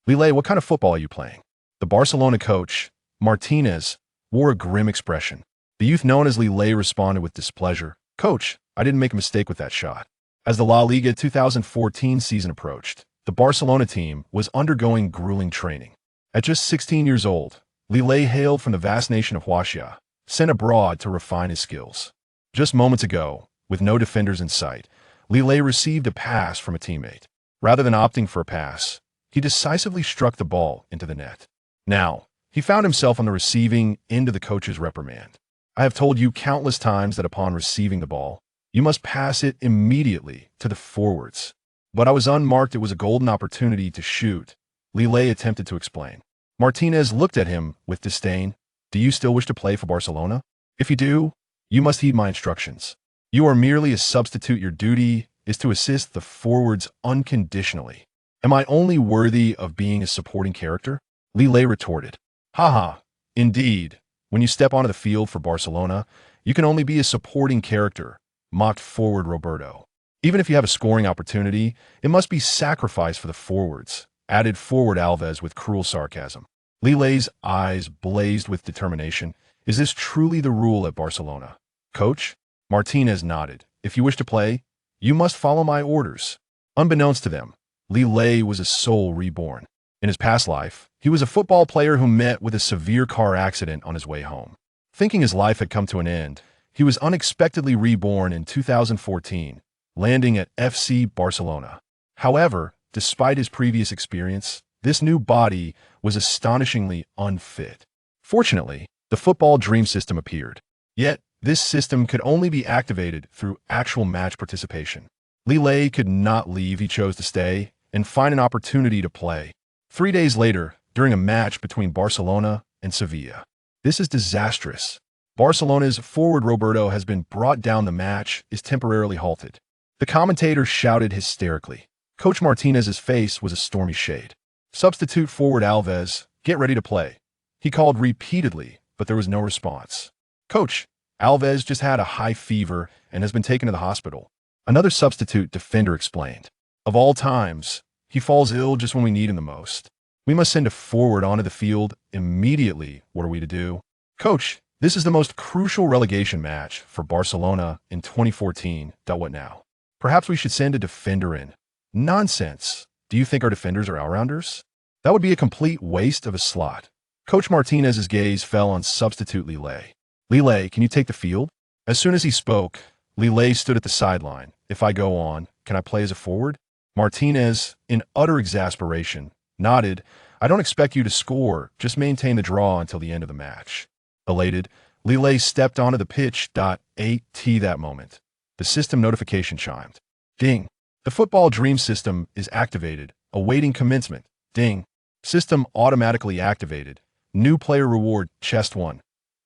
Li Lei, what kind of football are you playing? The Barcelona coach, Martinez, wore a grim expression. The youth known as Li Lei responded with displeasure. Coach, I didn't make a mistake with that shot. As the La Liga 2014 season approached, the Barcelona team was undergoing grueling training. At just 16 years old, Li Lei hailed from the vast nation of Huaxia, sent abroad to refine his skills. Just moments ago, with no defenders in sight, Li Lei received a pass from a teammate. Rather than opting for a pass, he decisively struck the ball into the net. Now, he found himself on the receiving end of the coach's reprimand. I have told you countless times that upon receiving the ball, you must pass it immediately to the forwards. But I was unmarked. It was a golden opportunity to shoot, Li Lei attempted to explain. Martinez looked at him with disdain. Do you still wish to play for Barcelona? If you do, you must heed my instructions. You are merely a substitute. Your duty is to assist the forwards unconditionally. Am I only worthy of being a supporting character? Li Lei retorted. Haha, indeed. When you step onto the field for Barcelona, you can only be a supporting character, mocked forward Roberto. Even if you have a scoring opportunity, it must be sacrificed for the forwards, added forward Alves with cruel sarcasm. Li Lei's eyes blazed with determination. Is this truly the rule at Barcelona? Coach? Martinez nodded. If you wish to play, you must follow my orders. Unbeknownst to them, Li Lei was a soul reborn. In his past life, he was a football player who met with a severe car accident on his way home. Thinking his life had come to an end, he was unexpectedly reborn in 2014, landing at FC Barcelona. However, despite his previous experience, this new body was astonishingly unfit. Fortunately, the football dream system appeared. Yet, this system could only be activated through actual match participation. Li Lei could not leave. He chose to stay and find an opportunity to play. 3 days later, during a match between Barcelona and Sevilla. This is disastrous. Barcelona's forward Roberto has been brought down. The match is temporarily halted. The commentator shouted hysterically. Coach Martinez's face was a stormy shade. Substitute forward Alves, get ready to play. He called repeatedly, but there was no response. Coach, Alves just had a high fever and has been taken to the hospital. Another substitute defender explained. Of all times, he falls ill just when we need him the most. We must send a forward onto the field immediately. What are we to do? Coach, this is the most crucial relegation match for Barcelona in 2014. What now? Perhaps we should send a defender in. Nonsense. Do you think our defenders are all-rounders? That would be a complete waste of a slot. Coach Martinez's gaze fell on substitute Li Lei. Li Lei, can you take the field? As soon as he spoke, Li Lei stood at the sideline. If I go on, can I play as a forward? Martinez, in utter exasperation, nodded. I don't expect you to score, just maintain the draw until the end of the match. Elated, Li Lei stepped onto the pitch. At that moment, the system notification chimed. Ding. The football dream system is activated, awaiting commencement. Ding. System automatically activated. New player reward, chest 1.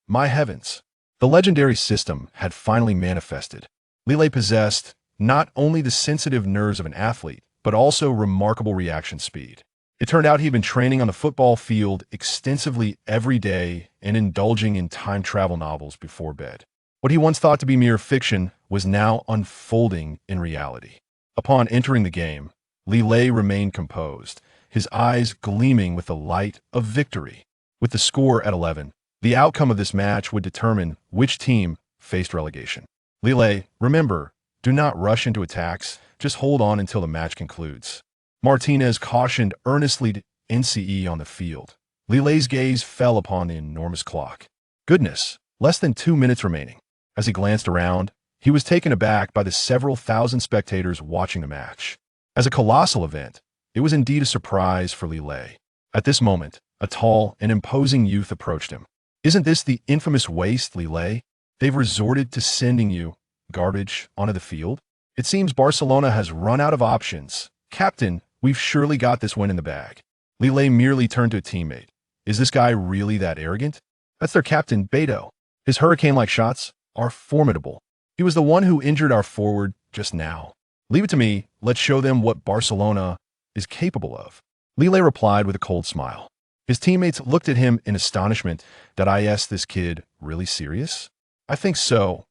My heavens. The legendary system had finally manifested. Li Lei possessed not only the sensitive nerves of an athlete, but also remarkable reaction speed. It turned out he'd been training on the football field extensively every day and indulging in time travel novels before bed. What he once thought to be mere fiction was now unfolding in reality. Upon entering the game, Li Lei remained composed, his eyes gleaming with the light of victory. With the score at 11, the outcome of this match would determine which team faced relegation. Li Lei, remember, do not rush into attacks, just hold on until the match concludes. Martinez cautioned earnestly to NCE on the field. Li Lei's gaze fell upon the enormous clock. Goodness, less than 2 minutes remaining. As he glanced around, he was taken aback by the several thousand spectators watching the match. As a colossal event, it was indeed a surprise for Li Lei. At this moment, a tall and imposing youth approached him. Isn't this the infamous waste, Li Lei? They've resorted to sending you, garbage, onto the field? It seems Barcelona has run out of options. Captain, we've surely got this win in the bag. Li Lei merely turned to a teammate. Is this guy really that arrogant? That's their captain, Beto. His hurricane-like shots are formidable. He was the one who injured our forward just now. Leave it to me. Let's show them what Barcelona is capable of. Li Lei replied with a cold smile. His teammates looked at him in astonishment. Is this kid really serious? I think so.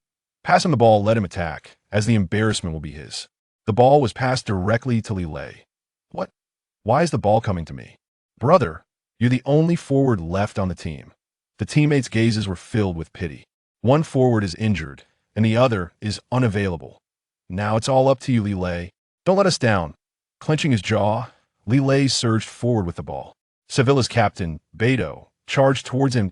Pass him the ball, let him attack, as the embarrassment will be his. The ball was passed directly to Li Lei. What? Why is the ball coming to me? Brother, you're the only forward left on the team. The teammates' gazes were filled with pity. One forward is injured, and the other is unavailable. Now it's all up to you, Li Lei. Don't let us down. Clenching his jaw, Li Lei surged forward with the ball. Sevilla's captain, Beto, charged towards him.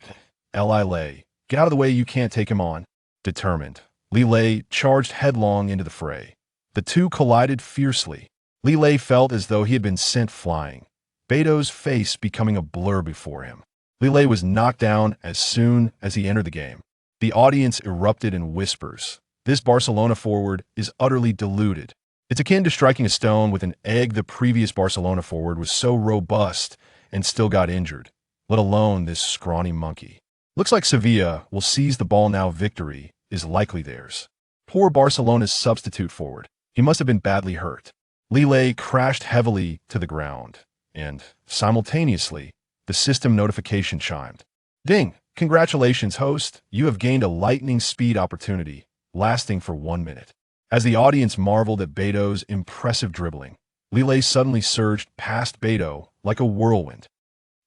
Li Lei, get out of the way, you can't take him on. Determined, Li Lei charged headlong into the fray. The two collided fiercely. Li Lei felt as though he had been sent flying, Beto's face becoming a blur before him. Li Lei was knocked down as soon as he entered the game. The audience erupted in whispers. This Barcelona forward is utterly deluded. It's akin to striking a stone with an egg. The previous Barcelona forward was so robust and still got injured, let alone this scrawny monkey. Looks like Sevilla will seize the ball now. Victory is likely theirs. Poor Barcelona's substitute forward. He must have been badly hurt. Li Lei crashed heavily to the ground, and simultaneously, the system notification chimed. Ding! Congratulations, host. You have gained a lightning speed opportunity, lasting for 1 minute. As the audience marveled at Beto's impressive dribbling, Li Lei suddenly surged past Beto like a whirlwind.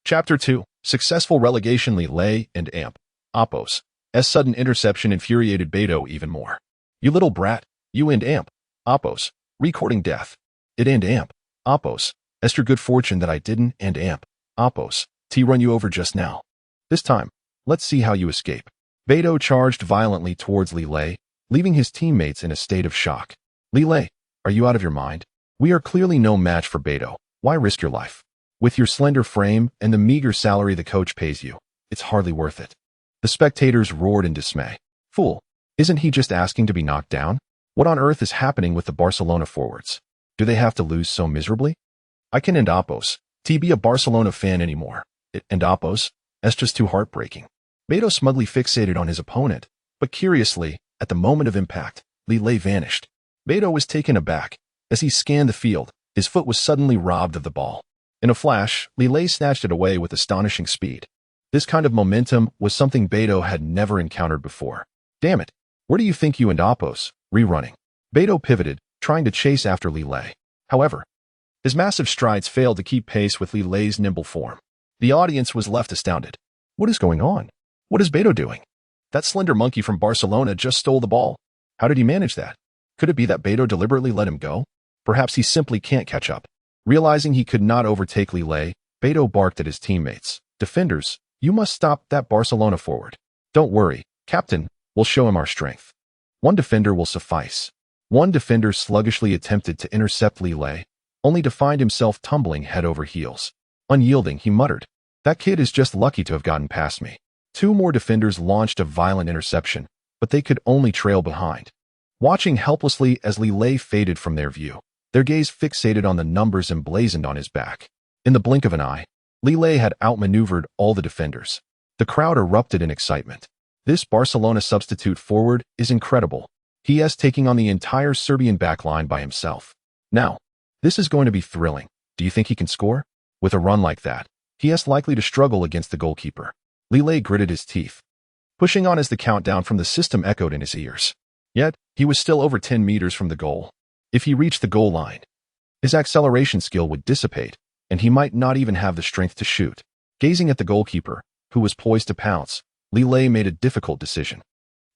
Chapter 2. Successful relegation. Li Lei and Amp. Oppos. S sudden interception infuriated Beto even more. You little brat, you and Amp. Oppos. Recording death. It and Amp. Oppos. Esther, good fortune that I didn't and Amp. Oppos. T run you over just now. This time, let's see how you escape. Beto charged violently towards Li Lei, leaving his teammates in a state of shock. Li Lei, are you out of your mind? We are clearly no match for Beto. Why risk your life? With your slender frame and the meager salary the coach pays you, it's hardly worth it. The spectators roared in dismay. Fool, isn't he just asking to be knocked down? What on earth is happening with the Barcelona forwards? Do they have to lose so miserably? I can end Oppos. T be a Barcelona fan anymore. It and Oppos. That's just too heartbreaking. Beto smugly fixated on his opponent, but curiously, at the moment of impact, Li Lei vanished. Beto was taken aback. As he scanned the field, his foot was suddenly robbed of the ball. In a flash, Li Lei snatched it away with astonishing speed. This kind of momentum was something Beto had never encountered before. Damn it, where do you think you and Oppos? Rerunning. Beto pivoted, trying to chase after Li Lei. However, his massive strides failed to keep pace with Li Lei's nimble form. The audience was left astounded. What is going on? What is Beto doing? That slender monkey from Barcelona just stole the ball. How did he manage that? Could it be that Beto deliberately let him go? Perhaps he simply can't catch up. Realizing he could not overtake Li Lei, Beto barked at his teammates. Defenders, you must stop that Barcelona forward. Don't worry, Captain, we'll show him our strength. One defender will suffice. One defender sluggishly attempted to intercept Li Lei, only to find himself tumbling head over heels. Unyielding, he muttered, that kid is just lucky to have gotten past me. Two more defenders launched a violent interception, but they could only trail behind. Watching helplessly as Li Lei faded from their view, their gaze fixated on the numbers emblazoned on his back. In the blink of an eye, Li Lei had outmaneuvered all the defenders. The crowd erupted in excitement. This Barcelona substitute forward is incredible. He is taking on the entire Serbian backline by himself. Now, this is going to be thrilling. Do you think he can score? With a run like that, he is likely to struggle against the goalkeeper. Li Lei gritted his teeth, pushing on as the countdown from the system echoed in his ears. Yet, he was still over 10 meters from the goal. If he reached the goal line, his acceleration skill would dissipate, and he might not even have the strength to shoot. Gazing at the goalkeeper, who was poised to pounce, Li Lei made a difficult decision.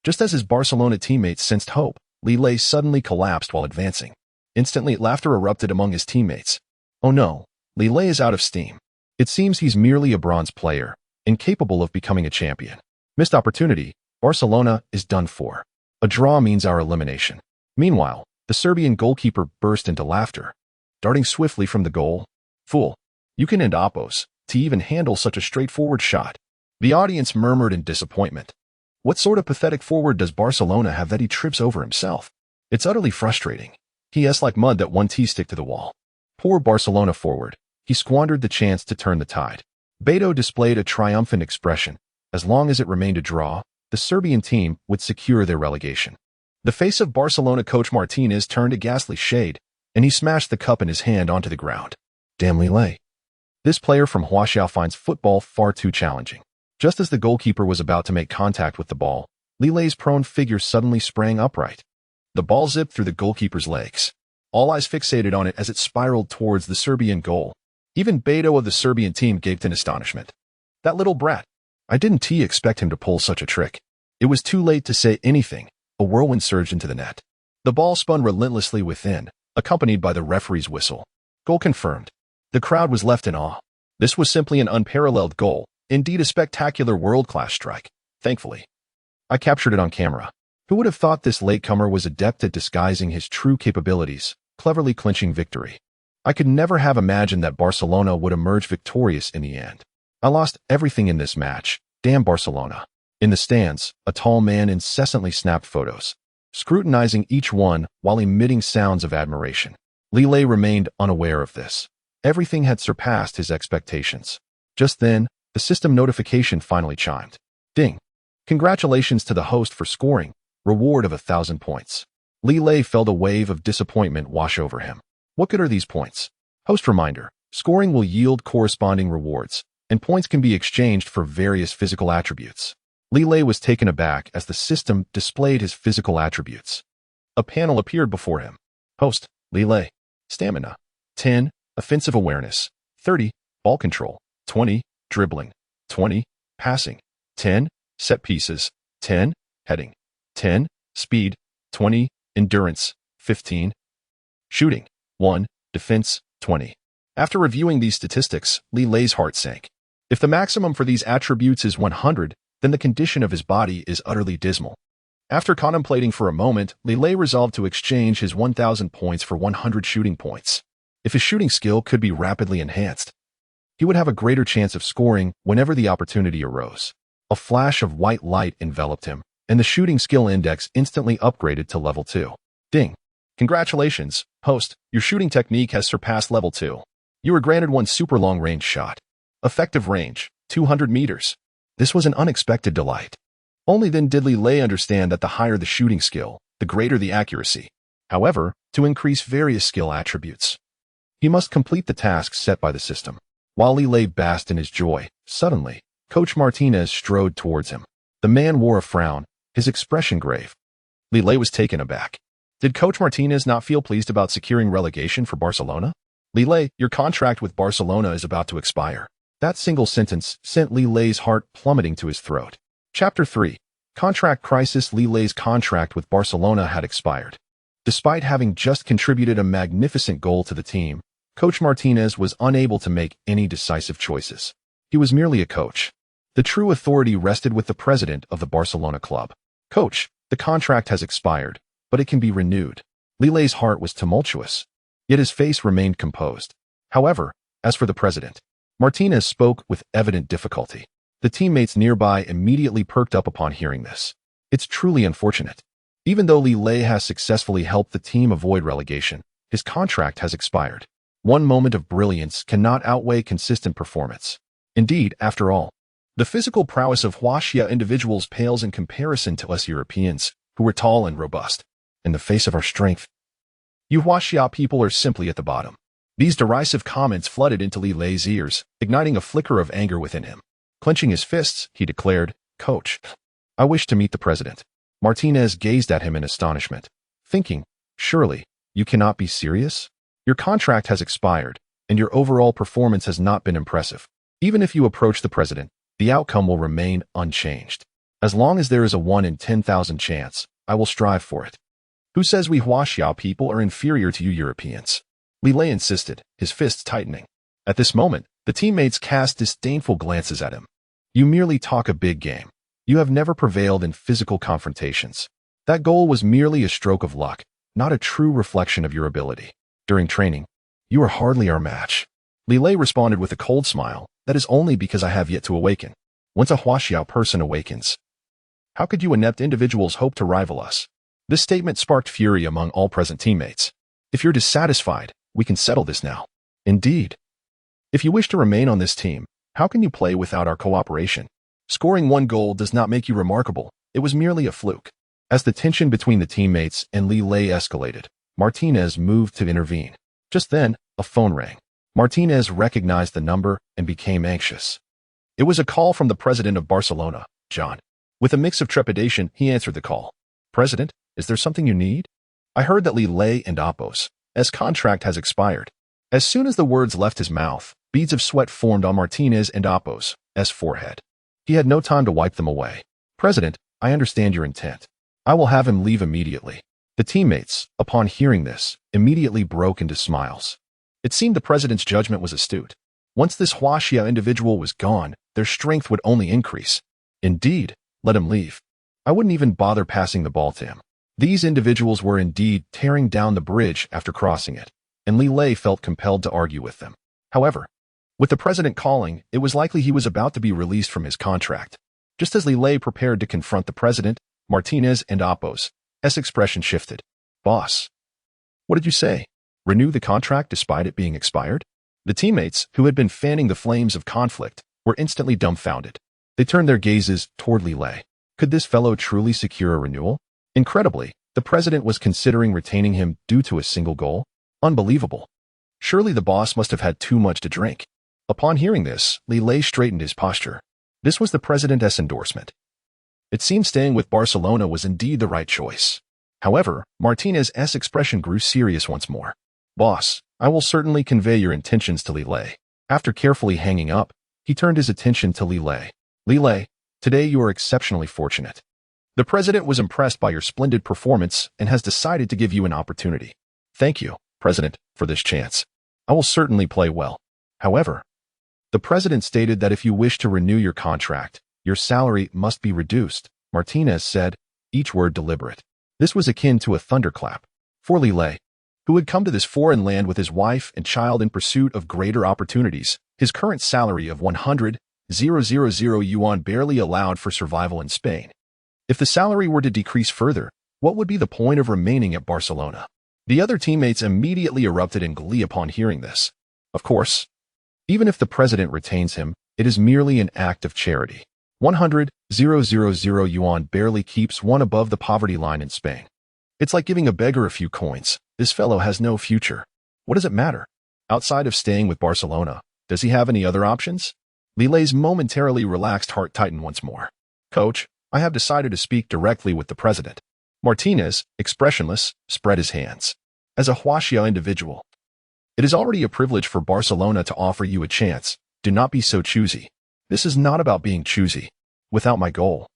Just as his Barcelona teammates sensed hope, Li Lei suddenly collapsed while advancing. Instantly, laughter erupted among his teammates. Oh no, Li Lei is out of steam. It seems he's merely a bronze player, incapable of becoming a champion. Missed opportunity, Barcelona is done for. A draw means our elimination. Meanwhile, the Serbian goalkeeper burst into laughter, darting swiftly from the goal. Fool, you can end Oppos to even handle such a straightforward shot. The audience murmured in disappointment. What sort of pathetic forward does Barcelona have that he trips over himself? It's utterly frustrating. He is like mud that one T-stick to the wall. Poor Barcelona forward. He squandered the chance to turn the tide. Beto displayed a triumphant expression. As long as it remained a draw, the Serbian team would secure their relegation. The face of Barcelona coach Martinez turned a ghastly shade, and he smashed the cup in his hand onto the ground. Damn Li Lei. This player from Huaxiao finds football far too challenging. Just as the goalkeeper was about to make contact with the ball, Li Lei's prone figure suddenly sprang upright. The ball zipped through the goalkeeper's legs. All eyes fixated on it as it spiraled towards the Serbian goal. Even Beto of the Serbian team gaped in astonishment. That little brat. I didn't expect him to pull such a trick. It was too late to say anything. A whirlwind surged into the net. The ball spun relentlessly within, accompanied by the referee's whistle. Goal confirmed. The crowd was left in awe. This was simply an unparalleled goal, indeed a spectacular world-class strike, thankfully. I captured it on camera. Who would have thought this latecomer was adept at disguising his true capabilities, cleverly clinching victory? I could never have imagined that Barcelona would emerge victorious in the end. I lost everything in this match. Damn Barcelona. In the stands, a tall man incessantly snapped photos, scrutinizing each one while emitting sounds of admiration. Li Lei remained unaware of this. Everything had surpassed his expectations. Just then, the system notification finally chimed. Ding. Congratulations to the host for scoring. Reward of 1,000 points. Li Lei felt a wave of disappointment wash over him. What good are these points? Host reminder. Scoring will yield corresponding rewards, and points can be exchanged for various physical attributes. Li Lei was taken aback as the system displayed his physical attributes. A panel appeared before him. Host, Li Lei. Stamina. 10. Offensive awareness. 30. Ball control. 20. Dribbling. 20. Passing. 10. Set pieces. 10. Heading. 10. Speed. 20. Endurance. 15. Shooting. 1. Defense. 20. After reviewing these statistics, Li Lei's heart sank. If the maximum for these attributes is 100, then the condition of his body is utterly dismal. After contemplating for a moment, Li Lei resolved to exchange his 1,000 points for 100 shooting points. If his shooting skill could be rapidly enhanced, he would have a greater chance of scoring whenever the opportunity arose. A flash of white light enveloped him, and the shooting skill index instantly upgraded to level 2. Ding. Congratulations, host, your shooting technique has surpassed level 2. You were granted one super long-range shot. Effective range, 200 meters. This was an unexpected delight. Only then did Li Lei understand that the higher the shooting skill, the greater the accuracy. However, to increase various skill attributes, he must complete the tasks set by the system. While Li Lei basked in his joy, suddenly, Coach Martinez strode towards him. The man wore a frown, his expression grave. Li Lei was taken aback. Did Coach Martinez not feel pleased about securing relegation for Barcelona? Li Lei, your contract with Barcelona is about to expire. That single sentence sent Li Lei's heart plummeting to his throat. Chapter 3. Contract Crisis. Li Lei's contract with Barcelona had expired. Despite having just contributed a magnificent goal to the team, Coach Martinez was unable to make any decisive choices. He was merely a coach. The true authority rested with the president of the Barcelona club. Coach, the contract has expired, but it can be renewed. Li Lei's heart was tumultuous, yet his face remained composed. However, as for the president, Martinez spoke with evident difficulty. The teammates nearby immediately perked up upon hearing this. It's truly unfortunate. Even though Li Lei has successfully helped the team avoid relegation, his contract has expired. One moment of brilliance cannot outweigh consistent performance. Indeed, after all, the physical prowess of Huaxia individuals pales in comparison to us Europeans, who are tall and robust. In the face of our strength, you Huaxia people are simply at the bottom. These derisive comments flooded into Li Lei's ears, igniting a flicker of anger within him. Clenching his fists, he declared, Coach, I wish to meet the president. Martinez gazed at him in astonishment, thinking, surely, you cannot be serious? Your contract has expired, and your overall performance has not been impressive. Even if you approach the president, the outcome will remain unchanged. As long as there is a 1 in 10,000 chance, I will strive for it. Who says we Huaxia people are inferior to you Europeans? Li Lei insisted, his fists tightening. At this moment, the teammates cast disdainful glances at him. You merely talk a big game. You have never prevailed in physical confrontations. That goal was merely a stroke of luck, not a true reflection of your ability. During training, you are hardly our match. Li Lei responded with a cold smile, that is only because I have yet to awaken. Once a Huaxiao person awakens, how could you inept individuals hope to rival us? This statement sparked fury among all present teammates. If you're dissatisfied, we can settle this now. Indeed. If you wish to remain on this team, how can you play without our cooperation? Scoring one goal does not make you remarkable. It was merely a fluke. As the tension between the teammates and Li Lei escalated, Martinez moved to intervene. Just then, a phone rang. Martinez recognized the number and became anxious. It was a call from the president of Barcelona, John. With a mix of trepidation, he answered the call. President, is there something you need? I heard that Li Lei and Oppo's contract has expired. As soon as the words left his mouth, beads of sweat formed on Martinez and Oppo's forehead. He had no time to wipe them away. "President, I understand your intent. I will have him leave immediately." The teammates, upon hearing this, immediately broke into smiles. It seemed the president's judgment was astute. Once this Huaxia individual was gone, their strength would only increase. Indeed, let him leave. I wouldn't even bother passing the ball to him. These individuals were indeed tearing down the bridge after crossing it, and Li Lei felt compelled to argue with them. However, with the president calling, it was likely he was about to be released from his contract. Just as Li Lei prepared to confront the president, Martinez and Oppo's expression shifted. "Boss, what did you say? Renew the contract despite it being expired?" The teammates, who had been fanning the flames of conflict, were instantly dumbfounded. They turned their gazes toward Li Lei. Could this fellow truly secure a renewal? Incredibly, the president was considering retaining him due to a single goal? Unbelievable. Surely the boss must have had too much to drink. Upon hearing this, Li Lei straightened his posture. This was the president's endorsement. It seemed staying with Barcelona was indeed the right choice. However, Martinez's expression grew serious once more. "Boss, I will certainly convey your intentions to Li Lei." After carefully hanging up, he turned his attention to Li Lei. "Li Lei, today you are exceptionally fortunate. The president was impressed by your splendid performance and has decided to give you an opportunity. Thank you, President, for this chance. I will certainly play well. However, the president stated that if you wish to renew your contract, your salary must be reduced," Martinez said, each word deliberate. This was akin to a thunderclap. For Li Lei, who had come to this foreign land with his wife and child in pursuit of greater opportunities, his current salary of 100,000 yuan barely allowed for survival in Spain. If the salary were to decrease further, what would be the point of remaining at Barcelona? The other teammates immediately erupted in glee upon hearing this. Of course, even if the president retains him, it is merely an act of charity. 100,000 yuan barely keeps one above the poverty line in Spain. It's like giving a beggar a few coins. This fellow has no future. What does it matter? Outside of staying with Barcelona, does he have any other options? Li Lei's momentarily relaxed heart tightened once more. "Coach, I have decided to speak directly with the president." Martinez, expressionless, spread his hands. "As a Huaxia individual, it is already a privilege for Barcelona to offer you a chance. Do not be so choosy. This is not about being choosy. Without my goal,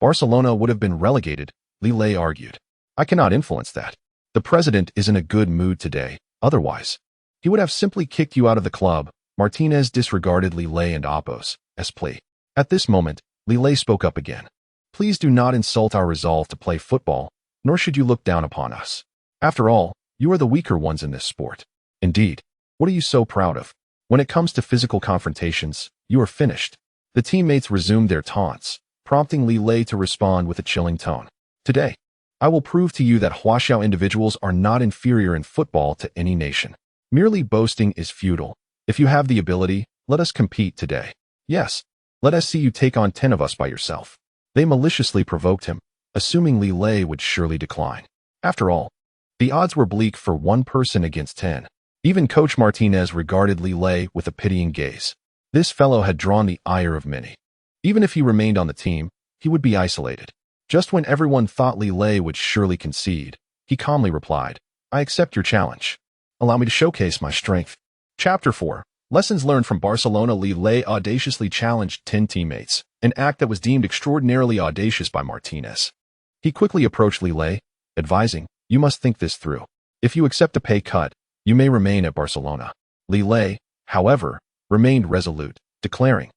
Barcelona would have been relegated," Li Lei argued. "I cannot influence that. The president is in a good mood today. Otherwise, he would have simply kicked you out of the club." Martinez disregarded Li Lei and Oppo's plea. At this moment, Li Lei spoke up again. "Please do not insult our resolve to play football, nor should you look down upon us. After all, you are the weaker ones in this sport. Indeed, what are you so proud of? When it comes to physical confrontations, you are finished." The teammates resumed their taunts, prompting Li Lei to respond with a chilling tone. "Today, I will prove to you that Huaxiao individuals are not inferior in football to any nation. Merely boasting is futile. If you have the ability, let us compete today. Yes, let us see you take on 10 of us by yourself." They maliciously provoked him, assuming Li Lei would surely decline. After all, the odds were bleak for one person against 10. Even Coach Martinez regarded Li Lei with a pitying gaze. This fellow had drawn the ire of many. Even if he remained on the team, he would be isolated. Just when everyone thought Li Lei would surely concede, he calmly replied, "I accept your challenge. Allow me to showcase my strength." Chapter 4. Lessons learned from Barcelona. Li Lei audaciously challenged 10 teammates, an act that was deemed extraordinarily audacious by Martinez. He quickly approached Li Lei, advising, "You must think this through. If you accept a pay cut, you may remain at Barcelona." Li Lei, however, remained resolute, declaring,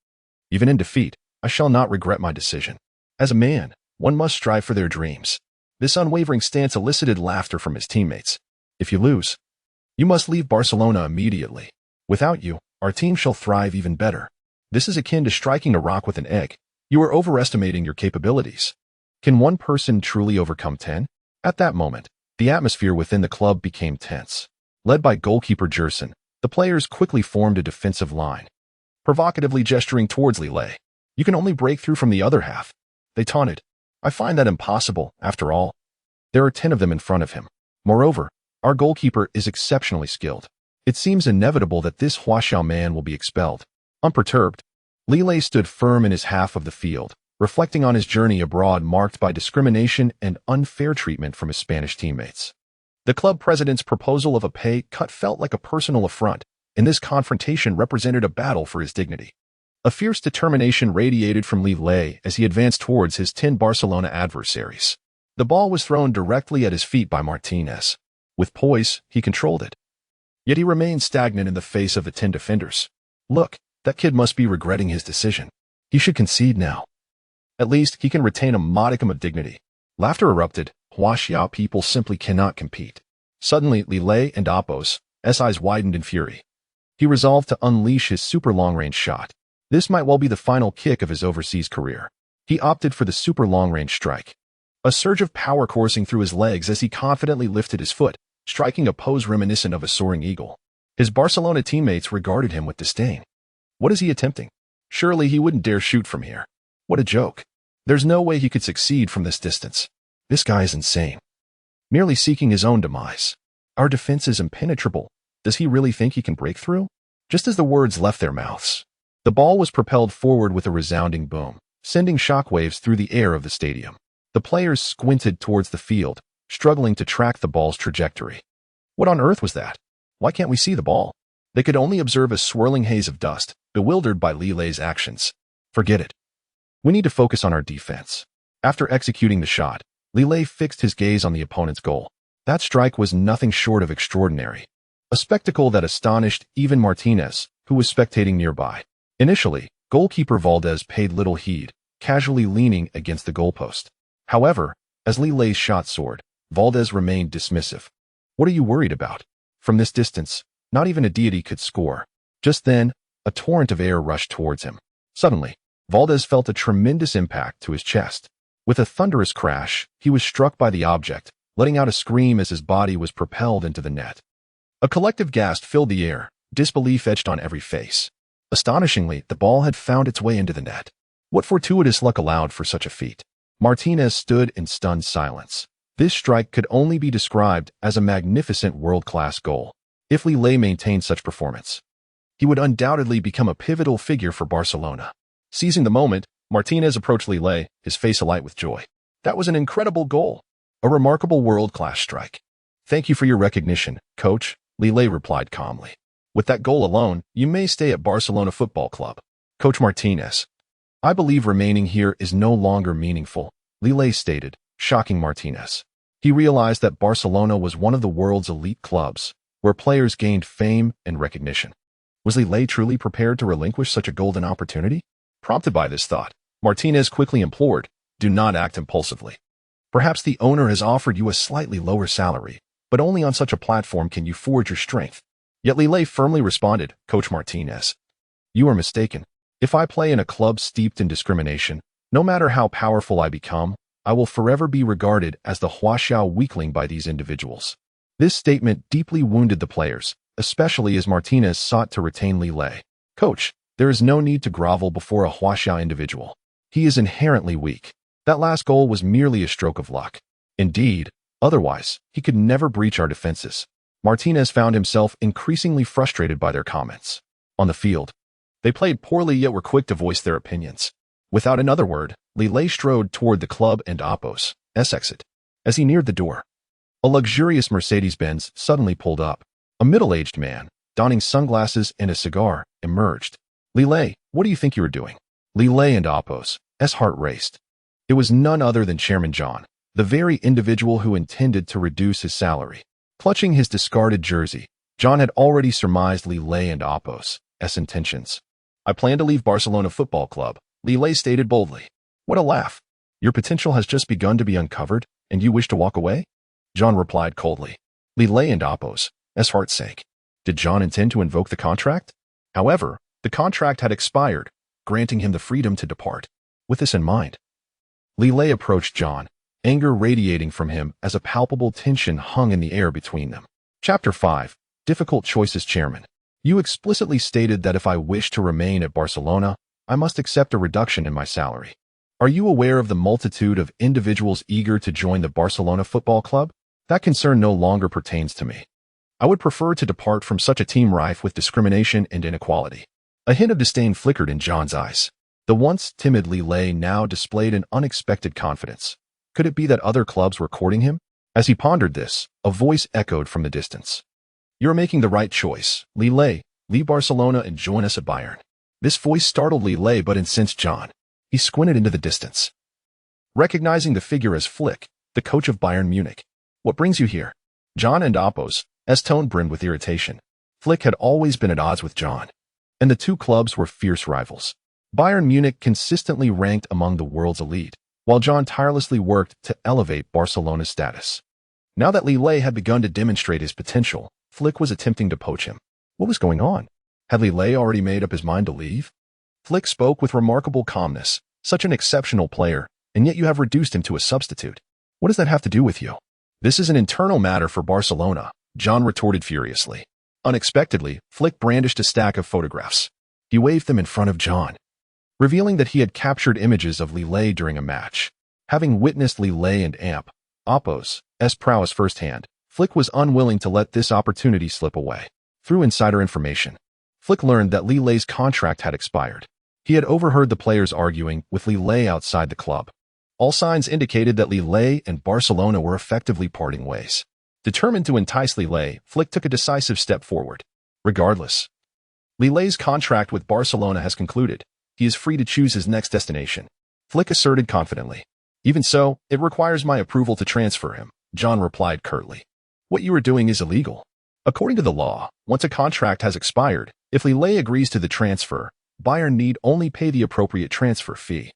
"Even in defeat, I shall not regret my decision. As a man, one must strive for their dreams." This unwavering stance elicited laughter from his teammates. "If you lose, you must leave Barcelona immediately. Without you, our team shall thrive even better. This is akin to striking a rock with an egg. You are overestimating your capabilities. Can one person truly overcome 10? At that moment, the atmosphere within the club became tense. Led by goalkeeper Jerson, the players quickly formed a defensive line, provocatively gesturing towards Li Lei. "You can only break through from the other half," they taunted. "I find that impossible, after all. There are 10 of them in front of him. Moreover, our goalkeeper is exceptionally skilled. It seems inevitable that this Huaxiao man will be expelled." Unperturbed, Li Lei stood firm in his half of the field, reflecting on his journey abroad marked by discrimination and unfair treatment from his Spanish teammates. The club president's proposal of a pay cut felt like a personal affront, and this confrontation represented a battle for his dignity. A fierce determination radiated from Li Lei as he advanced towards his 10 Barcelona adversaries. The ball was thrown directly at his feet by Martinez. With poise, he controlled it. Yet he remained stagnant in the face of the 10 defenders. Look, that kid must be regretting his decision. He should concede now. At least he can retain a modicum of dignity. Laughter erupted. Huaxiao people simply cannot compete. Suddenly, Li Lei and Apos' eyes widened in fury. He resolved to unleash his super long-range shot. This might well be the final kick of his overseas career. He opted for the super long-range strike. A surge of power coursing through his legs as he confidently lifted his foot, striking a pose reminiscent of a soaring eagle. His Barcelona teammates regarded him with disdain. What is he attempting? Surely he wouldn't dare shoot from here. What a joke. There's no way he could succeed from this distance. This guy is insane. Merely seeking his own demise. Our defense is impenetrable. Does he really think he can break through? Just as the words left their mouths, the ball was propelled forward with a resounding boom, sending shockwaves through the air of the stadium. The players squinted towards the field, struggling to track the ball's trajectory. What on earth was that? Why can't we see the ball? They could only observe a swirling haze of dust, bewildered by Li Lei's actions. Forget it. We need to focus on our defense. After executing the shot, Li Lei fixed his gaze on the opponent's goal. That strike was nothing short of extraordinary. A spectacle that astonished even Martinez, who was spectating nearby. Initially, goalkeeper Valdez paid little heed, casually leaning against the goalpost. However, as Li Lei's shot soared, Valdez remained dismissive. What are you worried about? From this distance, not even a deity could score. Just then, a torrent of air rushed towards him. Suddenly, Valdez felt a tremendous impact to his chest. With a thunderous crash, he was struck by the object, letting out a scream as his body was propelled into the net. A collective gasp filled the air, disbelief etched on every face. Astonishingly, the ball had found its way into the net. What fortuitous luck allowed for such a feat? Martinez stood in stunned silence. This strike could only be described as a magnificent world-class goal. If Li Lei maintained such performance, he would undoubtedly become a pivotal figure for Barcelona. Seizing the moment, Martinez approached Li Lei, his face alight with joy. That was an incredible goal. A remarkable world-class strike. Thank you for your recognition, coach, Li Lei replied calmly. With that goal alone, you may stay at Barcelona Football Club. Coach Martinez. I believe remaining here is no longer meaningful, Li Lei stated, shocking Martinez. He realized that Barcelona was one of the world's elite clubs, where players gained fame and recognition. Was Li Lei truly prepared to relinquish such a golden opportunity? Prompted by this thought, Martinez quickly implored, do not act impulsively. Perhaps the owner has offered you a slightly lower salary, but only on such a platform can you forge your strength. Yet Li Lei firmly responded, Coach Martinez. You are mistaken. If I play in a club steeped in discrimination, no matter how powerful I become, I will forever be regarded as the Huaxiao weakling by these individuals. This statement deeply wounded the players, especially as Martinez sought to retain Li Lei. Coach, there is no need to grovel before a Huaxiao individual. He is inherently weak. That last goal was merely a stroke of luck. Indeed, otherwise, he could never breach our defenses. Martinez found himself increasingly frustrated by their comments. On the field, they played poorly yet were quick to voice their opinions. Without another word, Li Lei strode toward the club and Apos' exit. As he neared the door, a luxurious Mercedes-Benz suddenly pulled up. A middle-aged man, donning sunglasses and a cigar, emerged. Li Lei, what do you think you are doing? Li Lei and Apos' heart raced. It was none other than Chairman John, the very individual who intended to reduce his salary. Clutching his discarded jersey, John had already surmised Li Lei and Apos' intentions. I plan to leave Barcelona Football Club, Li Lei stated boldly. What a laugh. Your potential has just begun to be uncovered, and you wish to walk away? John replied coldly. Li Lei and Apos' heart sank. Did John intend to invoke the contract? However, the contract had expired, granting him the freedom to depart. With this in mind, Li Lei approached John, anger radiating from him as a palpable tension hung in the air between them. Chapter 5. Difficult Choices Chairman. You explicitly stated that if I wish to remain at Barcelona, I must accept a reduction in my salary. Are you aware of the multitude of individuals eager to join the Barcelona Football Club? That concern no longer pertains to me. I would prefer to depart from such a team rife with discrimination and inequality. A hint of disdain flickered in John's eyes. The once timid Li Lei now displayed an unexpected confidence. Could it be that other clubs were courting him? As he pondered this, a voice echoed from the distance. "You're making the right choice, Li Lei. Leave Barcelona and join us at Bayern." This voice startled Li Lei but incensed John. He squinted into the distance, recognizing the figure as Flick, the coach of Bayern Munich. "What brings you here?" John and Oppo's tone brimmed with irritation. Flick had always been at odds with John, and the two clubs were fierce rivals. Bayern Munich consistently ranked among the world's elite, while John tirelessly worked to elevate Barcelona's status. Now that Li Lei had begun to demonstrate his potential, Flick was attempting to poach him. What was going on? Had Li Lei already made up his mind to leave? Flick spoke with remarkable calmness. "Such an exceptional player, and yet you have reduced him to a substitute. What does that have to do with you?" "This is an internal matter for Barcelona," John retorted furiously. Unexpectedly, Flick brandished a stack of photographs. He waved them in front of John, revealing that he had captured images of Li Lei during a match. Having witnessed Li Lei and Oppo's prowess firsthand, Flick was unwilling to let this opportunity slip away. Through insider information, Flick learned that Li Lei's contract had expired. He had overheard the players arguing with Li Lei outside the club. All signs indicated that Li Lei and Barcelona were effectively parting ways. Determined to entice Li Lei, Flick took a decisive step forward. Regardless, Li Lei's contract with Barcelona has concluded. He is free to choose his next destination, Flick asserted confidently. "Even so, it requires my approval to transfer him," John replied curtly. "What you are doing is illegal. According to the law, once a contract has expired, if Li Lei agrees to the transfer, Bayern need only pay the appropriate transfer fee,"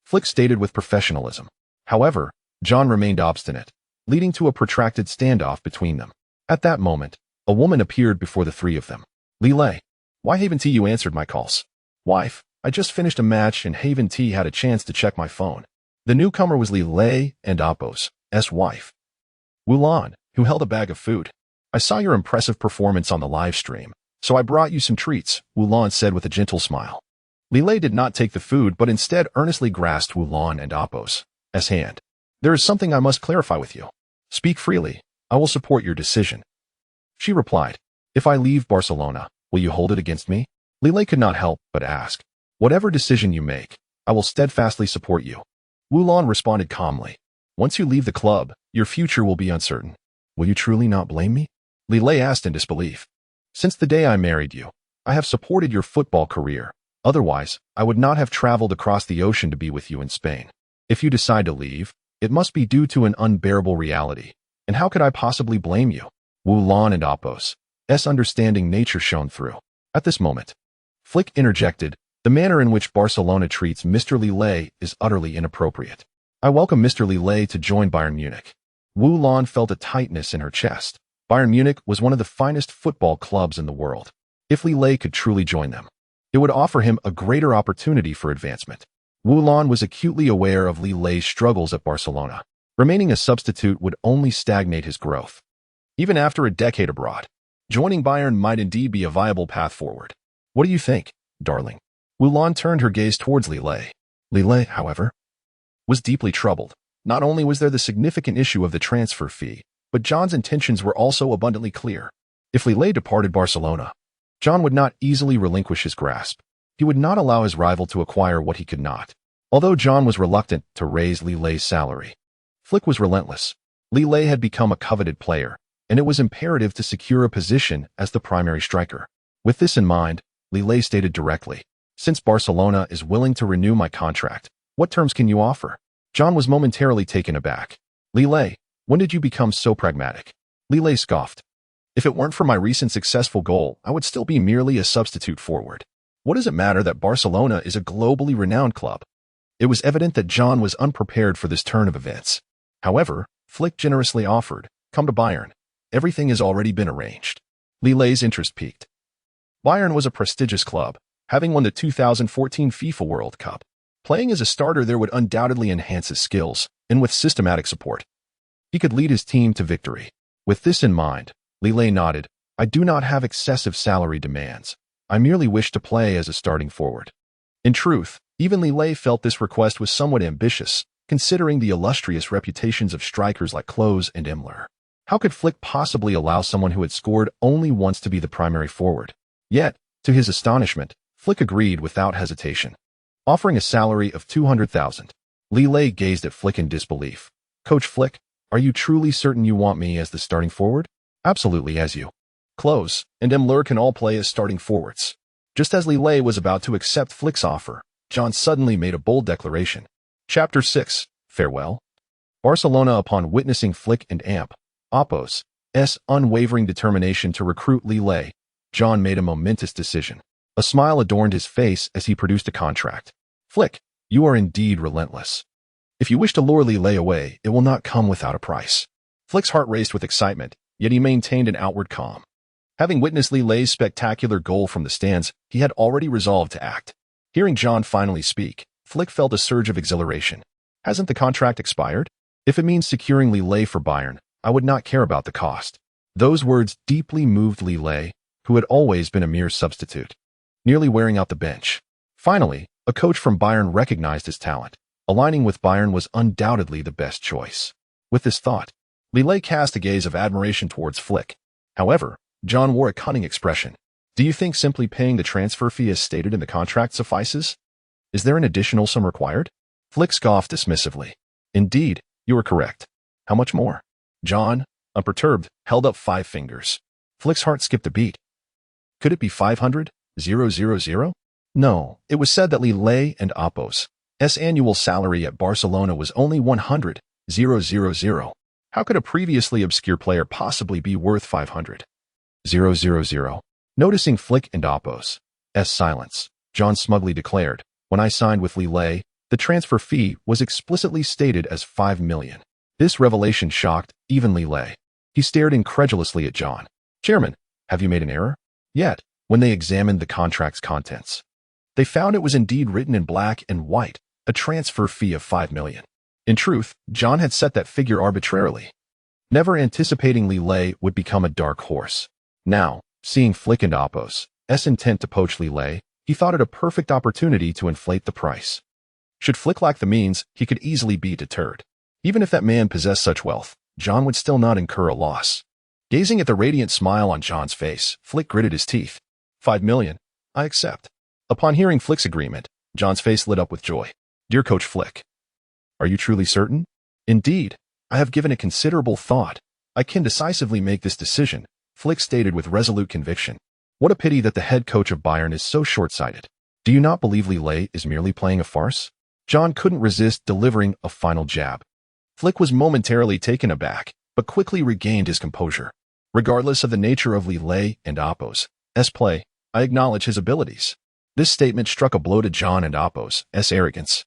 Flick stated with professionalism. However, John remained obstinate, leading to a protracted standoff between them. At that moment, a woman appeared before the three of them. "Li Lei, why haven't you answered my calls?" "Wife, I just finished a match and haven't had a chance to check my phone." The newcomer was Li Lei and Oppo's wife, Lahm, who held a bag of food. "I saw your impressive performance on the live stream, so I brought you some treats," Lahm said with a gentle smile. Li Lei did not take the food but instead earnestly grasped Lahm and Oppo's hand. "There is something I must clarify with you. Speak freely. I will support your decision," she replied. "If I leave Barcelona, will you hold it against me?" Li Lei could not help but ask. "Whatever decision you make, I will steadfastly support you," Lahm responded calmly. "Once you leave the club, your future will be uncertain. Will you truly not blame me?" Li Lei asked in disbelief. "Since the day I married you, I have supported your football career. Otherwise, I would not have traveled across the ocean to be with you in Spain. If you decide to leave, it must be due to an unbearable reality. And how could I possibly blame you?" Lahm and Oppo's understanding nature shone through. At this moment, Flick interjected, "The manner in which Barcelona treats Mr. Li Lei is utterly inappropriate. I welcome Mr. Li Lei to join Bayern Munich." Lahm felt a tightness in her chest. Bayern Munich was one of the finest football clubs in the world. If Li Lei could truly join them, it would offer him a greater opportunity for advancement. Lahm was acutely aware of Li Lei's struggles at Barcelona. Remaining a substitute would only stagnate his growth. Even after a decade abroad, joining Bayern might indeed be a viable path forward. "What do you think, darling?" Lahm turned her gaze towards Li Lei. Li Lei, however, was deeply troubled. Not only was there the significant issue of the transfer fee, but John's intentions were also abundantly clear. If Li Lei departed Barcelona, John would not easily relinquish his grasp. He would not allow his rival to acquire what he could not. Although John was reluctant to raise Li Lei's salary, Flick was relentless. Li Lei had become a coveted player, and it was imperative to secure a position as the primary striker. With this in mind, Li Lei stated directly, "Since Barcelona is willing to renew my contract, what terms can you offer?" John was momentarily taken aback. "Li Lei, when did you become so pragmatic?" Li Lei scoffed. "If it weren't for my recent successful goal, I would still be merely a substitute forward. What does it matter that Barcelona is a globally renowned club?" It was evident that John was unprepared for this turn of events. However, Flick generously offered, "Come to Bayern. Everything has already been arranged." Li Lei's interest peaked. Bayern was a prestigious club, having won the 2014 FIFA World Cup. Playing as a starter there would undoubtedly enhance his skills, and with systematic support, he could lead his team to victory. With this in mind, Li Lei nodded, "I do not have excessive salary demands. I merely wish to play as a starting forward." In truth, even Li Lei felt this request was somewhat ambitious, considering the illustrious reputations of strikers like Klose and Neuer. How could Flick possibly allow someone who had scored only once to be the primary forward? Yet, to his astonishment, Flick agreed without hesitation, offering a salary of 200,000. Li Lei gazed at Flick in disbelief. "Coach Flick, Are you truly certain you want me as the starting forward? Absolutely, as you. Klose and Neuer can all play as starting forwards. Just as Li Lei was about to accept Flick's offer, John suddenly made a bold declaration. Chapter 6. Farewell. Barcelona, upon witnessing Flick and Oppos's unwavering determination to recruit Li Lei, John made a momentous decision. A smile adorned his face as he produced a contract. Flick, you are indeed relentless. If you wish to lure Li Lei away, it will not come without a price. Flick's heart raced with excitement, yet he maintained an outward calm. Having witnessed Li Lei's spectacular goal from the stands, he had already resolved to act. Hearing John finally speak, Flick felt a surge of exhilaration. Hasn't the contract expired? If it means securing Li Lei for Bayern, I would not care about the cost. Those words deeply moved Li Lei, who had always been a mere substitute, nearly wearing out the bench. Finally, a coach from Bayern recognized his talent. Aligning with Bayern was undoubtedly the best choice. With this thought, Li Lei cast a gaze of admiration towards Flick. However, John wore a cunning expression. Do you think simply paying the transfer fee as stated in the contract suffices? Is there an additional sum required? Flick scoffed dismissively. Indeed, you are correct. How much more? John, unperturbed, held up 5 fingers. Flick's heart skipped a beat. Could it be 500,000? No, it was said that Li Lei and Oppos's annual salary at Barcelona was only 100,000. How could a previously obscure player possibly be worth 500,000? Noticing Flick and Oppos's silence, John smugly declared, when I signed with Li Lei, the transfer fee was explicitly stated as 5 million. This revelation shocked even Li Lei. He stared incredulously at John. Chairman, have you made an error? Yet, when they examined the contract's contents, they found it was indeed written in black and white, a transfer fee of 5 million. In truth, John had set that figure arbitrarily, never anticipating Li Lei would become a dark horse. Now, seeing Flick and Oppos's intent to poach Li Lei, he thought it a perfect opportunity to inflate the price. Should Flick lack the means, he could easily be deterred. Even if that man possessed such wealth, John would still not incur a loss. Gazing at the radiant smile on John's face, Flick gritted his teeth. 5 million. I accept. Upon hearing Flick's agreement, John's face lit up with joy. Dear Coach Flick, are you truly certain? Indeed, I have given it considerable thought. I can decisively make this decision, Flick stated with resolute conviction. What a pity that the head coach of Bayern is so short-sighted. Do you not believe Li Lei is merely playing a farce? John couldn't resist delivering a final jab. Flick was momentarily taken aback, but quickly regained his composure. Regardless of the nature of Li Lei and Oppos's play, I acknowledge his abilities. This statement struck a blow to John and Oppos's arrogance.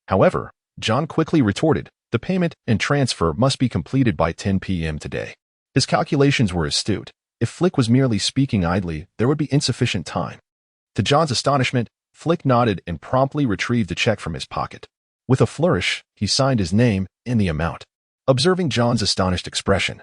However, John quickly retorted, the payment and transfer must be completed by 10 p.m. today. His calculations were astute. If Flick was merely speaking idly, there would be insufficient time. To John's astonishment, Flick nodded and promptly retrieved a check from his pocket. With a flourish, he signed his name and the amount. Observing John's astonished expression,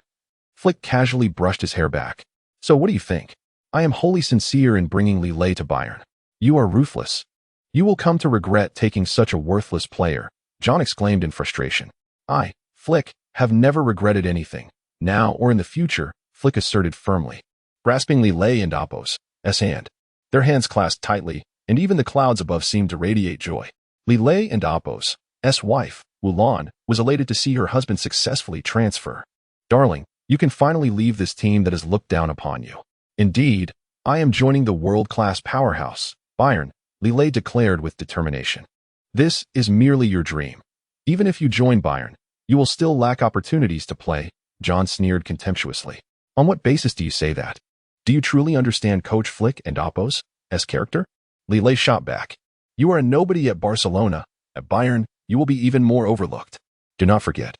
Flick casually brushed his hair back. So what do you think? I am wholly sincere in bringing Li Lei to Bayern. You are ruthless. You will come to regret taking such a worthless player, John exclaimed in frustration. I, Flick, have never regretted anything. Now or in the future, Flick asserted firmly, grasping Li Lei and Oppos's hand. Their hands clasped tightly, and even the clouds above seemed to radiate joy. Li Lei and Oppos's wife, Wulan, was elated to see her husband successfully transfer. Darling, you can finally leave this team that has looked down upon you. Indeed, I am joining the world-class powerhouse, Bayern, Li Lei declared with determination. This is merely your dream. Even if you join Bayern, you will still lack opportunities to play, John sneered contemptuously. On what basis do you say that? Do you truly understand Coach Flick and Oppos's character? Li Lei shot back. You are a nobody at Barcelona. At Bayern, you will be even more overlooked. Do not forget.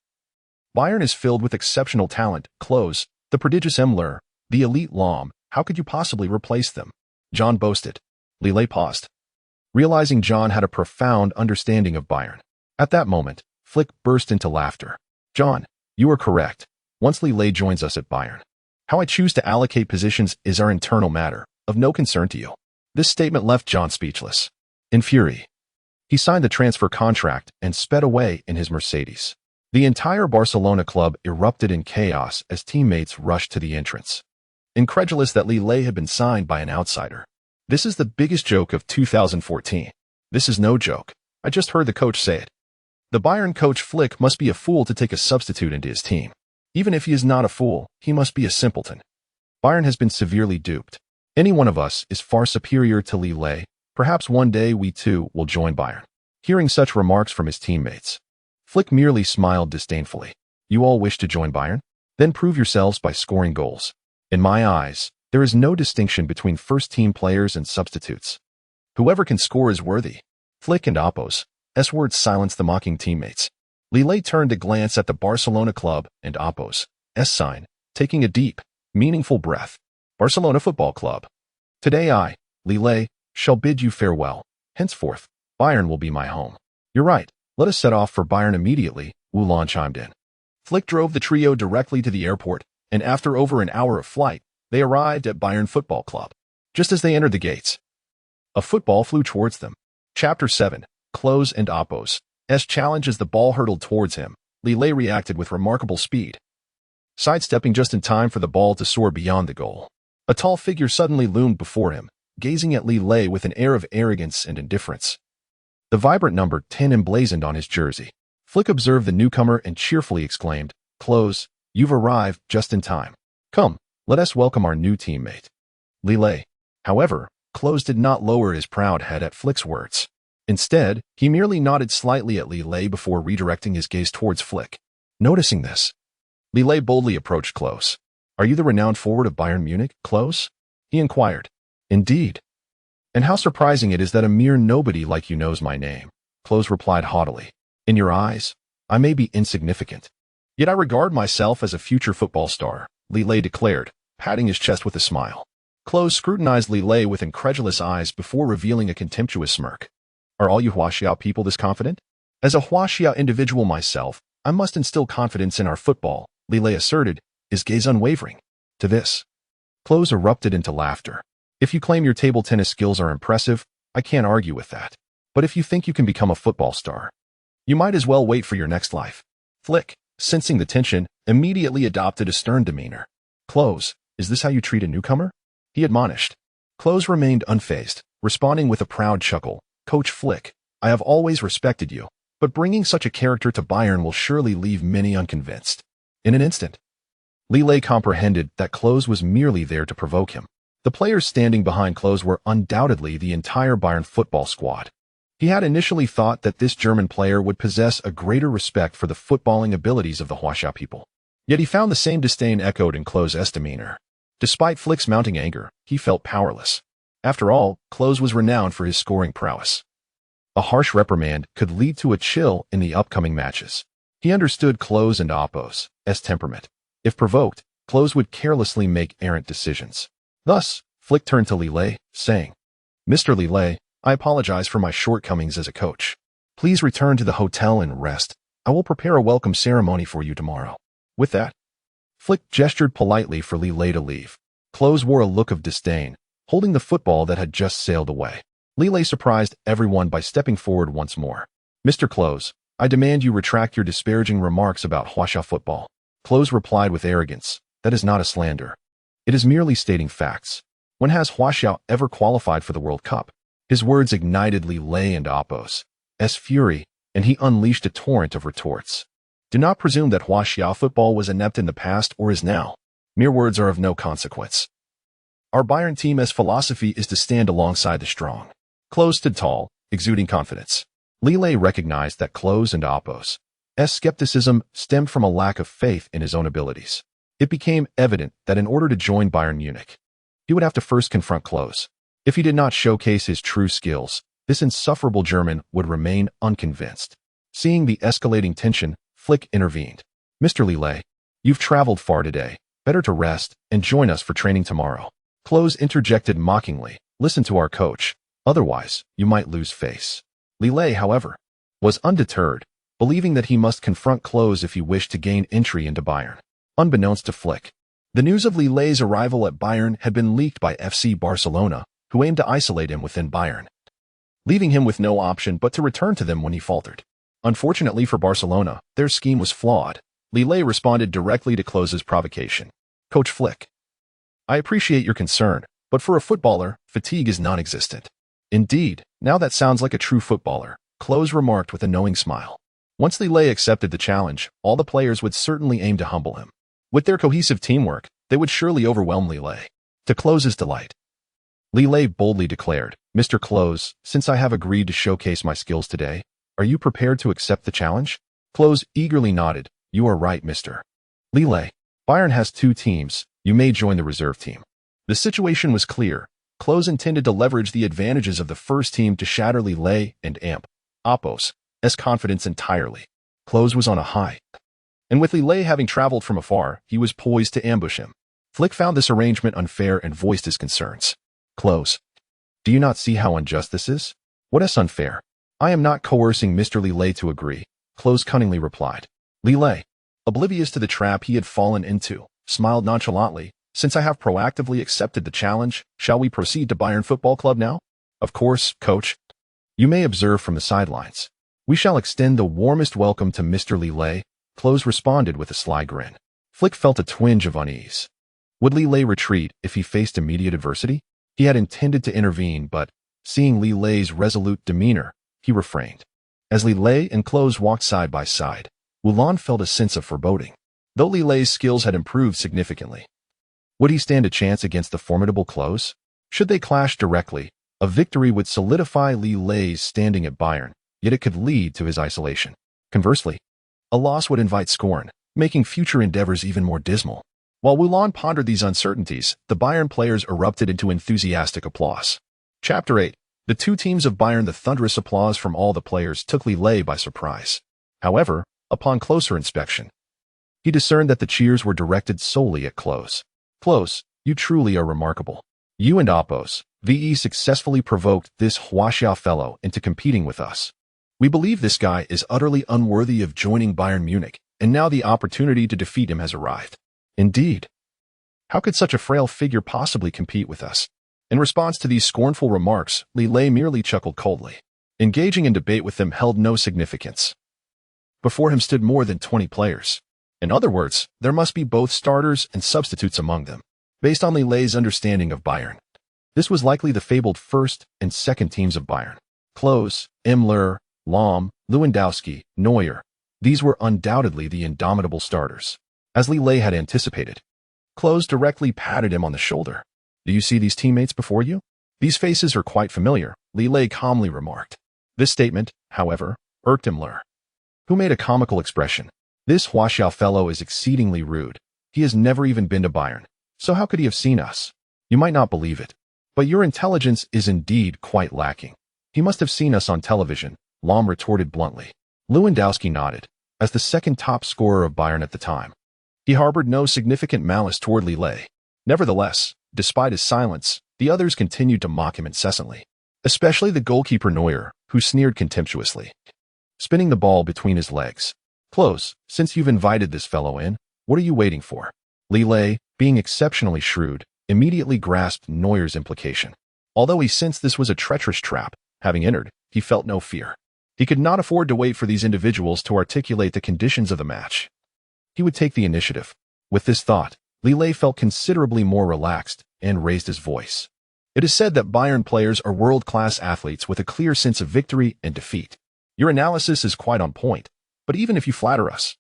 Bayern is filled with exceptional talent, Klose, the prodigious Neuer, the elite Lahm. How could you possibly replace them? John boasted. Li Lei paused, realizing John had a profound understanding of Bayern. At that moment, Flick burst into laughter. John, you are correct. Once Li Lei joins us at Bayern, how I choose to allocate positions is our internal matter, of no concern to you. This statement left John speechless. In fury, he signed the transfer contract and sped away in his Mercedes. The entire Barcelona club erupted in chaos as teammates rushed to the entrance, incredulous that Li Lei had been signed by an outsider. This is the biggest joke of 2014. This is no joke. I just heard the coach say it. The Bayern coach Flick must be a fool to take a substitute into his team. Even if he is not a fool, he must be a simpleton. Bayern has been severely duped. Any one of us is far superior to Li Lei. Perhaps one day we too will join Bayern. Hearing such remarks from his teammates, Flick merely smiled disdainfully. You all wish to join Bayern? Then prove yourselves by scoring goals. In my eyes, there is no distinction between first-team players and substitutes. Whoever can score is worthy. Flick and Oppo's words silenced the mocking teammates. Li Lei turned to glance at the Barcelona club and Oppo's sign, taking a deep, meaningful breath. Barcelona Football Club. Today I, Li Lei, shall bid you farewell. Henceforth, Bayern will be my home. You're right. Let us set off for Bayern immediately, Lahm chimed in. Flick drove the trio directly to the airport, and after over an hour of flight, they arrived at Bayern Football Club. Just as they entered the gates, a football flew towards them. Chapter 7, Klose and Oppo's challenge. As the ball hurtled towards him, Li Lei reacted with remarkable speed, sidestepping just in time for the ball to soar beyond the goal. A tall figure suddenly loomed before him, gazing at Li Lei with an air of arrogance and indifference. The vibrant number 10 emblazoned on his jersey. Flick observed the newcomer and cheerfully exclaimed, Klose, you've arrived just in time. Come, let us welcome our new teammate. Li Lei. However, Klose did not lower his proud head at Flick's words. Instead, he merely nodded slightly at Li Lei before redirecting his gaze towards Flick. Noticing this, Li Lei boldly approached Klose. Are you the renowned forward of Bayern Munich, Klose? He inquired. Indeed. And how surprising it is that a mere nobody like you knows my name, Klose replied haughtily. In your eyes, I may be insignificant. Yet I regard myself as a future football star, Li Lei declared, patting his chest with a smile. Klose scrutinized Li Lei with incredulous eyes before revealing a contemptuous smirk. Are all you Huaxiao people this confident? As a Huaxiao individual myself, I must instill confidence in our football, Li Lei asserted, his gaze unwavering. To this, Klose erupted into laughter. If you claim your table tennis skills are impressive, I can't argue with that. But if you think you can become a football star, you might as well wait for your next life. Flick, sensing the tension, immediately adopted a stern demeanor. Klose, is this how you treat a newcomer? He admonished. Klose remained unfazed, responding with a proud chuckle. Coach Flick, I have always respected you, but bringing such a character to Bayern will surely leave many unconvinced. In an instant, Li Lei comprehended that Klose was merely there to provoke him. The players standing behind Klose were undoubtedly the entire Bayern football squad. He had initially thought that this German player would possess a greater respect for the footballing abilities of the Huaxia people. Yet he found the same disdain echoed in Klose's demeanor. Despite Flick's mounting anger, he felt powerless. After all, Klose was renowned for his scoring prowess. A harsh reprimand could lead to a chill in the upcoming matches. He understood Klose and Oppo's temperament. If provoked, Klose would carelessly make errant decisions. Thus, Flick turned to Li Lei, saying, Mr. Li Lei, I apologize for my shortcomings as a coach. Please return to the hotel and rest. I will prepare a welcome ceremony for you tomorrow. With that, Flick gestured politely for Li Lei to leave. Klose wore a look of disdain, holding the football that had just sailed away. Li Lei surprised everyone by stepping forward once more. Mr. Klose, I demand you retract your disparaging remarks about Huaxia football. Klose replied with arrogance, that is not a slander. It is merely stating facts. When has Huaxia ever qualified for the World Cup? His words ignited Li Lei and Oppo's fury, and he unleashed a torrent of retorts. Do not presume that Huaxia football was inept in the past or is now. Mere words are of no consequence. Our Bayern team's philosophy is to stand alongside the strong. Klose stood tall, exuding confidence. Li Lei recognized that Klose and Oppo's skepticism stemmed from a lack of faith in his own abilities. It became evident that in order to join Bayern Munich, he would have to first confront Klose. If he did not showcase his true skills, this insufferable German would remain unconvinced. Seeing the escalating tension, Flick intervened. Mr. Li Lei, you've traveled far today. Better to rest and join us for training tomorrow. Klose interjected mockingly. Listen to our coach. Otherwise, you might lose face. Li Lei, however, was undeterred, believing that he must confront Klose if he wished to gain entry into Bayern. Unbeknownst to Flick, the news of Li Lei's arrival at Bayern had been leaked by FC Barcelona, who aimed to isolate him within Bayern, leaving him with no option but to return to them when he faltered. Unfortunately for Barcelona, their scheme was flawed. Li Lei responded directly to Klose's provocation. Coach Flick, I appreciate your concern, but for a footballer, fatigue is non-existent. Indeed, now that sounds like a true footballer, Klose remarked with a knowing smile. Once Li Lei accepted the challenge, all the players would certainly aim to humble him. With their cohesive teamwork, they would surely overwhelm Li Lei. To Klose's delight, Li Lei boldly declared, "Mr. Klose, since I have agreed to showcase my skills today, are you prepared to accept the challenge?" Klose eagerly nodded. "You are right, Mr. Li Lei. Bayern has 2 teams. You may join the reserve team." The situation was clear. Klose intended to leverage the advantages of the first team to shatter Li Lei and amp Oppo's confidence entirely. Klose was on a high, and with Li Lei having traveled from afar, he was poised to ambush him. Flick found this arrangement unfair and voiced his concerns. "Klose, do you not see how unjust this is? What is unfair?" "I am not coercing Mr. Li Lei to agree," Klose cunningly replied. Li Lei, oblivious to the trap he had fallen into, smiled nonchalantly. "Since I have proactively accepted the challenge, shall we proceed to Bayern Football Club now?" "Of course, coach. You may observe from the sidelines." "We shall extend the warmest welcome to Mr. Li Lei," Klose responded with a sly grin. Flick felt a twinge of unease. Would Li Lei retreat if he faced immediate adversity? He had intended to intervene, but, seeing Li Lei's resolute demeanor, he refrained. As Li Lei and Klose walked side by side, Lahm felt a sense of foreboding. Though Li Lei's skills had improved significantly, would he stand a chance against the formidable Klose? Should they clash directly, a victory would solidify Li Lei's standing at Bayern, yet it could lead to his isolation. Conversely, a loss would invite scorn, making future endeavors even more dismal. While Lahm pondered these uncertainties, the Bayern players erupted into enthusiastic applause. Chapter 8. The 2 teams of Bayern. The thunderous applause from all the players took Li Lei by surprise. However, upon closer inspection, he discerned that the cheers were directed solely at Klose. "Klose, you truly are remarkable. You and Oppo's VE successfully provoked this Huaxia fellow into competing with us. We believe this guy is utterly unworthy of joining Bayern Munich, and now the opportunity to defeat him has arrived." "Indeed. How could such a frail figure possibly compete with us?" In response to these scornful remarks, Li Lei merely chuckled coldly. Engaging in debate with them held no significance. Before him stood more than 20 players. In other words, there must be both starters and substitutes among them. Based on Li Lei's understanding of Bayern, this was likely the fabled first and second teams of Bayern. Klose, Müller, Lahm, Lewandowski, Neuer. These were undoubtedly the indomitable starters. As Li Lei had anticipated, Klose directly patted him on the shoulder. "Do you see these teammates before you? These faces are quite familiar," Li Lei calmly remarked. This statement, however, irked Müller, who made a comical expression. "This Huaxiao fellow is exceedingly rude. He has never even been to Bayern, so how could he have seen us? You might not believe it, but your intelligence is indeed quite lacking. He must have seen us on television," Lahm retorted bluntly. Lewandowski nodded. As the second top scorer of Bayern at the time, he harbored no significant malice toward Li Lei. Nevertheless, despite his silence, the others continued to mock him incessantly, especially the goalkeeper Neuer, who sneered contemptuously, spinning the ball between his legs. "Klose, since you've invited this fellow in, what are you waiting for?" Li Lei, being exceptionally shrewd, immediately grasped Neuer's implication. Although he sensed this was a treacherous trap, having entered, he felt no fear. He could not afford to wait for these individuals to articulate the conditions of the match. He would take the initiative. With this thought, Li Lei felt considerably more relaxed and raised his voice. "It is said that Bayern players are world-class athletes with a clear sense of victory and defeat. Your analysis is quite on point, but even if you flatter us,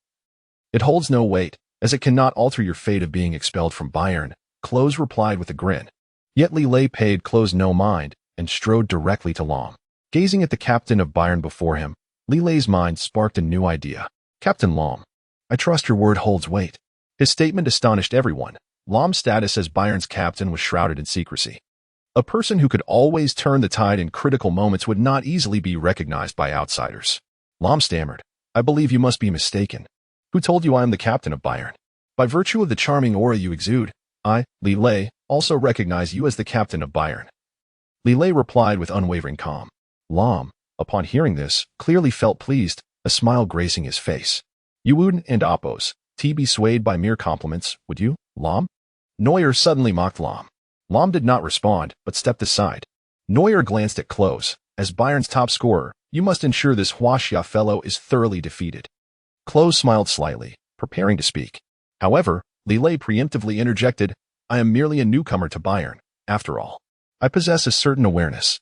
it holds no weight, as it cannot alter your fate of being expelled from Bayern," Klose replied with a grin. Yet Li Lei paid Klose no mind and strode directly to Lahm. Gazing at the captain of Bayern before him, Li Lei's mind sparked a new idea. "Captain Lahm, I trust your word holds weight." His statement astonished everyone. Lahm's status as Bayern's captain was shrouded in secrecy. A person who could always turn the tide in critical moments would not easily be recognized by outsiders. Lahm stammered, "I believe you must be mistaken. Who told you I am the captain of Bayern? By virtue of the charming aura you exude, I, Li Lei, also recognize you as the captain of Bayern." Li Lei replied with unwavering calm. Lahm, upon hearing this, clearly felt pleased, a smile gracing his face. "You wouldn't and Oppos, be swayed by mere compliments, would you, Lahm?" Neuer suddenly mocked Lahm. Lahm did not respond, but stepped aside. Neuer glanced at Klose. "As Bayern's top scorer, you must ensure this Huaxia fellow is thoroughly defeated." Klose smiled slightly, preparing to speak. However, Li Lei preemptively interjected, "I am merely a newcomer to Bayern. After all, I possess a certain awareness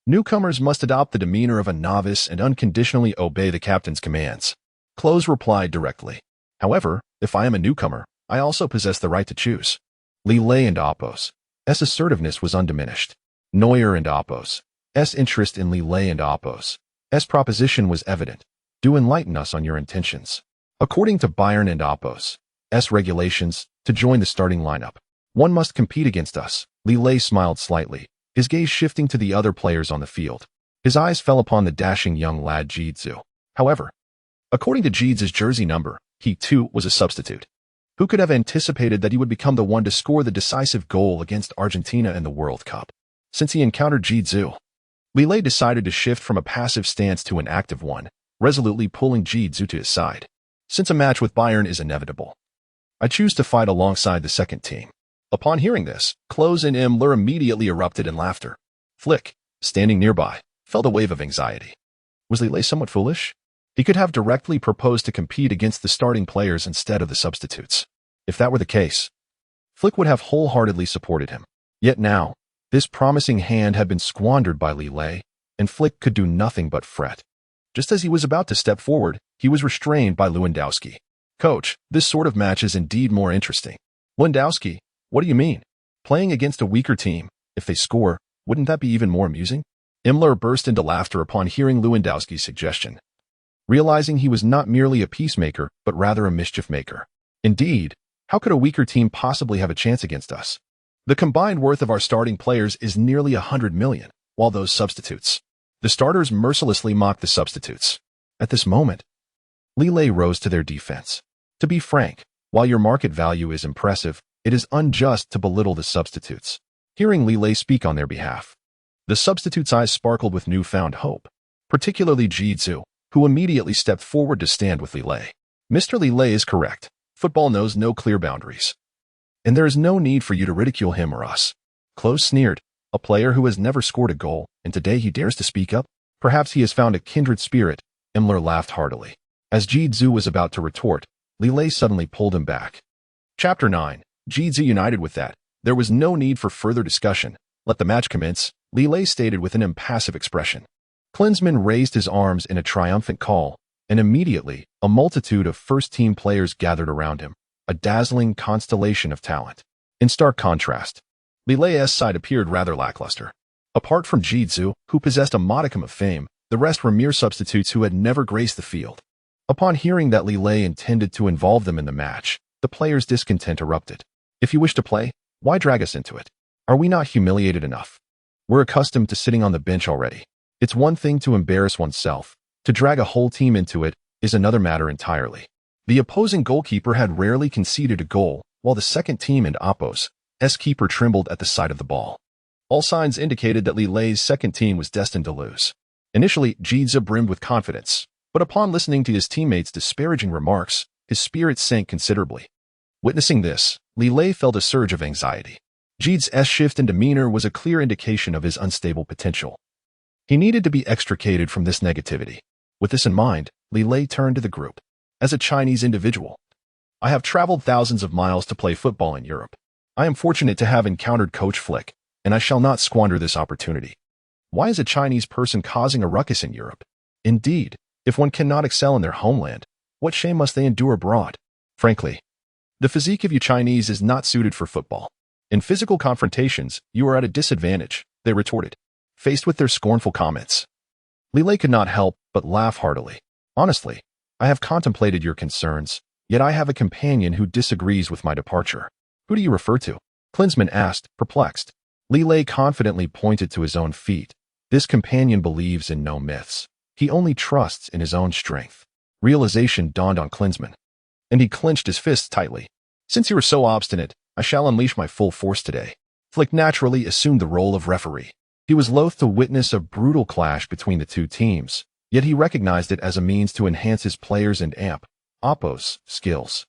Newcomers must adopt the demeanor of a novice and unconditionally obey the captain's commands. Klose replied directly. However, if I am a newcomer, I also possess the right to choose. Li Lei and Oppos's assertiveness was undiminished. Neuer and Oppos's interest in Li Lei and Oppos's proposition was evident. Do enlighten us on your intentions. According to Bayern and Oppos's regulations, to join the starting lineup, one must compete against us. Li Lei smiled slightly, his gaze shifting to the other players on the field. His eyes fell upon the dashing young lad Jitsu. However, according to Jitsu's jersey number, he too was a substitute. Who could have anticipated that he would become the one to score the decisive goal against Argentina in the World Cup? Since he encountered Jitsu, Li Lei decided to shift from a passive stance to an active one, resolutely pulling Jitsu to his side. Since a match with Bayern is inevitable, I choose to fight alongside the second team. Upon hearing this, Klose and Müller immediately erupted in laughter. Flick, standing nearby, felt a wave of anxiety. Was Li Lei somewhat foolish? He could have directly proposed to compete against the starting players instead of the substitutes. If that were the case, Flick would have wholeheartedly supported him. Yet now, this promising hand had been squandered by Li Lei, and Flick could do nothing but fret. Just as he was about to step forward, he was restrained by Lewandowski. Coach, this sort of match is indeed more interesting. Lewandowski, what do you mean? Playing against a weaker team, if they score, wouldn't that be even more amusing? Müller burst into laughter upon hearing Lewandowski's suggestion, realizing he was not merely a peacemaker, but rather a mischief maker. Indeed, how could a weaker team possibly have a chance against us? The combined worth of our starting players is nearly 100 million, while those substitutes. The starters mercilessly mocked the substitutes. At this moment, Li Lei rose to their defense. To be frank, while your market value is impressive, it is unjust to belittle the substitutes. Hearing Li Lei speak on their behalf, the substitutes' eyes sparkled with newfound hope, particularly Jitsu, who immediately stepped forward to stand with Li Lei. Mr. Li Lei is correct. Football knows no clear boundaries, and there is no need for you to ridicule him or us. Klose sneered, a player who has never scored a goal, and today he dares to speak up? Perhaps he has found a kindred spirit. Müller laughed heartily. As Jitsu was about to retort, Li Lei suddenly pulled him back. Chapter 9. Jitsu united with that. There was no need for further discussion. Let the match commence, Li Lei stated with an impassive expression. Klinsmann raised his arms in a triumphant call, and immediately, a multitude of first-team players gathered around him, a dazzling constellation of talent. In stark contrast, Li Lei's side appeared rather lackluster. Apart from Jitsu, who possessed a modicum of fame, the rest were mere substitutes who had never graced the field. Upon hearing that Li Lei intended to involve them in the match, the players' discontent erupted. If you wish to play, why drag us into it? Are we not humiliated enough? We're accustomed to sitting on the bench already. It's one thing to embarrass oneself. To drag a whole team into it is another matter entirely. The opposing goalkeeper had rarely conceded a goal, while the second team and Oppos's keeper trembled at the sight of the ball. All signs indicated that Li Lei's second team was destined to lose. Initially, Jitsu brimmed with confidence, but upon listening to his teammates' disparaging remarks, his spirits sank considerably. Witnessing this, Li Lei felt a surge of anxiety. Jitsu's shift in demeanor was a clear indication of his unstable potential. He needed to be extricated from this negativity. With this in mind, Li Lei turned to the group. As a Chinese individual, I have traveled thousands of miles to play football in Europe. I am fortunate to have encountered Coach Flick, and I shall not squander this opportunity. Why is a Chinese person causing a ruckus in Europe? Indeed, if one cannot excel in their homeland, what shame must they endure abroad? Frankly, the physique of you Chinese is not suited for football. In physical confrontations, you are at a disadvantage, they retorted, faced with their scornful comments. Li Lei could not help but laugh heartily. Honestly, I have contemplated your concerns, yet I have a companion who disagrees with my departure. Who do you refer to? Klinsmann asked, perplexed. Li Lei confidently pointed to his own feet. This companion believes in no myths. He only trusts in his own strength. Realization dawned on Klinsmann, and he clenched his fists tightly. Since you are so obstinate, I shall unleash my full force today. Flick naturally assumed the role of referee. He was loath to witness a brutal clash between the two teams, yet he recognized it as a means to enhance his players and amp Oppos's skills.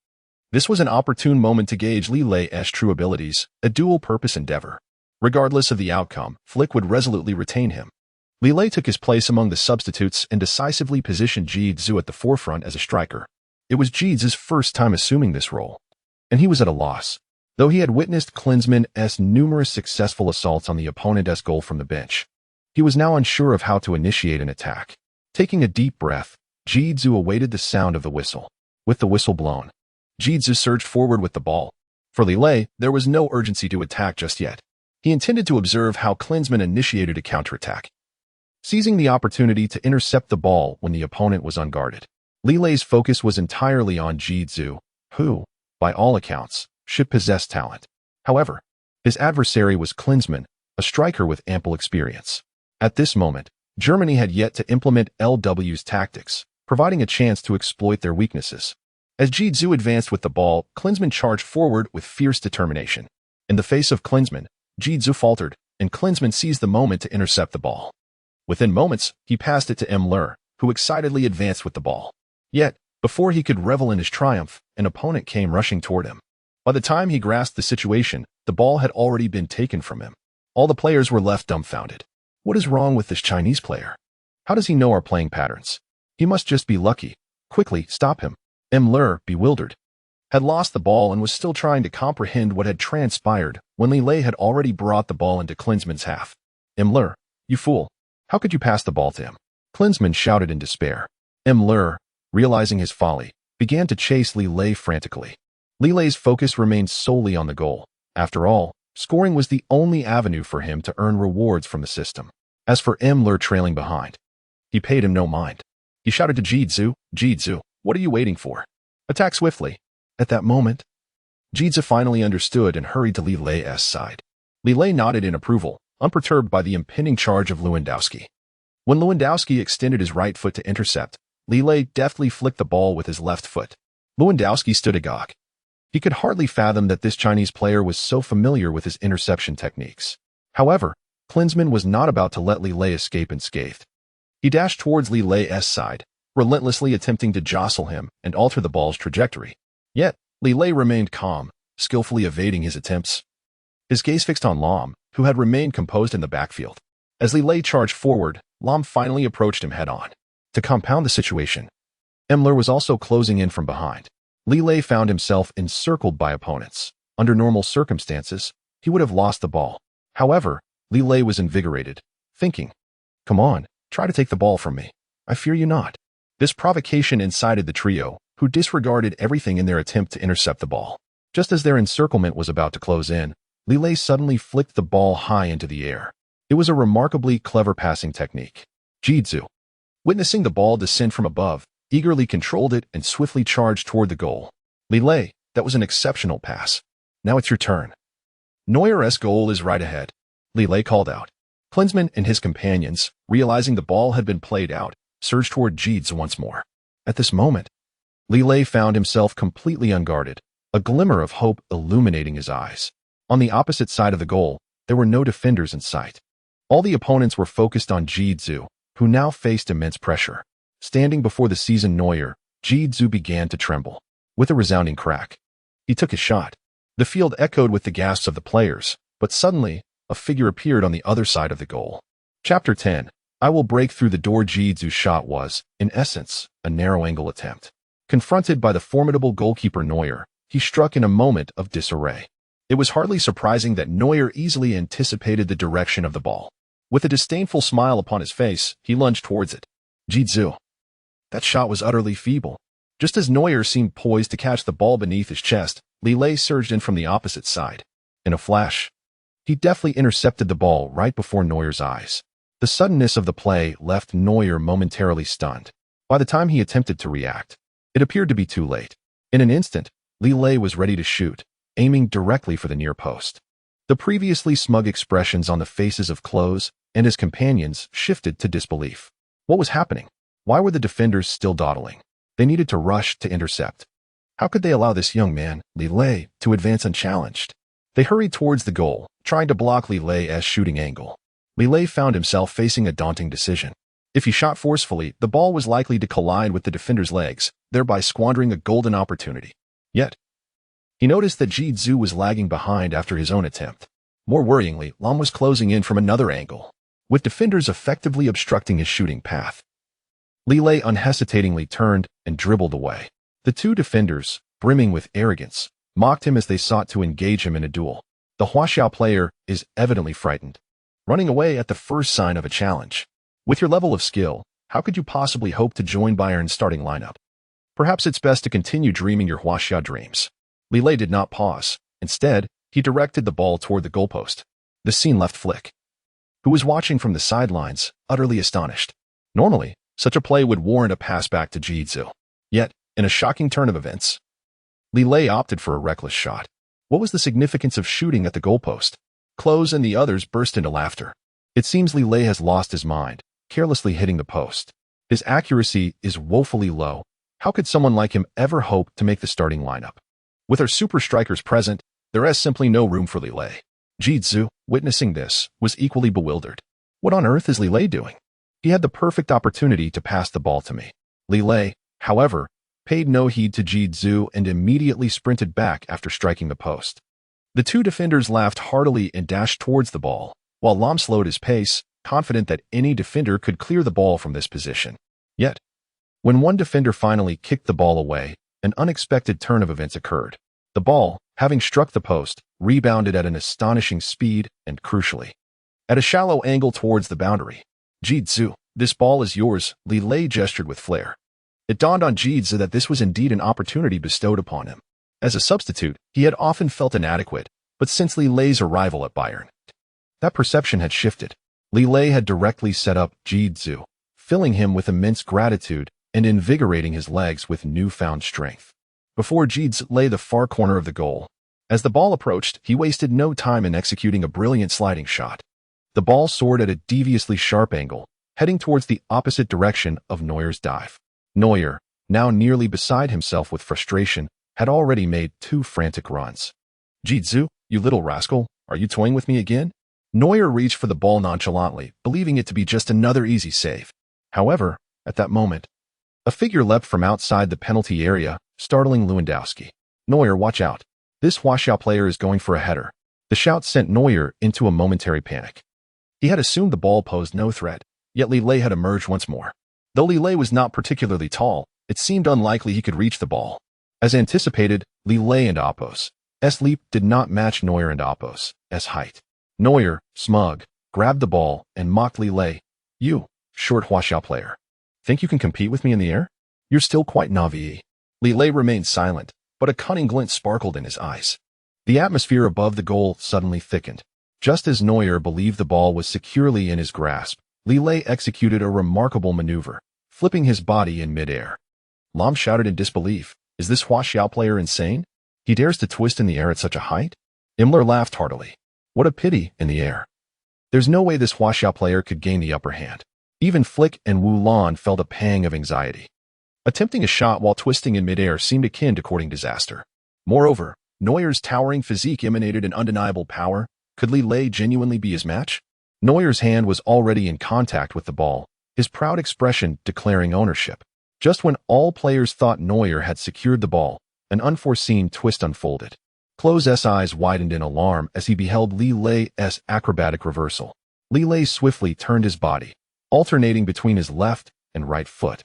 This was an opportune moment to gauge Li Lei's true abilities, a dual-purpose endeavor. Regardless of the outcome, Flick would resolutely retain him. Li Lei took his place among the substitutes and decisively positioned Jitsu at the forefront as a striker. It was Jitsu's first time assuming this role, and he was at a loss. Though he had witnessed Klinsmann's numerous successful assaults on the opponent's goal from the bench, He was now unsure of how to initiate an attack. Taking a deep breath, Jitsu awaited the sound of the whistle. With the whistle blown, Jitsu surged forward with the ball. For Li Lei, there was no urgency to attack just yet. He intended to observe how Klinsmann initiated a counterattack, seizing the opportunity to intercept the ball when the opponent was unguarded. Li Lei's focus was entirely on Jitsu, who, by all accounts, should possess talent. However, his adversary was Klinsmann, a striker with ample experience. At this moment, Germany had yet to implement LW's tactics, providing a chance to exploit their weaknesses. As Jitsu advanced with the ball, Klinsmann charged forward with fierce determination. In the face of Klinsmann, Jitsu faltered, and Klinsmann seized the moment to intercept the ball. Within moments, he passed it to Müller, who excitedly advanced with the ball. Yet, before he could revel in his triumph, an opponent came rushing toward him. By the time he grasped the situation, the ball had already been taken from him. All the players were left dumbfounded. What is wrong with this Chinese player? How does he know our playing patterns? He must just be lucky. Quickly, stop him. Müller, bewildered, had lost the ball and was still trying to comprehend what had transpired when Li Lei had already brought the ball into Klinsmann's half. Müller, you fool. How could you pass the ball to him? Klinsmann shouted in despair. Müller, realizing his folly, began to chase Li Lei frantically. Li Lei's focus remained solely on the goal. After all, scoring was the only avenue for him to earn rewards from the system. As for Müller trailing behind, he paid him no mind. He shouted to Jitsu, Jitsu, what are you waiting for? Attack swiftly. At that moment, Jitsu finally understood and hurried to Li Lei's side. Li Lei nodded in approval, unperturbed by the impending charge of Lewandowski. When Lewandowski extended his right foot to intercept, Li Lei deftly flicked the ball with his left foot. Lewandowski stood agog. He could hardly fathom that this Chinese player was so familiar with his interception techniques. However, Klinsmann was not about to let Li Lei escape unscathed. He dashed towards Li Lei's side, relentlessly attempting to jostle him and alter the ball's trajectory. Yet, Li Lei remained calm, skillfully evading his attempts. His gaze fixed on Lahm, who had remained composed in the backfield. As Li Lei charged forward, Lahm finally approached him head-on. To compound the situation, Müller was also closing in from behind. Li Lei found himself encircled by opponents. Under normal circumstances, he would have lost the ball. However, Li Lei was invigorated, thinking, come on, try to take the ball from me. I fear you not. This provocation incited the trio, who disregarded everything in their attempt to intercept the ball. Just as their encirclement was about to close in, Li Lei suddenly flicked the ball high into the air. It was a remarkably clever passing technique. Jitsu, witnessing the ball descend from above, eagerly controlled it and swiftly charged toward the goal. Li Lei, that was an exceptional pass. Now it's your turn. Neuer's goal is right ahead, Li Lei called out. Klinsmann and his companions, realizing the ball had been played out, surged toward Jitsu once more. At this moment, Li Lei found himself completely unguarded, a glimmer of hope illuminating his eyes. On the opposite side of the goal, there were no defenders in sight. All the opponents were focused on Jitsu, who now faced immense pressure. Standing before the seasoned Neuer, Jitsu began to tremble. With a resounding crack, he took his shot. The field echoed with the gasps of the players, but suddenly, a figure appeared on the other side of the goal. Chapter 10. I will break through the door. Jitsu's shot was, in essence, a narrow-angle attempt. Confronted by the formidable goalkeeper Neuer, he struck in a moment of disarray. It was hardly surprising that Neuer easily anticipated the direction of the ball. With a disdainful smile upon his face, he lunged towards it. Jitsu. That shot was utterly feeble. Just as Neuer seemed poised to catch the ball beneath his chest, Li Lei surged in from the opposite side. In a flash, he deftly intercepted the ball right before Neuer's eyes. The suddenness of the play left Neuer momentarily stunned. By the time he attempted to react, it appeared to be too late. In an instant, Li Lei was ready to shoot, aiming directly for the near post. The previously smug expressions on the faces of Klose and his companions shifted to disbelief. What was happening? Why were the defenders still dawdling? They needed to rush to intercept. How could they allow this young man, Li Lei, to advance unchallenged? They hurried towards the goal, trying to block Li Lei's shooting angle. Li Lei found himself facing a daunting decision. If he shot forcefully, the ball was likely to collide with the defender's legs, thereby squandering a golden opportunity. Yet, he noticed that Jitsu was lagging behind after his own attempt. More worryingly, Lahm was closing in from another angle, with defenders effectively obstructing his shooting path. Li Lei unhesitatingly turned and dribbled away. The two defenders, brimming with arrogance, mocked him as they sought to engage him in a duel. The Huaxiao player is evidently frightened. running away at the first sign of a challenge. With your level of skill, how could you possibly hope to join Bayern's starting lineup? Perhaps it's best to continue dreaming your Huaxia dreams. Li Lei did not pause. Instead, he directed the ball toward the goalpost. The scene left Flick, who was watching from the sidelines, utterly astonished. Normally, such a play would warrant a pass back to Jitsu. Yet, in a shocking turn of events, Li Lei opted for a reckless shot. What was the significance of shooting at the goalpost? Klose and the others burst into laughter. It seems Li Lei has lost his mind, carelessly hitting the post. His accuracy is woefully low. How could someone like him ever hope to make the starting lineup? With our super strikers present, there is simply no room for Li Lei. Jitsu, witnessing this, was equally bewildered. What on earth is Li Lei doing? He had the perfect opportunity to pass the ball to me. Li Lei, however, paid no heed to Jitsu and immediately sprinted back after striking the post. The two defenders laughed heartily and dashed towards the ball, while Lahm slowed his pace, confident that any defender could clear the ball from this position. Yet, when one defender finally kicked the ball away, an unexpected turn of events occurred. The ball, having struck the post, rebounded at an astonishing speed and, crucially, at a shallow angle towards the boundary. Jitsu, this ball is yours, Li Lei gestured with flair. It dawned on Jitsu that this was indeed an opportunity bestowed upon him. As a substitute, he had often felt inadequate, but since Li Lei's arrival at Bayern, that perception had shifted. Li Lei had directly set up Jitsu, filling him with immense gratitude and invigorating his legs with newfound strength. Before Jitsu lay the far corner of the goal, as the ball approached, he wasted no time in executing a brilliant sliding shot. The ball soared at a deviously sharp angle, heading towards the opposite direction of Neuer's dive. Neuer, now nearly beside himself with frustration, had already made 2 frantic runs. Jitsu, you little rascal, are you toying with me again? Neuer reached for the ball nonchalantly, believing it to be just another easy save. However, at that moment, a figure leapt from outside the penalty area, startling Lewandowski. Neuer, watch out. This Huaxia player is going for a header. The shout sent Neuer into a momentary panic. He had assumed the ball posed no threat, yet Li Lei had emerged once more. Though Li Lei was not particularly tall, it seemed unlikely he could reach the ball. As anticipated, Li Lei and Oppo's leap did not match Neuer and Oppo's height. Neuer, smug, grabbed the ball and mocked Li Lei. You, short Huaxia player, think you can compete with me in the air? You're still quite naive. Li Lei remained silent, but a cunning glint sparkled in his eyes. The atmosphere above the goal suddenly thickened. Just as Neuer believed the ball was securely in his grasp, Li Lei executed a remarkable maneuver, flipping his body in midair. Lahm shouted in disbelief, is this Huaxia player insane? He dares to twist in the air at such a height? Imler laughed heartily. What a pity, in the air. There's no way this Huaxia player could gain the upper hand. Even Flick and Wu Lan felt a pang of anxiety. Attempting a shot while twisting in midair seemed akin to courting disaster. Moreover, Neuer's towering physique emanated an undeniable power. Could Li Lei genuinely be his match? Neuer's hand was already in contact with the ball, his proud expression declaring ownership. Just when all players thought Neuer had secured the ball, an unforeseen twist unfolded. Klose's eyes widened in alarm as he beheld Li Lei's acrobatic reversal. Li Lei swiftly turned his body, alternating between his left and right foot,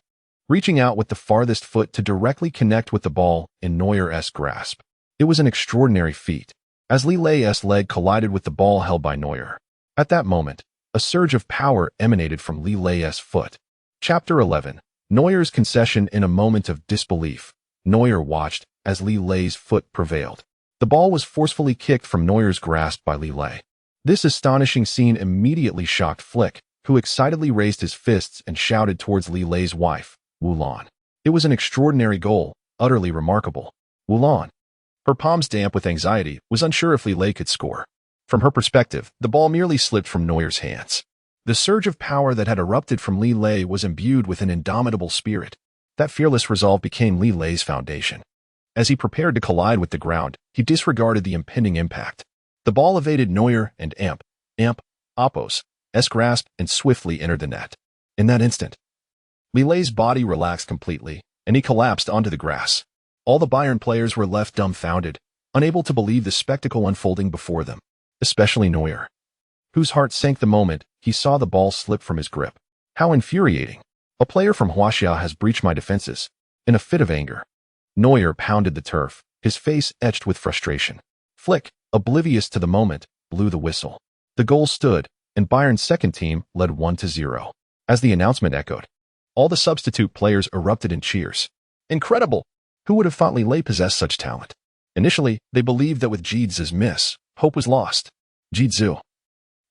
reaching out with the farthest foot to directly connect with the ball in Neuer's grasp. It was an extraordinary feat, as Li Lei's leg collided with the ball held by Neuer. At that moment, a surge of power emanated from Li Lei's foot. Chapter 11. Neuer's concession. In a moment of disbelief, Neuer watched as Li Lei's foot prevailed. The ball was forcefully kicked from Neuer's grasp by Li Lei. This astonishing scene immediately shocked Flick, who excitedly raised his fists and shouted towards Li Lei's wife, Wu Lan. It was an extraordinary goal, utterly remarkable. Wu Lan, her palms damp with anxiety, was unsure if Li Lei could score. From her perspective, the ball merely slipped from Neuer's hands. The surge of power that had erupted from Li Lei was imbued with an indomitable spirit. That fearless resolve became Li Lei's foundation. As he prepared to collide with the ground, he disregarded the impending impact. The ball evaded Neuer and Oppo's grasp and swiftly entered the net. In that instant, Li Lei's body relaxed completely, and he collapsed onto the grass. All the Bayern players were left dumbfounded, unable to believe the spectacle unfolding before them, especially Neuer, whose heart sank the moment he saw the ball slip from his grip. How infuriating! A player from Huaxia has breached my defenses. In a fit of anger, Neuer pounded the turf, his face etched with frustration. Flick, oblivious to the moment, blew the whistle. The goal stood, and Bayern's second team led 1-0. As the announcement echoed, all the substitute players erupted in cheers. Incredible! Who would have thought Li Lei possessed such talent? Initially, they believed that with Jizu's miss, hope was lost. Jizu,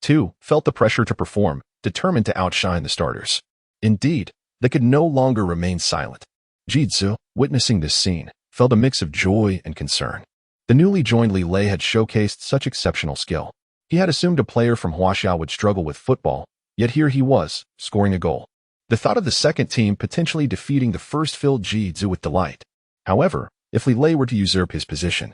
too, felt the pressure to perform, determined to outshine the starters. Indeed, they could no longer remain silent. Jizu, witnessing this scene, felt a mix of joy and concern. The newly joined Li Lei had showcased such exceptional skill. He had assumed a player from Huaxia would struggle with football, yet here he was, scoring a goal. The thought of the second team potentially defeating the first filled Jizu with delight. However, if Li Lei were to usurp his position,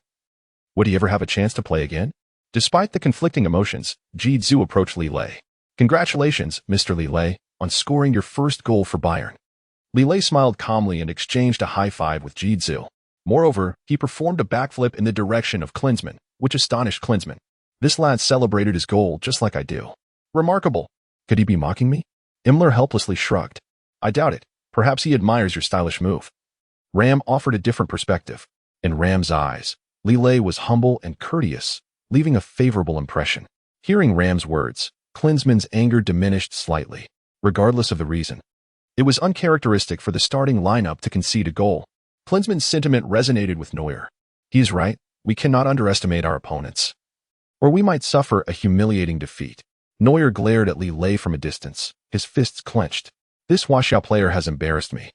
would he ever have a chance to play again? Despite the conflicting emotions, Jizu approached Li Lei. Congratulations, Mr. Li Lei, on scoring your first goal for Bayern. Li Lei smiled calmly and exchanged a high-five with Jizu. Moreover, he performed a backflip in the direction of Klinsmann, which astonished Klinsmann. This lad celebrated his goal just like I do. Remarkable. Could he be mocking me? Himmler helplessly shrugged. I doubt it. Perhaps he admires your stylish move. Ram offered a different perspective. In Ram's eyes, Li Lei was humble and courteous, leaving a favorable impression. Hearing Ram's words, Klinsmann's anger diminished slightly, regardless of the reason. It was uncharacteristic for the starting lineup to concede a goal. Klinsmann's sentiment resonated with Neuer. He is right, we cannot underestimate our opponents, or we might suffer a humiliating defeat. Neuer glared at Li Lei from a distance, his fists clenched. This Huaxia player has embarrassed me.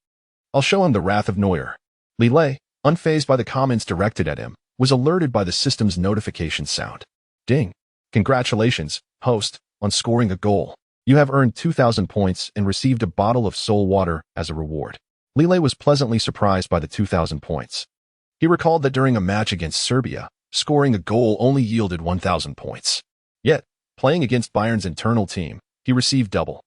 I'll show him the wrath of Neuer. Li Lei, unfazed by the comments directed at him, was alerted by the system's notification sound. Ding. Congratulations, host, on scoring a goal. You have earned 2,000 points and received a bottle of soul water as a reward. Li Lei was pleasantly surprised by the 2,000 points. He recalled that during a match against Serbia, scoring a goal only yielded 1,000 points. Yet, playing against Bayern's internal team, he received double.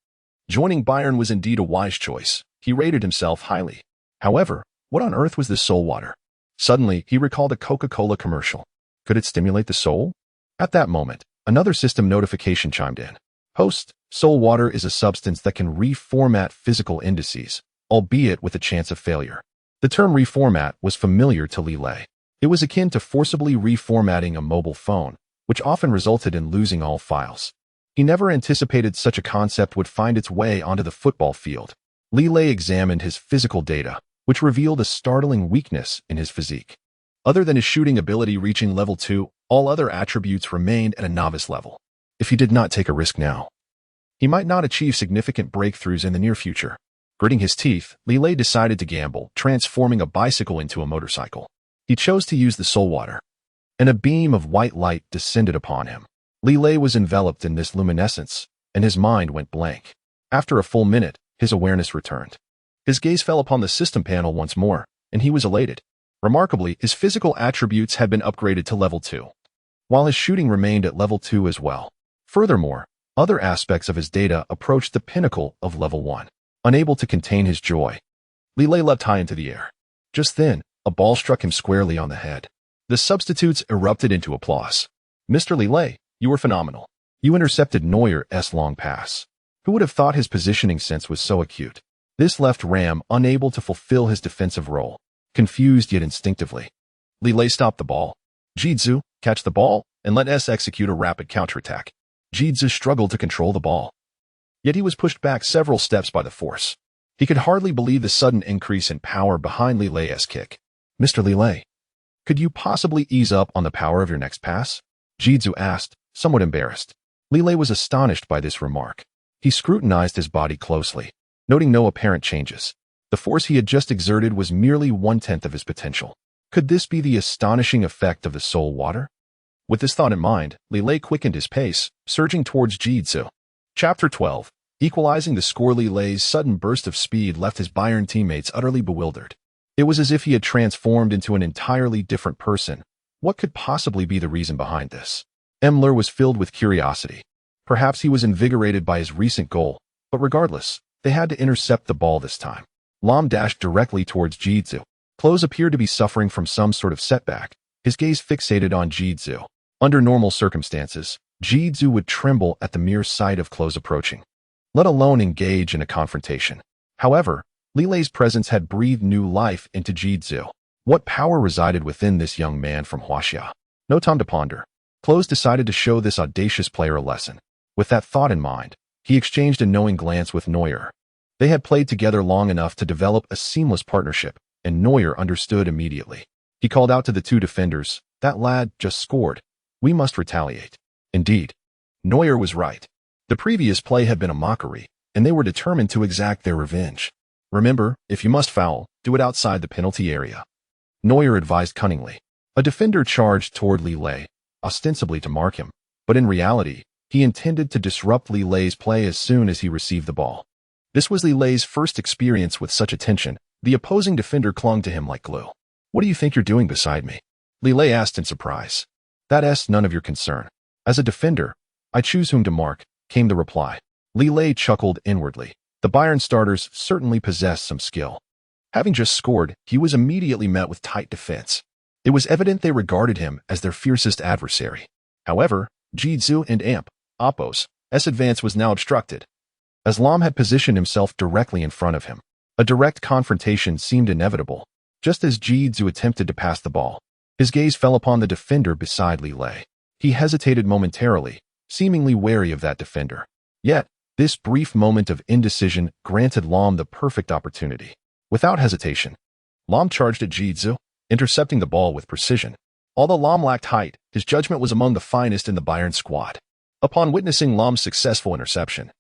Joining Bayern was indeed a wise choice. He rated himself highly. However, what on earth was this soul water? Suddenly, he recalled a Coca-Cola commercial. Could it stimulate the soul? At that moment, another system notification chimed in. Host, soul water is a substance that can reformat physical indices, albeit with a chance of failure. The term reformat was familiar to Li Lei. It was akin to forcibly reformatting a mobile phone, which often resulted in losing all files. He never anticipated such a concept would find its way onto the football field. Li Lei examined his physical data, which revealed a startling weakness in his physique. Other than his shooting ability reaching level 2, all other attributes remained at a novice level. If he did not take a risk now, he might not achieve significant breakthroughs in the near future. Gritting his teeth, Li Lei decided to gamble, transforming a bicycle into a motorcycle. He chose to use the soul water, and a beam of white light descended upon him. Li Lei was enveloped in this luminescence, and his mind went blank. After a full minute, his awareness returned. His gaze fell upon the system panel once more, and he was elated. Remarkably, his physical attributes had been upgraded to level 2, while his shooting remained at level 2 as well. Furthermore, other aspects of his data approached the pinnacle of level 1. Unable to contain his joy, Li Lei leapt high into the air. Just then, a ball struck him squarely on the head. The substitutes erupted into applause. Mr. Li Lei, you were phenomenal. You intercepted Neuer's long pass. Who would have thought his positioning sense was so acute? This left Ram unable to fulfill his defensive role, confused yet instinctively. Li Lei stopped the ball. Jizu, catch the ball, and let us execute a rapid counterattack. Jizu struggled to control the ball. Yet he was pushed back several steps by the force. He could hardly believe the sudden increase in power behind Li Lei's kick. Mr. Li Lei, could you possibly ease up on the power of your next pass? Jizu asked, somewhat embarrassed. Li Lei was astonished by this remark. He scrutinized his body closely, noting no apparent changes. The force he had just exerted was merely 1/10 of his potential. Could this be the astonishing effect of the soul water? With this thought in mind, Li Lei quickened his pace, surging towards Jizu. Chapter 12. Equalizing the score. Li Lei's sudden burst of speed left his Bayern teammates utterly bewildered. It was as if he had transformed into an entirely different person. What could possibly be the reason behind this? Himmler was filled with curiosity. Perhaps he was invigorated by his recent goal, but regardless, they had to intercept the ball this time. Lahm dashed directly towards Jizu. Klose appeared to be suffering from some sort of setback, his gaze fixated on Jizu. Under normal circumstances, Jizu would tremble at the mere sight of Klose approaching, let alone engage in a confrontation. However, Li Lei's presence had breathed new life into Jizu. What power resided within this young man from Huaxia? No time to ponder. Klose decided to show this audacious player a lesson. With that thought in mind, he exchanged a knowing glance with Neuer. They had played together long enough to develop a seamless partnership, and Neuer understood immediately. He called out to the two defenders, "That lad just scored. We must retaliate." Indeed, Neuer was right. The previous play had been a mockery, and they were determined to exact their revenge. "Remember, if you must foul, do it outside the penalty area," Neuer advised cunningly. A defender charged toward Li Lei, ostensibly to mark him, but in reality, he intended to disrupt Li Lei's play as soon as he received the ball. This was Li Lei's first experience with such attention. The opposing defender clung to him like glue. "What do you think you're doing beside me?" Li Lei asked in surprise. "That's none of your concern. As a defender, I choose whom to mark," came the reply. Li Lei chuckled inwardly. The Bayern starters certainly possessed some skill. Having just scored, he was immediately met with tight defense. It was evident they regarded him as their fiercest adversary. However, Jidzu and Oppo's advance was now obstructed, as Lahm had positioned himself directly in front of him. A direct confrontation seemed inevitable. Just as Jidzu attempted to pass the ball, his gaze fell upon the defender beside Li Lei. He hesitated momentarily, seemingly wary of that defender. Yet, this brief moment of indecision granted Lahm the perfect opportunity. Without hesitation, Lahm charged at Jidzu, intercepting the ball with precision. Although Lahm lacked height, his judgment was among the finest in the Bayern squad. Upon witnessing Lahm's successful interception,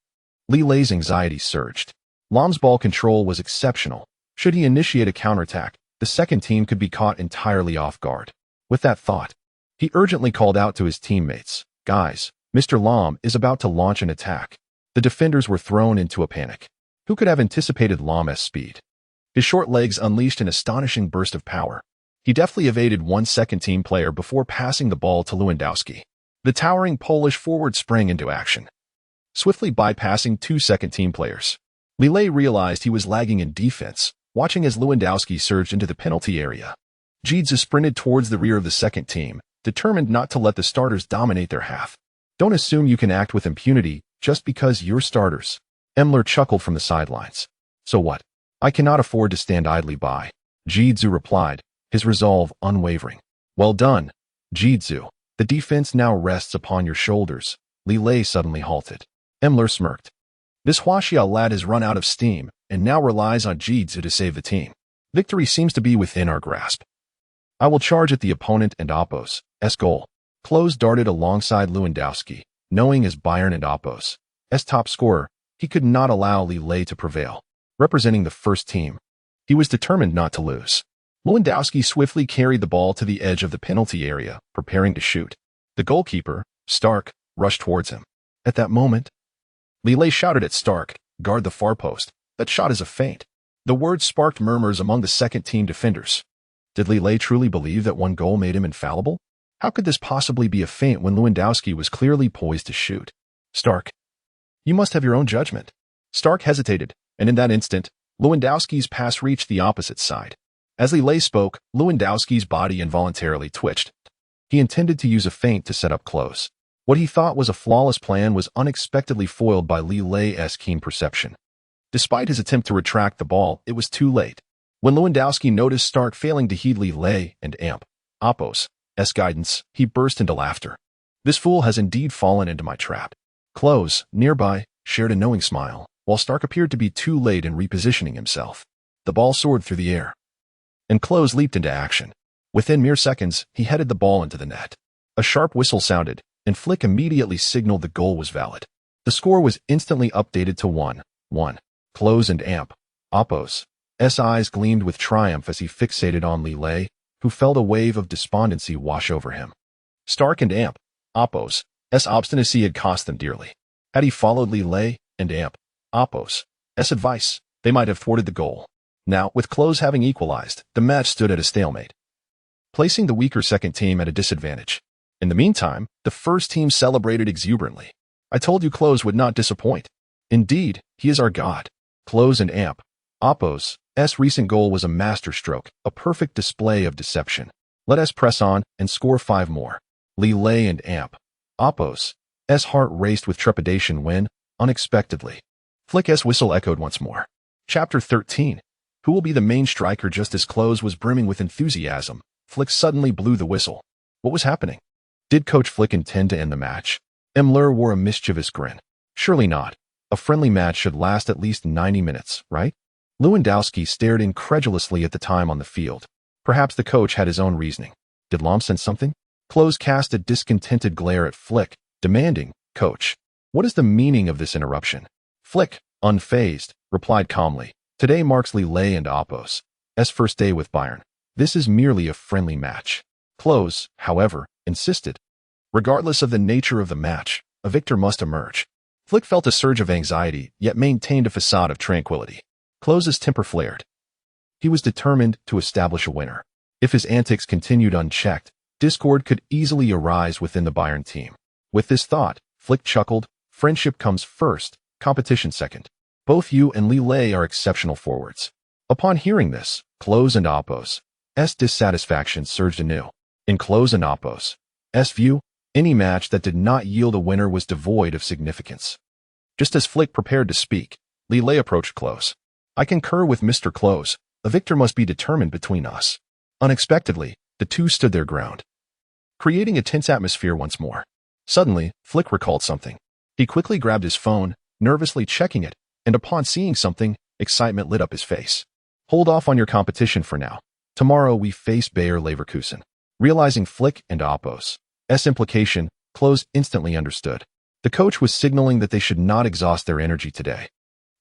Li Lei's anxiety surged. Lahm's ball control was exceptional. Should he initiate a counterattack, the second team could be caught entirely off guard. With that thought, he urgently called out to his teammates, "Guys, Mr. Lahm is about to launch an attack." The defenders were thrown into a panic. Who could have anticipated Lahm's speed? His short legs unleashed an astonishing burst of power. He deftly evaded one second-team player before passing the ball to Lewandowski. The towering Polish forward sprang into action, swiftly bypassing two second-team players. Li Lei realized he was lagging in defense, watching as Lewandowski surged into the penalty area. Jidzu sprinted towards the rear of the second team, determined not to let the starters dominate their half. "Don't assume you can act with impunity just because you're starters," Emler chuckled from the sidelines. "So what? I cannot afford to stand idly by," Jidzu replied, his resolve unwavering. "Well done, Jidzu. The defense now rests upon your shoulders." Li Lei suddenly halted. Emler smirked. "This Huaxia lad has run out of steam and now relies on Jidzu to save the team. Victory seems to be within our grasp. I will charge at the opponent and Oppo's goal." Klose darted alongside Lewandowski, knowing as Bayern and Oppo's top scorer, he could not allow Li Lei to prevail. Representing the first team, he was determined not to lose. Lewandowski swiftly carried the ball to the edge of the penalty area, preparing to shoot. The goalkeeper, Stark, rushed towards him. At that moment, Li Lei shouted at Stark, "Guard the far post. That shot is a feint." The word sparked murmurs among the second-team defenders. Did Li Lei truly believe that one goal made him infallible? How could this possibly be a feint when Lewandowski was clearly poised to shoot? "Stark, you must have your own judgment." Stark hesitated, and in that instant, Lewandowski's pass reached the opposite side. As Li Lei spoke, Lewandowski's body involuntarily twitched. He intended to use a feint to set up Klose. What he thought was a flawless plan was unexpectedly foiled by Li Lei's keen perception. Despite his attempt to retract the ball, it was too late. When Lewandowski noticed Stark failing to heed Li Lei and Oppo's guidance, he burst into laughter. "This fool has indeed fallen into my trap." Klose, nearby, shared a knowing smile, while Stark appeared to be too late in repositioning himself. The ball soared through the air, and Klose leaped into action. Within mere seconds, he headed the ball into the net. A sharp whistle sounded, and Flick immediately signaled the goal was valid. The score was instantly updated to 1-1. Klose and Oppo's eyes gleamed with triumph as he fixated on Li Lei, who felt a wave of despondency wash over him. Stark and Oppo's obstinacy had cost them dearly. Had he followed Li Lei and Oppo's advice, they might have thwarted the goal. Now, with Klose having equalized, the match stood at a stalemate, placing the weaker second team at a disadvantage. In the meantime, the first team celebrated exuberantly. "I told you Klose would not disappoint. Indeed, he is our god." Klose and Oppo's recent goal was a masterstroke, a perfect display of deception. "Let us press on and score 5 more." Li Lei and Oppo's heart raced with trepidation when, unexpectedly, Flick's whistle echoed once more. Chapter 13. Who will be the main striker? Just as Klose was brimming with enthusiasm, Flick suddenly blew the whistle. What was happening? Did Coach Flick intend to end the match? Müller wore a mischievous grin. Surely not. A friendly match should last at least 90 minutes, right? Lewandowski stared incredulously at the time on the field. Perhaps the coach had his own reasoning. Did Lahm sense something? Klose cast a discontented glare at Flick, demanding, "Coach, what is the meaning of this interruption?" Flick, unfazed, replied calmly, "Today marks Li Lei and Oppos's first day with Bayern. This is merely a friendly match." Klose, however, insisted. Regardless of the nature of the match, a victor must emerge. Flick felt a surge of anxiety, yet maintained a facade of tranquility. Klose's temper flared. He was determined to establish a winner. If his antics continued unchecked, discord could easily arise within the Bayern team. With this thought, Flick chuckled, "Friendship comes first, competition second. Both you and Li Lei are exceptional forwards." Upon hearing this, Klose and Oppos's dissatisfaction surged anew. In Klose and Oppos's view, any match that did not yield a winner was devoid of significance. Just as Flick prepared to speak, Li Lei approached Klose. "I concur with Mr. Klose. A victor must be determined between us." Unexpectedly, the two stood their ground, creating a tense atmosphere once more. Suddenly, Flick recalled something. He quickly grabbed his phone, nervously checking it, and upon seeing something, excitement lit up his face. "Hold off on your competition for now. Tomorrow we face Bayer Leverkusen." Realizing Flick and Oppos's implication, Klose instantly understood. The coach was signaling that they should not exhaust their energy today.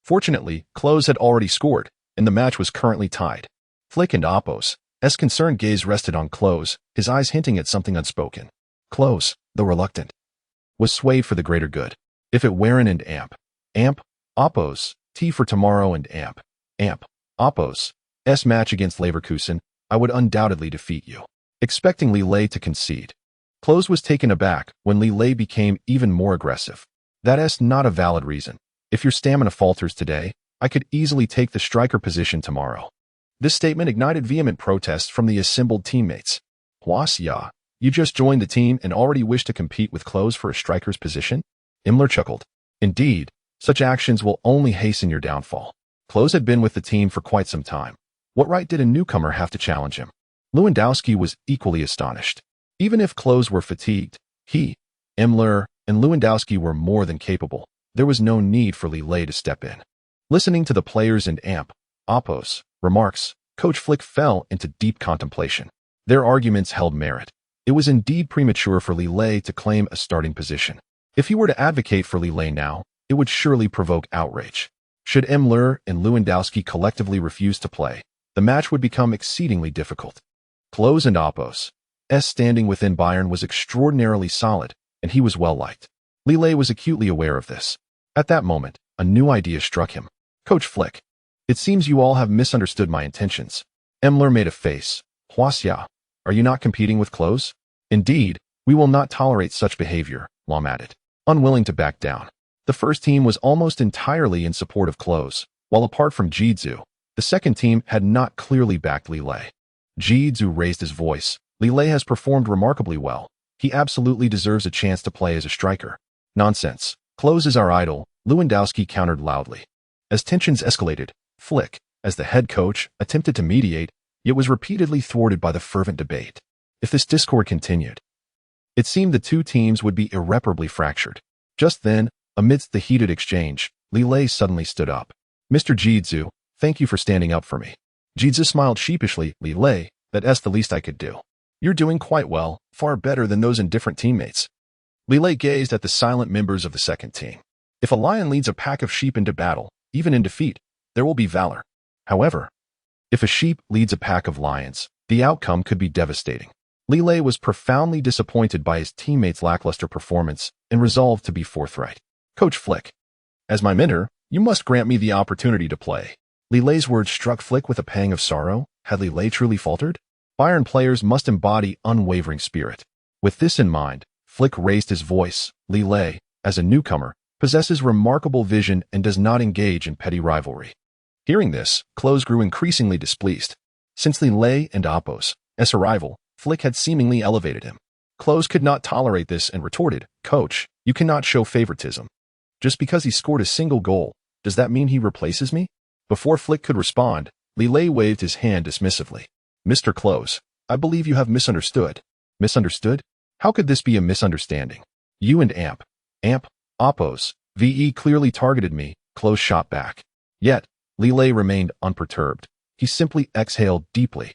Fortunately, Klose had already scored, and the match was currently tied. Flick and Oppos's concerned gaze rested on Klose, his eyes hinting at something unspoken. Klose, though reluctant, was swayed for the greater good. "If it weren't and amp, Oppos's, T for tomorrow and amp, Oppos's match against Leverkusen, I would undoubtedly defeat you." Expecting Li Lei to concede, Klose was taken aback when Li Lei became even more aggressive. "That's not a valid reason. If your stamina falters today, I could easily take the striker position tomorrow." This statement ignited vehement protests from the assembled teammates. "Was ja, you just joined the team and already wish to compete with Klose for a striker's position?" Müller chuckled. "Indeed, such actions will only hasten your downfall. Klose had been with the team for quite some time. What right did a newcomer have to challenge him?" Lewandowski was equally astonished. Even if Klose were fatigued, he, Müller, and Lewandowski were more than capable. There was no need for Li Lei to step in. Listening to the players and Oppos's remarks, Coach Flick fell into deep contemplation. Their arguments held merit. It was indeed premature for Li Lei to claim a starting position. If he were to advocate for Li Lei now, it would surely provoke outrage. Should Müller and Lewandowski collectively refuse to play, the match would become exceedingly difficult. Klose and Oppos's standing within Bayern was extraordinarily solid, and he was well liked. Li Lei was acutely aware of this. At that moment, a new idea struck him. "Coach Flick, it seems you all have misunderstood my intentions." Müller made a face. "Was ja, are you not competing with Klose?" "Indeed, we will not tolerate such behavior," Lahm added, unwilling to back down. The first team was almost entirely in support of Klose, while apart from Jidzu, the second team had not clearly backed Li Lei. Jidzu raised his voice. "Li Lei has performed remarkably well. He absolutely deserves a chance to play as a striker." "Nonsense. Klose is our idol," Lewandowski countered loudly. As tensions escalated, Flick, as the head coach, attempted to mediate, yet was repeatedly thwarted by the fervent debate. If this discord continued, it seemed the two teams would be irreparably fractured. Just then, amidst the heated exchange, Li Lei suddenly stood up. "Mr. Jidzu, thank you for standing up for me." Jidzu smiled sheepishly. "Li Lei, that's the least I could do. You're doing quite well, far better than those indifferent teammates." Li Lei gazed at the silent members of the second team. "If a lion leads a pack of sheep into battle, even in defeat, there will be valor. However, if a sheep leads a pack of lions, the outcome could be devastating." Li Lei was profoundly disappointed by his teammates' lackluster performance and resolved to be forthright. "Coach Flick, as my mentor, you must grant me the opportunity to play." Li Lei's words struck Flick with a pang of sorrow. Had Li Lei truly faltered? Bayern players must embody unwavering spirit. With this in mind, Flick raised his voice. "Li Lei, as a newcomer, possesses remarkable vision and does not engage in petty rivalry." Hearing this, Klose grew increasingly displeased. Since Li Lei and Oppos's arrival, Flick had seemingly elevated him. Klose could not tolerate this and retorted, "Coach, you cannot show favoritism. Just because he scored a single goal, does that mean he replaces me?" Before Flick could respond, Li Lei waved his hand dismissively. "Mr. Klose, I believe you have misunderstood." "Misunderstood? How could this be a misunderstanding? You and Amp, Oppos, VE clearly targeted me, Klose shot back. Yet, Li Lei remained unperturbed. He simply exhaled deeply,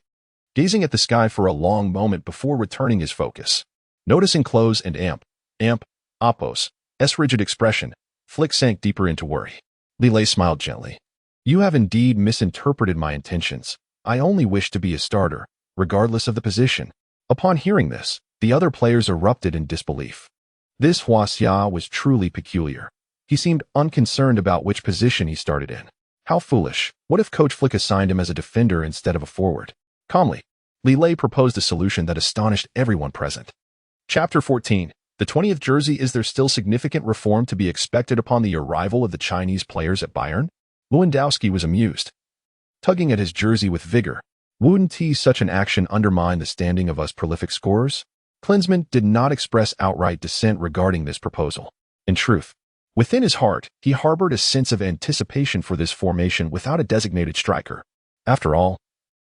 gazing at the sky for a long moment before returning his focus. Noticing Klose and Amp, Oppos' rigid expression, Flick sank deeper into worry. Li Lei smiled gently. You have indeed misinterpreted my intentions. I only wish to be a starter, regardless of the position. Upon hearing this, the other players erupted in disbelief. This Huaxia was truly peculiar. He seemed unconcerned about which position he started in. How foolish. What if Coach Flick assigned him as a defender instead of a forward? Calmly, Li Lei proposed a solution that astonished everyone present. Chapter 14. The 20th jersey. Is there still significant reform to be expected upon the arrival of the Chinese players at Bayern? Lewandowski was amused, tugging at his jersey with vigor. Wouldn't such an action undermine the standing of us prolific scorers? Klinsmann did not express outright dissent regarding this proposal. In truth, within his heart, he harbored a sense of anticipation for this formation without a designated striker. After all,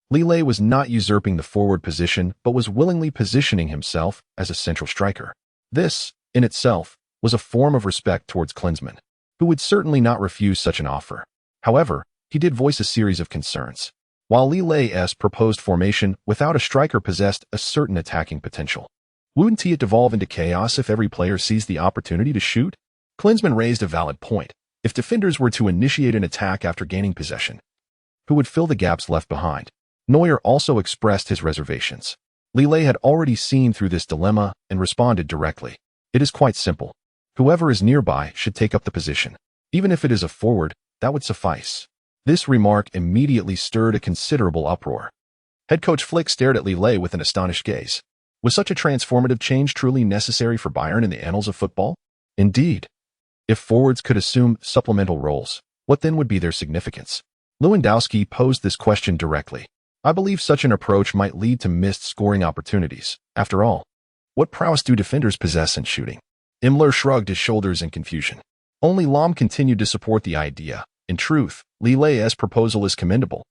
Li Lei was not usurping the forward position but was willingly positioning himself as a central striker. This, in itself, was a form of respect towards Klinsmann, who would certainly not refuse such an offer. However, he did voice a series of concerns. While Li Lei's proposed formation without a striker possessed a certain attacking potential, wouldn't it devolve into chaos if every player seized the opportunity to shoot? Klinsmann raised a valid point. If defenders were to initiate an attack after gaining possession, who would fill the gaps left behind? Neuer also expressed his reservations. Li Lei had already seen through this dilemma and responded directly. It is quite simple. Whoever is nearby should take up the position. Even if it is a forward, that would suffice. This remark immediately stirred a considerable uproar. Head coach Flick stared at Li Lei with an astonished gaze. Was such a transformative change truly necessary for Bayern in the annals of football? Indeed. If forwards could assume supplemental roles, what then would be their significance? Lewandowski posed this question directly. I believe such an approach might lead to missed scoring opportunities. After all, what prowess do defenders possess in shooting? Imler shrugged his shoulders in confusion. Only Lahm continued to support the idea. In truth, Li Lei's proposal is commendable.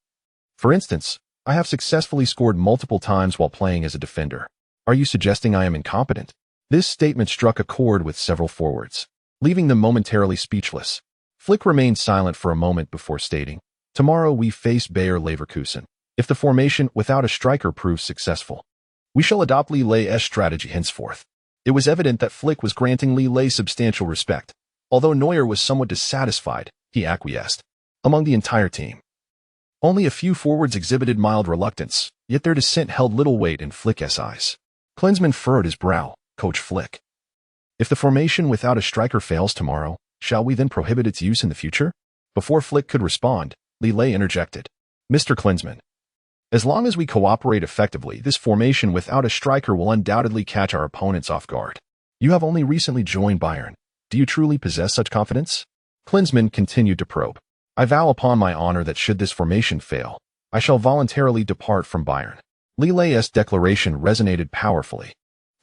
For instance, I have successfully scored multiple times while playing as a defender. Are you suggesting I am incompetent? This statement struck a chord with several forwards, leaving them momentarily speechless. Flick remained silent for a moment before stating, tomorrow we face Bayer Leverkusen. If the formation without a striker proves successful, we shall adopt Li Lei's strategy henceforth. It was evident that Flick was granting Li Lei substantial respect. Although Neuer was somewhat dissatisfied, he acquiesced. Among the entire team, only a few forwards exhibited mild reluctance, yet their dissent held little weight in Flick's eyes. Klinsmann furrowed his brow. Coach Flick, if the formation without a striker fails tomorrow, shall we then prohibit its use in the future? Before Flick could respond, Li Lei interjected. Mr. Klinsmann, as long as we cooperate effectively, this formation without a striker will undoubtedly catch our opponents off guard. You have only recently joined Bayern. Do you truly possess such confidence? Klinsmann continued to probe. I vow upon my honor that should this formation fail, I shall voluntarily depart from Bayern. Li Lei's declaration resonated powerfully.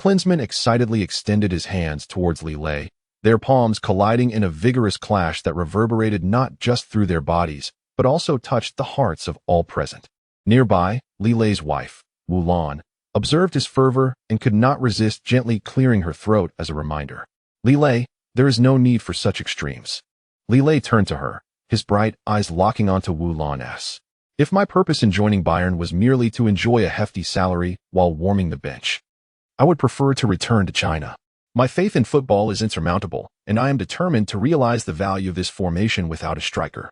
Klinsmann excitedly extended his hands towards Li Lei, their palms colliding in a vigorous clash that reverberated not just through their bodies, but also touched the hearts of all present. Nearby, Li Lei's wife, Wu Lan, observed his fervor and could not resist gently clearing her throat as a reminder. Li Lei, there is no need for such extremes. Li Lei turned to her, his bright eyes locking onto Wu Lan's. If my purpose in joining Bayern was merely to enjoy a hefty salary while warming the bench, I would prefer to return to China. My faith in football is insurmountable, and I am determined to realize the value of this formation without a striker.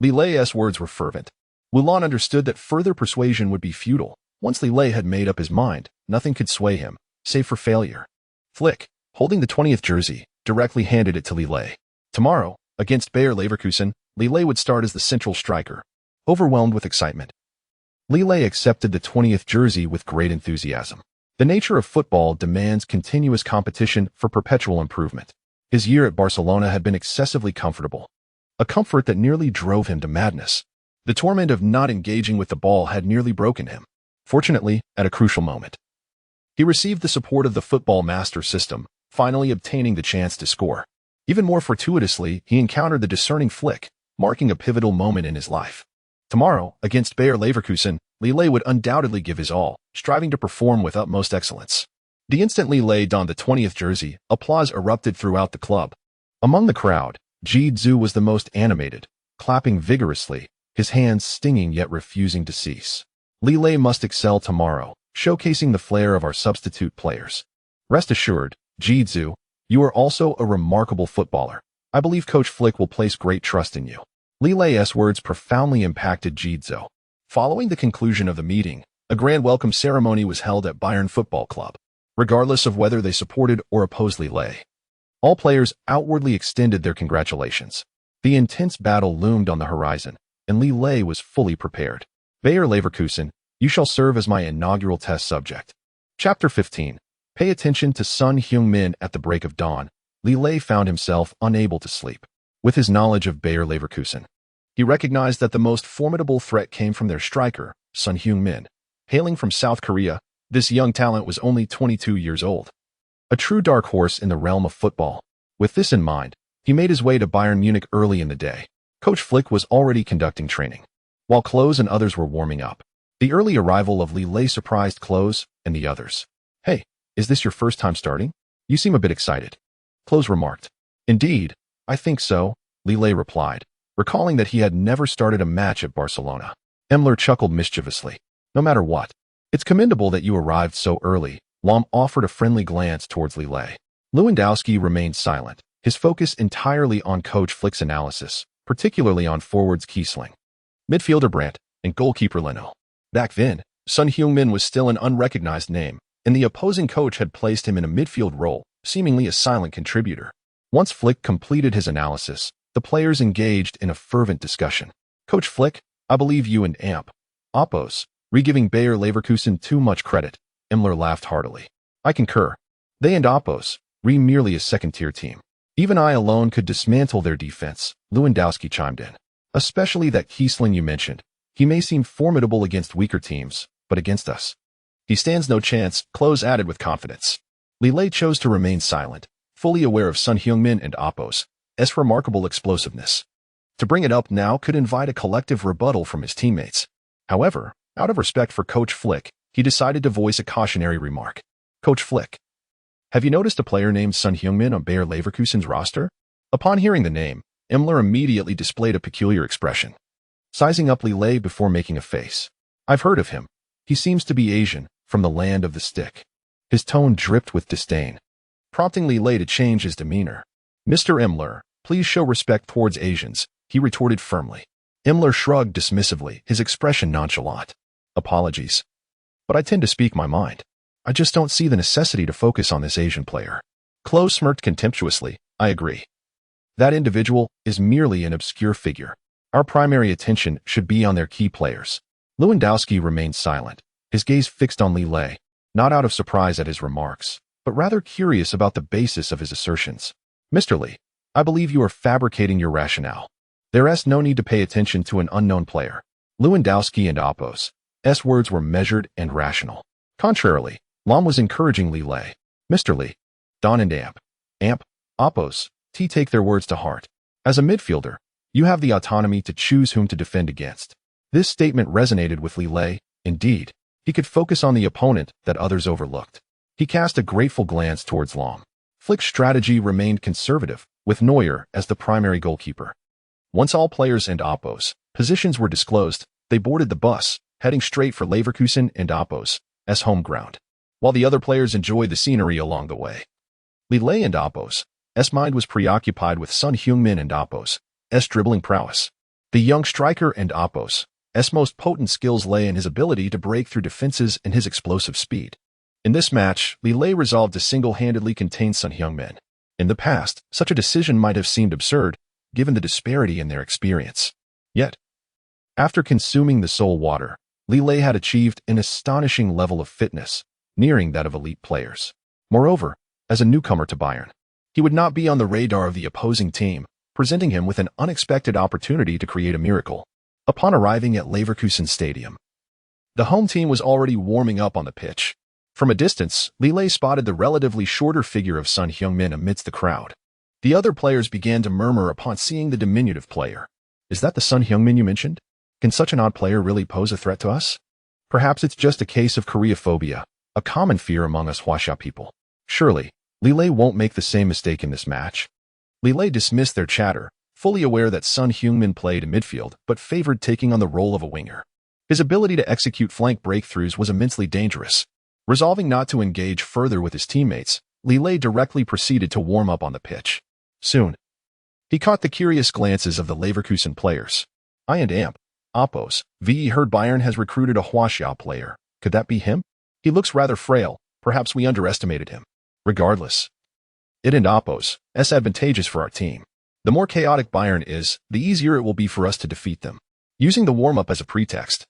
Li Lei's words were fervent. Wu Lan understood that further persuasion would be futile. Once Li Lei had made up his mind, nothing could sway him, save for failure. Flick, holding the 20th jersey, directly handed it to Li Lei. Tomorrow, against Bayer Leverkusen, Li Lei would start as the central striker. Overwhelmed with excitement, Li Lei accepted the 20th jersey with great enthusiasm. The nature of football demands continuous competition for perpetual improvement. His year at Barcelona had been excessively comfortable, a comfort that nearly drove him to madness. The torment of not engaging with the ball had nearly broken him. Fortunately, at a crucial moment, he received the support of the football master system, finally obtaining the chance to score. Even more fortuitously, he encountered the discerning Flick, marking a pivotal moment in his life. Tomorrow, against Bayer Leverkusen, Li Lei would undoubtedly give his all, striving to perform with utmost excellence. The instant Li Lei donned the 20th jersey, applause erupted throughout the club. Among the crowd, Zhu was the most animated, clapping vigorously, his hands stinging yet refusing to cease. Li Lei must excel tomorrow, showcasing the flair of our substitute players. Rest assured, Zhu, you are also a remarkable footballer. I believe Coach Flick will place great trust in you. Li Lei's words profoundly impacted Zhu. Following the conclusion of the meeting, a grand welcome ceremony was held at Bayern Football Club. Regardless of whether they supported or opposed Li Lei, all players outwardly extended their congratulations. The intense battle loomed on the horizon, and Li Lei was fully prepared. Bayer Leverkusen, you shall serve as my inaugural test subject. Chapter 15. Pay attention to Son Heung-min. At the break of dawn, Li Lei found himself unable to sleep. With his knowledge of Bayer Leverkusen, he recognized that the most formidable threat came from their striker, Son Heung-min. Hailing from South Korea, this young talent was only 22 years old. A true dark horse in the realm of football. With this in mind, he made his way to Bayern Munich early in the day. Coach Flick was already conducting training, while Klose and others were warming up. The early arrival of Li Lei surprised Klose and the others. Hey, is this your first time starting? You seem a bit excited, Klose remarked. Indeed, I think so, Li Lei replied, recalling that he had never started a match at Barcelona. Emler chuckled mischievously. No matter what, it's commendable that you arrived so early. Lahm offered a friendly glance towards Li Lei. Lewandowski remained silent, his focus entirely on Coach Flick's analysis, particularly on forwards Kiesling, midfielder Brandt, and goalkeeper Leno. Back then, Son Heung-min was still an unrecognized name, and the opposing coach had placed him in a midfield role, seemingly a silent contributor. Once Flick completed his analysis, the players engaged in a fervent discussion. Coach Flick, I believe you and Oppos, re-giving Bayer Leverkusen too much credit. Emler laughed heartily. I concur. They and Oppos, merely a second-tier team. Even I alone could dismantle their defense, Lewandowski chimed in. Especially that Kiesling you mentioned. He may seem formidable against weaker teams, but against us, he stands no chance, Klose added with confidence. Li Lei chose to remain silent, fully aware of Son Heung-min and Oppos' remarkable explosiveness. To bring it up now could invite a collective rebuttal from his teammates. However, out of respect for Coach Flick, he decided to voice a cautionary remark. Coach Flick, have you noticed a player named Son Heung-min on Bayer Leverkusen's roster? Upon hearing the name, Emler immediately displayed a peculiar expression, sizing up Li Lei before making a face. I've heard of him. He seems to be Asian, from the land of the stick. His tone dripped with disdain, prompting Li Lei to change his demeanor. Mr. Emler, please show respect towards Asians, he retorted firmly. Emler shrugged dismissively, his expression nonchalant. Apologies, but I tend to speak my mind. I just don't see the necessity to focus on this Asian player. Klose smirked contemptuously. I agree. That individual is merely an obscure figure. Our primary attention should be on their key players. Lewandowski remained silent, his gaze fixed on Li Lei, not out of surprise at his remarks, but rather curious about the basis of his assertions. Mr. Li, I believe you are fabricating your rationale. There's no need to pay attention to an unknown player. Lewandowski and Oppos' words were measured and rational. Contrarily, Lahm was encouraging Li Lei. Mr. Li, Don and Oppos, take their words to heart. As a midfielder, you have the autonomy to choose whom to defend against. This statement resonated with Li Lei. Indeed, he could focus on the opponent that others overlooked. He cast a grateful glance towards Lahm. Flick's strategy remained conservative, with Neuer as the primary goalkeeper. Once all players and Oppos' positions were disclosed, they boarded the bus, heading straight for Leverkusen and Oppos' home ground, while the other players enjoyed the scenery along the way. Li Lei and Oppos' mind was preoccupied with Son Heung-min and Oppos' dribbling prowess. The young striker and Oppos' most potent skills lay in his ability to break through defenses and his explosive speed. In this match, Li Lei resolved to single-handedly contain Son Heung-min. In the past, such a decision might have seemed absurd, given the disparity in their experience. Yet, after consuming the soul water, Li Lei had achieved an astonishing level of fitness, nearing that of elite players. Moreover, as a newcomer to Bayern, he would not be on the radar of the opposing team, presenting him with an unexpected opportunity to create a miracle. Upon arriving at Leverkusen Stadium, the home team was already warming up on the pitch. From a distance, Li Lei spotted the relatively shorter figure of Son Heung-min amidst the crowd. The other players began to murmur upon seeing the diminutive player. Is that the Son Heung-min you mentioned? Can such an odd player really pose a threat to us? Perhaps it's just a case of Koreaphobia, a common fear among us Huaxia people. Surely, Li Lei won't make the same mistake in this match. Li Lei dismissed their chatter, fully aware that Sun Heung-min played in midfield but favored taking on the role of a winger. His ability to execute flank breakthroughs was immensely dangerous. Resolving not to engage further with his teammates, Li Lei directly proceeded to warm up on the pitch. Soon, he caught the curious glances of the Leverkusen players. I and Amp, Oppos, VE heard Bayern has recruited a Huaxia player. Could that be him? He looks rather frail, perhaps we underestimated him. Regardless, it and Oppos, advantageous for our team. The more chaotic Bayern is, the easier it will be for us to defeat them. Using the warm-up as a pretext,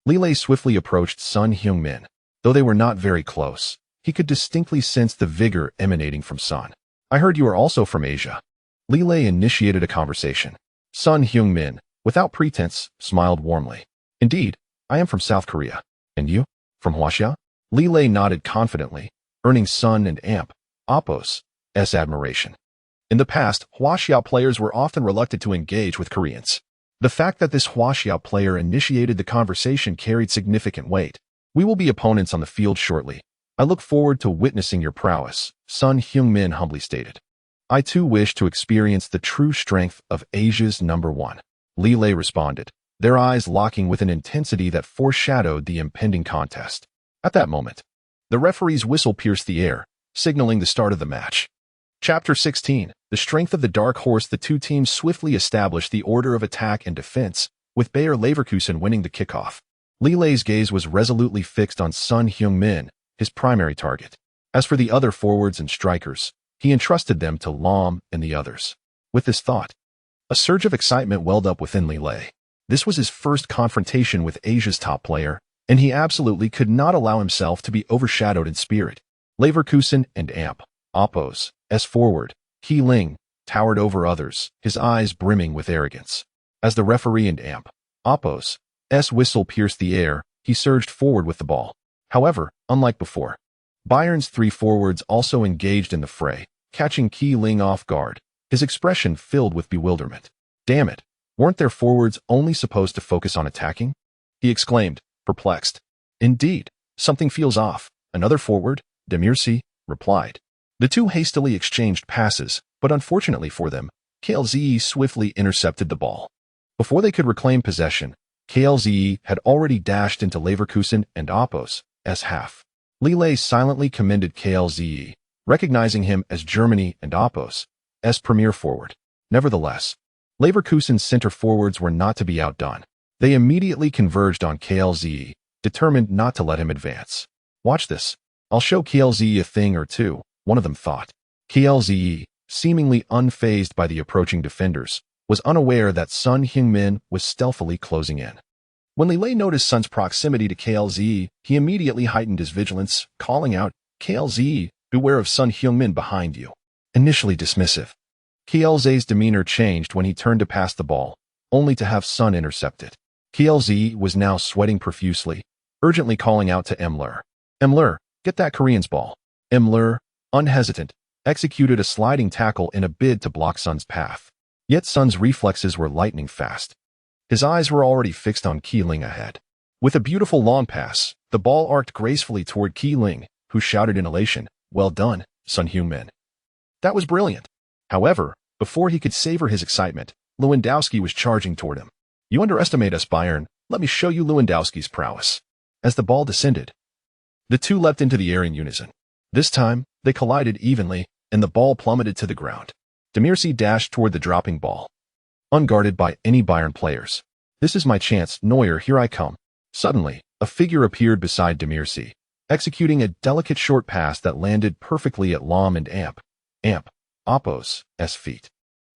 Li Lei swiftly approached Sun Heung-min. Though they were not very close, he could distinctly sense the vigor emanating from Sun. I heard you are also from Asia. Li Lei initiated a conversation. Sun Heung-min, without pretense, smiled warmly. Indeed, I am from South Korea. And you? From Huaxia? Li Lei nodded confidently, earning Sun and Amp, Oppos' admiration. In the past, Huaxia players were often reluctant to engage with Koreans. The fact that this Huaxia player initiated the conversation carried significant weight. We will be opponents on the field shortly. I look forward to witnessing your prowess, Sun Heung-min humbly stated. I too wish to experience the true strength of Asia's number one. Li Lei responded, their eyes locking with an intensity that foreshadowed the impending contest. At that moment, the referee's whistle pierced the air, signaling the start of the match. Chapter 16, The Strength of the Dark Horse. The two teams swiftly established the order of attack and defense, with Bayer Leverkusen winning the kickoff. Li Lei's gaze was resolutely fixed on Sun Heung-min, his primary target. As for the other forwards and strikers, he entrusted them to Lahm and the others. With this thought, a surge of excitement welled up within Li Lei. This was his first confrontation with Asia's top player, and he absolutely could not allow himself to be overshadowed in spirit. Leverkusen and Amp, Oppos' forward, Ki Ling, towered over others, his eyes brimming with arrogance. As the referee and Amp, Oppos' whistle pierced the air, he surged forward with the ball. However, unlike before, Bayern's three forwards also engaged in the fray, catching Ki Ling off guard, his expression filled with bewilderment. Damn it, weren't their forwards only supposed to focus on attacking? He exclaimed, perplexed. Indeed, something feels off. Another forward, Demirci, replied. The two hastily exchanged passes, but unfortunately for them, Klose swiftly intercepted the ball. Before they could reclaim possession, Klose had already dashed into Leverkusen and Oppos' half. Li Lei silently commended Klose, recognizing him as Germany and Oppos' premier forward. Nevertheless, Leverkusen's center forwards were not to be outdone. They immediately converged on Klose, determined not to let him advance. Watch this. I'll show Klose a thing or two, one of them thought. Klose, seemingly unfazed by the approaching defenders, was unaware that Sun Heung-min was stealthily closing in. When Li Lei noticed Sun's proximity to Klose, he immediately heightened his vigilance, calling out, Klose, beware of Sun Heung-min behind you. Initially dismissive, Klose's demeanor changed when he turned to pass the ball, only to have Sun intercept it. Klose was now sweating profusely, urgently calling out to Emler. Emler, get that Korean's ball. Emler, unhesitant, executed a sliding tackle in a bid to block Sun's path. Yet Sun's reflexes were lightning fast. His eyes were already fixed on Ki Ling ahead. With a beautiful long pass, the ball arced gracefully toward Ki Ling, who shouted in elation, well done, Sun Heung-min. That was brilliant. However, before he could savor his excitement, Lewandowski was charging toward him. You underestimate us, Bayern. Let me show you Lewandowski's prowess. As the ball descended, the two leapt into the air in unison. This time, they collided evenly, and the ball plummeted to the ground. Demirci dashed toward the dropping ball, unguarded by any Bayern players. This is my chance, Neuer, here I come. Suddenly, a figure appeared beside Demirci, executing a delicate short pass that landed perfectly at Lahm and Amp, Oppos' feet.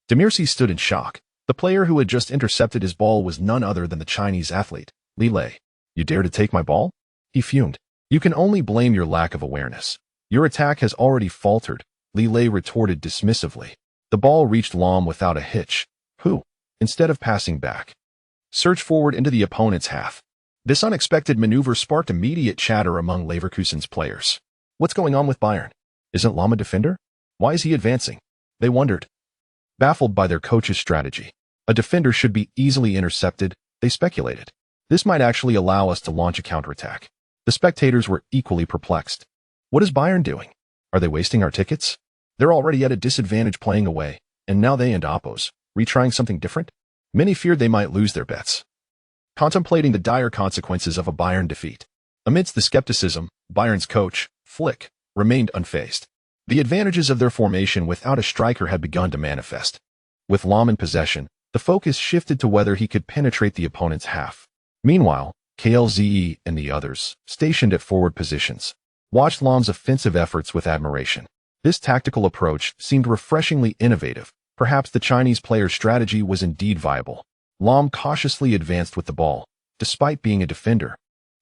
Demirci stood in shock. The player who had just intercepted his ball was none other than the Chinese athlete, Li Lei. You dare to take my ball? He fumed. You can only blame your lack of awareness. Your attack has already faltered, Li Lei retorted dismissively. The ball reached Lahm without a hitch, who, instead of passing back, surged forward into the opponent's half. This unexpected maneuver sparked immediate chatter among Leverkusen's players. What's going on with Bayern? Isn't Lahm a defender? Why is he advancing? They wondered. Baffled by their coach's strategy, a defender should be easily intercepted, they speculated. This might actually allow us to launch a counterattack. The spectators were equally perplexed. What is Bayern doing? Are they wasting our tickets? They're already at a disadvantage playing away, and now they and Oppos, retrying something different? Many feared they might lose their bets, contemplating the dire consequences of a Bayern defeat. Amidst the skepticism, Bayern's coach, Flick, remained unfazed. The advantages of their formation without a striker had begun to manifest. With Lahm in possession, the focus shifted to whether he could penetrate the opponent's half. Meanwhile, Klose and the others, stationed at forward positions, watched Lahm's offensive efforts with admiration. This tactical approach seemed refreshingly innovative. Perhaps the Chinese player's strategy was indeed viable. Lahm cautiously advanced with the ball. Despite being a defender,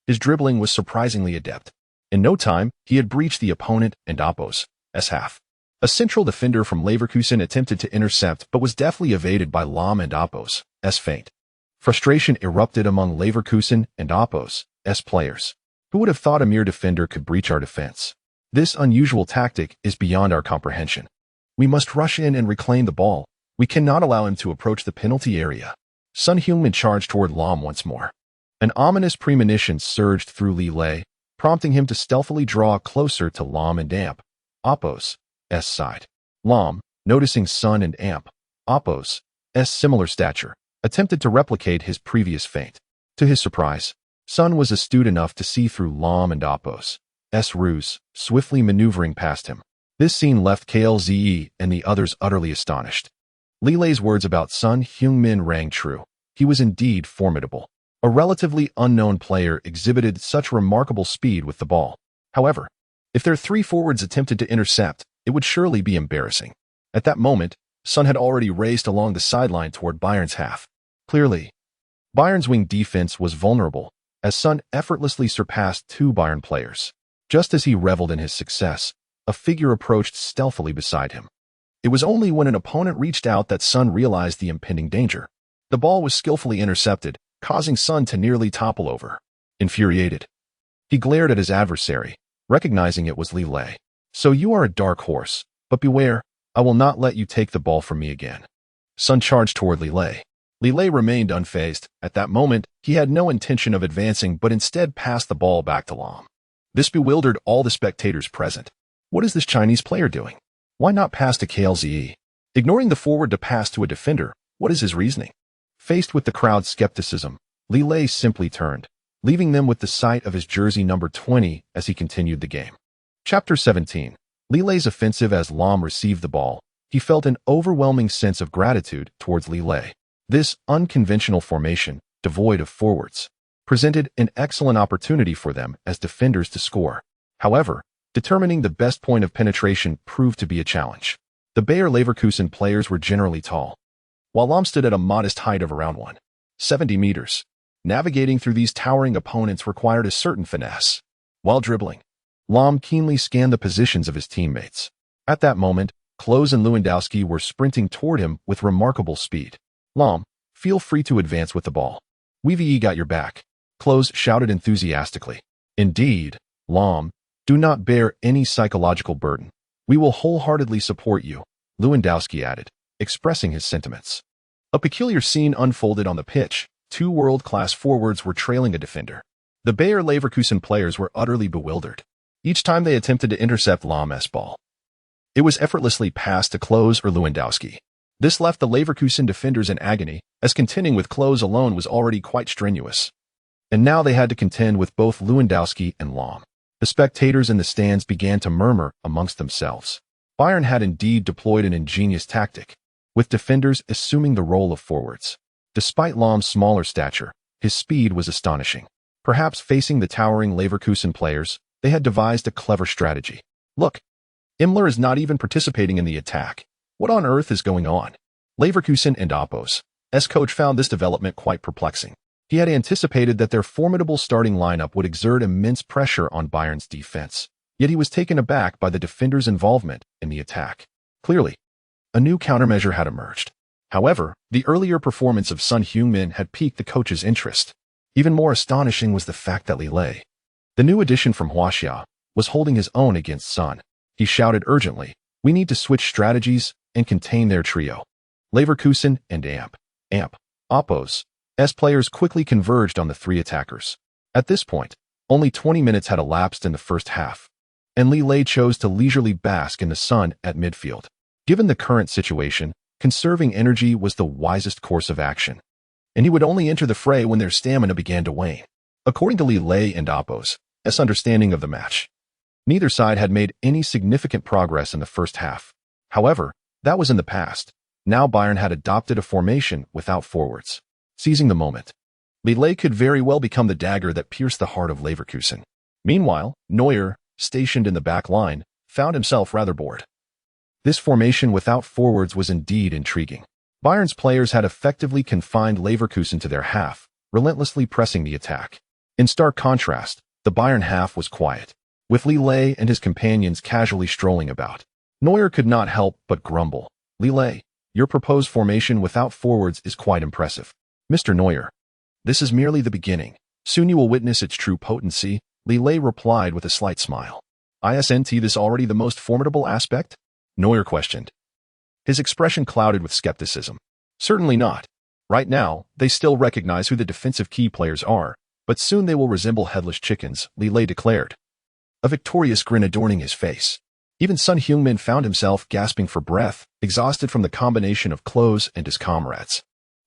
his dribbling was surprisingly adept. In no time, he had breached the opponent and Oppos' half. A central defender from Leverkusen attempted to intercept but was deftly evaded by Lahm and Oppos' feint. Frustration erupted among Leverkusen and Oppos' players. Who would have thought a mere defender could breach our defense? This unusual tactic is beyond our comprehension. We must rush in and reclaim the ball. We cannot allow him to approach the penalty area. Son Heung-min charged toward Lahm once more. An ominous premonition surged through Li Lei, prompting him to stealthily draw closer to Lahm and Oppos' side. Lahm, noticing Son and Oppos' similar stature, attempted to replicate his previous feint. To his surprise, Son was astute enough to see through Lahm and Oppos' ruse, swiftly maneuvering past him. This scene left Klose and the others utterly astonished. Li Lei's words about Son Heung-min rang true. He was indeed formidable. A relatively unknown player exhibited such remarkable speed with the ball. However, if their three forwards attempted to intercept, it would surely be embarrassing. At that moment, Son had already raced along the sideline toward Bayern's half. Clearly, Bayern's wing defense was vulnerable, as Son effortlessly surpassed two Bayern players. Just as he reveled in his success, a figure approached stealthily beside him. It was only when an opponent reached out that Son realized the impending danger. The ball was skillfully intercepted, causing Son to nearly topple over. Infuriated, he glared at his adversary, recognizing it was Li Lei. So you are a dark horse, but beware, I will not let you take the ball from me again. Son charged toward Li Lei. Li Lei remained unfazed. At that moment, he had no intention of advancing but instead passed the ball back to Lahm. This bewildered all the spectators present. What is this Chinese player doing? Why not pass to Klose? Ignoring the forward to pass to a defender, what is his reasoning? Faced with the crowd's skepticism, Li Lei simply turned, leaving them with the sight of his jersey number 20 as he continued the game. Chapter 17. Li Lei's offensive. As Lahm received the ball, he felt an overwhelming sense of gratitude towards Li Lei. This unconventional formation, devoid of forwards, presented an excellent opportunity for them as defenders to score. However, determining the best point of penetration proved to be a challenge. The Bayer Leverkusen players were generally tall, while Lahm stood at a modest height of around 170 meters. Navigating through these towering opponents required a certain finesse. While dribbling, Lahm keenly scanned the positions of his teammates. At that moment, Klose and Lewandowski were sprinting toward him with remarkable speed. Lahm, feel free to advance with the ball. We've got your back, Klose shouted enthusiastically. Indeed, Lahm, do not bear any psychological burden. We will wholeheartedly support you, Lewandowski added, expressing his sentiments. A peculiar scene unfolded on the pitch. Two world-class forwards were trailing a defender. The Bayer Leverkusen players were utterly bewildered. Each time they attempted to intercept Lahm's ball, it was effortlessly passed to Klose or Lewandowski. This left the Leverkusen defenders in agony, as contending with Klose alone was already quite strenuous. And now they had to contend with both Lewandowski and Lahm. The spectators in the stands began to murmur amongst themselves. Bayern had indeed deployed an ingenious tactic, with defenders assuming the role of forwards. Despite Lahm's smaller stature, his speed was astonishing. Perhaps facing the towering Leverkusen players, they had devised a clever strategy. Look, Himmler is not even participating in the attack. What on earth is going on? Leverkusen and Oppos' coach found this development quite perplexing. He had anticipated that their formidable starting lineup would exert immense pressure on Bayern's defense, yet he was taken aback by the defenders' involvement in the attack. Clearly, a new countermeasure had emerged. However, the earlier performance of Son Heung-min had piqued the coach's interest. Even more astonishing was the fact that Li Lei, the new addition from Huaxia, was holding his own against Son. He shouted urgently, "We need to switch strategies and contain their trio." Leverkusen and Oppos' players quickly converged on the three attackers. At this point, Only 20 minutes had elapsed in the first half, and Li Lei chose to leisurely bask in the sun at midfield. Given the current situation, conserving energy was the wisest course of action, and he would only enter the fray when their stamina began to wane. According to Li Lei and Oppo's understanding of the match, neither side had made any significant progress in the first half. However, that was in the past. Now Bayern had adopted a formation without forwards. Seizing the moment, Li Lei could very well become the dagger that pierced the heart of Leverkusen. Meanwhile, Neuer, stationed in the back line, found himself rather bored. This formation without forwards was indeed intriguing. Bayern's players had effectively confined Leverkusen to their half, relentlessly pressing the attack. In stark contrast, the Bayern half was quiet, with Li Lei and his companions casually strolling about. Neuer could not help but grumble. "Li Lei, your proposed formation without forwards is quite impressive. Mr. Neuer, this is merely the beginning. Soon you will witness its true potency," Li Lei replied with a slight smile. "Isn't this already the most formidable aspect?" Neuer questioned, his expression clouded with skepticism. "Certainly not. Right now, they still recognize who the defensive key players are, but soon they will resemble headless chickens," Li Lei declared, a victorious grin adorning his face. Even Son Heung-min found himself gasping for breath, exhausted from the combination of Klose and his comrades.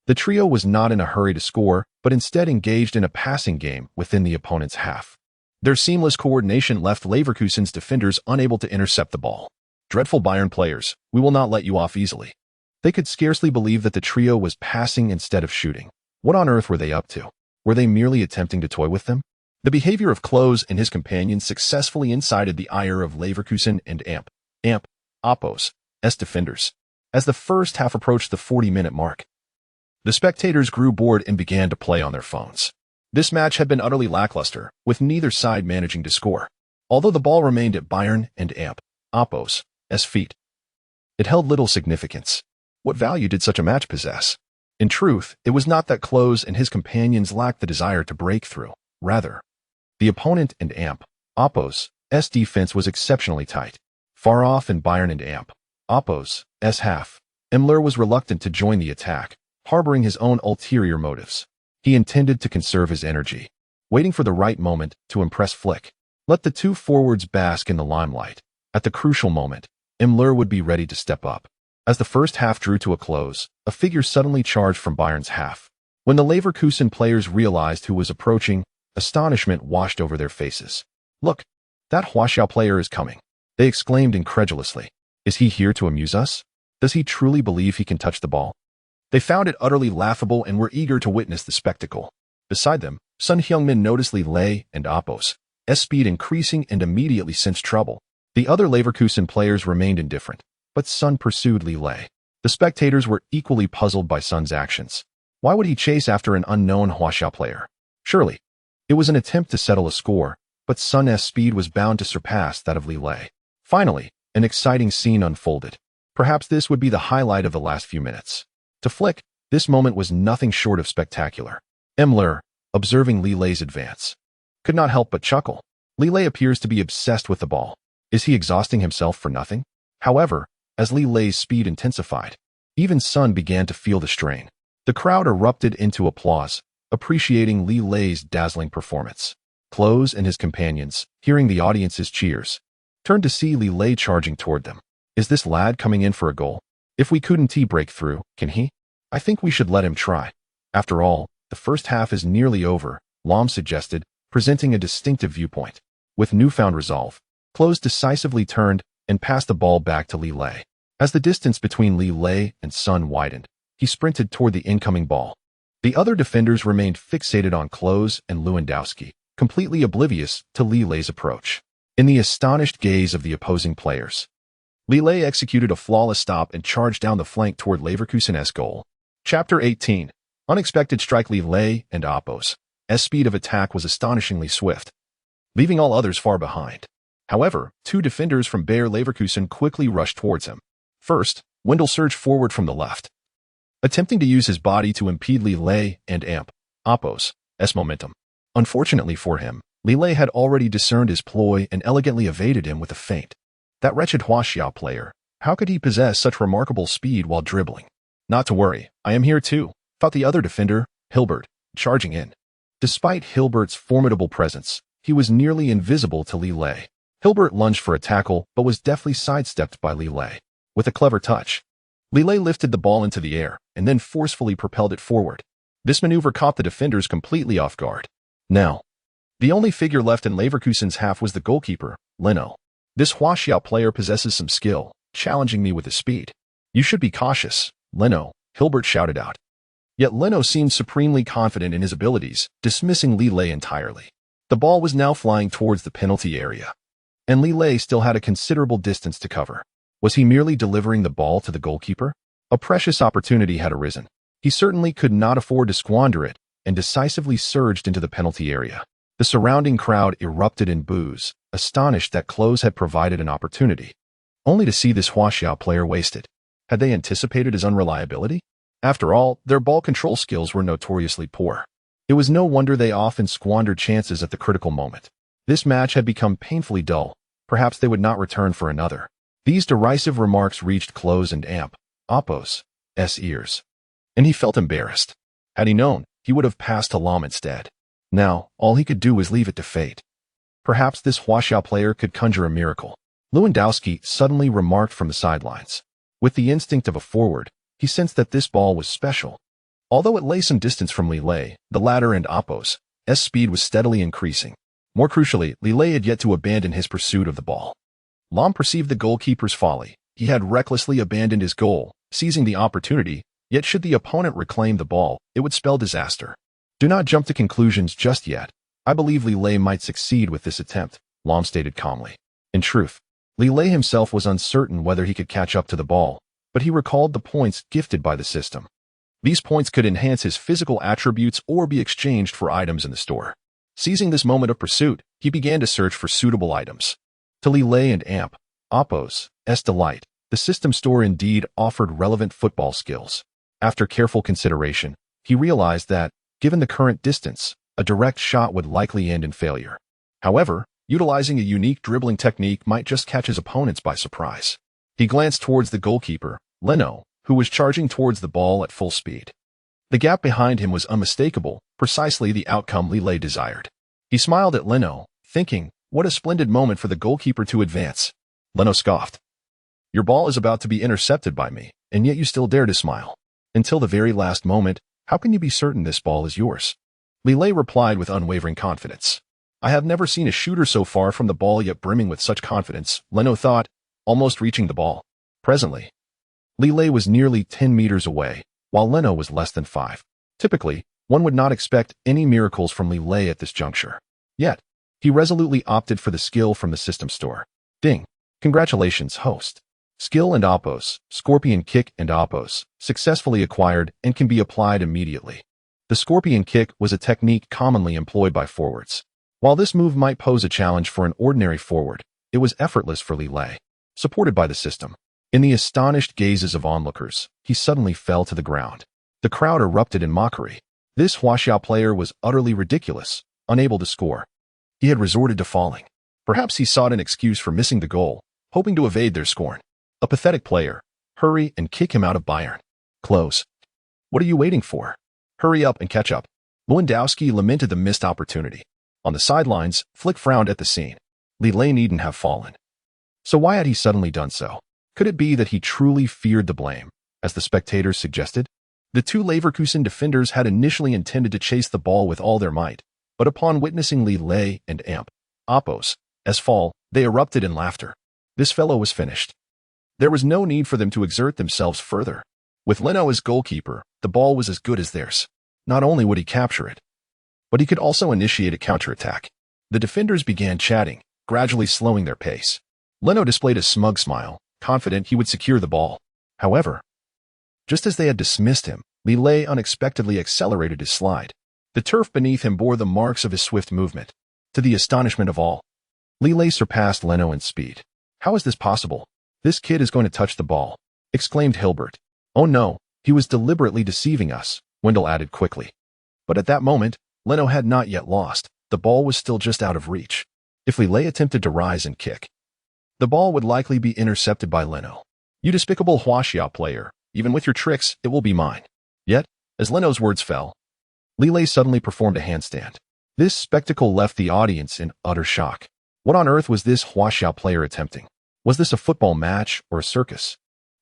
The trio was not in a hurry to score, but instead engaged in a passing game within the opponent's half. Their seamless coordination left Leverkusen's defenders unable to intercept the ball. "Dreadful Bayern players, we will not let you off easily." They could scarcely believe that the trio was passing instead of shooting. What on earth were they up to? Were they merely attempting to toy with them? The behavior of Klose and his companions successfully incited the ire of Leverkusen and Oppo's defenders. As the first half approached the 40-minute mark, the spectators grew bored and began to play on their phones. This match had been utterly lackluster, with neither side managing to score. Although the ball remained at Bayern and Oppo's feet, it held little significance. What value did such a match possess? In truth, it was not that Klose and his companions lacked the desire to break through. Rather, the opponent and Oppo's defense was exceptionally tight. Far off in Bayern and Oppo's half, Müller was reluctant to join the attack, harboring his own ulterior motives. He intended to conserve his energy, waiting for the right moment to impress Flick. Let the two forwards bask in the limelight. At the crucial moment, Müller would be ready to step up. As the first half drew to a close, a figure suddenly charged from Bayern's half. When the Leverkusen players realized who was approaching, astonishment washed over their faces. "Look, that Huaxiao player is coming," they exclaimed incredulously. "Is he here to amuse us? Does he truly believe he can touch the ball?" They found it utterly laughable and were eager to witness the spectacle. Beside them, Son Heung-min noticed Li Lei and Oppo's speed increasing and immediately sensed trouble. The other Leverkusen players remained indifferent, but Son pursued Li Lei. The spectators were equally puzzled by Son's actions. Why would he chase after an unknown Huaxiao player? Surely, it was an attempt to settle a score, but Son's speed was bound to surpass that of Li Lei. Finally, an exciting scene unfolded. Perhaps this would be the highlight of the last few minutes. To Flick, this moment was nothing short of spectacular. Müller, observing Li Lei's advance, could not help but chuckle. Li Lei appears to be obsessed with the ball. Is he exhausting himself for nothing? However, as Li Lei's speed intensified, even Son began to feel the strain. The crowd erupted into applause, appreciating Li Lei's dazzling performance. Klose and his companions, hearing the audience's cheers, turned to see Li Lei charging toward them. Is this lad coming in for a goal? If we couldn't break through, can he? I think we should let him try. After all, the first half is nearly over, Lahm suggested, presenting a distinctive viewpoint. With newfound resolve, Klose decisively turned and passed the ball back to Li Lei. As the distance between Li Lei and Son widened, he sprinted toward the incoming ball. The other defenders remained fixated on Klose and Lewandowski, completely oblivious to Li Lei's approach. In the astonished gaze of the opposing players, Li Lei executed a flawless stop and charged down the flank toward Leverkusen's goal. Chapter 18. Unexpected strike. Li Lei and Oppo's speed of attack was astonishingly swift, leaving all others far behind. However, two defenders from Bayer Leverkusen quickly rushed towards him. First, Wendell surged forward from the left, attempting to use his body to impede Li Lei and Oppo's momentum. Unfortunately for him, Li Lei had already discerned his ploy and elegantly evaded him with a feint. That wretched Huaxiao player, how could he possess such remarkable speed while dribbling? "Not to worry, I am here too," thought the other defender, Hilbert, charging in. Despite Hilbert's formidable presence, he was nearly invisible to Li Lei. Hilbert lunged for a tackle, but was deftly sidestepped by Li Lei. With a clever touch, Li Lei lifted the ball into the air and then forcefully propelled it forward. This maneuver caught the defenders completely off guard. Now, the only figure left in Leverkusen's half was the goalkeeper, Leno. This Huaxiao player possesses some skill, challenging me with his speed. You should be cautious, Leno, Hilbert shouted out. Yet Leno seemed supremely confident in his abilities, dismissing Li Lei entirely. The ball was now flying towards the penalty area, and Li Lei still had a considerable distance to cover. Was he merely delivering the ball to the goalkeeper? A precious opportunity had arisen. He certainly could not afford to squander it, and decisively surged into the penalty area. The surrounding crowd erupted in boos, astonished that Klose had provided an opportunity, only to see this Huaxiao player wasted. Had they anticipated his unreliability? After all, their ball control skills were notoriously poor. It was no wonder they often squandered chances at the critical moment. This match had become painfully dull. Perhaps they would not return for another. These derisive remarks reached Klose and Oppo's ears, and he felt embarrassed. Had he known, he would have passed to Lahm instead. Now, all he could do was leave it to fate. Perhaps this Huaxiao player could conjure a miracle. Lewandowski suddenly remarked from the sidelines. With the instinct of a forward, he sensed that this ball was special. Although it lay some distance from Li Lei, the latter and Oppo's speed was steadily increasing. More crucially, Li Lei had yet to abandon his pursuit of the ball. Lahm perceived the goalkeeper's folly. He had recklessly abandoned his goal, seizing the opportunity, yet should the opponent reclaim the ball, it would spell disaster. Do not jump to conclusions just yet. I believe Li Lei might succeed with this attempt, Lahm stated calmly. In truth, Li Lei himself was uncertain whether he could catch up to the ball, but he recalled the points gifted by the system. These points could enhance his physical attributes or be exchanged for items in the store. Seizing this moment of pursuit, he began to search for suitable items. To Li Lei and Oppo's delight, the system store indeed offered relevant football skills. After careful consideration, he realized that, given the current distance, a direct shot would likely end in failure. However, utilizing a unique dribbling technique might just catch his opponents by surprise. He glanced towards the goalkeeper, Leno, who was charging towards the ball at full speed. The gap behind him was unmistakable, precisely the outcome Li Lei desired. He smiled at Leno, thinking, what a splendid moment for the goalkeeper to advance. Leno scoffed. Your ball is about to be intercepted by me, and yet you still dare to smile. Until the very last moment, how can you be certain this ball is yours? Li Lei replied with unwavering confidence. I have never seen a shooter so far from the ball yet brimming with such confidence, Leno thought, almost reaching the ball. Presently, Li Lei was nearly 10 meters away, while Leno was less than 5. Typically, one would not expect any miracles from Li Lei at this juncture. Yet, he resolutely opted for the skill from the system store. Ding! Congratulations, host. Skill and Oppo's, Scorpion Kick and Oppo's, successfully acquired and can be applied immediately. The Scorpion Kick was a technique commonly employed by forwards. While this move might pose a challenge for an ordinary forward, it was effortless for Li Lei. Supported by the system, in the astonished gazes of onlookers, he suddenly fell to the ground. The crowd erupted in mockery. This Huaxiao player was utterly ridiculous, unable to score. He had resorted to falling. Perhaps he sought an excuse for missing the goal, hoping to evade their scorn. A pathetic player. Hurry and kick him out of Bayern. Klose. What are you waiting for? Hurry up and catch up. Lewandowski lamented the missed opportunity. On the sidelines, Flick frowned at the scene. Li Lei needn't have fallen. So why had he suddenly done so? Could it be that he truly feared the blame, as the spectators suggested? The two Leverkusen defenders had initially intended to chase the ball with all their might, but upon witnessing Li Lei and Oppo's fall, they erupted in laughter. This fellow was finished. There was no need for them to exert themselves further. With Leno as goalkeeper, the ball was as good as theirs. Not only would he capture it, but he could also initiate a counterattack. The defenders began chatting, gradually slowing their pace. Leno displayed a smug smile, confident he would secure the ball. However, just as they had dismissed him, Li Lei unexpectedly accelerated his slide. The turf beneath him bore the marks of his swift movement. To the astonishment of all, Li Lei surpassed Leno in speed. How is this possible? This kid is going to touch the ball, exclaimed Hilbert. Oh no, he was deliberately deceiving us, Wendell added quickly. But at that moment, Leno had not yet lost. The ball was still just out of reach. If Li Lei attempted to rise and kick, the ball would likely be intercepted by Leno. You despicable Huaxiao player, even with your tricks, it will be mine. Yet, as Leno's words fell, Li Lei suddenly performed a handstand. This spectacle left the audience in utter shock. What on earth was this Huaxiao player attempting? Was this a football match or a circus?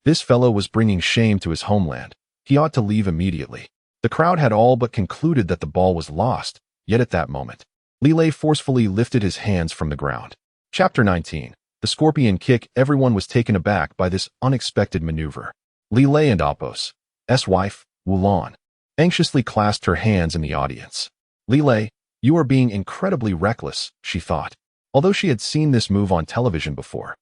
This fellow was bringing shame to his homeland. He ought to leave immediately. The crowd had all but concluded that the ball was lost, yet at that moment, Li Lei forcefully lifted his hands from the ground. Chapter 19. The Scorpion Kick. Everyone was taken aback by this unexpected maneuver. Li Lei and Apos' wife, Wulan, anxiously clasped her hands in the audience. Li Lei, you are being incredibly reckless, she thought. Although she had seen this move on television before,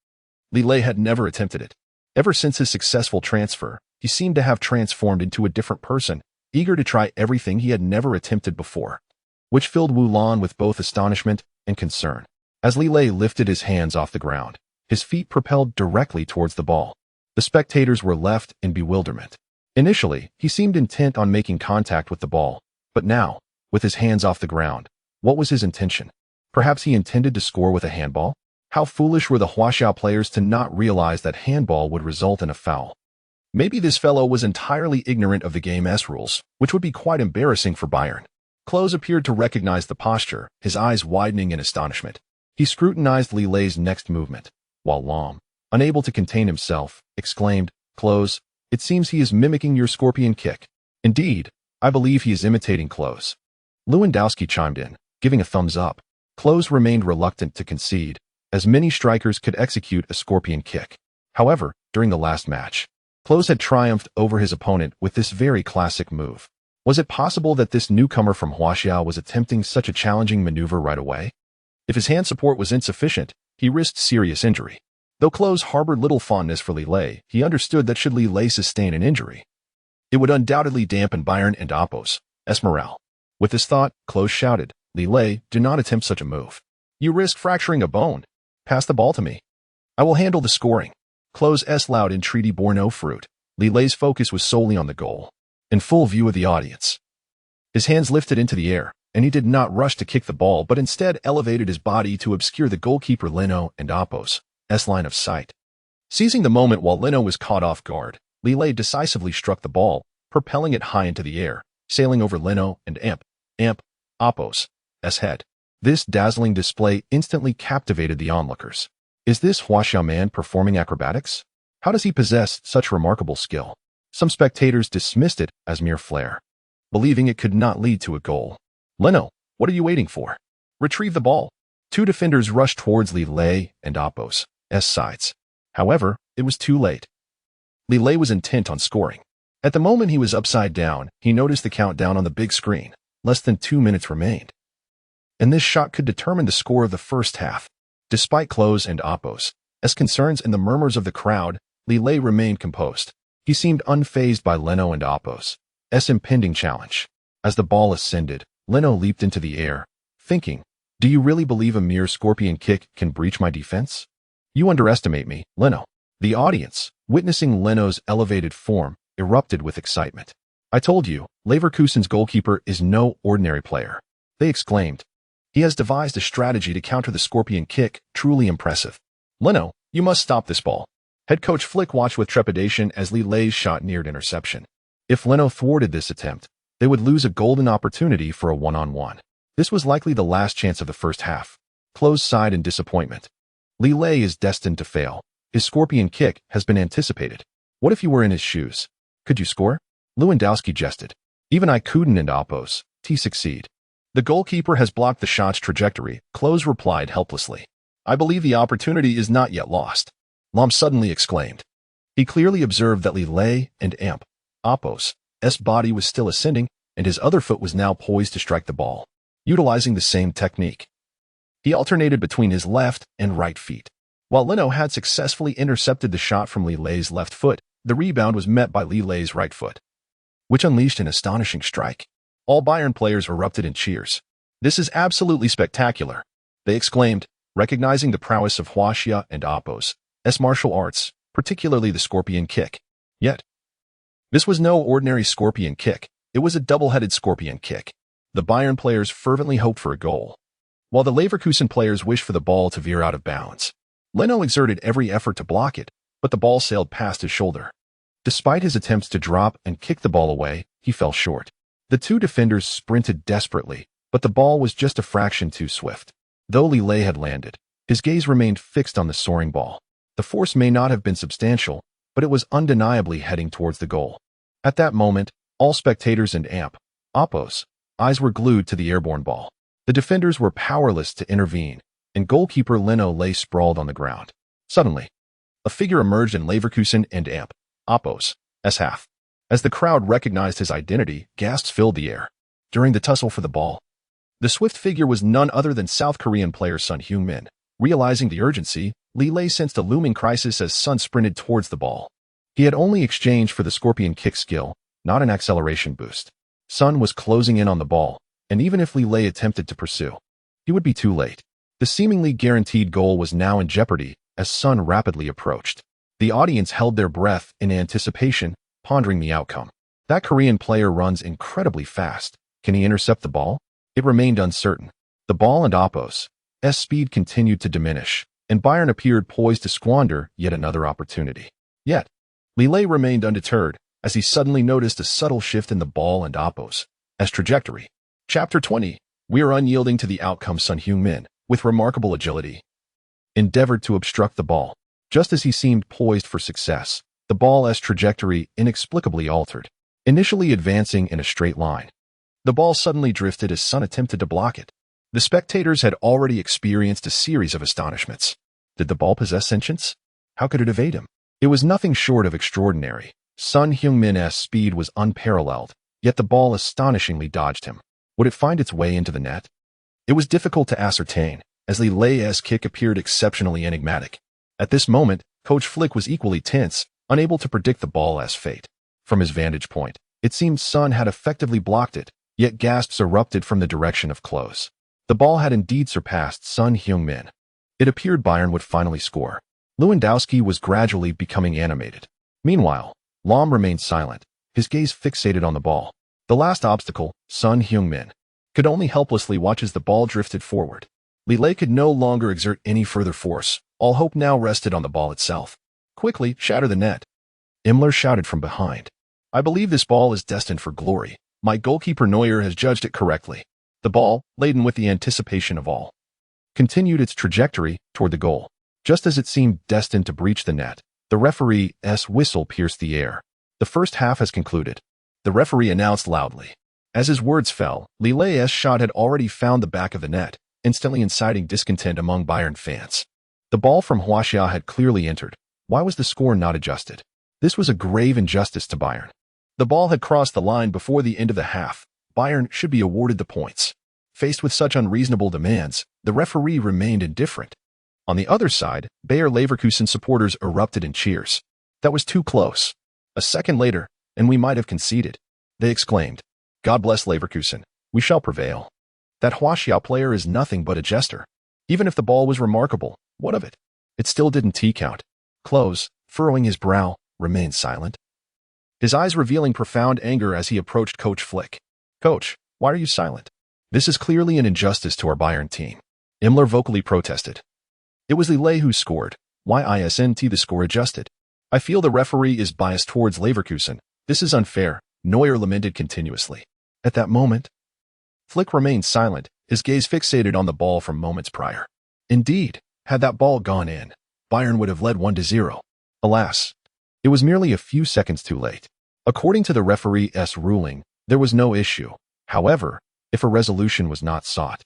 Li Lei had never attempted it. Ever since his successful transfer, he seemed to have transformed into a different person, eager to try everything he had never attempted before, which filled Wulan with both astonishment and concern. As Li Lei lifted his hands off the ground, his feet propelled directly towards the ball. The spectators were left in bewilderment. Initially, he seemed intent on making contact with the ball, but now, with his hands off the ground, what was his intention? Perhaps he intended to score with a handball? How foolish were the Huaxiao players to not realize that handball would result in a foul. Maybe this fellow was entirely ignorant of the game's rules, which would be quite embarrassing for Bayern. Klose appeared to recognize the posture, his eyes widening in astonishment. He scrutinized Li Lei's next movement, while Lahm, unable to contain himself, exclaimed, "Klose, it seems he is mimicking your scorpion kick." Indeed, I believe he is imitating Klose. Lewandowski chimed in, giving a thumbs up. Klose remained reluctant to concede, as many strikers could execute a scorpion kick. However, during the last match, Klose had triumphed over his opponent with this very classic move. Was it possible that this newcomer from Huaxiao was attempting such a challenging maneuver right away? If his hand support was insufficient, he risked serious injury. Though Klose harbored little fondness for Li Lei, he understood that should Li Lei sustain an injury, it would undoubtedly dampen Bayern and Apos' morale. With this thought, Klose shouted, "Li Lei, do not attempt such a move. You risk fracturing a bone. Pass the ball to me. I will handle the scoring." Klose's loud entreaty bore no fruit. Li Lei's focus was solely on the goal, in full view of the audience. His hands lifted into the air, and he did not rush to kick the ball but instead elevated his body to obscure the goalkeeper Leno and Apos' line of sight. Seizing the moment while Leno was caught off guard, Li Lei decisively struck the ball, propelling it high into the air, sailing over Leno and Apos' head. This dazzling display instantly captivated the onlookers. Is this Huaxiao man performing acrobatics? How does he possess such remarkable skill? Some spectators dismissed it as mere flair, believing it could not lead to a goal. "Leno, what are you waiting for? Retrieve the ball." Two defenders rushed towards Li Lei and Apos' sides. However, it was too late. Li Lei was intent on scoring. At the moment he was upside down, he noticed the countdown on the big screen. Less than 2 minutes remained, and this shot could determine the score of the first half. Despite Klose and Apos' concerns and the murmurs of the crowd, Li Lei remained composed. He seemed unfazed by Leno and Apos' impending challenge. As the ball ascended, Leno leaped into the air, thinking, "Do you really believe a mere scorpion kick can breach my defense? You underestimate me, Leno." The audience, witnessing Leno's elevated form, erupted with excitement. "I told you, Leverkusen's goalkeeper is no ordinary player," they exclaimed. "He has devised a strategy to counter the scorpion kick, truly impressive. Leno, you must stop this ball." Head coach Flick watched with trepidation as Li Lei's shot neared interception. If Leno thwarted this attempt, they would lose a golden opportunity for a one-on-one. This was likely the last chance of the first half. Klose sighed in disappointment. Li Lei is destined to fail. His scorpion kick has been anticipated. What if you were in his shoes? Could you score? Lewandowski jested. Even I couldn't and Apos' succeed. The goalkeeper has blocked the shot's trajectory, Klose replied helplessly. "I believe the opportunity is not yet lost," Lahm suddenly exclaimed. He clearly observed that Li Lei and Apos' body was still ascending, and his other foot was now poised to strike the ball. Utilizing the same technique, he alternated between his left and right feet. While Leno had successfully intercepted the shot from Li Lei's left foot, the rebound was met by Li Lei's right foot, which unleashed an astonishing strike. All Bayern players erupted in cheers. "This is absolutely spectacular," they exclaimed, recognizing the prowess of Huaxia and Apos' martial arts, particularly the scorpion kick. Yet, this was no ordinary scorpion kick. It was a double-headed scorpion kick. The Bayern players fervently hoped for a goal, while the Leverkusen players wished for the ball to veer out of bounds. Leno exerted every effort to block it, but the ball sailed past his shoulder. Despite his attempts to drop and kick the ball away, he fell short. The two defenders sprinted desperately, but the ball was just a fraction too swift. Though Li Lei had landed, his gaze remained fixed on the soaring ball. The force may not have been substantial, but it was undeniably heading towards the goal. At that moment, all spectators and Oppo's eyes were glued to the airborne ball. The defenders were powerless to intervene, and goalkeeper Li Lei sprawled on the ground. Suddenly, a figure emerged in Leverkusen and Oppo's half. As the crowd recognized his identity, gasps filled the air. During the tussle for the ball, the swift figure was none other than South Korean player Son Heung-min. Realizing the urgency, Li Lei sensed a looming crisis as Son sprinted towards the ball. He had only exchanged for the scorpion kick skill, not an acceleration boost. Son was closing in on the ball, and even if Li Lei attempted to pursue, he would be too late. The seemingly guaranteed goal was now in jeopardy as Son rapidly approached. The audience held their breath in anticipation, pondering the outcome. That Korean player runs incredibly fast. Can he intercept the ball? It remained uncertain. The ball and Oppo's speed continued to diminish, and Bayern appeared poised to squander yet another opportunity. Yet, Li Lei remained undeterred as he suddenly noticed a subtle shift in the ball and Oppo's trajectory. Chapter 20. We are unyielding to the outcome. Son Heung-min, with remarkable agility, endeavored to obstruct the ball. Just as he seemed poised for success, the ball's trajectory inexplicably altered, initially advancing in a straight line. The ball suddenly drifted as Son attempted to block it. The spectators had already experienced a series of astonishments. Did the ball possess sentience? How could it evade him? It was nothing short of extraordinary. Son Heung-min's speed was unparalleled, yet the ball astonishingly dodged him. Would it find its way into the net? It was difficult to ascertain, as Li Lei's kick appeared exceptionally enigmatic. At this moment, Coach Flick was equally tense, unable to predict the ball's fate. From his vantage point, it seemed Son had effectively blocked it, yet gasps erupted from the direction of Klose. The ball had indeed surpassed Son Heung-min. It appeared Bayern would finally score. Lewandowski was gradually becoming animated. Meanwhile, Lahm remained silent, his gaze fixated on the ball. The last obstacle, Son Heung-min, could only helplessly watch as the ball drifted forward. Li Lei could no longer exert any further force. All hope now rested on the ball itself. Quickly, shatter the net. Himmler shouted from behind. I believe this ball is destined for glory. My goalkeeper Neuer has judged it correctly. The ball, laden with the anticipation of all, continued its trajectory toward the goal. Just as it seemed destined to breach the net, the referee's whistle pierced the air. The first half has concluded, the referee announced loudly. As his words fell, Li Lei's shot had already found the back of the net, instantly inciting discontent among Bayern fans. The ball from Huaxia had clearly entered. Why was the score not adjusted? This was a grave injustice to Bayern. The ball had crossed the line before the end of the half. Bayern should be awarded the points. Faced with such unreasonable demands, the referee remained indifferent. On the other side, Bayer Leverkusen supporters erupted in cheers. That was too close. A second later, and we might have conceded. They exclaimed, God bless Leverkusen. We shall prevail. That Huaxia player is nothing but a jester. Even if the ball was remarkable, what of it? It still didn't count. Klose, furrowing his brow, remained silent, his eyes revealing profound anger as he approached Coach Flick. Coach, why are you silent? This is clearly an injustice to our Bayern team. Himmler vocally protested. It was Li Lei who scored. Why isn't the score adjusted? I feel the referee is biased towards Leverkusen. This is unfair, Neuer lamented continuously. At that moment, Flick remained silent, his gaze fixated on the ball from moments prior. Indeed, had that ball gone in, Bayern would have led 1-0. Alas, it was merely a few seconds too late. According to the referee's ruling, there was no issue. However, if a resolution was not sought,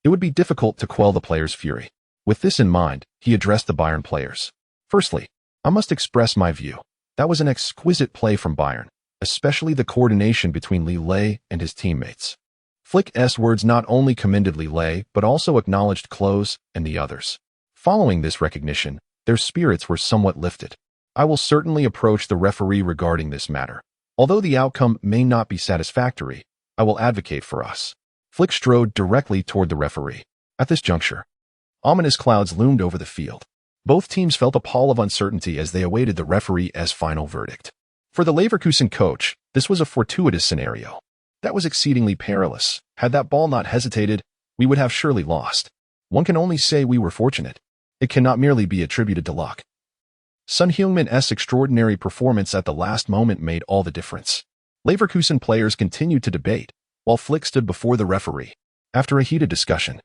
it would be difficult to quell the players' fury. With this in mind, he addressed the Bayern players. Firstly, I must express my view. That was an exquisite play from Bayern, especially the coordination between Li Lei and his teammates. Flick's words not only commended Li Lei, but also acknowledged Klose and the others. Following this recognition, their spirits were somewhat lifted. I will certainly approach the referee regarding this matter. Although the outcome may not be satisfactory, I will advocate for us. Flick strode directly toward the referee. At this juncture, ominous clouds loomed over the field. Both teams felt a pall of uncertainty as they awaited the referee's final verdict. For the Leverkusen coach, this was a fortuitous scenario. That was exceedingly perilous. Had that ball not hesitated, we would have surely lost. One can only say we were fortunate. It cannot merely be attributed to luck. Son Heung-min's extraordinary performance at the last moment made all the difference. Leverkusen players continued to debate, while Flick stood before the referee. After a heated discussion,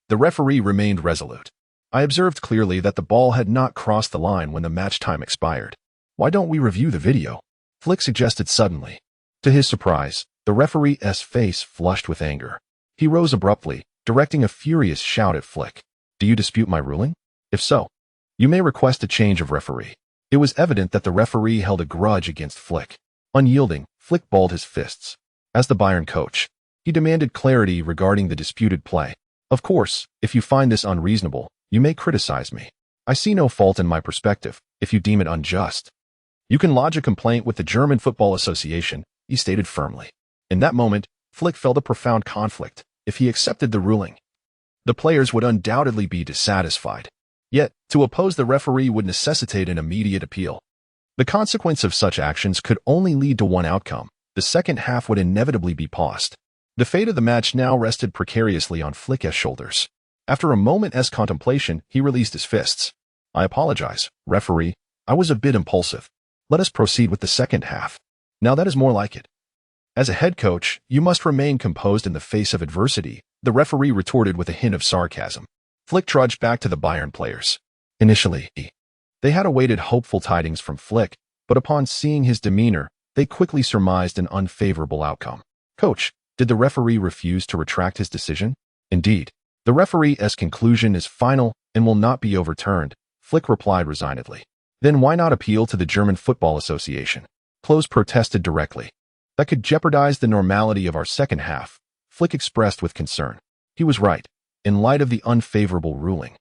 the referee remained resolute. I observed clearly that the ball had not crossed the line when the match time expired. Why don't we review the video? Flick suggested suddenly. To his surprise, the referee's face flushed with anger. He rose abruptly, directing a furious shout at Flick. Do you dispute my ruling? If so, you may request a change of referee. It was evident that the referee held a grudge against Flick. Unyielding, Flick balled his fists. As the Bayern coach, he demanded clarity regarding the disputed play. Of course, if you find this unreasonable, you may criticize me. I see no fault in my perspective, if you deem it unjust. You can lodge a complaint with the German Football Association, he stated firmly. In that moment, Flick felt a profound conflict. If he accepted the ruling, the players would undoubtedly be dissatisfied. Yet, to oppose the referee would necessitate an immediate appeal. The consequence of such actions could only lead to one outcome. The second half would inevitably be paused. The fate of the match now rested precariously on Flick's shoulders. After a moment's contemplation, he released his fists. I apologize, referee. I was a bit impulsive. Let us proceed with the second half. Now that is more like it. As a head coach, you must remain composed in the face of adversity, the referee retorted with a hint of sarcasm. Flick trudged back to the Bayern players. Initially, they had awaited hopeful tidings from Flick, but upon seeing his demeanor, they quickly surmised an unfavorable outcome. Coach, did the referee refuse to retract his decision? Indeed. The referee's conclusion is final and will not be overturned, Flick replied resignedly. Then why not appeal to the German Football Association? Klose protested directly. That could jeopardize the normality of our second half, Flick expressed with concern. He was right. In light of the unfavorable ruling,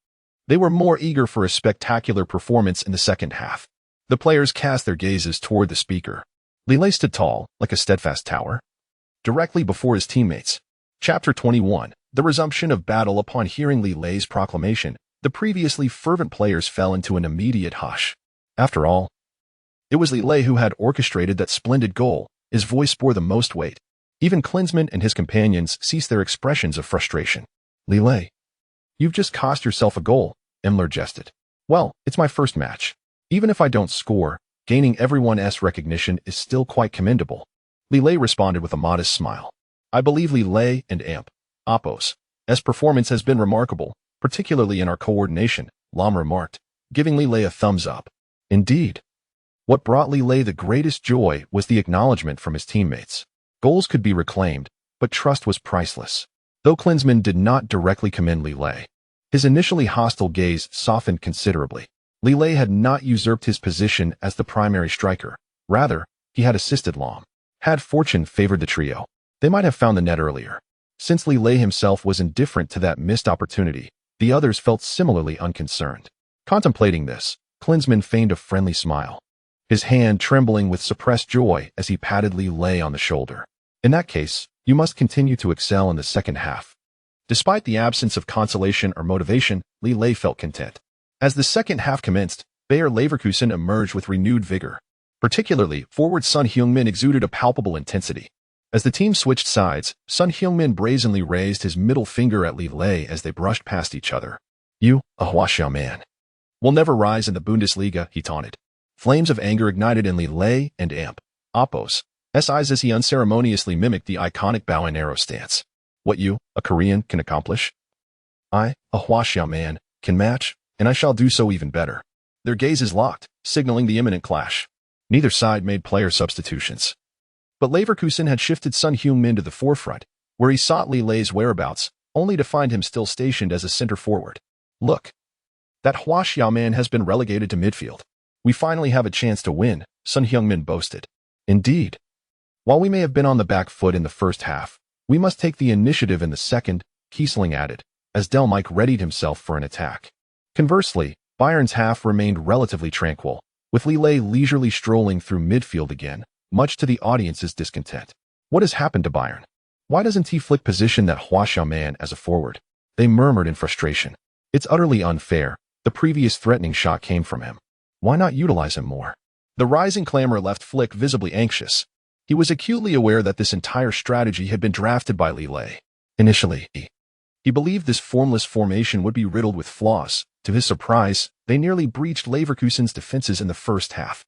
they were more eager for a spectacular performance in the second half. The players cast their gazes toward the speaker. Li Lei stood tall, like a steadfast tower, directly before his teammates. Chapter 21. The resumption of battle. Upon hearing Li Lei's proclamation, the previously fervent players fell into an immediate hush. After all, it was Li Lei who had orchestrated that splendid goal. His voice bore the most weight. Even Klinsmann and his companions ceased their expressions of frustration. Li Lei, you've just cost yourself a goal, Imler jested. Well, it's my first match. Even if I don't score, gaining everyone's recognition is still quite commendable. Li Lei responded with a modest smile. I believe Li Lei and Oppo's performance has been remarkable, particularly in our coordination, Lahm remarked, giving Li Lei a thumbs up. Indeed. What brought Li Lei the greatest joy was the acknowledgement from his teammates. Goals could be reclaimed, but trust was priceless. Though Klinsmann did not directly commend Li Lei, his initially hostile gaze softened considerably. Li Lei had not usurped his position as the primary striker. Rather, he had assisted Lahm. Had fortune favored the trio, they might have found the net earlier. Since Li Lei himself was indifferent to that missed opportunity, the others felt similarly unconcerned. Contemplating this, Klinsmann feigned a friendly smile, his hand trembling with suppressed joy as he patted Li Lei on the shoulder. In that case, you must continue to excel in the second half. Despite the absence of consolation or motivation, Li Lei felt content. As the second half commenced, Bayer Leverkusen emerged with renewed vigor. Particularly, forward Son Heung-min exuded a palpable intensity. As the team switched sides, Son Heung-min brazenly raised his middle finger at Li Lei as they brushed past each other. You, a Huaxiao man, will never rise in the Bundesliga, he taunted. Flames of anger ignited in Li Lei and Oppo's eyes as he unceremoniously mimicked the iconic bow and arrow stance. What you, a Korean, can accomplish, I, a Huaxiao man, can match, and I shall do so even better. Their gazes locked, signaling the imminent clash. Neither side made player substitutions. But Leverkusen had shifted Son Heung-min to the forefront, where he sought Li Lei's whereabouts, only to find him still stationed as a center forward. Look. That Huaxiao man has been relegated to midfield. We finally have a chance to win, Son Heung-min boasted. Indeed. While we may have been on the back foot in the first half, we must take the initiative in the second, Kiesling added, as Delmike readied himself for an attack. Conversely, Bayern's half remained relatively tranquil, with Li Lei leisurely strolling through midfield again, much to the audience's discontent. What has happened to Bayern? Why doesn't he Flick position that Huaxiao man as a forward? They murmured in frustration. It's utterly unfair. The previous threatening shot came from him. Why not utilize him more? The rising clamor left Flick visibly anxious. He was acutely aware that this entire strategy had been drafted by Li Lei. Initially, he believed this formless formation would be riddled with flaws. To his surprise, they nearly breached Leverkusen's defenses in the first half.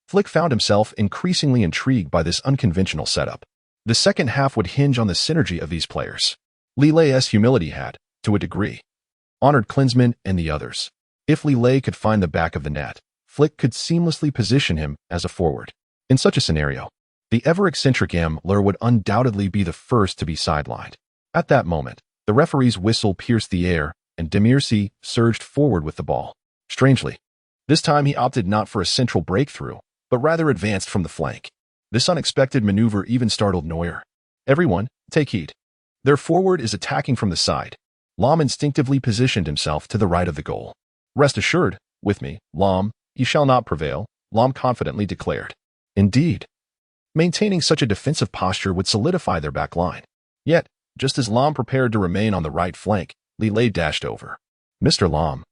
Flick found himself increasingly intrigued by this unconventional setup. The second half would hinge on the synergy of these players. Li Lei's humility had, to a degree, honored Klinsmann and the others. If Li Lei could find the back of the net, Flick could seamlessly position him as a forward. In such a scenario, the ever-eccentric Müller would undoubtedly be the first to be sidelined. At that moment, the referee's whistle pierced the air, and Messi surged forward with the ball. Strangely, this time he opted not for a central breakthrough, but rather advanced from the flank. This unexpected maneuver even startled Neuer. Everyone, take heed. Their forward is attacking from the side. Lahm instinctively positioned himself to the right of the goal. Rest assured, with me, Lahm, he shall not prevail, Lahm confidently declared. Indeed, maintaining such a defensive posture would solidify their back line. Yet, just as Lahm prepared to remain on the right flank, Li Lei dashed over. Mr. Lahm,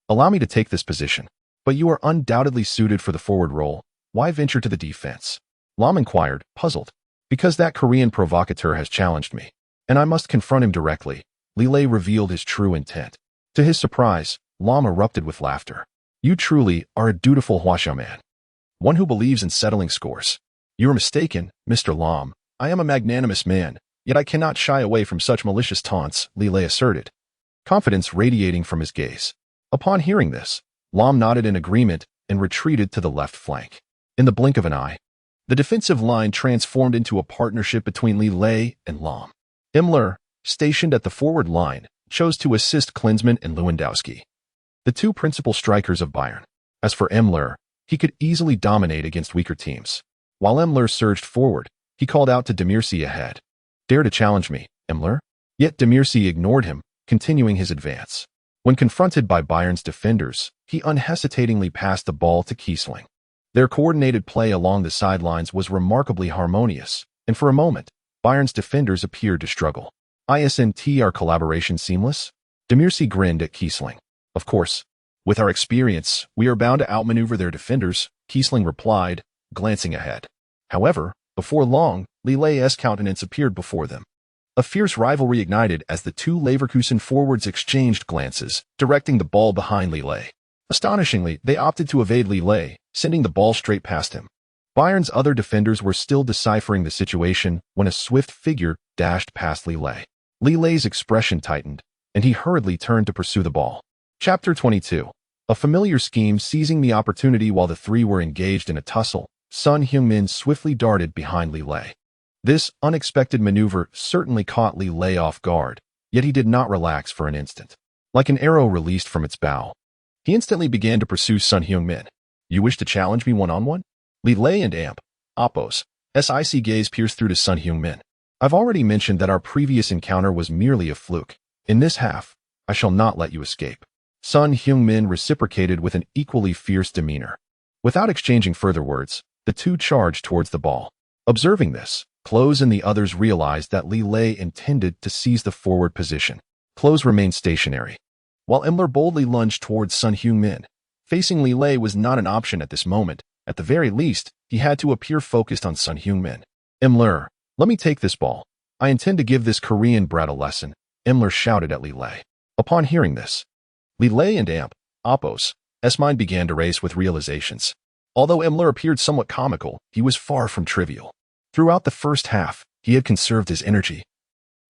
allow me to take this position, but you are undoubtedly suited for the forward role. Why venture to the defense? Lahm inquired, puzzled. Because that Korean provocateur has challenged me, and I must confront him directly. Li Lei revealed his true intent. To his surprise, Lahm erupted with laughter. You truly are a dutiful Hwasha man, one who believes in settling scores. You are mistaken, Mr. Lahm. I am a magnanimous man, yet I cannot shy away from such malicious taunts, Li Lei asserted, confidence radiating from his gaze. Upon hearing this, Lahm nodded in agreement and retreated to the left flank. In the blink of an eye, the defensive line transformed into a partnership between Li Lei and Lahm. Müller, stationed at the forward line, chose to assist Klinsmann and Lewandowski, the two principal strikers of Bayern. As for Müller, he could easily dominate against weaker teams. While Müller surged forward, he called out to Messi ahead. Dare to challenge me, Müller? Yet Messi ignored him, continuing his advance. When confronted by Bayern's defenders, he unhesitatingly passed the ball to Kiesling. Their coordinated play along the sidelines was remarkably harmonious, and for a moment, Bayern's defenders appeared to struggle. Isn't our collaboration seamless? Messi grinned at Kiesling. Of course. With our experience, we are bound to outmaneuver their defenders, Kiesling replied, glancing ahead. However, before long, Li Lei's countenance appeared before them. A fierce rivalry ignited as the two Leverkusen forwards exchanged glances, directing the ball behind Li Lei. Astonishingly, they opted to evade Li Lei, sending the ball straight past him. Bayern's other defenders were still deciphering the situation when a swift figure dashed past Li Lei. Li Lei's expression tightened, and he hurriedly turned to pursue the ball. Chapter 22. A familiar scheme seizing the opportunity while the three were engaged in a tussle, Son Heung-min swiftly darted behind Li Lei. This unexpected maneuver certainly caught Li Lei off guard, yet he did not relax for an instant. Like an arrow released from its bow, he instantly began to pursue Son Heung-min. You wish to challenge me one-on-one? Li Lei and Oppos' icy gaze pierced through to Son Heung-min. I've already mentioned that our previous encounter was merely a fluke. In this half, I shall not let you escape. Son Heung-min reciprocated with an equally fierce demeanor. Without exchanging further words, the two charged towards the ball. Observing this, Klose and the others realized that Li Lei intended to seize the forward position. Klose remained stationary, while Müller boldly lunged towards Son Heung-min. Facing Li Lei was not an option at this moment. At the very least, he had to appear focused on Son Heung-min. Müller, let me take this ball. I intend to give this Korean brat a lesson, Müller shouted at Li Lei. Upon hearing this, Li Lei and Oppos' mind began to race with realizations. Although Müller appeared somewhat comical, he was far from trivial. Throughout the first half, he had conserved his energy,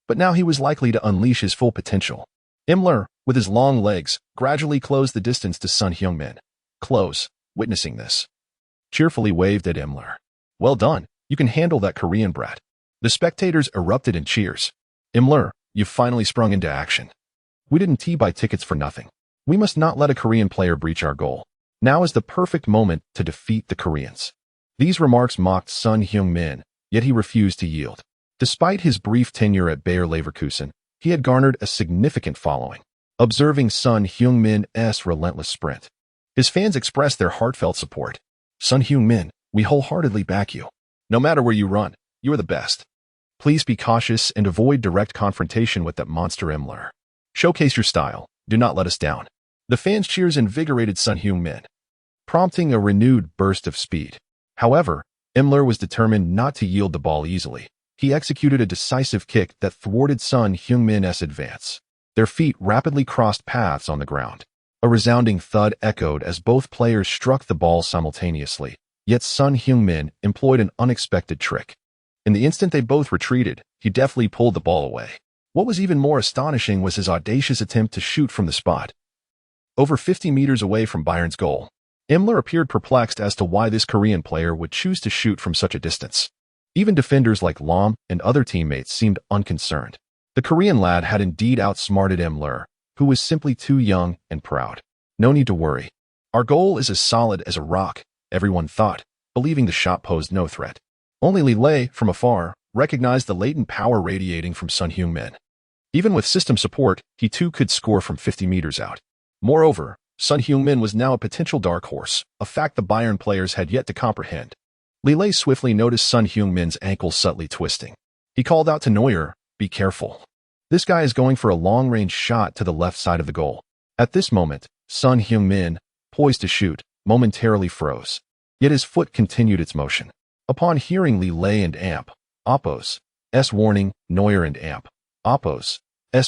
but now he was likely to unleash his full potential. Müller, with his long legs, gradually closed the distance to Son Heung-min. Klose, witnessing this, cheerfully waved at Müller. Well done, you can handle that Korean brat. The spectators erupted in cheers. Müller, you've finally sprung into action. We didn't buy tickets for nothing. We must not let a Korean player breach our goal. Now is the perfect moment to defeat the Koreans. These remarks mocked Son Heung-min, yet he refused to yield. Despite his brief tenure at Bayer Leverkusen, he had garnered a significant following. Observing Son Heung-min's relentless sprint, his fans expressed their heartfelt support. Son Heung-min, we wholeheartedly back you. No matter where you run, you are the best. Please be cautious and avoid direct confrontation with that monster Müller. Showcase your style. Do not let us down. The fans' cheers invigorated Son Heung-min, prompting a renewed burst of speed. However, Müller was determined not to yield the ball easily. He executed a decisive kick that thwarted Son Heung-min's advance. Their feet rapidly crossed paths on the ground. A resounding thud echoed as both players struck the ball simultaneously. Yet Son Heung-min employed an unexpected trick. In the instant they both retreated, he deftly pulled the ball away. What was even more astonishing was his audacious attempt to shoot from the spot, over 50 meters away from Bayern's goal. Himmler appeared perplexed as to why this Korean player would choose to shoot from such a distance. Even defenders like Lahm and other teammates seemed unconcerned. The Korean lad had indeed outsmarted Himmler, who was simply too young and proud. No need to worry. Our goal is as solid as a rock, everyone thought, believing the shot posed no threat. Only Li Lei, from afar, recognized the latent power radiating from Son Heung-min. Even with system support, he too could score from 50 meters out. Moreover, Son Heung-min was now a potential dark horse, a fact the Bayern players had yet to comprehend. Li Lei swiftly noticed Son Heung-min's ankle subtly twisting. He called out to Neuer, "Be careful. This guy is going for a long-range shot to the left side of the goal." At this moment, Son Heung-min, poised to shoot, momentarily froze. Yet his foot continued its motion. Upon hearing Li Lei and Amp, Oppo's warning, Neuer and Amp, Oppo's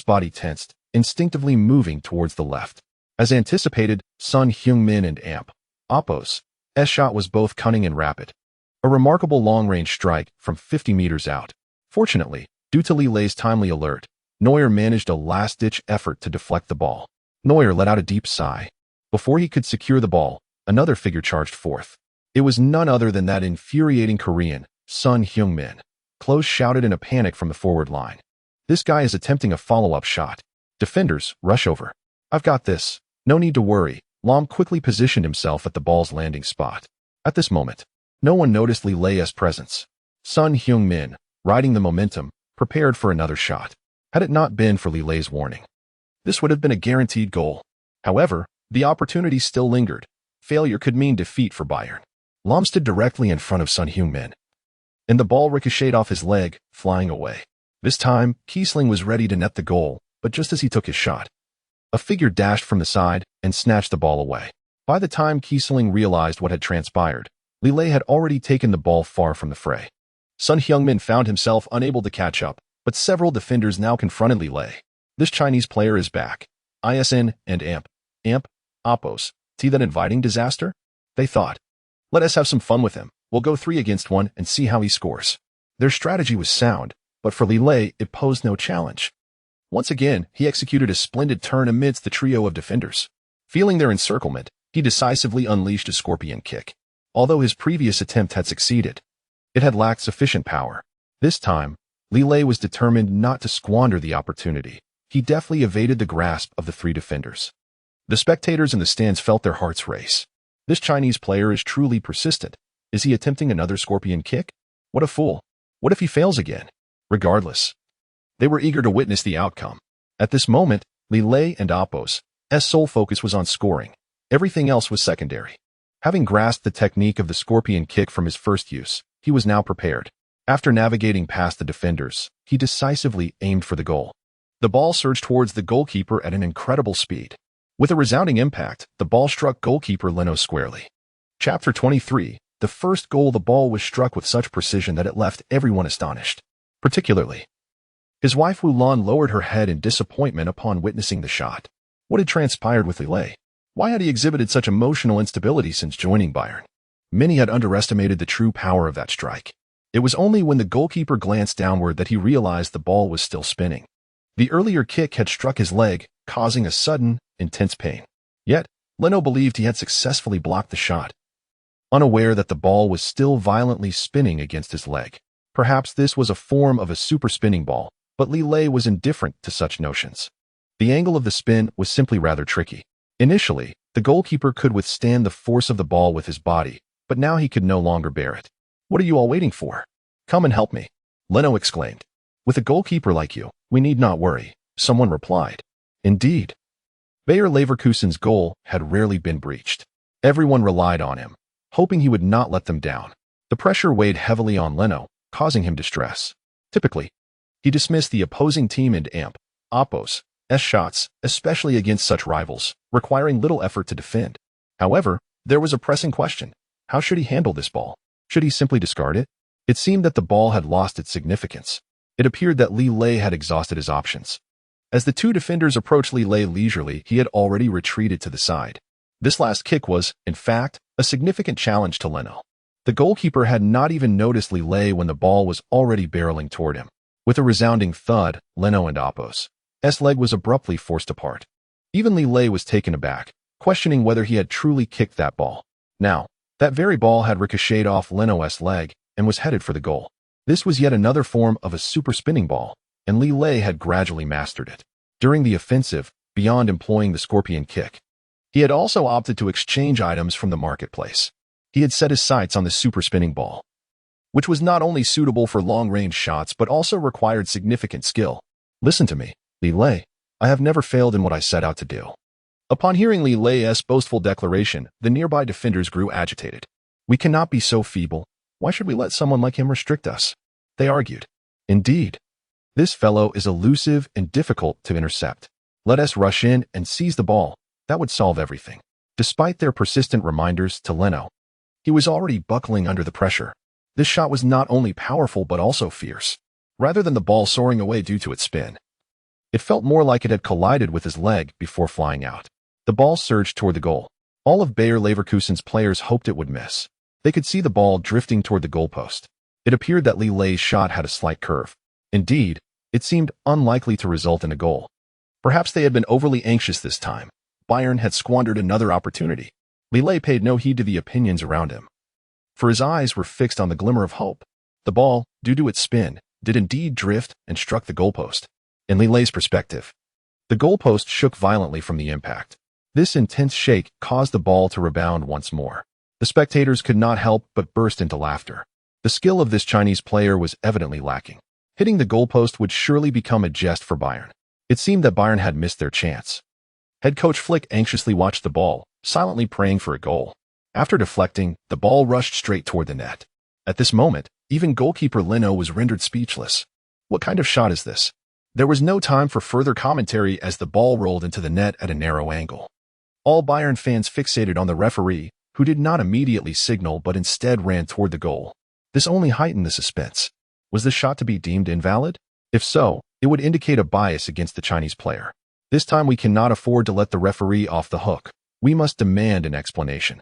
body tensed, instinctively moving towards the left. As anticipated, Son Heung-min and Amp, Oppo's shot was both cunning and rapid. A remarkable long-range strike from 50 meters out. Fortunately, due to Li Lei's timely alert, Neuer managed a last-ditch effort to deflect the ball. Neuer let out a deep sigh. Before he could secure the ball, another figure charged forth. It was none other than that infuriating Korean, Son Heung-min. Klose shouted in a panic from the forward line. "This guy is attempting a follow-up shot. Defenders, rush over. I've got this. No need to worry." Lahm quickly positioned himself at the ball's landing spot. At this moment, no one noticed Li Lei's presence. Son Heung-min, riding the momentum, prepared for another shot. Had it not been for Li Lei's warning, this would have been a guaranteed goal. However, the opportunity still lingered. Failure could mean defeat for Bayern. Lahm stood directly in front of Son Heung-min, and the ball ricocheted off his leg, flying away. This time, Kiesling was ready to net the goal, but just as he took his shot, a figure dashed from the side and snatched the ball away. By the time Kiesling realized what had transpired, Li Lei had already taken the ball far from the fray. Son Heung-min found himself unable to catch up, but several defenders now confronted Li Lei. This Chinese player is back. ISN and Amp, Oppos. See that inviting disaster? They thought. Let us have some fun with him. We'll go 3 against 1 and see how he scores. Their strategy was sound, but for Li Lei, it posed no challenge. Once again, he executed a splendid turn amidst the trio of defenders. Feeling their encirclement, he decisively unleashed a scorpion kick. Although his previous attempt had succeeded, it had lacked sufficient power. This time, Li Lei was determined not to squander the opportunity. He deftly evaded the grasp of the 3 defenders. The spectators in the stands felt their hearts race. This Chinese player is truly persistent. Is he attempting another scorpion kick? What a fool. What if he fails again? Regardless, they were eager to witness the outcome. At this moment, Li Lei and Oppos' sole focus was on scoring. Everything else was secondary. Having grasped the technique of the scorpion kick from his first use, he was now prepared. After navigating past the defenders, he decisively aimed for the goal. The ball surged towards the goalkeeper at an incredible speed. With a resounding impact, the ball struck goalkeeper Leno squarely. Chapter 23. The first goal, the ball was struck with such precision that it left everyone astonished. Particularly, his wife Wu Lan lowered her head in disappointment upon witnessing the shot. What had transpired with Li Lei? Why had he exhibited such emotional instability since joining Bayern? Many had underestimated the true power of that strike. It was only when the goalkeeper glanced downward that he realized the ball was still spinning. The earlier kick had struck his leg, causing a sudden, intense pain. Yet, Leno believed he had successfully blocked the shot, unaware that the ball was still violently spinning against his leg. Perhaps this was a form of a super spinning ball, but Li Lei was indifferent to such notions. The angle of the spin was simply rather tricky. Initially, the goalkeeper could withstand the force of the ball with his body, but now he could no longer bear it. "What are you all waiting for? Come and help me," Leno exclaimed. "With a goalkeeper like you, we need not worry," someone replied. Indeed, Bayer Leverkusen's goal had rarely been breached. Everyone relied on him, hoping he would not let them down. The pressure weighed heavily on Leno, causing him distress. Typically, he dismissed the opposing team and Oppos' shots, especially against such rivals, requiring little effort to defend. However, there was a pressing question. How should he handle this ball? Should he simply discard it? It seemed that the ball had lost its significance. It appeared that Li Lei had exhausted his options. As the 2 defenders approached Li Lei leisurely, he had already retreated to the side. This last kick was, in fact, a significant challenge to Leno. The goalkeeper had not even noticed Li Lei when the ball was already barreling toward him. With a resounding thud, Leno and Apos' leg was abruptly forced apart. Even Li Lei was taken aback, questioning whether he had truly kicked that ball. Now, that very ball had ricocheted off Leno's leg and was headed for the goal. This was yet another form of a super spinning ball, and Li Lei had gradually mastered it. During the offensive, beyond employing the scorpion kick, he had also opted to exchange items from the marketplace. He had set his sights on the super spinning ball, which was not only suitable for long-range shots but also required significant skill. Listen to me, Li Lei. I have never failed in what I set out to do. Upon hearing Li Lei's boastful declaration, the nearby defenders grew agitated. We cannot be so feeble. Why should we let someone like him restrict us? They argued. Indeed, this fellow is elusive and difficult to intercept. Let us rush in and seize the ball. That would solve everything. Despite their persistent reminders to Leno, he was already buckling under the pressure. This shot was not only powerful but also fierce. Rather than the ball soaring away due to its spin, it felt more like it had collided with his leg before flying out. The ball surged toward the goal. All of Bayer Leverkusen's players hoped it would miss. They could see the ball drifting toward the goalpost. It appeared that Li Lei's shot had a slight curve. Indeed, it seemed unlikely to result in a goal. Perhaps they had been overly anxious this time. Bayern had squandered another opportunity. Li Lei paid no heed to the opinions around him, for his eyes were fixed on the glimmer of hope. The ball, due to its spin, did indeed drift and struck the goalpost. In Li Lei's perspective, the goalpost shook violently from the impact. This intense shake caused the ball to rebound once more. The spectators could not help but burst into laughter. The skill of this Chinese player was evidently lacking. Hitting the goalpost would surely become a jest for Bayern. It seemed that Bayern had missed their chance. Head coach Flick anxiously watched the ball, silently praying for a goal. After deflecting, the ball rushed straight toward the net. At this moment, even goalkeeper Leno was rendered speechless. What kind of shot is this? There was no time for further commentary as the ball rolled into the net at a narrow angle. All Bayern fans fixated on the referee, who did not immediately signal but instead ran toward the goal. This only heightened the suspense. Was the shot to be deemed invalid? If so, it would indicate a bias against the Chinese player. This time we cannot afford to let the referee off the hook. We must demand an explanation.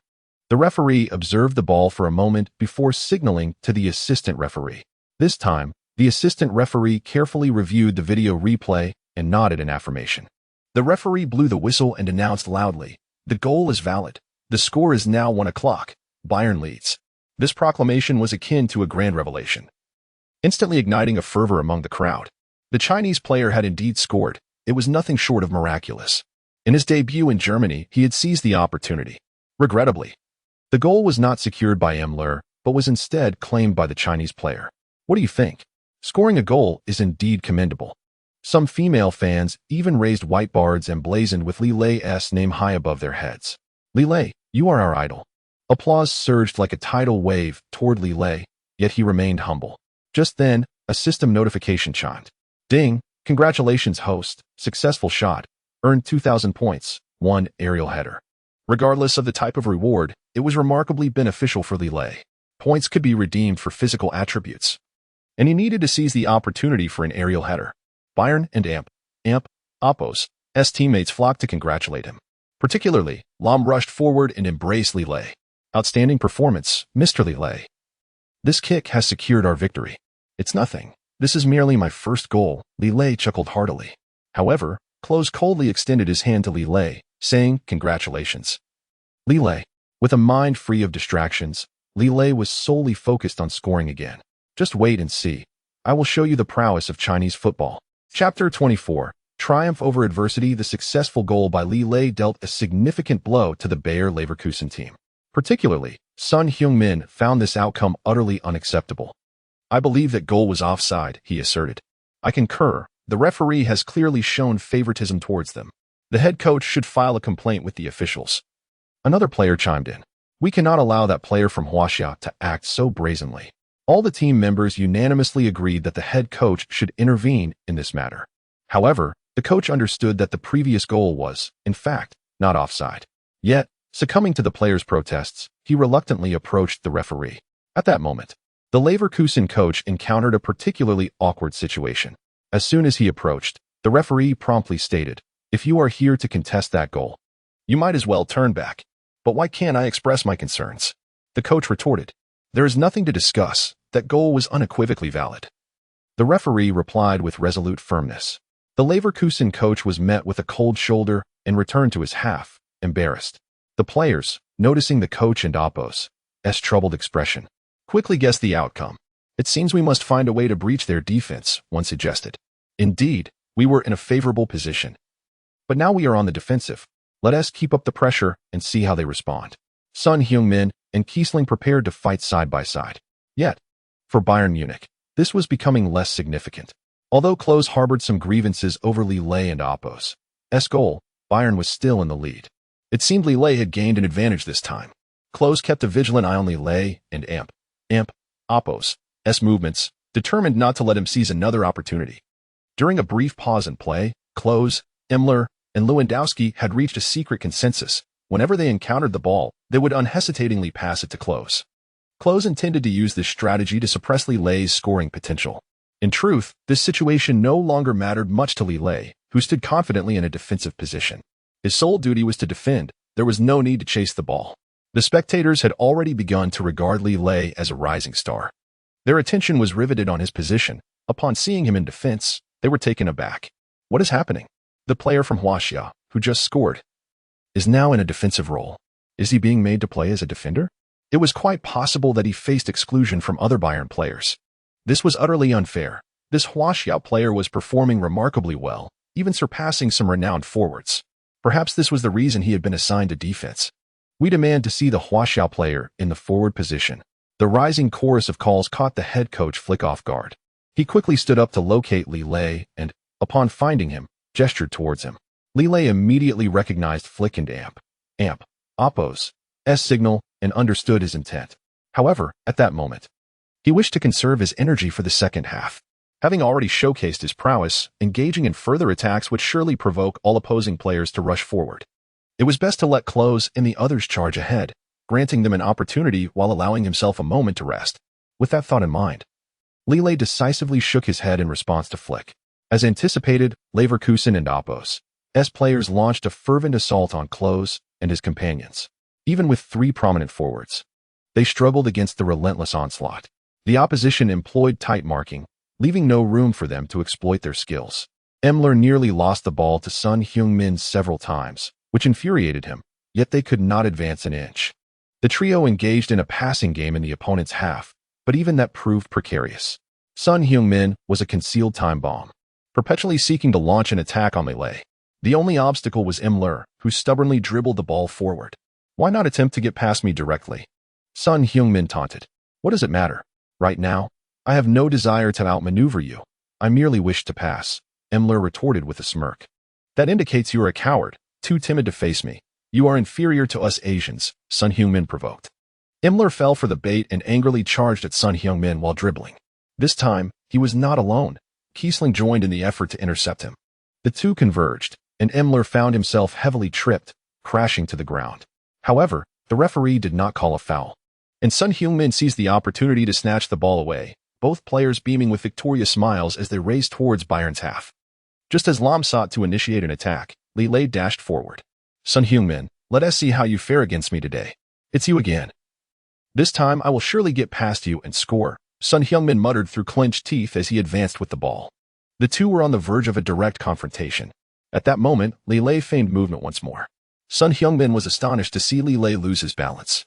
The referee observed the ball for a moment before signaling to the assistant referee. This time, the assistant referee carefully reviewed the video replay and nodded in affirmation. The referee blew the whistle and announced loudly, "The goal is valid. The score is now 1:00. Bayern leads." This proclamation was akin to a grand revelation, instantly igniting a fervor among the crowd. The Chinese player had indeed scored. It was nothing short of miraculous. In his debut in Germany, he had seized the opportunity. Regrettably, the goal was not secured by Müller, but was instead claimed by the Chinese player. What do you think? Scoring a goal is indeed commendable. Some female fans even raised whiteboards emblazoned with Li Lei's name high above their heads. Li Lei, you are our idol. Applause surged like a tidal wave toward Li Lei, yet he remained humble. Just then, a system notification chimed. Ding! Congratulations, host. Successful shot. Earned 2,000 points. 1 aerial header. Regardless of the type of reward, it was remarkably beneficial for Li Lei. Points could be redeemed for physical attributes, and he needed to seize the opportunity for an aerial header. Bayern and Apos' teammates flocked to congratulate him. Particularly, Lahm rushed forward and embraced Li Lei. Outstanding performance, Mr. Li Lei. This kick has secured our victory. It's nothing. This is merely my first goal, Li Lei chuckled heartily. However, Klose coldly extended his hand to Li Lei, saying, "Congratulations." Li Lei. With a mind free of distractions, Li Lei was solely focused on scoring again. Just wait and see. I will show you the prowess of Chinese football. Chapter 24. Triumph over adversity. The successful goal by Li Lei dealt a significant blow to the Bayer Leverkusen team. Particularly, Son Heung-min found this outcome utterly unacceptable. I believe that goal was offside, he asserted. I concur. The referee has clearly shown favoritism towards them. The head coach should file a complaint with the officials. Another player chimed in. We cannot allow that player from Huaxia to act so brazenly. All the team members unanimously agreed that the head coach should intervene in this matter. However, the coach understood that the previous goal was, in fact, not offside. Yet, succumbing to the players' protests, he reluctantly approached the referee. At that moment, the Leverkusen coach encountered a particularly awkward situation. As soon as he approached, the referee promptly stated, "If you are here to contest that goal, you might as well turn back." "But why can't I express my concerns?" The coach retorted. "There is nothing to discuss. That goal was unequivocally valid." The referee replied with resolute firmness. The Leverkusen coach was met with a cold shoulder and returned to his half, embarrassed. The players, noticing the coach and Oppo's troubled expression, quickly guessed the outcome. It seems we must find a way to breach their defense, one suggested. Indeed, we were in a favorable position. But now we are on the defensive. Let us keep up the pressure and see how they respond. Son Heung-min and Kiesling prepared to fight side by side. Yet, for Bayern Munich, this was becoming less significant. Although Klose harbored some grievances over Li Lei and Oppo's goal, Bayern was still in the lead. It seemed Li Lei had gained an advantage this time. Klose kept a vigilant eye on Li Lei and Oppo's movements, determined not to let him seize another opportunity. During a brief pause in play, Klose, Müller, and Lewandowski had reached a secret consensus. Whenever they encountered the ball, they would unhesitatingly pass it to Klose. Klose intended to use this strategy to suppress Li Lei's scoring potential. In truth, this situation no longer mattered much to Li Lei, who stood confidently in a defensive position. His sole duty was to defend. There was no need to chase the ball. The spectators had already begun to regard Li Lei as a rising star. Their attention was riveted on his position. Upon seeing him in defense, they were taken aback. What is happening? The player from Huaxia, who just scored, is now in a defensive role. Is he being made to play as a defender? It was quite possible that he faced exclusion from other Bayern players. This was utterly unfair. This Huaxia player was performing remarkably well, even surpassing some renowned forwards. Perhaps this was the reason he had been assigned to defense. We demand to see the Huaxia player in the forward position. The rising chorus of calls caught the head coach Flick off guard. He quickly stood up to locate Li Lei and, upon finding him, gestured towards him. Li Lei immediately recognized Flick and Oppo's signal and understood his intent. However, at that moment, he wished to conserve his energy for the second half. Having already showcased his prowess, engaging in further attacks would surely provoke all opposing players to rush forward. It was best to let Klose and the others charge ahead, granting them an opportunity while allowing himself a moment to rest. With that thought in mind, Li Lei decisively shook his head in response to Flick. As anticipated, Leverkusen and Oppo's players launched a fervent assault on Klose and his companions. Even with three prominent forwards, they struggled against the relentless onslaught. The opposition employed tight marking, leaving no room for them to exploit their skills. Müller nearly lost the ball to Son Heung-min several times, which infuriated him, yet they could not advance an inch. The trio engaged in a passing game in the opponent's half, but even that proved precarious. Son Heung-min was a concealed time bomb, perpetually seeking to launch an attack on Li Lei. The only obstacle was Müller, who stubbornly dribbled the ball forward. Why not attempt to get past me directly? Son Heung-min taunted. What does it matter? Right now, I have no desire to outmaneuver you. I merely wish to pass, Müller retorted with a smirk. That indicates you are a coward, too timid to face me. You are inferior to us Asians, Son Heung-min provoked. Müller fell for the bait and angrily charged at Son Heung-min while dribbling. This time, he was not alone. Kiesling joined in the effort to intercept him. The two converged, and Müller found himself heavily tripped, crashing to the ground. However, the referee did not call a foul, and Son Heung-min seized the opportunity to snatch the ball away, both players beaming with victorious smiles as they raced towards Bayern's half. Just as Lahm sought to initiate an attack, Li Lei dashed forward. Son Heung-min, let us see how you fare against me today. It's you again. This time I will surely get past you and score, Son Heung-min muttered through clenched teeth as he advanced with the ball. The two were on the verge of a direct confrontation. At that moment, Li Lei feigned movement once more. Son Heung-min was astonished to see Li Lei lose his balance.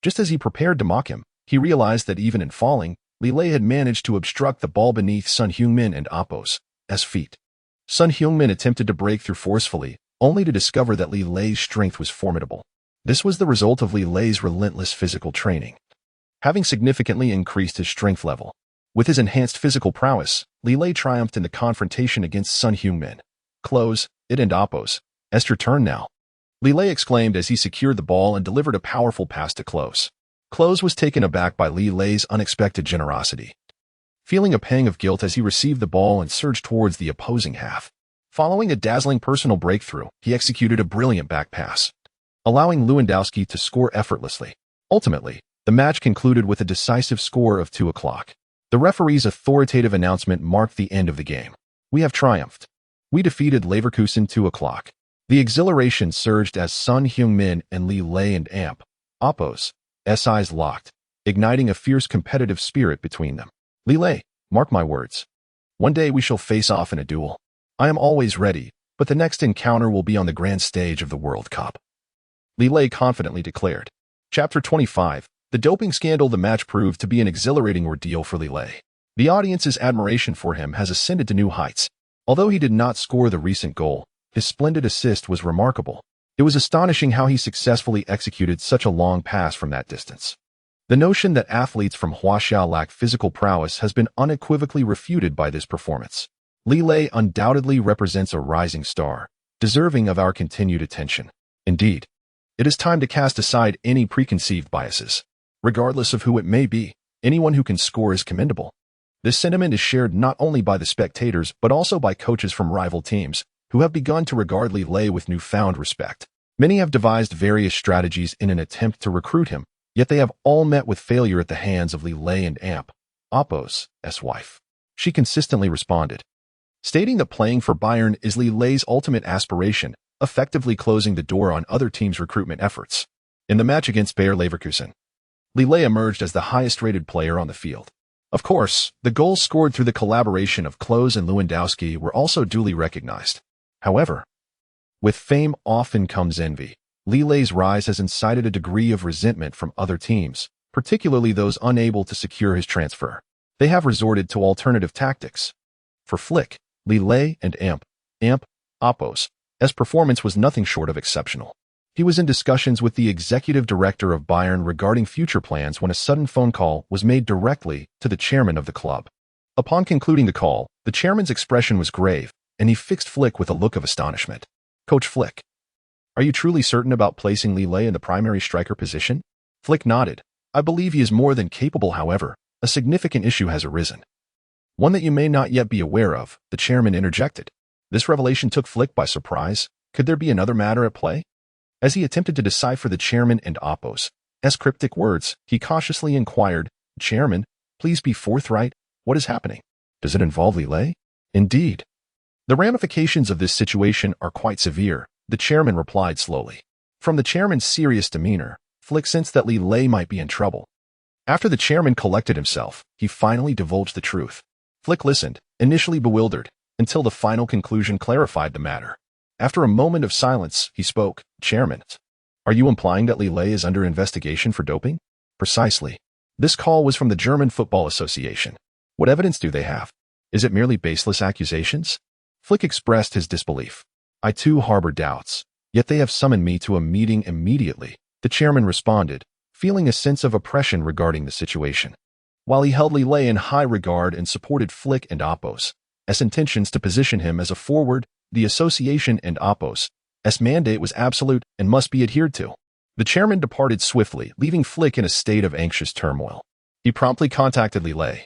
Just as he prepared to mock him, he realized that even in falling, Li Lei had managed to obstruct the ball beneath Son Heung-min and Oppo's feet. Son Heung-min attempted to break through forcefully, only to discover that Li Lei's strength was formidable. This was the result of Li Lei's relentless physical training. Having significantly increased his strength level, with his enhanced physical prowess, Li Lei triumphed in the confrontation against Son Heung-min. Klose, it and Oppo's your turn now, Li Lei exclaimed as he secured the ball and delivered a powerful pass to Klose. Klose was taken aback by Li Lei's unexpected generosity, feeling a pang of guilt as he received the ball and surged towards the opposing half. Following a dazzling personal breakthrough, he executed a brilliant back pass, allowing Lewandowski to score effortlessly. Ultimately, the match concluded with a decisive score of 2-0. The referee's authoritative announcement marked the end of the game. We have triumphed. We defeated Leverkusen 2-0. The exhilaration surged as Son Heung-min and Li Lei and Oppo's eyes locked, igniting a fierce competitive spirit between them. Li Lei, mark my words. One day we shall face off in a duel. I am always ready, but the next encounter will be on the grand stage of the World Cup. Li Lei confidently declared. Chapter 25. The doping scandal. The match proved to be an exhilarating ordeal for Li Lei. The audience's admiration for him has ascended to new heights. Although he did not score the recent goal, his splendid assist was remarkable. It was astonishing how he successfully executed such a long pass from that distance. The notion that athletes from Huaxiao lack physical prowess has been unequivocally refuted by this performance. Li Lei undoubtedly represents a rising star, deserving of our continued attention. Indeed, it is time to cast aside any preconceived biases. Regardless of who it may be, anyone who can score is commendable. This sentiment is shared not only by the spectators but also by coaches from rival teams, who have begun to regard Li Lei with newfound respect. Many have devised various strategies in an attempt to recruit him, yet they have all met with failure at the hands of Li Lei and Amp, Oppo's wife. She consistently responded, stating that playing for Bayern is Li Lei's ultimate aspiration, effectively closing the door on other teams' recruitment efforts. In the match against Bayer Leverkusen, Li Lei emerged as the highest-rated player on the field. Of course, the goals scored through the collaboration of Klose and Lewandowski were also duly recognized. However, with fame often comes envy. Li Lei's rise has incited a degree of resentment from other teams, particularly those unable to secure his transfer. They have resorted to alternative tactics. For Flick, Li Lei and Amp, Oppo's performance was nothing short of exceptional. He was in discussions with the executive director of Bayern regarding future plans when a sudden phone call was made directly to the chairman of the club. Upon concluding the call, the chairman's expression was grave, and he fixed Flick with a look of astonishment. Coach Flick, are you truly certain about placing Li Lei in the primary striker position? Flick nodded. I believe he is more than capable. However, a significant issue has arisen. One that you may not yet be aware of, the chairman interjected. This revelation took Flick by surprise. Could there be another matter at play? As he attempted to decipher the chairman and Oppo's cryptic words, he cautiously inquired, Chairman, please be forthright. What is happening? Does it involve Li Lei? Indeed. The ramifications of this situation are quite severe, the chairman replied slowly. From the chairman's serious demeanor, Flick sensed that Li Lei might be in trouble. After the chairman collected himself, he finally divulged the truth. Flick listened, initially bewildered, until the final conclusion clarified the matter. After a moment of silence, he spoke, Chairman, are you implying that Li Lei is under investigation for doping? Precisely. This call was from the German Football Association. What evidence do they have? Is it merely baseless accusations? Flick expressed his disbelief. I too harbor doubts, yet they have summoned me to a meeting immediately, the chairman responded, feeling a sense of oppression regarding the situation. While he held Li Lei in high regard and supported Flick and Oppo's intentions to position him as a forward, the association and Oppo's mandate was absolute and must be adhered to. The chairman departed swiftly, leaving Flick in a state of anxious turmoil. He promptly contacted Li Lei,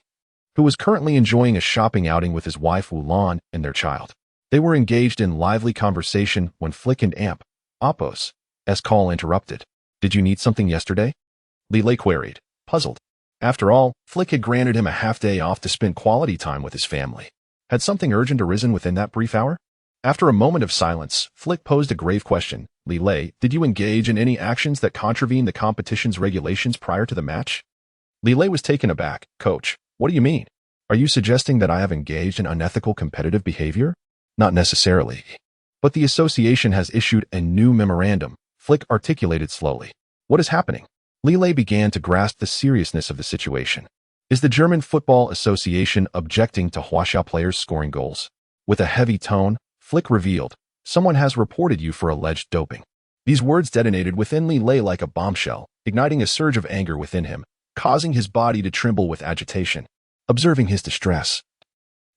who was currently enjoying a shopping outing with his wife Wulan and their child. They were engaged in lively conversation when Flick and Oppo's call interrupted. Did you need something yesterday? Li Lei queried, puzzled. After all, Flick had granted him a half-day off to spend quality time with his family. Had something urgent arisen within that brief hour? After a moment of silence, Flick posed a grave question. Li Lei, did you engage in any actions that contravene the competition's regulations prior to the match? Li Lei was taken aback. Coach, what do you mean? Are you suggesting that I have engaged in unethical competitive behavior? Not necessarily. But the association has issued a new memorandum, Flick articulated slowly. What is happening? Li Lei began to grasp the seriousness of the situation. Is the German Football Association objecting to Huaxiao players scoring goals? With a heavy tone, Flick revealed, someone has reported you for alleged doping. These words detonated within Li Lei like a bombshell, igniting a surge of anger within him, causing his body to tremble with agitation. Observing his distress,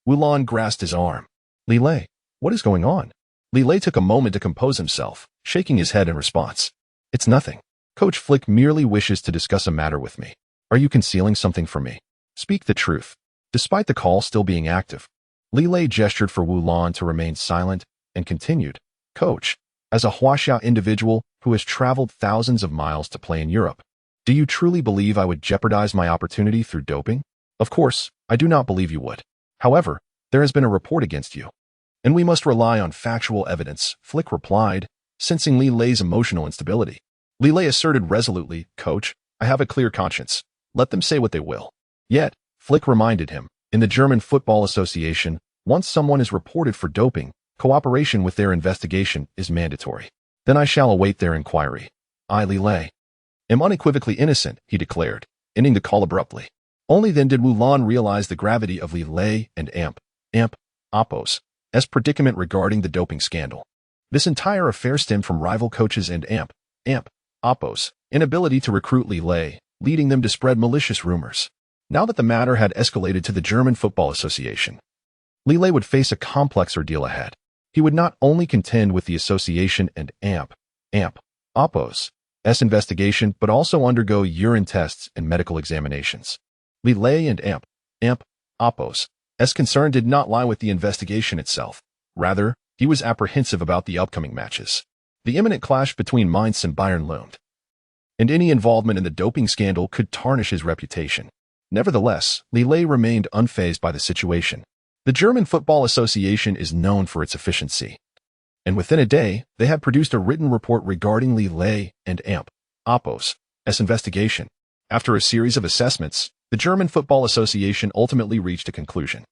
Wulan grasped his arm. Li Lei, what is going on? Li Lei took a moment to compose himself, shaking his head in response. It's nothing. Coach Flick merely wishes to discuss a matter with me. Are you concealing something from me? Speak the truth. Despite the call still being active, Li Lei gestured for Wulan to remain silent and continued, Coach, as a Huaxiao individual who has traveled thousands of miles to play in Europe, do you truly believe I would jeopardize my opportunity through doping? Of course, I do not believe you would. However, there has been a report against you, and we must rely on factual evidence, Flick replied, sensing Li Lei's emotional instability. Li Lei asserted resolutely, Coach, I have a clear conscience. Let them say what they will. Yet, Flick reminded him, In the German Football Association, once someone is reported for doping, cooperation with their investigation is mandatory. Then I shall await their inquiry. I, Li Lei, am unequivocally innocent, he declared, ending the call abruptly. Only then did Wu Lan realize the gravity of Li Lei and Oppo's predicament regarding the doping scandal. This entire affair stemmed from rival coaches and Oppo's inability to recruit Li Lei, leading them to spread malicious rumors. Now that the matter had escalated to the German Football Association, Li Lei would face a complex ordeal ahead. He would not only contend with the association and Oppo's investigation, but also undergo urine tests and medical examinations. Li Lei and Oppo's concern did not lie with the investigation itself. Rather, he was apprehensive about the upcoming matches. The imminent clash between Mainz and Bayern loomed, and any involvement in the doping scandal could tarnish his reputation. Nevertheless, Li Lei remained unfazed by the situation. The German Football Association is known for its efficiency, and within a day, they had produced a written report regarding Li Lei and Oppo's investigation. After a series of assessments, the German Football Association ultimately reached a conclusion.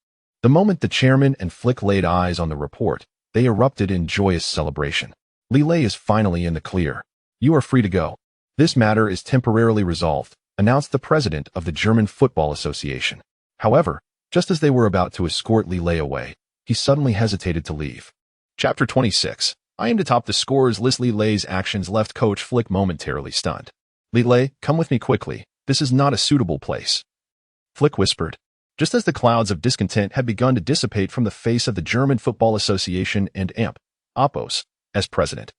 The moment the chairman and Flick laid eyes on the report, they erupted in joyous celebration. Li Lei is finally in the clear. You are free to go. This matter is temporarily resolved, announced the president of the German Football Association. However, just as they were about to escort Li Lei away, he suddenly hesitated to leave. Chapter 26. I aim to top the scorers list. Li Lei's actions left Coach Flick momentarily stunned. Li Lei, come with me quickly. This is not a suitable place, Flick whispered, just as the clouds of discontent had begun to dissipate from the face of the German Football Association and Oppo's president.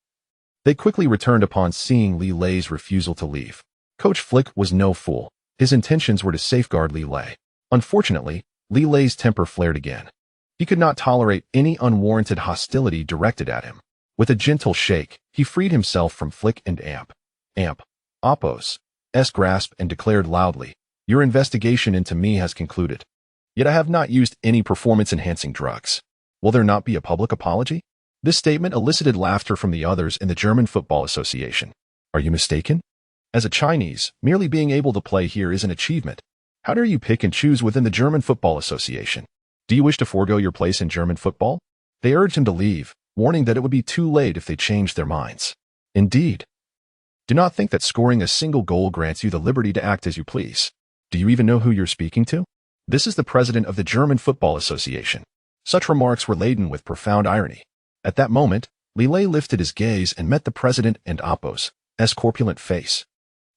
They quickly returned upon seeing Li Lei's refusal to leave. Coach Flick was no fool. His intentions were to safeguard Li Lei. Unfortunately, Li Lei's temper flared again. He could not tolerate any unwarranted hostility directed at him. With a gentle shake, he freed himself from Flick and Oppo's grasp and declared loudly, your investigation into me has concluded. Yet I have not used any performance-enhancing drugs. Will there not be a public apology? This statement elicited laughter from the others in the German Football Association. Are you mistaken? As a Chinese, merely being able to play here is an achievement. How dare you pick and choose within the German Football Association? Do you wish to forego your place in German football? They urged him to leave, warning that it would be too late if they changed their minds. Indeed. Do not think that scoring a single goal grants you the liberty to act as you please. Do you even know who you're speaking to? This is the president of the German Football Association. Such remarks were laden with profound irony. At that moment, Li Lei lifted his gaze and met the president and Oppo's corpulent face.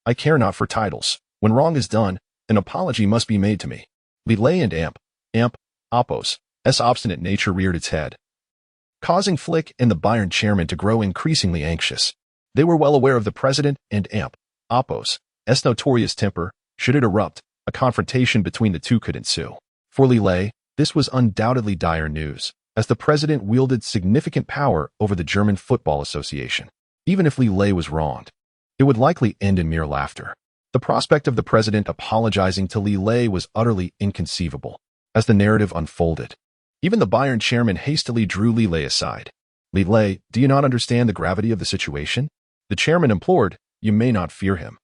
I care not for titles. When wrong is done, an apology must be made to me. Li Lei and Oppo's obstinate nature reared its head, causing Flick and the Bayern chairman to grow increasingly anxious. They were well aware of the president and Oppo's notorious temper. Should it erupt, a confrontation between the two could ensue. For Li Lei, this was undoubtedly dire news, as the president wielded significant power over the German Football Association. Even if Li Lei was wronged, it would likely end in mere laughter. The prospect of the president apologizing to Li Lei was utterly inconceivable. As the narrative unfolded, even the Bayern chairman hastily drew Li Lei aside. Li Lei, do you not understand the gravity of the situation? The chairman implored, you may not fear him,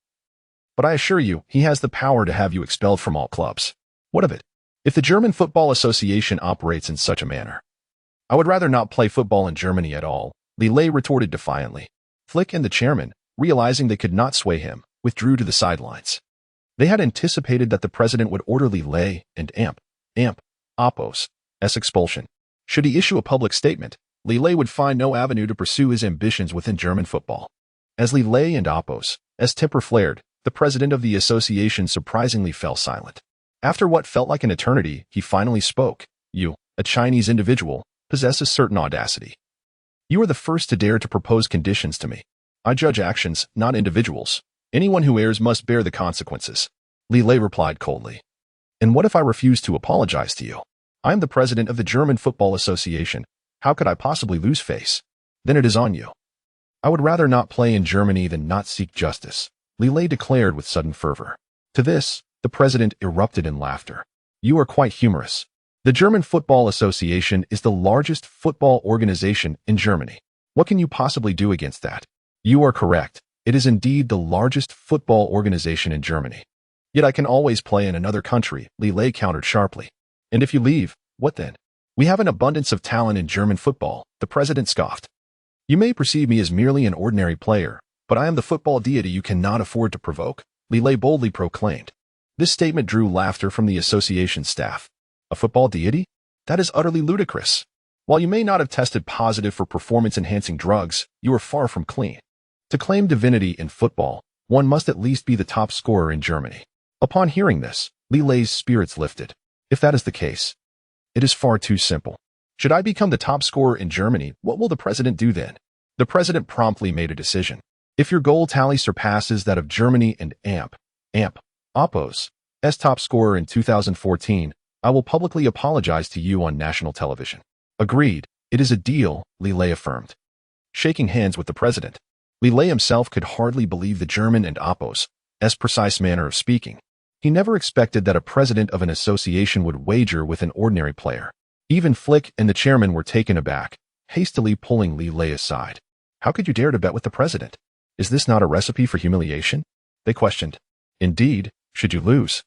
but I assure you, he has the power to have you expelled from all clubs. What of it? If the German Football Association operates in such a manner, I would rather not play football in Germany at all, Li Lei retorted defiantly. Flick and the chairman, realizing they could not sway him, withdrew to the sidelines. They had anticipated that the president would order Li Lei and Oppo's expulsion. Should he issue a public statement, Li Lei would find no avenue to pursue his ambitions within German football. As Li Lei and Oppo's temper flared, the president of the association surprisingly fell silent. After what felt like an eternity, he finally spoke. You, a Chinese individual, possess a certain audacity. You are the first to dare to propose conditions to me. I judge actions, not individuals. Anyone who errs must bear the consequences. Li Lei replied coldly. And what if I refuse to apologize to you? I am the president of the German Football Association. How could I possibly lose face? Then it is on you. I would rather not play in Germany than not seek justice, Li Lei declared with sudden fervor. To this, the president erupted in laughter. You are quite humorous. The German Football Association is the largest football organization in Germany. What can you possibly do against that? You are correct. It is indeed the largest football organization in Germany. Yet I can always play in another country, Li Lei countered sharply. And if you leave, what then? We have an abundance of talent in German football, the president scoffed. You may perceive me as merely an ordinary player, but I am the football deity you cannot afford to provoke, Li Lei boldly proclaimed. This statement drew laughter from the association staff. A football deity? That is utterly ludicrous. While you may not have tested positive for performance-enhancing drugs, you are far from clean. To claim divinity in football, one must at least be the top scorer in Germany. Upon hearing this, Li Lei's spirits lifted. If that is the case, it is far too simple. Should I become the top scorer in Germany, what will the president do then? The president promptly made a decision. If your goal tally surpasses that of Germany and Oppo's top scorer in 2014, I will publicly apologize to you on national television. Agreed. It is a deal, Li Lei affirmed. Shaking hands with the president, Li Lei himself could hardly believe the German and Oppo's precise manner of speaking. He never expected that a president of an association would wager with an ordinary player. Even Flick and the chairman were taken aback, hastily pulling Li Lei aside. How could you dare to bet with the president? Is this not a recipe for humiliation? They questioned. Indeed, should you lose,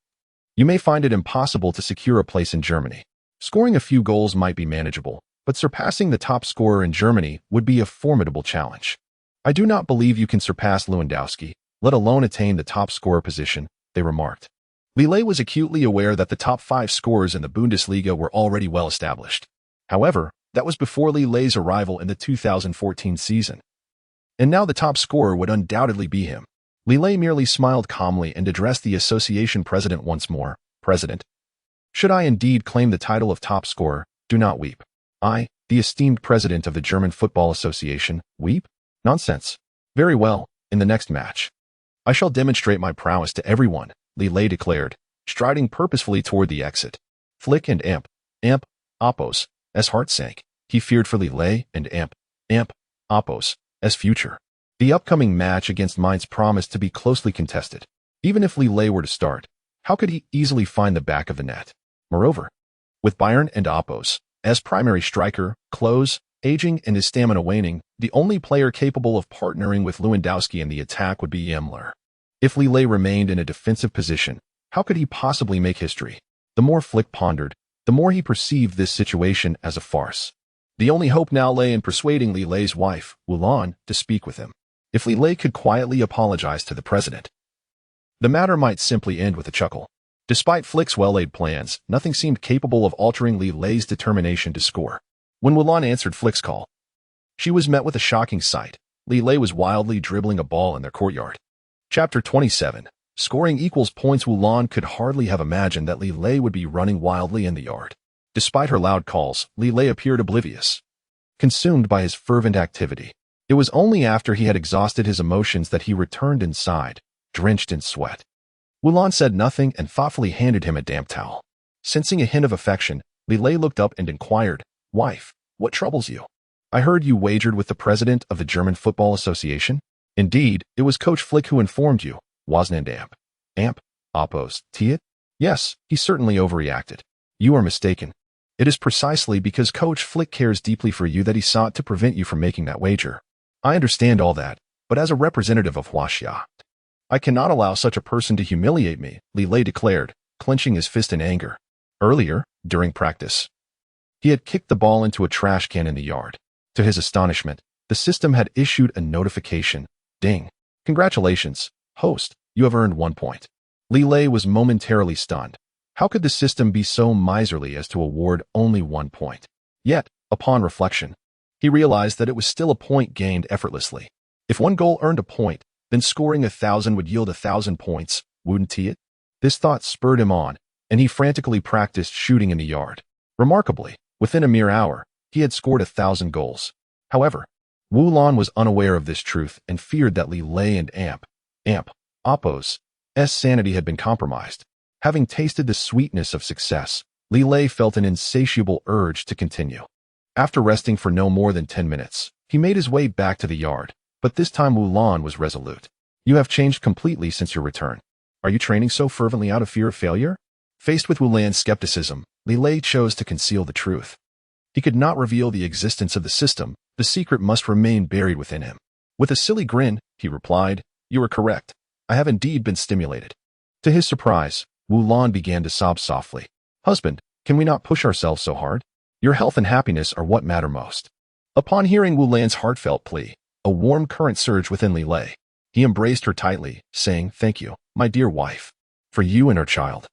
you may find it impossible to secure a place in Germany. Scoring a few goals might be manageable, but surpassing the top scorer in Germany would be a formidable challenge. I do not believe you can surpass Lewandowski, let alone attain the top scorer position, they remarked. Li Lei was acutely aware that the top 5 scorers in the Bundesliga were already well established. However, that was before Li Lei's arrival in the 2014 season. And now the top scorer would undoubtedly be him. Li Lei merely smiled calmly and addressed the association president once more. President, should I indeed claim the title of top scorer, do not weep. I, the esteemed president of the German Football Association, weep? Nonsense. Very well, in the next match. I shall demonstrate my prowess to everyone, Li Lei declared, striding purposefully toward the exit. Flick and Oppo's heart sank. He feared for Li Lei and Oppo's future. The upcoming match against Mainz promised to be closely contested. Even if Li Lei were to start, how could he easily find the back of the net? Moreover, with Bayern and Oppo's primary striker, Klose, aging and his stamina waning, the only player capable of partnering with Lewandowski in the attack would be Müller. If Li Lei remained in a defensive position, how could he possibly make history? The more Flick pondered, the more he perceived this situation as a farce. The only hope now lay in persuading Li Lei's wife, Lahm, to speak with him. If Li Lei could quietly apologize to the president, the matter might simply end with a chuckle. Despite Flick's well-laid plans, nothing seemed capable of altering Li Lei's determination to score. When Lahm answered Flick's call, she was met with a shocking sight. Li Lei was wildly dribbling a ball in their courtyard. Chapter 27. Scoring equals points. Lahm could hardly have imagined that Li Lei would be running wildly in the yard. Despite her loud calls, Li Lei appeared oblivious, consumed by his fervent activity. It was only after he had exhausted his emotions that he returned inside, drenched in sweat. Lahm said nothing and thoughtfully handed him a damp towel. Sensing a hint of affection, Li Lei looked up and inquired, "Wife, what troubles you? I heard you wagered with the president of the German Football Association? Indeed, it was Coach Flick who informed you, wasn't it? Oppo's it? Yes, he certainly overreacted. You are mistaken. It is precisely because Coach Flick cares deeply for you that he sought to prevent you from making that wager. I understand all that, but as a representative of Huaxia, I cannot allow such a person to humiliate me," Li Lei declared, clenching his fist in anger. Earlier, during practice, he had kicked the ball into a trash can in the yard. To his astonishment, the system had issued a notification. Ding. Congratulations, host, you have earned 1 point. Li Lei was momentarily stunned. How could the system be so miserly as to award only 1 point? Yet, upon reflection, he realized that it was still a point gained effortlessly. If one goal earned a point, then scoring 1,000 would yield 1,000 points, wouldn't it? This thought spurred him on, and he frantically practiced shooting in the yard. Remarkably, within a mere hour, he had scored 1,000 goals. However, Lahm was unaware of this truth and feared that Li Lei and Oppo's sanity had been compromised. Having tasted the sweetness of success, Li Lei felt an insatiable urge to continue. After resting for no more than 10 minutes, he made his way back to the yard, but this time Lahm was resolute. You have changed completely since your return. Are you training so fervently out of fear of failure? Faced with Lahm's skepticism, Li Lei chose to conceal the truth. He could not reveal the existence of the system. The secret must remain buried within him. With a silly grin, he replied, "You are correct. I have indeed been stimulated." To his surprise, Lahm began to sob softly. "Husband, Can we not push ourselves so hard? Your health and happiness are what matter most. Upon hearing Wu Lan's heartfelt plea, a warm current surged within Li Lei. He embraced her tightly, saying, "Thank you, my dear wife. For you and our child.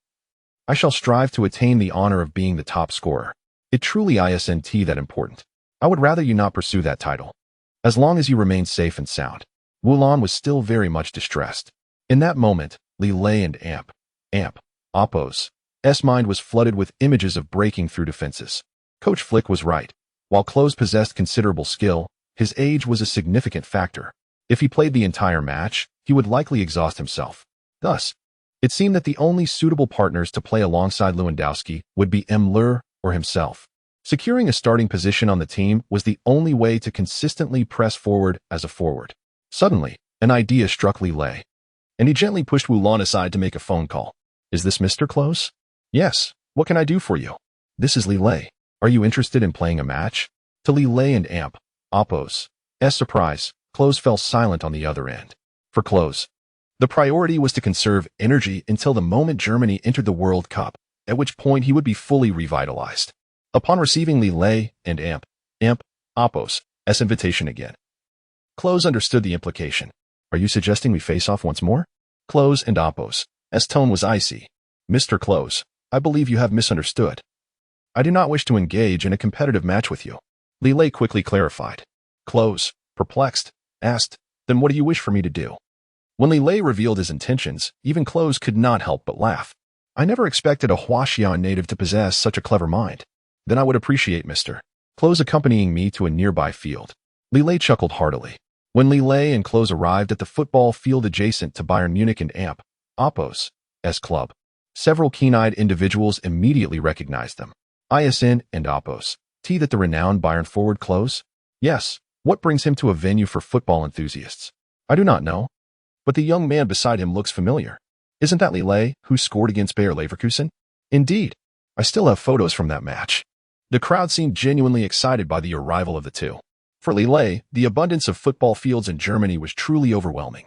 I shall strive to attain the honor of being the top scorer. It truly isn't that important. I would rather you not pursue that title. As long as you remain safe and sound." Wu Lan was still very much distressed. In that moment, Li Lei and Oppo's mind was flooded with images of breaking through defenses. Coach Flick was right. While Klose possessed considerable skill, his age was a significant factor. If he played the entire match, he would likely exhaust himself. Thus, it seemed that the only suitable partners to play alongside Lewandowski would be Neuer or himself. Securing a starting position on the team was the only way to consistently press forward as a forward. Suddenly, an idea struck Li Lei, and he gently pushed Wu Lan aside to make a phone call. "Is this Mr. Klose?" "Yes. What can I do for you?" "This is Li Lei. Are you interested in playing a match?" To Li Lei and Oppo's surprise, Klose fell silent on the other end. For Klose, the priority was to conserve energy until the moment Germany entered the World Cup, at which point he would be fully revitalized. Upon receiving Li Lei and Oppo's invitation again, Klose understood the implication. "Are you suggesting we face off once more?" Klose and Oppo's tone was icy. "Mr. Klose, I believe you have misunderstood. I do not wish to engage in a competitive match with you." Li Lei quickly clarified. Klose, perplexed, asked, "Then what do you wish for me to do?" When Li Lei revealed his intentions, even Klose could not help but laugh. "I never expected a Huaxian native to possess such a clever mind. Then I would appreciate Mr. Klose accompanying me to a nearby field." Li Lei chuckled heartily. When Li Lei and Klose arrived at the football field adjacent to Bayern Munich and Oppo's club, several keen-eyed individuals immediately recognized them. "ISN and Oppo's that the renowned Bayern forward Klose?" "Yes. What brings him to a venue for football enthusiasts?" "I do not know. But the young man beside him looks familiar. Isn't that Li Lei, who scored against Bayer Leverkusen?" "Indeed. I still have photos from that match." The crowd seemed genuinely excited by the arrival of the two. For Li Lei, the abundance of football fields in Germany was truly overwhelming.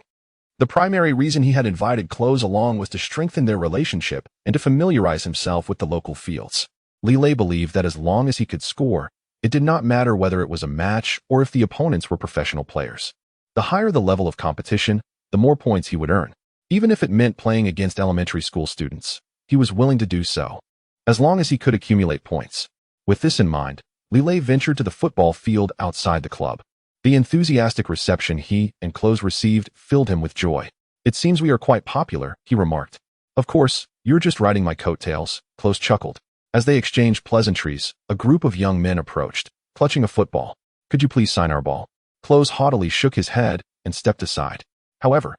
The primary reason he had invited Klose along was to strengthen their relationship and to familiarize himself with the local fields. Li Lei believed that as long as he could score, it did not matter whether it was a match or if the opponents were professional players. The higher the level of competition, the more points he would earn. Even if it meant playing against elementary school students, he was willing to do so, as long as he could accumulate points. With this in mind, Li Lei ventured to the football field outside the club. The enthusiastic reception he and Klose received filled him with joy. "It seems we are quite popular," he remarked. "Of course, you're just riding my coattails," Klose chuckled. As they exchanged pleasantries, a group of young men approached, clutching a football. "Could you please sign our ball?" Klose haughtily shook his head and stepped aside. However,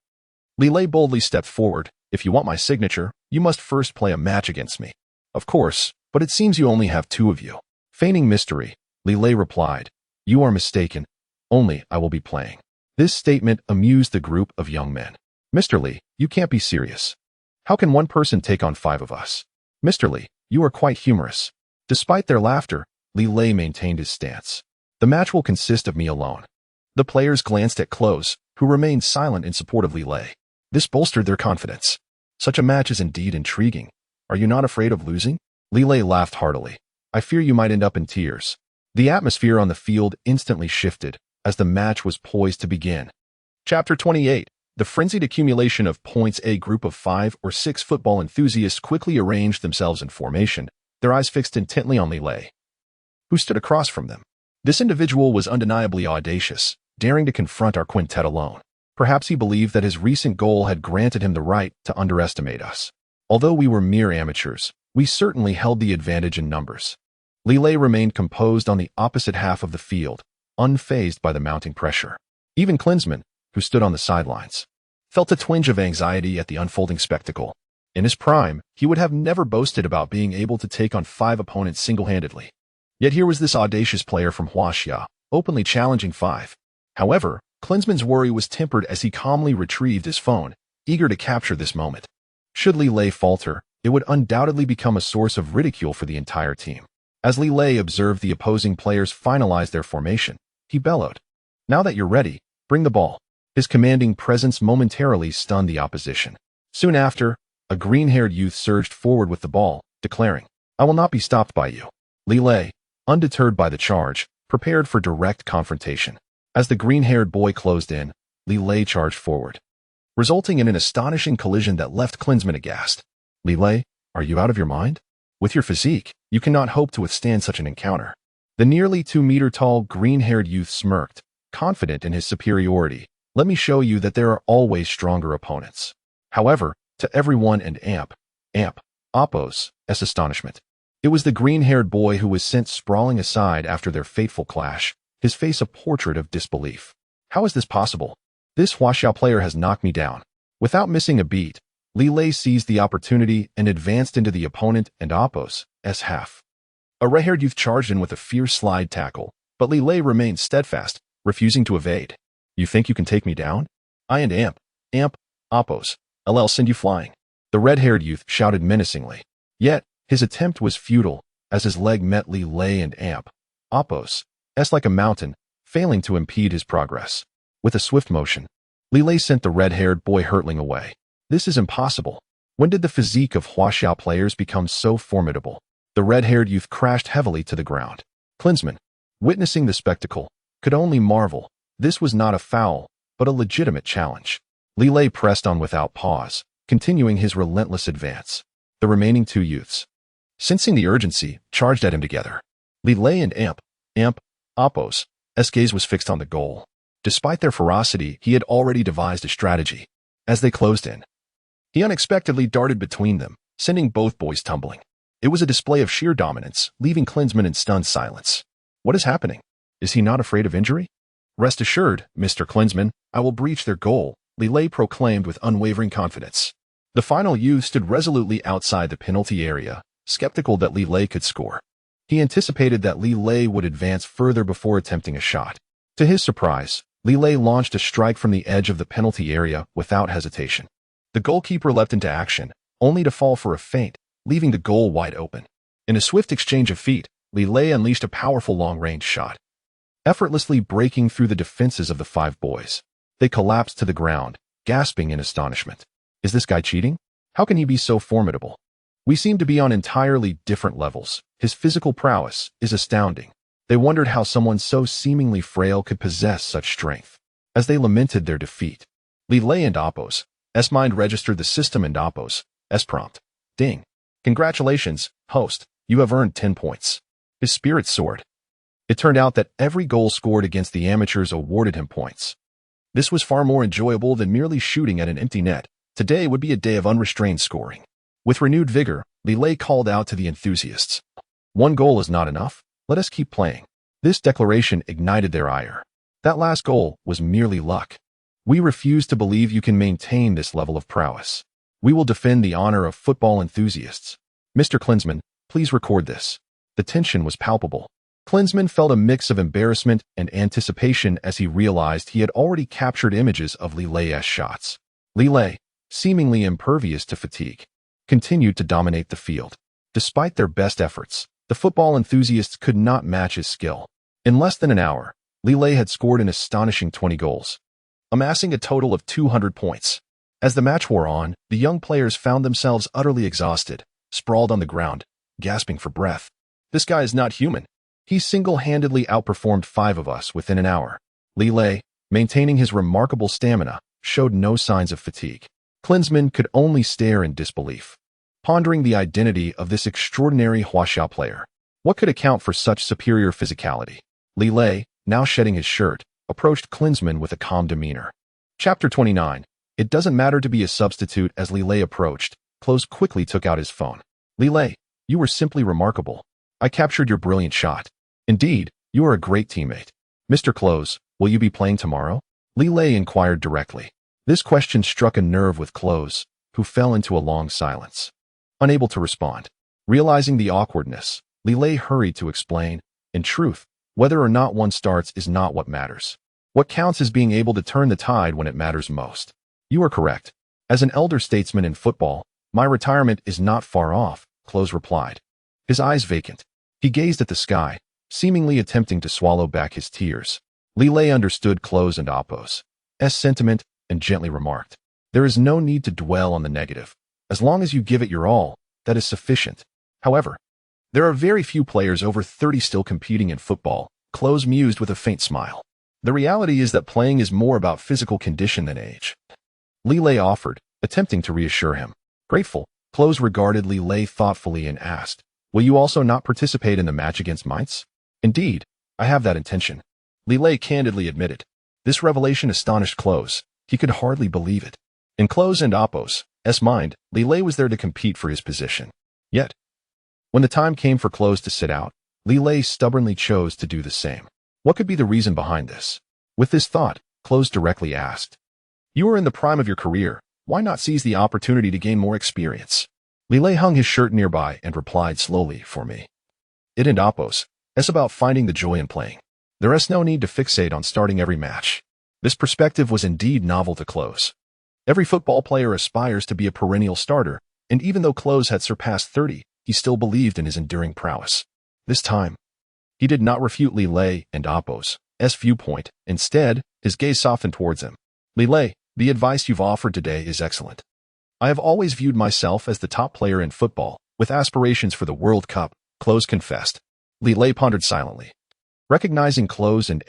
Li Lei boldly stepped forward. "If you want my signature, you must first play a match against me." "Of course, but it seems you only have two of you." Feigning mystery, Li Lei replied, "You are mistaken. Only I will be playing." This statement amused the group of young men. "Mr. Li, you can't be serious. How can one person take on five of us?" "Mr. Li, you are quite humorous." Despite their laughter, Li Lei maintained his stance. "The match will consist of me alone." The players glanced at Klose, who remained silent in support of Li Lei. This bolstered their confidence. "Such a match is indeed intriguing. Are you not afraid of losing?" Li Lei laughed heartily. "I fear you might end up in tears." The atmosphere on the field instantly shifted as the match was poised to begin. Chapter 28. The frenzied accumulation of points. A group of 5 or 6 football enthusiasts quickly arranged themselves in formation, their eyes fixed intently on Li Lei, who stood across from them. This individual was undeniably audacious, daring to confront our quintet alone. Perhaps he believed that his recent goal had granted him the right to underestimate us. Although we were mere amateurs, we certainly held the advantage in numbers. Li Lei remained composed on the opposite half of the field, unfazed by the mounting pressure. Even Klinsmann, who stood on the sidelines, felt a twinge of anxiety at the unfolding spectacle. In his prime, he would have never boasted about being able to take on 5 opponents single-handedly. Yet here was this audacious player from Huaxia, openly challenging 5. However, Klinsmann's worry was tempered as he calmly retrieved his phone, eager to capture this moment. Should Li Lei falter, it would undoubtedly become a source of ridicule for the entire team. As Li Lei observed the opposing players finalize their formation, he bellowed, "Now that you're ready, bring the ball." His commanding presence momentarily stunned the opposition. Soon after, a green-haired youth surged forward with the ball, declaring, I will not be stopped by you. Li Lei, undeterred by the charge, prepared for direct confrontation. As the green-haired boy closed in, Li Lei charged forward, resulting in an astonishing collision that left Klinsmann aghast. Li Lei, are you out of your mind? With your physique, you cannot hope to withstand such an encounter. The nearly 2-meter-tall green-haired youth smirked, confident in his superiority. Let me show you that there are always stronger opponents. However, to everyone and Oppo's astonishment, it was the green-haired boy who was sent sprawling aside after their fateful clash, his face a portrait of disbelief. How is this possible? This Huaxiao player has knocked me down. Without missing a beat, Li Lei seized the opportunity and advanced into the opponent and Oppo's half. A red-haired youth charged in with a fierce slide tackle, but Li Lei remained steadfast, refusing to evade. You think you can take me down? I and Oppo's, I'll send you flying. The red-haired youth shouted menacingly. Yet, his attempt was futile, as his leg met Li Lei and Oppo's like a mountain, failing to impede his progress. With a swift motion, Li Lei sent the red-haired boy hurtling away. This is impossible. When did the physique of Huaxiao players become so formidable? The red-haired youth crashed heavily to the ground. Klinsmann, witnessing the spectacle, could only marvel. This was not a foul, but a legitimate challenge. Li Lei pressed on without pause, continuing his relentless advance. The remaining two youths, sensing the urgency, charged at him together. Li Lei and Oppo's gaze was fixed on the goal. Despite their ferocity, he had already devised a strategy. As they closed in, he unexpectedly darted between them, sending both boys tumbling. It was a display of sheer dominance, leaving Klinsmann in stunned silence. What is happening? Is he not afraid of injury? Rest assured, Mr. Klinsmann, I will breach their goal, Li Lei proclaimed with unwavering confidence. The final youth stood resolutely outside the penalty area, skeptical that Li Lei could score. He anticipated that Li Lei would advance further before attempting a shot. To his surprise, Li Lei launched a strike from the edge of the penalty area without hesitation. The goalkeeper leapt into action, only to fall for a feint, leaving the goal wide open. In a swift exchange of feet, Li Lei unleashed a powerful long-range shot, effortlessly breaking through the defenses of the five boys. They collapsed to the ground, gasping in astonishment. Is this guy cheating? How can he be so formidable? We seem to be on entirely different levels. His physical prowess is astounding. They wondered how someone so seemingly frail could possess such strength. As they lamented their defeat, Li Lei and Oppo's mind registered the system and Oppo's prompt. Ding. Congratulations, host, you have earned 10 points. His spirit soared. It turned out that every goal scored against the amateurs awarded him points. This was far more enjoyable than merely shooting at an empty net. Today would be a day of unrestrained scoring. With renewed vigor, Li Lei called out to the enthusiasts. One goal is not enough. Let us keep playing. This declaration ignited their ire. That last goal was merely luck. We refuse to believe you can maintain this level of prowess. We will defend the honor of football enthusiasts. Mr. Klinsmann, please record this. The tension was palpable. Klinsmann felt a mix of embarrassment and anticipation as he realized he had already captured images of Li Lei's shots. Li Lei, seemingly impervious to fatigue, continued to dominate the field. Despite their best efforts, the football enthusiasts could not match his skill. In less than an hour, Li Lei had scored an astonishing 20 goals, amassing a total of 200 points. As the match wore on, the young players found themselves utterly exhausted, sprawled on the ground, gasping for breath. This guy is not human. He single-handedly outperformed 5 of us within an hour. Li Lei, maintaining his remarkable stamina, showed no signs of fatigue. Klinsmann could only stare in disbelief, pondering the identity of this extraordinary Huaxiao player. What could account for such superior physicality? Li Lei, now shedding his shirt, approached Klinsmann with a calm demeanor. Chapter 29. It doesn't matter to be a substitute. As Li Lei approached, Klose quickly took out his phone. Li Lei, you were simply remarkable. I captured your brilliant shot. Indeed, you are a great teammate. Mr. Klose, will you be playing tomorrow? Li Lei inquired directly. This question struck a nerve with Klose, who fell into a long silence, unable to respond. Realizing the awkwardness, Li Lei hurried to explain, in truth, whether or not one starts is not what matters. What counts is being able to turn the tide when it matters most. You are correct. As an elder statesman in football, my retirement is not far off, Klose replied. His eyes vacant, he gazed at the sky, seemingly attempting to swallow back his tears. Li Lei understood Klose and Oppo's sentiment and gently remarked, there is no need to dwell on the negative. As long as you give it your all, that is sufficient. However, There are very few players over 30 still competing in football, Klose mused with a faint smile. The reality is that playing is more about physical condition than age. Li Lei offered, attempting to reassure him. Grateful, Klose regarded Li Lei thoughtfully and asked, "Will you also not participate in the match against Mainz?" "Indeed, I have that intention," Li Lei candidly admitted. This revelation astonished Klose. He could hardly believe it. In Klose and Oppo's mind, Li Lei was there to compete for his position. Yet, when the time came for Klose to sit out, Li Lei stubbornly chose to do the same. What could be the reason behind this? With this thought, Klose directly asked, "You are in the prime of your career. Why not seize the opportunity to gain more experience?" Li Lei hung his shirt nearby and replied slowly, "For me, it and Oppo's. It's about finding the joy in playing. There is no need to fixate on starting every match." This perspective was indeed novel to Klose. Every football player aspires to be a perennial starter, and even though Klose had surpassed 30, he still believed in his enduring prowess. This time, he did not refute Li Lei and Oppo's viewpoint. Instead, his gaze softened towards him. "Li Lei, the advice you've offered today is excellent. I have always viewed myself as the top player in football, with aspirations for the World Cup," Klose confessed. Li Lei pondered silently. Recognizing Klose and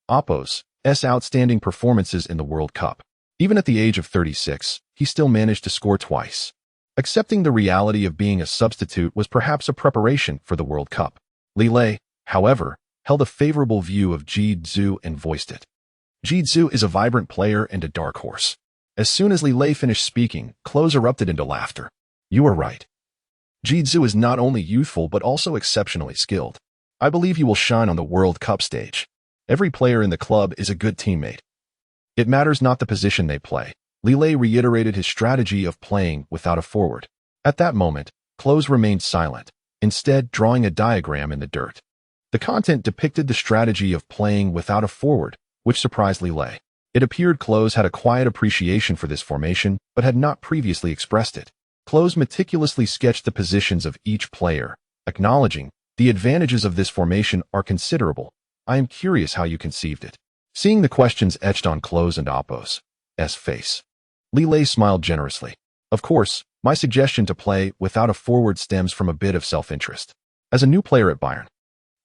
Oppo's outstanding performances in the World Cup. Even at the age of 36, he still managed to score twice. Accepting the reality of being a substitute was perhaps a preparation for the World Cup. Li Lei, however, held a favorable view of Zhu and voiced it. Zhu is a vibrant player and a dark horse. As soon as Li Lei finished speaking, Klose erupted into laughter. "You are right. Zhu is not only youthful but also exceptionally skilled. I believe he will shine on the World Cup stage. Every player in the club is a good teammate. It matters not the position they play." Li Lei reiterated his strategy of playing without a forward. At that moment, Klose remained silent, instead drawing a diagram in the dirt. The content depicted the strategy of playing without a forward, which surprised Li Lei. It appeared Klose had a quiet appreciation for this formation, but had not previously expressed it. Klose meticulously sketched the positions of each player, acknowledging, "The advantages of this formation are considerable. I am curious how you conceived it." Seeing the questions etched on Klose and Oppo's face, Li Lei smiled generously. "Of course, my suggestion to play without a forward stems from a bit of self-interest. As a new player at Bayern,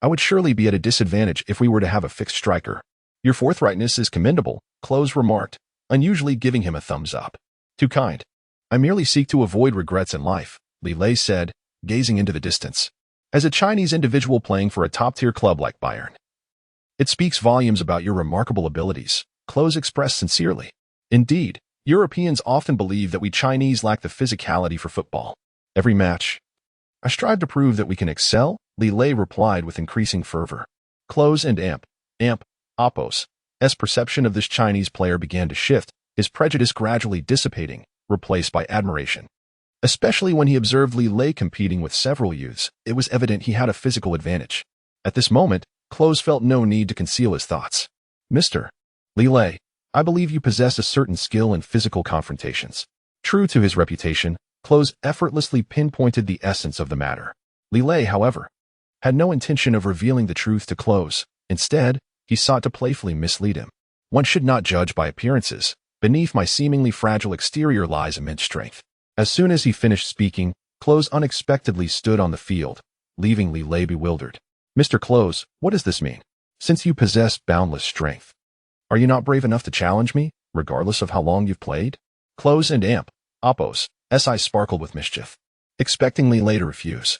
I would surely be at a disadvantage if we were to have a fixed striker." "Your forthrightness is commendable," Klose remarked, unusually giving him a thumbs up. "Too kind. I merely seek to avoid regrets in life," Li Lei said, gazing into the distance. "As a Chinese individual playing for a top-tier club like Bayern, it speaks volumes about your remarkable abilities," Klose expressed sincerely. "Indeed, Europeans often believe that we Chinese lack the physicality for football. Every match, I strive to prove that we can excel," Li Lei replied with increasing fervor. Klose and Oppo's perception of this Chinese player began to shift, his prejudice gradually dissipating, replaced by admiration. Especially when he observed Li Lei competing with several youths, it was evident he had a physical advantage. At this moment, Klose felt no need to conceal his thoughts. "Mr. Li Lei, I believe you possess a certain skill in physical confrontations." True to his reputation, Klose effortlessly pinpointed the essence of the matter. Li Lei, however, had no intention of revealing the truth to Klose. Instead, he sought to playfully mislead him. "One should not judge by appearances. Beneath my seemingly fragile exterior lies immense strength." As soon as he finished speaking, Klose unexpectedly stood on the field, leaving Li Lei bewildered. "Mr. Klose, what does this mean? Since you possess boundless strength, are you not brave enough to challenge me, regardless of how long you've played?" Klose and Oppo's eyes sparkled with mischief, expecting Li Lei to refuse.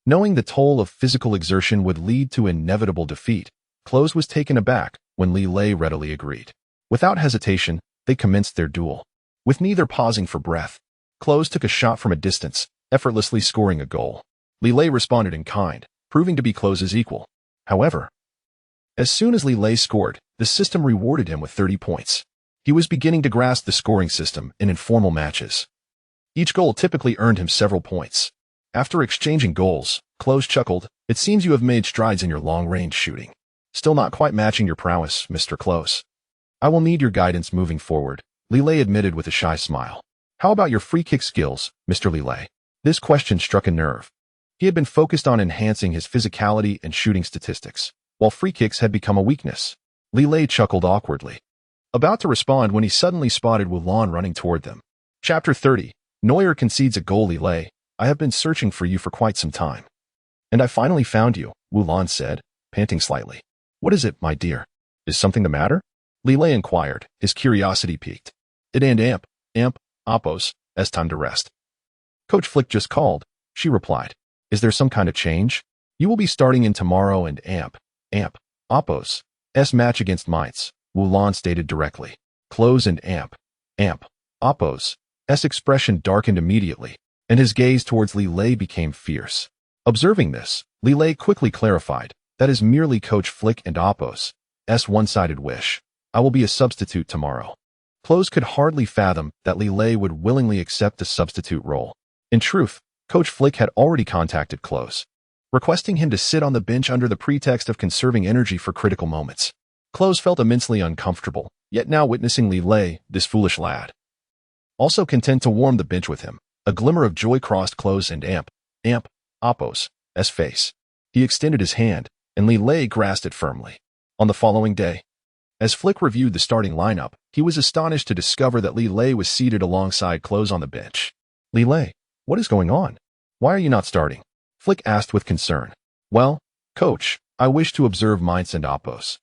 Knowing the toll of physical exertion would lead to inevitable defeat, Klose was taken aback when Li Lei readily agreed. Without hesitation, they commenced their duel. With neither pausing for breath, Klose took a shot from a distance, effortlessly scoring a goal. Li Lei responded in kind, proving to be Klose's equal. However, as soon as Li Lei scored, the system rewarded him with 30 points. He was beginning to grasp the scoring system in informal matches. Each goal typically earned him several points. After exchanging goals, Klose chuckled, "It seems you have made strides in your long-range shooting. Still not quite matching your prowess, Mr. Klose. I will need your guidance moving forward," Li Lei admitted with a shy smile. "How about your free kick skills, Mr. Li Lei?" This question struck a nerve. He had been focused on enhancing his physicality and shooting statistics, while free kicks had become a weakness. Li Lei chuckled awkwardly, about to respond when he suddenly spotted Lahm running toward them. Chapter 30. Neuer concedes a goal. Li Lei, I have been searching for you for quite some time. And I finally found you, Wu Lan said, panting slightly. What is it, my dear? Is something the matter? Li Lei inquired, his curiosity piqued. It and Oppos, as time to rest. Coach Flick just called, she replied. Is there some kind of change? You will be starting in tomorrow and Oppos, match against Mainz, Wu Lan stated directly. Klose and Oppos, expression darkened immediately, and his gaze towards Li Lei became fierce. Observing this, Li Lei quickly clarified, that is merely Coach Flick and Oppos' one-sided wish. I will be a substitute tomorrow. Klose could hardly fathom that Li Lei would willingly accept the substitute role. In truth, Coach Flick had already contacted Klose, requesting him to sit on the bench under the pretext of conserving energy for critical moments. Klose felt immensely uncomfortable, yet now witnessing Li Lei, this foolish lad, also content to warm the bench with him, a glimmer of joy crossed Klose and Oppos' face. He extended his hand, and Li Lei grasped it firmly. On the following day, as Flick reviewed the starting lineup, he was astonished to discover that Li Lei was seated alongside Klose on the bench. Li Lei, what is going on? Why are you not starting? Flick asked with concern. Well, coach, I wish to observe Mainz and Oppos'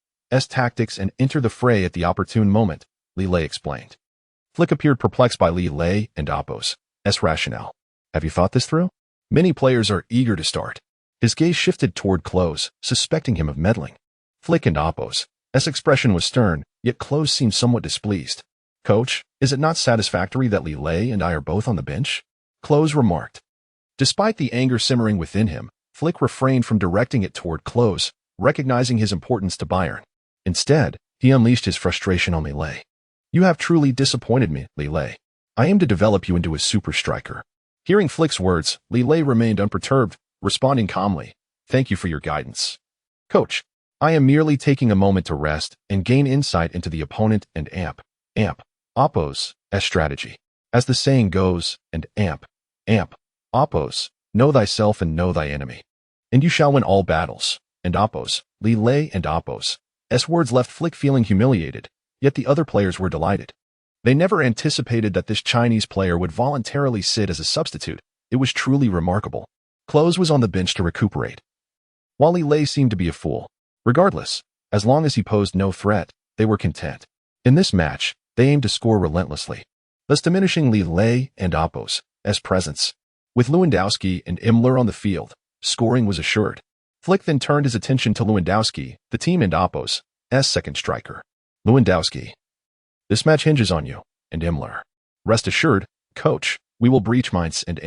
tactics and enter the fray at the opportune moment, Li Lei explained. Flick appeared perplexed by Li Lei and Oppos' rationale. Have you thought this through? Many players are eager to start. His gaze shifted toward Klose, suspecting him of meddling. Flick and Oppos' expression was stern, yet Klose seemed somewhat displeased. Coach, is it not satisfactory that Li Lei and I are both on the bench? Klose remarked. Despite the anger simmering within him, Flick refrained from directing it toward Klose, recognizing his importance to Bayern. Instead, he unleashed his frustration on Li Lei. You have truly disappointed me, Li Lei. I aim to develop you into a super striker. Hearing Flick's words, Li Lei remained unperturbed, responding calmly. Thank you for your guidance. Coach, I am merely taking a moment to rest and gain insight into the opponent and Oppos' strategy. As the saying goes, and Oppos, know thyself and know thy enemy. And you shall win all battles. And Oppos, Li Lei and Oppos' words left Flick feeling humiliated, yet the other players were delighted. They never anticipated that this Chinese player would voluntarily sit as a substitute. It was truly remarkable. Klose was on the bench to recuperate, while Li Lei seemed to be a fool. Regardless, as long as he posed no threat, they were content. In this match, they aimed to score relentlessly, thus diminishing Li Lei and Oppos' presence. With Lewandowski and Müller on the field, scoring was assured. Flick then turned his attention to Lewandowski, the team and Oppos' second striker. Lewandowski. This match hinges on you, and Müller. Rest assured, coach, we will breach Mainz and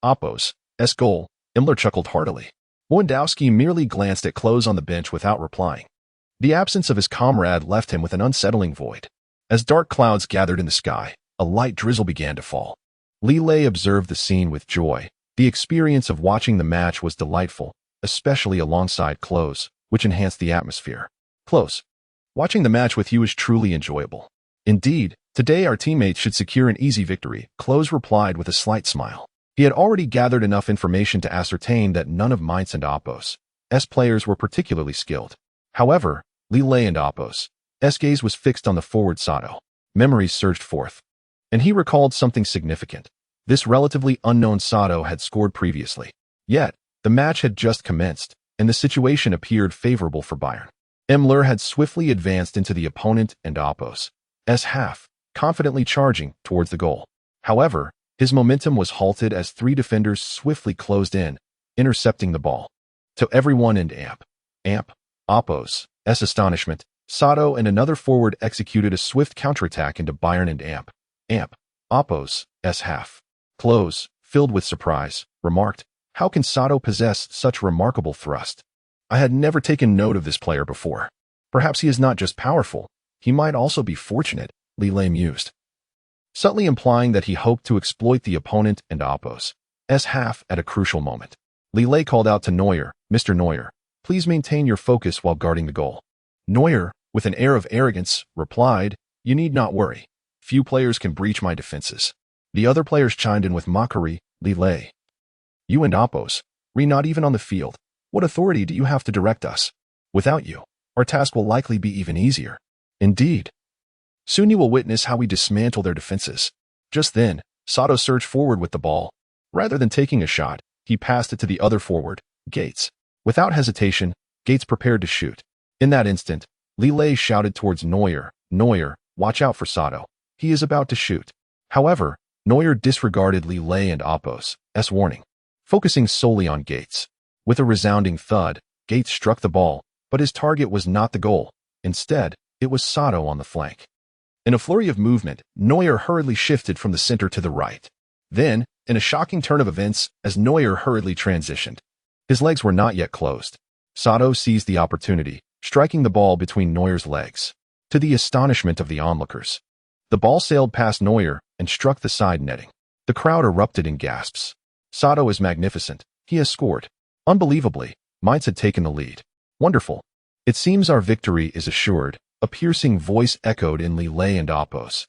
Oppos' goal. Müller chuckled heartily. Lewandowski merely glanced at Klose on the bench without replying. The absence of his comrade left him with an unsettling void. As dark clouds gathered in the sky, a light drizzle began to fall. Li Lei observed the scene with joy. The experience of watching the match was delightful, especially alongside Klose, which enhanced the atmosphere. Klose, watching the match with you is truly enjoyable. Indeed, today our teammates should secure an easy victory, Klose replied with a slight smile. He had already gathered enough information to ascertain that none of Mainz and Oppos' players were particularly skilled. However, Li Lei and Oppos' gaze was fixed on the forward Sato. Memories surged forth, and he recalled something significant. This relatively unknown Sato had scored previously. Yet, the match had just commenced, and the situation appeared favorable for Bayern. Müller had swiftly advanced into the opponent and Oppos' half, confidently charging towards the goal. However, his momentum was halted as three defenders swiftly closed in, intercepting the ball. To everyone in Oppos' astonishment, Sato and another forward executed a swift counterattack into Bayern and Oppos' half. Klose, filled with surprise, remarked, how can Sato possess such remarkable thrust? I had never taken note of this player before. Perhaps he is not just powerful, he might also be fortunate, Li Lei mused, subtly implying that he hoped to exploit the opponent and Oppos' half at a crucial moment. Li Lei called out to Neuer, Mr. Neuer, please maintain your focus while guarding the goal. Neuer, with an air of arrogance, replied, you need not worry. Few players can breach my defenses. The other players chimed in with mockery, Li Lei. You and Oppos, not even on the field. What authority do you have to direct us? Without you, our task will likely be even easier. Indeed. Soon you will witness how we dismantle their defenses. Just then, Sato surged forward with the ball, Rather than taking a shot, he passed it to the other forward, Gates. Without hesitation, Gates prepared to shoot. In that instant, Li Lei shouted towards Neuer, "Neuer, watch out for Sato. He is about to shoot." However, Neuer disregarded Li Lei and Oppo's warning, focusing solely on Gates. With a resounding thud, Gates struck the ball, but his target was not the goal. Instead, it was Sato on the flank. In a flurry of movement, Neuer hurriedly shifted from the center to the right. Then, in a shocking turn of events, as Neuer hurriedly transitioned, his legs were not yet closed. Sato seized the opportunity, striking the ball between Neuer's legs. To the astonishment of the onlookers, the ball sailed past Neuer and struck the side netting. The crowd erupted in gasps. Sato is magnificent. He has scored. Unbelievably, Mainz had taken the lead. Wonderful. It seems our victory is assured, a piercing voice echoed in Li Lei and Oppo's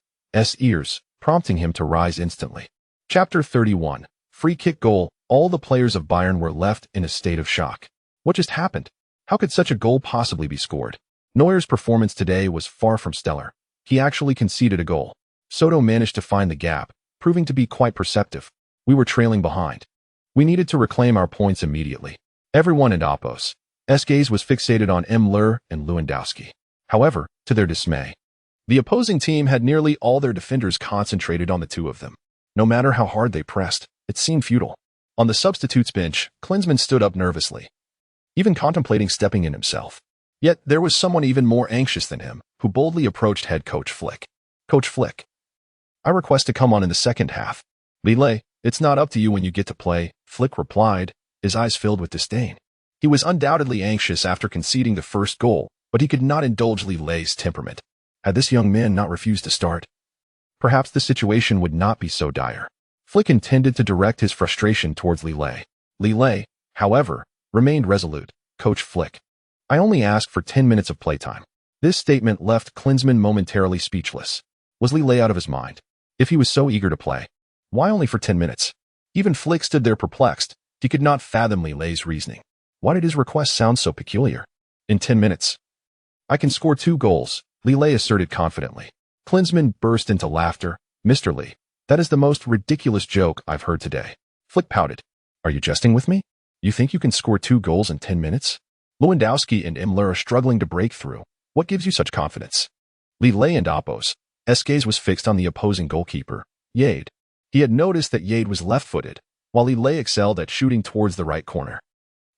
ears, prompting him to rise instantly. Chapter 31. Free kick goal. All the players of Bayern were left in a state of shock. What just happened? How could such a goal possibly be scored? Neuer's performance today was far from stellar. He actually conceded a goal. Soto managed to find the gap, proving to be quite perceptive. We were trailing behind. We needed to reclaim our points immediately. Everyone in Oppo's gaze was fixated on Müller and Lewandowski. However, to their dismay, the opposing team had nearly all their defenders concentrated on the two of them. No matter how hard they pressed, it seemed futile. On the substitutes bench, Klinsmann stood up nervously, even contemplating stepping in himself. Yet there was someone even more anxious than him, who boldly approached head coach Flick. "Coach Flick, I request to come on in the second half." "Li Lei, it's not up to you when you get to play," Flick replied, his eyes filled with disdain. He was undoubtedly anxious after conceding the first goal, but he could not indulge Li Lei's temperament. Had this young man not refused to start, perhaps the situation would not be so dire. Flick intended to direct his frustration towards Li Lei. Li Lei, however, remained resolute. "Coach Flick, I only ask for 10 minutes of playtime." This statement left Klinsmann momentarily speechless. Was Li Lei out of his mind? If he was so eager to play, why only for 10 minutes? Even Flick stood there perplexed. He could not fathom Li Lei's reasoning. Why did his request sound so peculiar? "In 10 minutes, I can score 2 goals, Li Lei asserted confidently. Klinsmann burst into laughter. "Mr. Li, that is the most ridiculous joke I've heard today." Flick pouted. "Are you jesting with me? You think you can score 2 goals in 10 minutes? Lewandowski and Müller are struggling to break through. What gives you such confidence?" Li Lei and Oppo's gaze was fixed on the opposing goalkeeper, Yade. He had noticed that Yade was left-footed, while Li Lei excelled at shooting towards the right corner.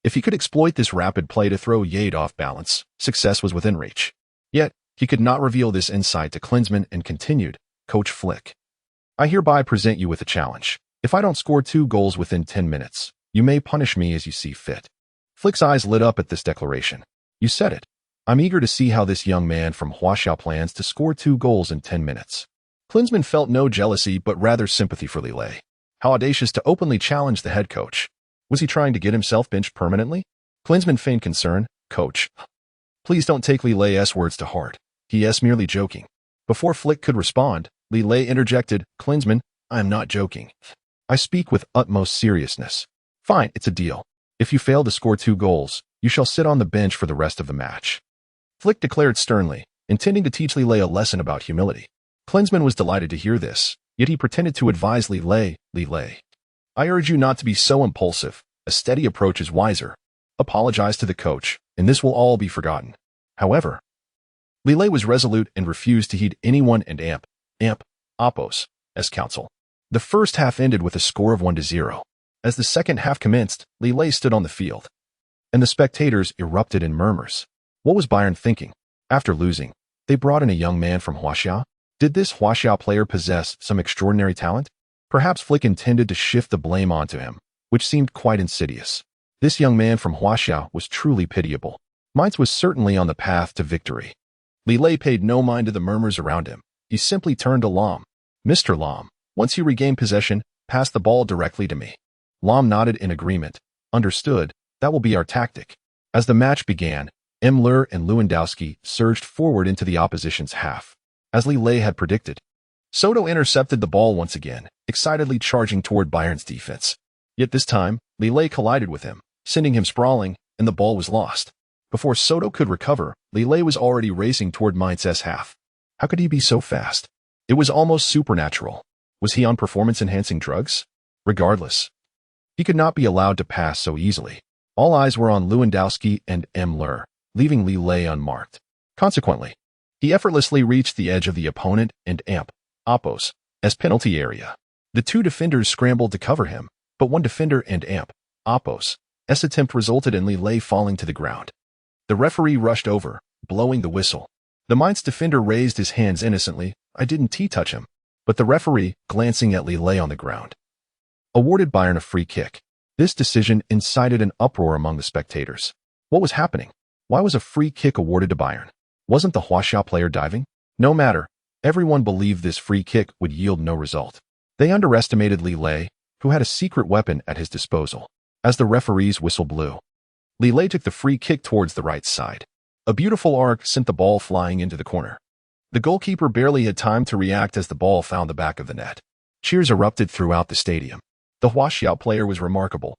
If he could exploit this rapid play to throw Yade off balance, success was within reach. Yet, he could not reveal this insight to Klinsmann and continued, "Coach Flick, I hereby present you with a challenge. If I don't score 2 goals within 10 minutes, you may punish me as you see fit." Flick's eyes lit up at this declaration. "You said it. I'm eager to see how this young man from Huaxiao plans to score 2 goals in 10 minutes. Klinsmann felt no jealousy but rather sympathy for Li Lei. How audacious to openly challenge the head coach. Was he trying to get himself benched permanently? Klinsmann feigned concern. "Coach, please don't take Li Lei's words to heart. He is merely joking." Before Flick could respond, Li Lei interjected, "Klinsmann, I am not joking. I speak with utmost seriousness. Fine, it's a deal. If you fail to score 2 goals, you shall sit on the bench for the rest of the match." Flick declared sternly, intending to teach Li Lei a lesson about humility. Klinsmann was delighted to hear this, yet he pretended to advise Li Lei, "Li Lei, I urge you not to be so impulsive. A steady approach is wiser. Apologize to the coach, and this will all be forgotten." However, Li Lei was resolute and refused to heed anyone and Oppo's counsel. The first half ended with a score of 1-0. As the second half commenced, Li Lei stood on the field, and the spectators erupted in murmurs. What was Bayern thinking? After losing, they brought in a young man from Huaxiao. Did this Huaxiao player possess some extraordinary talent? Perhaps Flick intended to shift the blame onto him, which seemed quite insidious. This young man from Huaxiao was truly pitiable. Mainz was certainly on the path to victory. Li Lei paid no mind to the murmurs around him. He simply turned to Lahm. "Mr. Lahm, once you regain possession, pass the ball directly to me." Lahm nodded in agreement. "Understood, that will be our tactic." As the match began, Müller and Lewandowski surged forward into the opposition's half. As Li Lei had predicted, Soto intercepted the ball once again, excitedly charging toward Bayern's defense. Yet this time, Li Lei collided with him, sending him sprawling, and the ball was lost. Before Soto could recover, Li Lei was already racing toward Mainz's half. How could he be so fast? It was almost supernatural. Was he on performance-enhancing drugs? Regardless, He could not be allowed to pass so easily. All eyes were on Lewandowski and Neuer, leaving Li Lei unmarked. Consequently, he effortlessly reached the edge of the opponent and Oppos's penalty area. The two defenders scrambled to cover him, but one defender and Oppos's attempt resulted in Li Lei falling to the ground. The referee rushed over, blowing the whistle. The Mainz defender raised his hands innocently. I didn't touch him. But the referee, glancing at Li Lei on the ground, awarded Bayern a free kick. This decision incited an uproar among the spectators. What was happening? Why was a free kick awarded to Bayern? Wasn't the Huaxia player diving? No matter. Everyone believed this free kick would yield no result. They underestimated Li Lei, who had a secret weapon at his disposal. As the referee's whistle blew, Li Lei took the free kick towards the right side. A beautiful arc sent the ball flying into the corner. The goalkeeper barely had time to react as the ball found the back of the net. Cheers erupted throughout the stadium. The Huaxia player was remarkable.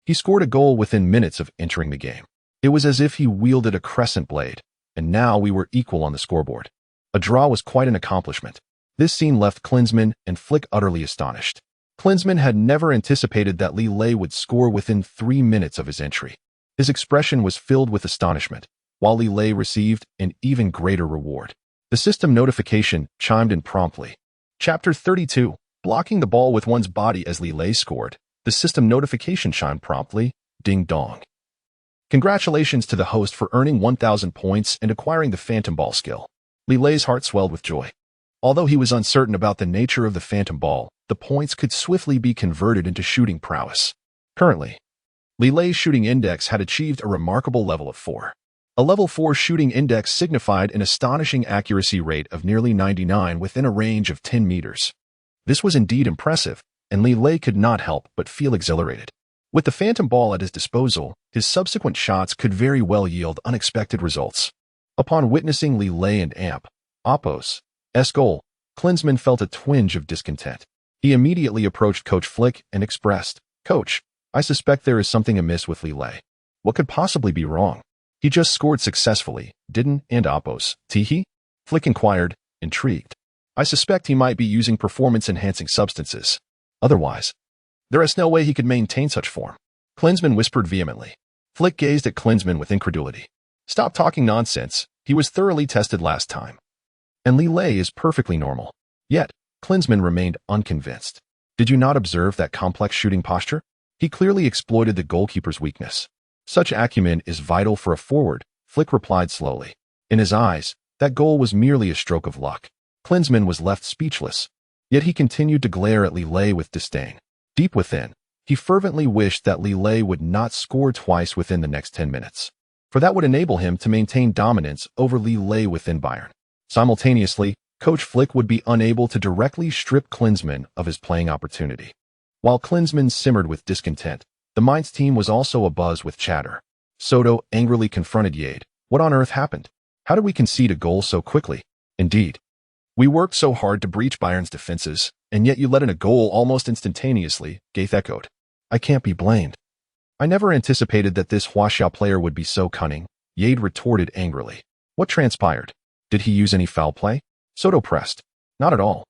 He scored a goal within minutes of entering the game. It was as if he wielded a crescent blade, and now we were equal on the scoreboard. A draw was quite an accomplishment. This scene left Klinsmann and Flick utterly astonished. Klinsmann had never anticipated that Li Lei would score within 3 minutes of his entry. His expression was filled with astonishment, while Li Lei received an even greater reward. The system notification chimed in promptly. Chapter 32. Blocking the ball with one's body as Li Lei scored. The system notification chimed promptly. Ding dong. Congratulations to the host for earning 1,000 points and acquiring the phantom ball skill. Li Lei's heart swelled with joy. Although he was uncertain about the nature of the phantom ball, the points could swiftly be converted into shooting prowess. Currently, Li Lei's shooting index had achieved a remarkable level of 4. A level 4 shooting index signified an astonishing accuracy rate of nearly 99 within a range of 10 meters. This was indeed impressive, and Li Lei could not help but feel exhilarated. With the phantom ball at his disposal, his subsequent shots could very well yield unexpected results. Upon witnessing Li Lei and Oppos's goal, Klinsmann felt a twinge of discontent. He immediately approached Coach Flick and expressed, "Coach, I suspect there is something amiss with Li Lei. What could possibly be wrong? He just scored successfully, didn't Oppos's he?" Flick inquired, intrigued. "I suspect he might be using performance-enhancing substances. Otherwise, there is no way he could maintain such form," Klinsmann whispered vehemently. Flick gazed at Klinsmann with incredulity. "Stop talking nonsense. He was thoroughly tested last time. And Li Lei is perfectly normal." Yet, Klinsmann remained unconvinced. "Did you not observe that complex shooting posture? He clearly exploited the goalkeeper's weakness. Such acumen is vital for a forward," Flick replied slowly. In his eyes, that goal was merely a stroke of luck. Klinsmann was left speechless. Yet he continued to glare at Li Lei with disdain. Deep within, he fervently wished that Li Lei would not score twice within the next 10 minutes. For that would enable him to maintain dominance over Li Lei within Bayern. Simultaneously, Coach Flick would be unable to directly strip Klinsmann of his playing opportunity. While Klinsmann simmered with discontent, the Mainz team was also abuzz with chatter. Soto angrily confronted Yade. "What on earth happened? How did we concede a goal so quickly? Indeed, we worked so hard to breach Bayern's defenses, and yet you let in a goal almost instantaneously," Gaith echoed. "I can't be blamed. I never anticipated that this Huaxia player would be so cunning," Yade retorted angrily. "What transpired? Did he use any foul play?" Soto pressed. "Not at all.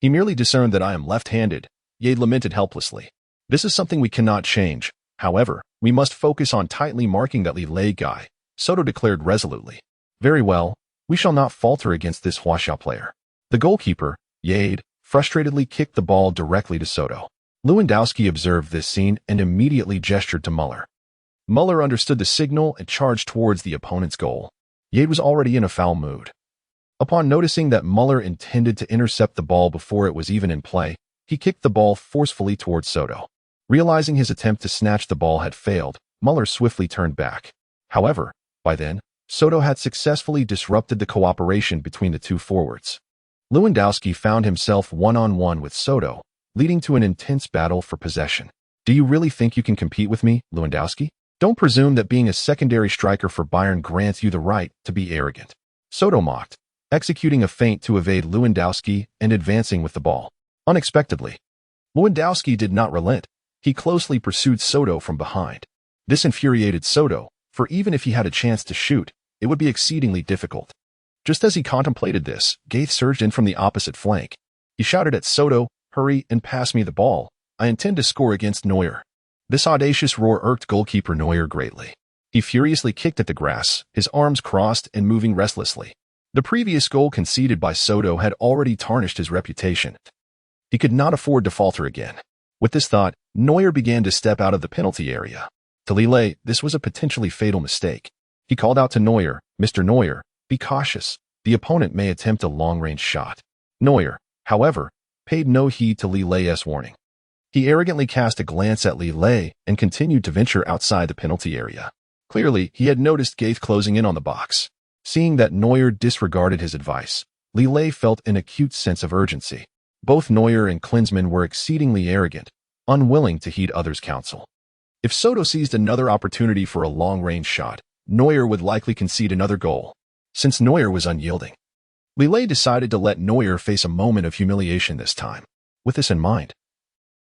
He merely discerned that I am left-handed," Yade lamented helplessly. "This is something we cannot change. However, we must focus on tightly marking that Li Lei guy," Soto declared resolutely. "Very well, we shall not falter against this Huaxia player." The goalkeeper, Yade, frustratedly kicked the ball directly to Soto. Lewandowski observed this scene and immediately gestured to Müller. Müller understood the signal and charged towards the opponent's goal. Yade was already in a foul mood. Upon noticing that Müller intended to intercept the ball before it was even in play, he kicked the ball forcefully towards Soto. Realizing his attempt to snatch the ball had failed, Müller swiftly turned back. However, by then, Soto had successfully disrupted the cooperation between the two forwards. Lewandowski found himself one-on-one with Soto, leading to an intense battle for possession. "Do you really think you can compete with me, Lewandowski? Don't presume that being a secondary striker for Bayern grants you the right to be arrogant," Soto mocked, executing a feint to evade Lewandowski and advancing with the ball. Unexpectedly, Lewandowski did not relent. He closely pursued Soto from behind. This infuriated Soto, for even if he had a chance to shoot, it would be exceedingly difficult. Just as he contemplated this, Gaith surged in from the opposite flank. He shouted at Soto, "Hurry and pass me the ball. I intend to score against Neuer." This audacious roar irked goalkeeper Neuer greatly. He furiously kicked at the grass, his arms crossed and moving restlessly. The previous goal conceded by Soto had already tarnished his reputation. He could not afford to falter again. With this thought, Neuer began to step out of the penalty area. To Li Lei, this was a potentially fatal mistake. He called out to Neuer, "Mr. Neuer, be cautious. The opponent may attempt a long-range shot." Neuer, however, paid no heed to Li Lei's warning. He arrogantly cast a glance at Li Lei and continued to venture outside the penalty area. Clearly, he had noticed Klose closing in on the box. Seeing that Neuer disregarded his advice, Li Lei felt an acute sense of urgency. Both Neuer and Klinsmann were exceedingly arrogant, unwilling to heed others' counsel. If Soto seized another opportunity for a long-range shot, Neuer would likely concede another goal, since Neuer was unyielding. Li Lei decided to let Neuer face a moment of humiliation this time. With this in mind,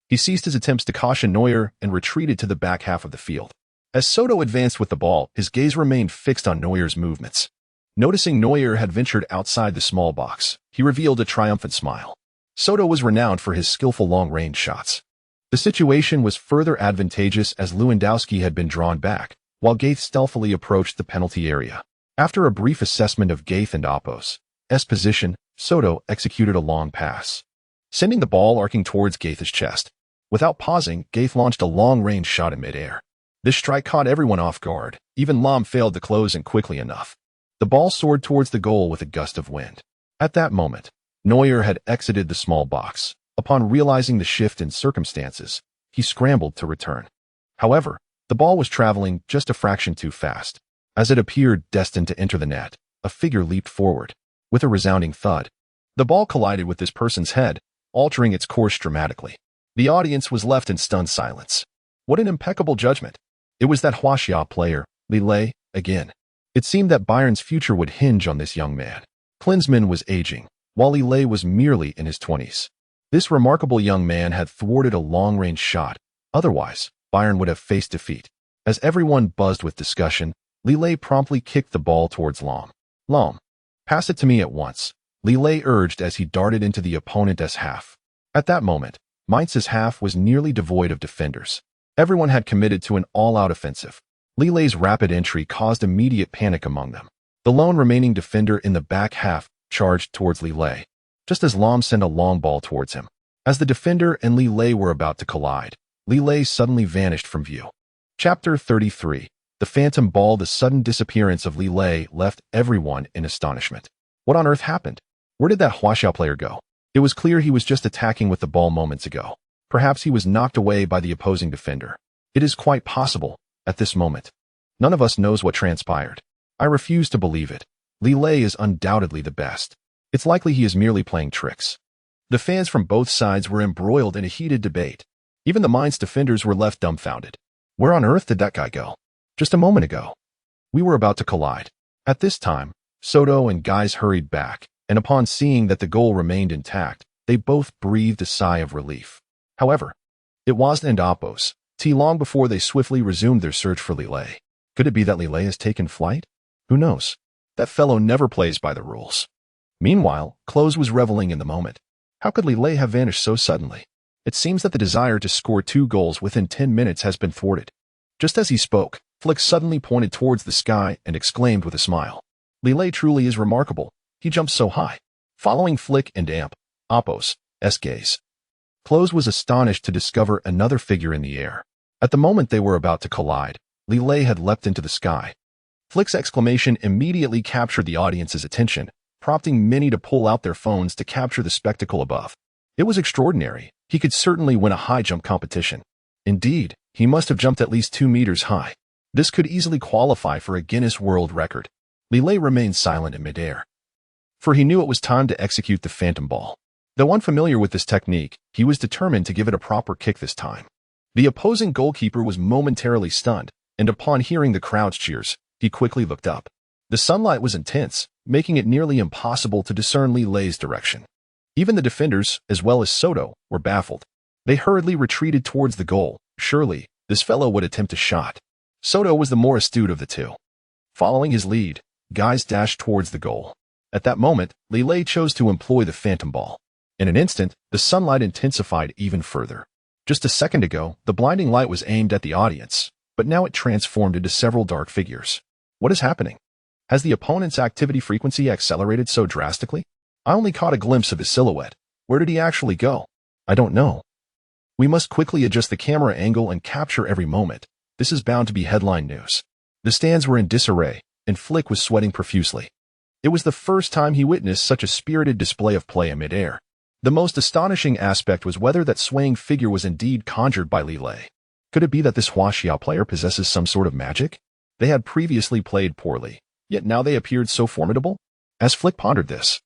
he ceased his attempts to caution Neuer and retreated to the back half of the field. As Soto advanced with the ball, his gaze remained fixed on Neuer's movements. Noticing Neuer had ventured outside the small box, he revealed a triumphant smile. Soto was renowned for his skillful long-range shots. The situation was further advantageous as Lewandowski had been drawn back, while Klose stealthily approached the penalty area. After a brief assessment of Klose and Oppo's position, Soto executed a long pass, sending the ball arcing towards Klose's chest. Without pausing, Klose launched a long-range shot in midair. This strike caught everyone off guard. Even Lahm failed to close in quickly enough. The ball soared towards the goal with a gust of wind. At that moment, Neuer had exited the small box. Upon realizing the shift in circumstances, he scrambled to return. However, the ball was traveling just a fraction too fast. As it appeared destined to enter the net, a figure leaped forward. With a resounding thud, the ball collided with this person's head, altering its course dramatically. The audience was left in stunned silence. What an impeccable judgment! It was that Huaxia player, Li Lei, again. It seemed that Bayern's future would hinge on this young man. Klinsmann was aging, while Li Lei was merely in his 20s. This remarkable young man had thwarted a long-range shot. Otherwise, Bayern would have faced defeat. As everyone buzzed with discussion, Li Lei promptly kicked the ball towards Lahm. "Lahm, pass it to me at once," Li Lei urged as he darted into the opponent's half. At that moment, Mainz's half was nearly devoid of defenders. Everyone had committed to an all-out offensive. Li Lei's rapid entry caused immediate panic among them. The lone remaining defender in the back half charged towards Li Lei, just as Lahm sent a long ball towards him. As the defender and Li Lei were about to collide, Li Lei suddenly vanished from view. Chapter 33. The Phantom Ball. The sudden disappearance of Li Lei left everyone in astonishment. What on earth happened? Where did that Huaxia player go? It was clear he was just attacking with the ball moments ago. Perhaps he was knocked away by the opposing defender. It is quite possible, at this moment. None of us knows what transpired. I refuse to believe it. Li Lei is undoubtedly the best. It's likely he is merely playing tricks. The fans from both sides were embroiled in a heated debate. Even the Mainz defenders were left dumbfounded. Where on earth did that guy go? Just a moment ago, we were about to collide. At this time, Soto and Klose hurried back, and upon seeing that the goal remained intact, they both breathed a sigh of relief. However, it wasn't Oppo's long before they swiftly resumed their search for Li Lei. Could it be that Li Lei has taken flight? Who knows? That fellow never plays by the rules. Meanwhile, Klose was reveling in the moment. How could Li Lei have vanished so suddenly? It seems that the desire to score 2 goals within 10 minutes has been thwarted. Just as he spoke, Flick suddenly pointed towards the sky and exclaimed with a smile, "Li Lei truly is remarkable. He jumps so high." Following Flick and Oppo's gaze, Klose was astonished to discover another figure in the air. At the moment they were about to collide, Li Lei had leapt into the sky. Flick's exclamation immediately captured the audience's attention, prompting many to pull out their phones to capture the spectacle above. It was extraordinary. He could certainly win a high jump competition. Indeed, he must have jumped at least 2 meters high. This could easily qualify for a Guinness World Record. Li Lei remained silent in midair, for he knew it was time to execute the phantom ball. Though unfamiliar with this technique, he was determined to give it a proper kick this time. The opposing goalkeeper was momentarily stunned, and upon hearing the crowd's cheers, he quickly looked up. The sunlight was intense, making it nearly impossible to discern Li Lei's direction. Even the defenders, as well as Soto, were baffled. They hurriedly retreated towards the goal. Surely, this fellow would attempt a shot. Soto was the more astute of the two. Following his lead, Klose dashed towards the goal. At that moment, Li Lei chose to employ the phantom ball. In an instant, the sunlight intensified even further. Just a second ago, the blinding light was aimed at the audience, but now it transformed into several dark figures. What is happening? Has the opponent's activity frequency accelerated so drastically? I only caught a glimpse of his silhouette. Where did he actually go? I don't know. We must quickly adjust the camera angle and capture every moment. This is bound to be headline news. The stands were in disarray, and Flick was sweating profusely. It was the first time he witnessed such a spirited display of play in midair. The most astonishing aspect was whether that swaying figure was indeed conjured by Li Lei. Could it be that this Huaxia player possesses some sort of magic? They had previously played poorly, yet now they appeared so formidable? As Flick pondered this,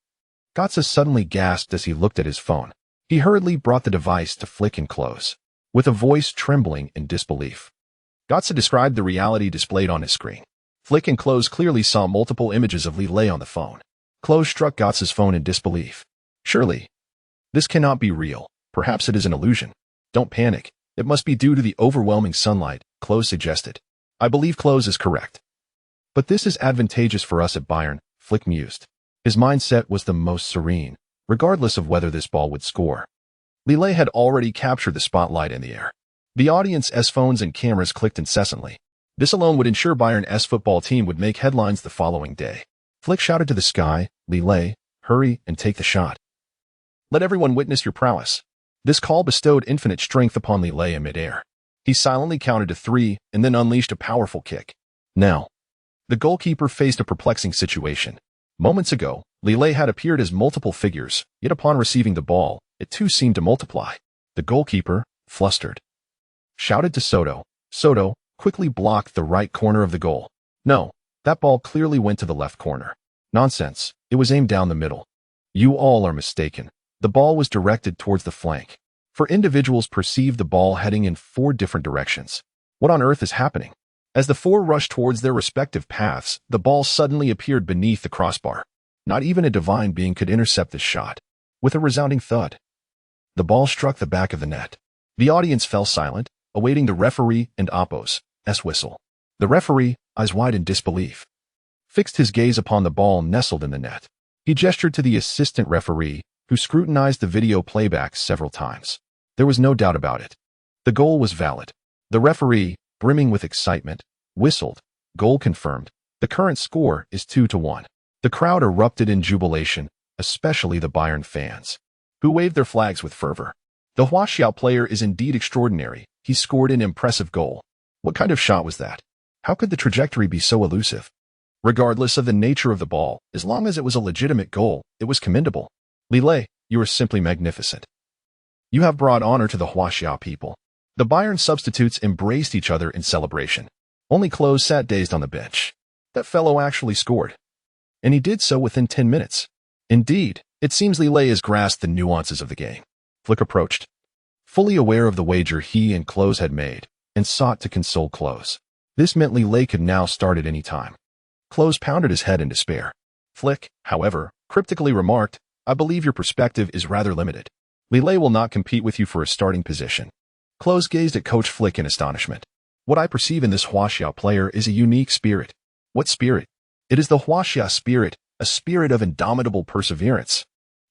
Klose suddenly gasped as he looked at his phone. He hurriedly brought the device to Flick and Klose, with a voice trembling in disbelief. Klose described the reality displayed on his screen. Flick and Klose clearly saw multiple images of Li Lei on the phone. Klose struck Klose's phone in disbelief. Surely, this cannot be real. Perhaps it is an illusion. Don't panic. It must be due to the overwhelming sunlight, Klose suggested. I believe Klose is correct. But this is advantageous for us at Bayern, Flick mused. His mindset was the most serene, regardless of whether this ball would score. Li Lei had already captured the spotlight in the air. The audience's phones and cameras clicked incessantly. This alone would ensure Bayern's football team would make headlines the following day. Flick shouted to the sky, Li Lei, hurry and take the shot. Let everyone witness your prowess. This call bestowed infinite strength upon Li Lei in midair. He silently counted to 3 and then unleashed a powerful kick. Now, the goalkeeper faced a perplexing situation. Moments ago, Li Lei had appeared as multiple figures, yet upon receiving the ball, it too seemed to multiply. The goalkeeper, flustered, shouted to Soto. Soto quickly blocked the right corner of the goal. No, that ball clearly went to the left corner. Nonsense, it was aimed down the middle. You all are mistaken. The ball was directed towards the flank. For individuals perceived the ball heading in 4 different directions. What on earth is happening? As the 4 rushed towards their respective paths, the ball suddenly appeared beneath the crossbar. Not even a divine being could intercept this shot. With a resounding thud, the ball struck the back of the net. The audience fell silent, awaiting the referee and Oppo's whistle. The referee, eyes wide in disbelief, fixed his gaze upon the ball nestled in the net. He gestured to the assistant referee, who scrutinized the video playback several times. There was no doubt about it. The goal was valid. The referee, brimming with excitement, whistled. Goal confirmed. The current score is 2-1. The crowd erupted in jubilation, especially the Bayern fans, who waved their flags with fervor. The Huaxia player is indeed extraordinary. He scored an impressive goal. What kind of shot was that? How could the trajectory be so elusive? Regardless of the nature of the ball, as long as it was a legitimate goal, it was commendable. Li Lei, you are simply magnificent. You have brought honor to the Huaxia people. The Bayern substitutes embraced each other in celebration. Only Klose sat dazed on the bench. That fellow actually scored. And he did so within 10 minutes. Indeed, it seems Li Lei has grasped the nuances of the game. Flick approached, fully aware of the wager he and Klose had made, and sought to console Klose. This meant Li Lei could now start at any time. Klose pounded his head in despair. Flick, however, cryptically remarked, I believe your perspective is rather limited. Li Lei will not compete with you for a starting position. Klose gazed at Coach Flick in astonishment. What I perceive in this Huaxia player is a unique spirit. What spirit? It is the Huaxia spirit, a spirit of indomitable perseverance.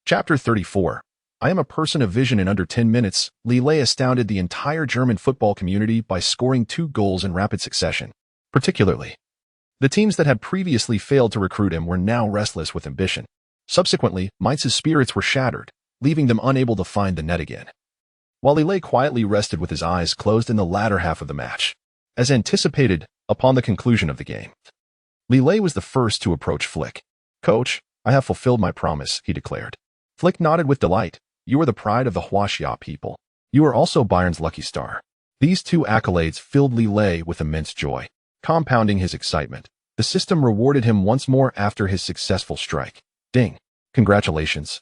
Chapter 34. I am a person of vision in under 10 minutes. Li Lei astounded the entire German football community by scoring 2 goals in rapid succession. Particularly, the teams that had previously failed to recruit him were now restless with ambition. Subsequently, Mainz's spirits were shattered, leaving them unable to find the net again. While Li Lei quietly rested with his eyes closed in the latter half of the match. As anticipated, upon the conclusion of the game, Li Lei was the first to approach Flick. Coach, I have fulfilled my promise, he declared. Flick nodded with delight. You are the pride of the Huaxia people. You are also Bayern's lucky star. These 2 accolades filled Li Lei with immense joy. Compounding his excitement, the system rewarded him once more after his successful strike. Ding. Congratulations.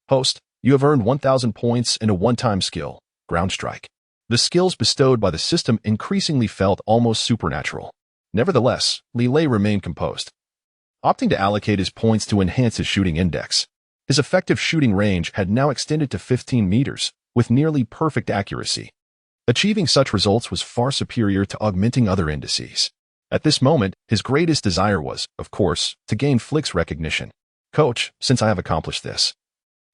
Host, you have earned 1,000 points in a one-time skill, ground strike. The skills bestowed by the system increasingly felt almost supernatural. Nevertheless, Li Lei remained composed, opting to allocate his points to enhance his shooting index. His effective shooting range had now extended to 15 meters, with nearly perfect accuracy. Achieving such results was far superior to augmenting other indices. At this moment, his greatest desire was, of course, to gain Flick's recognition. Coach, since I have accomplished this,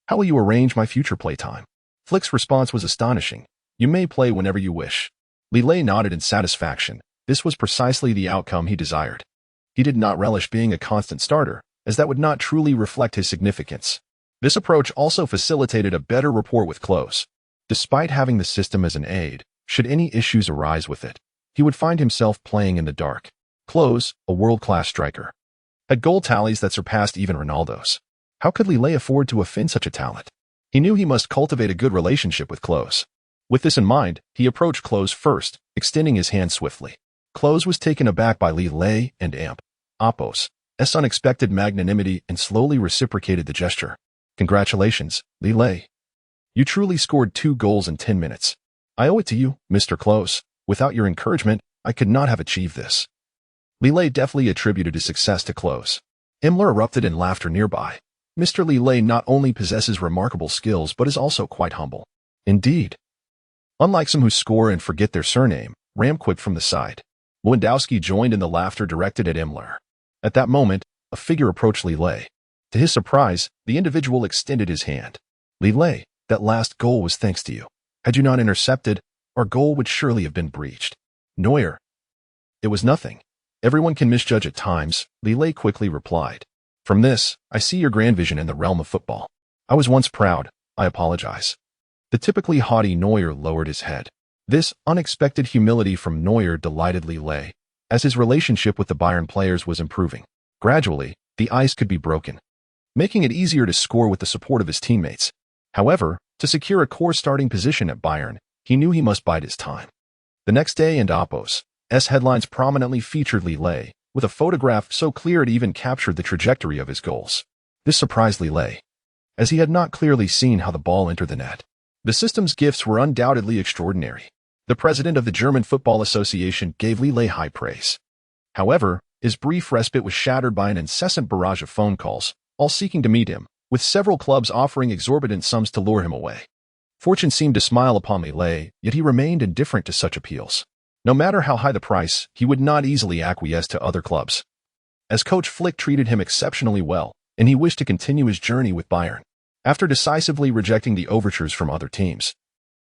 how will you arrange my future playtime? Flick's response was astonishing. You may play whenever you wish. Li Lei nodded in satisfaction. This was precisely the outcome he desired. He did not relish being a constant starter, as that would not truly reflect his significance. This approach also facilitated a better rapport with Klose. Despite having the system as an aid, should any issues arise with it, he would find himself playing in the dark. Klose, a world-class striker, had goal tallies that surpassed even Ronaldo's. How could Li Lei afford to offend such a talent? He knew he must cultivate a good relationship with Klose. With this in mind, he approached Klose first, extending his hand swiftly. Klose was taken aback by Li Lei and Oppos's unexpected magnanimity and slowly reciprocated the gesture. Congratulations, Li Lei. You truly scored 2 goals in 10 minutes. I owe it to you, Mr. Klose. Without your encouragement, I could not have achieved this. Li Lei deftly attributed his success to Klose. Himmler erupted in laughter nearby. Mr. Li Lei not only possesses remarkable skills but is also quite humble. Indeed. Unlike some who score and forget their surname, Ram quipped from the side. Lewandowski joined in the laughter directed at Himmler. At that moment, a figure approached Li Lei. To his surprise, the individual extended his hand. Li Lei, that last goal was thanks to you. Had you not intercepted, our goal would surely have been breached. Neuer. It was nothing. Everyone can misjudge at times, Li Lei quickly replied. From this, I see your grand vision in the realm of football. I was once proud, I apologize. The typically haughty Neuer lowered his head. This unexpected humility from Neuer delighted Li Lei, as his relationship with the Bayern players was improving. Gradually, the ice could be broken, making it easier to score with the support of his teammates. However, to secure a core starting position at Bayern, he knew he must bide his time. The next day in Oppos's headlines prominently featured Li Lei, with a photograph so clear it even captured the trajectory of his goals. This surprised Li Lei, as he had not clearly seen how the ball entered the net. The system's gifts were undoubtedly extraordinary. The president of the German Football Association gave Li Lei high praise. However, his brief respite was shattered by an incessant barrage of phone calls, all seeking to meet him, with several clubs offering exorbitant sums to lure him away. Fortune seemed to smile upon Li Lei, yet he remained indifferent to such appeals. No matter how high the price, he would not easily acquiesce to other clubs, as Coach Flick treated him exceptionally well, and he wished to continue his journey with Bayern. After decisively rejecting the overtures from other teams,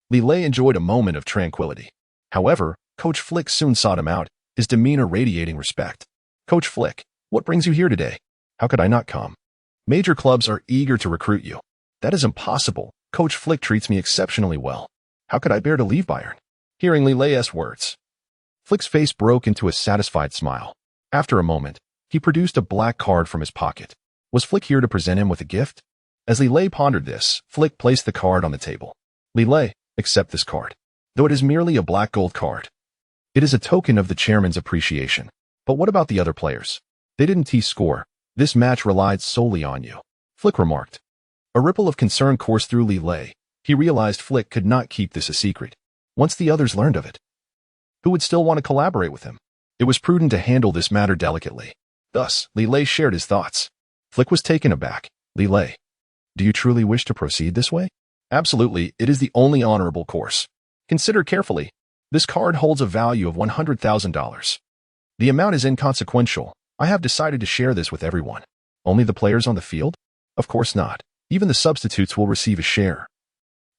Li Lei enjoyed a moment of tranquility. However, Coach Flick soon sought him out, his demeanor radiating respect. Coach Flick, what brings you here today? How could I not come? Major clubs are eager to recruit you. That is impossible. Coach Flick treats me exceptionally well. How could I bear to leave Bayern? Hearing Li Lei's words, Flick's face broke into a satisfied smile. After a moment, he produced a black card from his pocket. Was Flick here to present him with a gift? As Li Lei pondered this, Flick placed the card on the table. Li Lei, accept this card. Though it is merely a black gold card, it is a token of the chairman's appreciation. But what about the other players? They didn't score. This match relied solely on you, Flick remarked. A ripple of concern coursed through Li Lei. He realized Flick could not keep this a secret. Once the others learned of it, who would still want to collaborate with him? It was prudent to handle this matter delicately. Thus, Li Lei shared his thoughts. Flick was taken aback. Li Lei, do you truly wish to proceed this way? Absolutely, it is the only honorable course. Consider carefully. This card holds a value of $100,000. The amount is inconsequential. I have decided to share this with everyone. Only the players on the field? Of course not. Even the substitutes will receive a share.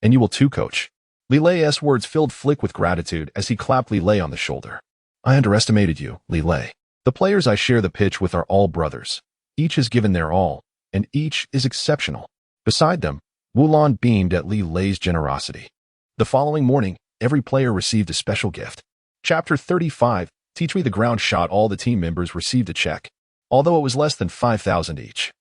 And you will too, coach. Li Lei's words filled Flick with gratitude as he clapped Li Lei on the shoulder. I underestimated you, Li Lei. The players I share the pitch with are all brothers. Each has given their all, and each is exceptional. Beside them, Wulon beamed at Li Lei's generosity. The following morning, every player received a special gift. Chapter 35, Teach Me the Ground Shot. All the team members received a check, although it was less than 5,000 each.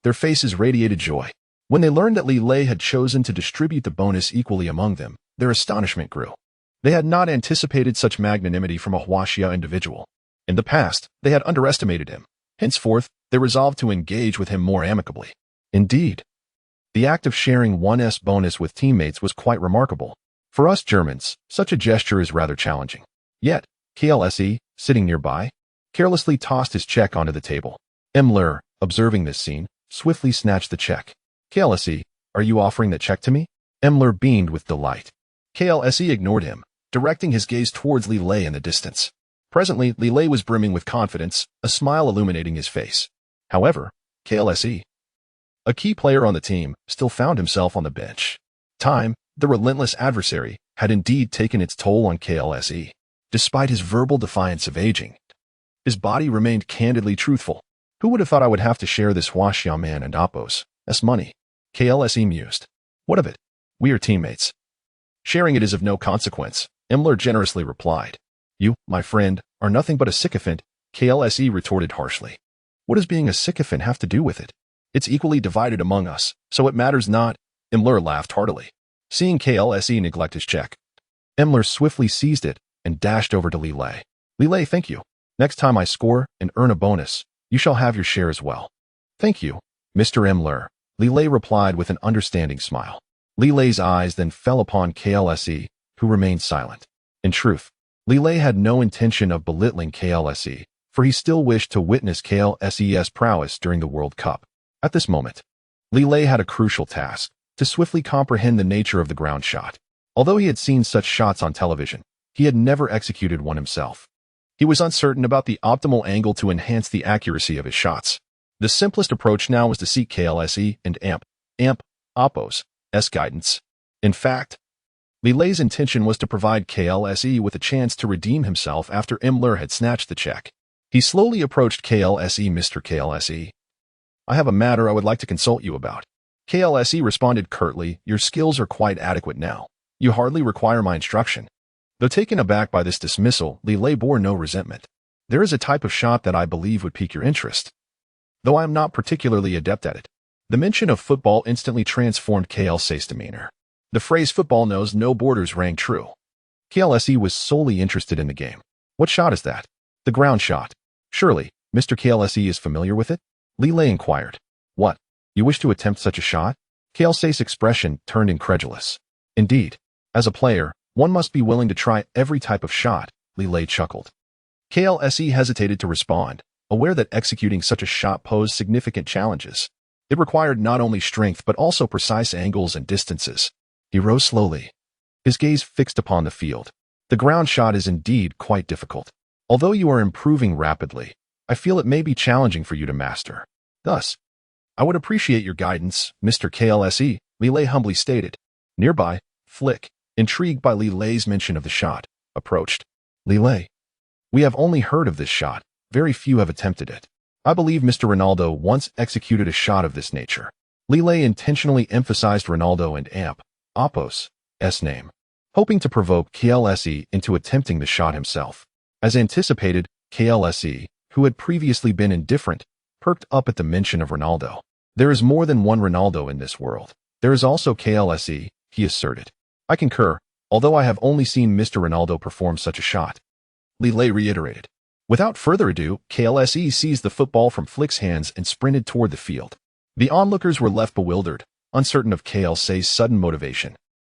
Their faces radiated joy. When they learned that Li Lei had chosen to distribute the bonus equally among them, their astonishment grew. They had not anticipated such magnanimity from a Huaxia individual. In the past, they had underestimated him. Henceforth, they resolved to engage with him more amicably. Indeed, the act of sharing one's bonus with teammates was quite remarkable. For us Germans, such a gesture is rather challenging. Yet, Klose, sitting nearby, carelessly tossed his check onto the table. Himmler, observing this scene, swiftly snatched the check. Klose, are you offering that check to me? Himmler beamed with delight. Klose ignored him, directing his gaze towards Li Lei in the distance. Presently, Li Lei was brimming with confidence, a smile illuminating his face. However, Klose, a key player on the team, still found himself on the bench. Time, the relentless adversary, had indeed taken its toll on Klose. Despite his verbal defiance of aging, his body remained candidly truthful. Who would have thought I would have to share this Huaxia man and Appos? That's money. Klose mused. What of it? We are teammates. Sharing it is of no consequence, Himmler generously replied. You, my friend, are nothing but a sycophant, Klose retorted harshly. What does being a sycophant have to do with it? It's equally divided among us, so it matters not. Himmler laughed heartily. Seeing Klose neglect his check, Himmler swiftly seized it and dashed over to Li Lei. Li Lei, thank you. Next time I score and earn a bonus, you shall have your share as well. Thank you, Mr. Himmler, Li Lei replied with an understanding smile. Li Lei's eyes then fell upon Klose, who remained silent. In truth, Li Lei had no intention of belittling Klose, for he still wished to witness Klose's prowess during the World Cup. At this moment, Li Lei had a crucial task, to swiftly comprehend the nature of the ground shot. Although he had seen such shots on television, he had never executed one himself. He was uncertain about the optimal angle to enhance the accuracy of his shots. The simplest approach now was to seek Klose and Appos' guidance. In fact, Li Lei's intention was to provide Klose with a chance to redeem himself after Himmler had snatched the check. He slowly approached Klose. Mr. Klose, I have a matter I would like to consult you about. Klose responded curtly, your skills are quite adequate now. You hardly require my instruction. Though taken aback by this dismissal, Li Lei bore no resentment. There is a type of shot that I believe would pique your interest, though I am not particularly adept at it. The mention of football instantly transformed Klose's demeanor. The phrase football knows no borders rang true. Klose was solely interested in the game. What shot is that? The ground shot. Surely, Mr. Klose is familiar with it? Li Lei inquired. What? You wish to attempt such a shot? Klose's expression turned incredulous. Indeed, as a player, one must be willing to try every type of shot, Li Lei chuckled. Klose hesitated to respond, aware that executing such a shot posed significant challenges. It required not only strength but also precise angles and distances. He rose slowly, his gaze fixed upon the field. The ground shot is indeed quite difficult. Although you are improving rapidly, I feel it may be challenging for you to master. Thus, I would appreciate your guidance, Mr. Klose, Li Lei humbly stated. Nearby, Flick, intrigued by Li Lei's mention of the shot, approached. Li Lei, we have only heard of this shot. Very few have attempted it. I believe Mr. Ronaldo once executed a shot of this nature. Li Lei intentionally emphasized Ronaldo and Appos' name, hoping to provoke Klose into attempting the shot himself. As anticipated, Klose, who had previously been indifferent, perked up at the mention of Ronaldo. There is more than one Ronaldo in this world. There is also Klose, he asserted. I concur, although I have only seen Mr. Ronaldo perform such a shot. Li Lei reiterated. Without further ado, Klose seized the football from Flick's hands and sprinted toward the field. The onlookers were left bewildered, uncertain of Klose's sudden motivation.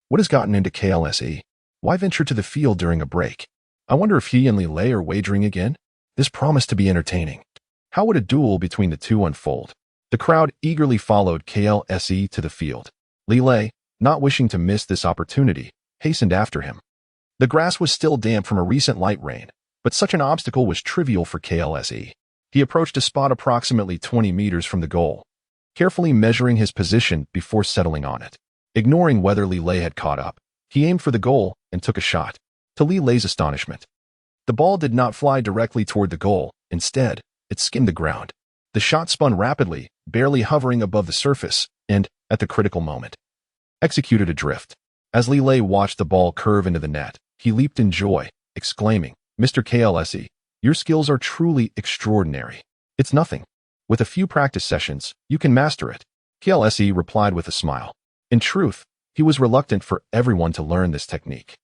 What has gotten into Klose? Why venture to the field during a break? I wonder if he and Li Lei are wagering again? This promised to be entertaining. How would a duel between the two unfold? The crowd eagerly followed Klose to the field. Li Lei, not wishing to miss this opportunity, hastened after him. The grass was still damp from a recent light rain, but such an obstacle was trivial for Klose. He approached a spot approximately 20 meters from the goal, carefully measuring his position before settling on it. Ignoring whether Li Lei had caught up, he aimed for the goal and took a shot. To Li Lei's astonishment, the ball did not fly directly toward the goal. Instead, it skimmed the ground. The shot spun rapidly, barely hovering above the surface, and, at the critical moment, executed adrift. As Li Lei watched the ball curve into the net, he leaped in joy, exclaiming, Mr. Klose, your skills are truly extraordinary. It's nothing. With a few practice sessions, you can master it. Klose replied with a smile. In truth, he was reluctant for everyone to learn this technique.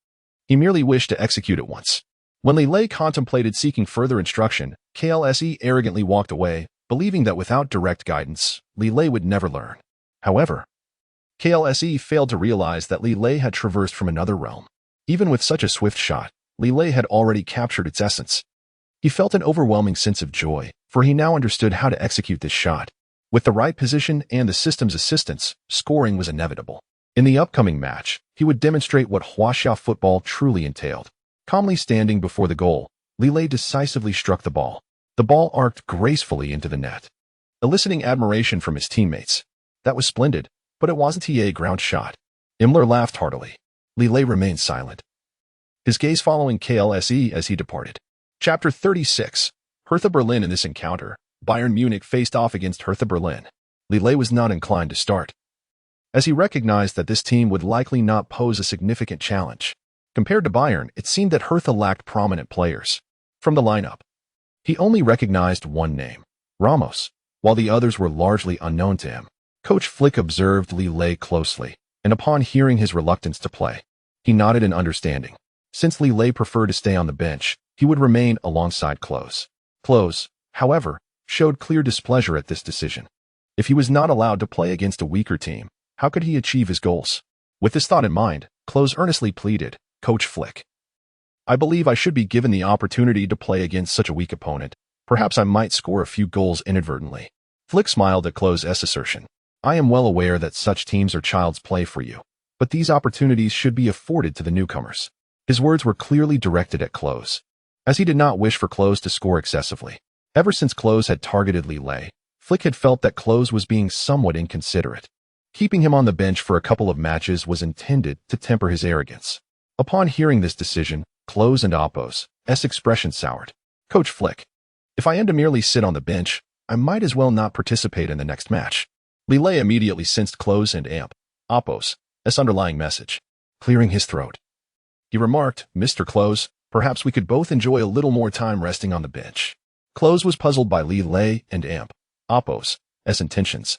He merely wished to execute it once. When Li Lei contemplated seeking further instruction, Klose arrogantly walked away, believing that without direct guidance, Li Lei would never learn. However, Klose failed to realize that Li Lei had traversed from another realm. Even with such a swift shot, Li Lei had already captured its essence. He felt an overwhelming sense of joy, for he now understood how to execute this shot. With the right position and the system's assistance, scoring was inevitable. In the upcoming match, he would demonstrate what Huaxia football truly entailed. Calmly standing before the goal, Li Lei decisively struck the ball. The ball arced gracefully into the net, eliciting admiration from his teammates. That was splendid, but it wasn't a ground shot. Himmler laughed heartily. Li Lei remained silent, his gaze following Klose as he departed. Chapter 36. Hertha Berlin. In this encounter, Bayern Munich faced off against Hertha Berlin. Li Lei was not inclined to start, as he recognized that this team would likely not pose a significant challenge. Compared to Bayern, it seemed that Hertha lacked prominent players. From the lineup, he only recognized one name, Ramos, while the others were largely unknown to him. Coach Flick observed Li Lei closely, and upon hearing his reluctance to play, he nodded in understanding. Since Li Lei preferred to stay on the bench, he would remain alongside Klose. Klose, however, showed clear displeasure at this decision. If he was not allowed to play against a weaker team, how could he achieve his goals? With this thought in mind, Klose earnestly pleaded, "Coach Flick, I believe I should be given the opportunity to play against such a weak opponent. Perhaps I might score a few goals inadvertently." Flick smiled at Klose's assertion. "I am well aware that such teams are child's play for you, but these opportunities should be afforded to the newcomers." His words were clearly directed at Klose, as he did not wish for Klose to score excessively. Ever since Klose had targeted Li Lei, Flick had felt that Klose was being somewhat inconsiderate. Keeping him on the bench for a couple of matches was intended to temper his arrogance. Upon hearing this decision, Klose and Oppo's expression soured. "Coach Flick, if I am to merely sit on the bench, I might as well not participate in the next match." Li Lei immediately sensed Klose and Oppo's underlying message. Clearing his throat, he remarked, "Mr. Klose, perhaps we could both enjoy a little more time resting on the bench." Klose was puzzled by Li Lei and Oppo's intentions.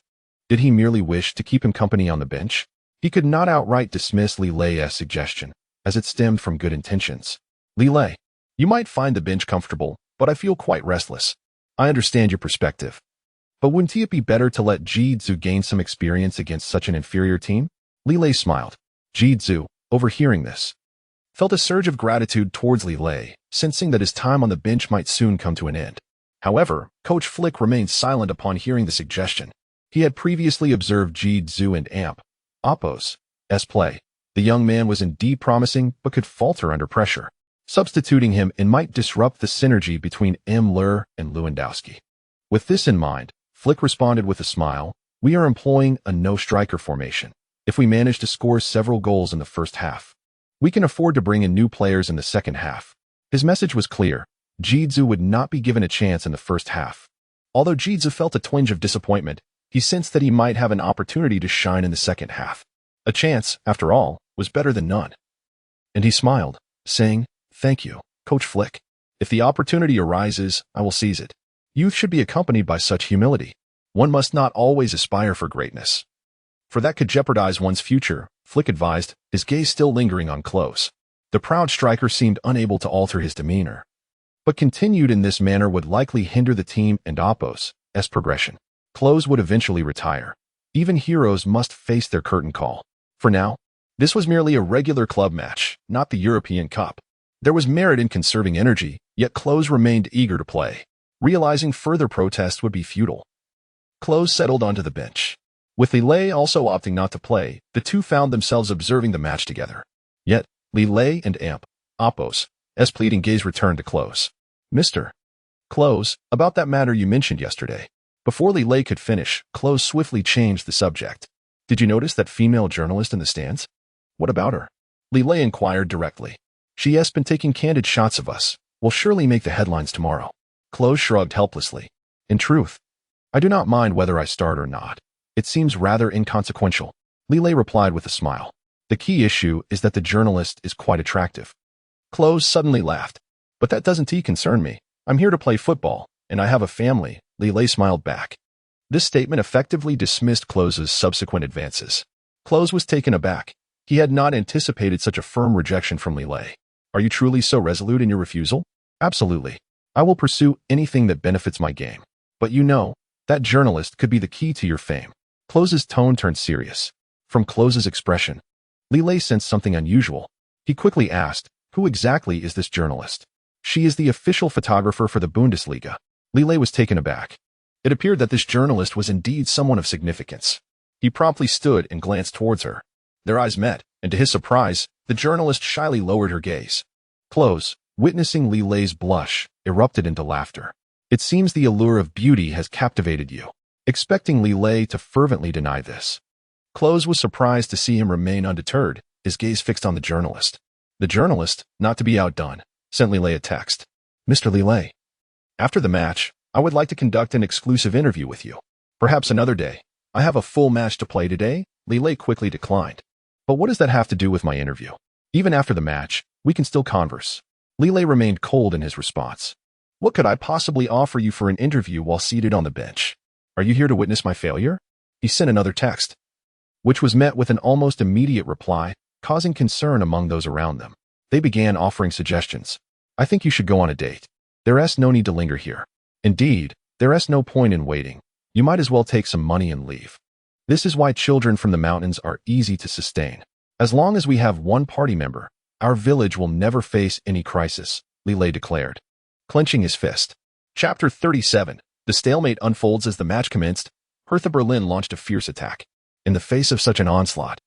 Did he merely wish to keep him company on the bench? He could not outright dismiss Li Lei's suggestion, as it stemmed from good intentions. "Li Lei, you might find the bench comfortable, but I feel quite restless. I understand your perspective. But wouldn't it be better to let Jitsu gain some experience against such an inferior team?" Li Lei smiled. Jitsu, overhearing this, felt a surge of gratitude towards Li Lei, sensing that his time on the bench might soon come to an end. However, Coach Flick remained silent upon hearing the suggestion. He had previously observed Jitsu and Oppo's play. The young man was indeed promising, but could falter under pressure. Substituting him might disrupt the synergy between Müller and Lewandowski. With this in mind, Flick responded with a smile, "We are employing a no-striker formation. If we manage to score several goals in the first half, we can afford to bring in new players in the second half." His message was clear. Jitsu would not be given a chance in the first half. Although Jitsu felt a twinge of disappointment, he sensed that he might have an opportunity to shine in the second half. A chance, after all, was better than none. And he smiled, saying, "Thank you, Coach Flick. If the opportunity arises, I will seize it." Youth should be accompanied by such humility. One must not always aspire for greatness, for that could jeopardize one's future, Flick advised, his gaze still lingering on Klose. The proud striker seemed unable to alter his demeanor, but continued in this manner would likely hinder the team and Oppo's progression. Klose would eventually retire. Even heroes must face their curtain call. For now, this was merely a regular club match, not the European Cup. There was merit in conserving energy, yet Klose remained eager to play, realizing further protests would be futile. Klose settled onto the bench. With Li Lei also opting not to play, the two found themselves observing the match together. Yet, Li Lei and Oppo's pleading gaze returned to Klose. "Mr. Klose, about that matter you mentioned yesterday." Before Li Lei could finish, Klose swiftly changed the subject. "Did you notice that female journalist in the stands? What about her?" Li Lei inquired directly. "She has been taking candid shots of us. Will surely make the headlines tomorrow." Klose shrugged helplessly. "In truth, I do not mind whether I start or not. It seems rather inconsequential." Li Lei replied with a smile. "The key issue is that the journalist is quite attractive." Klose suddenly laughed. "But that doesn't concern me. I'm here to play football, and I have a family." Li Lei smiled back. This statement effectively dismissed Klose's subsequent advances. Klose was taken aback. He had not anticipated such a firm rejection from Li Lei. "Are you truly so resolute in your refusal?" "Absolutely. I will pursue anything that benefits my game. But you know, that journalist could be the key to your fame." Klose's tone turned serious. From Klose's expression, Li Lei sensed something unusual. He quickly asked, "Who exactly is this journalist?" "She is the official photographer for the Bundesliga." Li Lei was taken aback. It appeared that this journalist was indeed someone of significance. He promptly stood and glanced towards her. Their eyes met, and to his surprise, the journalist shyly lowered her gaze. Klose, witnessing Li Lei's blush, erupted into laughter. "It seems the allure of beauty has captivated you." Expecting Li Lei to fervently deny this, Klose was surprised to see him remain undeterred. his gaze fixed on the journalist. The journalist, not to be outdone, sent Li Lei a text. Mr. Li Lei, after the match, I would like to conduct an exclusive interview with you. Perhaps another day. I have a full match to play today, Li Lei quickly declined. But what does that have to do with my interview? Even after the match, we can still converse. Li Lei remained cold in his response. What could I possibly offer you for an interview while seated on the bench? Are you here to witness my failure? He sent another text, which was met with an almost immediate reply, causing concern among those around them. They began offering suggestions. I think you should go on a date. There's no need to linger here. Indeed, there's no point in waiting. You might as well take some money and leave. This is why children from the mountains are easy to sustain. As long as we have one party member, our village will never face any crisis, Li Lei declared, clenching his fist. Chapter 37. The stalemate unfolds as the match commenced. Hertha Berlin launched a fierce attack. In the face of such an onslaught,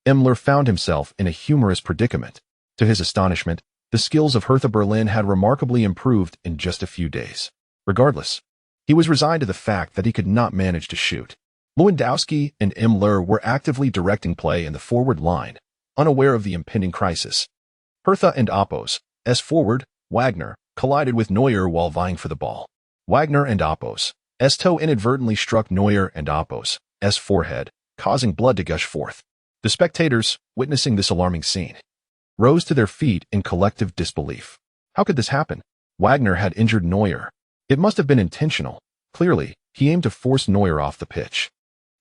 Müller found himself in a humorous predicament. To his astonishment, the skills of Hertha Berlin had remarkably improved in just a few days. Regardless, he was resigned to the fact that he could not manage to shoot. Lewandowski and Müller were actively directing play in the forward line, unaware of the impending crisis. Hertha and Appos, S forward, Wagner, collided with Neuer while vying for the ball. Wagner and Appos, S toe inadvertently struck Neuer and Appos, S forehead, causing blood to gush forth. The spectators, witnessing this alarming scene, rose to their feet in collective disbelief. How could this happen? Wagner had injured Neuer. It must have been intentional. Clearly, he aimed to force Neuer off the pitch.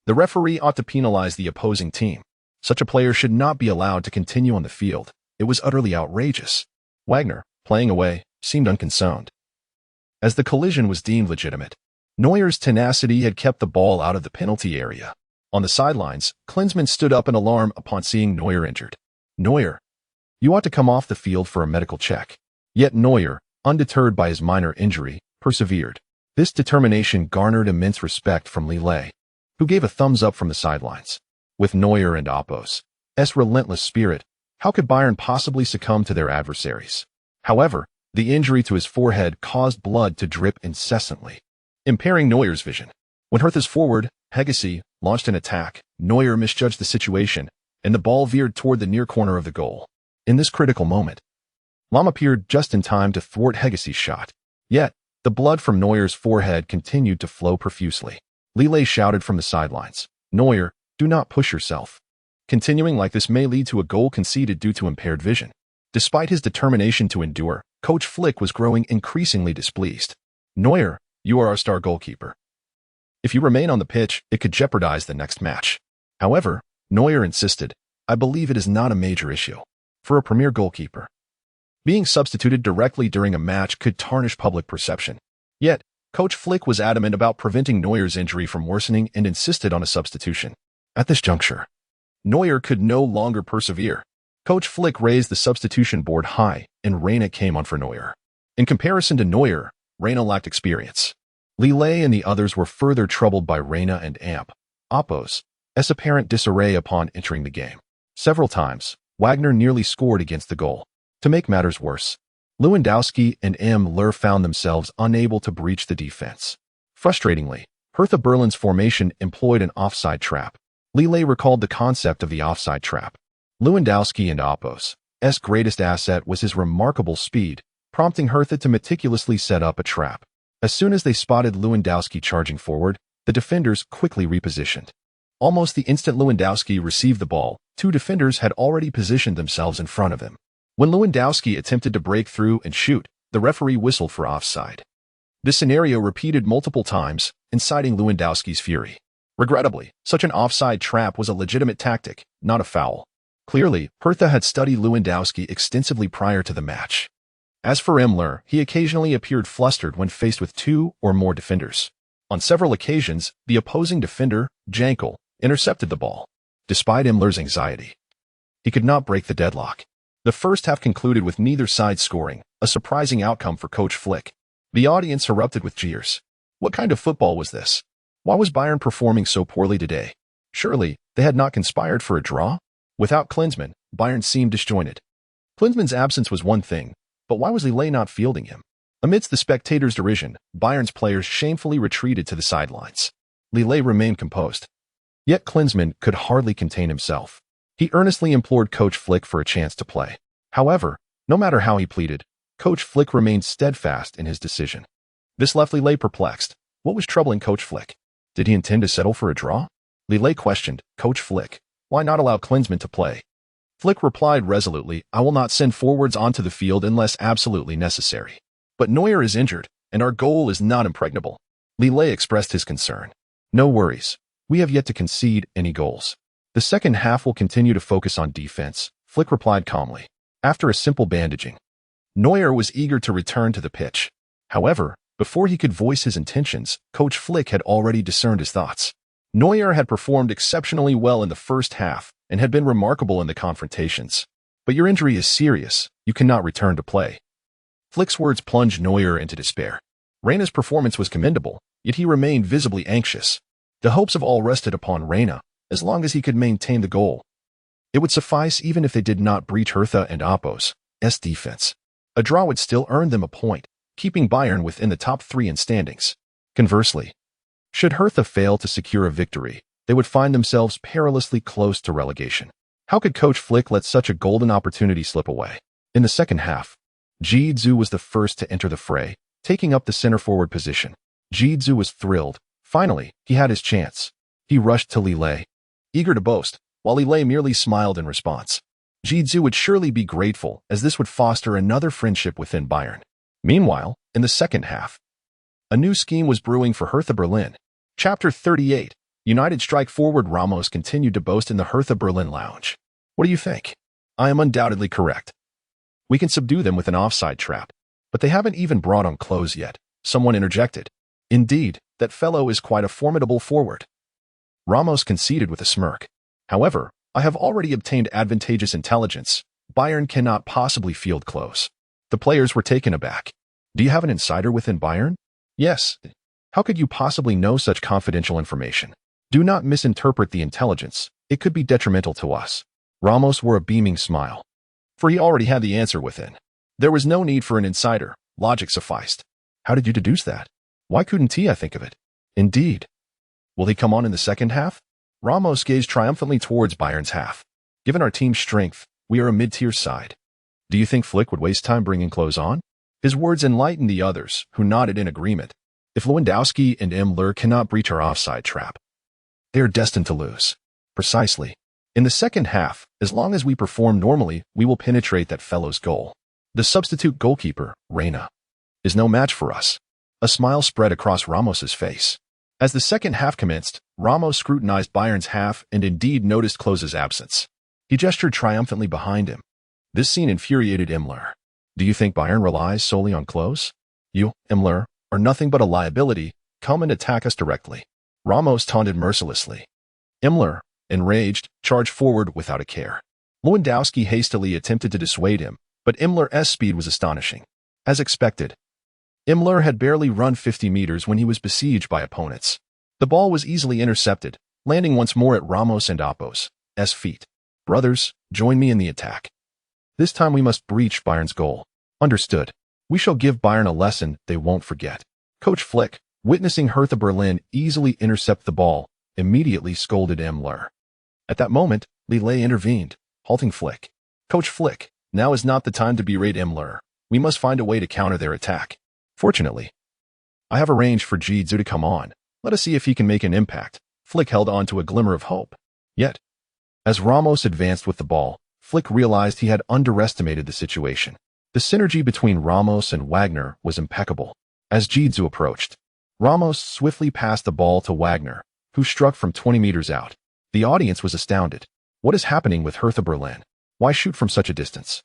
The referee ought to penalize the opposing team. Such a player should not be allowed to continue on the field. It was utterly outrageous. Wagner, playing away, seemed unconcerned, as the collision was deemed legitimate. Neuer's tenacity had kept the ball out of the penalty area. On the sidelines, Klinsmann stood up in alarm upon seeing Neuer injured. Neuer, you ought to come off the field for a medical check. Yet Neuer, undeterred by his minor injury, persevered. This determination garnered immense respect from Li Lei, who gave a thumbs up from the sidelines. With Neuer and Appos' relentless spirit, how could Bayern possibly succumb to their adversaries? However, the injury to his forehead caused blood to drip incessantly, impairing Neuer's vision. When Hertha's forward, Hegesy, launched an attack, Neuer misjudged the situation, and the ball veered toward the near corner of the goal. In this critical moment, Lahm appeared just in time to thwart Hegesy's shot. Yet, the blood from Neuer's forehead continued to flow profusely. Li Lei shouted from the sidelines, Neuer, do not push yourself. Continuing like this may lead to a goal conceded due to impaired vision. Despite his determination to endure, Coach Flick was growing increasingly displeased. Neuer, you are our star goalkeeper. If you remain on the pitch, it could jeopardize the next match. However, Neuer insisted, I believe it is not a major issue. For a premier goalkeeper, being substituted directly during a match could tarnish public perception. Yet, Coach Flick was adamant about preventing Neuer's injury from worsening and insisted on a substitution. At this juncture, Neuer could no longer persevere. Coach Flick raised the substitution board high, and Reina came on for Neuer. In comparison to Neuer, Reina lacked experience. Li Lei and the others were further troubled by Reina and Appos' apparent disarray upon entering the game. Several times, Wagner nearly scored against the goal. To make matters worse, Lewandowski and Müller found themselves unable to breach the defense. Frustratingly, Hertha Berlin's formation employed an offside trap. Li Lei recalled the concept of the offside trap. Lewandowski and Appos' greatest asset was his remarkable speed, prompting Hertha to meticulously set up a trap. As soon as they spotted Lewandowski charging forward, the defenders quickly repositioned. Almost the instant Lewandowski received the ball, two defenders had already positioned themselves in front of him. When Lewandowski attempted to break through and shoot, the referee whistled for offside. This scenario repeated multiple times, inciting Lewandowski's fury. Regrettably, such an offside trap was a legitimate tactic, not a foul. Clearly, Hertha had studied Lewandowski extensively prior to the match. As for Müller, he occasionally appeared flustered when faced with two or more defenders. On several occasions, the opposing defender, Jankel, intercepted the ball. Despite Müller's anxiety, he could not break the deadlock. The first half concluded with neither side scoring, a surprising outcome for Coach Flick. The audience erupted with jeers. What kind of football was this? Why was Bayern performing so poorly today? Surely, they had not conspired for a draw? Without Klinsmann, Bayern seemed disjointed. Klinsmann's absence was one thing, but why was Li Lei not fielding him? Amidst the spectators' derision, Bayern's players shamefully retreated to the sidelines. Li Lei remained composed. Yet Klinsmann could hardly contain himself. He earnestly implored Coach Flick for a chance to play. However, no matter how he pleaded, Coach Flick remained steadfast in his decision. This left Li Lei perplexed. What was troubling Coach Flick? Did he intend to settle for a draw? Li Lei questioned, Coach Flick, why not allow Klinsmann to play? Flick replied resolutely, I will not send forwards onto the field unless absolutely necessary. But Neuer is injured, and our goal is not impregnable. Li Lei expressed his concern. No worries. We have yet to concede any goals. The second half will continue to focus on defense, Flick replied calmly. After a simple bandaging, Neuer was eager to return to the pitch. However, before he could voice his intentions, Coach Flick had already discerned his thoughts. Neuer had performed exceptionally well in the first half and had been remarkable in the confrontations. But your injury is serious. You cannot return to play. Flick's words plunged Neuer into despair. Reina's performance was commendable, yet he remained visibly anxious. The hopes of all rested upon Reina, as long as he could maintain the goal. It would suffice even if they did not breach Hertha and Oppo's defense. A draw would still earn them a point, keeping Bayern within the top 3 in standings. Conversely, should Hertha fail to secure a victory, they would find themselves perilously close to relegation. How could Coach Flick let such a golden opportunity slip away? In the second half, Ji-Zhu was the first to enter the fray, taking up the center-forward position. Ji-Zhu was thrilled. Finally, he had his chance. He rushed to Li Lei, eager to boast, while Li Lei merely smiled in response. Ji-Zhu would surely be grateful, as this would foster another friendship within Bayern. Meanwhile, in the second half, a new scheme was brewing for Hertha Berlin. Chapter 38. United strike forward Ramos continued to boast in the Hertha Berlin lounge. What do you think? I am undoubtedly correct. We can subdue them with an offside trap. But they haven't even brought on Klose yet, someone interjected. Indeed, that fellow is quite a formidable forward. Ramos conceded with a smirk. However, I have already obtained advantageous intelligence. Bayern cannot possibly field Klose. The players were taken aback. Do you have an insider within Bayern? Yes. How could you possibly know such confidential information? Do not misinterpret the intelligence. It could be detrimental to us. Ramos wore a beaming smile, for he already had the answer within. There was no need for an insider. Logic sufficed. How did you deduce that? Why couldn't I think of it? Indeed. Will he come on in the second half? Ramos gazed triumphantly towards Bayern's half. Given our team's strength, we are a mid-tier side. Do you think Flick would waste time bringing Klose on? His words enlightened the others, who nodded in agreement. If Lewandowski and Müller cannot breach our offside trap, they are destined to lose. Precisely. In the second half, as long as we perform normally, we will penetrate that fellow's goal. The substitute goalkeeper, Reina, is no match for us. A smile spread across Ramos's face. As the second half commenced, Ramos scrutinized Bayern's half and indeed noticed Klose's absence. He gestured triumphantly behind him. This scene infuriated Müller. Do you think Bayern relies solely on Klose? You, Müller, are nothing but a liability. Come and attack us directly. Ramos taunted mercilessly. Müller, enraged, charged forward without a care. Lewandowski hastily attempted to dissuade him, but Müller's speed was astonishing. As expected, Müller had barely run 50 meters when he was besieged by opponents. The ball was easily intercepted, landing once more at Ramos and Oppo's feet. Brothers, join me in the attack. This time we must breach Bayern's goal. Understood. We shall give Bayern a lesson they won't forget. Coach Flick, witnessing Hertha Berlin easily intercept the ball, immediately scolded Müller. At that moment, Li Lei intervened, halting Flick. Coach Flick, now is not the time to berate Müller. We must find a way to counter their attack. Fortunately, I have arranged for Ji-Zhu to come on. Let us see if he can make an impact. Flick held on to a glimmer of hope. Yet, as Ramos advanced with the ball, Flick realized he had underestimated the situation. The synergy between Ramos and Wagner was impeccable. As Ji-Zhu approached, Ramos swiftly passed the ball to Wagner, who struck from 20 meters out. The audience was astounded. What is happening with Hertha Berlin? Why shoot from such a distance?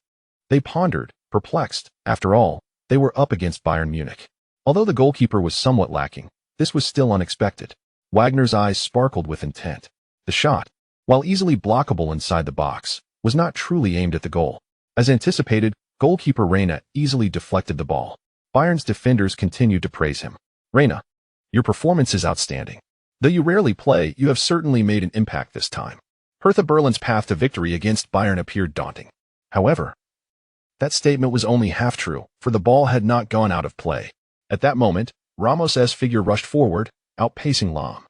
They pondered, perplexed. After all, they were up against Bayern Munich. Although the goalkeeper was somewhat lacking, this was still unexpected. Wagner's eyes sparkled with intent. The shot, while easily blockable inside the box, was not truly aimed at the goal. As anticipated, goalkeeper Reina easily deflected the ball. Bayern's defenders continued to praise him. Reina, your performance is outstanding. Though you rarely play, you have certainly made an impact this time. Hertha Berlin's path to victory against Bayern appeared daunting. However, that statement was only half true, for the ball had not gone out of play. At that moment, Ramos's figure rushed forward, outpacing Lahm,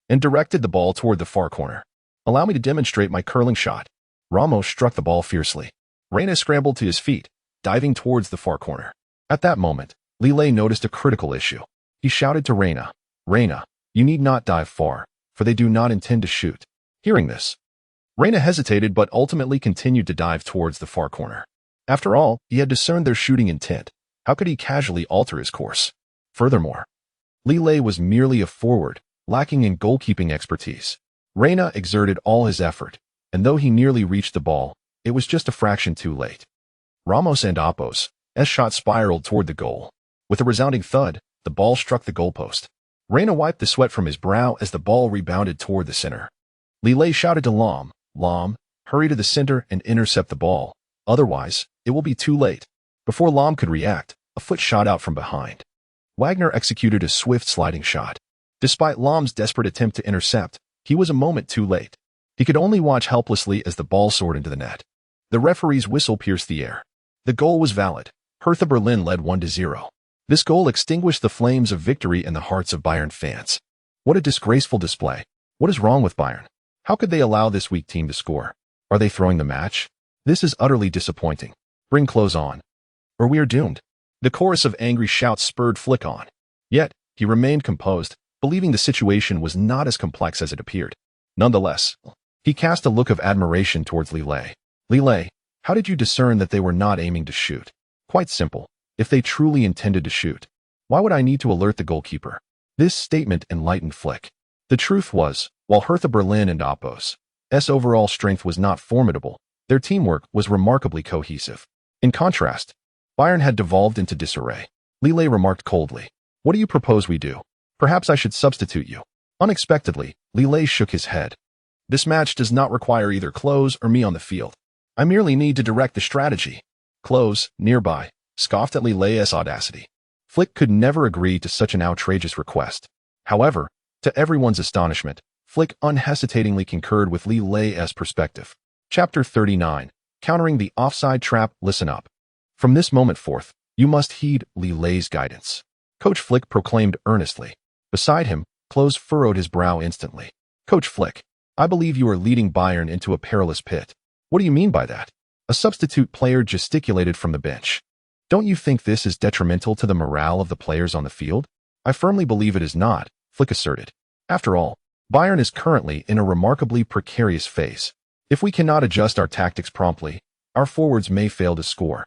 and directed the ball toward the far corner. Allow me to demonstrate my curling shot. Ramos struck the ball fiercely. Reina scrambled to his feet, diving towards the far corner. At that moment, Li Lei noticed a critical issue. He shouted to Reina, "Reina, you need not dive far, for they do not intend to shoot." Hearing this, Reina hesitated but ultimately continued to dive towards the far corner. After all, he had discerned their shooting intent. How could he casually alter his course? Furthermore, Li Lei was merely a forward, lacking in goalkeeping expertise. Reina exerted all his effort, and though he nearly reached the ball, it was just a fraction too late. Ramos and Opos' shot spiraled toward the goal. With a resounding thud, the ball struck the goalpost. Reina wiped the sweat from his brow as the ball rebounded toward the center. Li Lei shouted to Lahm, "Lahm, hurry to the center and intercept the ball. Otherwise, it will be too late." Before Lahm could react, a foot shot out from behind. Wagner executed a swift sliding shot. Despite Lahm's desperate attempt to intercept, he was a moment too late. He could only watch helplessly as the ball soared into the net. The referee's whistle pierced the air. The goal was valid. Hertha Berlin led 1-0. This goal extinguished the flames of victory in the hearts of Bayern fans. What a disgraceful display. What is wrong with Bayern? How could they allow this weak team to score? Are they throwing the match? This is utterly disappointing. Bring Klose on, or we are doomed. The chorus of angry shouts spurred Flick on. Yet, he remained composed, believing the situation was not as complex as it appeared. Nonetheless, he cast a look of admiration towards Li Lei. "Li Lei, how did you discern that they were not aiming to shoot?" "Quite simple. If they truly intended to shoot, why would I need to alert the goalkeeper?" This statement enlightened Flick. The truth was, while Hertha Berlin and Opos' overall strength was not formidable, their teamwork was remarkably cohesive. In contrast, Bayern had devolved into disarray. Li Lei remarked coldly, "What do you propose we do? Perhaps I should substitute you." Unexpectedly, Li Lei shook his head. "This match does not require either Klose or me on the field. I merely need to direct the strategy." Klose, nearby, scoffed at Li Lei's audacity. Flick could never agree to such an outrageous request. However, to everyone's astonishment, Flick unhesitatingly concurred with Li Lei's perspective. Chapter 39. Countering the Offside Trap. Listen up. From this moment forth, you must heed Li Lei's guidance. Coach Flick proclaimed earnestly. Beside him, Klose furrowed his brow instantly. "Coach Flick, I believe you are leading Bayern into a perilous pit." "What do you mean by that?" A substitute player gesticulated from the bench. "Don't you think this is detrimental to the morale of the players on the field?" "I firmly believe it is not," Flick asserted. "After all, Bayern is currently in a remarkably precarious phase. If we cannot adjust our tactics promptly, our forwards may fail to score,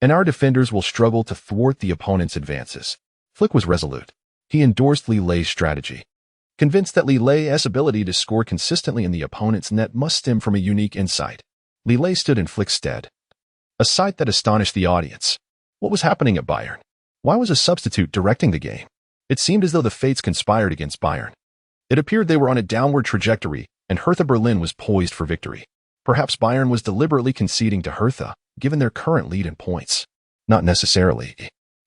and our defenders will struggle to thwart the opponent's advances." Flick was resolute. He endorsed Li Lei's strategy, convinced that Li Lei's ability to score consistently in the opponent's net must stem from a unique insight. Li Lei stood in Flick's stead, a sight that astonished the audience. What was happening at Bayern? Why was a substitute directing the game? It seemed as though the fates conspired against Bayern. It appeared they were on a downward trajectory, and Hertha Berlin was poised for victory. Perhaps Bayern was deliberately conceding to Hertha, given their current lead in points. Not necessarily.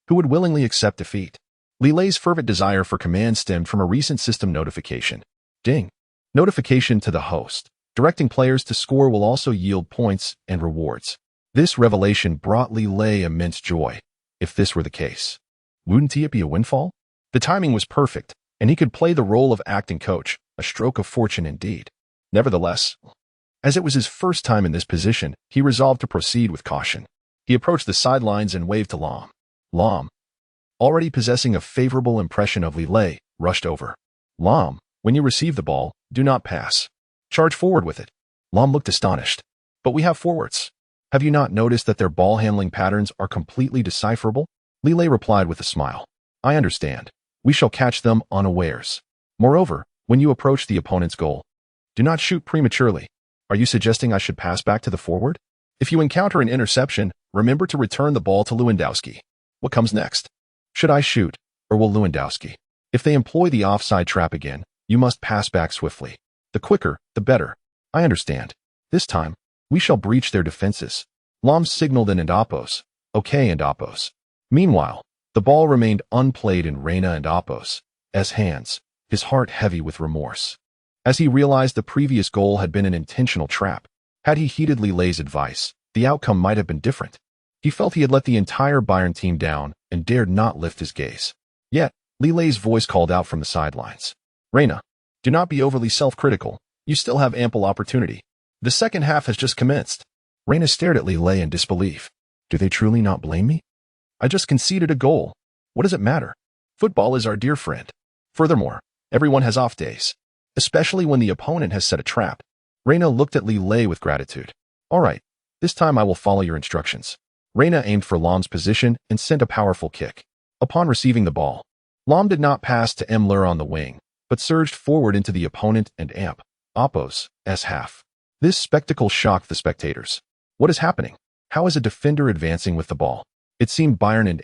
Who would willingly accept defeat? Li Lei's fervent desire for command stemmed from a recent system notification. Ding. Notification to the host. Directing players to score will also yield points and rewards. This revelation brought Li Lei immense joy. If this were the case, wouldn't it be a windfall? The timing was perfect, and he could play the role of acting coach, a stroke of fortune indeed. Nevertheless, as it was his first time in this position, he resolved to proceed with caution. He approached the sidelines and waved to Lahm. Lahm, already possessing a favorable impression of Li Lei, rushed over. "Lahm, when you receive the ball, do not pass. Charge forward with it." Lahm looked astonished. "But we have forwards. Have you not noticed that their ball handling patterns are completely decipherable?" Li Lei replied with a smile. "I understand. We shall catch them unawares. Moreover, when you approach the opponent's goal, do not shoot prematurely. Are you suggesting I should pass back to the forward? If you encounter an interception, remember to return the ball to Lewandowski. What comes next? Should I shoot, or will Lewandowski? If they employ the offside trap again, you must pass back swiftly. The quicker, the better. I understand. This time, we shall breach their defenses." Lahm signaled in Opos. "Okay, and Opos." Meanwhile, the ball remained unplayed in Reina and Opos' hands, his heart heavy with remorse. As he realized the previous goal had been an intentional trap, had he heeded Li Lei's advice, the outcome might have been different. He felt he had let the entire Bayern team down and dared not lift his gaze. Yet, Li Lei's voice called out from the sidelines. "Reina, do not be overly self-critical. You still have ample opportunity. The second half has just commenced. Reina stared at Li Lei in disbelief. Do they truly not blame me? I just conceded a goal. What does it matter? Football is our dear friend. Furthermore, everyone has off days, especially when the opponent has set a trap. Reina looked at Li Lei with gratitude. All right, this time I will follow your instructions. Reina aimed for Lahm's position and sent a powerful kick. Upon receiving the ball, Lahm did not pass to Neuer on the wing, but surged forward into the opponent and Oppo's half. This spectacle shocked the spectators. What is happening? How is a defender advancing with the ball? It seemed Bayern and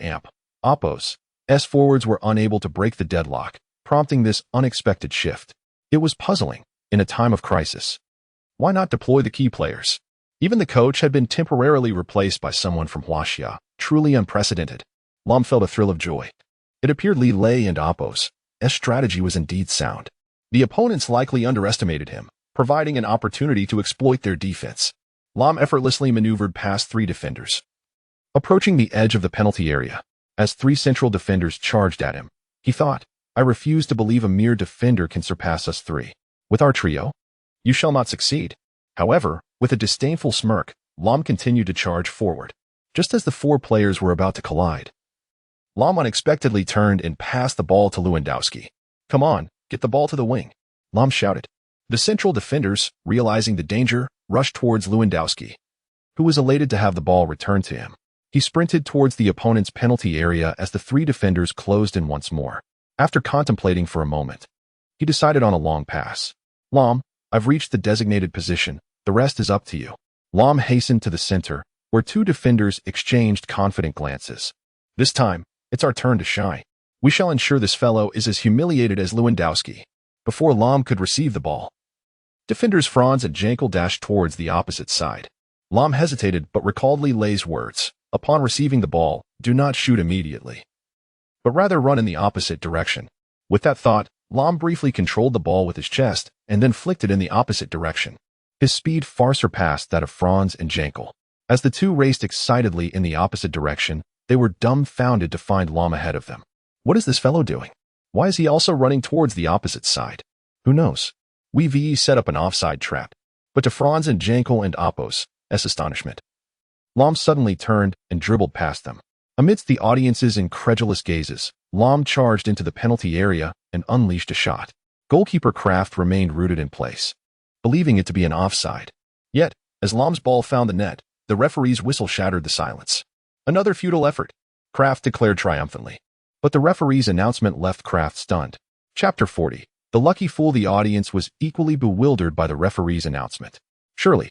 Oppo's forwards were unable to break the deadlock, prompting this unexpected shift. It was puzzling in a time of crisis. Why not deploy the key players? Even the coach had been temporarily replaced by someone from Huaxia, truly unprecedented. Lahm felt a thrill of joy. It appeared Li Lei and Oppo's strategy was indeed sound. The opponents likely underestimated him, providing an opportunity to exploit their defense. Lahm effortlessly maneuvered past 3 defenders, approaching the edge of the penalty area. As 3 central defenders charged at him, he thought, I refuse to believe a mere defender can surpass us 3. With our trio, you shall not succeed. However, with a disdainful smirk, Lahm continued to charge forward. Just as the 4 players were about to collide, Lahm unexpectedly turned and passed the ball to Lewandowski. Come on, get the ball to the wing, Lahm shouted. The central defenders, realizing the danger, rushed towards Lewandowski, who was elated to have the ball returned to him. He sprinted towards the opponent's penalty area as the 3 defenders closed in once more. After contemplating for a moment, he decided on a long pass. Lahm, I've reached the designated position. The rest is up to you. Lahm hastened to the center, where 2 defenders exchanged confident glances. This time, it's our turn to shine. We shall ensure this fellow is as humiliated as Lewandowski. Before Lahm could receive the ball, defenders Franz and Jankel dashed towards the opposite side. Lahm hesitated but recalled Li Lei's words. Upon receiving the ball, do not shoot immediately, but rather run in the opposite direction. With that thought, Lahm briefly controlled the ball with his chest and then flicked it in the opposite direction. His speed far surpassed that of Franz and Jankel. As the 2 raced excitedly in the opposite direction, they were dumbfounded to find Lahm ahead of them. What is this fellow doing? Why is he also running towards the opposite side? Who knows? We set up an offside trap. But to Franz and Jankel and Oppo's astonishment, Lahm suddenly turned and dribbled past them. Amidst the audience's incredulous gazes, Lahm charged into the penalty area and unleashed a shot. Goalkeeper Kraft remained rooted in place, believing it to be an offside. Yet, as Lahm's ball found the net, the referee's whistle shattered the silence. Another futile effort, Kraft declared triumphantly. But the referee's announcement left Kraft stunned. Chapter 40. The lucky fool. The audience was equally bewildered by the referee's announcement. Surely,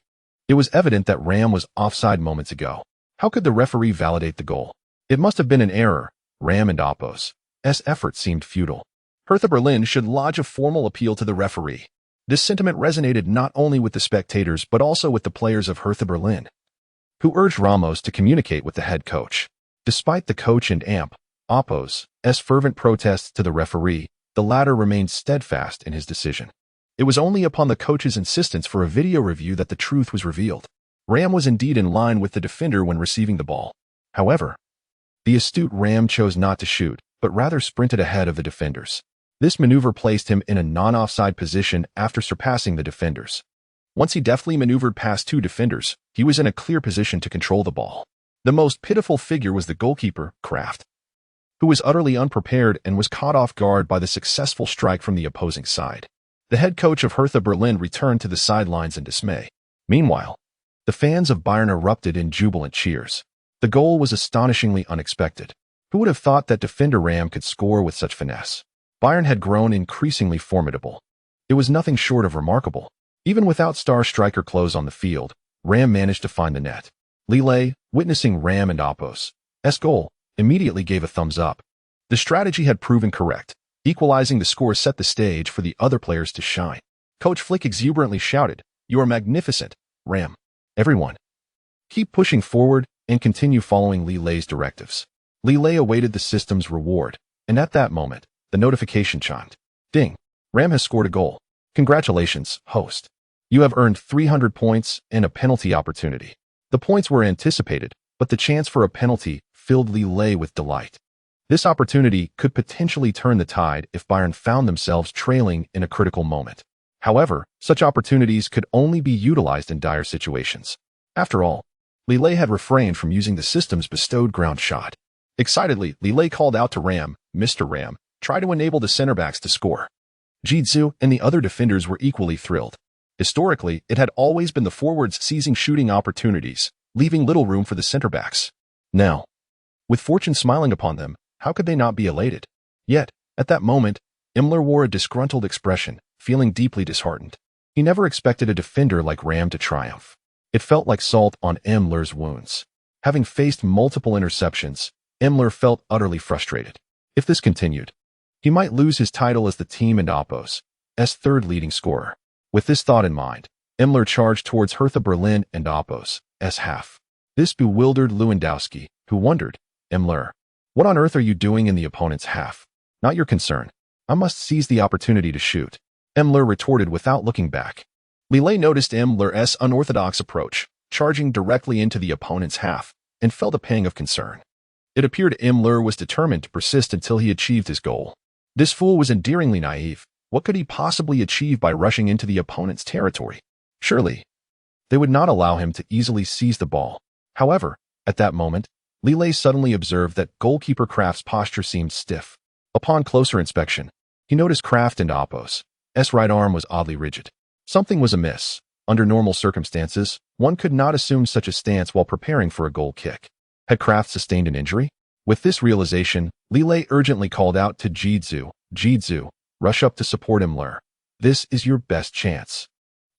it was evident that Ram was offside moments ago. How could the referee validate the goal? It must have been an error. Ram and Oppo's effort seemed futile. Hertha Berlin should lodge a formal appeal to the referee. This sentiment resonated not only with the spectators but also with the players of Hertha Berlin, who urged Ramos to communicate with the head coach. Despite the coach and Oppo's fervent protests to the referee, the latter remained steadfast in his decision. It was only upon the coach's insistence for a video review that the truth was revealed. Ram was indeed in line with the defender when receiving the ball. However, the astute Ram chose not to shoot, but rather sprinted ahead of the defenders. This maneuver placed him in a non-offside position after surpassing the defenders. Once he deftly maneuvered past 2 defenders, he was in a clear position to control the ball. The most pitiful figure was the goalkeeper, Kraft, who was utterly unprepared and was caught off guard by the successful strike from the opposing side. The head coach of Hertha Berlin returned to the sidelines in dismay. Meanwhile, the fans of Bayern erupted in jubilant cheers. The goal was astonishingly unexpected. Who would have thought that defender Ram could score with such finesse? Bayern had grown increasingly formidable. It was nothing short of remarkable. Even without star striker Klose on the field, Ram managed to find the net. Li Lei, witnessing Ram and Oppo's goal, immediately gave a thumbs up. The strategy had proven correct. Equalizing the score set the stage for the other players to shine. Coach Flick exuberantly shouted, "You are magnificent, Ram. Everyone, keep pushing forward and continue following Li Lei's directives." Li Lei awaited the system's reward, and at that moment, the notification chimed. Ding! Ram has scored a goal. Congratulations, host. You have earned 300 points and a penalty opportunity. The points were anticipated, but the chance for a penalty filled Li Lei with delight. This opportunity could potentially turn the tide if Bayern found themselves trailing in a critical moment. However, such opportunities could only be utilized in dire situations. After all, Li Lei had refrained from using the system's bestowed ground shot. Excitedly, Li Lei called out to Ram, "Mr. Ram, try to enable the center backs to score." Jitsu and the other defenders were equally thrilled. Historically, it had always been the forwards seizing shooting opportunities, leaving little room for the center backs. Now, with fortune smiling upon them, how could they not be elated? Yet, at that moment, Imler wore a disgruntled expression, feeling deeply disheartened. He never expected a defender like Ram to triumph. It felt like salt on Imler's wounds. Having faced multiple interceptions, Imler felt utterly frustrated. If this continued, he might lose his title as the team and Oppo's third leading scorer. With this thought in mind, Imler charged towards Hertha Berlin and Oppo's half. This bewildered Lewandowski, who wondered, "Imler, what on earth are you doing in the opponent's half? Not your concern. I must seize the opportunity to shoot." Imler retorted without looking back. Li Lei noticed Imler's unorthodox approach, charging directly into the opponent's half, and felt a pang of concern. It appeared Imler was determined to persist until he achieved his goal. This fool was endearingly naive. What could he possibly achieve by rushing into the opponent's territory? Surely, they would not allow him to easily seize the ball. However, at that moment, Li Lei suddenly observed that goalkeeper Kraft's posture seemed stiff. Upon closer inspection, he noticed Kraft and Oppo's right arm was oddly rigid. Something was amiss. Under normal circumstances, one could not assume such a stance while preparing for a goal kick. Had Kraft sustained an injury? With this realization, Li Lei urgently called out to Jitsu, "Jitsu, rush up to support Imler. This is your best chance."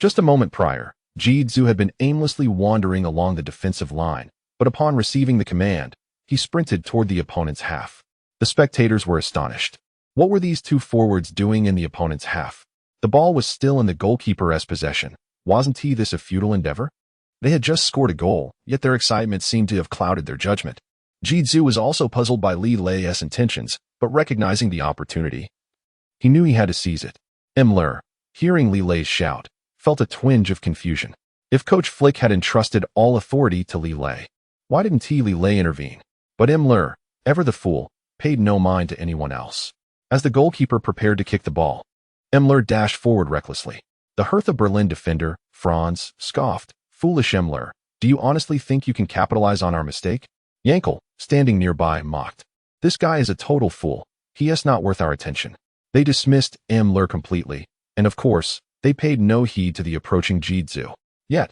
Just a moment prior, Jitsu had been aimlessly wandering along the defensive line, but upon receiving the command, he sprinted toward the opponent's half. The spectators were astonished. What were these two forwards doing in the opponent's half? The ball was still in the goalkeeper's possession. Wasn't this a futile endeavor? They had just scored a goal, yet their excitement seemed to have clouded their judgment. Jitsu was also puzzled by Li Lei's intentions, but recognizing the opportunity, he knew he had to seize it. Imler, hearing Li Lei's shout, felt a twinge of confusion. If Coach Flick had entrusted all authority to Li Lei, why didn't Li Lei intervene? But Imler, ever the fool, paid no mind to anyone else. As the goalkeeper prepared to kick the ball, Imler dashed forward recklessly. The Hertha Berlin defender, Franz, scoffed, "Foolish Imler, do you honestly think you can capitalize on our mistake?" Yankel, standing nearby, mocked, "This guy is a total fool. He is not worth our attention." They dismissed Imler completely, and of course, they paid no heed to the approaching Jitsu. Yet,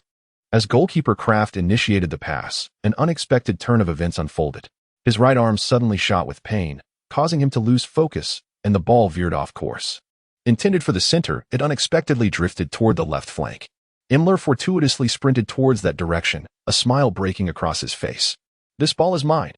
as goalkeeper Kraft initiated the pass, an unexpected turn of events unfolded. His right arm suddenly shot with pain, causing him to lose focus, and the ball veered off course. Intended for the center, it unexpectedly drifted toward the left flank. Imler fortuitously sprinted towards that direction, a smile breaking across his face. "This ball is mine."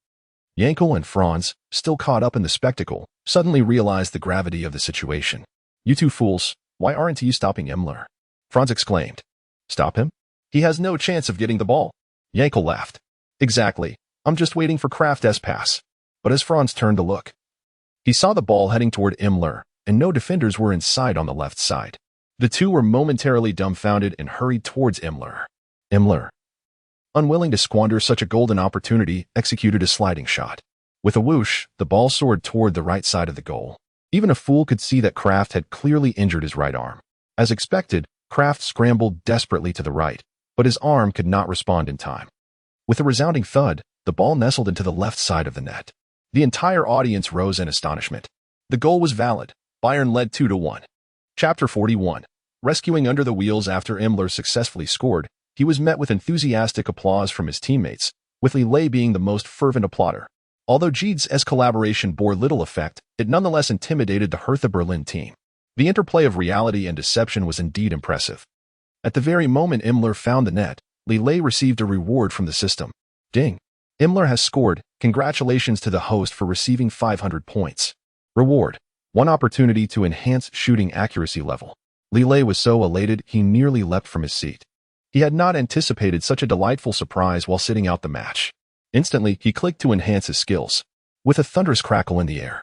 Yankel and Franz, still caught up in the spectacle, suddenly realized the gravity of the situation. "You two fools, why aren't you stopping Imler?" Franz exclaimed. "Stop him? He has no chance of getting the ball." Yankel laughed. "Exactly. I'm just waiting for Kraft's pass." But as Franz turned to look, he saw the ball heading toward Imler, and no defenders were in sight on the left side. The two were momentarily dumbfounded and hurried towards Imler. Imler, unwilling to squander such a golden opportunity, executed a sliding shot. With a whoosh, the ball soared toward the right side of the goal. Even a fool could see that Kraft had clearly injured his right arm. As expected, Kraft scrambled desperately to the right, but his arm could not respond in time. With a resounding thud, the ball nestled into the left side of the net. The entire audience rose in astonishment. The goal was valid. Bayern led 2-1. Chapter 41. Rescuing under the wheels. After Imler successfully scored, he was met with enthusiastic applause from his teammates, with Li Lei being the most fervent applauder. Although Jitsu's collaboration bore little effect, it nonetheless intimidated the Hertha Berlin team. The interplay of reality and deception was indeed impressive. At the very moment Imler found the net, Li Lei received a reward from the system. Ding! Imler has scored. Congratulations to the host for receiving 500 points. Reward: one opportunity to enhance shooting accuracy level. Li Lei was so elated he nearly leapt from his seat. He had not anticipated such a delightful surprise while sitting out the match. Instantly, he clicked to enhance his skills. With a thunderous crackle in the air,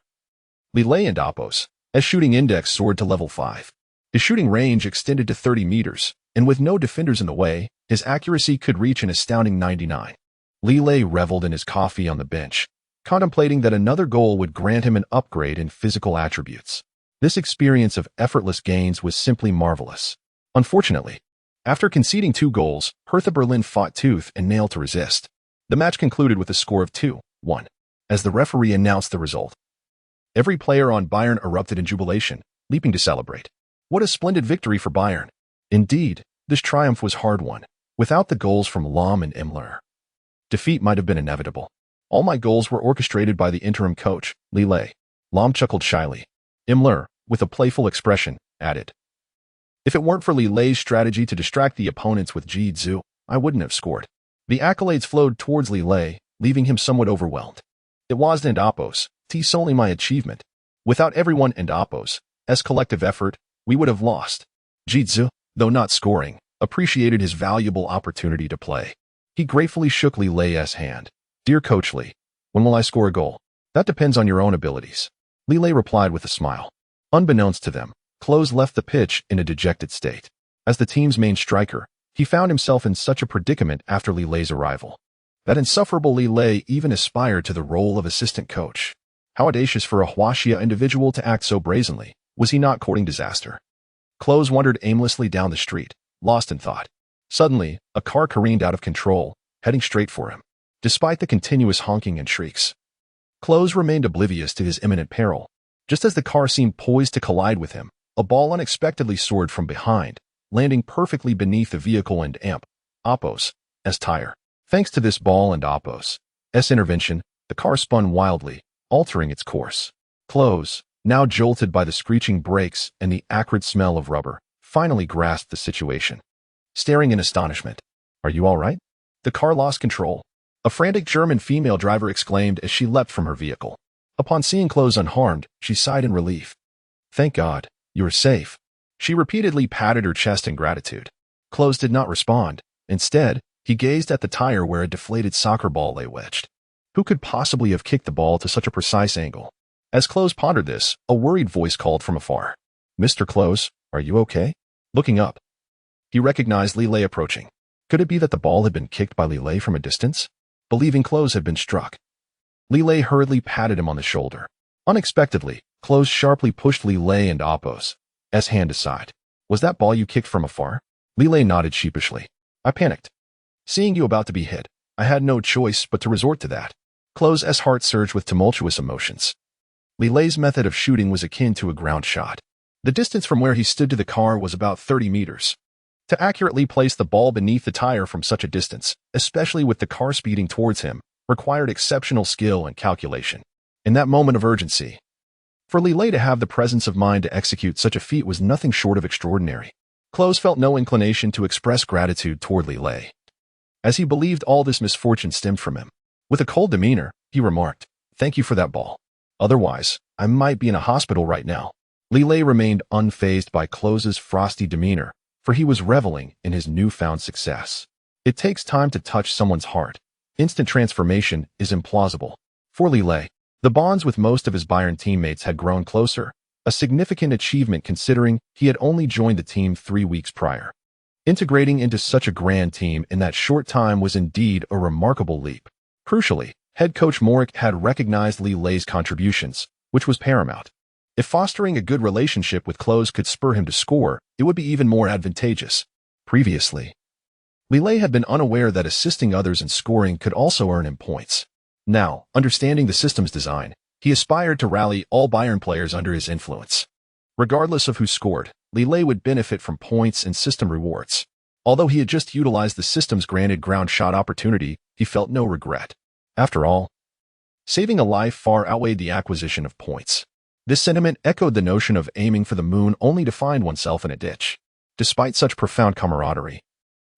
Li Lei and Oppo's shooting index soared to level 5. His shooting range extended to 30 meters, and with no defenders in the way, his accuracy could reach an astounding 99. Li Lei reveled in his coffee on the bench, contemplating that another goal would grant him an upgrade in physical attributes. This experience of effortless gains was simply marvelous. Unfortunately, after conceding 2 goals, Hertha Berlin fought tooth and nail to resist. The match concluded with a score of 2-1. As the referee announced the result, every player on Bayern erupted in jubilation, leaping to celebrate. What a splendid victory for Bayern. Indeed, this triumph was hard-won. Without the goals from Lahm and Neymar, defeat might have been inevitable. All my goals were orchestrated by the interim coach, Li Lei. Lahm chuckled shyly. Neymar, with a playful expression, added, "If it weren't for Li Lei's strategy to distract the opponents with Jitsu, I wouldn't have scored." The accolades flowed towards Li Lei, leaving him somewhat overwhelmed. It wasn't Apos, it's only my achievement. Without everyone and Apos, as collective effort, we would have lost. Jitsu, though not scoring, appreciated his valuable opportunity to play. He gratefully shook Li Lei's hand. "Dear Coach Li, when will I score a goal?" "That depends on your own abilities," Li Lei replied with a smile. Unbeknownst to them, Klose left the pitch in a dejected state. As the team's main striker, he found himself in such a predicament after Li Lei's arrival. That insufferable Li Lei even aspired to the role of assistant coach. How audacious for a Huaxia individual to act so brazenly. Was he not courting disaster? Klose wandered aimlessly down the street, lost in thought. Suddenly, a car careened out of control, heading straight for him. Despite the continuous honking and shrieks, Klose remained oblivious to his imminent peril. Just as the car seemed poised to collide with him, a ball unexpectedly soared from behind, landing perfectly beneath the vehicle and Apos' tire. Thanks to this ball and Apos' intervention, the car spun wildly, altering its course. Klose, now jolted by the screeching brakes and the acrid smell of rubber, finally grasped the situation. Staring in astonishment, "Are you all right?" The car lost control. A frantic German female driver exclaimed as she leapt from her vehicle. Upon seeing Klose unharmed, she sighed in relief. "Thank God, you are safe." She repeatedly patted her chest in gratitude. Klose did not respond. Instead, he gazed at the tire where a deflated soccer ball lay wedged. Who could possibly have kicked the ball to such a precise angle? As Klose pondered this, a worried voice called from afar. "Mr. Klose, are you okay?" Looking up, he recognized Li Lei approaching. Could it be that the ball had been kicked by Li Lei from a distance? Believing Klose had been struck, Li Lei hurriedly patted him on the shoulder. Unexpectedly, Klose sharply pushed Li Lei and Apos' hand aside. "Was that ball you kicked from afar?" Li Lei nodded sheepishly. "I panicked. Seeing you about to be hit, I had no choice but to resort to that." Klose's heart surged with tumultuous emotions. Li Lei's method of shooting was akin to a ground shot. The distance from where he stood to the car was about 30 meters. To accurately place the ball beneath the tire from such a distance, especially with the car speeding towards him, required exceptional skill and calculation. In that moment of urgency, for Li Lei to have the presence of mind to execute such a feat was nothing short of extraordinary. Klose felt no inclination to express gratitude toward Li Lei, as he believed all this misfortune stemmed from him. With a cold demeanor, he remarked, "Thank you for that ball. Otherwise, I might be in a hospital right now." Li Lei remained unfazed by Klose's frosty demeanor, for he was reveling in his newfound success. It takes time to touch someone's heart. Instant transformation is implausible. For Li Lei, the bonds with most of his Bayern teammates had grown closer, a significant achievement considering he had only joined the team 3 weeks prior. Integrating into such a grand team in that short time was indeed a remarkable leap. Crucially, head coach Morik had recognized Li Lei's contributions, which was paramount. If fostering a good relationship with Klose could spur him to score, it would be even more advantageous. Previously, Li Lei had been unaware that assisting others in scoring could also earn him points. Now, understanding the system's design, he aspired to rally all Bayern players under his influence. Regardless of who scored, Li Lei would benefit from points and system rewards. Although he had just utilized the system's granted ground shot opportunity, he felt no regret. After all, saving a life far outweighed the acquisition of points. This sentiment echoed the notion of aiming for the moon only to find oneself in a ditch. Despite such profound camaraderie,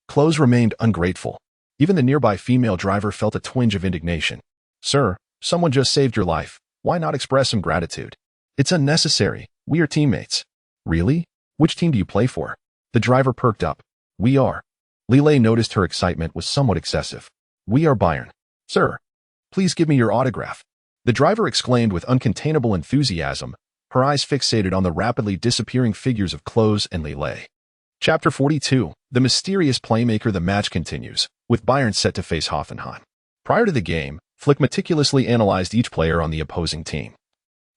Klose remained ungrateful. Even the nearby female driver felt a twinge of indignation. "Sir, someone just saved your life. Why not express some gratitude?" "It's unnecessary. We are teammates." "Really? Which team do you play for?" The driver perked up. "We are." Li Lei noticed her excitement was somewhat excessive. "We are Bayern." "Sir, please give me your autograph." The driver exclaimed with uncontainable enthusiasm, her eyes fixated on the rapidly disappearing figures of Klose and Li Lei. Chapter 42, The Mysterious Playmaker. The match continues, with Bayern set to face Hoffenheim. Prior to the game, Flick meticulously analyzed each player on the opposing team,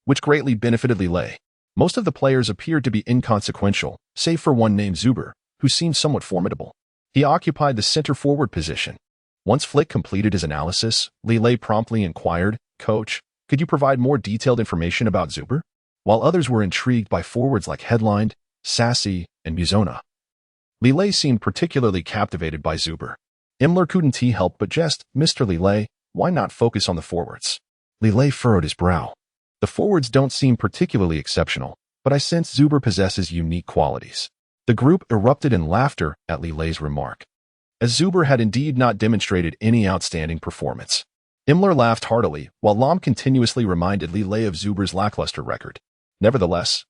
which greatly benefited Li Lei. Most of the players appeared to be inconsequential, save for one named Zuber, who seemed somewhat formidable. He occupied the center-forward position. Once Flick completed his analysis, Li Lei promptly inquired, "Coach, could you provide more detailed information about Zuber?" While others were intrigued by forwards like Headlined, Sassy, and Muzona. Li Lei seemed particularly captivated by Zuber. Imler couldn't help but jest, "Mr. Li Lei, why not focus on the forwards?" Li Lei furrowed his brow. "The forwards don't seem particularly exceptional, but I sense Zuber possesses unique qualities." The group erupted in laughter at Li Lei's remark, as Zuber had indeed not demonstrated any outstanding performance. Imler laughed heartily, while Lahm continuously reminded Li Lei of Zuber's lackluster record. Nevertheless,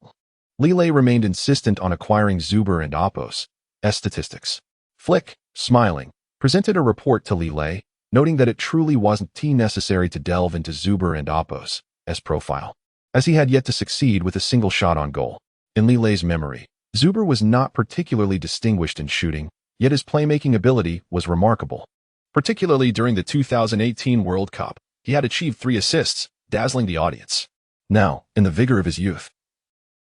Li Lei remained insistent on acquiring Zuber and Appos' statistics. Flick, smiling, presented a report to Li Lei, noting that it truly wasn't necessary to delve into Zuber and Appos' profile, as he had yet to succeed with a single shot on goal. In Li Lei's memory, Zuber was not particularly distinguished in shooting, yet his playmaking ability was remarkable. Particularly during the 2018 World Cup, he had achieved 3 assists, dazzling the audience. Now, in the vigor of his youth,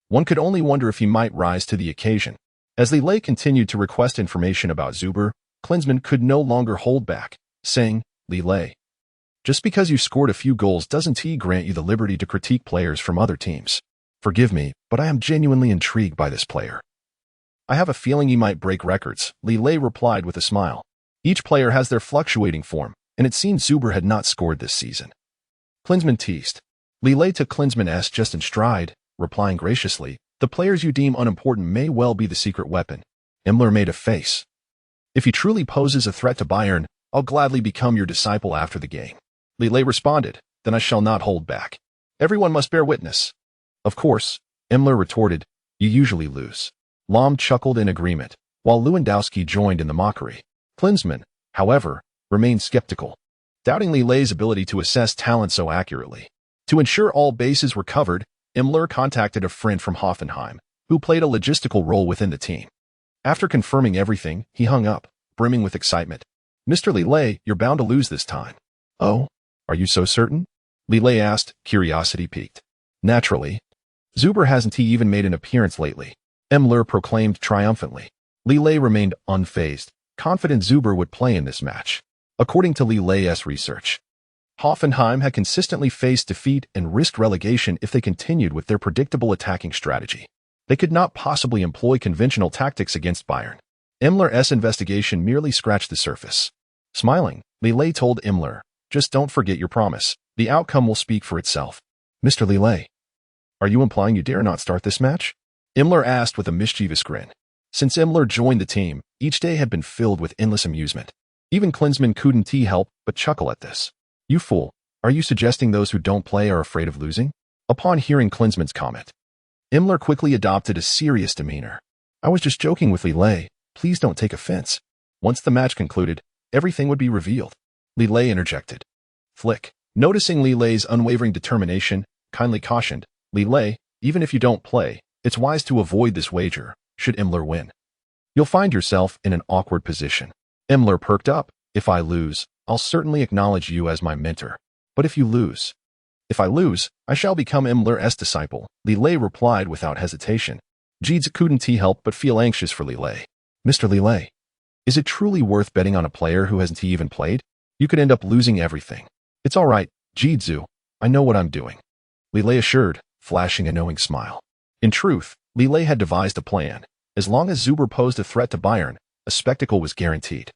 one could only wonder if he might rise to the occasion. As Li Lei continued to request information about Zuber, Klinsmann could no longer hold back, saying, "Li Lei, just because you scored a few goals doesn't grant you the liberty to critique players from other teams. Forgive me, but I am genuinely intrigued by this player. I have a feeling he might break records," Li Lei replied with a smile. Each player has their fluctuating form, and it seemed Zuber had not scored this season. Klinsmann teased. Li Lei took Klinsmann's jest in stride, replying graciously, "The players you deem unimportant may well be the secret weapon." Imler made a face. "If he truly poses a threat to Bayern, I'll gladly become your disciple after the game." Li Lei responded, "Then I shall not hold back. Everyone must bear witness." "Of course," Imler retorted, "you usually lose." Lahm chuckled in agreement, while Lewandowski joined in the mockery. Klinsmann, however, remained skeptical, doubting Li Lei's ability to assess talent so accurately. To ensure all bases were covered, Imler contacted a friend from Hoffenheim, who played a logistical role within the team. After confirming everything, he hung up, brimming with excitement. "Mr. Li Lei, you're bound to lose this time." "Oh, are you so certain?" Li Lei asked, curiosity piqued. "Naturally. Zuber hasn't even made an appearance lately," Imler proclaimed triumphantly. Li Lei remained unfazed, confident Zuber would play in this match. According to Li Lei's research, Hoffenheim had consistently faced defeat and risked relegation if they continued with their predictable attacking strategy. They could not possibly employ conventional tactics against Bayern. Imler's investigation merely scratched the surface. Smiling, Li Lei told Imler, "Just don't forget your promise. The outcome will speak for itself." "Mr. Li Lei, are you implying you dare not start this match?" Imler asked with a mischievous grin. Since Imler joined the team, each day had been filled with endless amusement. Even Klinsmann couldn't help but chuckle at this. "You fool, are you suggesting those who don't play are afraid of losing?" Upon hearing Klinsmann's comment, Imler quickly adopted a serious demeanor. "I was just joking with Li Lei. Please don't take offense." Once the match concluded, everything would be revealed. Li Lei interjected. Flick, noticing Li Lei's unwavering determination, kindly cautioned, "Li Lei, even if you don't play, it's wise to avoid this wager, should Imler win. You'll find yourself in an awkward position." Imler perked up. "If I lose, I'll certainly acknowledge you as my mentor. But if you lose..." "If I lose, I shall become Imler's disciple," Li Lei replied without hesitation. Jeeds couldn't help but feel anxious for Li Lei. "Mr. Li Lei, is it truly worth betting on a player who hasn't even played? You could end up losing everything." "It's all right, Jeedzu. I know what I'm doing," Li Lei assured, flashing a knowing smile. In truth, Li Lei had devised a plan. As long as Zuber posed a threat to Bayern, a spectacle was guaranteed.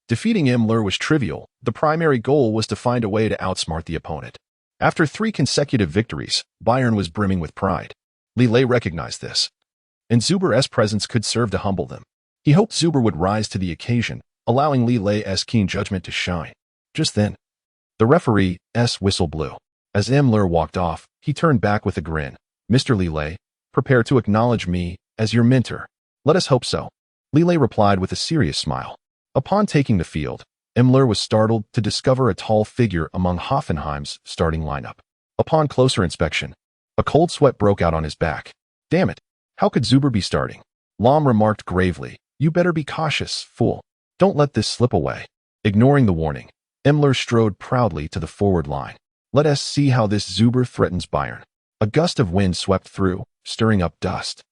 Defeating Imler was trivial. The primary goal was to find a way to outsmart the opponent. After 3 consecutive victories, Bayern was brimming with pride. Li Lei recognized this, and Zuber's presence could serve to humble them. He hoped Zuber would rise to the occasion, allowing Li Lei's keen judgment to shine. Just then, the referee's whistle blew. As Imler walked off, he turned back with a grin. "Mr. Li Lei, prepare to acknowledge me as your mentor." "Let us hope so," Li Lei replied with a serious smile. Upon taking the field, Imler was startled to discover a tall figure among Hoffenheim's starting lineup. Upon closer inspection, a cold sweat broke out on his back. "Damn it, how could Zuber be starting?" Lahm remarked gravely. "You better be cautious, fool. Don't let this slip away." Ignoring the warning, Imler strode proudly to the forward line. "Let us see how this Zuber threatens Bayern." A gust of wind swept through, stirring up dust.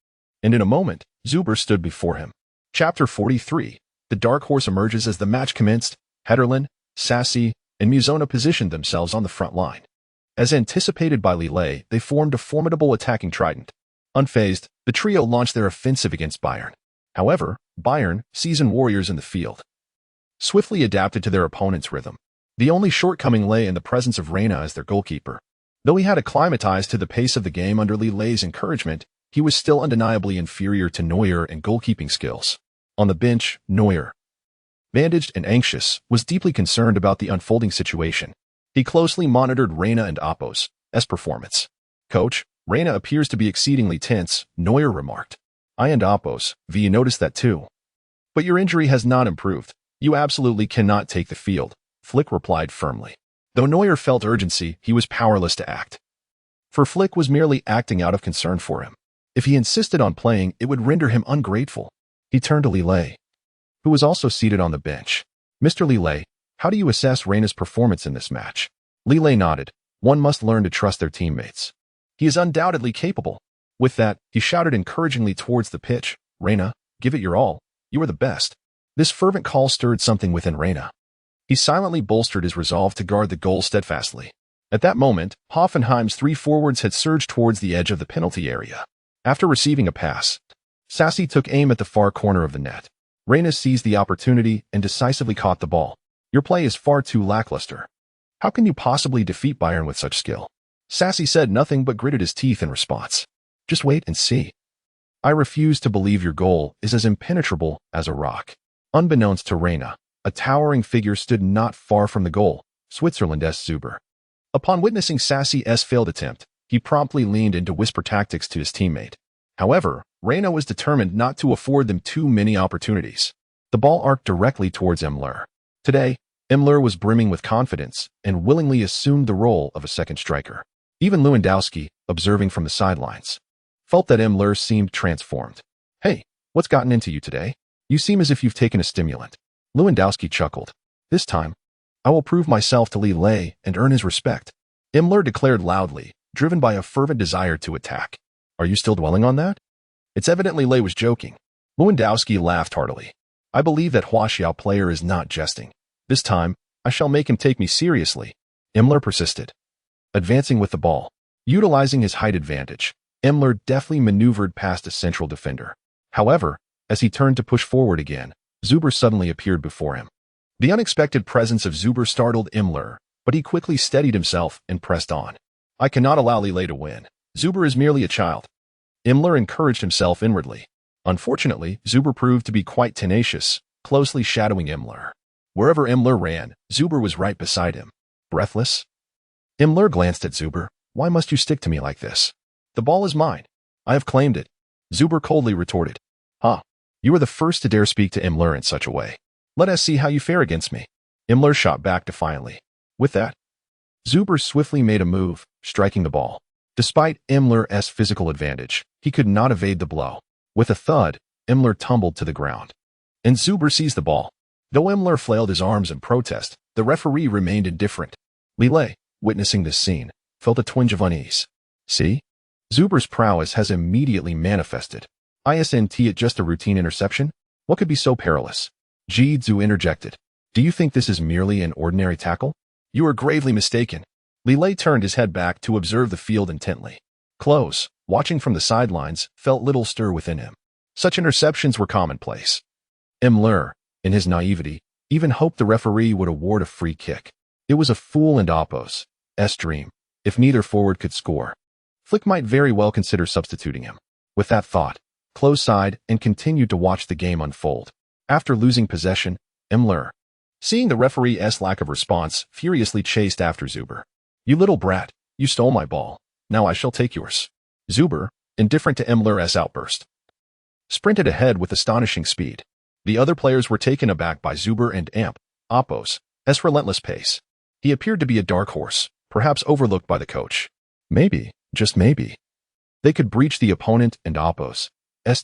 And in a moment, Zuber stood before him. Chapter 43. The dark horse emerges as the match commenced. Hederlin, Sassy, and Muzona positioned themselves on the front line. As anticipated by Li Lei, they formed a formidable attacking trident. Unfazed, the trio launched their offensive against Bayern. However, Bayern, seasoned warriors in the field, swiftly adapted to their opponent's rhythm. The only shortcoming lay in the presence of Reina as their goalkeeper. Though he had acclimatized to the pace of the game under Li Lei's encouragement, he was still undeniably inferior to Neuer in goalkeeping skills. On the bench, Neuer, bandaged and anxious, was deeply concerned about the unfolding situation. He closely monitored Reina and Apos' performance. "Coach, Reina appears to be exceedingly tense," Neuer remarked. "I and Apos, you noticed that too. But your injury has not improved. You absolutely cannot take the field," Flick replied firmly. Though Neuer felt urgency, he was powerless to act. For Flick was merely acting out of concern for him. If he insisted on playing, it would render him ungrateful. He turned to Li Lei, who was also seated on the bench. "Mr. Li Lei, how do you assess Reina's performance in this match?" Li Lei nodded. "One must learn to trust their teammates. He is undoubtedly capable." With that, he shouted encouragingly towards the pitch, "Reina, give it your all. You are the best." This fervent call stirred something within Reina. He silently bolstered his resolve to guard the goal steadfastly. At that moment, Hoffenheim's three forwards had surged towards the edge of the penalty area. After receiving a pass, Sassy took aim at the far corner of the net. Reina seized the opportunity and decisively caught the ball. "Your play is far too lackluster. How can you possibly defeat Bayern with such skill?" Sassy said nothing but gritted his teeth in response. "Just wait and see. I refuse to believe your goal is as impenetrable as a rock." Unbeknownst to Reina, a towering figure stood not far from the goal, Switzerland's Zuber. Upon witnessing Sassy's failed attempt, he promptly leaned into whisper tactics to his teammate. However, Reina was determined not to afford them too many opportunities. The ball arced directly towards Müller. Today, Müller was brimming with confidence and willingly assumed the role of a second striker. Even Lewandowski, observing from the sidelines, felt that Müller seemed transformed. "Hey, what's gotten into you today? You seem as if you've taken a stimulant." Lewandowski chuckled. "This time, I will prove myself to Li Lei and earn his respect," Müller declared loudly, driven by a fervent desire to attack. "Are you still dwelling on that?" It's evidently Lei was joking. Lewandowski laughed heartily. "I believe that Huaxiao player is not jesting. This time, I shall make him take me seriously." Müller persisted, advancing with the ball. Utilizing his height advantage, Müller deftly maneuvered past a central defender. However, as he turned to push forward again, Zuber suddenly appeared before him. The unexpected presence of Zuber startled Müller, but he quickly steadied himself and pressed on. "I cannot allow Li Lei to win. Zuber is merely a child." Müller encouraged himself inwardly. Unfortunately, Zuber proved to be quite tenacious, closely shadowing Müller. Wherever Müller ran, Zuber was right beside him. Breathless, Müller glanced at Zuber. "Why must you stick to me like this? The ball is mine. I have claimed it." Zuber coldly retorted. "Ha! You are the first to dare speak to Müller in such a way. Let us see how you fare against me." Müller shot back defiantly. With that, Zuber swiftly made a move, striking the ball. Despite Müllers physical advantage, he could not evade the blow. With a thud, Müller tumbled to the ground, and Zuber seized the ball. Though Müller flailed his arms in protest, the referee remained indifferent. Li Lei, witnessing this scene, felt a twinge of unease. "See? Zuber's prowess has immediately manifested. Isn't it just a routine interception? What could be so perilous?" Ji Zhu interjected. "Do you think this is merely an ordinary tackle?" "You are gravely mistaken." Li Lei turned his head back to observe the field intently. Klose, watching from the sidelines, felt little stir within him. Such interceptions were commonplace. Müller, in his naivety, even hoped the referee would award a free kick. It was a fool and Apos' dream. If neither forward could score, Flick might very well consider substituting him. With that thought, Klose sighed and continued to watch the game unfold. After losing possession, Müller, seeing the referee's lack of response, furiously chased after Zuber. "You little brat, you stole my ball. Now I shall take yours." Zuber, indifferent to Müllers outburst, sprinted ahead with astonishing speed. The other players were taken aback by Zuber and Apos' relentless pace. He appeared to be a dark horse, perhaps overlooked by the coach. Maybe, just maybe, they could breach the opponent and Apos'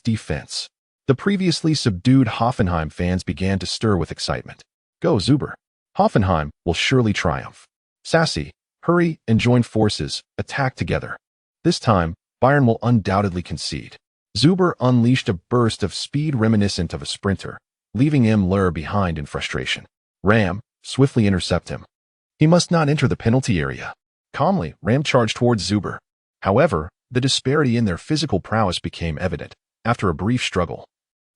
defense. The previously subdued Hoffenheim fans began to stir with excitement. "Go, Zuber. Hoffenheim will surely triumph." Sassy, hurry and join forces, attack together. This time, Bayern will undoubtedly concede. Zuber unleashed a burst of speed reminiscent of a sprinter, leaving Müller behind in frustration. Ram swiftly intercept him. He must not enter the penalty area. Calmly, Ram charged towards Zuber. However, the disparity in their physical prowess became evident. After a brief struggle,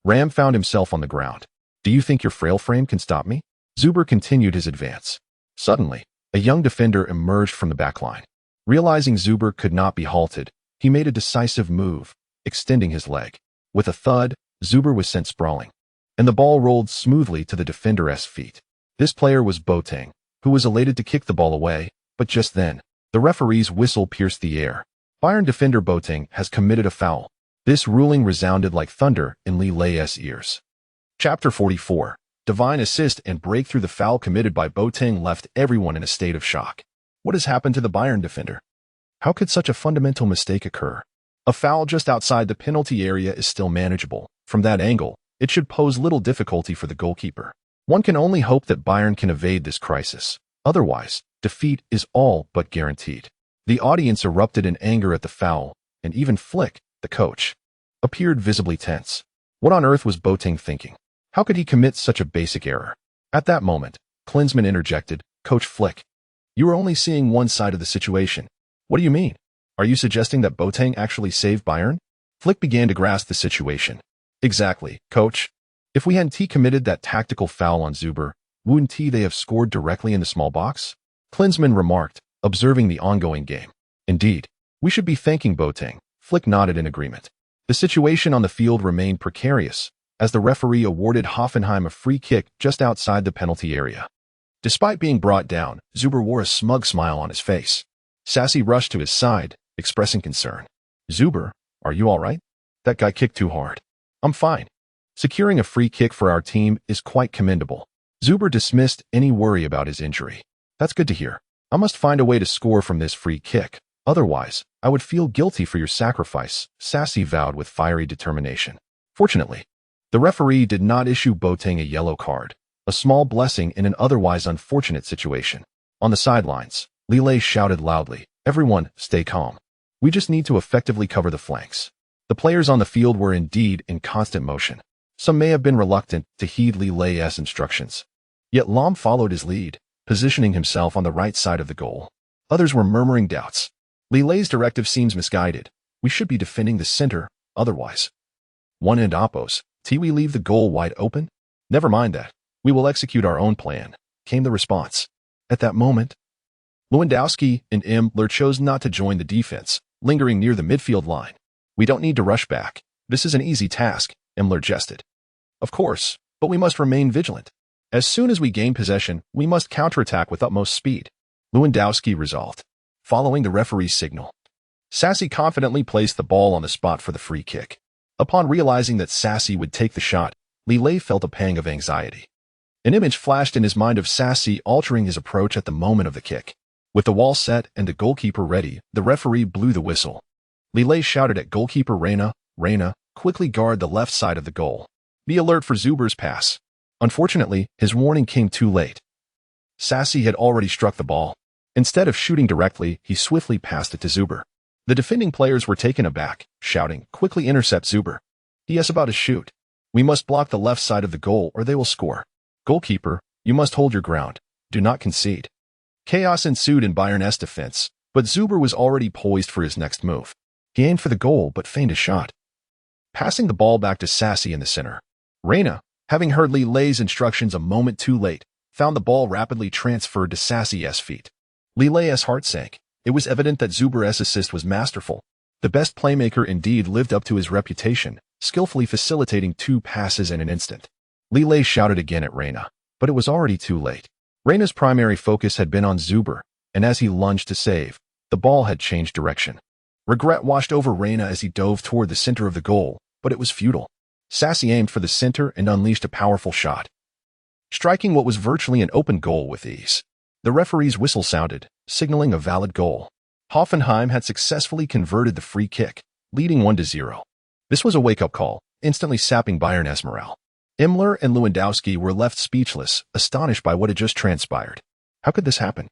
Ram found himself on the ground. Do you think your frail frame can stop me? Zuber continued his advance. Suddenly, a young defender emerged from the backline. Realizing Zuber could not be halted, he made a decisive move, extending his leg. With a thud, Zuber was sent sprawling, and the ball rolled smoothly to the defender's feet. This player was Boateng, who was elated to kick the ball away, but just then, the referee's whistle pierced the air. Bayern defender Boateng has committed a foul. This ruling resounded like thunder in Li Lei's ears. Chapter 44. Divine assist and breakthrough. The foul committed by Boateng left everyone in a state of shock. What has happened to the Bayern defender? How could such a fundamental mistake occur? A foul just outside the penalty area is still manageable. From that angle, it should pose little difficulty for the goalkeeper. One can only hope that Bayern can evade this crisis. Otherwise, defeat is all but guaranteed. The audience erupted in anger at the foul, and even Flick, the coach, appeared visibly tense. What on earth was Boateng thinking? How could he commit such a basic error? At that moment, Klinsmann interjected, Coach Flick, you are only seeing one side of the situation. What do you mean? Are you suggesting that Boateng actually saved Bayern? Flick began to grasp the situation. Exactly, coach. If we hadn't committed that tactical foul on Zuber, wouldn't they have scored directly in the small box? Klinsmann remarked, observing the ongoing game. Indeed, we should be thanking Boateng. Flick nodded in agreement. The situation on the field remained precarious, as the referee awarded Hoffenheim a free kick just outside the penalty area. Despite being brought down, Zuber wore a smug smile on his face. Sassy rushed to his side, expressing concern. Zuber, are you all right? That guy kicked too hard. I'm fine. Securing a free kick for our team is quite commendable. Zuber dismissed any worry about his injury. That's good to hear. I must find a way to score from this free kick. Otherwise, I would feel guilty for your sacrifice, Sassy vowed with fiery determination. Fortunately, the referee did not issue Boateng a yellow card, a small blessing in an otherwise unfortunate situation. On the sidelines, Li Lei shouted loudly, everyone, stay calm. We just need to effectively cover the flanks. The players on the field were indeed in constant motion. Some may have been reluctant to heed Li Lei's instructions. Yet Lahm followed his lead, positioning himself on the right side of the goal. Others were murmuring doubts. Li Lei's directive seems misguided. We should be defending the center, otherwise. One end oppos. We leave the goal wide open? Never mind that. We will execute our own plan, came the response. At that moment, Lewandowski and Müller chose not to join the defense, lingering near the midfield line. We don't need to rush back. This is an easy task, Müller jested. Of course, but we must remain vigilant. As soon as we gain possession, we must counterattack with utmost speed. Lewandowski resolved. Following the referee's signal, Sassy confidently placed the ball on the spot for the free kick. Upon realizing that Sassy would take the shot, Li Lei felt a pang of anxiety. An image flashed in his mind of Sassy altering his approach at the moment of the kick. With the wall set and the goalkeeper ready, the referee blew the whistle. Li Lei shouted at goalkeeper Reina, quickly guard the left side of the goal. Be alert for Zuber's pass. Unfortunately, his warning came too late. Sassy had already struck the ball. Instead of shooting directly, he swiftly passed it to Zuber. The defending players were taken aback, shouting, quickly intercept Zuber. He is about to shoot. We must block the left side of the goal or they will score. Goalkeeper, you must hold your ground. Do not concede. Chaos ensued in Bayern's defense, but Zuber was already poised for his next move. He aimed for the goal but feigned a shot, passing the ball back to Sassy in the center. Reina, having heard Li Lei's instructions a moment too late, found the ball rapidly transferred to Sassy's feet. Li Lei's heart sank. It was evident that Zuber's assist was masterful. The best playmaker indeed lived up to his reputation, skillfully facilitating 2 passes in an instant. Li Lei shouted again at Reina, but it was already too late. Reina's primary focus had been on Zuber, and as he lunged to save, the ball had changed direction. Regret washed over Reina as he dove toward the center of the goal, but it was futile. Sassy aimed for the center and unleashed a powerful shot, striking what was virtually an open goal with ease. The referee's whistle sounded, signaling a valid goal. Hoffenheim had successfully converted the free kick, leading 1-0. This was a wake-up call, instantly sapping Bayern's morale. Müller and Lewandowski were left speechless, astonished by what had just transpired. How could this happen?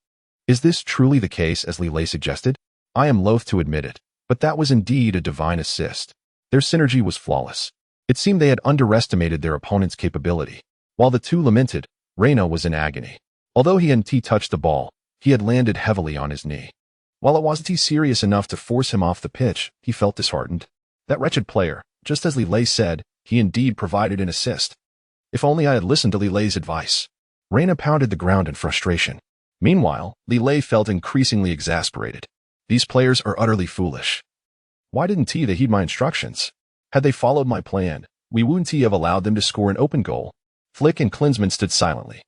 Is this truly the case as Li Lei suggested? I am loath to admit it, But that was indeed a divine assist. Their synergy was flawless. It seemed they had underestimated their opponent's capability. While the two lamented, Reina was in agony. Although he hadn't touched the ball, he had landed heavily on his knee. While it wasn't serious enough to force him off the pitch, he felt disheartened. That wretched player, just as Li Lei said, he indeed provided an assist. If only I had listened to Li Lei's advice. Reina pounded the ground in frustration. Meanwhile, Li Lei felt increasingly exasperated. These players are utterly foolish. Why didn't they heed my instructions? Had they followed my plan, we wouldn't have allowed them to score an open goal. Flick and Klinsmann stood silently.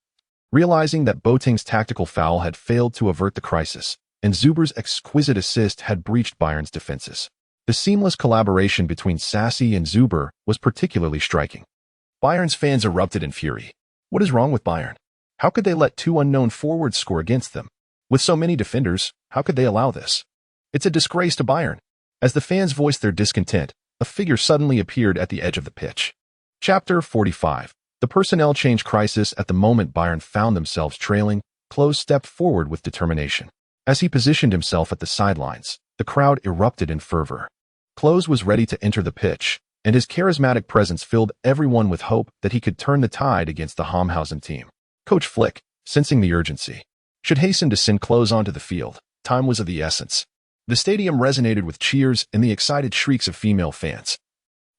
Realizing that Boateng's tactical foul had failed to avert the crisis, and Zuber's exquisite assist had breached Bayern's defenses. The seamless collaboration between Sassy and Zuber was particularly striking. Bayern's fans erupted in fury. What is wrong with Bayern? How could they let two unknown forwards score against them? With so many defenders, how could they allow this? It's a disgrace to Bayern. As the fans voiced their discontent, a figure suddenly appeared at the edge of the pitch. Chapter 45. The personnel change crisis. At the moment Bayern found themselves trailing, Klose stepped forward with determination. As he positioned himself at the sidelines, the crowd erupted in fervor. Klose was ready to enter the pitch, and his charismatic presence filled everyone with hope that he could turn the tide against the Hamhausen team. Coach Flick, sensing the urgency, should hasten to send Klose onto the field. Time was of the essence. The stadium resonated with cheers and the excited shrieks of female fans,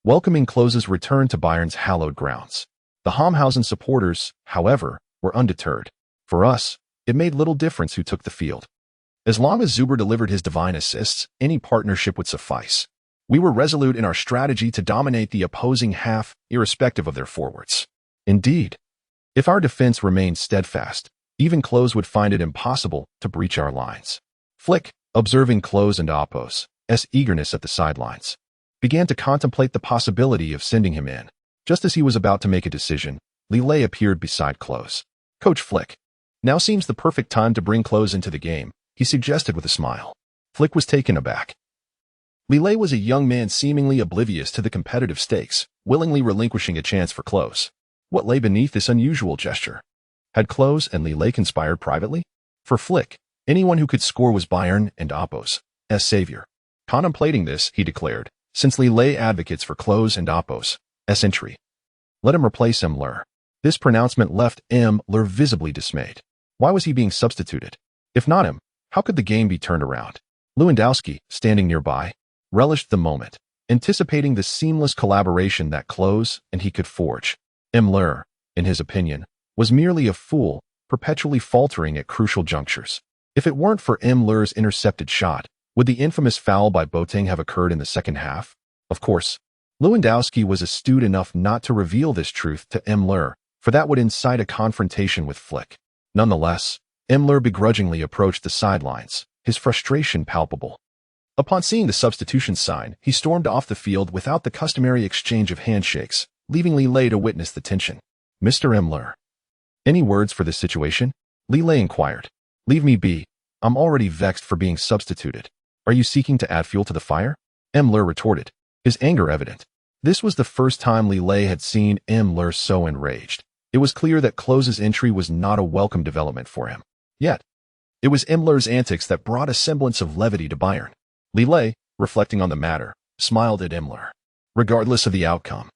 welcoming Klose's return to Bayern's hallowed grounds. The Hamhausen supporters, however, were undeterred. For us, it made little difference who took the field. As long as Zuber delivered his divine assists, any partnership would suffice. We were resolute in our strategy to dominate the opposing half, irrespective of their forwards. Indeed, if our defense remained steadfast, even Klose would find it impossible to breach our lines. Flick, observing Klose and Oppo's eagerness at the sidelines, began to contemplate the possibility of sending him in. Just as he was about to make a decision, Li Lei appeared beside Klose. Coach Flick, now seems the perfect time to bring Klose into the game, he suggested with a smile. Flick was taken aback. Li Lei was a young man seemingly oblivious to the competitive stakes, willingly relinquishing a chance for Klose. What lay beneath this unusual gesture? Had Klose and Li Lei conspired privately? For Flick, anyone who could score was Bayern and Oppo's savior. Contemplating this, he declared, since Li Lei advocates for Klose and Oppo's entry, let him replace Müller. This pronouncement left Müller visibly dismayed. Why was he being substituted? If not him, how could the game be turned around? Lewandowski, standing nearby, relished the moment, anticipating the seamless collaboration that Klose and he could forge. Müller, in his opinion, was merely a fool, perpetually faltering at crucial junctures. If it weren't for Müller's intercepted shot, would the infamous foul by Boateng have occurred in the second half? Of course, Lewandowski was astute enough not to reveal this truth to Müller, for that would incite a confrontation with Flick. Nonetheless, Müller begrudgingly approached the sidelines, his frustration palpable. Upon seeing the substitution sign, he stormed off the field without the customary exchange of handshakes, leaving Li Lei to witness the tension. Mr. Müller, any words for this situation? Li Lei inquired. Leave me be. I'm already vexed for being substituted. Are you seeking to add fuel to the fire? Müller retorted, his anger evident. This was the first time Li Lei had seen Müller so enraged. It was clear that Klose's entry was not a welcome development for him. Yet, it was Müller's antics that brought a semblance of levity to Bayern. Li Lei, reflecting on the matter, smiled at Müller. Regardless of the outcome,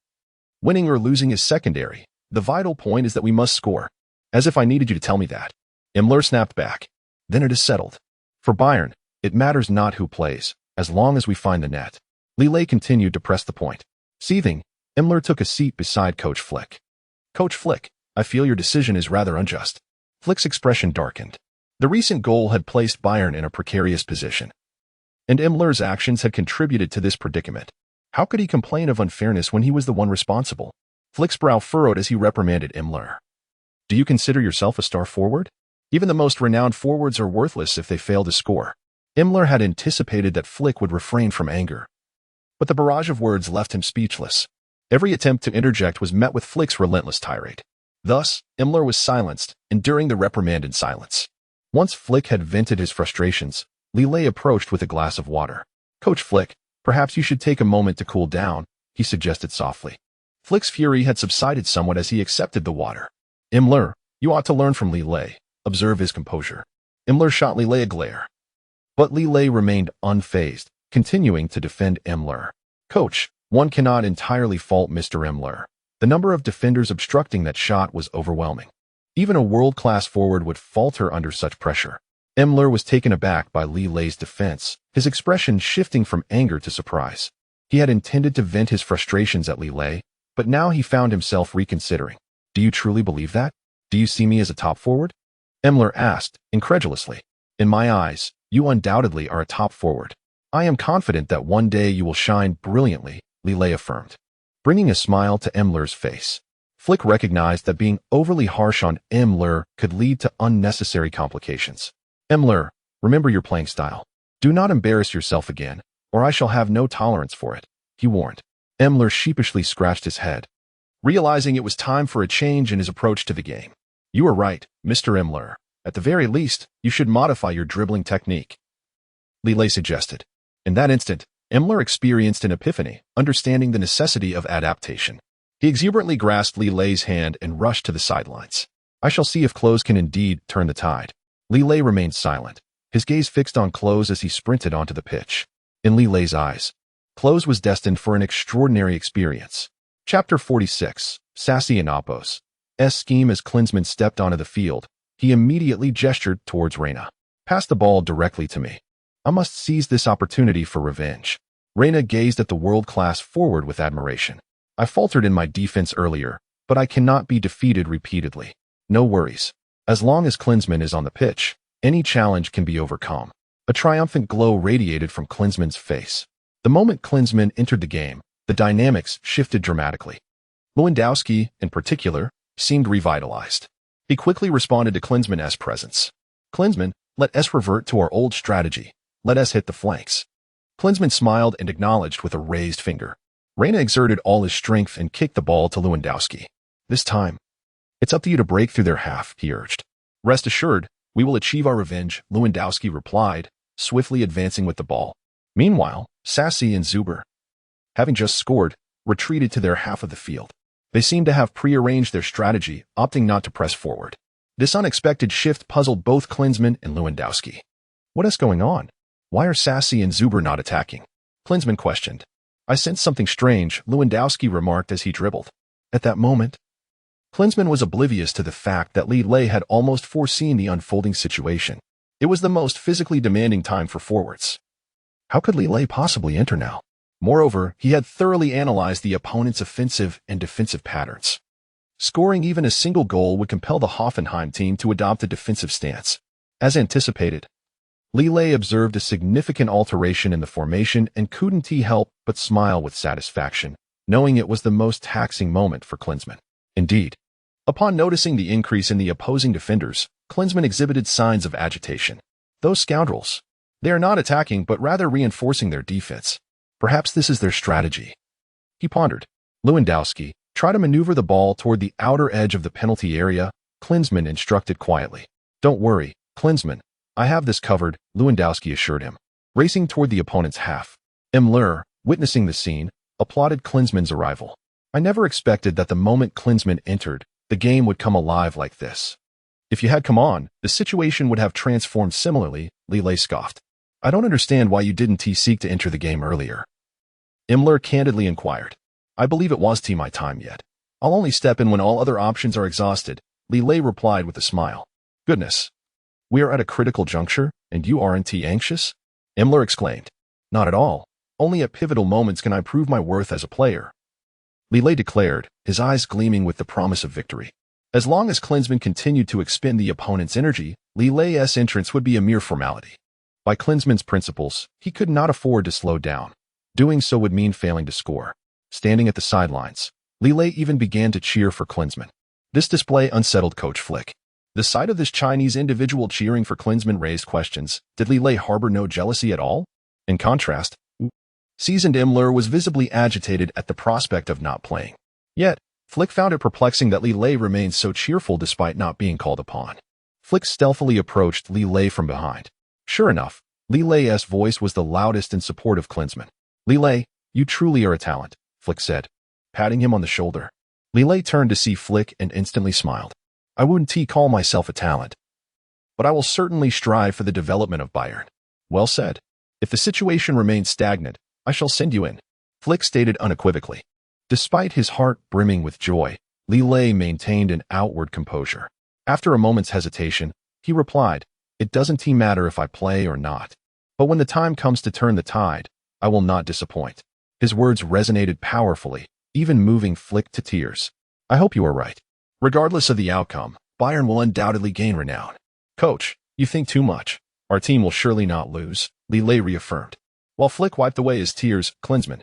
winning or losing is secondary. The vital point is that we must score. As if I needed you to tell me that. Müller snapped back. Then it is settled. For Bayern, it matters not who plays, as long as we find the net. Li Lei continued to press the point. Seething, Müller took a seat beside Coach Flick. Coach Flick, I feel your decision is rather unjust. Flick's expression darkened. The recent goal had placed Bayern in a precarious position, and Müller's actions had contributed to this predicament. How could he complain of unfairness when he was the one responsible? Flick's brow furrowed as he reprimanded Müller. Do you consider yourself a star forward? Even the most renowned forwards are worthless if they fail to score. Müller had anticipated that Flick would refrain from anger, but the barrage of words left him speechless. Every attempt to interject was met with Flick's relentless tirade. Thus, Müller was silenced, enduring the reprimand in silence. Once Flick had vented his frustrations, Li Lei approached with a glass of water. Coach Flick, perhaps you should take a moment to cool down, he suggested softly. Flick's fury had subsided somewhat as he accepted the water. Müller, you ought to learn from Li Lei. Observe his composure. Müller shot Li Lei a glare. But Li Lei remained unfazed, continuing to defend Müller. Coach, one cannot entirely fault Mr. Müller. The number of defenders obstructing that shot was overwhelming. Even a world-class forward would falter under such pressure. Müller was taken aback by Li Lei's defense, his expression shifting from anger to surprise. He had intended to vent his frustrations at Li Lei, but now he found himself reconsidering. Do you truly believe that? Do you see me as a top forward? Müller asked, incredulously. In my eyes, you undoubtedly are a top forward. I am confident that one day you will shine brilliantly, Li Lei affirmed, bringing a smile to Müller's face. Flick recognized that being overly harsh on Müller could lead to unnecessary complications. Müller, remember your playing style. Do not embarrass yourself again, or I shall have no tolerance for it, he warned. Müller sheepishly scratched his head, realizing it was time for a change in his approach to the game. You are right, Mr. Müller. At the very least, you should modify your dribbling technique, Li Lei suggested. In that instant, Müller experienced an epiphany, understanding the necessity of adaptation. He exuberantly grasped Li Lei's hand and rushed to the sidelines. I shall see if Klose can indeed turn the tide. Li Lei remained silent, his gaze fixed on Klose as he sprinted onto the pitch. In Li Lei's eyes, Klose was destined for an extraordinary experience. Chapter 46, Sassy and Oppo's scheme. As Klinsmann stepped onto the field, he immediately gestured towards Reina. Pass the ball directly to me. I must seize this opportunity for revenge. Reina gazed at the world-class forward with admiration. I faltered in my defense earlier, but I cannot be defeated repeatedly. No worries. As long as Klinsmann is on the pitch, any challenge can be overcome. A triumphant glow radiated from Klinsmann's face. The moment Klinsmann entered the game, the dynamics shifted dramatically. Lewandowski, in particular, seemed revitalized. He quickly responded to Klinsmann's presence. Klinsmann, let us revert to our old strategy. Let us hit the flanks. Klinsmann smiled and acknowledged with a raised finger. Reina exerted all his strength and kicked the ball to Lewandowski. This time, it's up to you to break through their half, he urged. Rest assured, we will achieve our revenge, Lewandowski replied, swiftly advancing with the ball. Meanwhile, Sassy and Zuber, having just scored, retreated to their half of the field. They seemed to have prearranged their strategy, opting not to press forward. This unexpected shift puzzled both Klinsmann and Lewandowski. What is going on? Why are Sassy and Zuber not attacking? Klinsmann questioned. I sense something strange, Lewandowski remarked as he dribbled. At that moment, Klinsmann was oblivious to the fact that Li Lei had almost foreseen the unfolding situation. It was the most physically demanding time for forwards. How could Li Lei possibly enter now? Moreover, he had thoroughly analyzed the opponent's offensive and defensive patterns. Scoring even a single goal would compel the Hoffenheim team to adopt a defensive stance. As anticipated, Li Lei observed a significant alteration in the formation and couldn't help but smile with satisfaction, knowing it was the most taxing moment for Klinsmann. Indeed, upon noticing the increase in the opposing defenders, Klinsmann exhibited signs of agitation. Those scoundrels. They are not attacking but rather reinforcing their defense. Perhaps this is their strategy. He pondered. Lewandowski, try to maneuver the ball toward the outer edge of the penalty area, Klinsmann instructed quietly. Don't worry, Klinsmann. I have this covered, Lewandowski assured him, racing toward the opponent's half. Müller, witnessing the scene, applauded Klinsmann's arrival. I never expected that the moment Klinsmann entered, the game would come alive like this. If you had come on, the situation would have transformed similarly, Li Lei scoffed. I don't understand why you didn't seek to enter the game earlier. Müller candidly inquired. I believe it was my time yet. I'll only step in when all other options are exhausted, Li Lei replied with a smile. Goodness. We are at a critical juncture, and you aren't anxious? Müller exclaimed. Not at all. Only at pivotal moments can I prove my worth as a player. Li Lei declared, his eyes gleaming with the promise of victory. As long as Klinsmann continued to expend the opponent's energy, Li Lei's entrance would be a mere formality. By Klinsmann's principles, he could not afford to slow down. Doing so would mean failing to score. Standing at the sidelines, Li Lei even began to cheer for Klinsmann. This display unsettled Coach Flick. The sight of this Chinese individual cheering for Klinsmann raised questions. Did Li Lei harbor no jealousy at all? In contrast, seasoned Müller was visibly agitated at the prospect of not playing. Yet, Flick found it perplexing that Li Lei remained so cheerful despite not being called upon. Flick stealthily approached Li Lei from behind. Sure enough, Li Lei's voice was the loudest in support of Klinsmann. Li Lei, you truly are a talent, Flick said, patting him on the shoulder. Li Lei turned to see Flick and instantly smiled. I wouldn't call myself a talent, but I will certainly strive for the development of Bayern. Well said. If the situation remains stagnant, I shall send you in, Flick stated unequivocally. Despite his heart brimming with joy, Li Lei maintained an outward composure. After a moment's hesitation, he replied, "It doesn't matter if I play or not. But when the time comes to turn the tide, I will not disappoint." His words resonated powerfully, even moving Flick to tears. "I hope you are right. Regardless of the outcome, Bayern will undoubtedly gain renown." "Coach, you think too much. Our team will surely not lose," Li Lei reaffirmed. While Flick wiped away his tears, Klinsmann,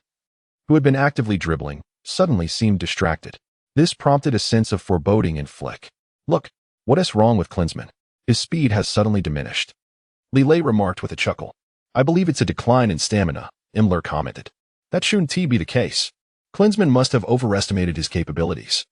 who had been actively dribbling, suddenly seemed distracted. This prompted a sense of foreboding in Flick. "Look, what is wrong with Klinsmann? His speed has suddenly diminished." Li Lei remarked with a chuckle. "I believe it's a decline in stamina," Imler commented. "That shouldn't be the case. Klinsmann must have overestimated his capabilities."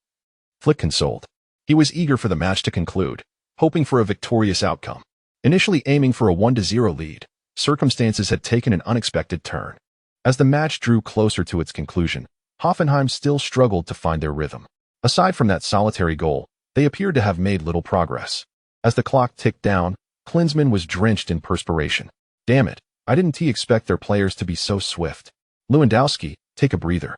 Flick consoled. He was eager for the match to conclude, hoping for a victorious outcome. Initially aiming for a 1-0 lead, circumstances had taken an unexpected turn. As the match drew closer to its conclusion, Hoffenheim still struggled to find their rhythm. Aside from that solitary goal, they appeared to have made little progress. As the clock ticked down, Klinsmann was drenched in perspiration. "Damn it, I didn't expect their players to be so swift. Lewandowski, take a breather.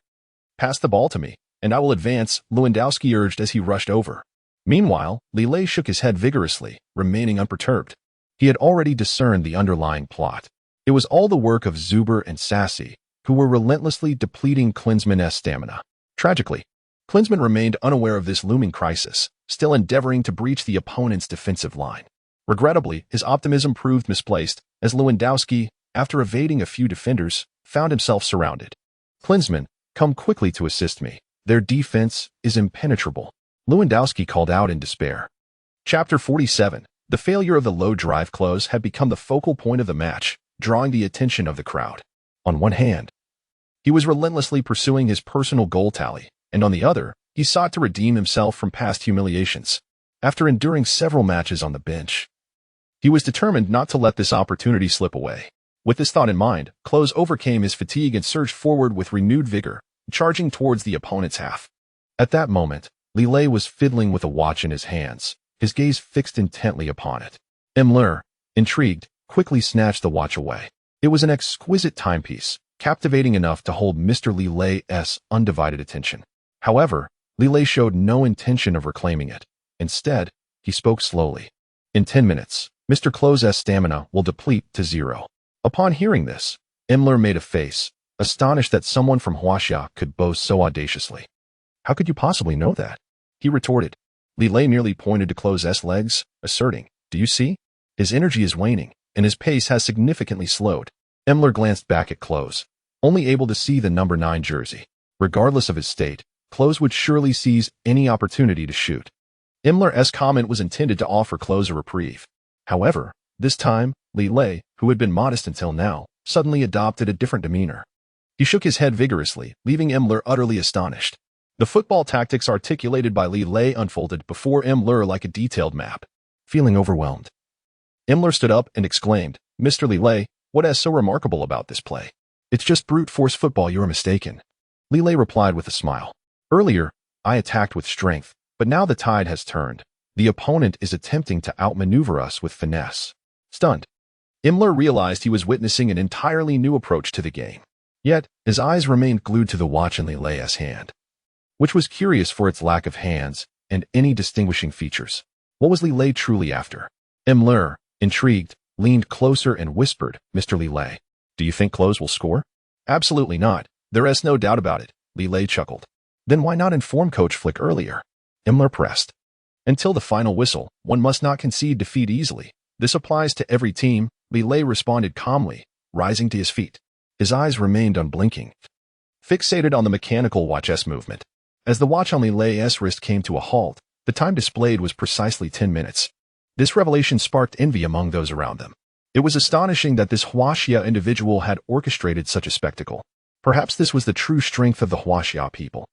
Pass the ball to me, and I will advance," Lewandowski urged as he rushed over. Meanwhile, Li Lei shook his head vigorously, remaining unperturbed. He had already discerned the underlying plot. It was all the work of Zuber and Sassy, who were relentlessly depleting Klinsmann's stamina. Tragically, Klinsmann remained unaware of this looming crisis, still endeavoring to breach the opponent's defensive line. Regrettably, his optimism proved misplaced, as Lewandowski, after evading a few defenders, found himself surrounded. "Klinsmann, come quickly to assist me. Their defense is impenetrable," Lewandowski called out in despair. Chapter 47. The failure of the low drive Klose had become the focal point of the match, drawing the attention of the crowd. On one hand, he was relentlessly pursuing his personal goal tally, and on the other, he sought to redeem himself from past humiliations. After enduring several matches on the bench, he was determined not to let this opportunity slip away. With this thought in mind, Klose overcame his fatigue and surged forward with renewed vigor, charging towards the opponent's half. At that moment, Li Lei was fiddling with a watch in his hands, his gaze fixed intently upon it. Imler, intrigued, quickly snatched the watch away. It was an exquisite timepiece, captivating enough to hold Mr. Li Lei's undivided attention. However, Li Lei showed no intention of reclaiming it. Instead, he spoke slowly. "In 10 minutes, Mr. Klose's stamina will deplete to 0. Upon hearing this, Imler made a face, astonished that someone from Huaxia could boast so audaciously. "How could you possibly know that?" he retorted. Li Lei merely pointed to Klose's legs, asserting, "Do you see? His energy is waning, and his pace has significantly slowed." Imler glanced back at Klose, only able to see the number 9 jersey. Regardless of his state, Klose would surely seize any opportunity to shoot. Imler's comment was intended to offer Klose a reprieve. However, this time, Li Lei, who had been modest until now, suddenly adopted a different demeanor. He shook his head vigorously, leaving Imler utterly astonished. The football tactics articulated by Li Lei unfolded before Imler like a detailed map. Feeling overwhelmed, Imler stood up and exclaimed, "Mr. Li Lei, what is so remarkable about this play?" "It's just brute force football, you're mistaken," Li Lei replied with a smile. "Earlier, I attacked with strength, but now the tide has turned. The opponent is attempting to outmaneuver us with finesse." Stunned, Imler realized he was witnessing an entirely new approach to the game. Yet, his eyes remained glued to the watch in Li Lei's hand, which was curious for its lack of hands and any distinguishing features. What was Li Lei truly after? Imler, intrigued, leaned closer and whispered, "Mr. Li Lei, do you think Klose will score?" "Absolutely not. There is no doubt about it," Li Lei chuckled. "Then why not inform Coach Flick earlier?" Imler pressed. "Until the final whistle, one must not concede defeat easily. This applies to every team," Li Lei responded calmly, rising to his feet. His eyes remained unblinking, fixated on the mechanical watch's movement. As the watch on Li Lei's wrist came to a halt, the time displayed was precisely 10 minutes. This revelation sparked envy among those around them. It was astonishing that this Huaxia individual had orchestrated such a spectacle. Perhaps this was the true strength of the Huaxia people.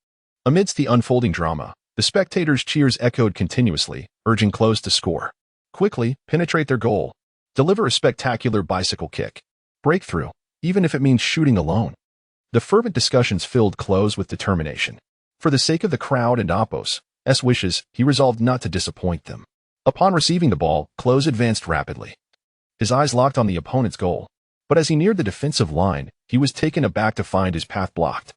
Amidst the unfolding drama, the spectators' cheers echoed continuously, urging Klose to score. Quickly, penetrate their goal. Deliver a spectacular bicycle kick. Breakthrough, even if it means shooting alone. The fervent discussions filled Klose with determination. For the sake of the crowd and Oppos's wishes, he resolved not to disappoint them. Upon receiving the ball, Klose advanced rapidly. His eyes locked on the opponent's goal. But as he neared the defensive line, he was taken aback to find his path blocked.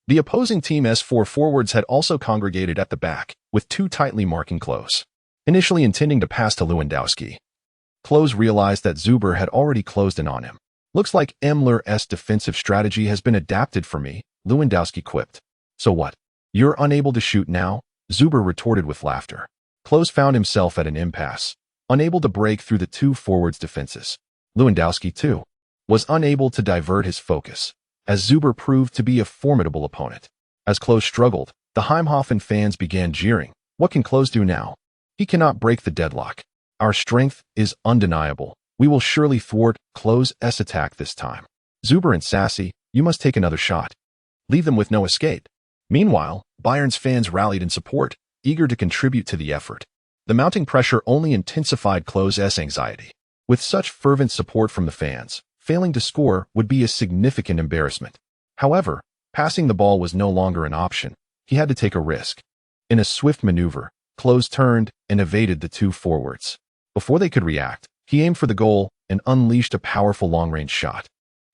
The opposing team's four forwards had also congregated at the back, with two tightly marking Klose. Initially intending to pass to Lewandowski, Klose realized that Zuber had already closed in on him. "Looks like Müllers defensive strategy has been adapted for me," Lewandowski quipped. "So what? You're unable to shoot now?" Zuber retorted with laughter. Klose found himself at an impasse, unable to break through the two forwards' defenses. Lewandowski, too, was unable to divert his focus, as Zuber proved to be a formidable opponent. As Klose struggled, the Heimhofen fans began jeering. "What can Klose do now? He cannot break the deadlock. Our strength is undeniable. We will surely thwart Klose's attack this time." Zuber and Sassy, "You must take another shot. Leave them with no escape." Meanwhile, Bayern's fans rallied in support, eager to contribute to the effort. The mounting pressure only intensified Klose's anxiety. With such fervent support from the fans, failing to score would be a significant embarrassment. However, passing the ball was no longer an option. He had to take a risk. In a swift maneuver, Klose turned and evaded the two forwards. Before they could react, he aimed for the goal and unleashed a powerful long-range shot.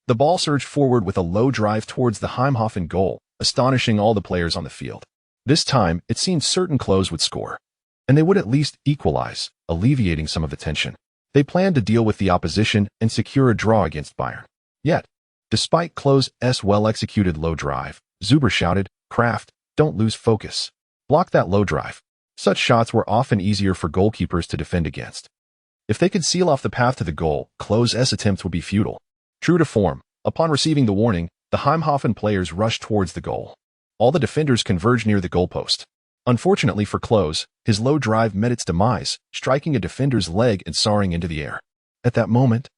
The ball surged forward with a low drive towards the Heimhofen goal, astonishing all the players on the field. This time, it seemed certain Klose would score, and they would at least equalize, alleviating some of the tension. They planned to deal with the opposition and secure a draw against Bayern. Yet, despite Klose's well-executed low drive, Zuber shouted, "Kraft, don't lose focus. Block that low drive." Such shots were often easier for goalkeepers to defend against. If they could seal off the path to the goal, Klose's attempt would be futile. True to form, upon receiving the warning, the Heimhofen players rushed towards the goal. All the defenders converged near the goalpost. Unfortunately for Klose, his low drive met its demise, striking a defender's leg and soaring into the air. At that moment,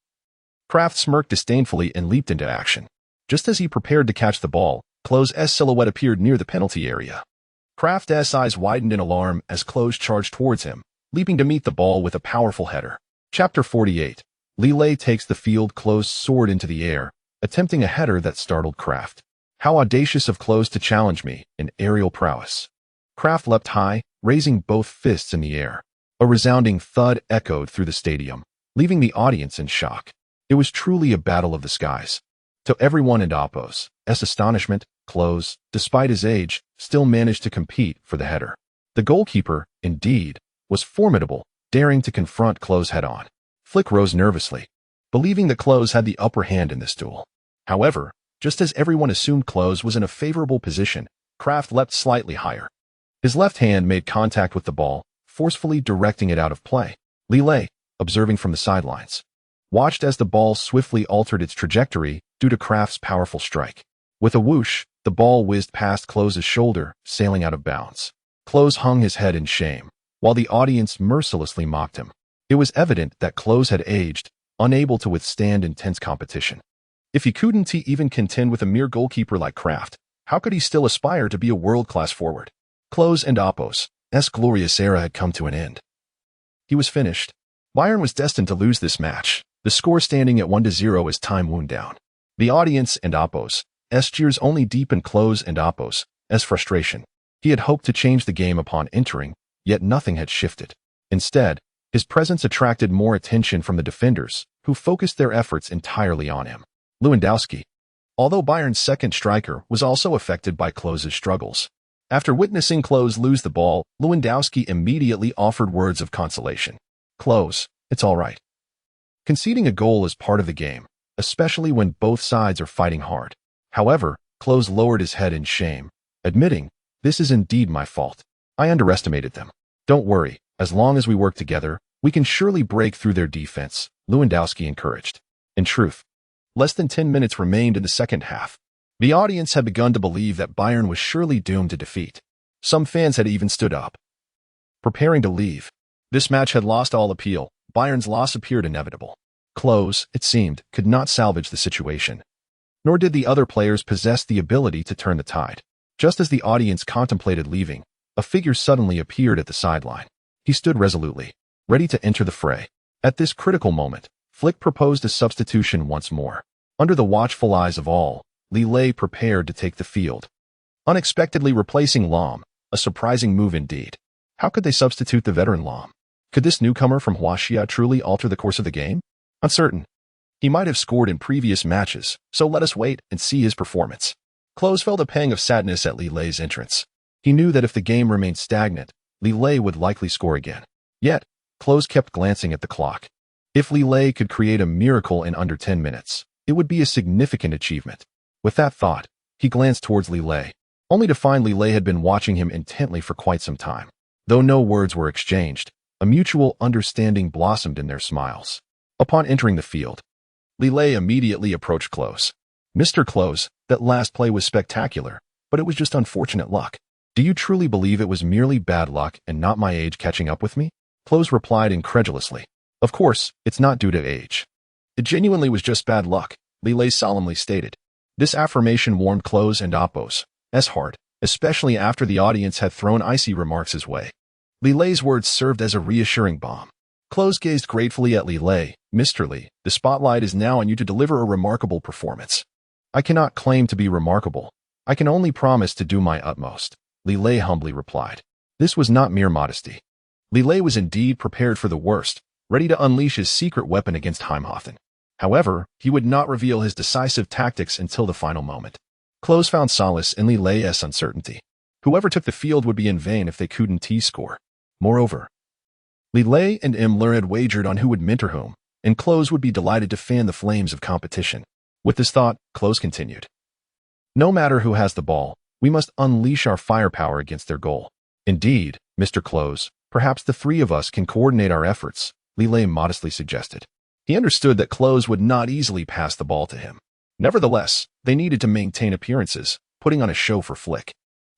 Kraft smirked disdainfully and leaped into action. Just as he prepared to catch the ball, Klose's silhouette appeared near the penalty area. Kraft's eyes widened in alarm as Klose charged towards him, leaping to meet the ball with a powerful header. Chapter 48. Li Lei takes the field. Klose soared into the air, attempting a header that startled Kraft. How audacious of Klose to challenge me in aerial prowess. Kraft leapt high, raising both fists in the air. A resounding thud echoed through the stadium, leaving the audience in shock. It was truly a battle of the skies. To everyone in Oppo's astonishment, Klose, despite his age, still managed to compete for the header. The goalkeeper, indeed, was formidable, daring to confront Klose head-on. Flick rose nervously, believing that Klose had the upper hand in this duel. However, just as everyone assumed Klose was in a favorable position, Kraft leapt slightly higher. His left hand made contact with the ball, forcefully directing it out of play. Li Lei, observing from the sidelines, watched as the ball swiftly altered its trajectory due to Kraft's powerful strike. With a whoosh, the ball whizzed past Klose's shoulder, sailing out of bounds. Klose hung his head in shame, while the audience mercilessly mocked him. It was evident that Klose had aged, unable to withstand intense competition. If he couldn't even contend with a mere goalkeeper like Kraft, how could he still aspire to be a world-class forward? Klose and Oppo's glorious era had come to an end. He was finished. Bayern was destined to lose this match, the score standing at 1-0 as time wound down. The audience and Oppo's cheers only deepened Klose and Oppo's frustration. He had hoped to change the game upon entering, yet nothing had shifted. Instead, his presence attracted more attention from the defenders, who focused their efforts entirely on him. Lewandowski, although Bayern's second striker, was also affected by Klose's struggles. After witnessing Klose lose the ball, Lewandowski immediately offered words of consolation. "Klose, it's all right. Conceding a goal is part of the game, especially when both sides are fighting hard." However, Klose lowered his head in shame, admitting, "This is indeed my fault. I underestimated them. Don't worry, as long as we work together, we can surely break through their defense," Lewandowski encouraged. In truth, less than 10 minutes remained in the second half. The audience had begun to believe that Bayern was surely doomed to defeat. Some fans had even stood up, preparing to leave. This match had lost all appeal. Bayern's loss appeared inevitable. Klose, it seemed, could not salvage the situation. Nor did the other players possess the ability to turn the tide. Just as the audience contemplated leaving, a figure suddenly appeared at the sideline. He stood resolutely, ready to enter the fray. At this critical moment, Flick proposed a substitution once more. Under the watchful eyes of all, Li Lei prepared to take the field, unexpectedly replacing Lahm, a surprising move indeed. How could they substitute the veteran Lahm? Could this newcomer from Huaxia truly alter the course of the game? Uncertain. He might have scored in previous matches, so let us wait and see his performance. Klose felt a pang of sadness at Li Lei's entrance. He knew that if the game remained stagnant, Li Lei would likely score again. Yet, Klose kept glancing at the clock. If Li Lei could create a miracle in under 10 minutes, it would be a significant achievement. With that thought, he glanced towards Li Lei, only to find Li Lei had been watching him intently for quite some time. Though no words were exchanged, a mutual understanding blossomed in their smiles. Upon entering the field, Li Lei immediately approached Klose. "Mr. Klose, that last play was spectacular, but it was just unfortunate luck. Do you truly believe it was merely bad luck and not my age catching up with me?" Klose replied incredulously. "Of course, it's not due to age. It genuinely was just bad luck," Li Lei solemnly stated. This affirmation warmed Klose and Oppo's heart, especially after the audience had thrown icy remarks his way. Li Lei's words served as a reassuring balm. Klose gazed gratefully at Li Lei. "Mr. Li, the spotlight is now on you to deliver a remarkable performance." "I cannot claim to be remarkable. I can only promise to do my utmost," Li Lei humbly replied. This was not mere modesty. Li Lei was indeed prepared for the worst, ready to unleash his secret weapon against Heimhofen. However, he would not reveal his decisive tactics until the final moment. Klose found solace in Li Lei's uncertainty. Whoever took the field would be in vain if they couldn't score. Moreover, Li Lei and Imler had wagered on who would mentor whom, and Klose would be delighted to fan the flames of competition. With this thought, Klose continued. "No matter who has the ball, we must unleash our firepower against their goal. Indeed, Mr. Klose, perhaps the three of us can coordinate our efforts," Li Lei modestly suggested. He understood that Klose would not easily pass the ball to him. Nevertheless, they needed to maintain appearances, putting on a show for Flick.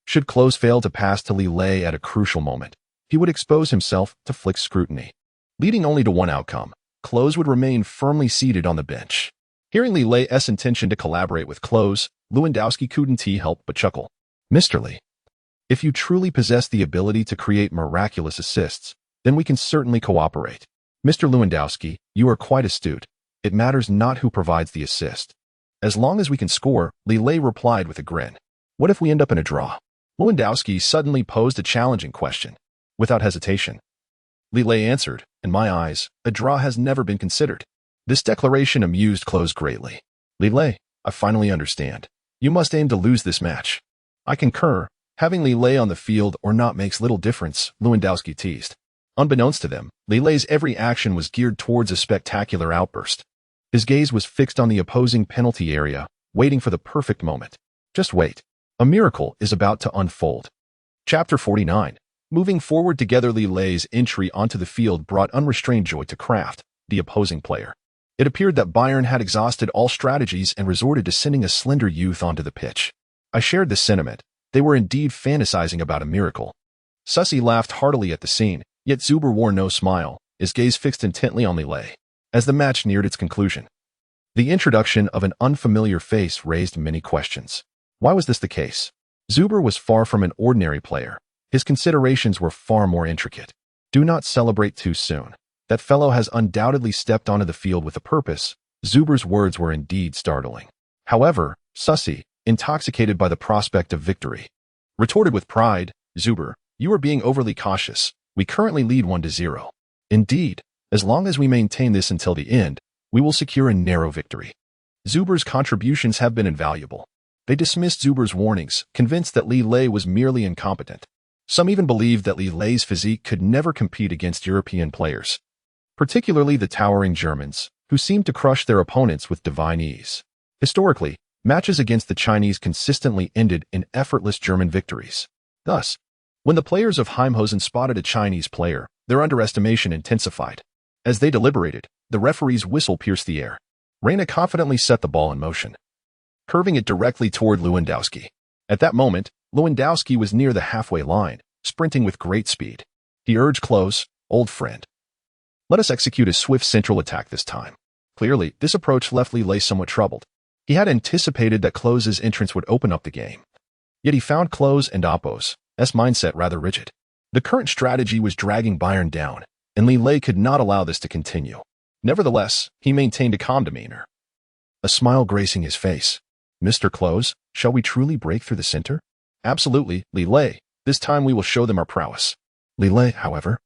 Should Klose fail to pass to Li Lei at a crucial moment, he would expose himself to Flick's scrutiny. Leading only to one outcome, Klose would remain firmly seated on the bench. Hearing Li Lei's intention to collaborate with Klose, Lewandowski couldn't help but chuckle. "Mr. Li, if you truly possess the ability to create miraculous assists, then we can certainly cooperate. Mr. Lewandowski, you are quite astute. It matters not who provides the assist. As long as we can score," Li Lei replied with a grin. "What if we end up in a draw?" Lewandowski suddenly posed a challenging question. Without hesitation, Li Lei answered, "In my eyes, a draw has never been considered." This declaration amused Klose greatly. "Li Lei, I finally understand. You must aim to lose this match." "I concur. Having Li Lei on the field or not makes little difference," Lewandowski teased. Unbeknownst to them, Li Lei's every action was geared towards a spectacular outburst. His gaze was fixed on the opposing penalty area, waiting for the perfect moment. Just wait. A miracle is about to unfold. Chapter 49. Moving forward together, Li Lei's entry onto the field brought unrestrained joy to Kraft, the opposing player. It appeared that Bayern had exhausted all strategies and resorted to sending a slender youth onto the pitch. I shared this sentiment. They were indeed fantasizing about a miracle. Sussy laughed heartily at the scene, yet Zuber wore no smile, his gaze fixed intently on Li Lei. As the match neared its conclusion, the introduction of an unfamiliar face raised many questions. Why was this the case? Zuber was far from an ordinary player. His considerations were far more intricate. Do not celebrate too soon. That fellow has undoubtedly stepped onto the field with a purpose. Zuber's words were indeed startling. However, Sussy, intoxicated by the prospect of victory, retorted with pride, "Zuber, you are being overly cautious. We currently lead 1-0. Indeed, as long as we maintain this until the end, we will secure a narrow victory." Zuber's contributions have been invaluable. They dismissed Zuber's warnings, convinced that Li Lei was merely incompetent. Some even believed that Li Lei's physique could never compete against European players, particularly the towering Germans, who seemed to crush their opponents with divine ease. Historically, matches against the Chinese consistently ended in effortless German victories. Thus, when the players of Heimhofen spotted a Chinese player, their underestimation intensified. As they deliberated, the referee's whistle pierced the air. Reina confidently set the ball in motion, curving it directly toward Lewandowski. At that moment, Lewandowski was near the halfway line, sprinting with great speed. He urged Klose, "Old friend, let us execute a swift central attack this time." Clearly, this approach left Li Lei somewhat troubled. He had anticipated that Klose's entrance would open up the game. Yet he found Klose and Oppo's mindset rather rigid. The current strategy was dragging Bayern down, and Li Lei could not allow this to continue. Nevertheless, he maintained a calm demeanor, a smile gracing his face. "Mr. Klose, shall we truly break through the center?" "Absolutely, Li Lei. This time we will show them our prowess." Li Lei, however,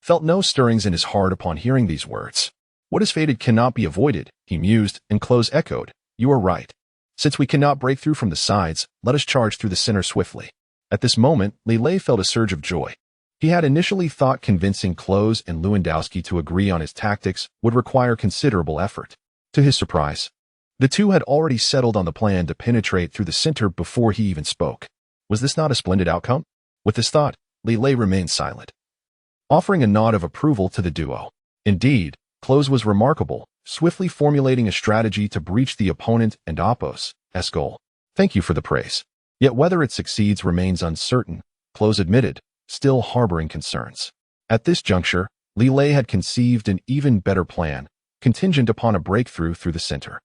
felt no stirrings in his heart upon hearing these words. What is fated cannot be avoided, he mused, and Klose echoed. You are right. Since we cannot break through from the sides, let us charge through the center swiftly. At this moment, Li Lei felt a surge of joy. He had initially thought convincing Klose and Lewandowski to agree on his tactics would require considerable effort. To his surprise, the two had already settled on the plan to penetrate through the center before he even spoke. Was this not a splendid outcome? With this thought, Li Lei remained silent, offering a nod of approval to the duo. Indeed, Klose was remarkable, swiftly formulating a strategy to breach the opponent and Oppo's goal. Thank you for the praise. Yet whether it succeeds remains uncertain, Klose admitted, still harboring concerns. At this juncture, Li Lei had conceived an even better plan, contingent upon a breakthrough through the center.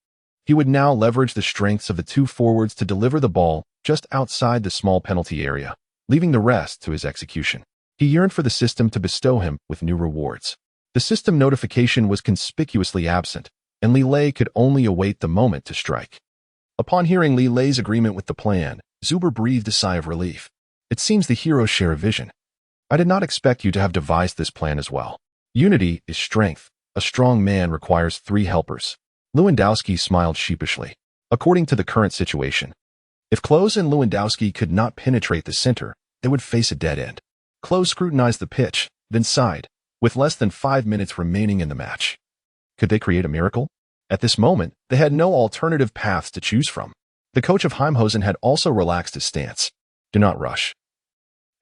He would now leverage the strengths of the two forwards to deliver the ball just outside the small penalty area, leaving the rest to his execution. He yearned for the system to bestow him with new rewards. The system notification was conspicuously absent, and Li Lei could only await the moment to strike. Upon hearing Li Lei's agreement with the plan, Zuber breathed a sigh of relief. It seems the heroes share a vision. I did not expect you to have devised this plan as well. Unity is strength. A strong man requires 3 helpers. Lewandowski smiled sheepishly. According to the current situation, if Klose and Lewandowski could not penetrate the center, they would face a dead end. Klose scrutinized the pitch, then sighed, with less than 5 minutes remaining in the match. Could they create a miracle? At this moment, they had no alternative paths to choose from. The coach of Heimhosen had also relaxed his stance. Do not rush.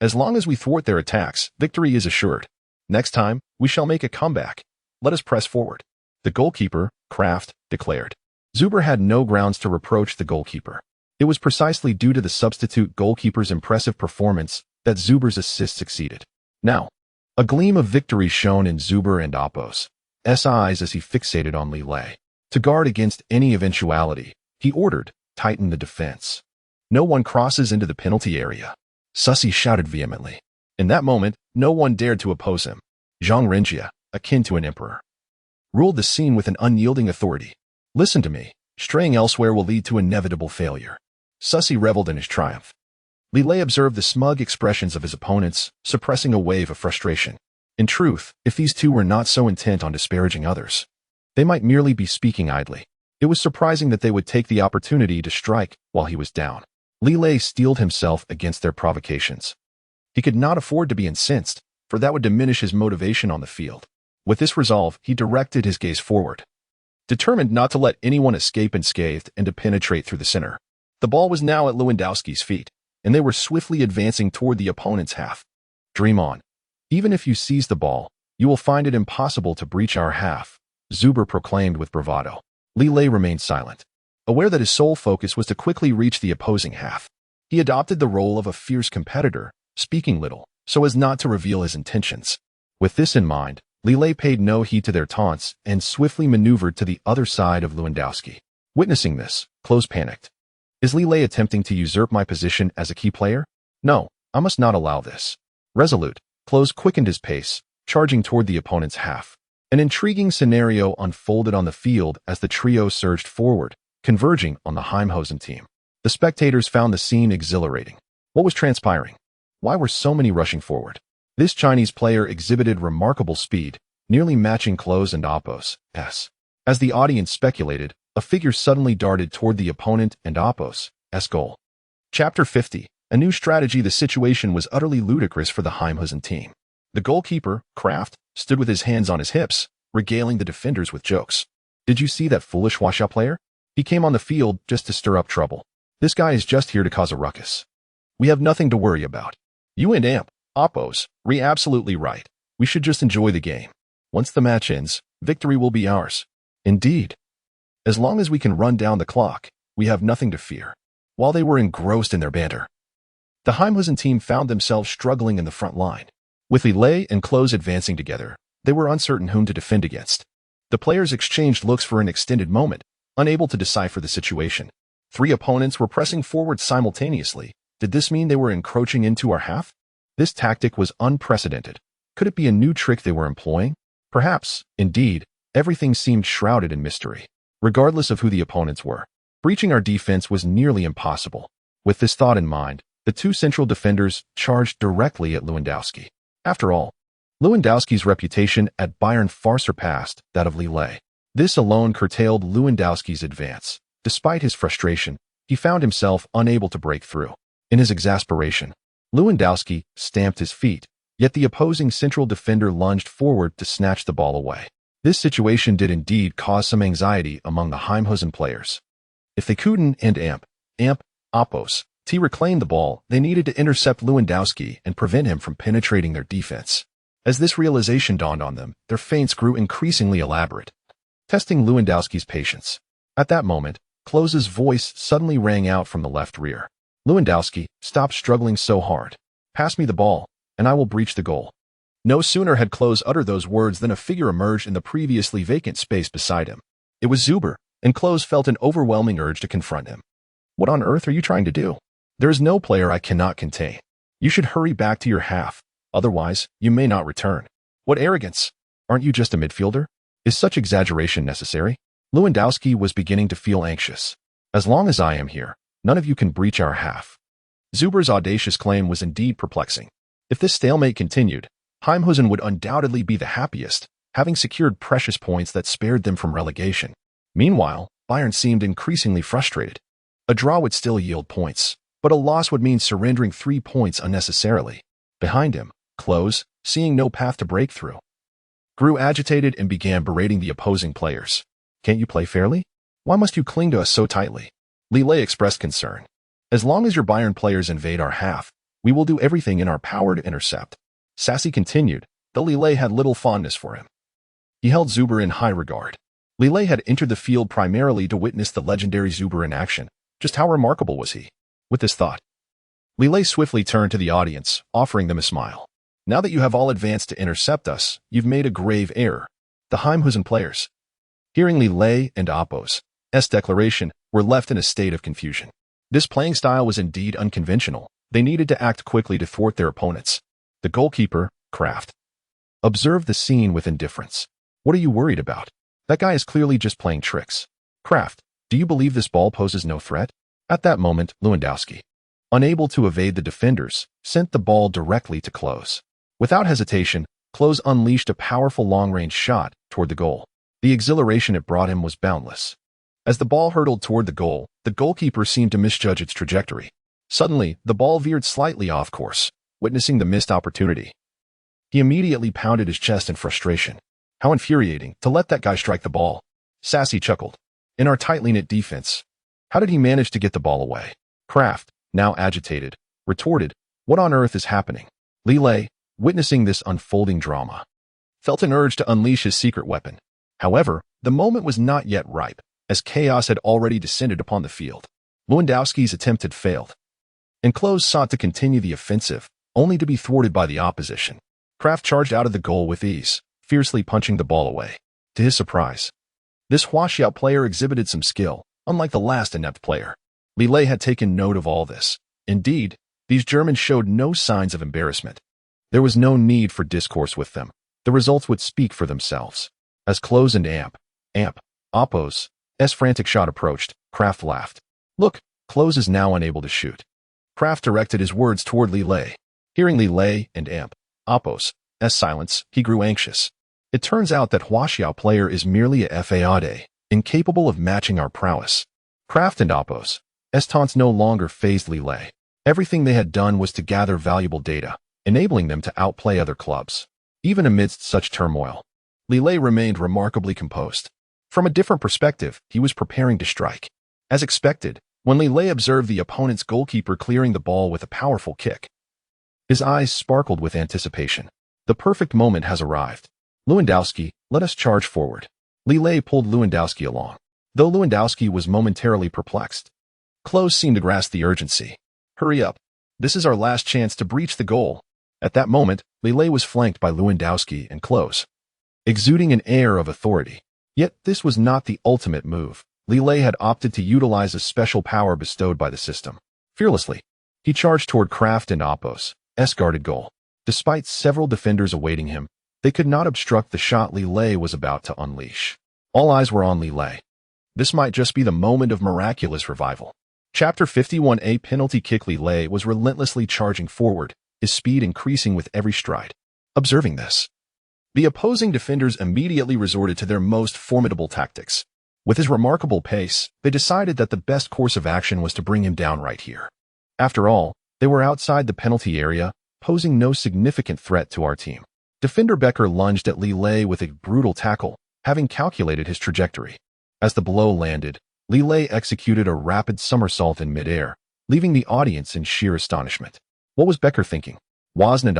As long as we thwart their attacks, victory is assured. Next time, we shall make a comeback. Let us press forward. The goalkeeper, Kraft, declared. Zuber had no grounds to reproach the goalkeeper. It was precisely due to the substitute goalkeeper's impressive performance that Zuber's assist succeeded. Now, a gleam of victory shone in Zuber and Oppo's eyes as he fixated on Li Lei. To guard against any eventuality, he ordered, tighten the defense. No one crosses into the penalty area. Sussy shouted vehemently. In that moment, no one dared to oppose him. Zhang Renjia, akin to an emperor, ruled the scene with an unyielding authority. Listen to me. Straying elsewhere will lead to inevitable failure. Sussy reveled in his triumph. Li Lei observed the smug expressions of his opponents, suppressing a wave of frustration. In truth, if these two were not so intent on disparaging others, they might merely be speaking idly. It was surprising that they would take the opportunity to strike while he was down. Li Lei steeled himself against their provocations. He could not afford to be incensed, for that would diminish his motivation on the field. With this resolve, he directed his gaze forward, determined not to let anyone escape unscathed and to penetrate through the center. The ball was now at Lewandowski's feet, and they were swiftly advancing toward the opponent's half. Dream on. Even if you seize the ball, you will find it impossible to breach our half, Zuber proclaimed with bravado. Li Lei remained silent, aware that his sole focus was to quickly reach the opposing half. He adopted the role of a fierce competitor, speaking little, so as not to reveal his intentions. With this in mind, Li Lei paid no heed to their taunts and swiftly maneuvered to the other side of Lewandowski. Witnessing this, Klose panicked. Is Li Lei attempting to usurp my position as a key player? No, I must not allow this. Resolute, Klose quickened his pace, charging toward the opponent's half. An intriguing scenario unfolded on the field as the trio surged forward, converging on the Heimhosen team. The spectators found the scene exhilarating. What was transpiring? Why were so many rushing forward? This Chinese player exhibited remarkable speed, nearly matching Klose and Oppo's. As the audience speculated, a figure suddenly darted toward the opponent and Oppo's goal. Chapter 50. A new strategy. The situation was utterly ludicrous for the Heimhosen team. The goalkeeper, Kraft, stood with his hands on his hips, regaling the defenders with jokes. Did you see that foolish washout player? He came on the field just to stir up trouble. This guy is just here to cause a ruckus. We have nothing to worry about. You and Oppo's, absolutely right. We should just enjoy the game. Once the match ends, victory will be ours. Indeed. As long as we can run down the clock, we have nothing to fear. While they were engrossed in their banter, the Heimhosen team found themselves struggling in the front line. With Li Lei and Klose advancing together, they were uncertain whom to defend against. The players exchanged looks for an extended moment, unable to decipher the situation. 3 opponents were pressing forward simultaneously. Did this mean they were encroaching into our half? This tactic was unprecedented. Could it be a new trick they were employing? Perhaps. Indeed, everything seemed shrouded in mystery. Regardless of who the opponents were, breaching our defense was nearly impossible. With this thought in mind, the 2 central defenders charged directly at Lewandowski. After all, Lewandowski's reputation at Bayern far surpassed that of Li Lei. This alone curtailed Lewandowski's advance. Despite his frustration, he found himself unable to break through. In his exasperation, Lewandowski stamped his feet, yet the opposing central defender lunged forward to snatch the ball away. This situation did indeed cause some anxiety among the Heimhusen players. If they couldn't and Oppos to reclaim the ball, they needed to intercept Lewandowski and prevent him from penetrating their defense. As this realization dawned on them, their feints grew increasingly elaborate, testing Lewandowski's patience. At that moment, Klose's voice suddenly rang out from the left rear. "Lewandowski, stop struggling so hard. Pass me the ball, and I will breach the goal." No sooner had Klose uttered those words than a figure emerged in the previously vacant space beside him. It was Zuber, and Klose felt an overwhelming urge to confront him. "What on earth are you trying to do? There is no player I cannot contain. You should hurry back to your half, otherwise you may not return." "What arrogance! Aren't you just a midfielder? Is such exaggeration necessary?" Lewandowski was beginning to feel anxious. "As long as I am here, none of you can breach our half." Zuber's audacious claim was indeed perplexing. If this stalemate continued, Heimhusen would undoubtedly be the happiest, having secured precious points that spared them from relegation. Meanwhile, Bayern seemed increasingly frustrated. A draw would still yield points, but a loss would mean surrendering 3 points unnecessarily. Behind him, Klose, seeing no path to break through, grew agitated and began berating the opposing players. "Can't you play fairly? Why must you cling to us so tightly?" Li Lei expressed concern. "As long as your Bayern players invade our half, we will do everything in our power to intercept." Sassy continued, though Li Lei had little fondness for him. He held Zuber in high regard. Li Lei had entered the field primarily to witness the legendary Zuber in action. Just how remarkable was he? With this thought, Li Lei swiftly turned to the audience, offering them a smile. "Now that you have all advanced to intercept us, you've made a grave error." The Heimhusen players, hearing Li Lei and Oppos' declaration, were left in a state of confusion. This playing style was indeed unconventional. They needed to act quickly to thwart their opponents. The goalkeeper, Kraft, observed the scene with indifference. "What are you worried about? That guy is clearly just playing tricks." "Kraft, do you believe this ball poses no threat?" At that moment, Lewandowski, unable to evade the defenders, sent the ball directly to Klose. Without hesitation, Klose unleashed a powerful long-range shot toward the goal. The exhilaration it brought him was boundless. As the ball hurtled toward the goal, the goalkeeper seemed to misjudge its trajectory. Suddenly, the ball veered slightly off course, witnessing the missed opportunity. He immediately pounded his chest in frustration. How infuriating to let that guy strike the ball. Sassy chuckled. In our tightly knit defense, how did he manage to get the ball away? Kraft, now agitated, retorted, "What on earth is happening?" Li Lei, witnessing this unfolding drama, felt an urge to unleash his secret weapon. However, the moment was not yet ripe, as chaos had already descended upon the field. Lewandowski's attempt had failed, and Klose sought to continue the offensive, only to be thwarted by the opposition. Kraft charged out of the goal with ease, fiercely punching the ball away. To his surprise, this washed-out player exhibited some skill, unlike the last inept player. Li Lei had taken note of all this. Indeed, these Germans showed no signs of embarrassment. There was no need for discourse with them. The results would speak for themselves. As Klose and Oppos' frantic shot approached, Kraft laughed. "Look, Klose is now unable to shoot." Kraft directed his words toward Li Lei. Hearing Li Lei and Oppos' silence, he grew anxious. It turns out that Huaxiao player is merely a FAAD, incapable of matching our prowess. Kraft and Oppos' taunts no longer fazed Li Lei. Everything they had done was to gather valuable data, enabling them to outplay other clubs. Even amidst such turmoil, Li Lei remained remarkably composed. From a different perspective, he was preparing to strike. As expected, when Li Lei observed the opponent's goalkeeper clearing the ball with a powerful kick, his eyes sparkled with anticipation. The perfect moment has arrived. "Lewandowski, let us charge forward." Li Lei pulled Lewandowski along. Though Lewandowski was momentarily perplexed, Klose seemed to grasp the urgency. "Hurry up. This is our last chance to breach the goal." At that moment, Li Lei was flanked by Lewandowski and Klose, exuding an air of authority. Yet this was not the ultimate move. Li Lei had opted to utilize a special power bestowed by the system. Fearlessly, he charged toward Kraft and Oppos' guarded goal. Despite several defenders awaiting him, they could not obstruct the shot Li Lei was about to unleash. All eyes were on Li Lei. This might just be the moment of miraculous revival. Chapter 51A penalty kick. Li Lei was relentlessly charging forward, his speed increasing with every stride. Observing this, the opposing defenders immediately resorted to their most formidable tactics. With his remarkable pace, they decided that the best course of action was to bring him down right here. After all, they were outside the penalty area, posing no significant threat to our team. Defender Becker lunged at Li Lei with a brutal tackle, having calculated his trajectory. As the blow landed, Li Lei executed a rapid somersault in midair, leaving the audience in sheer astonishment. What was Becker thinking? Wasn't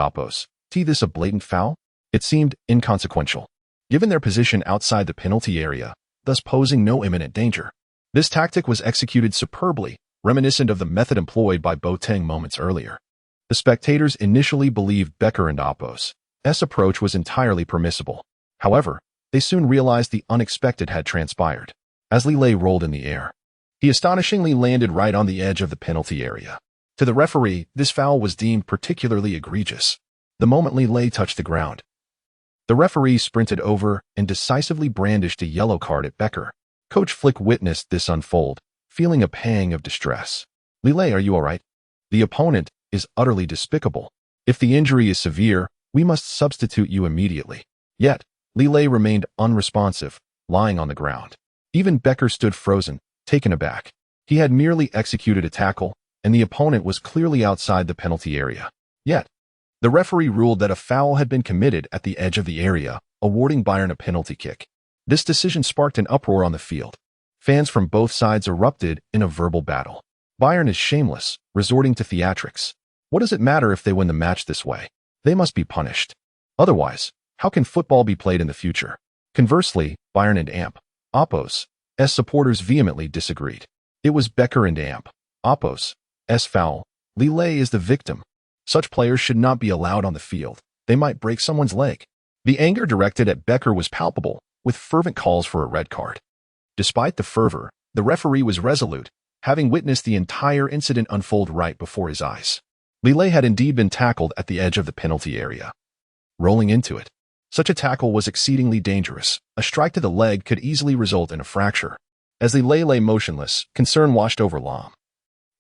this a blatant foul? It seemed inconsequential, given their position outside the penalty area, thus posing no imminent danger. This tactic was executed superbly, reminiscent of the method employed by Boateng moments earlier. The spectators initially believed Becker and Oppos's approach was entirely permissible. However, they soon realized the unexpected had transpired. As Li Lei rolled in the air, he astonishingly landed right on the edge of the penalty area. To the referee, this foul was deemed particularly egregious. The moment Li Lei touched the ground, the referee sprinted over and decisively brandished a yellow card at Becker. Coach Flick witnessed this unfold, feeling a pang of distress. Li Lei, are you all right? The opponent is utterly despicable. If the injury is severe, we must substitute you immediately. Yet, Li Lei remained unresponsive, lying on the ground. Even Becker stood frozen, taken aback. He had merely executed a tackle, and the opponent was clearly outside the penalty area. Yet, the referee ruled that a foul had been committed at the edge of the area, awarding Bayern a penalty kick. This decision sparked an uproar on the field. Fans from both sides erupted in a verbal battle. Bayern is shameless, resorting to theatrics. What does it matter if they win the match this way? They must be punished. Otherwise, how can football be played in the future? Conversely, Bayern and Oppos's supporters vehemently disagreed. It was Becker and Oppos's foul. Li Lei is the victim. Such players should not be allowed on the field. They might break someone's leg. The anger directed at Becker was palpable, with fervent calls for a red card. Despite the fervor, the referee was resolute, having witnessed the entire incident unfold right before his eyes. Li Lei had indeed been tackled at the edge of the penalty area, rolling into it. Such a tackle was exceedingly dangerous. A strike to the leg could easily result in a fracture. As Li Lei lay motionless, concern washed over Lahm,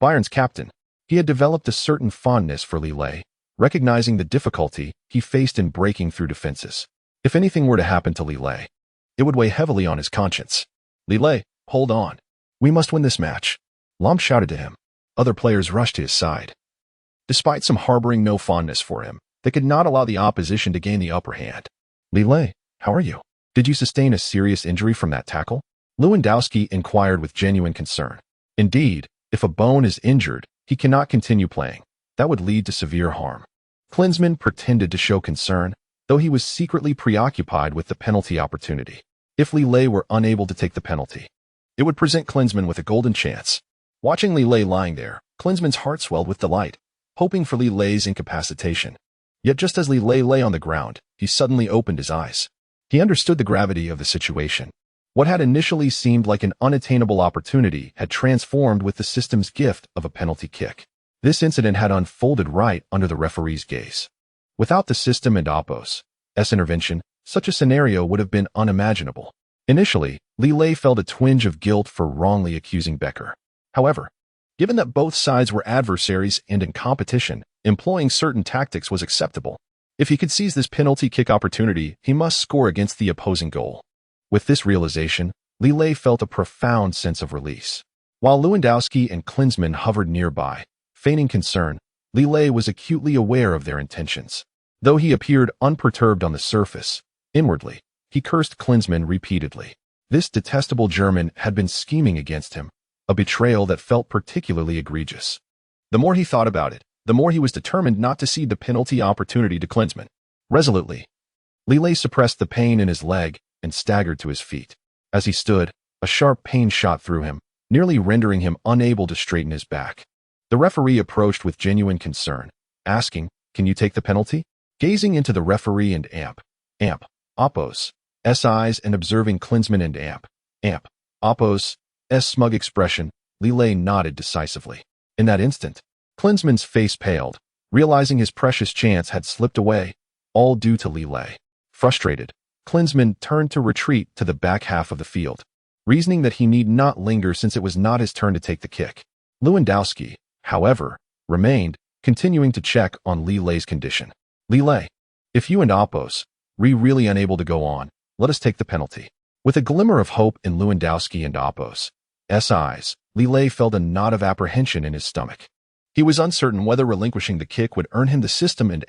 Bayern's captain. He had developed a certain fondness for Li Lei, recognizing the difficulty he faced in breaking through defenses. If anything were to happen to Li Lei, it would weigh heavily on his conscience. Li Lei, hold on. We must win this match. Lahm shouted to him. Other players rushed to his side. Despite some harboring no fondness for him, they could not allow the opposition to gain the upper hand. Li Lei, how are you? Did you sustain a serious injury from that tackle? Lewandowski inquired with genuine concern. Indeed, if a bone is injured, he cannot continue playing. That would lead to severe harm. Klinsmann pretended to show concern, though he was secretly preoccupied with the penalty opportunity. If Li Lei were unable to take the penalty, it would present Klinsmann with a golden chance. Watching Li Lei lying there, Klinsmann's heart swelled with delight, hoping for Li Lei's incapacitation. Yet just as Li Lei lay on the ground, he suddenly opened his eyes. He understood the gravity of the situation. What had initially seemed like an unattainable opportunity had transformed with the system's gift of a penalty kick. This incident had unfolded right under the referee's gaze. Without the system and Oppos's intervention, such a scenario would have been unimaginable. Initially, Li Lei felt a twinge of guilt for wrongly accusing Becker. However, given that both sides were adversaries and in competition, employing certain tactics was acceptable. If he could seize this penalty kick opportunity, he must score against the opposing goal. With this realization, Li Lei felt a profound sense of release. While Lewandowski and Klinsmann hovered nearby, feigning concern, Li Lei was acutely aware of their intentions. Though he appeared unperturbed on the surface, inwardly, he cursed Klinsmann repeatedly. This detestable German had been scheming against him, a betrayal that felt particularly egregious. The more he thought about it, the more he was determined not to cede the penalty opportunity to Klinsmann. Resolutely, Li Lei suppressed the pain in his leg and staggered to his feet. As he stood, a sharp pain shot through him, nearly rendering him unable to straighten his back. The referee approached with genuine concern, asking, "Can you take the penalty?" Gazing into the referee and Oppos's eyes and observing Klinsmann and Oppos's smug expression, Li Lei nodded decisively. In that instant, Klinsmann's face paled, realizing his precious chance had slipped away, all due to Li Lei. Frustrated, Klinsmann turned to retreat to the back half of the field, reasoning that he need not linger since it was not his turn to take the kick. Lewandowski, however, remained, continuing to check on Li Lei's condition. "Li Lei, If you and Oppos really unable to go on, let us take the penalty. With a glimmer of hope in Lewandowski and Oppos' eyes, Li Lei felt a knot of apprehension in his stomach. He was uncertain whether relinquishing the kick would earn him the system and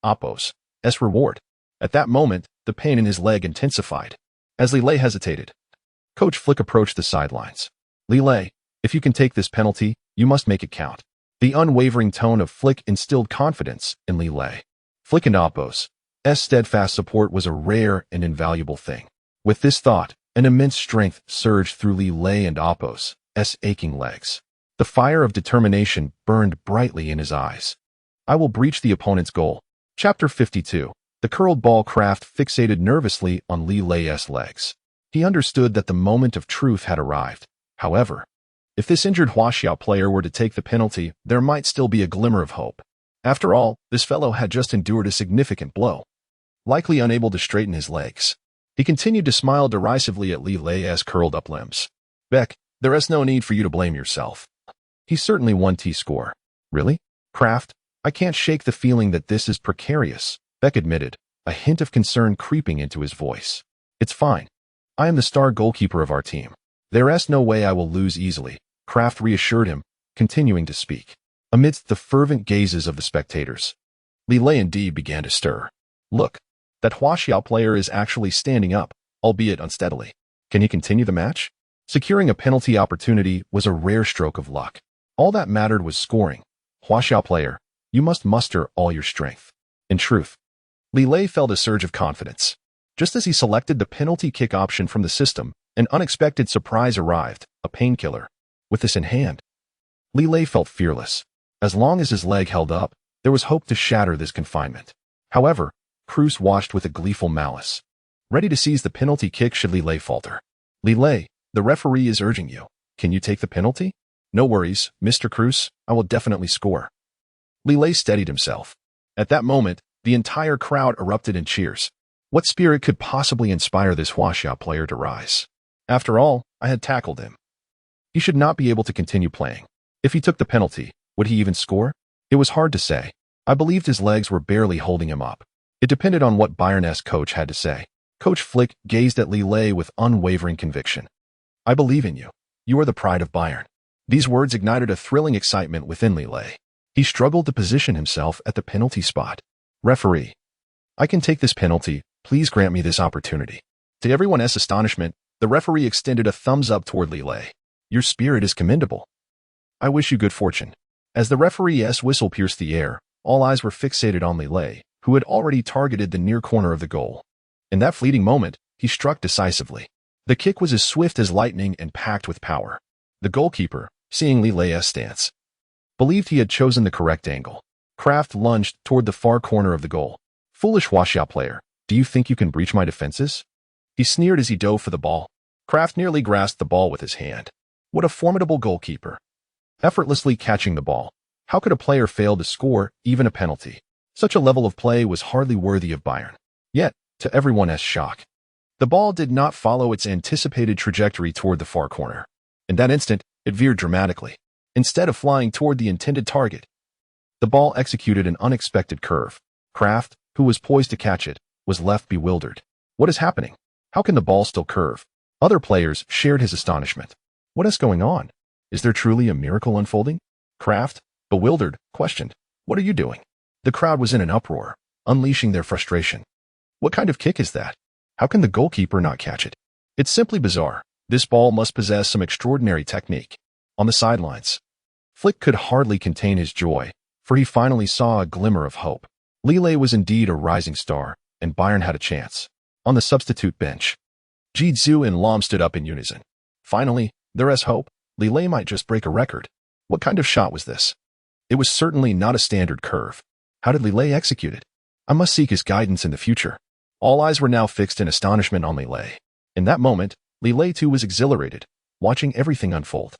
Oppos' reward. At that moment, the pain in his leg intensified. As Li Lei hesitated, Coach Flick approached the sidelines. Li Lei, if you can take this penalty, you must make it count. The unwavering tone of Flick instilled confidence in Li Lei. Flick and Oppos' steadfast support was a rare and invaluable thing. With this thought, an immense strength surged through Li Lei and Oppos' aching legs. The fire of determination burned brightly in his eyes. I will breach the opponent's goal. Chapter 52. The curled ball Kraft fixated nervously on Li Lei's legs. He understood that the moment of truth had arrived. However, if this injured Huaxiao player were to take the penalty, there might still be a glimmer of hope. After all, this fellow had just endured a significant blow, likely unable to straighten his legs. He continued to smile derisively at Li Lei's curled-up limbs. Beck, there is no need for you to blame yourself. He certainly won T-score. Really? Kraft, I can't shake the feeling that this is precarious, Beck admitted, a hint of concern creeping into his voice. It's fine. I am the star goalkeeper of our team. There is no way I will lose easily, Kraft reassured him, continuing to speak. Amidst the fervent gazes of the spectators, Li Lei indeed began to stir. Look, that Huaxiao player is actually standing up, albeit unsteadily. Can he continue the match? Securing a penalty opportunity was a rare stroke of luck. All that mattered was scoring. Huaxiao player, you must muster all your strength. In truth, Li Lei felt a surge of confidence. Just as he selected the penalty kick option from the system, an unexpected surprise arrived, a painkiller. With this in hand, Li Lei felt fearless. As long as his leg held up, there was hope to shatter this confinement. However, Cruz watched with a gleeful malice, ready to seize the penalty kick should Li Lei falter. Li Lei, the referee is urging you. Can you take the penalty? No worries, Mr. Cruz, I will definitely score. Li Lei steadied himself. At that moment, the entire crowd erupted in cheers. What spirit could possibly inspire this Huaxiao player to rise? After all, I had tackled him. He should not be able to continue playing. If he took the penalty, would he even score? It was hard to say. I believed his legs were barely holding him up. It depended on what Bayern's coach had to say. Coach Flick gazed at Li Lei with unwavering conviction. I believe in you. You are the pride of Bayern. These words ignited a thrilling excitement within Li Lei. He struggled to position himself at the penalty spot. Referee, I can take this penalty. Please grant me this opportunity. To everyone's astonishment, the referee extended a thumbs up toward Li Lei. Your spirit is commendable. I wish you good fortune. As the referee's whistle pierced the air, all eyes were fixated on Li Lei, who had already targeted the near corner of the goal. In that fleeting moment, he struck decisively. The kick was as swift as lightning and packed with power. The goalkeeper, seeing Li Lei's stance, believed he had chosen the correct angle. Kraft lunged toward the far corner of the goal. Foolish Huaxiao player, do you think you can breach my defenses? He sneered as he dove for the ball. Kraft nearly grasped the ball with his hand. What a formidable goalkeeper. Effortlessly catching the ball. How could a player fail to score even a penalty? Such a level of play was hardly worthy of Bayern. Yet, to everyone's shock, the ball did not follow its anticipated trajectory toward the far corner. In that instant, it veered dramatically. Instead of flying toward the intended target, the ball executed an unexpected curve. Kraft, who was poised to catch it, was left bewildered. What is happening? How can the ball still curve? Other players shared his astonishment. What is going on? Is there truly a miracle unfolding? Kraft, bewildered, questioned. What are you doing? The crowd was in an uproar, unleashing their frustration. What kind of kick is that? How can the goalkeeper not catch it? It's simply bizarre. This ball must possess some extraordinary technique. On the sidelines, Flick could hardly contain his joy, for he finally saw a glimmer of hope. Li Lei was indeed a rising star, and Bayern had a chance. On the substitute bench, Jitsu and Lahm stood up in unison. Finally, there is hope. Li Lei might just break a record. What kind of shot was this? It was certainly not a standard curve. How did Li Lei execute it? I must seek his guidance in the future. All eyes were now fixed in astonishment on Li Lei. In that moment, Li Lei too was exhilarated, watching everything unfold.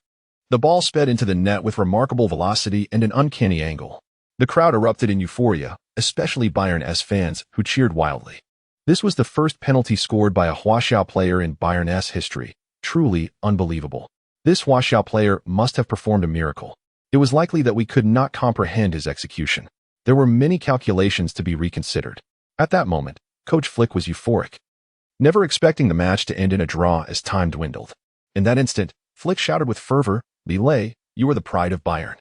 The ball sped into the net with remarkable velocity and an uncanny angle. The crowd erupted in euphoria, especially Bayern's fans, who cheered wildly. This was the first penalty scored by a Huaxiao player in Bayern's history. Truly unbelievable. This Huaxiao player must have performed a miracle. It was likely that we could not comprehend his execution. There were many calculations to be reconsidered. At that moment, Coach Flick was euphoric, never expecting the match to end in a draw as time dwindled. In that instant, Flick shouted with fervor, "Li Lei, you are the pride of Bayern.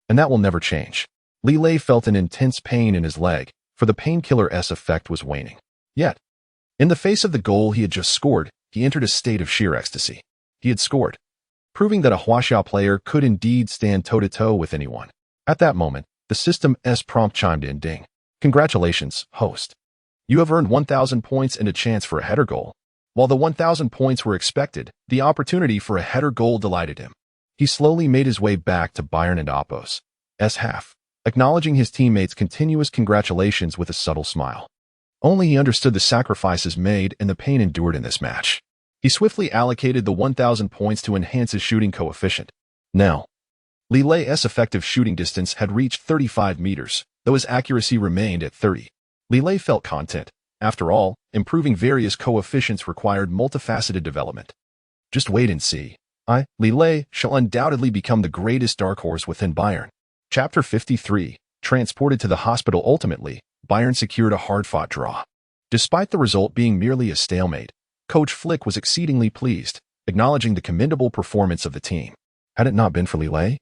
And that will never change." Li Lei felt an intense pain in his leg, for the painkiller's effect was waning. Yet, in the face of the goal he had just scored, he entered a state of sheer ecstasy. He had scored, proving that a Huaxia player could indeed stand toe-to-toe with anyone. At that moment, the system's prompt chimed in, "Ding. Congratulations, host. You have earned 1,000 points and a chance for a header goal." While the 1,000 points were expected, the opportunity for a header goal delighted him. He slowly made his way back to Bayern and Oppo's half, acknowledging his teammates' continuous congratulations with a subtle smile. Only he understood the sacrifices made and the pain endured in this match. He swiftly allocated the 1,000 points to enhance his shooting coefficient. Now, Li Lei's effective shooting distance had reached 35 meters, though his accuracy remained at 30. Li Lei felt content. After all, improving various coefficients required multifaceted development. Just wait and see. Li Lei, shall undoubtedly become the greatest dark horse within Bayern. Chapter 53. Transported to the hospital. Ultimately, Bayern secured a hard-fought draw. Despite the result being merely a stalemate, Coach Flick was exceedingly pleased, acknowledging the commendable performance of the team. "Had it not been for Li Lei,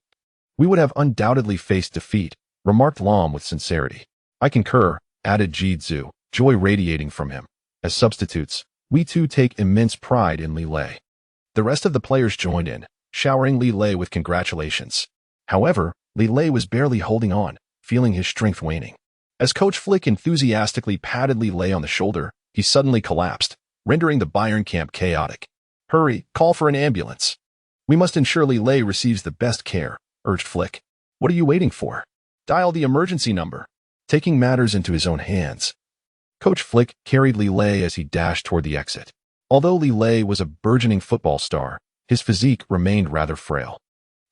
we would have undoubtedly faced defeat," remarked Lahm with sincerity. "I concur," added Jidzu, joy radiating from him. "As substitutes, we too take immense pride in Li Lei." The rest of the players joined in, showering Li Lei with congratulations. However, Li Lei was barely holding on, feeling his strength waning. As Coach Flick enthusiastically patted Li Lei on the shoulder, he suddenly collapsed, rendering the Bayern camp chaotic. "Hurry, call for an ambulance. We must ensure Li Lei receives the best care," urged Flick. "What are you waiting for? Dial the emergency number." Taking matters into his own hands, Coach Flick carried Li Lei as he dashed toward the exit. Although Li Lei was a burgeoning football star, his physique remained rather frail.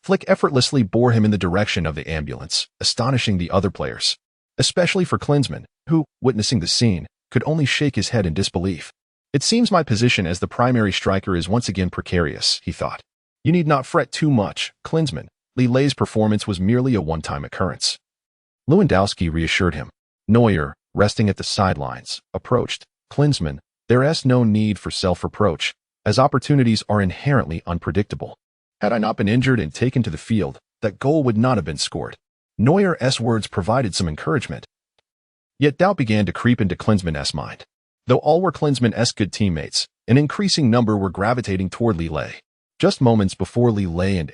Flick effortlessly bore him in the direction of the ambulance, astonishing the other players, especially for Klinsmann, who, witnessing the scene, could only shake his head in disbelief. "It seems my position as the primary striker is once again precarious," he thought. "You need not fret too much, Klinsmann. Li Lei's performance was merely a one-time occurrence." Lewandowski reassured him. Neuer, resting at the sidelines, approached. "Klinsmann, there's no need for self-reproach, as opportunities are inherently unpredictable. Had I not been injured and taken to the field, that goal would not have been scored." Neuer's words provided some encouragement. Yet doubt began to creep into Klinsmann's mind. Though all were Klinsmann's good teammates, an increasing number were gravitating toward Li Lei. Just moments before Li Lei and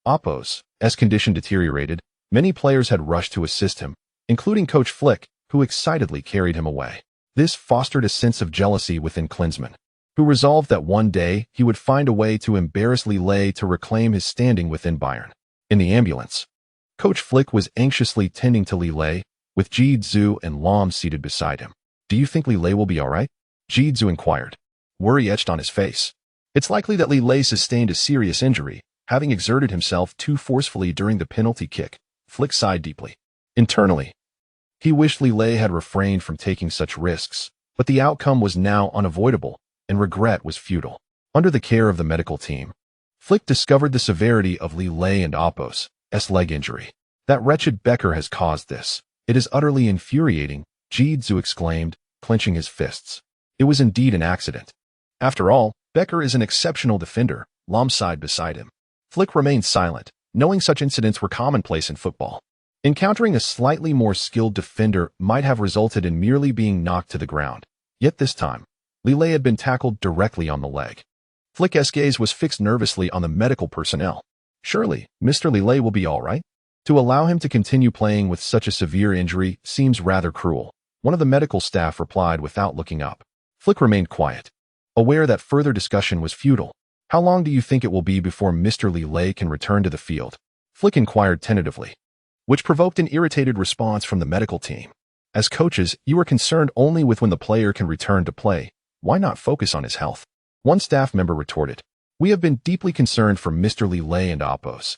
Oppo's condition deteriorated, many players had rushed to assist him, including Coach Flick, who excitedly carried him away. This fostered a sense of jealousy within Klinsmann, who resolved that one day he would find a way to embarrass Li Lei to reclaim his standing within Bayern. In the ambulance, Coach Flick was anxiously tending to Li Lei, with Jidzu and Lahm seated beside him. "Do you think Li Lei will be all right?" Jidzu inquired, worry etched on his face. "It's likely that Li Lei sustained a serious injury, having exerted himself too forcefully during the penalty kick." Flick sighed deeply. Internally, he wished Li Lei had refrained from taking such risks, but the outcome was now unavoidable, and regret was futile. Under the care of the medical team, Flick discovered the severity of Li Lei and Oppo's leg injury. "That wretched Becker has caused this. It is utterly infuriating," Jidzu exclaimed, clenching his fists. "It was indeed an accident." "After all, Becker is an exceptional defender," Lahm sighed beside him. Flick remained silent, knowing such incidents were commonplace in football. Encountering a slightly more skilled defender might have resulted in merely being knocked to the ground. Yet this time, Li Lei had been tackled directly on the leg. Flick's gaze was fixed nervously on the medical personnel. "Surely, Mr. Li Lei will be all right? To allow him to continue playing with such a severe injury seems rather cruel," one of the medical staff replied without looking up. Flick remained quiet, aware that further discussion was futile. "How long do you think it will be before Mr. Li Lei can return to the field?" Flick inquired tentatively, which provoked an irritated response from the medical team. "As coaches, you are concerned only with when the player can return to play. Why not focus on his health?" One staff member retorted. "We have been deeply concerned for Mr. Li Lei and Oppo's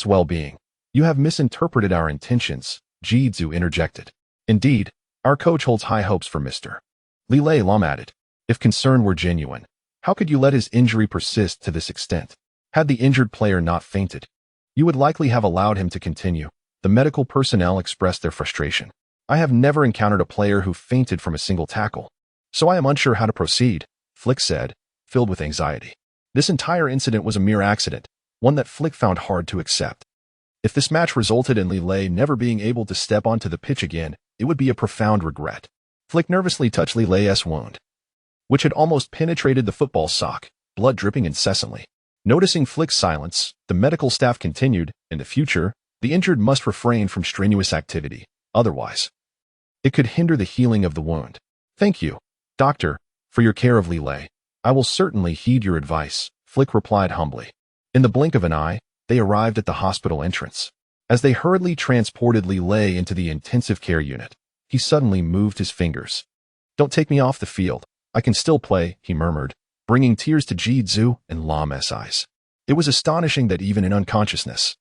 well-being." "You have misinterpreted our intentions," Jidzu interjected. "Indeed, our coach holds high hopes for Mr. Li Lei," Lahm added. "If concern were genuine, how could you let his injury persist to this extent? Had the injured player not fainted, you would likely have allowed him to continue." The medical personnel expressed their frustration. I have never encountered a player who fainted from a single tackle, so I am unsure how to proceed, Flick said, filled with anxiety. This entire incident was a mere accident, one that Flick found hard to accept. If this match resulted in Li Lei never being able to step onto the pitch again, it would be a profound regret. Flick nervously touched Li Lei's wound, which had almost penetrated the football sock, blood dripping incessantly. Noticing Flick's silence, the medical staff continued, in the future, the injured must refrain from strenuous activity, otherwise it could hinder the healing of the wound. Thank you, doctor, for your care of Li Lei. I will certainly heed your advice, Flick replied humbly. In the blink of an eye, they arrived at the hospital entrance. As they hurriedly transported Li Lei into the intensive care unit, he suddenly moved his fingers. Don't take me off the field. I can still play, he murmured, bringing tears to Jitsu and Lahm's eyes. It was astonishing that even in unconsciousness,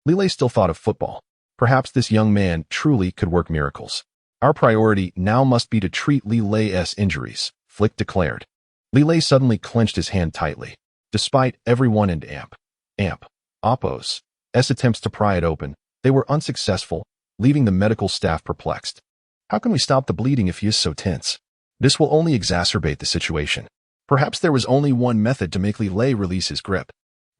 Li Lei still thought of football. Perhaps this young man truly could work miracles. Our priority now must be to treat Li Lei's injuries, Flick declared. Li Lei suddenly clenched his hand tightly. Despite everyone and Oppo's attempts to pry it open, they were unsuccessful, leaving the medical staff perplexed. How can we stop the bleeding if he is so tense? This will only exacerbate the situation. Perhaps there was only one method to make Li Lei release his grip.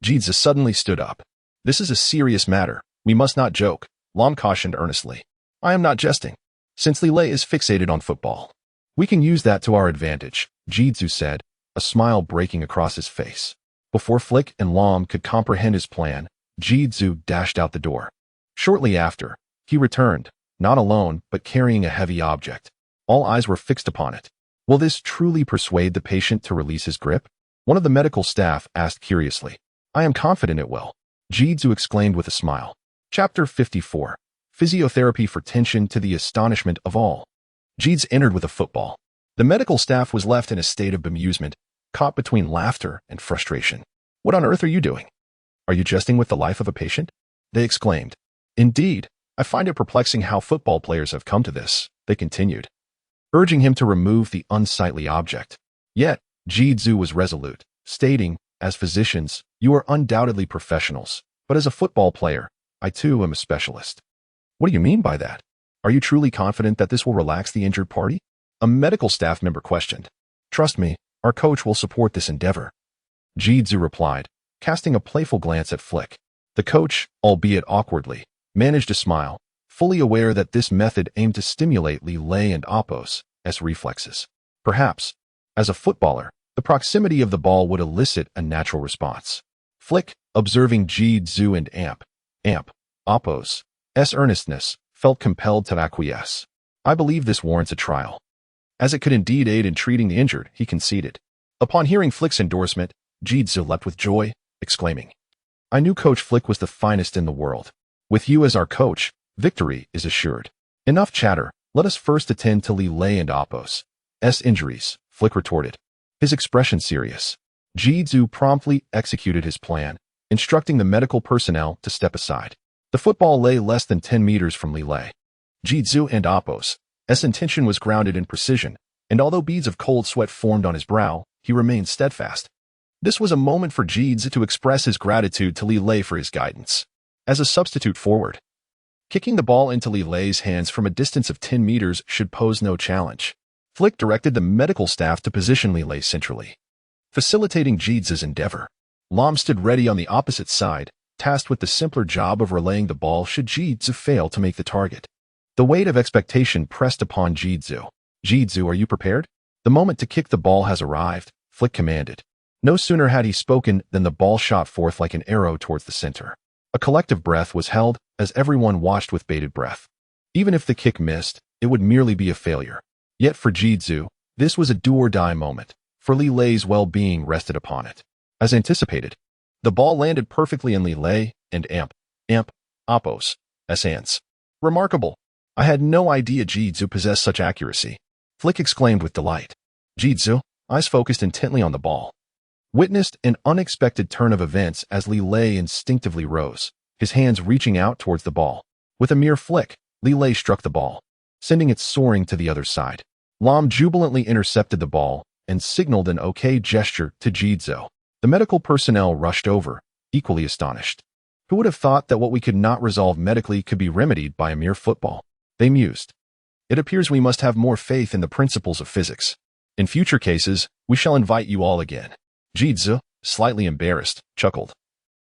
Jitsu suddenly stood up. This is a serious matter. We must not joke, Lahm cautioned earnestly. I am not jesting. Since Li Lei is fixated on football, we can use that to our advantage, Jitsu said, a smile breaking across his face. Before Flick and Lahm could comprehend his plan, Jitsu dashed out the door. Shortly after, he returned, not alone, but carrying a heavy object. All eyes were fixed upon it. Will this truly persuade the patient to release his grip? One of the medical staff asked curiously. I am confident it will, Jitsu exclaimed with a smile. Chapter 54. Physiotherapy for tension. To the astonishment of all, Jitsu entered with a football. The medical staff was left in a state of bemusement, caught between laughter and frustration. What on earth are you doing? Are you jesting with the life of a patient? They exclaimed. Indeed, I find it perplexing how football players have come to this, they continued, urging him to remove the unsightly object. Yet, Jitsu was resolute, stating, as physicians, you are undoubtedly professionals, but as a football player, I too am a specialist. What do you mean by that? Are you truly confident that this will relax the injured party? A medical staff member questioned. Trust me, our coach will support this endeavor, Jitsu replied, casting a playful glance at Flick. The coach, albeit awkwardly, managed to smile, fully aware that this method aimed to stimulate Li Lei and Oppo's reflexes. Perhaps, as a footballer, the proximity of the ball would elicit a natural response. Flick, observing Jitsu and Oppo's earnestness, felt compelled to acquiesce. I believe this warrants a trial. As it could indeed aid in treating the injured, he conceded. Upon hearing Flick's endorsement, Jitsu leapt with joy, exclaiming, I knew Coach Flick was the finest in the world. With you as our coach, victory is assured. Enough chatter, let us first attend to Li Lei and Oppo's injuries, Flick retorted, his expression serious. Jitsu promptly executed his plan, instructing the medical personnel to step aside. The football lay less than 10 meters from Li Lei. Jitsu and Oppo's intention was grounded in precision, and although beads of cold sweat formed on his brow, he remained steadfast. This was a moment for Jitsu to express his gratitude to Li Lei for his guidance. As a substitute forward, kicking the ball into Li Lei's hands from a distance of 10 meters should pose no challenge. Flick directed the medical staff to position Li Lei centrally, facilitating Jitsu's endeavor. Lahm stood ready on the opposite side, tasked with the simpler job of relaying the ball should Jitsu fail to make the target. The weight of expectation pressed upon Jitsu. Jitsu, are you prepared? The moment to kick the ball has arrived, Flick commanded. No sooner had he spoken than the ball shot forth like an arrow towards the center. A collective breath was held as everyone watched with bated breath. Even if the kick missed, it would merely be a failure. Yet for Jitsu, this was a do-or-die moment, for Li Lei's well-being rested upon it. As anticipated, the ball landed perfectly in Li Lei and Oppo's hands. Remarkable. I had no idea Jitsu possessed such accuracy, Flick exclaimed with delight. Jitsu, eyes focused intently on the ball, witnessed an unexpected turn of events as Li Lei instinctively rose, his hands reaching out towards the ball. With a mere flick, Li Lei struck the ball, sending it soaring to the other side. Lahm jubilantly intercepted the ball and signaled an okay gesture to Jitsu. The medical personnel rushed over, equally astonished. Who would have thought that what we could not resolve medically could be remedied by a mere football? They mused. It appears we must have more faith in the principles of physics. In future cases, we shall invite you all again. Jidzu, slightly embarrassed, chuckled,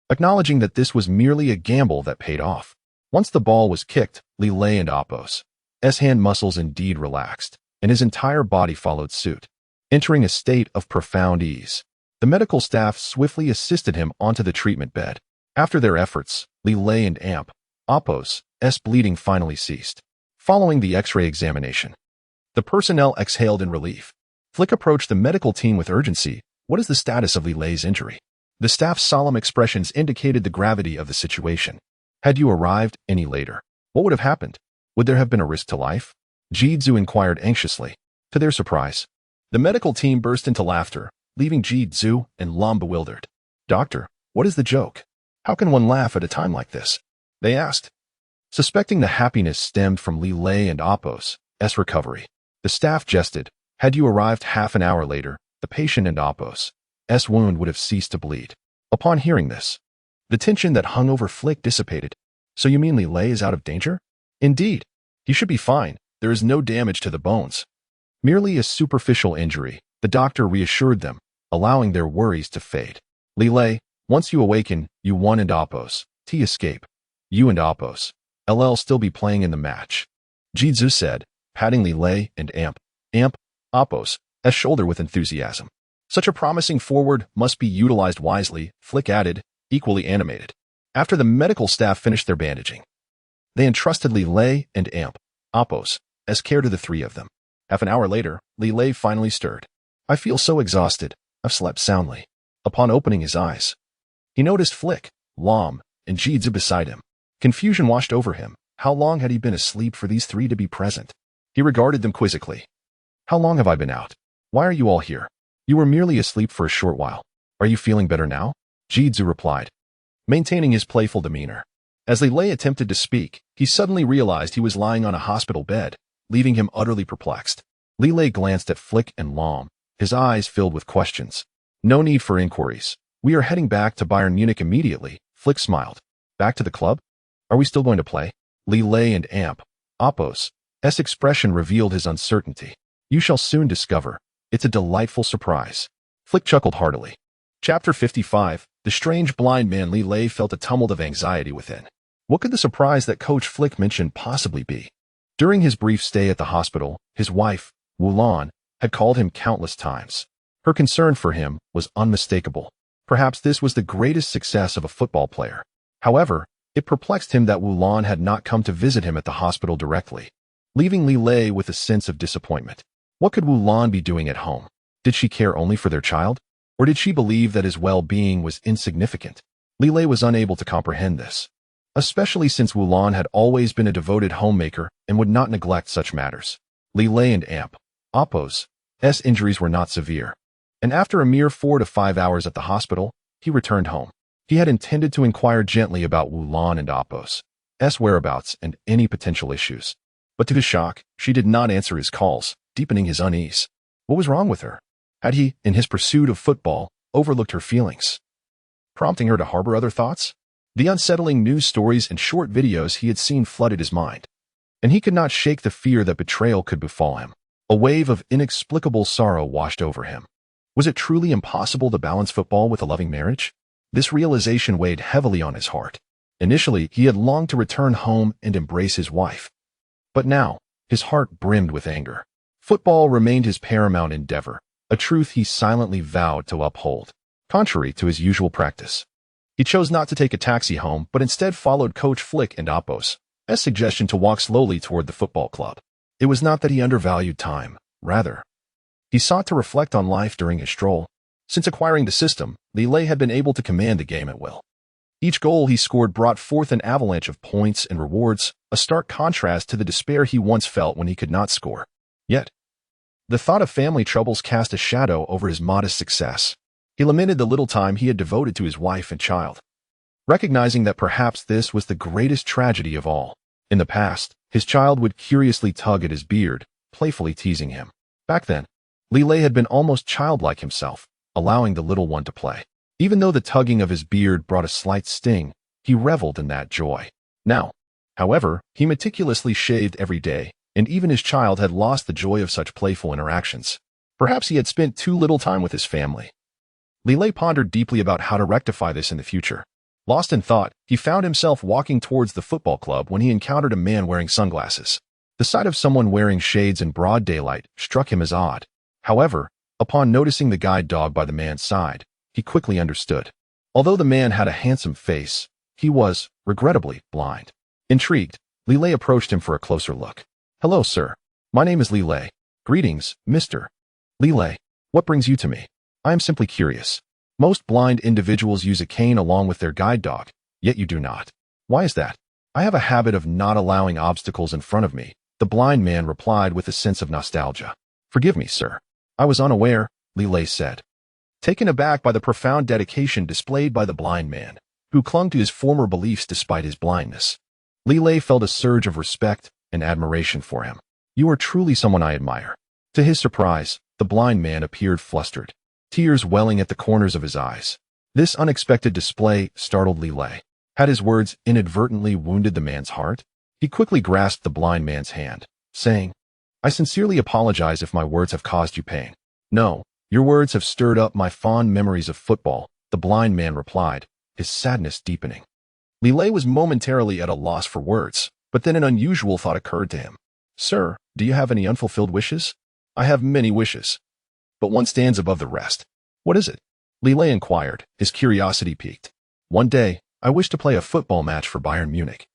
acknowledging that this was merely a gamble that paid off. Once the ball was kicked, Li Lei and Apos' hand muscles indeed relaxed, and his entire body followed suit, entering a state of profound ease. The medical staff swiftly assisted him onto the treatment bed. After their efforts, Li Lei and Apos' bleeding finally ceased. Following the X-ray examination, the personnel exhaled in relief. Flick approached the medical team with urgency. What is the status of Li Lei's injury? The staff's solemn expressions indicated the gravity of the situation. Had you arrived any later, what would have happened? Would there have been a risk to life? Jidzu inquired anxiously. To their surprise, the medical team burst into laughter, leaving Jidzu and Lahm bewildered. Doctor, what is the joke? How can one laugh at a time like this? They asked. Suspecting the happiness stemmed from Li Lei and Apos' recovery, the staff jested. Had you arrived half an hour later, the patient and Apos' wound would have ceased to bleed. Upon hearing this, the tension that hung over Flick dissipated. So you mean Li Lei is out of danger? Indeed. He should be fine. There is no damage to the bones. Merely a superficial injury, the doctor reassured them, allowing their worries to fade. Li Lei, once you awaken, you one and Apos' escape. You and Apos' still be playing in the match. Jidzu said, patting Li Lei and Apos' shoulder with enthusiasm. Such a promising forward must be utilized wisely, Flick added, equally animated. After the medical staff finished their bandaging, they entrusted Li Lei and Apos' care to the three of them. Half an hour later, Li Lei finally stirred. I feel so exhausted. I've slept soundly. Upon opening his eyes, he noticed Flick, Lahm, and Jidzu beside him. Confusion washed over him. How long had he been asleep for these three to be present? He regarded them quizzically. How long have I been out? Why are you all here? You were merely asleep for a short while. Are you feeling better now? Jidzu replied, maintaining his playful demeanor. As Li Lei attempted to speak, he suddenly realized he was lying on a hospital bed, leaving him utterly perplexed. Li Lei glanced at Flick and Lahm, his eyes filled with questions. No need for inquiries. We are heading back to Bayern Munich immediately, Flick smiled. Back to the club? Are we still going to play? Li Lei and Apos' expression revealed his uncertainty. You shall soon discover. It's a delightful surprise. Flick chuckled heartily. Chapter 55. The strange blind man. Li Lei felt a tumult of anxiety within. What could the surprise that Coach Flick mentioned possibly be? During his brief stay at the hospital, his wife, Wulan, had called him countless times. Her concern for him was unmistakable. Perhaps this was the greatest success of a football player. However, it perplexed him that Wulan had not come to visit him at the hospital directly, leaving Li Lei with a sense of disappointment. What could Wulan be doing at home? Did she care only for their child? Or did she believe that his well-being was insignificant? Li Lei was unable to comprehend this, especially since Wulan had always been a devoted homemaker and would not neglect such matters. Li Lei and Apos' injuries were not severe, and after a mere 4 to 5 hours at the hospital, he returned home. He had intended to inquire gently about Wulan and Apos' whereabouts and any potential issues. But to his shock, she did not answer his calls, deepening his unease. What was wrong with her? Had he, in his pursuit of football, overlooked her feelings, prompting her to harbor other thoughts? The unsettling news stories and short videos he had seen flooded his mind, and he could not shake the fear that betrayal could befall him. A wave of inexplicable sorrow washed over him. Was it truly impossible to balance football with a loving marriage? This realization weighed heavily on his heart. Initially, he had longed to return home and embrace his wife. But now, his heart brimmed with anger. Football remained his paramount endeavor, a truth he silently vowed to uphold. Contrary to his usual practice, he chose not to take a taxi home, but instead followed Coach Flick and Apos' suggestion to walk slowly toward the football club. It was not that he undervalued time. Rather, he sought to reflect on life during his stroll. Since acquiring the system, Li Lei had been able to command the game at will. Each goal he scored brought forth an avalanche of points and rewards, a stark contrast to the despair he once felt when he could not score. Yet, the thought of family troubles cast a shadow over his modest success. He lamented the little time he had devoted to his wife and child, recognizing that perhaps this was the greatest tragedy of all. In the past, his child would curiously tug at his beard, playfully teasing him. Back then, Li Lei had been almost childlike himself, allowing the little one to play. Even though the tugging of his beard brought a slight sting, He reveled in that joy. Now, however, he meticulously shaved every day, and even his child had lost the joy of such playful interactions. Perhaps he had spent too little time with his family. Li Lei pondered deeply about how to rectify this in the future. Lost in thought, he found himself walking towards the football club when he encountered a man wearing sunglasses. The sight of someone wearing shades in broad daylight struck him as odd. However, upon noticing the guide dog by the man's side, he quickly understood. Although the man had a handsome face, he was, regrettably, blind. Intrigued, Li Lei approached him for a closer look. "Hello, sir. My name is Li Lei. Greetings, Mr. Li Lei. What brings you to me? I am simply curious. Most blind individuals use a cane along with their guide dog, yet you do not. Why is that?" "I have a habit of not allowing obstacles in front of me," the blind man replied with a sense of nostalgia. "Forgive me, sir. I was unaware," Li Lei said, taken aback by the profound dedication displayed by the blind man, who clung to his former beliefs despite his blindness. Li Lei felt a surge of respect and admiration for him. "You are truly someone I admire." To his surprise, the blind man appeared flustered, tears welling at the corners of his eyes. This unexpected display startled Li Lei. Had his words inadvertently wounded the man's heart? He quickly grasped the blind man's hand, saying, "I sincerely apologize if my words have caused you pain." "No, your words have stirred up my fond memories of football," the blind man replied, his sadness deepening. Li Lei was momentarily at a loss for words, but then an unusual thought occurred to him. "Sir, do you have any unfulfilled wishes?" "I have many wishes, but one stands above the rest." "What is it?" Li Lei inquired, his curiosity piqued. "One day, I wish to play a football match for Bayern Munich,"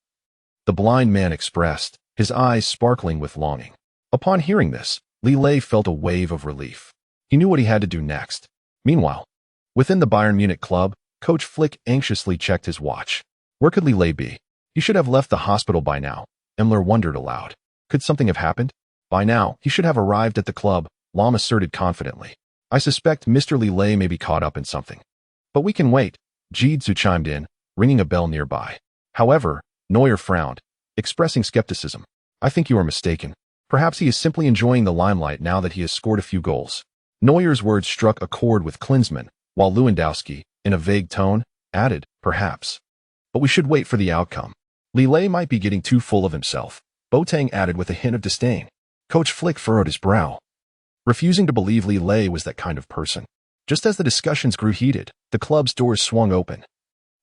the blind man expressed, his eyes sparkling with longing. Upon hearing this, Li Lei felt a wave of relief. He knew what he had to do next. Meanwhile, within the Bayern Munich club, Coach Flick anxiously checked his watch. Where could Li Lei be? He should have left the hospital by now, Emler wondered aloud. Could something have happened? By now, he should have arrived at the club, Lahm asserted confidently. "I suspect Mr. Li Lei may be caught up in something. But we can wait," Jidzu chimed in, ringing a bell nearby. However, Neuer frowned, expressing skepticism. "I think you are mistaken. Perhaps he is simply enjoying the limelight now that he has scored a few goals." Neuer's words struck a chord with Klinsmann, while Lewandowski, in a vague tone, added, "Perhaps. But we should wait for the outcome. Li Lei might be getting too full of himself," Boateng added with a hint of disdain. Coach Flick furrowed his brow, refusing to believe Li Lei was that kind of person. Just as the discussions grew heated, the club's doors swung open,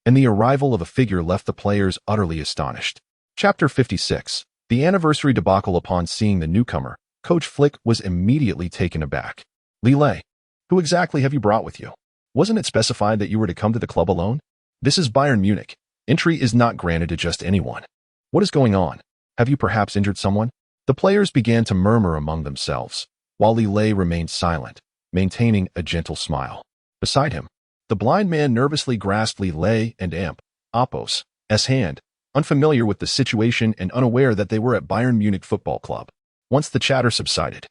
and the arrival of a figure left the players utterly astonished. Chapter 56. The anniversary debacle. Upon seeing the newcomer, Coach Flick was immediately taken aback. "Li Lei, who exactly have you brought with you? Wasn't it specified that you were to come to the club alone? This is Bayern Munich. Entry is not granted to just anyone. What is going on? Have you perhaps injured someone?" The players began to murmur among themselves, while Li Lei remained silent, maintaining a gentle smile. Beside him, the blind man nervously grasped Li Lei and Amp, Oppos's hand, unfamiliar with the situation and unaware that they were at Bayern Munich Football Club. Once the chatter subsided,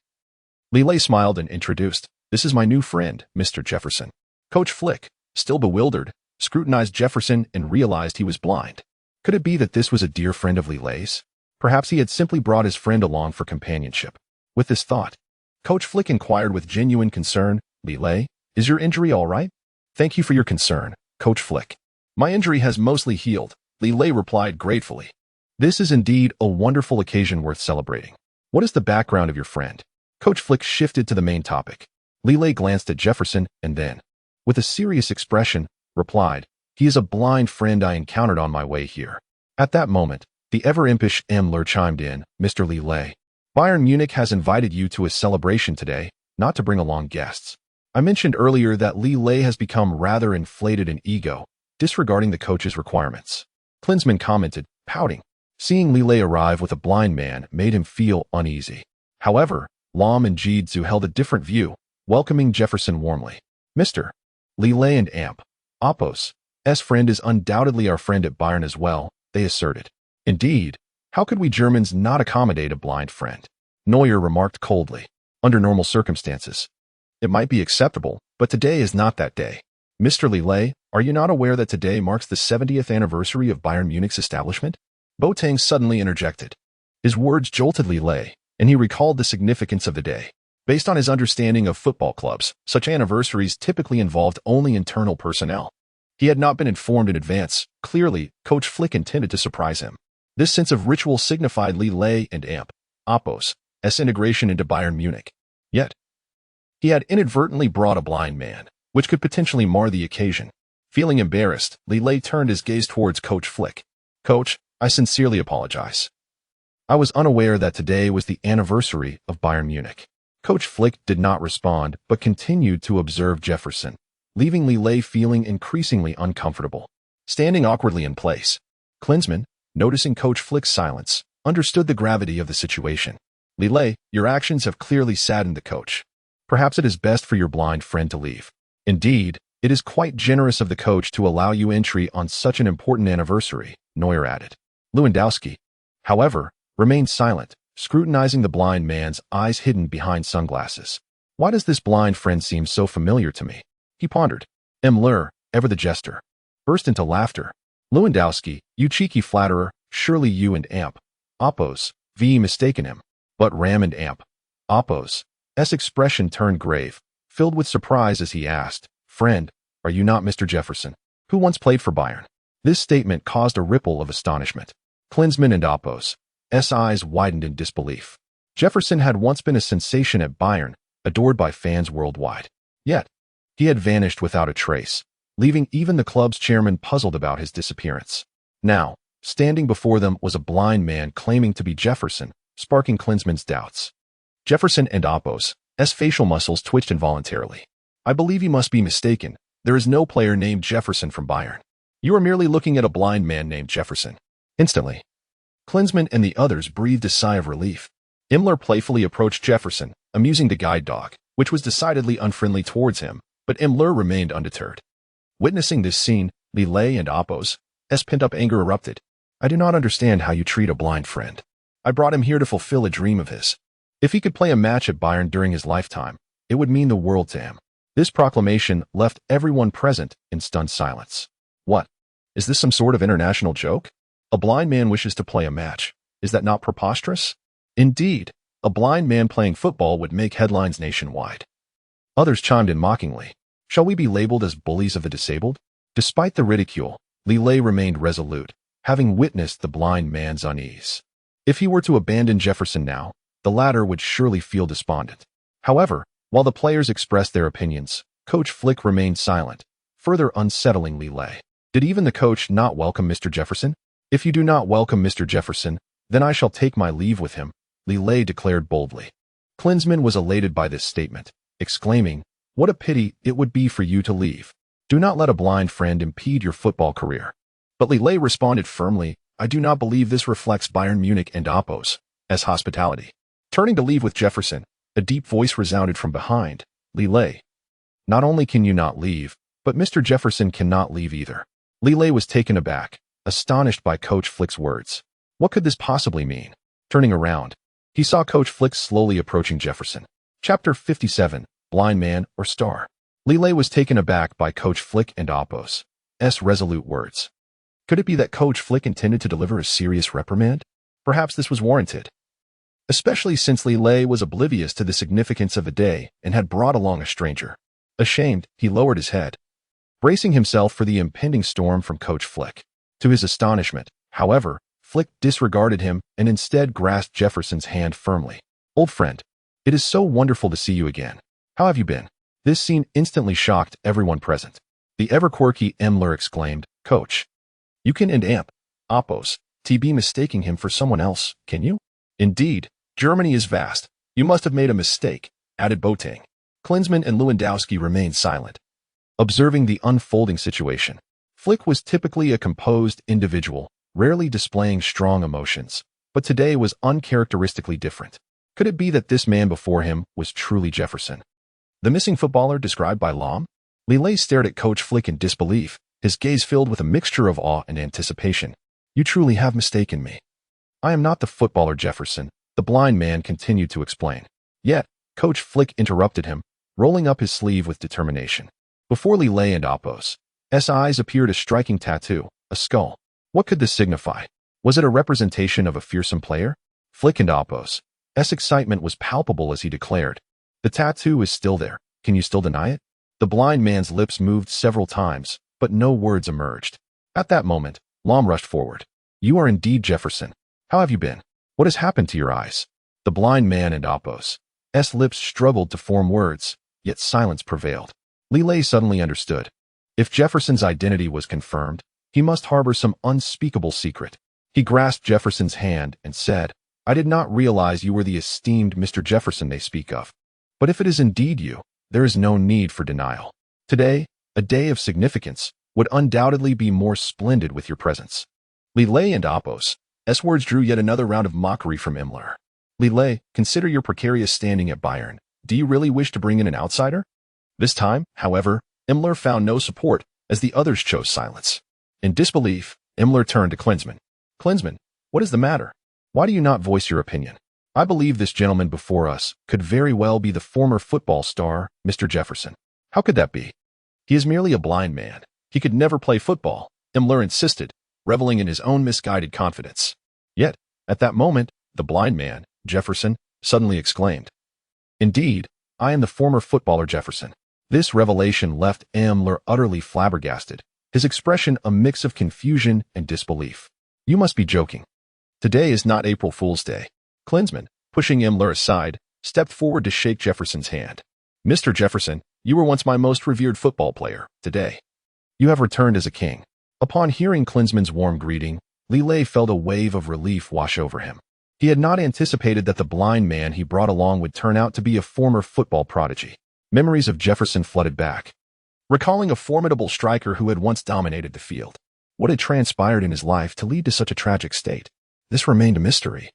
Li Lei smiled and introduced, "This is my new friend, Mr. Jefferson." Coach Flick, still bewildered, scrutinized Jefferson and realized he was blind. Could it be that this was a dear friend of Li Lei's? Perhaps he had simply brought his friend along for companionship. With this thought, Coach Flick inquired with genuine concern, "Li Lei, is your injury all right?" "Thank you for your concern, Coach Flick. My injury has mostly healed," Li Lei replied gratefully. "This is indeed a wonderful occasion worth celebrating. What is the background of your friend?" Coach Flick shifted to the main topic. Li Lei glanced at Jefferson and then, with a serious expression, replied, "He is a blind friend I encountered on my way here." At that moment, the ever-impish Emler chimed in, "Mr. Li Lei, Bayern Munich has invited you to a celebration today, not to bring along guests. I mentioned earlier that Li Lei has become rather inflated in ego, disregarding the coach's requirements." Klinsmann commented, pouting. Seeing Li Lei arrive with a blind man made him feel uneasy. However, Lahm and Jidzu held a different view, welcoming Jefferson warmly. "Mr. Li Lei and Amp, Oppos's friend is undoubtedly our friend at Bayern as well," they asserted. "Indeed, how could we Germans not accommodate a blind friend?" Neuer remarked coldly. "Under normal circumstances, it might be acceptable, but today is not that day. Mr. Li Lei, are you not aware that today marks the 70th anniversary of Bayern Munich's establishment?" Boateng suddenly interjected. His words jolted Li Lei, and he recalled the significance of the day. Based on his understanding of football clubs, such anniversaries typically involved only internal personnel. He had not been informed in advance. Clearly, Coach Flick intended to surprise him. This sense of ritual signified Li Lei and Oppos's integration into Bayern Munich. Yet, he had inadvertently brought a blind man, which could potentially mar the occasion. Feeling embarrassed, Li Lei turned his gaze towards Coach Flick. "Coach, I sincerely apologize. I was unaware that today was the anniversary of Bayern Munich." Coach Flick did not respond, but continued to observe Jefferson, leaving Li Lei feeling increasingly uncomfortable. Standing awkwardly in place, Klinsmann, noticing Coach Flick's silence, understood the gravity of the situation. "Li Lei, your actions have clearly saddened the coach. Perhaps it is best for your blind friend to leave." "Indeed, it is quite generous of the coach to allow you entry on such an important anniversary," Neuer added. Lewandowski, however, remained silent, scrutinizing the blind man's eyes hidden behind sunglasses. "Why does this blind friend seem so familiar to me?" he pondered. Müller, ever the jester, burst into laughter. "Lewandowski, you cheeky flatterer, surely you and Oppos mistaken him." But Ram and Oppos' expression turned grave, filled with surprise as he asked, "Friend, are you not Mr. Jefferson, who once played for Bayern?" This statement caused a ripple of astonishment. Klinsmann and Oppos' eyes widened in disbelief. Jefferson had once been a sensation at Bayern, adored by fans worldwide. Yet, he had vanished without a trace, leaving even the club's chairman puzzled about his disappearance. Now, standing before them was a blind man claiming to be Jefferson, sparking Klinsmann's doubts. Jefferson and Oppos' facial muscles twitched involuntarily. "I believe you must be mistaken. There is no player named Jefferson from Bayern. You are merely looking at a blind man named Jefferson." Instantly, Klinsmann and the others breathed a sigh of relief. Müller playfully approached Jefferson, amusing the guide dog, which was decidedly unfriendly towards him, but Müller remained undeterred. Witnessing this scene, Li Lei and Oppos' pent-up anger erupted. "I do not understand how you treat a blind friend. I brought him here to fulfill a dream of his. If he could play a match at Bayern during his lifetime, it would mean the world to him." This proclamation left everyone present in stunned silence. What? Is this some sort of international joke? A blind man wishes to play a match. Is that not preposterous? Indeed, a blind man playing football would make headlines nationwide. Others chimed in mockingly. Shall we be labeled as bullies of the disabled? Despite the ridicule, Li Lei remained resolute, having witnessed the blind man's unease. If he were to abandon Jefferson now, the latter would surely feel despondent. However, while the players expressed their opinions, Coach Flick remained silent, further unsettling Li Lei. Did even the coach not welcome Mr. Jefferson? "If you do not welcome Mr. Jefferson, then I shall take my leave with him," Li Lei declared boldly. Klinsmann was elated by this statement, exclaiming, "What a pity it would be for you to leave. Do not let a blind friend impede your football career." But Li Lei responded firmly, "I do not believe this reflects Bayern Munich and Oppos' hospitality." Turning to leave with Jefferson, a deep voice resounded from behind. "Li Lei, not only can you not leave, but Mr. Jefferson cannot leave either." Li Lei was taken aback, astonished by Coach Flick's words. What could this possibly mean? Turning around, he saw Coach Flick slowly approaching Jefferson. Chapter 57, Blind Man or Star. Li Lei was taken aback by Coach Flick and Oppos' resolute words. Could it be that Coach Flick intended to deliver a serious reprimand? Perhaps this was warranted, especially since Li Lei was oblivious to the significance of the day and had brought along a stranger. Ashamed, he lowered his head, bracing himself for the impending storm from Coach Flick. To his astonishment, however, Flick disregarded him and instead grasped Jefferson's hand firmly. "Old friend, it is so wonderful to see you again. How have you been?" This scene instantly shocked everyone present. The ever-quirky Müller exclaimed, "Coach, you can and Oppos be mistaking him for someone else, can you?" "Indeed, Germany is vast. You must have made a mistake," added Boateng. Klinsmann and Lewandowski remained silent, observing the unfolding situation. Flick was typically a composed individual, rarely displaying strong emotions, but today was uncharacteristically different. Could it be that this man before him was truly Jefferson, the missing footballer described by Lahm? Li Lei stared at Coach Flick in disbelief, his gaze filled with a mixture of awe and anticipation. "You truly have mistaken me. I am not the footballer Jefferson," the blind man continued to explain. Yet, Coach Flick interrupted him, rolling up his sleeve with determination. Before Li Lei and Oppos' eyes appeared a striking tattoo, a skull. What could this signify? Was it a representation of a fearsome player? Flick and Oppos' excitement was palpable as he declared, "The tattoo is still there. Can you still deny it?" The blind man's lips moved several times, but but no words emerged. At that moment, Lahm rushed forward. "You are indeed Jefferson. How have you been? What has happened to your eyes?" The blind man and Apos' lips struggled to form words, yet silence prevailed. Li Lei suddenly understood. If Jefferson's identity was confirmed, he must harbor some unspeakable secret. He grasped Jefferson's hand and said, "I did not realize you were the esteemed Mr. Jefferson they speak of. But if it is indeed you, there is no need for denial. Today, a day of significance, would undoubtedly be more splendid with your presence." Li Lei and Apos' words drew yet another round of mockery from Imler. "Li Lei, consider your precarious standing at Bayern. Do you really wish to bring in an outsider?" This time, however, Imler found no support, as the others chose silence. In disbelief, Imler turned to Klinsmann. "Klinsmann, what is the matter? Why do you not voice your opinion? I believe this gentleman before us could very well be the former football star, Mr. Jefferson." "How could that be? He is merely a blind man. He could never play football," Imler insisted, reveling in his own misguided confidence. Yet, at that moment, the blind man, Jefferson, suddenly exclaimed, "Indeed, I am the former footballer Jefferson." This revelation left Imler utterly flabbergasted, his expression a mix of confusion and disbelief. "You must be joking. Today is not April Fool's Day." Klinsmann, pushing Imler aside, stepped forward to shake Jefferson's hand. "Mr. Jefferson, you were once my most revered football player. Today, you have returned as a king." Upon hearing Klinsmann's warm greeting, Li Lei felt a wave of relief wash over him. He had not anticipated that the blind man he brought along would turn out to be a former football prodigy. Memories of Jefferson flooded back, recalling a formidable striker who had once dominated the field. What had transpired in his life to lead to such a tragic state? This remained a mystery,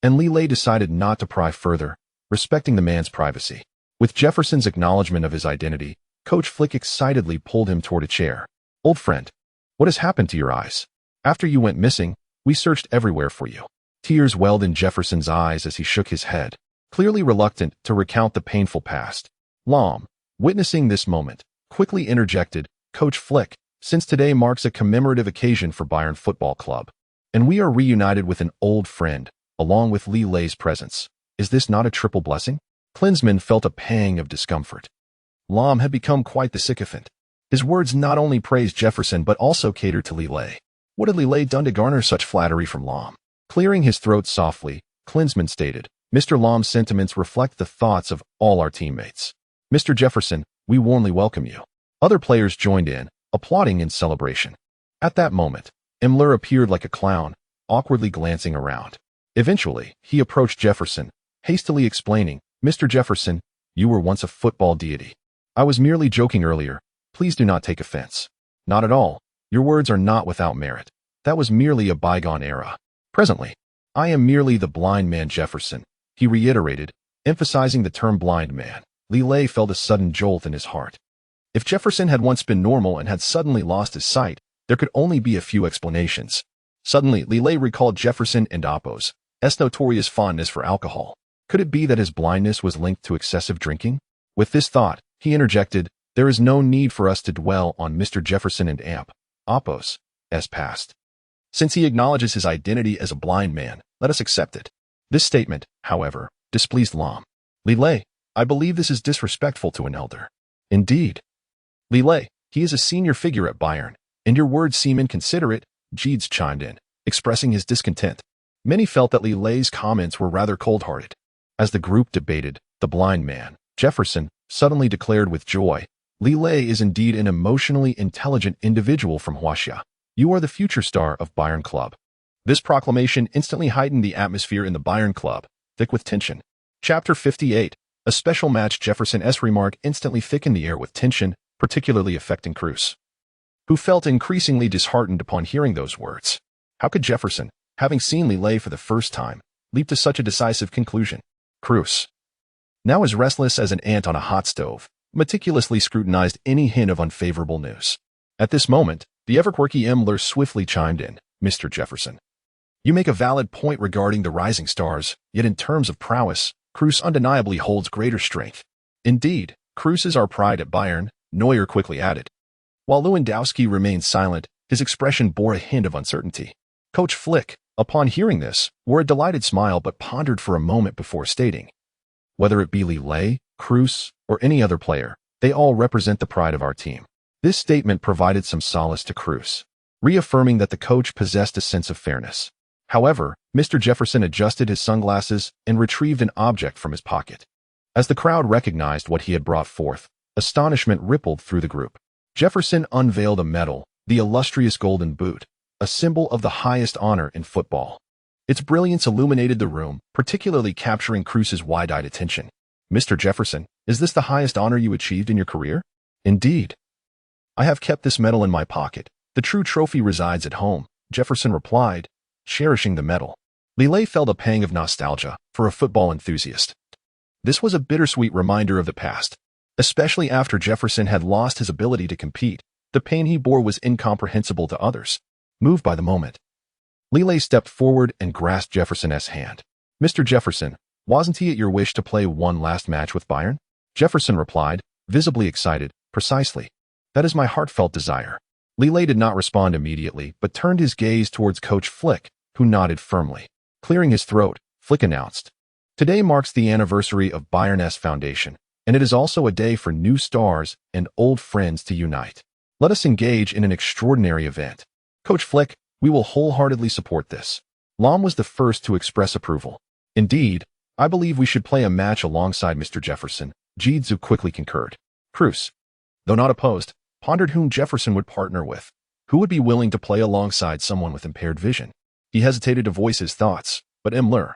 and Li Lei decided not to pry further, respecting the man's privacy. With Jefferson's acknowledgement of his identity, Coach Flick excitedly pulled him toward a chair. "Old friend, what has happened to your eyes? After you went missing, we searched everywhere for you." Tears welled in Jefferson's eyes as he shook his head, clearly reluctant to recount the painful past. Lahm, witnessing this moment, quickly interjected, "Coach Flick, since today marks a commemorative occasion for Bayern Football Club, and we are reunited with an old friend, along with Li Lei's presence, is this not a triple blessing?" Klinsmann felt a pang of discomfort. Lahm had become quite the sycophant. His words not only praised Jefferson but also catered to Li Lei. What had Li Lei done to garner such flattery from Lahm? Clearing his throat softly, Klinsmann stated, "Mr. Lahm's sentiments reflect the thoughts of all our teammates. Mr. Jefferson, we warmly welcome you." Other players joined in, applauding in celebration. At that moment, Imler appeared like a clown, awkwardly glancing around. Eventually, he approached Jefferson, hastily explaining, "Mr. Jefferson, you were once a football deity. I was merely joking earlier. Please do not take offense." "Not at all. Your words are not without merit. That was merely a bygone era. Presently, I am merely the blind man Jefferson," he reiterated, emphasizing the term blind man. Li Lei felt a sudden jolt in his heart. If Jefferson had once been normal and had suddenly lost his sight, there could only be a few explanations. Suddenly, Li Lei recalled Jefferson and Apos' notorious fondness for alcohol. Could it be that his blindness was linked to excessive drinking? With this thought, he interjected, "There is no need for us to dwell on Mr. Jefferson and Apos' past. Since he acknowledges his identity as a blind man, let us accept it." This statement, however, displeased Lahm. "Li Lei, I believe this is disrespectful to an elder." "Indeed." "Li Lei, he is a senior figure at Bayern, and your words seem inconsiderate," Jeeds chimed in, expressing his discontent. Many felt that Li Lei's comments were rather cold-hearted. As the group debated, the blind man, Jefferson, suddenly declared with joy, "Li Lei is indeed an emotionally intelligent individual from Huaxia. You are the future star of Bayern Club." This proclamation instantly heightened the atmosphere in the Bayern Club, thick with tension. Chapter 58, a special match. Jefferson's remark instantly thickened the air with tension, particularly affecting Klose, who felt increasingly disheartened upon hearing those words. How could Jefferson, having seen Li Lei for the first time, leap to such a decisive conclusion? Klose, now as restless as an ant on a hot stove, meticulously scrutinized any hint of unfavorable news. At this moment, the ever-quirky Imler swiftly chimed in, "Mr. Jefferson, you make a valid point regarding the rising stars, yet in terms of prowess, Klose undeniably holds greater strength." "Indeed, Klose is our pride at Bayern," Neuer quickly added. While Lewandowski remained silent, his expression bore a hint of uncertainty. Coach Flick, upon hearing this, wore a delighted smile but pondered for a moment before stating, "Whether it be Li Lei, Klose, or any other player, they all represent the pride of our team. This statement provided some solace to Klose, reaffirming that the coach possessed a sense of fairness. However, Mr. Jefferson adjusted his sunglasses and retrieved an object from his pocket. As the crowd recognized what he had brought forth, astonishment rippled through the group. Jefferson unveiled a medal, the illustrious Golden Boot, a symbol of the highest honor in football. Its brilliance illuminated the room, particularly capturing Klose's wide-eyed attention. "Mr. Jefferson, is this the highest honor you achieved in your career?" "Indeed. I have kept this medal in my pocket. The true trophy resides at home," Jefferson replied, cherishing the medal. Li Lei felt a pang of nostalgia for a football enthusiast. This was a bittersweet reminder of the past. Especially after Jefferson had lost his ability to compete, the pain he bore was incomprehensible to others. Moved by the moment, Li Lei stepped forward and grasped Jefferson's hand. "Mr. Jefferson, wasn't it your wish to play one last match with Bayern?" Jefferson replied, visibly excited. "Precisely. That is my heartfelt desire." Li Lei did not respond immediately, but turned his gaze towards Coach Flick, who nodded firmly. Clearing his throat, Flick announced, "Today marks the anniversary of Bayern's foundation, and it is also a day for new stars and old friends to unite. Let us engage in an extraordinary event. Coach Flick, we will wholeheartedly support this." Lahm was the first to express approval. "Indeed, I believe we should play a match alongside Mr. Jefferson," Jidzu quickly concurred. Klose, though not opposed, pondered whom Jefferson would partner with. Who would be willing to play alongside someone with impaired vision? He hesitated to voice his thoughts, but Neymar,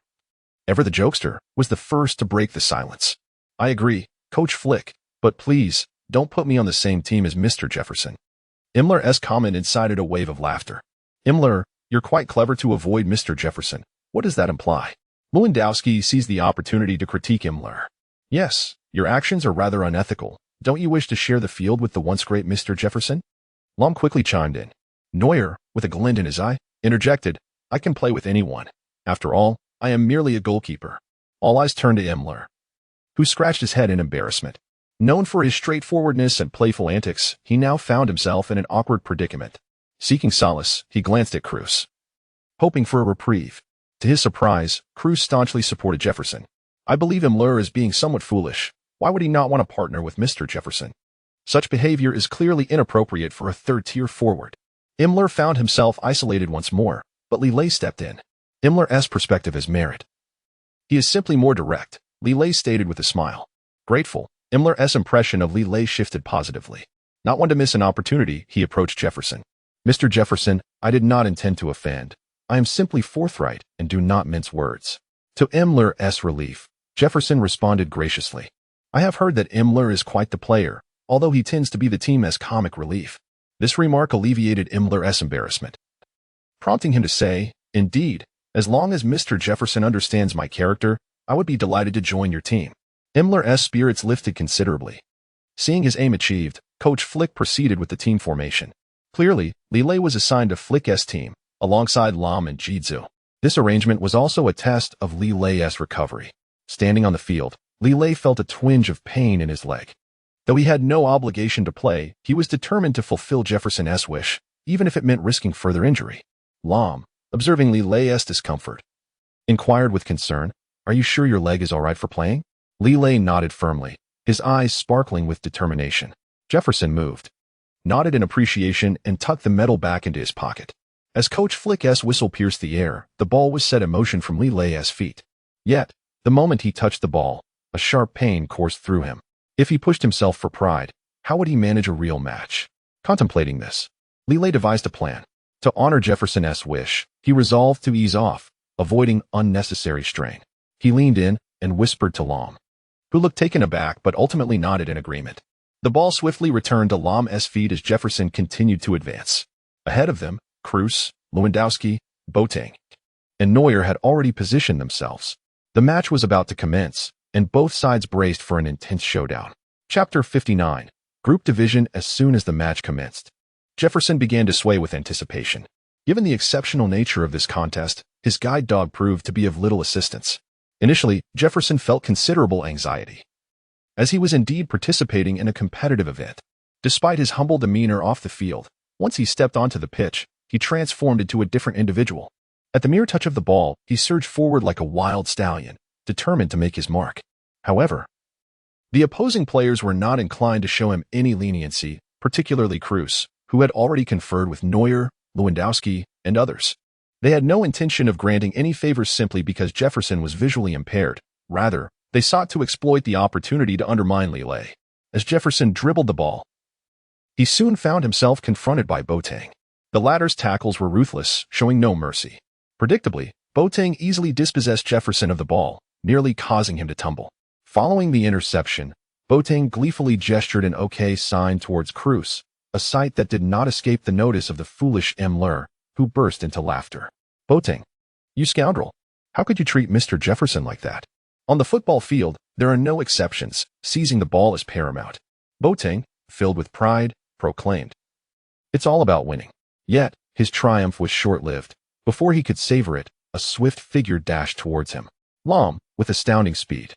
ever the jokester, was the first to break the silence. "I agree, Coach Flick, but please, don't put me on the same team as Mr. Jefferson." Neymar comment incited a wave of laughter. "Neymar, you're quite clever to avoid Mr. Jefferson. What does that imply?" Lewandowski seized the opportunity to critique Neymar. "Yes, your actions are rather unethical. Don't you wish to share the field with the once great Mr. Jefferson?" Lahm quickly chimed in. Neuer, with a glint in his eye, interjected, "I can play with anyone. After all, I am merely a goalkeeper." All eyes turned to Neymar, who scratched his head in embarrassment. Known for his straightforwardness and playful antics, he now found himself in an awkward predicament. Seeking solace, he glanced at Klose, hoping for a reprieve. To his surprise, Klose staunchly supported Jefferson. "I believe Neymar is being somewhat foolish. Why would he not want to partner with Mr. Jefferson? Such behavior is clearly inappropriate for a third-tier forward." Neymar found himself isolated once more, but Li Lei stepped in. Neymar's perspective has merit. "He is simply more direct," Li Lei stated with a smile. Grateful, Neymar's impression of Li Lei shifted positively. Not one to miss an opportunity, he approached Jefferson. "Mr. Jefferson, I did not intend to offend. I am simply forthright and do not mince words." To Neymar's relief, Jefferson responded graciously. "I have heard that Neymar is quite the player, although he tends to be the team's comic relief." This remark alleviated Neymar's embarrassment, prompting him to say, "Indeed, as long as Mr. Jefferson understands my character, I would be delighted to join your team." Neymar's spirits lifted considerably. Seeing his aim achieved, Coach Flick proceeded with the team formation. Clearly, Li Lei was assigned to Flick's team, alongside Lahm and Jidzu. This arrangement was also a test of Li Lei's recovery. Standing on the field, Li Lei felt a twinge of pain in his leg. Though he had no obligation to play, he was determined to fulfill Jefferson's wish, even if it meant risking further injury. Lahm, observing Li Lei's discomfort, inquired with concern, "Are you sure your leg is all right for playing?" Li Lei nodded firmly, his eyes sparkling with determination. Jefferson moved, nodded in appreciation, and tucked the medal back into his pocket. As Coach Flick's whistle pierced the air, the ball was set in motion from Li Lei's feet. Yet, the moment he touched the ball, a sharp pain coursed through him. If he pushed himself for pride, how would he manage a real match? Contemplating this, Li Lei devised a plan. To honor Jefferson's wish, he resolved to ease off, avoiding unnecessary strain. He leaned in and whispered to Lahm, who looked taken aback but ultimately nodded in agreement. The ball swiftly returned to Lahm's feet as Jefferson continued to advance. Ahead of them, Klose, Lewandowski, Boateng, and Neuer had already positioned themselves. The match was about to commence, and both sides braced for an intense showdown. Chapter 59. Group Division. As soon as the match commenced, Jefferson began to sway with anticipation. Given the exceptional nature of this contest, his guide dog proved to be of little assistance. Initially, Jefferson felt considerable anxiety, as he was indeed participating in a competitive event. Despite his humble demeanor off the field, once he stepped onto the pitch, he transformed into a different individual. At the mere touch of the ball, he surged forward like a wild stallion, determined to make his mark. However, the opposing players were not inclined to show him any leniency, particularly Klose, who had already conferred with Neuer, Lewandowski, and others. They had no intention of granting any favors simply because Jefferson was visually impaired. Rather, they sought to exploit the opportunity to undermine Li Lei. As Jefferson dribbled the ball, he soon found himself confronted by Boateng. The latter's tackles were ruthless, showing no mercy. Predictably, Boateng easily dispossessed Jefferson of the ball, nearly causing him to tumble. Following the interception, Boateng gleefully gestured an OK sign towards Klose, a sight that did not escape the notice of the foolish Neymar, who burst into laughter. "Boateng, you scoundrel! How could you treat Mr. Jefferson like that?" On the football field, there are no exceptions. Seizing the ball is paramount. Boateng, filled with pride, proclaimed, "It's all about winning." Yet, his triumph was short-lived. Before he could savor it, a swift figure dashed towards him. Lahm, with astounding speed,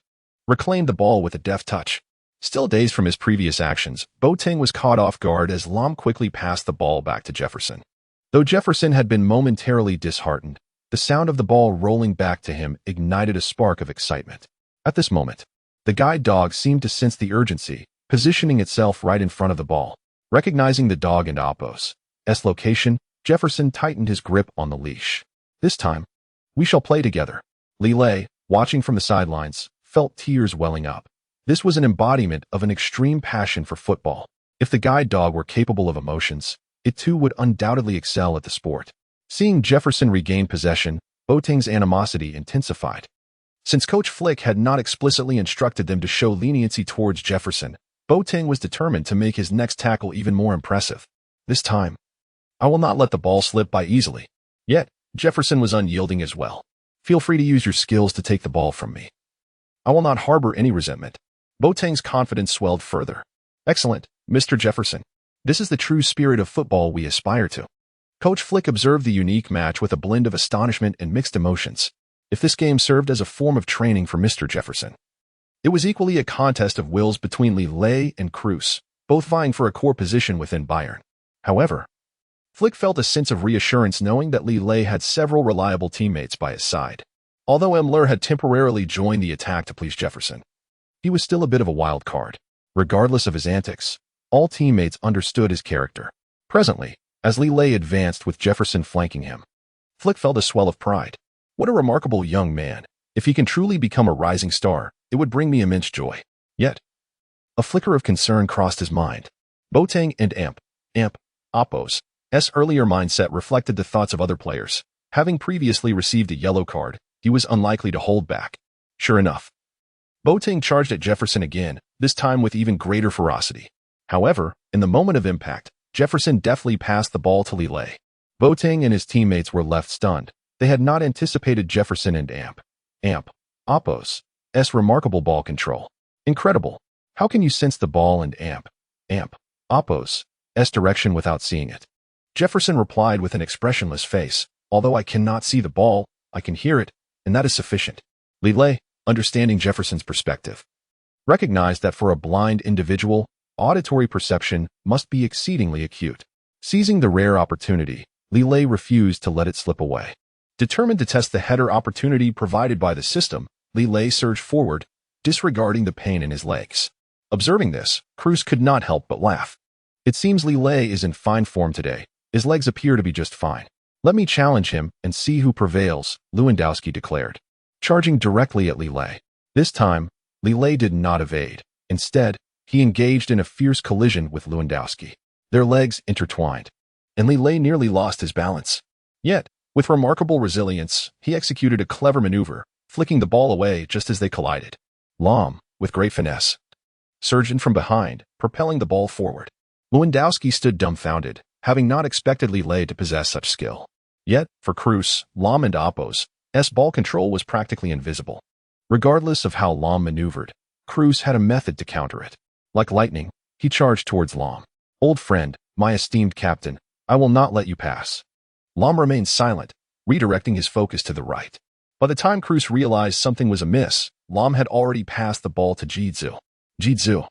reclaimed the ball with a deft touch. Still dazed from his previous actions, Boateng was caught off guard as Lahm quickly passed the ball back to Jefferson. Though Jefferson had been momentarily disheartened, the sound of the ball rolling back to him ignited a spark of excitement. At this moment, the guide dog seemed to sense the urgency, positioning itself right in front of the ball. Recognizing the dog and Oppo's location, Jefferson tightened his grip on the leash. "This time, we shall play together." Li Lei, watching from the sidelines, felt tears welling up. This was an embodiment of an extreme passion for football. If the guide dog were capable of emotions, it too would undoubtedly excel at the sport. Seeing Jefferson regain possession, Boateng's animosity intensified. Since Coach Flick had not explicitly instructed them to show leniency towards Jefferson, Boateng was determined to make his next tackle even more impressive. "This time, I will not let the ball slip by easily." Yet, Jefferson was unyielding as well. "Feel free to use your skills to take the ball from me. I will not harbor any resentment." Boateng's confidence swelled further. "Excellent, Mr. Jefferson. This is the true spirit of football we aspire to." Coach Flick observed the unique match with a blend of astonishment and mixed emotions. If this game served as a form of training for Mr. Jefferson, it was equally a contest of wills between Li Lei and Klose, both vying for a core position within Bayern. However, Flick felt a sense of reassurance knowing that Li Lei had several reliable teammates by his side. Although Neymar had temporarily joined the attack to please Jefferson, he was still a bit of a wild card. Regardless of his antics, all teammates understood his character. Presently, as Li Lei advanced with Jefferson flanking him, Flick felt a swell of pride. "What a remarkable young man. If he can truly become a rising star, it would bring me immense joy." Yet, a flicker of concern crossed his mind. Boateng and Oppo's earlier mindset reflected the thoughts of other players. Having previously received a yellow card, he was unlikely to hold back. Sure enough, Boateng charged at Jefferson again, this time with even greater ferocity. However, in the moment of impact, Jefferson deftly passed the ball to Li Lei. Boateng and his teammates were left stunned. They had not anticipated Jefferson and Oppo's remarkable ball control. "Incredible. How can you sense the ball and Oppo's direction without seeing it?" Jefferson replied with an expressionless face. "Although I cannot see the ball, I can hear it, and that is sufficient." Li Lei, understanding Jefferson's perspective, recognized that for a blind individual, auditory perception must be exceedingly acute. Seizing the rare opportunity, Li Lei refused to let it slip away. Determined to test the header opportunity provided by the system, Li Lei surged forward, disregarding the pain in his legs. Observing this, Klose could not help but laugh. "It seems Li Lei is in fine form today. His legs appear to be just fine. Let me challenge him and see who prevails," Lewandowski declared, charging directly at Li Lei. This time, Li Lei did not evade. Instead, he engaged in a fierce collision with Lewandowski. Their legs intertwined, and Li Lei nearly lost his balance. Yet, with remarkable resilience, he executed a clever maneuver, flicking the ball away just as they collided. Lahm, with great finesse, surged in from behind, propelling the ball forward. Lewandowski stood dumbfounded, having not expected Li Lei to possess such skill. Yet, for Klose, Lahm and Oppo's ball control was practically invisible. Regardless of how Lahm maneuvered, Klose had a method to counter it. Like lightning, he charged towards Lahm. "Old friend, my esteemed captain, I will not let you pass." Lahm remained silent, redirecting his focus to the right. By the time Klose realized something was amiss, Lahm had already passed the ball to Jidzu,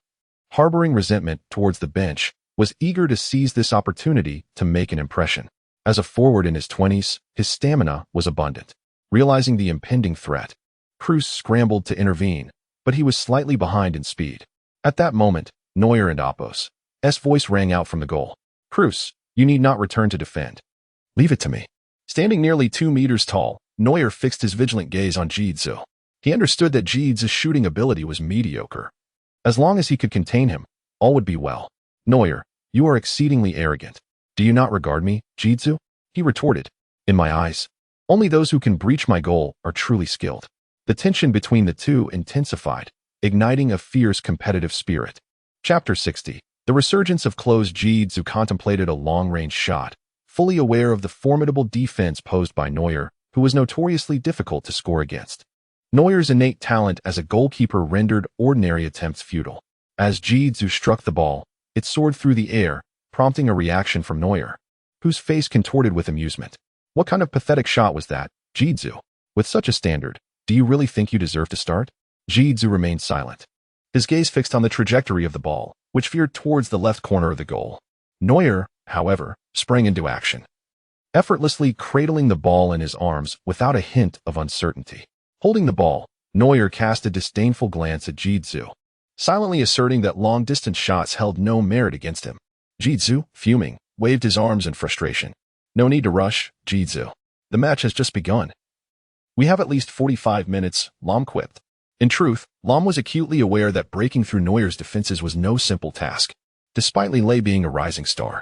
harboring resentment towards the bench, was eager to seize this opportunity to make an impression. As a forward in his 20s, his stamina was abundant. Realizing the impending threat, Klose scrambled to intervene, but he was slightly behind in speed. At that moment, Neuer and Oppo's voice rang out from the goal. Cruz, you need not return to defend. Leave it to me. Standing nearly 2 meters tall, Neuer fixed his vigilant gaze on Jitsu. He understood that Jitsu's shooting ability was mediocre. As long as he could contain him, all would be well. Neuer, you are exceedingly arrogant. Do you not regard me, Jitsu? He retorted. In my eyes, only those who can breach my goal are truly skilled. The tension between the two intensified, igniting a fierce competitive spirit. Chapter 60. The resurgence of Klose. Jitsu contemplated a long-range shot, fully aware of the formidable defense posed by Neuer, who was notoriously difficult to score against. Neuer's innate talent as a goalkeeper rendered ordinary attempts futile. As Jitsu struck the ball, it soared through the air, prompting a reaction from Neuer, whose face contorted with amusement. What kind of pathetic shot was that, Jitsu? With such a standard, do you really think you deserve to start? Jitsu remained silent, his gaze fixed on the trajectory of the ball, which veered towards the left corner of the goal. Neuer, however, sprang into action, effortlessly cradling the ball in his arms without a hint of uncertainty. Holding the ball, Neuer cast a disdainful glance at Jitsu, silently asserting that long-distance shots held no merit against him. Jitsu, fuming, waved his arms in frustration. No need to rush, Jitsu. The match has just begun. We have at least 45 minutes, Lahm quipped. In truth, Lahm was acutely aware that breaking through Neuer's defenses was no simple task, despite Li Lei being a rising star.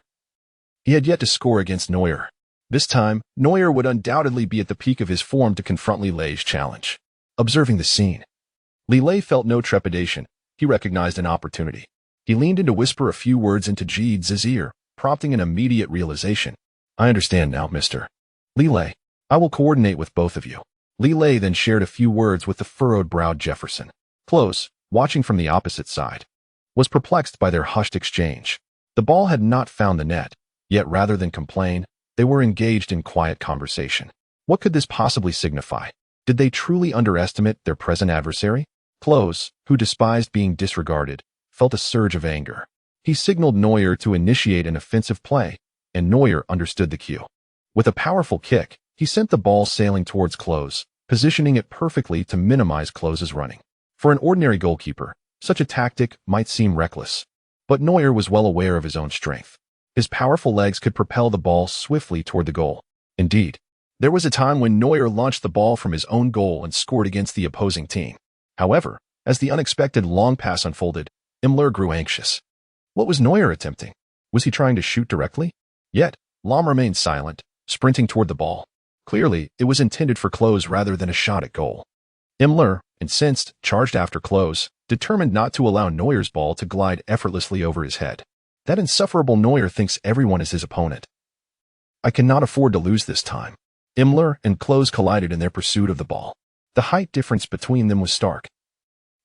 He had yet to score against Neuer. This time, Neuer would undoubtedly be at the peak of his form to confront Li Lei's challenge. Observing the scene, Li Lei felt no trepidation. He recognized an opportunity. He leaned in to whisper a few words into Jitsu's ear, prompting an immediate realization. I understand now, mister. Li Lei, I will coordinate with both of you. Li Lei then shared a few words with the furrowed-browed Jefferson. Klose, watching from the opposite side, was perplexed by their hushed exchange. The ball had not found the net, yet rather than complain, they were engaged in quiet conversation. What could this possibly signify? Did they truly underestimate their present adversary? Klose, who despised being disregarded, felt a surge of anger. He signaled Neuer to initiate an offensive play, and Neuer understood the cue. With a powerful kick, he sent the ball sailing towards Klose, positioning it perfectly to minimize Klose's running. For an ordinary goalkeeper, such a tactic might seem reckless, but Neuer was well aware of his own strength. His powerful legs could propel the ball swiftly toward the goal. Indeed, there was a time when Neuer launched the ball from his own goal and scored against the opposing team. However, as the unexpected long pass unfolded, Imler grew anxious. What was Neuer attempting? Was he trying to shoot directly? Yet, Lahm remained silent, sprinting toward the ball. Clearly, it was intended for Klose rather than a shot at goal. Imler, incensed, charged after Klose, determined not to allow Neuer's ball to glide effortlessly over his head. That insufferable Neuer thinks everyone is his opponent. I cannot afford to lose this time. Imler and Klose collided in their pursuit of the ball. The height difference between them was stark,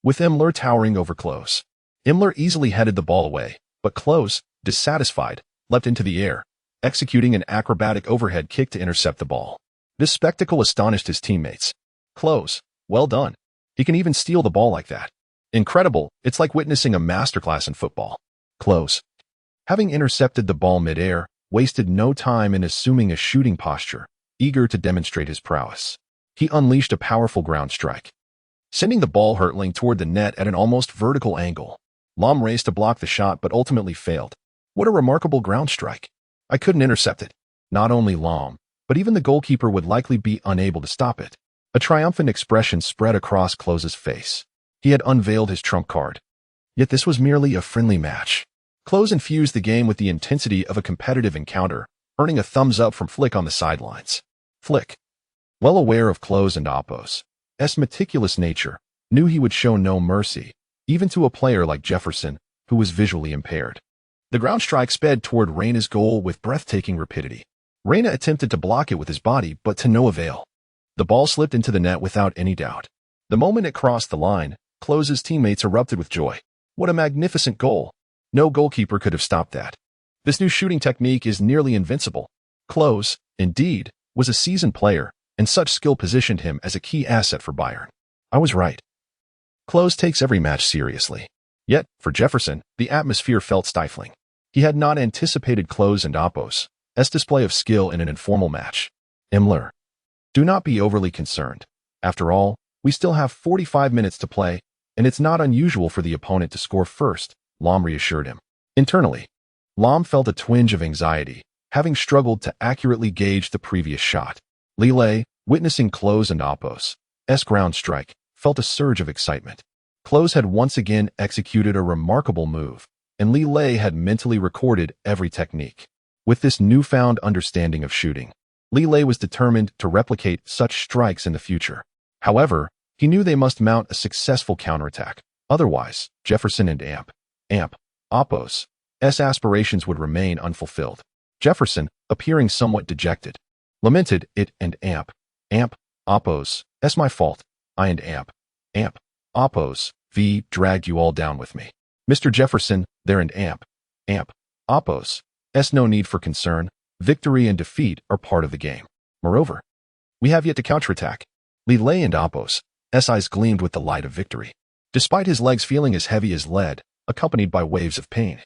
with Imler towering over Klose. Imler easily headed the ball away, but Klose, dissatisfied, leapt into the air, executing an acrobatic overhead kick to intercept the ball. This spectacle astonished his teammates. Klose, well done. He can even steal the ball like that. Incredible, it's like witnessing a masterclass in football. Klose, having intercepted the ball mid-air, wasted no time in assuming a shooting posture, eager to demonstrate his prowess. He unleashed a powerful ground strike, sending the ball hurtling toward the net at an almost vertical angle. Lahm raced to block the shot but ultimately failed. What a remarkable ground strike. I couldn't intercept it. Not only Lahm, but even the goalkeeper would likely be unable to stop it. A triumphant expression spread across Klose's face. He had unveiled his trump card. Yet this was merely a friendly match. Klose infused the game with the intensity of a competitive encounter, earning a thumbs up from Flick on the sidelines. Flick, well aware of Klose and Oppo's meticulous nature, knew he would show no mercy, even to a player like Jefferson, who was visually impaired. The ground strike sped toward Reyna's goal with breathtaking rapidity. Reyna attempted to block it with his body, but to no avail. The ball slipped into the net without any doubt. The moment it crossed the line, Klose's teammates erupted with joy. What a magnificent goal! No goalkeeper could have stopped that. This new shooting technique is nearly invincible. Klose, indeed, was a seasoned player, and such skill positioned him as a key asset for Bayern. I was right. Klose takes every match seriously. Yet, for Jefferson, the atmosphere felt stifling. He had not anticipated Klose and Oppo's display of skill in an informal match. Imler, do not be overly concerned. After all, we still have 45 minutes to play, and it's not unusual for the opponent to score first, Lahm reassured him. Internally, Lahm felt a twinge of anxiety, having struggled to accurately gauge the previous shot. Li Lei, witnessing Klose and Appos' ground strike, felt a surge of excitement. Klose had once again executed a remarkable move, and Li Lei had mentally recorded every technique. With this newfound understanding of shooting, Li Lei was determined to replicate such strikes in the future. However, he knew they must mount a successful counterattack. Otherwise, Jefferson and Appos' aspirations would remain unfulfilled. Jefferson, appearing somewhat dejected, lamented, "It and Appos' my fault. I and Appos' dragged you all down with me." Mr. Jefferson, there and Appos' no need for concern. Victory and defeat are part of the game. Moreover, we have yet to counterattack. Li Lei and Appos' eyes gleamed with the light of victory. Despite his legs feeling as heavy as lead, accompanied by waves of pain,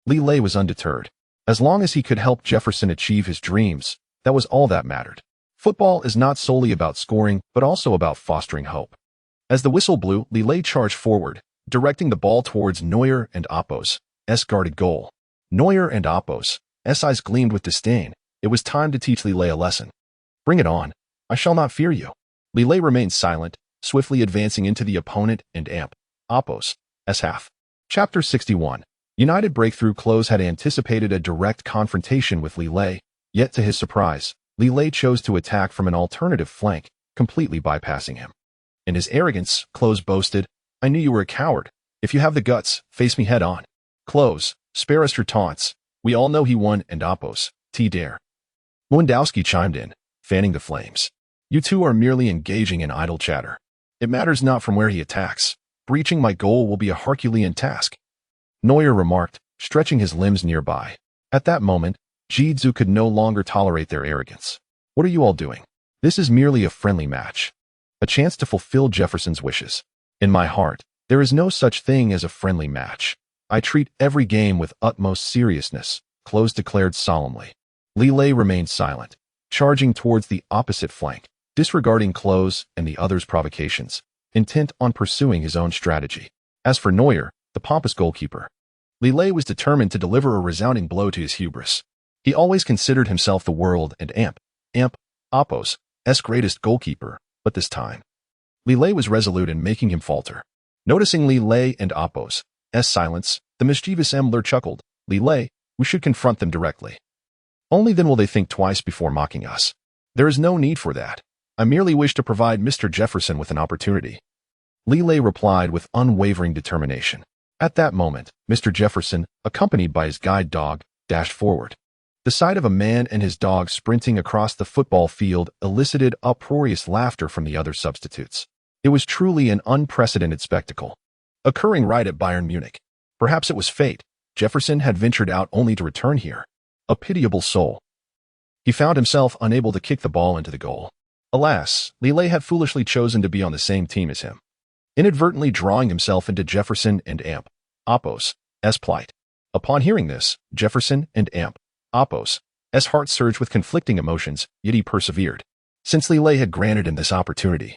Li Lei was undeterred. As long as he could help Jefferson achieve his dreams, that was all that mattered. Football is not solely about scoring, but also about fostering hope. As the whistle blew, Li Lei charged forward, directing the ball towards Neuer and Appos' guarded goal. Neuer and Appos' eyes gleamed with disdain. It was time to teach Li Lei a lesson. "Bring it on. I shall not fear you." Li Lei remained silent, swiftly advancing into the opponent and Appos' half. Chapter 61. United breakthrough. Klose had anticipated a direct confrontation with Li Lei, yet to his surprise, Li Lei chose to attack from an alternative flank, completely bypassing him. In his arrogance, Klose boasted, "I knew you were a coward. If you have the guts, face me head on." "Klose, spare us your taunts. We all know he won and Appos' dare." Lewandowski chimed in, fanning the flames. "You two are merely engaging in idle chatter. It matters not from where he attacks. Breaching my goal will be a Herculean task." Neuer remarked, stretching his limbs nearby. At that moment, Jidzu could no longer tolerate their arrogance. "What are you all doing? This is merely a friendly match. A chance to fulfill Jefferson's wishes. In my heart, there is no such thing as a friendly match. I treat every game with utmost seriousness," Klose declared solemnly. Li Lei remained silent, charging towards the opposite flank, disregarding Klose and the others' provocations, intent on pursuing his own strategy. As for Neuer, the pompous goalkeeper, Li Lei was determined to deliver a resounding blow to his hubris. He always considered himself the world and Appos' greatest goalkeeper, but this time, Li Lei was resolute in making him falter. Noticing Li Lei and Appos' silence, the mischievous Mler chuckled. "Li Lei, we should confront them directly. Only then will they think twice before mocking us. There is no need for that. I merely wish to provide Mr. Jefferson with an opportunity." Li Lei replied with unwavering determination. At that moment, Mr. Jefferson, accompanied by his guide dog, dashed forward. The sight of a man and his dog sprinting across the football field elicited uproarious laughter from the other substitutes. It was truly an unprecedented spectacle, occurring right at Bayern Munich. Perhaps it was fate. Jefferson had ventured out only to return here. A pitiable soul. He found himself unable to kick the ball into the goal. Alas, Li Lei had foolishly chosen to be on the same team as him, inadvertently drawing himself into Jefferson and Appos' plight. Upon hearing this, Jefferson and Appos' heart surged with conflicting emotions, yet he persevered. Since Li Lei had granted him this opportunity,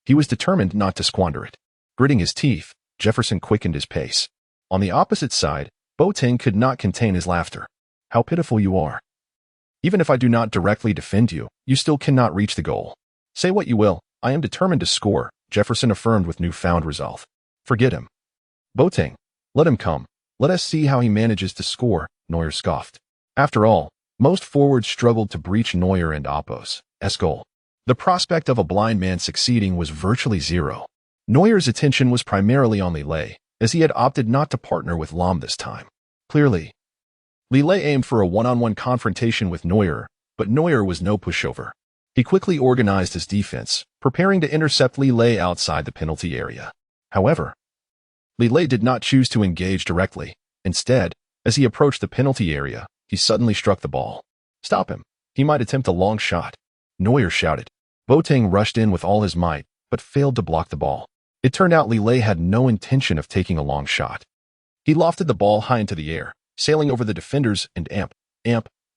he was determined not to squander it. Gritting his teeth, Jefferson quickened his pace. On the opposite side, Boateng could not contain his laughter. "How pitiful you are. Even if I do not directly defend you, you still cannot reach the goal. Say what you will, I am determined to score," Jefferson affirmed with newfound resolve. "Forget him. Boateng, let him come. Let us see how he manages to score," Neuer scoffed. After all, most forwards struggled to breach Neuer and Appos' goal. The prospect of a blind man succeeding was virtually zero. Neuer's attention was primarily on Li Lei, as he had opted not to partner with Lahm this time. Clearly, Li Lei aimed for a one-on-one confrontation with Neuer, but Neuer was no pushover. He quickly organized his defense, preparing to intercept Li Lei outside the penalty area. However, Li Lei did not choose to engage directly. Instead, as he approached the penalty area, he suddenly struck the ball. "Stop him. He might attempt a long shot," Neuer shouted. Boateng rushed in with all his might, but failed to block the ball. It turned out Li Lei had no intention of taking a long shot. He lofted the ball high into the air, sailing over the defenders and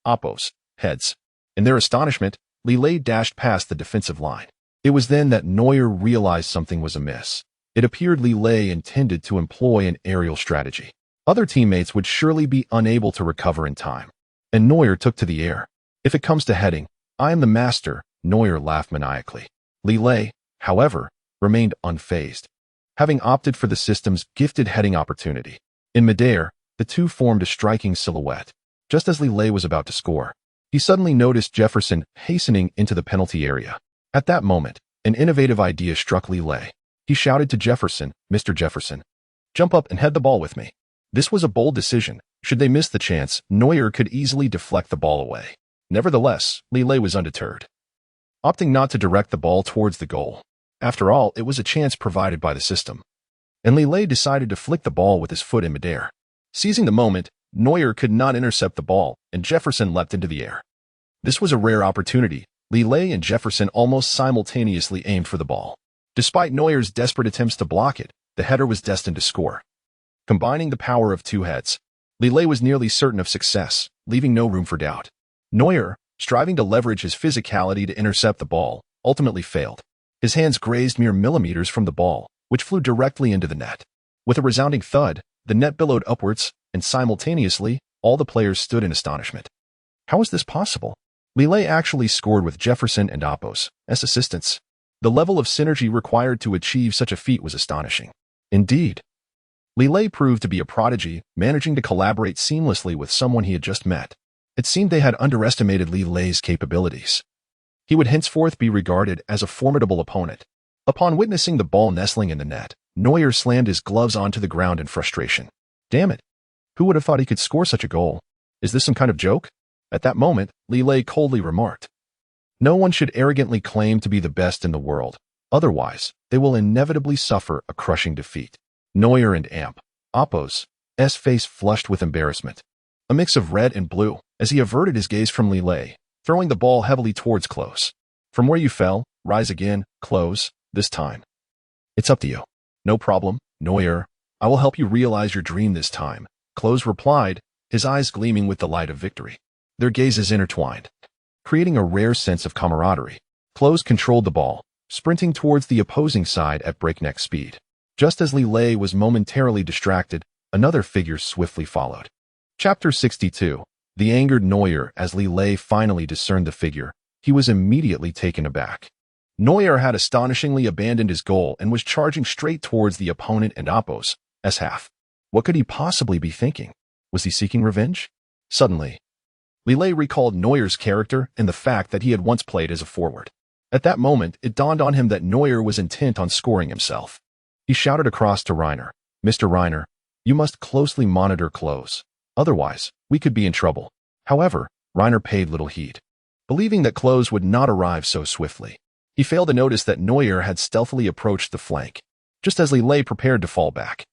Appos' heads. In their astonishment, Li Lei dashed past the defensive line. It was then that Neuer realized something was amiss. It appeared Li Lei intended to employ an aerial strategy. Other teammates would surely be unable to recover in time. And Neuer took to the air. If it comes to heading, I am the master, Neuer laughed maniacally. Li Lei, however, remained unfazed, having opted for the system's gifted heading opportunity. In midair, the two formed a striking silhouette. Just as Li Lei was about to score, he suddenly noticed Jefferson hastening into the penalty area. At that moment, an innovative idea struck Li Lei. He shouted to Jefferson, "Mr. Jefferson, jump up and head the ball with me." This was a bold decision. Should they miss the chance, Neuer could easily deflect the ball away. Nevertheless, Li Lei was undeterred, opting not to direct the ball towards the goal. After all, it was a chance provided by the system. And Li Lei decided to flick the ball with his foot in midair. Seizing the moment, Neuer could not intercept the ball, and Jefferson leapt into the air. This was a rare opportunity. Li Lei and Jefferson almost simultaneously aimed for the ball. Despite Neuer's desperate attempts to block it, the header was destined to score. Combining the power of two heads, Li Lei was nearly certain of success, leaving no room for doubt. Neuer, striving to leverage his physicality to intercept the ball, ultimately failed. His hands grazed mere millimeters from the ball, which flew directly into the net. With a resounding thud, the net billowed upwards, and simultaneously, all the players stood in astonishment. How is this possible? Li Lei actually scored with Jefferson and Oppos as assistants. The level of synergy required to achieve such a feat was astonishing. Indeed, Li Lei proved to be a prodigy, managing to collaborate seamlessly with someone he had just met. It seemed they had underestimated Li Lei's capabilities. He would henceforth be regarded as a formidable opponent. Upon witnessing the ball nestling in the net, Neuer slammed his gloves onto the ground in frustration. Damn it! Who would have thought he could score such a goal? Is this some kind of joke? At that moment, Li Lei coldly remarked, "No one should arrogantly claim to be the best in the world. Otherwise, they will inevitably suffer a crushing defeat." Neuer and Oppos' face flushed with embarrassment, a mix of red and blue, as he averted his gaze from Li Lei, throwing the ball heavily towards Klose. "From where you fell, rise again, Klose, this time. It's up to you." "No problem, Neuer. I will help you realize your dream this time," Klose replied, his eyes gleaming with the light of victory. Their gazes intertwined, creating a rare sense of camaraderie. Klose controlled the ball, sprinting towards the opposing side at breakneck speed. Just as Li Lei was momentarily distracted, another figure swiftly followed. Chapter 62. The angered Neuer. As Li Lei finally discerned the figure, he was immediately taken aback. Neuer had astonishingly abandoned his goal and was charging straight towards the opponent and Oppos' half. What could he possibly be thinking? Was he seeking revenge? Suddenly, Li Lei recalled Neuer's character and the fact that he had once played as a forward. At that moment, it dawned on him that Neuer was intent on scoring himself. He shouted across to Reiner, "Mr. Reiner, you must closely monitor Klose. Otherwise, we could be in trouble." However, Reiner paid little heed, believing that Klose would not arrive so swiftly. He failed to notice that Neuer had stealthily approached the flank, just as Li Lei prepared to fall back.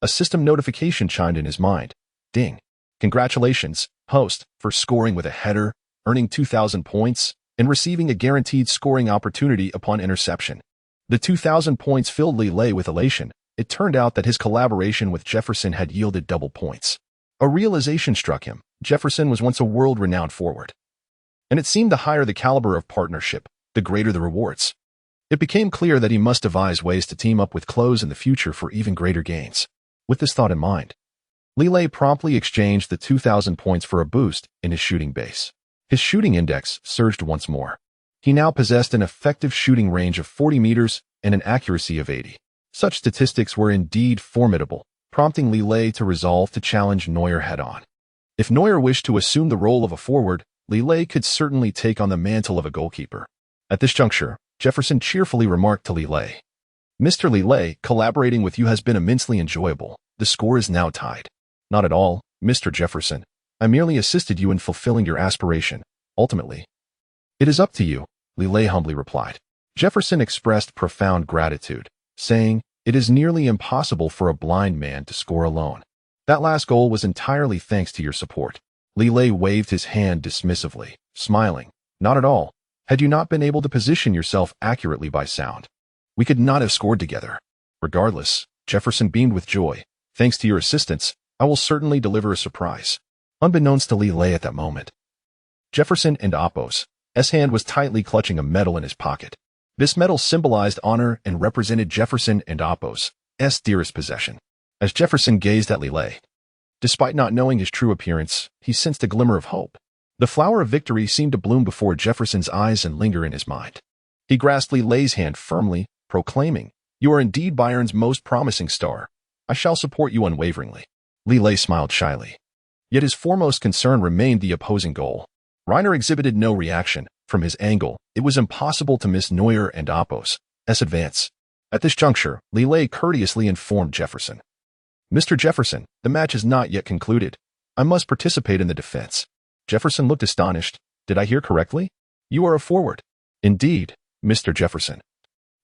A system notification chimed in his mind. Ding. Congratulations, host, for scoring with a header, earning 2,000 points, and receiving a guaranteed scoring opportunity upon interception. The 2,000 points filled Li Lei with elation. It turned out that his collaboration with Jefferson had yielded double points. A realization struck him. Jefferson was once a world-renowned forward. And it seemed the higher the caliber of partnership, the greater the rewards. It became clear that he must devise ways to team up with Klose in the future for even greater gains. With this thought in mind, Li Lei promptly exchanged the 2,000 points for a boost in his shooting base. His shooting index surged once more. He now possessed an effective shooting range of 40 meters and an accuracy of 80. Such statistics were indeed formidable, prompting Li Lei to resolve to challenge Neuer head-on. If Neuer wished to assume the role of a forward, Li Lei could certainly take on the mantle of a goalkeeper. At this juncture, Jefferson cheerfully remarked to Li Lei, "Mr. Li Lei, collaborating with you has been immensely enjoyable. The score is now tied." "Not at all, Mr. Jefferson. I merely assisted you in fulfilling your aspiration. Ultimately, it is up to you," Li Lei humbly replied. Jefferson expressed profound gratitude, saying, "It is nearly impossible for a blind man to score alone. That last goal was entirely thanks to your support." Li Lei waved his hand dismissively, smiling. "Not at all. Had you not been able to position yourself accurately by sound, we could not have scored together." Regardless, Jefferson beamed with joy. "Thanks to your assistance, I will certainly deliver a surprise." Unbeknownst to Li Lei at that moment, Jefferson and Oppos' hand was tightly clutching a medal in his pocket. This medal symbolized honor and represented Jefferson and Oppos' dearest possession. As Jefferson gazed at Li Lei, Despite not knowing his true appearance, he sensed a glimmer of hope. The flower of victory seemed to bloom before Jefferson's eyes and linger in his mind. He grasped Li Lei's hand firmly, proclaiming, "You are indeed Bayern's most promising star. I shall support you unwaveringly." Li Lei smiled shyly. Yet his foremost concern remained the opposing goal. Reiner exhibited no reaction. From his angle, it was impossible to miss Neuer and Appos' advance. At this juncture, Li Lei courteously informed Jefferson. "Mr. Jefferson, the match is not yet concluded. I must participate in the defense." Jefferson looked astonished. "Did I hear correctly? You are a forward." "Indeed, Mr. Jefferson.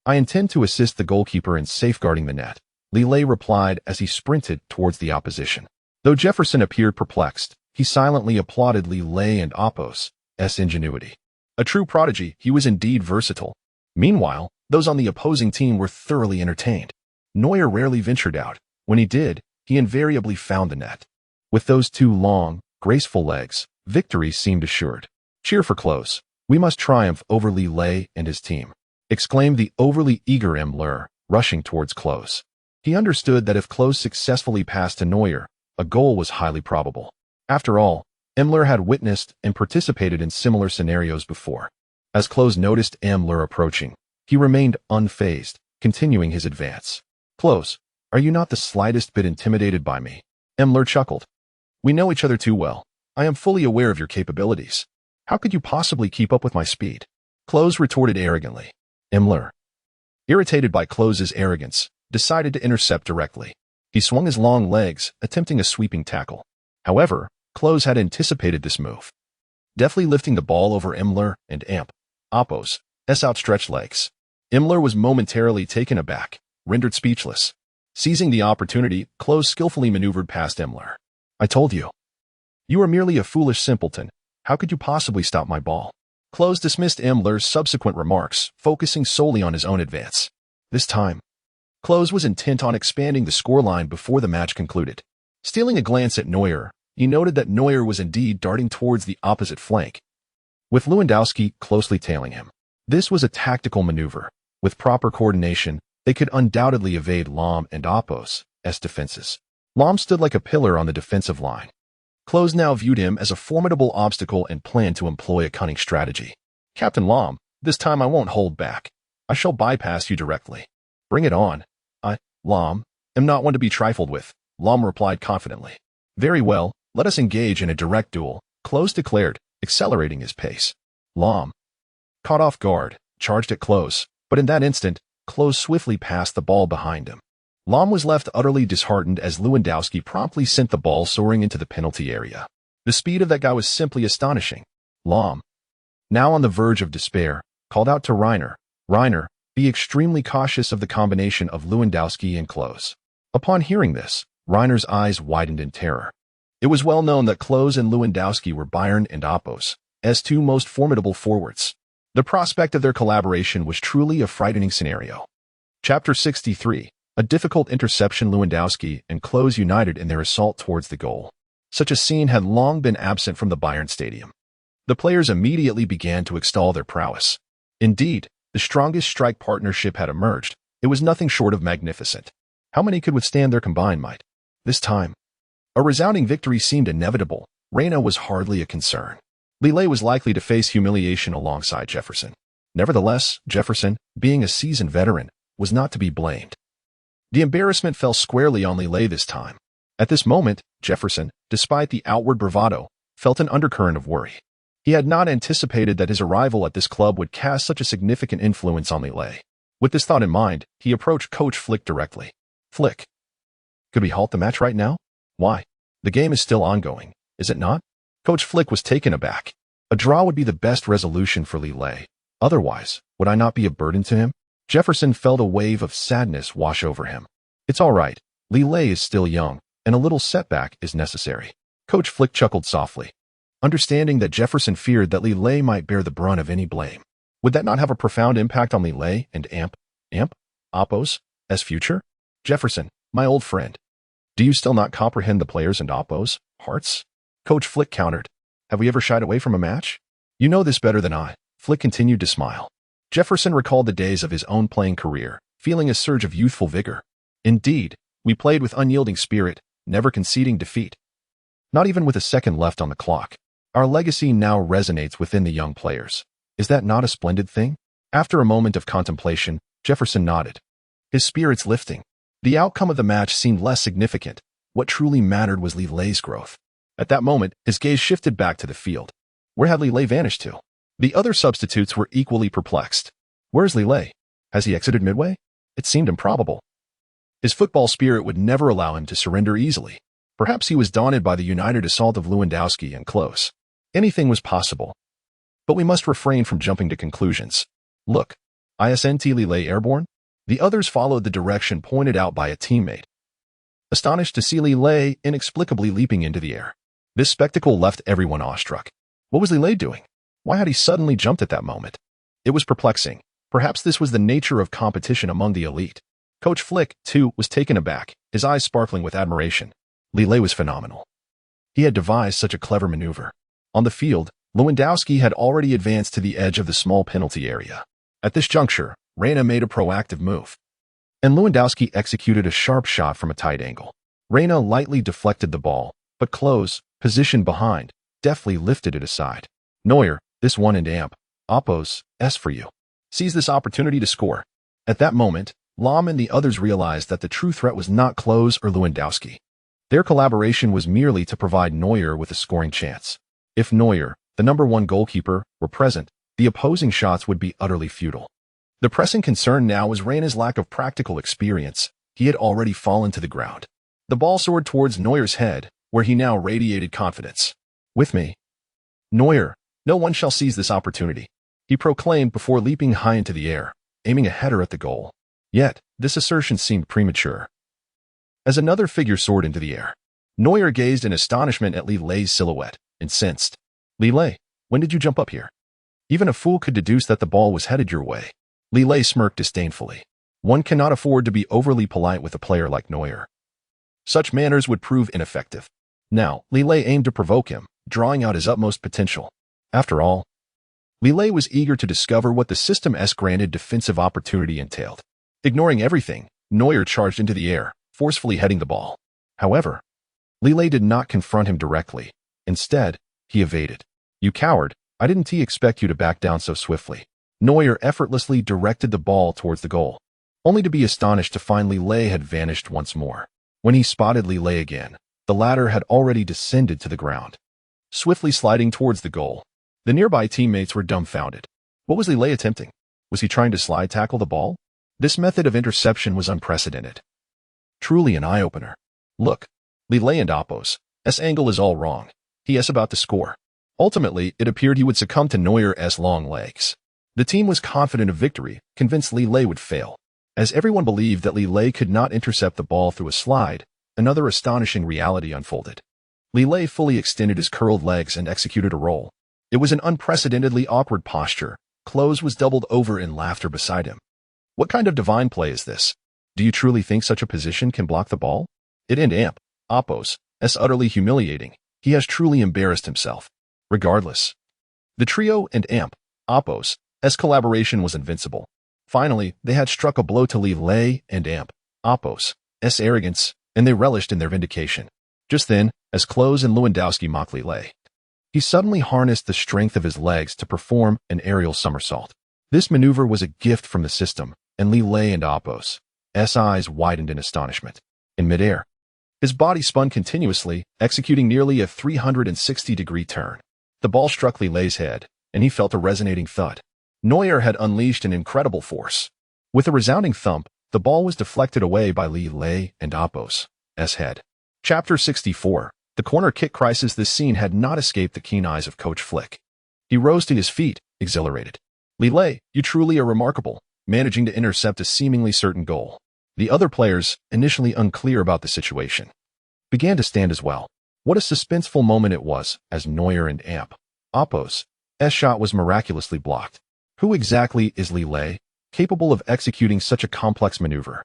I intend to assist the goalkeeper in safeguarding the net," Li Lei replied as he sprinted towards the opposition. Though Jefferson appeared perplexed, he silently applauded Li Lei and Appos' ingenuity. A true prodigy, he was indeed versatile. Meanwhile, those on the opposing team were thoroughly entertained. Neuer rarely ventured out. When he did, he invariably found the net. With those two long, graceful legs, victory seemed assured. "Cheer for Klose. We must triumph over Li Lei and his team," exclaimed the overly eager Müller, rushing towards Klose. He understood that if Klose successfully passed to Neuer, a goal was highly probable. After all, Müller had witnessed and participated in similar scenarios before. As Klose noticed Müller approaching, he remained unfazed, continuing his advance. "Klose, are you not the slightest bit intimidated by me?" Müller chuckled. "We know each other too well. I am fully aware of your capabilities. How could you possibly keep up with my speed?" Klose retorted arrogantly. Müller, irritated by Klose's arrogance, decided to intercept directly. He swung his long legs, attempting a sweeping tackle. However, Klose had anticipated this move. Deftly lifting the ball over Müller and Appos' outstretched legs, Müller was momentarily taken aback, rendered speechless. Seizing the opportunity, Klose skillfully maneuvered past Müller. "I told you. You are merely a foolish simpleton. How could you possibly stop my ball?" Klose dismissed Müllers subsequent remarks, focusing solely on his own advance. This time, Klose was intent on expanding the scoreline before the match concluded. Stealing a glance at Neuer, he noted that Neuer was indeed darting towards the opposite flank, with Lewandowski closely tailing him. This was a tactical maneuver. With proper coordination, they could undoubtedly evade Lahm and Appos' defenses. Lahm stood like a pillar on the defensive line. Klose now viewed him as a formidable obstacle and planned to employ a cunning strategy. "Captain Lahm, this time I won't hold back. I shall bypass you directly." "Bring it on. I, Lahm, am not one to be trifled with," Lahm replied confidently. "Very well, let us engage in a direct duel," Klose declared, accelerating his pace. Lahm, caught off guard, charged at Klose, but in that instant, Klose swiftly passed the ball behind him. Lahm was left utterly disheartened as Lewandowski promptly sent the ball soaring into the penalty area. The speed of that guy was simply astonishing. Lahm, now on the verge of despair, called out to Reiner, "Reiner, be extremely cautious of the combination of Lewandowski and Klose." Upon hearing this, Reiner's eyes widened in terror. It was well known that Klose and Lewandowski were Bayern and Appos' two most formidable forwards. The prospect of their collaboration was truly a frightening scenario. Chapter 63. A difficult interception. Lewandowski and Klose united in their assault towards the goal. Such a scene had long been absent from the Bayern stadium. The players immediately began to extol their prowess. Indeed, the strongest strike partnership had emerged. It was nothing short of magnificent. How many could withstand their combined might? This time, a resounding victory seemed inevitable. Reina was hardly a concern. Li Lei was likely to face humiliation alongside Jefferson. Nevertheless, Jefferson, being a seasoned veteran, was not to be blamed. The embarrassment fell squarely on Li Lei this time. At this moment, Jefferson, despite the outward bravado, felt an undercurrent of worry. He had not anticipated that his arrival at this club would cast such a significant influence on Li Lei. With this thought in mind, he approached Coach Flick directly. "Flick, could we halt the match right now?" "Why? The game is still ongoing, is it not?" Coach Flick was taken aback. A draw would be the best resolution for Li Lei. Otherwise, would I not be a burden to him? Jefferson felt a wave of sadness wash over him. "It's all right. Li Lei is still young, and a little setback is necessary." Coach Flick chuckled softly, understanding that Jefferson feared that Li Lei might bear the brunt of any blame. Would that not have a profound impact on Li Lei and Appos' future? "Jefferson, my old friend, do you still not comprehend the players and Appos' hearts?" Coach Flick countered. "Have we ever shied away from a match? You know this better than I." Flick continued to smile. Jefferson recalled the days of his own playing career, feeling a surge of youthful vigor. "Indeed, we played with unyielding spirit, never conceding defeat," Not even with a second left on the clock. Our legacy now resonates within the young players. Is that not a splendid thing? After a moment of contemplation, Jefferson nodded, his spirits lifting. The outcome of the match seemed less significant. What truly mattered was Li Lei's growth. At that moment, his gaze shifted back to the field. Where had Li Lei vanished to? The other substitutes were equally perplexed. Where's Li Lei? Has he exited midway? It seemed improbable. His football spirit would never allow him to surrender easily. Perhaps he was daunted by the united assault of Lewandowski and Klose. Anything was possible. But we must refrain from jumping to conclusions. Look, isn't Li Lei airborne? The others followed the direction pointed out by a teammate, astonished to see Li Lei inexplicably leaping into the air. This spectacle left everyone awestruck. What was Li Lei doing? Why had he suddenly jumped at that moment? It was perplexing. Perhaps this was the nature of competition among the elite. Coach Flick, too, was taken aback, his eyes sparkling with admiration. Li Lei was phenomenal. He had devised such a clever maneuver. On the field, Lewandowski had already advanced to the edge of the small penalty area. At this juncture, Reina made a proactive move, and Lewandowski executed a sharp shot from a tight angle. Reina lightly deflected the ball, but Klose, positioned behind, deftly lifted it aside. Neuer, this one and amp, Oppos, S for you. Seized this opportunity to score. At that moment, Lahm and the others realized that the true threat was not Klose or Lewandowski. Their collaboration was merely to provide Neuer with a scoring chance. If Neuer, the #1 goalkeeper, were present, the opposing shots would be utterly futile. The pressing concern now was Reina's lack of practical experience. He had already fallen to the ground. The ball soared towards Neuer's head, where he now radiated confidence. With me, Neuer, no one shall seize this opportunity, he proclaimed before leaping high into the air, aiming a header at the goal. Yet, this assertion seemed premature. As another figure soared into the air, Neuer gazed in astonishment at Li Lei's silhouette, incensed. Li Lei, when did you jump up here? Even a fool could deduce that the ball was headed your way. Li Lei smirked disdainfully. One cannot afford to be overly polite with a player like Neuer. Such manners would prove ineffective. Now, Li Lei aimed to provoke him, drawing out his utmost potential. After all, Li Lei was eager to discover what the system's granted defensive opportunity entailed. Ignoring everything, Neuer charged into the air, forcefully heading the ball. However, Li Lei did not confront him directly. Instead, he evaded. You coward, I didn't expect you to back down so swiftly. Neuer effortlessly directed the ball towards the goal, only to be astonished to find Li Lei had vanished once more. When he spotted Li Lei again, the latter had already descended to the ground, swiftly sliding towards the goal. The nearby teammates were dumbfounded. What was Li Lei attempting? Was he trying to slide tackle the ball? This method of interception was unprecedented. Truly an eye-opener. Look, Li Lei and Oppos' angle is all wrong. He is about to score. Ultimately, it appeared he would succumb to Neuer's long legs. The team was confident of victory, convinced Li Lei would fail. As everyone believed that Li Lei could not intercept the ball through a slide, another astonishing reality unfolded. Li Lei fully extended his curled legs and executed a roll. It was an unprecedentedly awkward posture. Klose was doubled over in laughter beside him. What kind of divine play is this? Do you truly think such a position can block the ball? It and amp, Oppos, is utterly humiliating. He has truly embarrassed himself. Regardless, the trio and amp, Oppos' collaboration was invincible. Finally, they had struck a blow to Li Lei and amp, Oppos' arrogance, and they relished in their vindication. Just then, as Klose and Lewandowski mocked Li Lei, he suddenly harnessed the strength of his legs to perform an aerial somersault. This maneuver was a gift from the system, and Li Lei and Oppos' eyes widened in astonishment. In midair, his body spun continuously, executing nearly a 360-degree turn. The ball struck Li Lei's head, and he felt a resonating thud. Neuer had unleashed an incredible force. With a resounding thump, the ball was deflected away by Li Lei and Oppos' head. Chapter 64. The corner kick crisis. This scene had not escaped the keen eyes of Coach Flick. He rose to his feet, exhilarated. Li Lei, you truly are remarkable, managing to intercept a seemingly certain goal. The other players, initially unclear about the situation, began to stand as well. What a suspenseful moment it was as Neuer and amp, Oppos' shot was miraculously blocked. Who exactly is Li Lei, capable of executing such a complex maneuver?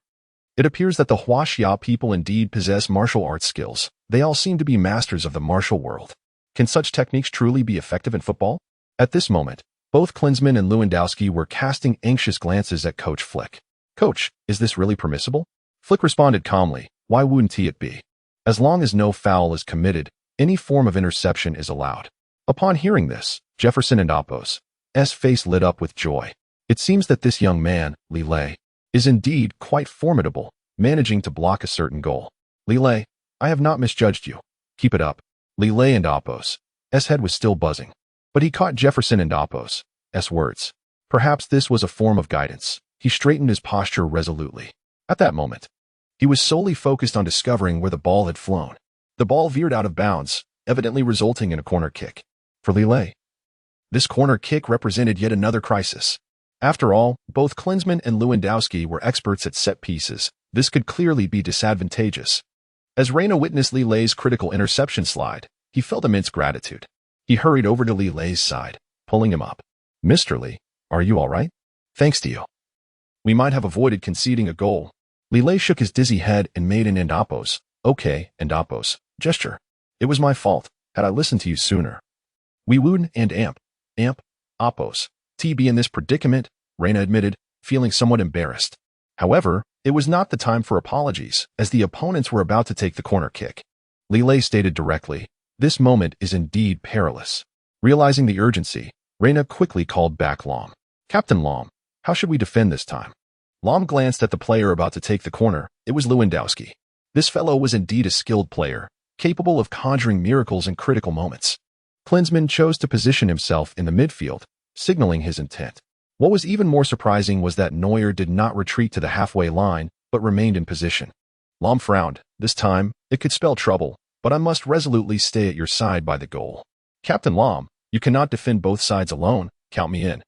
It appears that the Huaxia people indeed possess martial arts skills. They all seem to be masters of the martial world. Can such techniques truly be effective in football? At this moment, both Klinsmann and Lewandowski were casting anxious glances at Coach Flick. Coach, is this really permissible? Flick responded calmly, why wouldn't it be? As long as no foul is committed, Any form of interception is allowed. Upon hearing this, Jefferson and Apos' face lit up with joy. It seems that this young man, Li Lei, is indeed quite formidable, managing to block a certain goal. Li Lei, I have not misjudged you. Keep it up. Li Lei and Apos' head was still buzzing, but he caught Jefferson and Apos' words. Perhaps this was a form of guidance. He straightened his posture resolutely. At that moment, he was solely focused on discovering where the ball had flown. The ball veered out of bounds, evidently resulting in a corner kick. For Li Lei, this corner kick represented yet another crisis. After all, both Klinsmann and Lewandowski were experts at set pieces. This could clearly be disadvantageous. As Reina witnessed Li Lei's critical interception slide, he felt immense gratitude. He hurried over to Li Lei's side, pulling him up. Mr. Li, are you all right? Thanks to you. We might have avoided conceding a goal. Li Lei shook his dizzy head and made an Apos' gesture. It was my fault. Had I listened to you sooner. We wouldn't Apos' be in this predicament, Reina admitted, feeling somewhat embarrassed. However, it was not the time for apologies, as the opponents were about to take the corner kick. Li Lei stated directly, this moment is indeed perilous. Realizing the urgency, Reina quickly called back Lahm. Captain Lahm, how should we defend this time? Lahm glanced at the player about to take the corner. It was Lewandowski. This fellow was indeed a skilled player, capable of conjuring miracles in critical moments. Klinsmann chose to position himself in the midfield, signaling his intent. What was even more surprising was that Neuer did not retreat to the halfway line, but remained in position. Lahm frowned. This time, it could spell trouble, but I must resolutely stay at your side by the goal. Captain Lahm, you cannot defend both sides alone. Count me in.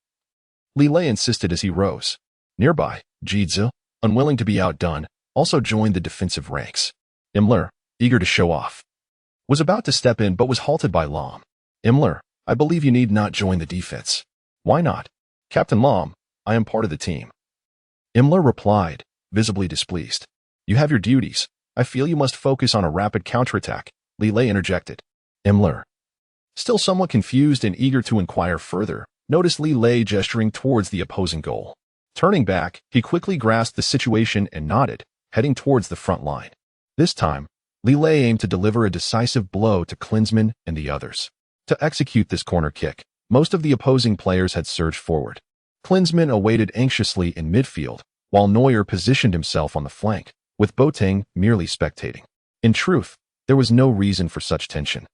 Li Lei insisted as he rose. Nearby, Jidze, unwilling to be outdone, also joined the defensive ranks. Imler, eager to show off, was about to step in but was halted by Lahm. Imler, I believe you need not join the defense. Why not? Captain Lahm, I am part of the team. Imler replied, visibly displeased. You have your duties. I feel you must focus on a rapid counterattack, Li Lei interjected. Imler, still somewhat confused and eager to inquire further, noticed Li Lei gesturing towards the opposing goal. Turning back, he quickly grasped the situation and nodded, heading towards the front line. This time, Li Lei aimed to deliver a decisive blow to Klinsmann and the others. To execute this corner kick, most of the opposing players had surged forward. Klinsmann awaited anxiously in midfield, while Neuer positioned himself on the flank, with Boateng merely spectating. In truth, there was no reason for such tension.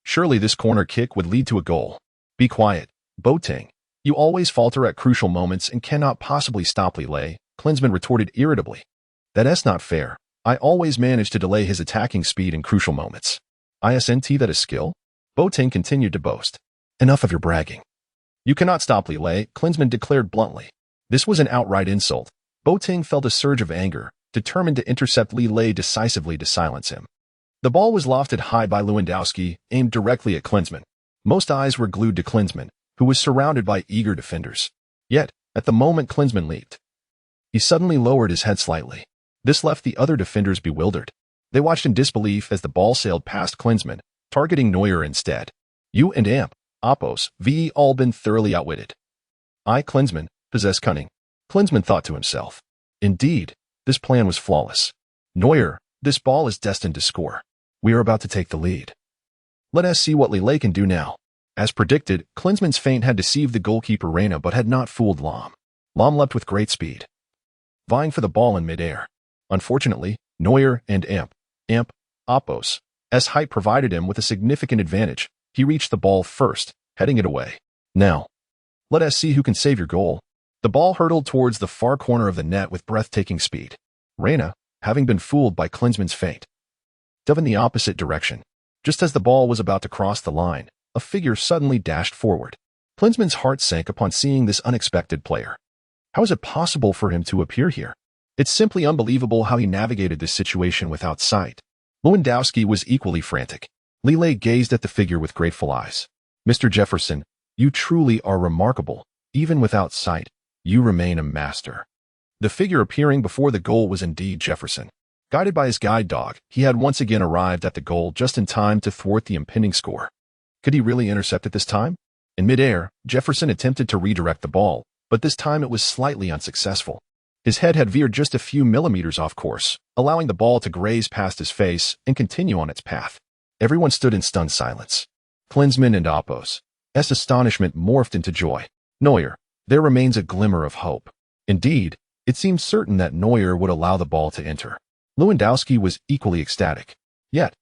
Surely this corner kick would lead to a goal. Be quiet, Boateng. You always falter at crucial moments and cannot possibly stop Li Lei, Klinsmann retorted irritably. That's not fair. I always manage to delay his attacking speed in crucial moments. Isn't that a skill? Boateng continued to boast. Enough of your bragging. You cannot stop Li Lei, Klinsmann declared bluntly. This was an outright insult. Boateng felt a surge of anger, determined to intercept Li Lei decisively to silence him. The ball was lofted high by Lewandowski, aimed directly at Klinsmann. Most eyes were glued to Klinsmann, who was surrounded by eager defenders. Yet, at the moment Klinsmann leaped, he suddenly lowered his head slightly. This left the other defenders bewildered. They watched in disbelief as the ball sailed past Klinsmann, targeting Neuer instead. You and Apos all been thoroughly outwitted. Klinsmann, possess cunning. Klinsmann thought to himself. Indeed, this plan was flawless. Neuer, this ball is destined to score. We are about to take the lead. Let us see what Li Lei can do now. As predicted, Klinsmann's feint had deceived the goalkeeper Reina but had not fooled Lahm. Lahm leapt with great speed, vying for the ball in midair. Unfortunately, Neuer and Apos' height provided him with a significant advantage. He reached the ball first, heading it away. Now, let us see who can save your goal. The ball hurtled towards the far corner of the net with breathtaking speed. Reina, having been fooled by Klinsmann's feint, dove in the opposite direction. Just as the ball was about to cross the line, a figure suddenly dashed forward. Klinsmann's heart sank upon seeing this unexpected player. How is it possible for him to appear here? It's simply unbelievable how he navigated this situation without sight. Lewandowski was equally frantic. Li Lei gazed at the figure with grateful eyes. Mr. Jefferson, you truly are remarkable. Even without sight, you remain a master. The figure appearing before the goal was indeed Jefferson. Guided by his guide dog, he had once again arrived at the goal just in time to thwart the impending score. Could he really intercept it this time? In midair, Jefferson attempted to redirect the ball, but this time it was slightly unsuccessful. His head had veered just a few millimeters off course, allowing the ball to graze past his face and continue on its path. Everyone stood in stunned silence. Klinsmann and Oppos. Astonishment morphed into joy. Neuer. There remains a glimmer of hope. Indeed, it seemed certain that Neuer would allow the ball to enter. Lewandowski was equally ecstatic. Yet,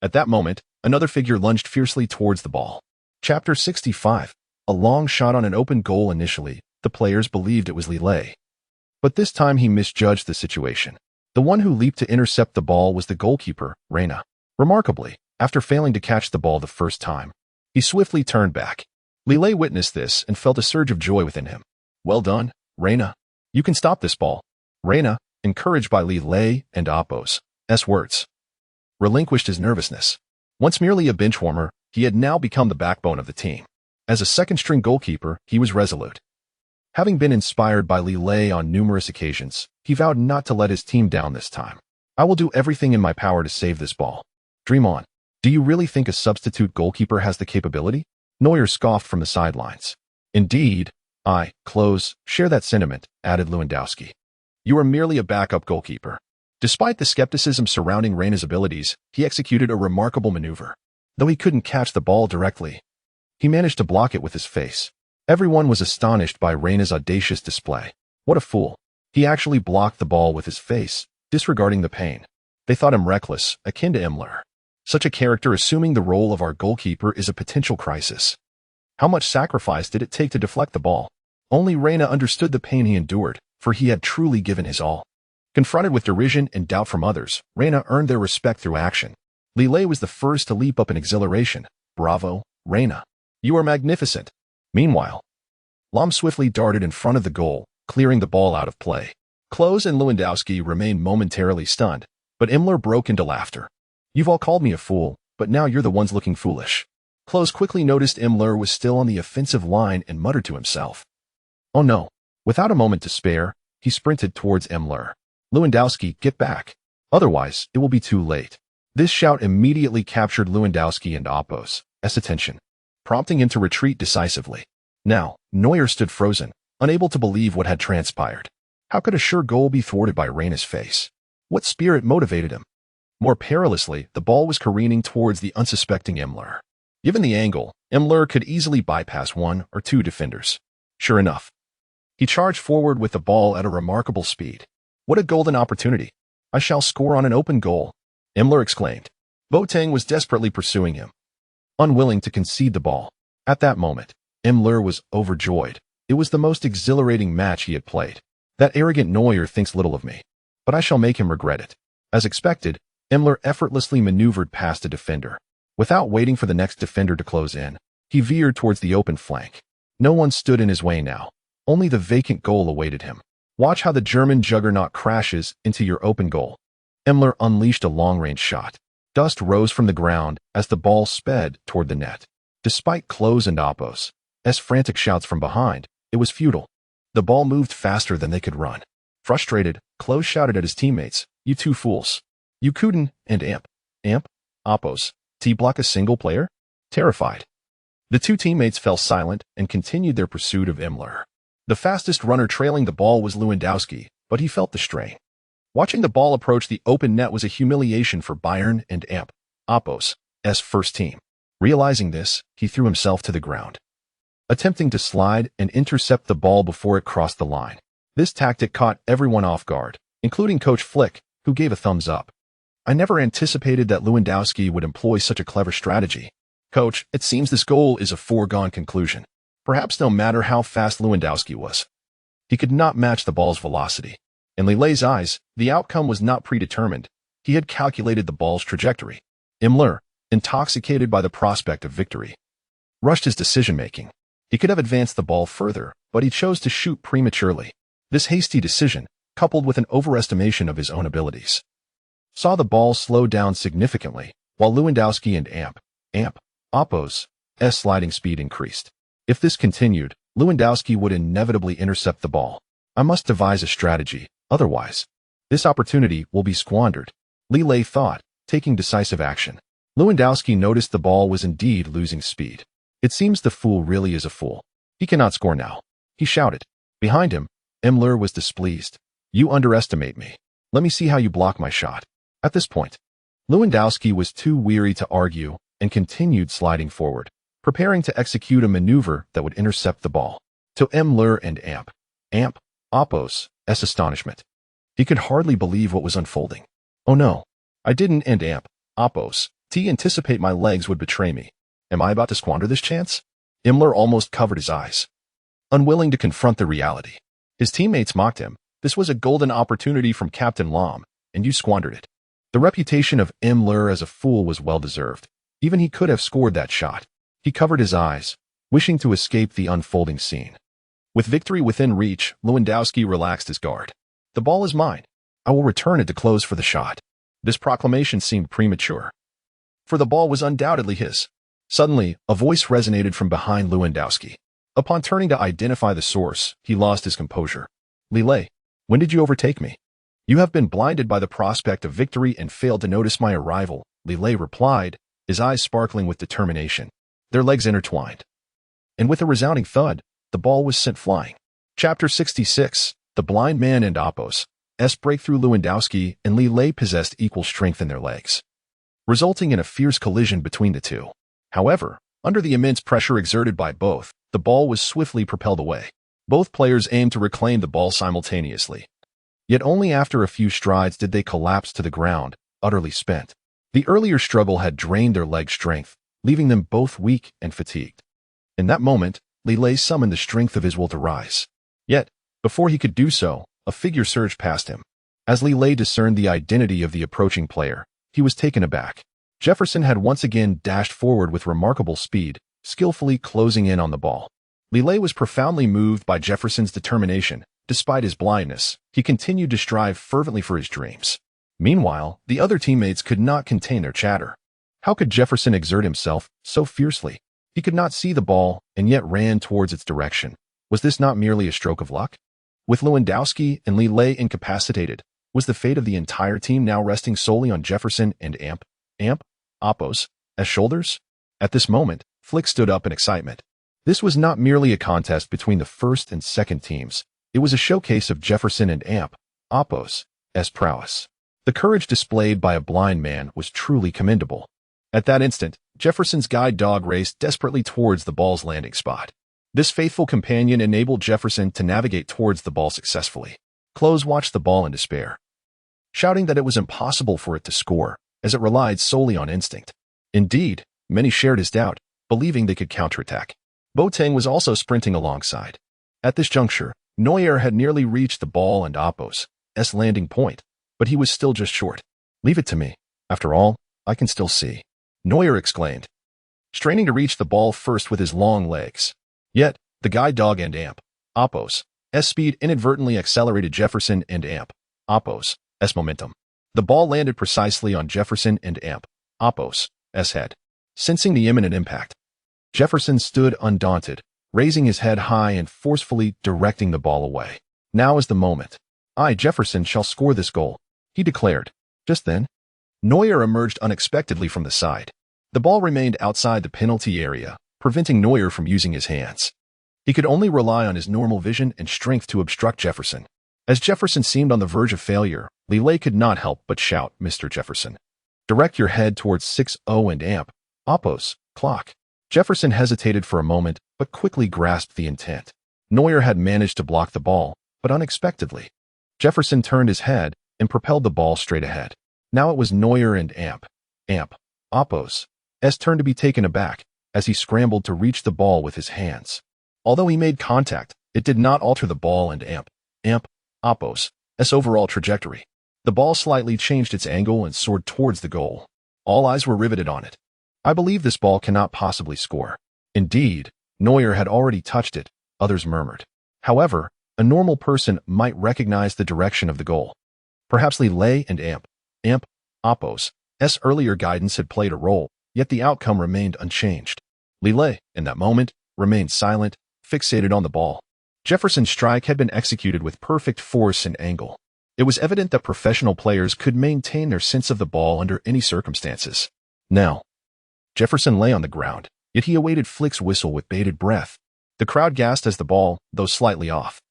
at that moment, another figure lunged fiercely towards the ball. Chapter 65. A long shot on an open goal. Initially, the players believed it was Li Lei. But this time he misjudged the situation. The one who leaped to intercept the ball was the goalkeeper, Reina. Remarkably, after failing to catch the ball the first time, he swiftly turned back. Li Lei witnessed this and felt a surge of joy within him. Well done, Reina. You can stop this ball. Reina, encouraged by Li Lei and Oppos' words, relinquished his nervousness. Once merely a bench warmer, he had now become the backbone of the team. As a second-string goalkeeper, he was resolute. Having been inspired by Li Lei on numerous occasions, he vowed not to let his team down this time. I will do everything in my power to save this ball. Dream on. Do you really think a substitute goalkeeper has the capability? Neuer scoffed from the sidelines. Indeed, I, Klose, share that sentiment, added Lewandowski. You are merely a backup goalkeeper. Despite the skepticism surrounding Reina's abilities, he executed a remarkable maneuver. Though he couldn't catch the ball directly, he managed to block it with his face. Everyone was astonished by Reina's audacious display. What a fool. He actually blocked the ball with his face, disregarding the pain. They thought him reckless, akin to Himmler. Such a character assuming the role of our goalkeeper is a potential crisis. How much sacrifice did it take to deflect the ball? Only Reina understood the pain he endured, for he had truly given his all. Confronted with derision and doubt from others, Reina earned their respect through action. Li Lei was the first to leap up in exhilaration. Bravo, Reina. You are magnificent. Meanwhile, Lahm swiftly darted in front of the goal, clearing the ball out of play. Klose and Lewandowski remained momentarily stunned, but Himmler broke into laughter. You've all called me a fool, but now you're the ones looking foolish. Klose quickly noticed Himmler was still on the offensive line and muttered to himself. Oh no. Without a moment to spare, he sprinted towards Himmler. Lewandowski, get back. Otherwise, it will be too late. This shout immediately captured Lewandowski and Oppos' attention, prompting him to retreat decisively. Now, Neuer stood frozen, unable to believe what had transpired. How could a sure goal be thwarted by Reina's face? What spirit motivated him? More perilously, the ball was careening towards the unsuspecting Himmler. Given the angle, Himmler could easily bypass one or two defenders. Sure enough, he charged forward with the ball at a remarkable speed. What a golden opportunity. I shall score on an open goal, Himmler exclaimed. Boateng was desperately pursuing him, unwilling to concede the ball. At that moment, Himmler was overjoyed. It was the most exhilarating match he had played. That arrogant Neuer thinks little of me, but I shall make him regret it. As expected, Himmler effortlessly maneuvered past a defender. Without waiting for the next defender to close in, he veered towards the open flank. No one stood in his way now. Only the vacant goal awaited him. Watch how the German juggernaut crashes into your open goal. Himmler unleashed a long-range shot. Dust rose from the ground as the ball sped toward the net. Despite Klose and Oppos' frantic shouts from behind, it was futile. The ball moved faster than they could run. Frustrated, Klose shouted at his teammates, "You two fools. You couldn't, and Oppos, block a single player?" Terrified, the two teammates fell silent and continued their pursuit of Himmler. The fastest runner trailing the ball was Lewandowski, but he felt the strain. Watching the ball approach the open net was a humiliation for Bayern and Oppos' first team. Realizing this, he threw himself to the ground, attempting to slide and intercept the ball before it crossed the line. This tactic caught everyone off guard, including Coach Flick, who gave a thumbs up. I never anticipated that Lewandowski would employ such a clever strategy. Coach, it seems this goal is a foregone conclusion. Perhaps no matter how fast Lewandowski was, he could not match the ball's velocity. In Li Lei's eyes, the outcome was not predetermined. He had calculated the ball's trajectory. Himmler, intoxicated by the prospect of victory, rushed his decision-making. He could have advanced the ball further, but he chose to shoot prematurely. This hasty decision, coupled with an overestimation of his own abilities, saw the ball slow down significantly, while Lewandowski and Oppos' sliding speed increased. If this continued, Lewandowski would inevitably intercept the ball. I must devise a strategy, otherwise, this opportunity will be squandered, Li Lei thought, taking decisive action. Lewandowski noticed the ball was indeed losing speed. It seems the fool really is a fool. He cannot score now, he shouted. Behind him, Himmler was displeased. You underestimate me. Let me see how you block my shot. At this point, Lewandowski was too weary to argue and continued sliding forward, preparing to execute a maneuver that would intercept the ball. To Neuer and Amp, Oppos' astonishment. He could hardly believe what was unfolding. Oh no, I didn't and Oppos anticipate my legs would betray me. Am I about to squander this chance? Neuer almost covered his eyes, unwilling to confront the reality. His teammates mocked him. This was a golden opportunity from Captain Lahm, and you squandered it. The reputation of Neuer as a fool was well-deserved. Even he could have scored that shot. He covered his eyes, wishing to escape the unfolding scene. With victory within reach, Lewandowski relaxed his guard. The ball is mine. I will return it to Klose for the shot. This proclamation seemed premature, for the ball was undoubtedly his. Suddenly, a voice resonated from behind Lewandowski. Upon turning to identify the source, he lost his composure. Li Lei, when did you overtake me? You have been blinded by the prospect of victory and failed to notice my arrival, Li Lei replied, his eyes sparkling with determination. Their legs intertwined, and with a resounding thud, the ball was sent flying. Chapter 66, The Blind Man and Oppos' breakthrough. Lewandowski and Li Lei possessed equal strength in their legs, resulting in a fierce collision between the two. However, under the immense pressure exerted by both, the ball was swiftly propelled away. Both players aimed to reclaim the ball simultaneously. Yet only after a few strides did they collapse to the ground, utterly spent. The earlier struggle had drained their leg strength, leaving them both weak and fatigued. In that moment, Li Lei summoned the strength of his will to rise. Yet, before he could do so, a figure surged past him. As Li Lei discerned the identity of the approaching player, he was taken aback. Jefferson had once again dashed forward with remarkable speed, skillfully closing in on the ball. Li Lei was profoundly moved by Jefferson's determination. Despite his blindness, he continued to strive fervently for his dreams. Meanwhile, the other teammates could not contain their chatter. How could Jefferson exert himself so fiercely? He could not see the ball and yet ran towards its direction. Was this not merely a stroke of luck? With Lewandowski and Li Lei incapacitated, was the fate of the entire team now resting solely on Jefferson and Oppos' shoulders? At this moment, Flick stood up in excitement. This was not merely a contest between the first and second teams. It was a showcase of Jefferson and Oppos' prowess. The courage displayed by a blind man was truly commendable. At that instant, Jefferson's guide dog raced desperately towards the ball's landing spot. This faithful companion enabled Jefferson to navigate towards the ball successfully. Klose watched the ball in despair, shouting that it was impossible for it to score, as it relied solely on instinct. Indeed, many shared his doubt, believing they could counterattack. Boateng was also sprinting alongside. At this juncture, Neuer had nearly reached the ball and Oppos' landing point, but he was still just short. Leave it to me. After all, I can still see, Neuer exclaimed, straining to reach the ball first with his long legs. Yet, the guide dog and Oppos' speed inadvertently accelerated Jefferson and Oppos' momentum. The ball landed precisely on Jefferson and Oppos' head. Sensing the imminent impact, Jefferson stood undaunted, raising his head high and forcefully directing the ball away. Now is the moment. I, Jefferson, shall score this goal, he declared. Just then, Neuer emerged unexpectedly from the side. The ball remained outside the penalty area, preventing Neuer from using his hands. He could only rely on his normal vision and strength to obstruct Jefferson. As Jefferson seemed on the verge of failure, Li Lei could not help but shout, Mr. Jefferson, direct your head towards 6-0 and Oppos' clock. Jefferson hesitated for a moment, but quickly grasped the intent. Neuer had managed to block the ball, but unexpectedly, Jefferson turned his head and propelled the ball straight ahead. Now it was Neuer and Oppos' turn to be taken aback as he scrambled to reach the ball with his hands. Although he made contact, it did not alter the ball and Oppos' overall trajectory. The ball slightly changed its angle and soared towards the goal. All eyes were riveted on it. I believe this ball cannot possibly score. Indeed, Neuer had already touched it, others murmured. However, a normal person might recognize the direction of the goal. Perhaps Li Lei and Oppos' earlier guidance had played a role, yet the outcome remained unchanged. Li Lei, in that moment, remained silent, fixated on the ball. Jefferson's strike had been executed with perfect force and angle. It was evident that professional players could maintain their sense of the ball under any circumstances. Now, Jefferson lay on the ground, yet he awaited Flick's whistle with bated breath. The crowd gasped as the ball, though slightly off,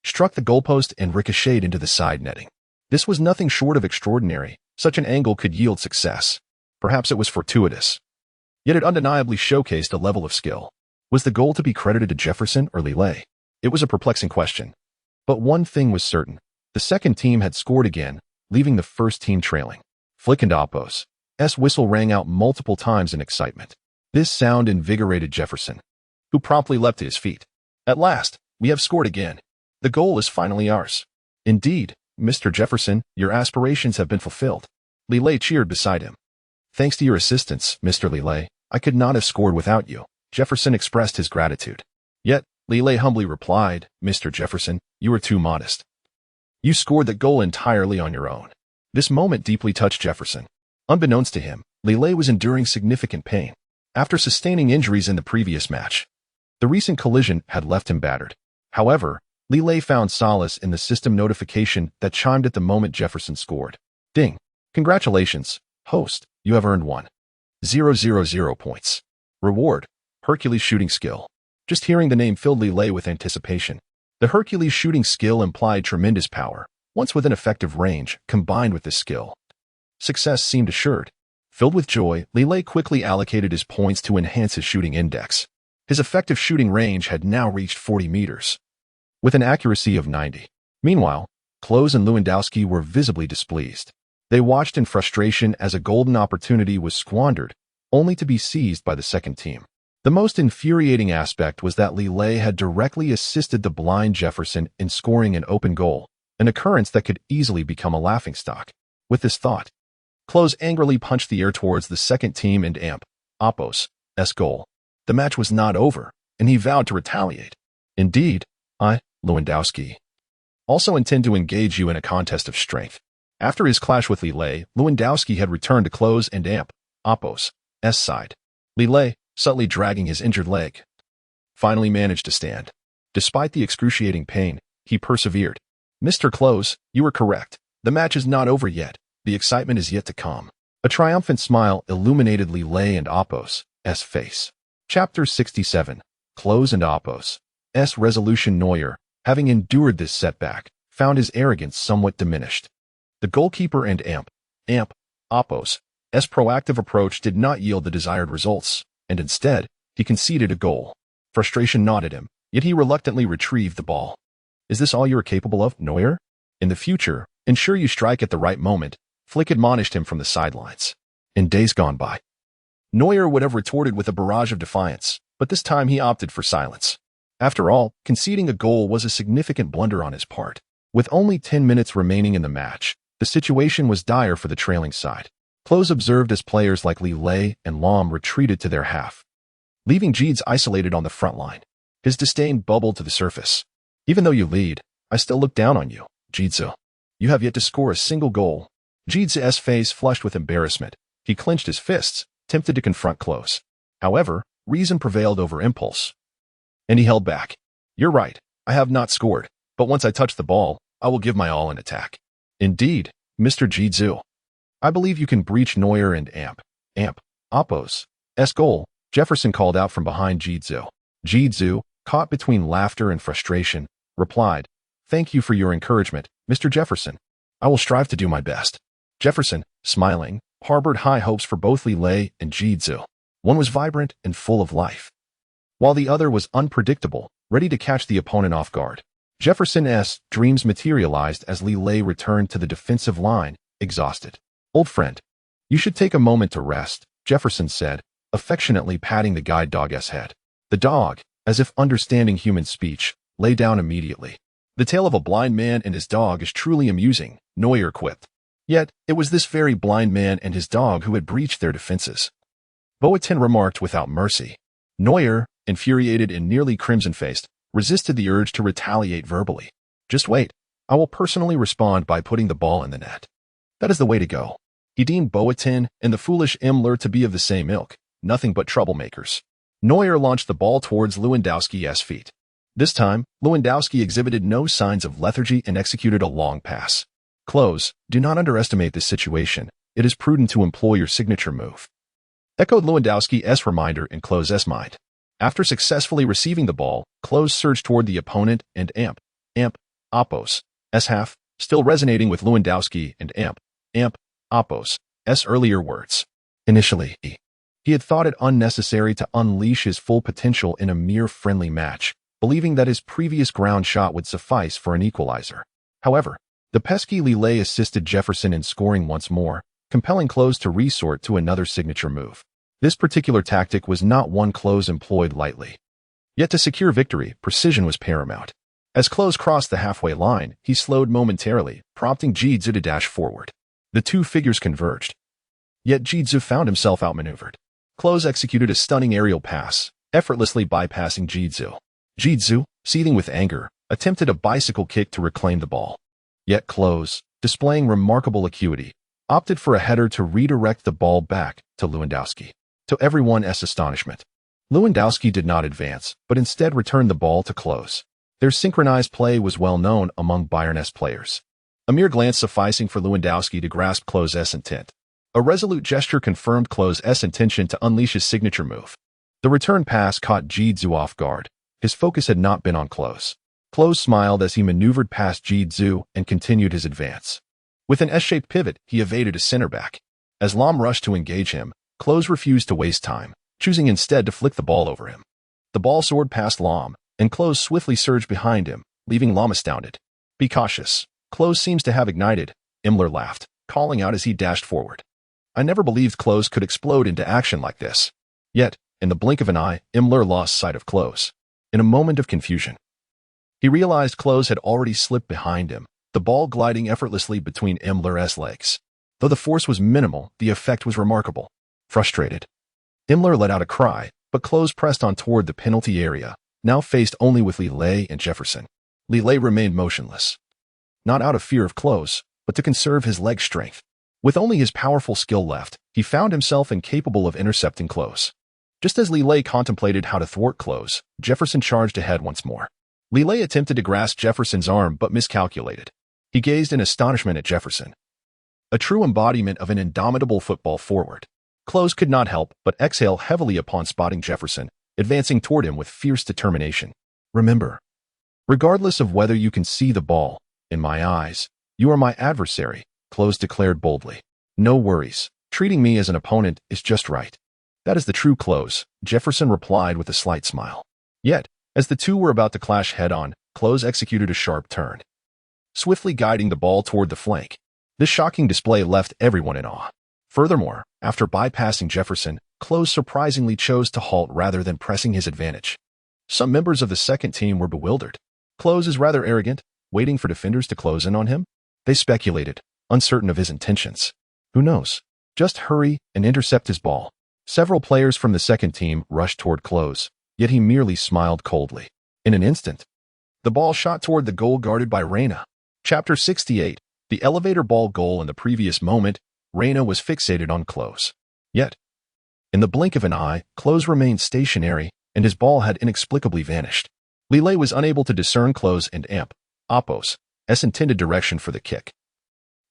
struck the goalpost and ricocheted into the side netting. This was nothing short of extraordinary, Such an angle could yield success. Perhaps it was fortuitous. Yet it undeniably showcased a level of skill. Was the goal to be credited to Jefferson or Li Lei? It was a perplexing question. But one thing was certain. The second team had scored again, leaving the first team trailing. Flick and Oppo's whistle rang out multiple times in excitement. This sound invigorated Jefferson, who promptly leapt to his feet. At last, we have scored again. The goal is finally ours. Indeed, Mr. Jefferson, your aspirations have been fulfilled. Li Lei cheered beside him. Thanks to your assistance, Mr. Li Lei, I could not have scored without you. Jefferson expressed his gratitude. Yet, Li Lei humbly replied, Mr. Jefferson, you are too modest. You scored that goal entirely on your own. This moment deeply touched Jefferson. Unbeknownst to him, Li Lei was enduring significant pain. After sustaining injuries in the previous match, the recent collision had left him battered. However, Li Lei found solace in the system notification that chimed at the moment Jefferson scored. Ding! Congratulations, host, you have earned 1,000 points. Reward, Hercules shooting skill. Just hearing the name filled Li Lei with anticipation. The Hercules shooting skill implied tremendous power. Once within effective range, combined with this skill, success seemed assured. Filled with joy, Li Lei quickly allocated his points to enhance his shooting index. His effective shooting range had now reached 40 meters, with an accuracy of 90. Meanwhile, Klose and Lewandowski were visibly displeased. They watched in frustration as a golden opportunity was squandered, only to be seized by the second team. The most infuriating aspect was that Li Lei had directly assisted the blind Jefferson in scoring an open goal, an occurrence that could easily become a laughingstock. With this thought, Klose angrily punched the air towards the second team and Oppo's goal. The match was not over, and he vowed to retaliate. Indeed, I, Lewandowski, also intend to engage you in a contest of strength. After his clash with Li Lei, Lewandowski had returned to Klose and Oppo's side. Li Lei, subtly dragging his injured leg, finally managed to stand. Despite the excruciating pain, he persevered. Mr. Klose, you were correct. The match is not over yet. The excitement is yet to come. A triumphant smile illuminated Li Lei and Oppo's face. Chapter 67. Klose and Oppo's resolution. Neuer, having endured this setback, found his arrogance somewhat diminished. The goalkeeper and Oppo's proactive approach did not yield the desired results, and instead, he conceded a goal. Frustration gnawed at him, yet he reluctantly retrieved the ball. Is this all you are capable of, Neuer? In the future, ensure you strike at the right moment, Flick admonished him from the sidelines. In days gone by, Neuer would have retorted with a barrage of defiance, but this time he opted for silence. After all, conceding a goal was a significant blunder on his part. With only 10 minutes remaining in the match, the situation was dire for the trailing side. Klose observed as players like Li Lei and Lahm retreated to their half, leaving Geds isolated on the front line. His disdain bubbled to the surface. Even though you lead, I still look down on you, Geds. You have yet to score a single goal. Geds' face flushed with embarrassment. He clenched his fists, tempted to confront Klose. However, reason prevailed over impulse, and he held back. You're right, I have not scored, but once I touch the ball, I will give my all in attack. Indeed, Mr. Geds. I believe you can breach Neuer and Oppo's goal, Jefferson called out from behind Geds. Geds, caught between laughter and frustration, replied, Thank you for your encouragement, Mr. Jefferson. I will strive to do my best. Jefferson, smiling, harbored high hopes for both Li Lei and Geds. One was vibrant and full of life, while the other was unpredictable, ready to catch the opponent off guard. Jefferson's dreams materialized as Li Lei returned to the defensive line, exhausted. Old friend, you should take a moment to rest, Jefferson said, affectionately patting the guide dog's head. The dog, as if understanding human speech, lay down immediately. The tale of a blind man and his dog is truly amusing, Neuer quipped. Yet, it was this very blind man and his dog who had breached their defenses. Boateng remarked without mercy. Neuer, infuriated and nearly crimson-faced, resisted the urge to retaliate verbally. Just wait. I will personally respond by putting the ball in the net. That is the way to go. He deemed Boateng and the foolish Müller to be of the same ilk, nothing but troublemakers. Neuer launched the ball towards Lewandowski's feet. This time, Lewandowski exhibited no signs of lethargy and executed a long pass. Klose, do not underestimate this situation. It is prudent to employ your signature move, echoed Lewandowski's reminder in Klose's mind. After successfully receiving the ball, Klose surged toward the opponent and Oppo's half, still resonating with Lewandowski and Oppos, S. earlier words. Initially, he had thought it unnecessary to unleash his full potential in a mere friendly match, believing that his previous ground shot would suffice for an equalizer. However, the pesky Li Lei assisted Jefferson in scoring once more, compelling Klose to resort to another signature move. This particular tactic was not one Klose employed lightly. Yet to secure victory, precision was paramount. As Klose crossed the halfway line, he slowed momentarily, prompting Jidzu to dash forward. The two figures converged. Yet Jidzu found himself outmaneuvered. Klose executed a stunning aerial pass, effortlessly bypassing Jidzu. Jidzu, seething with anger, attempted a bicycle kick to reclaim the ball. Yet Klose, displaying remarkable acuity, opted for a header to redirect the ball back to Lewandowski. To everyone's astonishment, Lewandowski did not advance, but instead returned the ball to Klose. Their synchronized play was well known among Bayern's players. A mere glance sufficing for Lewandowski to grasp Klose's intent. A resolute gesture confirmed Klose's intention to unleash his signature move. The return pass caught Jidzu off guard. His focus had not been on Klose. Klose smiled as he maneuvered past Jidzu and continued his advance. With an S-shaped pivot, he evaded a center back. As Lahm rushed to engage him, Klose refused to waste time, choosing instead to flick the ball over him. The ball soared past Lahm, and Klose swiftly surged behind him, leaving Lahm astounded. "Be cautious. Klose seems to have ignited," Imler laughed, calling out as he dashed forward. I never believed Klose could explode into action like this. Yet, in the blink of an eye, Imler lost sight of Klose. In a moment of confusion, he realized Klose had already slipped behind him, the ball gliding effortlessly between Imler's legs. Though the force was minimal, the effect was remarkable. Frustrated, Imler let out a cry, but Klose pressed on toward the penalty area, now faced only with Li Lei and Jefferson. Li Lei remained motionless, not out of fear of Klose, but to conserve his leg strength. With only his powerful skill left, he found himself incapable of intercepting Klose. Just as Li Lei contemplated how to thwart Klose, Jefferson charged ahead once more. Li Lei attempted to grasp Jefferson's arm but miscalculated. He gazed in astonishment at Jefferson, a true embodiment of an indomitable football forward. Klose could not help but exhale heavily upon spotting Jefferson, advancing toward him with fierce determination. "Remember, regardless of whether you can see the ball, in my eyes, you are my adversary," Klose declared boldly. "No worries. Treating me as an opponent is just right." "That is the true Klose," Jefferson replied with a slight smile. Yet, as the two were about to clash head-on, Klose executed a sharp turn, swiftly guiding the ball toward the flank. This shocking display left everyone in awe. Furthermore, after bypassing Jefferson, Klose surprisingly chose to halt rather than pressing his advantage. Some members of the second team were bewildered. Klose is rather arrogant, waiting for defenders to close in on him? They speculated, uncertain of his intentions. Who knows? Just hurry and intercept his ball. Several players from the second team rushed toward Klose, yet he merely smiled coldly. In an instant, the ball shot toward the goal guarded by Reina. Chapter 68. The elevator ball goal. In the previous moment, Reina was fixated on Klose. Yet, in the blink of an eye, Klose remained stationary, and his ball had inexplicably vanished. Li Lei was unable to discern Klose and Oppos' intended direction for the kick.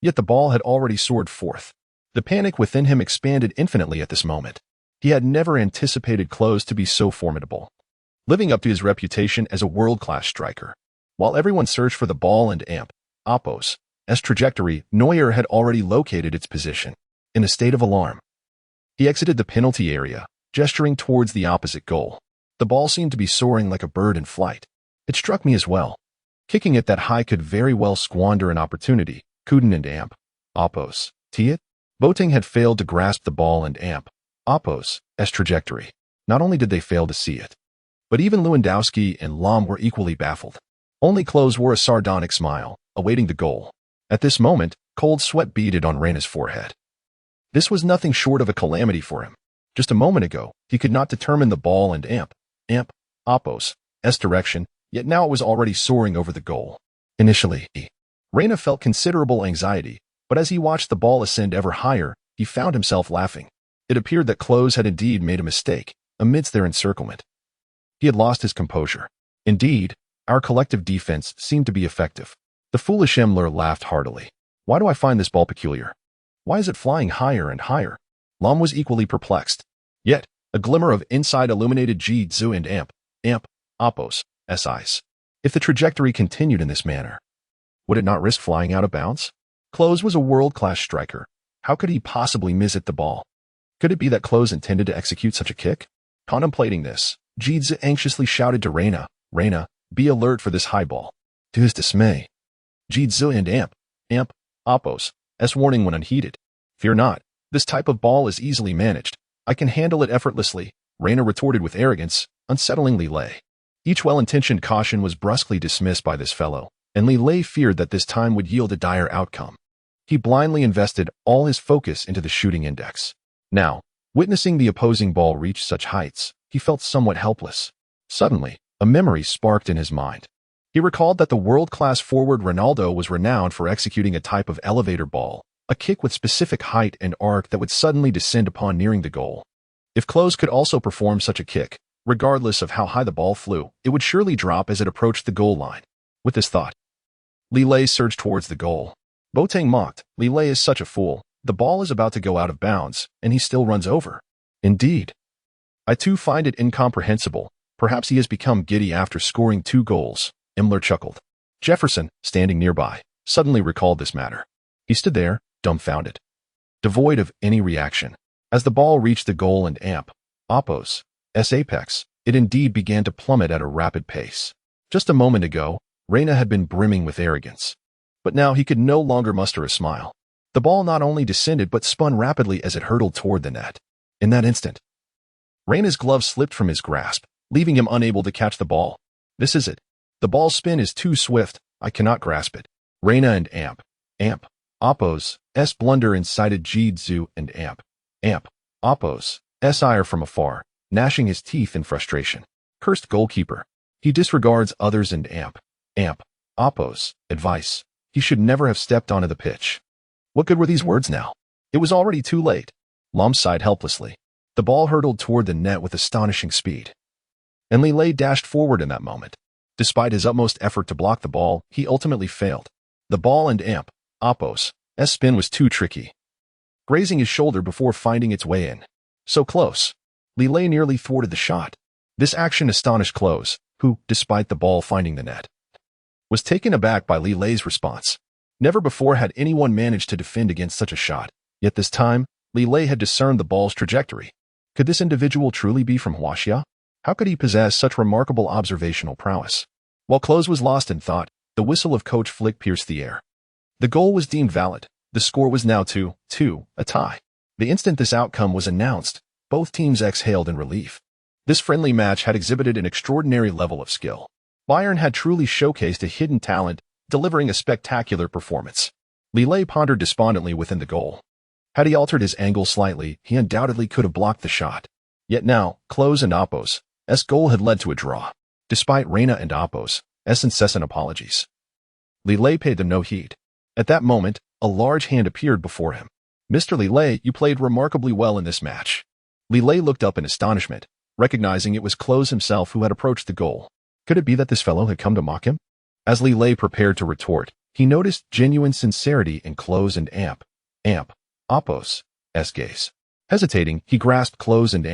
Yet the ball had already soared forth. The panic within him expanded infinitely at this moment. He had never anticipated Klose to be so formidable, living up to his reputation as a world-class striker. While everyone searched for the ball and Oppos' trajectory, Neuer had already located its position. In a state of alarm, he exited the penalty area, gesturing towards the opposite goal. The ball seemed to be soaring like a bird in flight. It struck me as well. Kicking it that high could very well squander an opportunity. Kuden and Oppos' it? Boateng had failed to grasp the ball and Oppos' trajectory. Not only did they fail to see it, but even Lewandowski and Lahm were equally baffled. Only Klose wore a sardonic smile, awaiting the goal. At this moment, cold sweat beaded on Reina's forehead. This was nothing short of a calamity for him. Just a moment ago, he could not determine the ball and Oppos' direction, yet now it was already soaring over the goal. Initially, Reina felt considerable anxiety, but as he watched the ball ascend ever higher, he found himself laughing. It appeared that Klose had indeed made a mistake amidst their encirclement. He had lost his composure. Indeed, our collective defense seemed to be effective. The foolish Imler laughed heartily. Why do I find this ball peculiar? Why is it flying higher and higher? Lahm was equally perplexed. Yet, a glimmer of insight illuminated Jidzu and Oppos' eyes. If the trajectory continued in this manner, would it not risk flying out of bounds? Klose was a world-class striker, How could he possibly miss it the ball? Could it be that Klose intended to execute such a kick? Contemplating this, Jidze anxiously shouted to Reina, "Reina, be alert for this high ball." To his dismay, Jidze and Amp, Oppos, warning went unheeded. "Fear not, this type of ball is easily managed. I can handle it effortlessly," Reina retorted with arrogance, unsettling Li Lei. Each well-intentioned caution was brusquely dismissed by this fellow, and Li Lei feared that this time would yield a dire outcome. He blindly invested all his focus into the shooting index. Now, witnessing the opposing ball reach such heights, he felt somewhat helpless. Suddenly, a memory sparked in his mind. He recalled that the world-class forward Ronaldo was renowned for executing a type of elevator ball, a kick with specific height and arc that would suddenly descend upon nearing the goal. If Klose could also perform such a kick, regardless of how high the ball flew, it would surely drop as it approached the goal line. With this thought, Li Lei surged towards the goal. Boateng mocked, "Li Lei is such a fool. The ball is about to go out of bounds, and he still runs over." Indeed. I too find it incomprehensible. Perhaps he has become giddy after scoring 2 goals, Imler chuckled. Jefferson, standing nearby, suddenly recalled this matter. He stood there, dumbfounded, devoid of any reaction. As the ball reached the goal and Oppos' apex, it indeed began to plummet at a rapid pace. Just a moment ago, Reina had been brimming with arrogance. But now he could no longer muster a smile. The ball not only descended but spun rapidly as it hurtled toward the net. In that instant, Reina's glove slipped from his grasp, leaving him unable to catch the ball. "This is it. The ball's spin is too swift. I cannot grasp it." Reina and Oppos' blunder incited Jidze and Oppos' ire from afar, gnashing his teeth in frustration. Cursed goalkeeper. He disregards others and Oppos' advice. He should never have stepped onto the pitch. What good were these words now? It was already too late. Lahm sighed helplessly. The ball hurtled toward the net with astonishing speed, and Li Lei dashed forward in that moment. Despite his utmost effort to block the ball, he ultimately failed. The ball and Oppos' spin was too tricky, grazing his shoulder before finding its way in. So close. Li Lei nearly thwarted the shot. This action astonished Klose, who, despite the ball finding the net, was taken aback by Li Lei's response. Never before had anyone managed to defend against such a shot, yet this time, Li Lei had discerned the ball's trajectory. Could this individual truly be from Huaxia? How could he possess such remarkable observational prowess? While Klose was lost in thought, the whistle of Coach Flick pierced the air. The goal was deemed valid. The score was now 2-2, a tie. The instant this outcome was announced, both teams exhaled in relief. This friendly match had exhibited an extraordinary level of skill. Bayern had truly showcased a hidden talent, delivering a spectacular performance. Li Lei pondered despondently within the goal. Had he altered his angle slightly, he undoubtedly could have blocked the shot. Yet now, Klose and Oppos' goal had led to a draw. Despite Reina and Oppos' incessant apologies, Li Lei paid them no heed. At that moment, a large hand appeared before him. "Mr. Li Lei, you played remarkably well in this match." Li Lei looked up in astonishment, recognizing it was Klose himself who had approached the goal. Could it be that this fellow had come to mock him? As Li Lei prepared to retort, he noticed genuine sincerity in Klose and Oppos' gaze. Hesitating, he grasped Klose and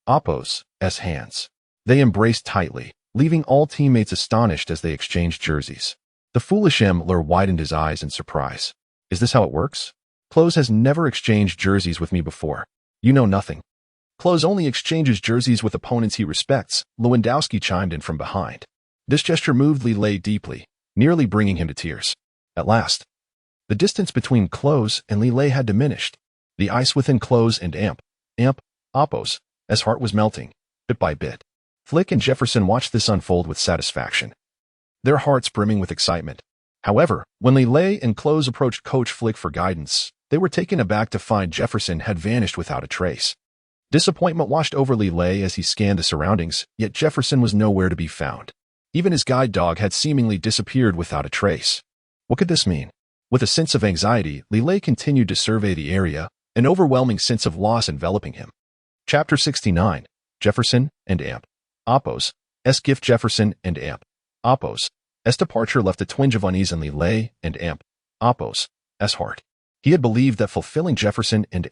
Oppos' hands. They embraced tightly, leaving all teammates astonished as they exchanged jerseys. The foolish Müller widened his eyes in surprise. "Is this how it works? Klose has never exchanged jerseys with me before. You know nothing." "Klose only exchanges jerseys with opponents he respects," Lewandowski chimed in from behind. This gesture moved Li Lei deeply, nearly bringing him to tears. At last, the distance between Klose and Li Lei had diminished. The ice within Klose and Oppos' heart was melting, bit by bit. Flick and Jefferson watched this unfold with satisfaction, their hearts brimming with excitement. However, when Li Lei and Klose approached Coach Flick for guidance, they were taken aback to find Jefferson had vanished without a trace. Disappointment washed over Li Lei as he scanned the surroundings, yet Jefferson was nowhere to be found. Even his guide dog had seemingly disappeared without a trace. What could this mean? With a sense of anxiety, Li Lei continued to survey the area, an overwhelming sense of loss enveloping him. Chapter 69. Jefferson and Oppos' gift. Jefferson and Oppos' departure left a twinge of unease in Li Lei and Oppos' heart. He had believed that fulfilling Jefferson and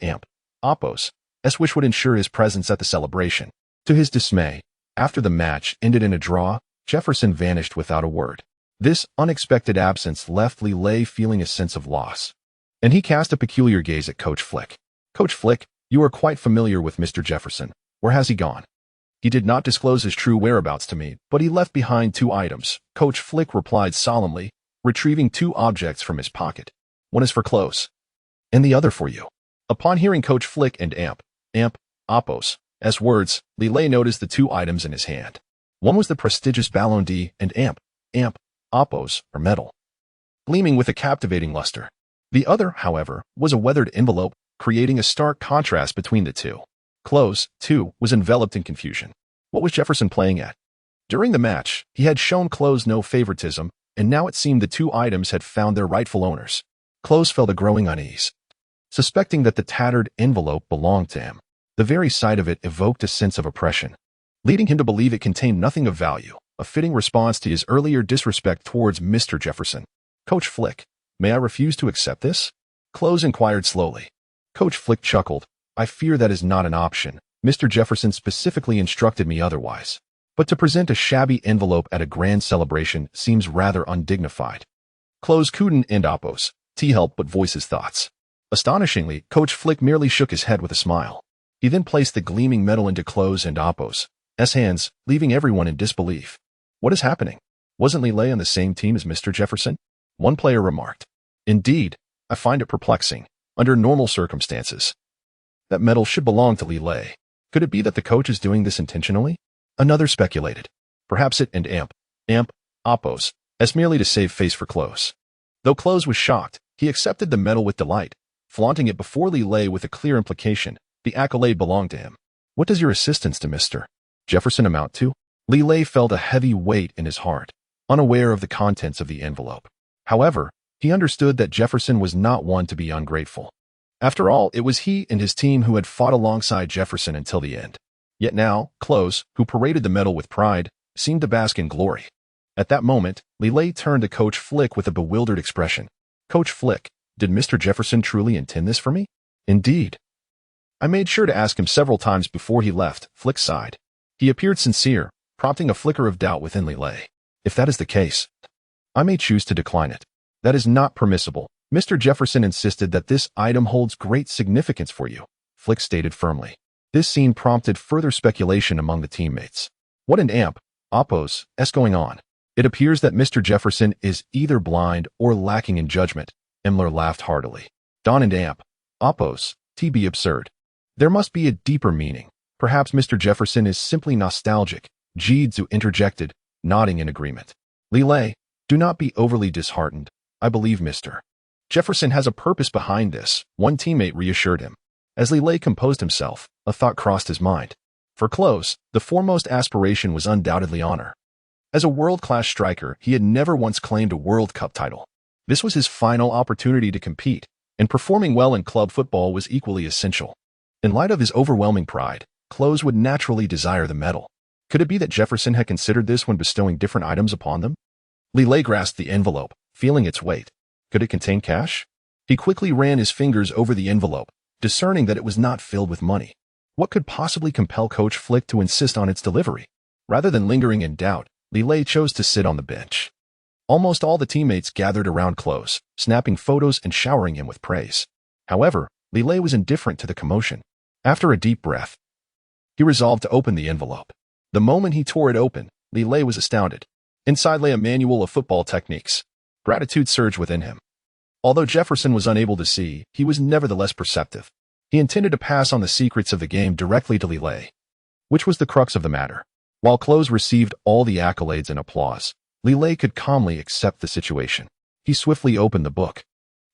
Oppos' wish would ensure his presence at the celebration. To his dismay, after the match ended in a draw, Jefferson vanished without a word. This unexpected absence left Li Lei feeling a sense of loss. and he cast a peculiar gaze at Coach Flick. Coach Flick, you are quite familiar with Mr. Jefferson. Where has he gone? He did not disclose his true whereabouts to me, but he left behind 2 items, Coach Flick replied solemnly, retrieving 2 objects from his pocket. One is for Klose, and the other for you. Upon hearing Coach Flick and Appos' words, Li Lei noticed the 2 items in his hand. One was the prestigious Ballon d'Or and Appos, or metal, gleaming with a captivating luster. The other, however, was a weathered envelope, creating a stark contrast between the two. Klose, too, was enveloped in confusion. What was Jefferson playing at? During the match, he had shown Klose no favoritism, and now it seemed the 2 items had found their rightful owners. Klose felt a growing unease, suspecting that the tattered envelope belonged to him. The very sight of it evoked a sense of oppression, leading him to believe it contained nothing of value, a fitting response to his earlier disrespect towards Mr. Jefferson. Coach Flick, may I refuse to accept this? Klose inquired slowly. Coach Flick chuckled. I fear that is not an option. Mr. Jefferson specifically instructed me otherwise. But to present a shabby envelope at a grand celebration seems rather undignified. Klose couldn't help but voice his thoughts. Astonishingly, Coach Flick merely shook his head with a smile. He then placed the gleaming metal into Klose and Appos' hands, leaving everyone in disbelief. What is happening? Wasn't Li Lei on the same team as Mr. Jefferson? One player remarked. Indeed, I find it perplexing. Under normal circumstances, that metal should belong to Li Lei. Could it be that the coach is doing this intentionally? Another speculated. Perhaps it and Appos' merely to save face for Klose. Though Klose was shocked, he accepted the medal with delight, flaunting it before Li Lei with a clear implication. The accolade belonged to him. What does your assistance to Mr. Jefferson amount to? Li Lei felt a heavy weight in his heart, unaware of the contents of the envelope. However, he understood that Jefferson was not one to be ungrateful. After all, it was he and his team who had fought alongside Jefferson until the end. Yet now, Klose, who paraded the medal with pride, seemed to bask in glory. At that moment, Li Lei turned to Coach Flick with a bewildered expression. Coach Flick, did Mr. Jefferson truly intend this for me? Indeed. I made sure to ask him several times before he left, Flick sighed. He appeared sincere, prompting a flicker of doubt within Li Lei. If that is the case, I may choose to decline it. That is not permissible. Mr. Jefferson insisted that this item holds great significance for you, Flick stated firmly. This scene prompted further speculation among the teammates. What in Appos' going on? It appears that Mr. Jefferson is either blind or lacking in judgment. Imler laughed heartily. Don and Appos' be absurd. There must be a deeper meaning. Perhaps Mr. Jefferson is simply nostalgic, Jidzu interjected, nodding in agreement. Li Lei, do not be overly disheartened. I believe Mr. Jefferson has a purpose behind this, one teammate reassured him. As Li Lei composed himself, a thought crossed his mind. For Klose, the foremost aspiration was undoubtedly honor. As a world-class striker, he had never once claimed a World Cup title. This was his final opportunity to compete, and performing well in club football was equally essential. In light of his overwhelming pride, Klose would naturally desire the medal. Could it be that Jefferson had considered this when bestowing different items upon them? Li Lei grasped the envelope, feeling its weight. Could it contain cash? He quickly ran his fingers over the envelope, discerning that it was not filled with money. What could possibly compel Coach Flick to insist on its delivery? Rather than lingering in doubt, Li Lei chose to sit on the bench. Almost all the teammates gathered around Klose, snapping photos and showering him with praise. However, Li Lei was indifferent to the commotion. After a deep breath, he resolved to open the envelope. The moment he tore it open, Li Lei was astounded. Inside lay a manual of football techniques. Gratitude surged within him. Although Jefferson was unable to see, he was nevertheless perceptive. He intended to pass on the secrets of the game directly to Li Lei, which was the crux of the matter. While Klose received all the accolades and applause, Li Lei could calmly accept the situation. He swiftly opened the book,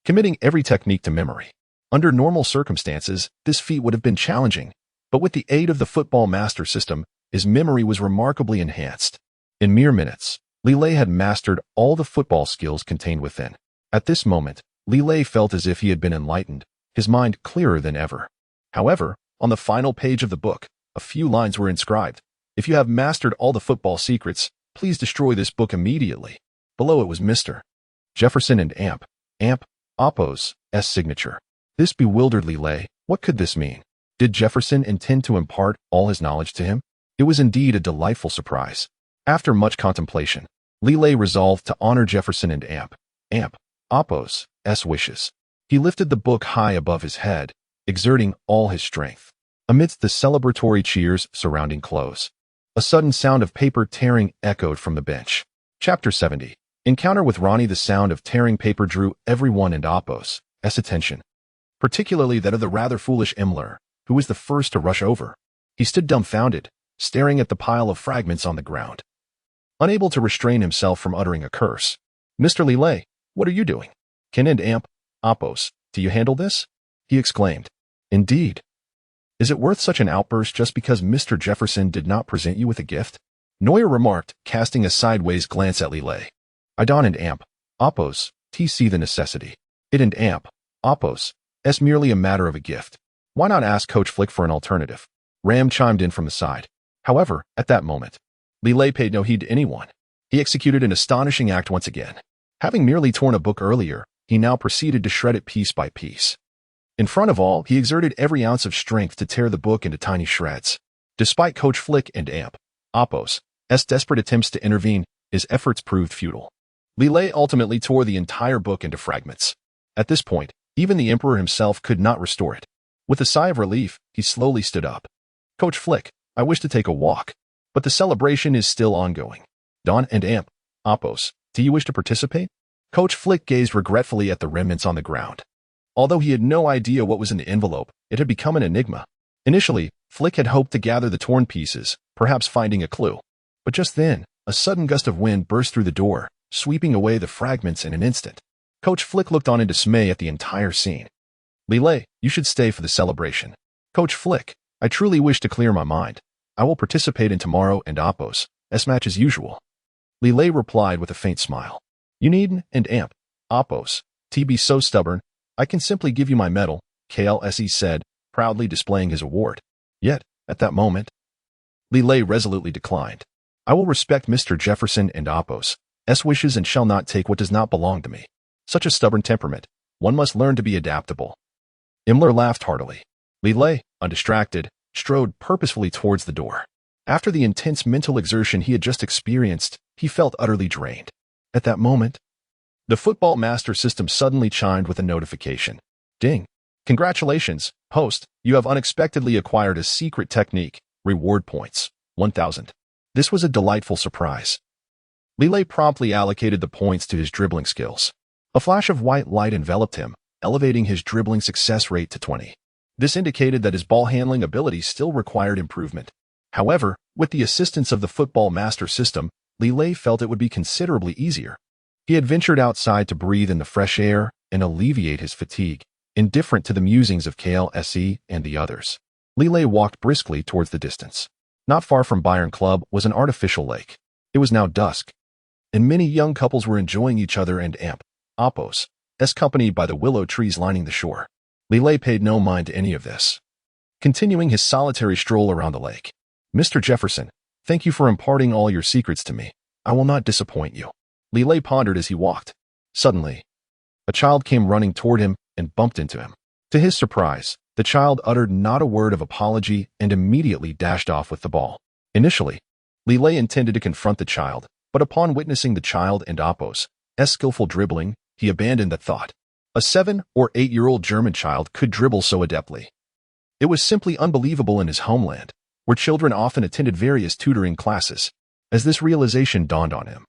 committing every technique to memory. Under normal circumstances, this feat would have been challenging, but with the aid of the football master system, his memory was remarkably enhanced. In mere minutes, Li Lei had mastered all the football skills contained within. At this moment, Li Lei felt as if he had been enlightened, his mind clearer than ever. However, on the final page of the book, a few lines were inscribed. If you have mastered all the football secrets, please destroy this book immediately. Below it was Mr. Jefferson and Appos' signature. This bewildered Li Lei. What could this mean? Did Jefferson intend to impart all his knowledge to him? It was indeed a delightful surprise. After much contemplation, Li Lei resolved to honor Jefferson and Appos' wishes. He lifted the book high above his head, exerting all his strength. Amidst the celebratory cheers surrounding Klose, a sudden sound of paper tearing echoed from the bench. Chapter 70. Encounter with Ronnie. The sound of tearing paper drew everyone and Oppo's attention, particularly that of the rather foolish Imler, who was the first to rush over. He stood dumbfounded, staring at the pile of fragments on the ground, unable to restrain himself from uttering a curse. "Mr. Li Lei, what are you doing? Can and Amp, Oppos, do you handle this?" he exclaimed. "Indeed. Is it worth such an outburst just because Mr. Jefferson did not present you with a gift?" Neuer remarked, casting a sideways glance at Li Lei. "I don't and Amp, Oppos, see the necessity. It and Amp, Oppos, es merely a matter of a gift. Why not ask Coach Flick for an alternative?" Ram chimed in from the side. However, at that moment, Li Lei paid no heed to anyone. He executed an astonishing act once again. Having merely torn a book earlier, he now proceeded to shred it piece by piece. In front of all, he exerted every ounce of strength to tear the book into tiny shreds. Despite Coach Flick and Amp, Oppos' desperate attempts to intervene, his efforts proved futile. Li Lei ultimately tore the entire book into fragments. At this point, even the Emperor himself could not restore it. With a sigh of relief, he slowly stood up. "Coach Flick, I wish to take a walk, but the celebration is still ongoing. Don and Amp, Oppos, do you wish to participate?" Coach Flick gazed regretfully at the remnants on the ground. Although he had no idea what was in the envelope, it had become an enigma. Initially, Flick had hoped to gather the torn pieces, perhaps finding a clue. But just then, a sudden gust of wind burst through the door, sweeping away the fragments in an instant. Coach Flick looked on in dismay at the entire scene. "Li Lei, you should stay for the celebration." "Coach Flick, I truly wish to clear my mind. I will participate in tomorrow and Oppos' match as usual." Li Lei replied with a faint smile. "You needn't and Amp, Oppos, be so stubborn. I can simply give you my medal," Klose said, proudly displaying his award. Yet, at that moment, Li Lei resolutely declined. "I will respect Mr. Jefferson and Oppos' wishes and shall not take what does not belong to me. Such a stubborn temperament. One must learn to be adaptable." Imler laughed heartily. Li Lei, undistracted, strode purposefully towards the door. After the intense mental exertion he had just experienced, he felt utterly drained. At that moment, the football master system suddenly chimed with a notification. "Ding! Congratulations, host, you have unexpectedly acquired a secret technique. Reward points, 1,000. This was a delightful surprise. Li Lei promptly allocated the points to his dribbling skills. A flash of white light enveloped him, elevating his dribbling success rate to 20. This indicated that his ball handling ability still required improvement. However, with the assistance of the football master system, Li Lei felt it would be considerably easier. He had ventured outside to breathe in the fresh air and alleviate his fatigue, indifferent to the musings of Klose and the others. Li Lei walked briskly towards the distance. Not far from Bayern Club was an artificial lake. It was now dusk, and many young couples were enjoying each other and Amp, Oppos, accompanied by the willow trees lining the shore. Li Lei paid no mind to any of this, continuing his solitary stroll around the lake. "Mr. Jefferson, thank you for imparting all your secrets to me. I will not disappoint you." Li Lei pondered as he walked. Suddenly, a child came running toward him and bumped into him. To his surprise, the child uttered not a word of apology and immediately dashed off with the ball. Initially, Li Lei intended to confront the child, but upon witnessing the child and Oppos' skillful dribbling, he abandoned that thought. A 7- or 8-year-old German child could dribble so adeptly. It was simply unbelievable in his homeland, where children often attended various tutoring classes. As this realization dawned on him,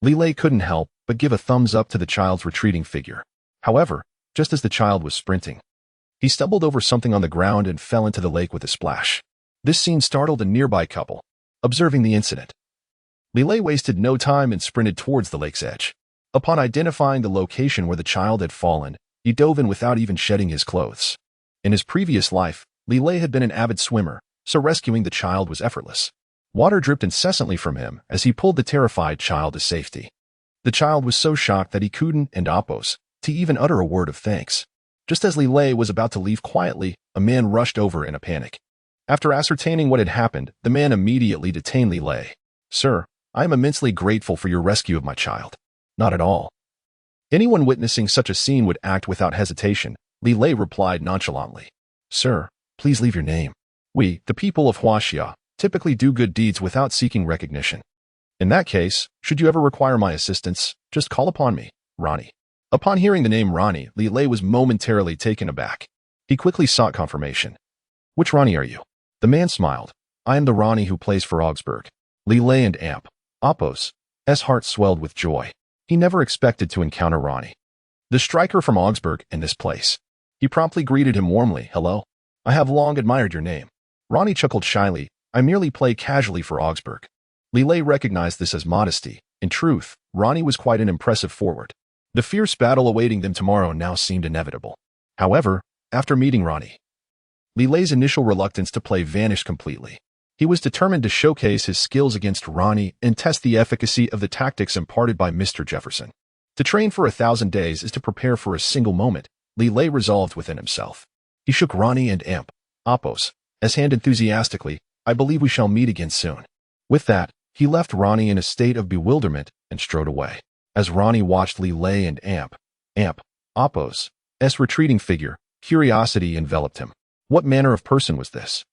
Li Lei couldn't help but give a thumbs up to the child's retreating figure. However, just as the child was sprinting, he stumbled over something on the ground and fell into the lake with a splash. This scene startled a nearby couple, observing the incident. Li Lei wasted no time and sprinted towards the lake's edge. Upon identifying the location where the child had fallen, he dove in without even shedding his clothes. In his previous life, Li Lei had been an avid swimmer, so rescuing the child was effortless. Water dripped incessantly from him as he pulled the terrified child to safety. The child was so shocked that he couldn't and Oppos to even utter a word of thanks. Just as Li Lei was about to leave quietly, a man rushed over in a panic. After ascertaining what had happened, the man immediately detained Li Lei. "Sir, I am immensely grateful for your rescue of my child." "Not at all." Anyone witnessing such a scene would act without hesitation. Li Lei replied nonchalantly. "Sir, please leave your name. We, the people of Huaxia, typically do good deeds without seeking recognition. In that case, should you ever require my assistance, just call upon me, Ronnie." Upon hearing the name Ronnie, Li Lei was momentarily taken aback. He quickly sought confirmation. Which Ronnie are you? The man smiled. I am the Ronnie who plays for Augsburg. Li Lei and Amp. Oppos. Heart swelled with joy. He never expected to encounter Ronnie, the striker from Augsburg, in this place. He promptly greeted him warmly. Hello. I have long admired your name. Ronnie chuckled shyly. I merely play casually for Augsburg. Li Lei recognized this as modesty. In truth, Ronnie was quite an impressive forward. The fierce battle awaiting them tomorrow now seemed inevitable. However, after meeting Ronnie, Li Lei's initial reluctance to play vanished completely. He was determined to showcase his skills against Ronnie and test the efficacy of the tactics imparted by Mr. Jefferson. To train for 1,000 days is to prepare for a single moment, Li Lei resolved within himself. He shook Ronnie and Amp. Oppos. Hand enthusiastically. I believe we shall meet again soon. With that, he left Ronnie in a state of bewilderment and strode away. As Ronnie watched Li Lei and Amp. Oppos. Retreating figure, curiosity enveloped him. What manner of person was this?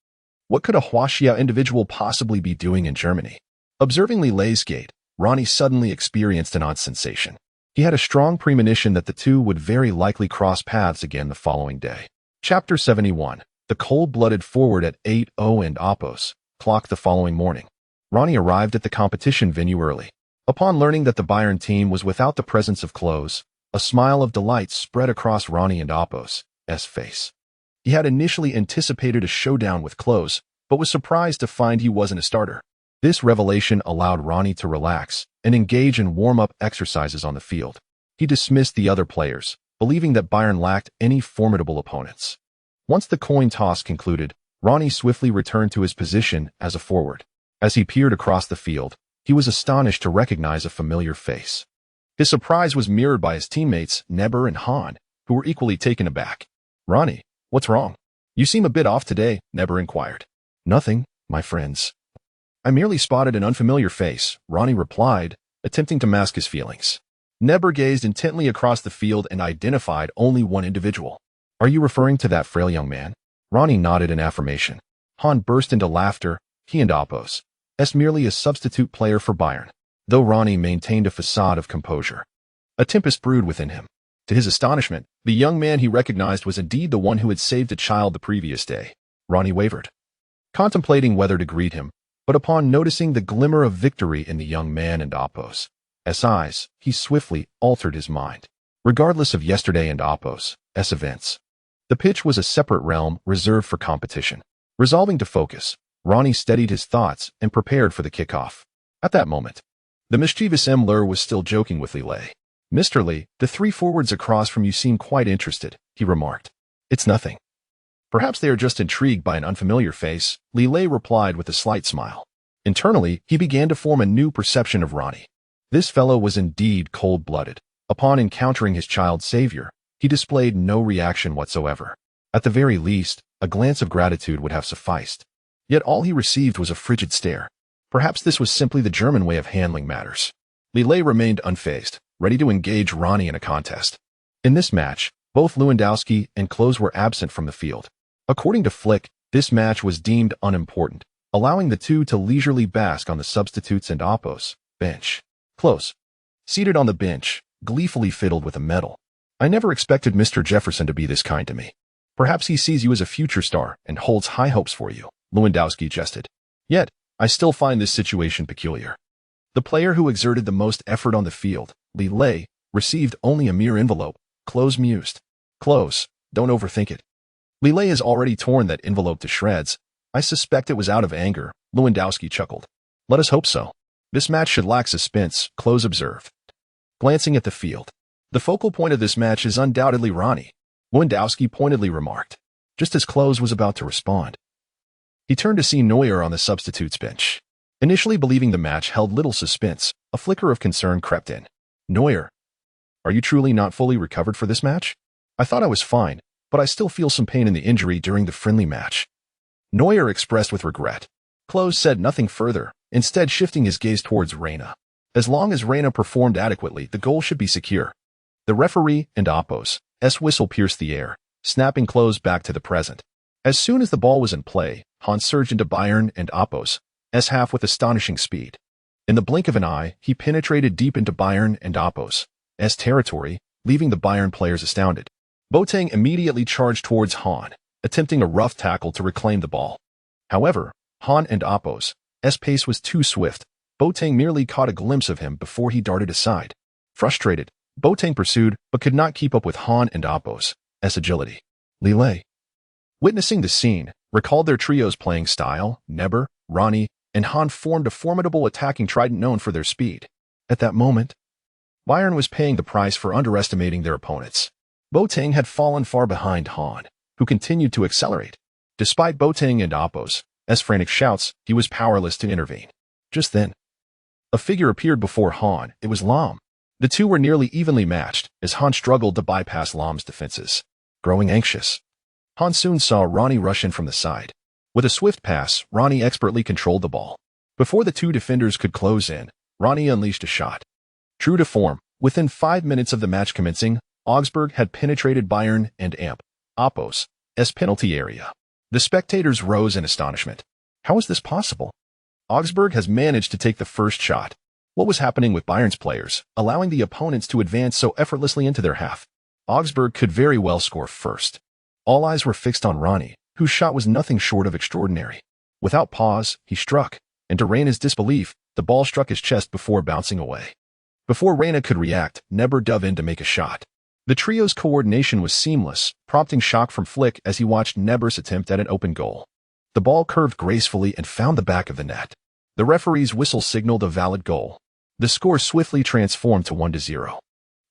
What could a Huaxia individual possibly be doing in Germany? Observing Li Lei's gait, Ronnie suddenly experienced an odd sensation. He had a strong premonition that the two would very likely cross paths again the following day. Chapter 71. The cold-blooded forward at 8:00 and Oppos clock the following morning. Ronnie arrived at the competition venue early. Upon learning that the Bayern team was without the presence of Klose, a smile of delight spread across Ronnie and Oppos' face. He had initially anticipated a showdown with Klose, but was surprised to find he wasn't a starter. This revelation allowed Ronnie to relax and engage in warm-up exercises on the field. He dismissed the other players, believing that Bayern lacked any formidable opponents. Once the coin toss concluded, Ronnie swiftly returned to his position as a forward. As he peered across the field, he was astonished to recognize a familiar face. His surprise was mirrored by his teammates, Neymar and Hahn, who were equally taken aback. Ronnie, what's wrong? You seem a bit off today, Neymar inquired. Nothing, my friends. I merely spotted an unfamiliar face, Ronnie replied, attempting to mask his feelings. Neymar gazed intently across the field and identified only one individual. Are you referring to that frail young man? Ronnie nodded in affirmation. Hahn burst into laughter. He and Oppos. Merely a substitute player for Bayern, though Ronnie maintained a facade of composure. A tempest brewed within him. To his astonishment, the young man he recognized was indeed the one who had saved a child the previous day. Ronnie wavered, contemplating whether to greet him, but upon noticing the glimmer of victory in the young man and Oppos' eyes, he swiftly altered his mind. Regardless of yesterday and Oppos' events, the pitch was a separate realm reserved for competition. Resolving to focus, Ronnie steadied his thoughts and prepared for the kickoff. At that moment, the mischievous Müller was still joking with Li Lei. Mr. Li, the three forwards across from you seem quite interested, he remarked. It's nothing. Perhaps they are just intrigued by an unfamiliar face, Li Lei replied with a slight smile. Internally, he began to form a new perception of Ronnie. This fellow was indeed cold-blooded. Upon encountering his child savior, he displayed no reaction whatsoever. At the very least, a glance of gratitude would have sufficed. Yet all he received was a frigid stare. Perhaps this was simply the German way of handling matters. Li Lei remained unfazed, ready to engage Ronnie in a contest. In this match, both Lewandowski and Klose were absent from the field. According to Flick, this match was deemed unimportant, allowing the two to leisurely bask on the substitutes and Oppos' bench. Klose, seated on the bench, gleefully fiddled with a medal. I never expected Mr. Jefferson to be this kind to me. Perhaps he sees you as a future star and holds high hopes for you, Lewandowski jested. Yet, I still find this situation peculiar. The player who exerted the most effort on the field, Li Lei, received only a mere envelope, Klose mused. Klose, don't overthink it. Li Lei has already torn that envelope to shreds. I suspect it was out of anger, Lewandowski chuckled. Let us hope so. This match should lack suspense, Klose observed, glancing at the field. The focal point of this match is undoubtedly Ronnie, Lewandowski pointedly remarked, just as Klose was about to respond. He turned to see Neuer on the substitutes bench. Initially believing the match held little suspense, a flicker of concern crept in. Neuer, are you truly not fully recovered for this match? I thought I was fine, but I still feel some pain in the injury during the friendly match. Neuer expressed with regret. Klose said nothing further, instead shifting his gaze towards Reina. As long as Reina performed adequately, the goal should be secure. The referee and Oppos' whistle pierced the air, snapping Klose back to the present. As soon as the ball was in play, Hans surged into Bayern and Oppos' half with astonishing speed. In the blink of an eye, he penetrated deep into Bayern and Oppos' territory, leaving the Bayern players astounded. Boateng immediately charged towards Hahn, attempting a rough tackle to reclaim the ball. However, Hahn and Appos' pace was too swift. Boateng merely caught a glimpse of him before he darted aside. Frustrated, Boateng pursued but could not keep up with Hahn and Appos' agility. Li Lei, witnessing the scene, recalled their trio's playing style. Neymar, Ronnie, and Hahn formed a formidable attacking trident known for their speed. At that moment, Bayern was paying the price for underestimating their opponents. Boateng had fallen far behind Hahn, who continued to accelerate. Despite Boateng and Appos' frantic shouts, he was powerless to intervene. Just then, a figure appeared before Hahn. It was Lahm. The two were nearly evenly matched as Hahn struggled to bypass Lahm's defenses. Growing anxious, Hahn soon saw Ronnie rush in from the side. With a swift pass, Ronnie expertly controlled the ball. Before the two defenders could close in, Ronnie unleashed a shot. True to form, within 5 minutes of the match commencing, Augsburg had penetrated Bayern and Appos' penalty area. The spectators rose in astonishment. How is this possible? Augsburg has managed to take the first shot. What was happening with Bayern's players, allowing the opponents to advance so effortlessly into their half? Augsburg could very well score first. All eyes were fixed on Ronnie, whose shot was nothing short of extraordinary. Without pause, he struck, and to Reyna's disbelief, the ball struck his chest before bouncing away. Before Reyna could react, Neymar dove in to make a shot. The trio's coordination was seamless, prompting shock from Flick as he watched Neymar's attempt at an open goal. The ball curved gracefully and found the back of the net. The referee's whistle signaled a valid goal. The score swiftly transformed to 1-0.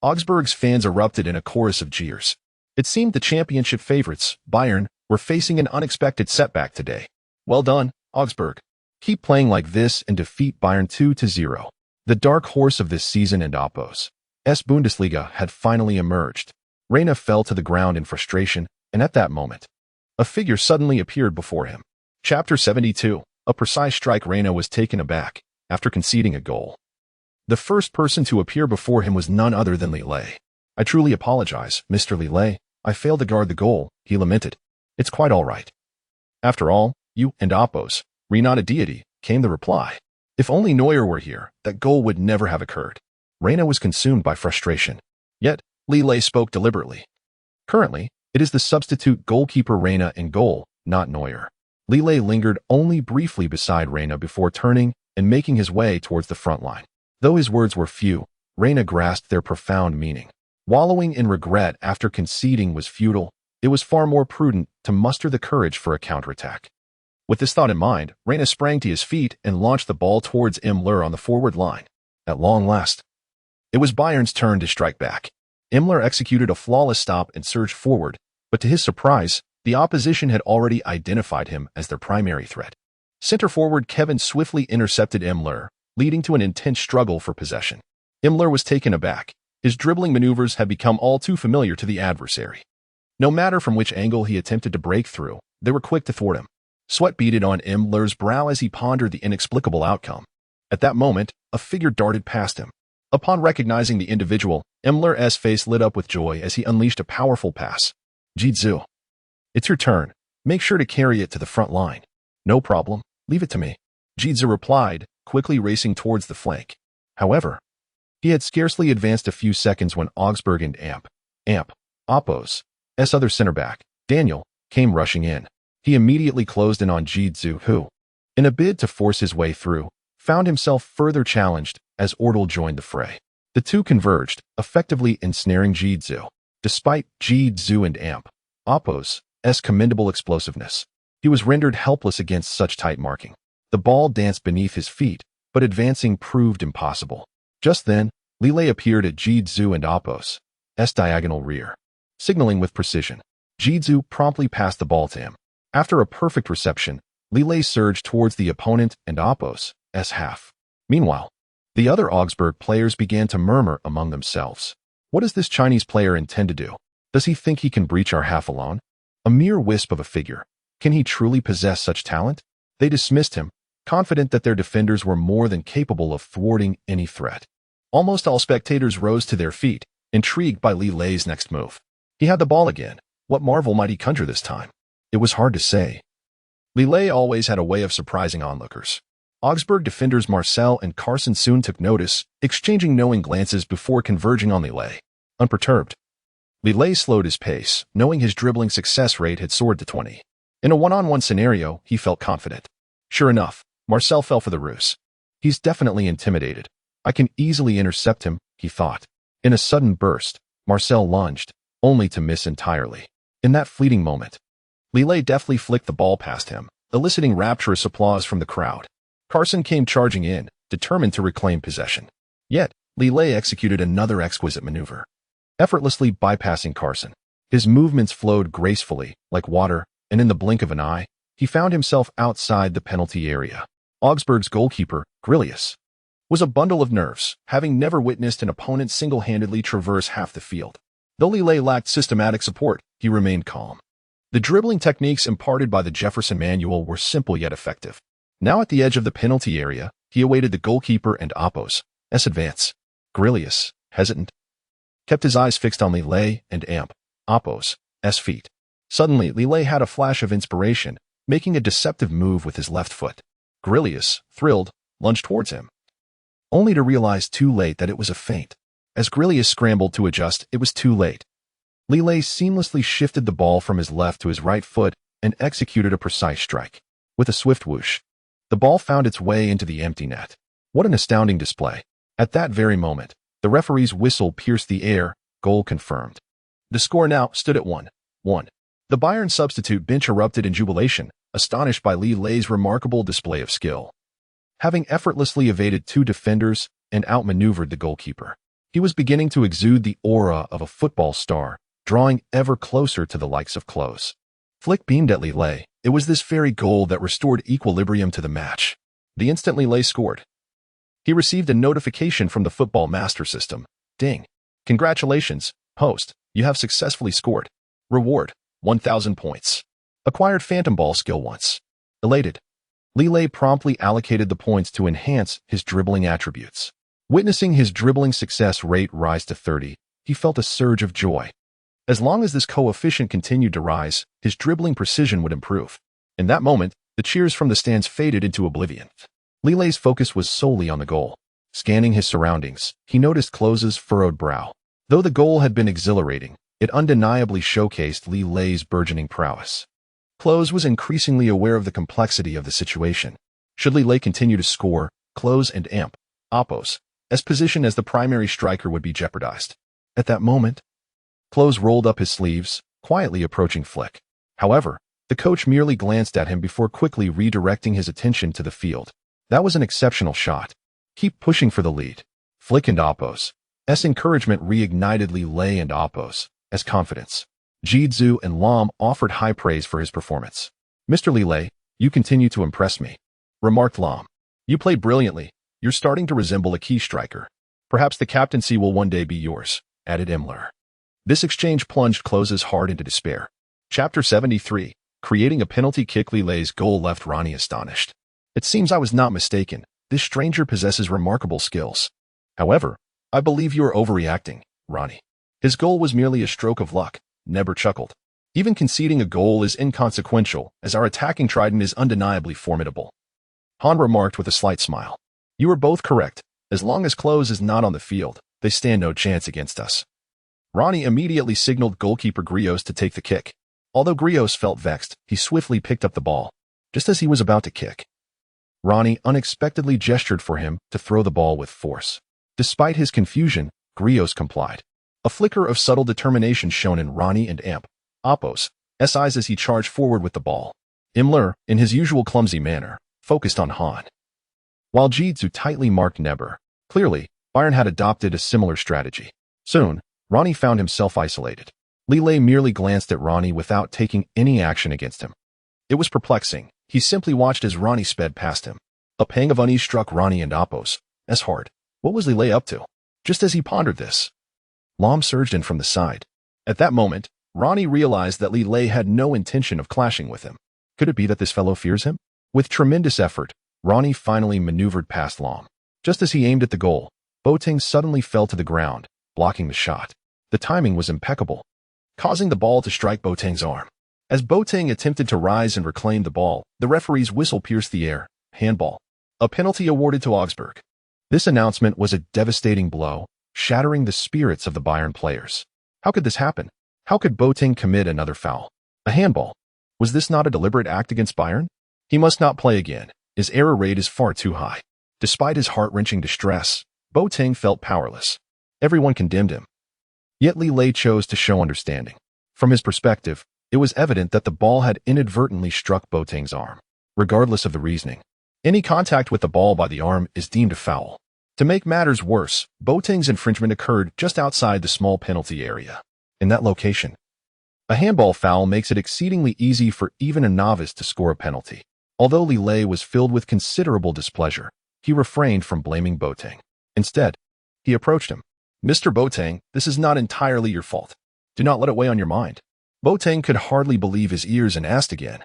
Augsburg's fans erupted in a chorus of jeers. It seemed the championship favorites, Bayern, were facing an unexpected setback today. Well done, Augsburg. Keep playing like this and defeat Bayern 2-0. The dark horse of this season and Appos' Bundesliga had finally emerged. Reyna fell to the ground in frustration, and at that moment, a figure suddenly appeared before him. Chapter 72. A precise strike. Reyna was taken aback after conceding a goal. The first person to appear before him was none other than Li Lei. I truly apologize, Mr. Li Lei. I failed to guard the goal, he lamented. It's quite all right. After all, you and Appos, not a deity, came the reply. If only Neuer were here, that goal would never have occurred. Reyna was consumed by frustration. Yet, Li Lei spoke deliberately. Currently, it is the substitute goalkeeper Reyna in goal, not Neuer. Li Lei lingered only briefly beside Reyna before turning and making his way towards the front line. Though his words were few, Reyna grasped their profound meaning. Wallowing in regret after conceding was futile. It was far more prudent to muster the courage for a counterattack. With this thought in mind, Reyna sprang to his feet and launched the ball towards Müller on the forward line. At long last, it was Bayern's turn to strike back. Müller executed a flawless stop and surged forward, but to his surprise, the opposition had already identified him as their primary threat. Center forward Kevin swiftly intercepted Müller, leading to an intense struggle for possession. Müller was taken aback. His dribbling maneuvers had become all too familiar to the adversary. No matter from which angle he attempted to break through, they were quick to thwart him. Sweat beaded on Müller's brow as he pondered the inexplicable outcome. At that moment, a figure darted past him. Upon recognizing the individual, Müller's face lit up with joy as he unleashed a powerful pass. Jitsu. It's your turn. Make sure to carry it to the front line. No problem. Leave it to me. Jitsu replied, quickly racing towards the flank. However, he had scarcely advanced a few seconds when Augsburg and Appos' other center back, Daniel, came rushing in. He immediately closed in on Jitsu, who, in a bid to force his way through, found himself further challenged as Ortel joined the fray. The two converged, effectively ensnaring Jitsu. Despite Jitsu and Appos' commendable explosiveness, he was rendered helpless against such tight marking. The ball danced beneath his feet, but advancing proved impossible. Just then, Li Lei appeared at Jitsu and Appos' diagonal rear. Signaling with precision, Jitsu promptly passed the ball to him. After a perfect reception, Li Lei surged towards the opponent and Appos' half. Meanwhile, the other Augsburg players began to murmur among themselves. What does this Chinese player intend to do? Does he think he can breach our half alone? A mere wisp of a figure. Can he truly possess such talent? They dismissed him, confident that their defenders were more than capable of thwarting any threat. Almost all spectators rose to their feet, intrigued by Li Lei's next move. He had the ball again. What marvel might he conjure this time? It was hard to say. Li Lei always had a way of surprising onlookers. Augsburg defenders Marcel and Carson soon took notice, exchanging knowing glances before converging on Li Lei. unperturbed. Li Lei slowed his pace, knowing his dribbling success rate had soared to 20. In a one-on-one scenario, he felt confident. Sure enough, Marcel fell for the ruse. He's definitely intimidated. I can easily intercept him, he thought. In a sudden burst, Marcel lunged, only to miss entirely. In that fleeting moment, Li Lei deftly flicked the ball past him, eliciting rapturous applause from the crowd. Carson came charging in, determined to reclaim possession. Yet, Li Lei executed another exquisite maneuver, effortlessly bypassing Carson. His movements flowed gracefully, like water, and in the blink of an eye, he found himself outside the penalty area. Augsburg's goalkeeper, Grilius, was a bundle of nerves, having never witnessed an opponent single-handedly traverse half the field. Though Li Lei lacked systematic support, he remained calm. The dribbling techniques imparted by the Jefferson manual were simple yet effective. Now at the edge of the penalty area, he awaited the goalkeeper and Oppo's advance. Grilius, hesitant, kept his eyes fixed on Li Lei and Oppo's feet. Suddenly, Li Lei had a flash of inspiration, making a deceptive move with his left foot. Grilius, thrilled, lunged towards him, only to realize too late that it was a feint. As Grilius scrambled to adjust, it was too late. Li Lei seamlessly shifted the ball from his left to his right foot and executed a precise strike. With a swift whoosh, the ball found its way into the empty net. What an astounding display. At that very moment, the referee's whistle pierced the air, goal confirmed. The score now stood at 1-1. The Bayern substitute bench erupted in jubilation, astonished by Li Lei's remarkable display of skill. Having effortlessly evaded two defenders and outmaneuvered the goalkeeper, he was beginning to exude the aura of a football star, drawing ever closer to the likes of Klose. Flick beamed at Li Lei. It was this very goal that restored equilibrium to the match. The instant Li Lei scored, he received a notification from the Football Master System. Ding. Congratulations, host. You have successfully scored. Reward, 1,000 points. Acquired Phantom Ball skill once. Elated, Li Lei promptly allocated the points to enhance his dribbling attributes. Witnessing his dribbling success rate rise to 30, he felt a surge of joy. As long as this coefficient continued to rise, his dribbling precision would improve. In that moment, the cheers from the stands faded into oblivion. Li Lei's focus was solely on the goal. Scanning his surroundings, he noticed Klose's furrowed brow. Though the goal had been exhilarating, it undeniably showcased Li Lei's burgeoning prowess. Klose was increasingly aware of the complexity of the situation. Should Li Lei continue to score, Klose and Oppo's position as the primary striker would be jeopardized. At that moment, Klose rolled up his sleeves, quietly approaching Flick. However, the coach merely glanced at him before quickly redirecting his attention to the field. That was an exceptional shot. Keep pushing for the lead. Flick and Oppo's encouragement reignited Li Lei and Oppo's confidence. Jidzu and Lahm offered high praise for his performance. Mr. Li Lei, you continue to impress me, remarked Lahm. You played brilliantly. You're starting to resemble a key striker. Perhaps the captaincy will one day be yours, added Imler. This exchange plunged Klose's heart into despair. Chapter 73. Creating a penalty kick. Li Lei's goal left Ronnie astonished. It seems I was not mistaken. This stranger possesses remarkable skills. However, I believe you are overreacting, Ronnie. His goal was merely a stroke of luck, Neber chuckled. Even conceding a goal is inconsequential, as our attacking trident is undeniably formidable. Han remarked with a slight smile. You are both correct. As long as Klose is not on the field, they stand no chance against us. Ronnie immediately signaled goalkeeper Grios to take the kick. Although Grios felt vexed, he swiftly picked up the ball. Just as he was about to kick, Ronnie unexpectedly gestured for him to throw the ball with force. Despite his confusion, Grios complied. A flicker of subtle determination shone in Ronnie and Oppo's eyes as he charged forward with the ball. Imler, in his usual clumsy manner, focused on Han, while Jidzu tightly marked Neber. Clearly, Bayern had adopted a similar strategy. Soon, Ronnie found himself isolated. Li Lei merely glanced at Ronnie without taking any action against him. It was perplexing. He simply watched as Ronnie sped past him. A pang of unease struck Ronnie and Oppo's heart. What was Li Lei up to? Just as he pondered this, Lahm surged in from the side. At that moment, Ronnie realized that Li Lei had no intention of clashing with him. Could it be that this fellow fears him? With tremendous effort, Ronnie finally maneuvered past Lahm. Just as he aimed at the goal, Boateng suddenly fell to the ground, blocking the shot. The timing was impeccable, causing the ball to strike Boateng's arm. As Boateng attempted to rise and reclaim the ball, the referee's whistle pierced the air. Handball. A penalty awarded to Augsburg. This announcement was a devastating blow, shattering the spirits of the Bayern players. How could this happen? How could Boateng commit another foul? A handball. Was this not a deliberate act against Bayern? He must not play again. His error rate is far too high. Despite his heart-wrenching distress, Boateng felt powerless. Everyone condemned him. Yet Li Lei chose to show understanding. From his perspective, it was evident that the ball had inadvertently struck Boateng's arm. Regardless of the reasoning, any contact with the ball by the arm is deemed a foul. To make matters worse, Boateng's infringement occurred just outside the small penalty area. In that location, a handball foul makes it exceedingly easy for even a novice to score a penalty. Although Li Lei was filled with considerable displeasure, he refrained from blaming Boateng. Instead, he approached him. "Mr. Boateng, this is not entirely your fault. Do not let it weigh on your mind." Boateng could hardly believe his ears and asked again,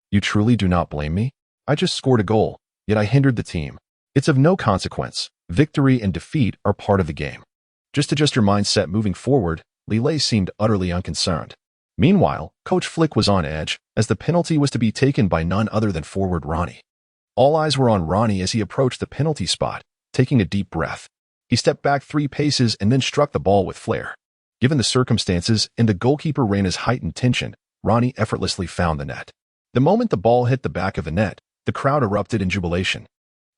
"You truly do not blame me? I just scored a goal, yet I hindered the team. It's of no consequence. Victory and defeat are part of the game. Just adjust your mindset moving forward." Li Lei seemed utterly unconcerned. Meanwhile, Coach Flick was on edge, as the penalty was to be taken by none other than forward Ronnie. All eyes were on Ronnie as he approached the penalty spot, taking a deep breath. He stepped back 3 paces and then struck the ball with flair. Given the circumstances and the goalkeeper Reina's heightened tension, Ronnie effortlessly found the net. The moment the ball hit the back of the net, the crowd erupted in jubilation.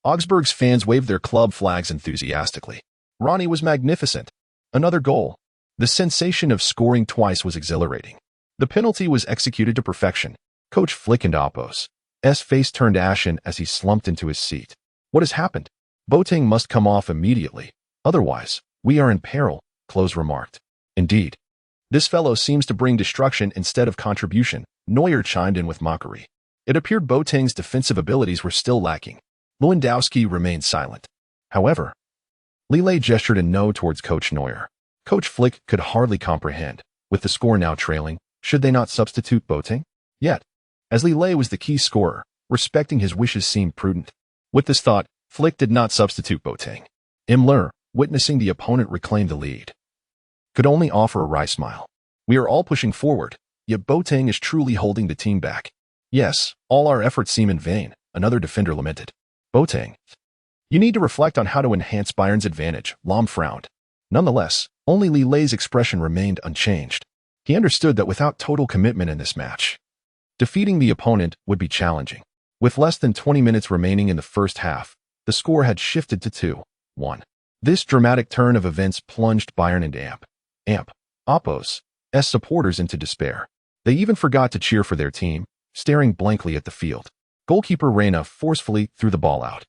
Augsburg's fans waved their club flags enthusiastically. Ronnie was magnificent. Another goal. The sensation of scoring twice was exhilarating. The penalty was executed to perfection. Coach Flick and Oppo's face turned ashen as he slumped into his seat. "What has happened? Boateng must come off immediately. Otherwise, we are in peril," Klose remarked. "Indeed. This fellow seems to bring destruction instead of contribution," Neuer chimed in with mockery. It appeared Boateng's defensive abilities were still lacking. Lewandowski remained silent. However, Li Lei gestured a no towards Coach Neuer. Coach Flick could hardly comprehend. With the score now trailing, should they not substitute Boateng? Yet, as Li Lei was the key scorer, respecting his wishes seemed prudent. With this thought, Flick did not substitute Boateng. Müller, witnessing the opponent reclaim the lead, could only offer a wry smile. "We are all pushing forward, yet Boateng is truly holding the team back. Yes, all our efforts seem in vain," another defender lamented. "Boateng, you need to reflect on how to enhance Bayern's advantage," Lahm frowned. Nonetheless, only Li Lei's expression remained unchanged. He understood that without total commitment in this match, defeating the opponent would be challenging. With less than 20 minutes remaining in the first half, the score had shifted to 2-1. This dramatic turn of events plunged Bayern and Oppo's supporters into despair. They even forgot to cheer for their team, staring blankly at the field. Goalkeeper Reina forcefully threw the ball out.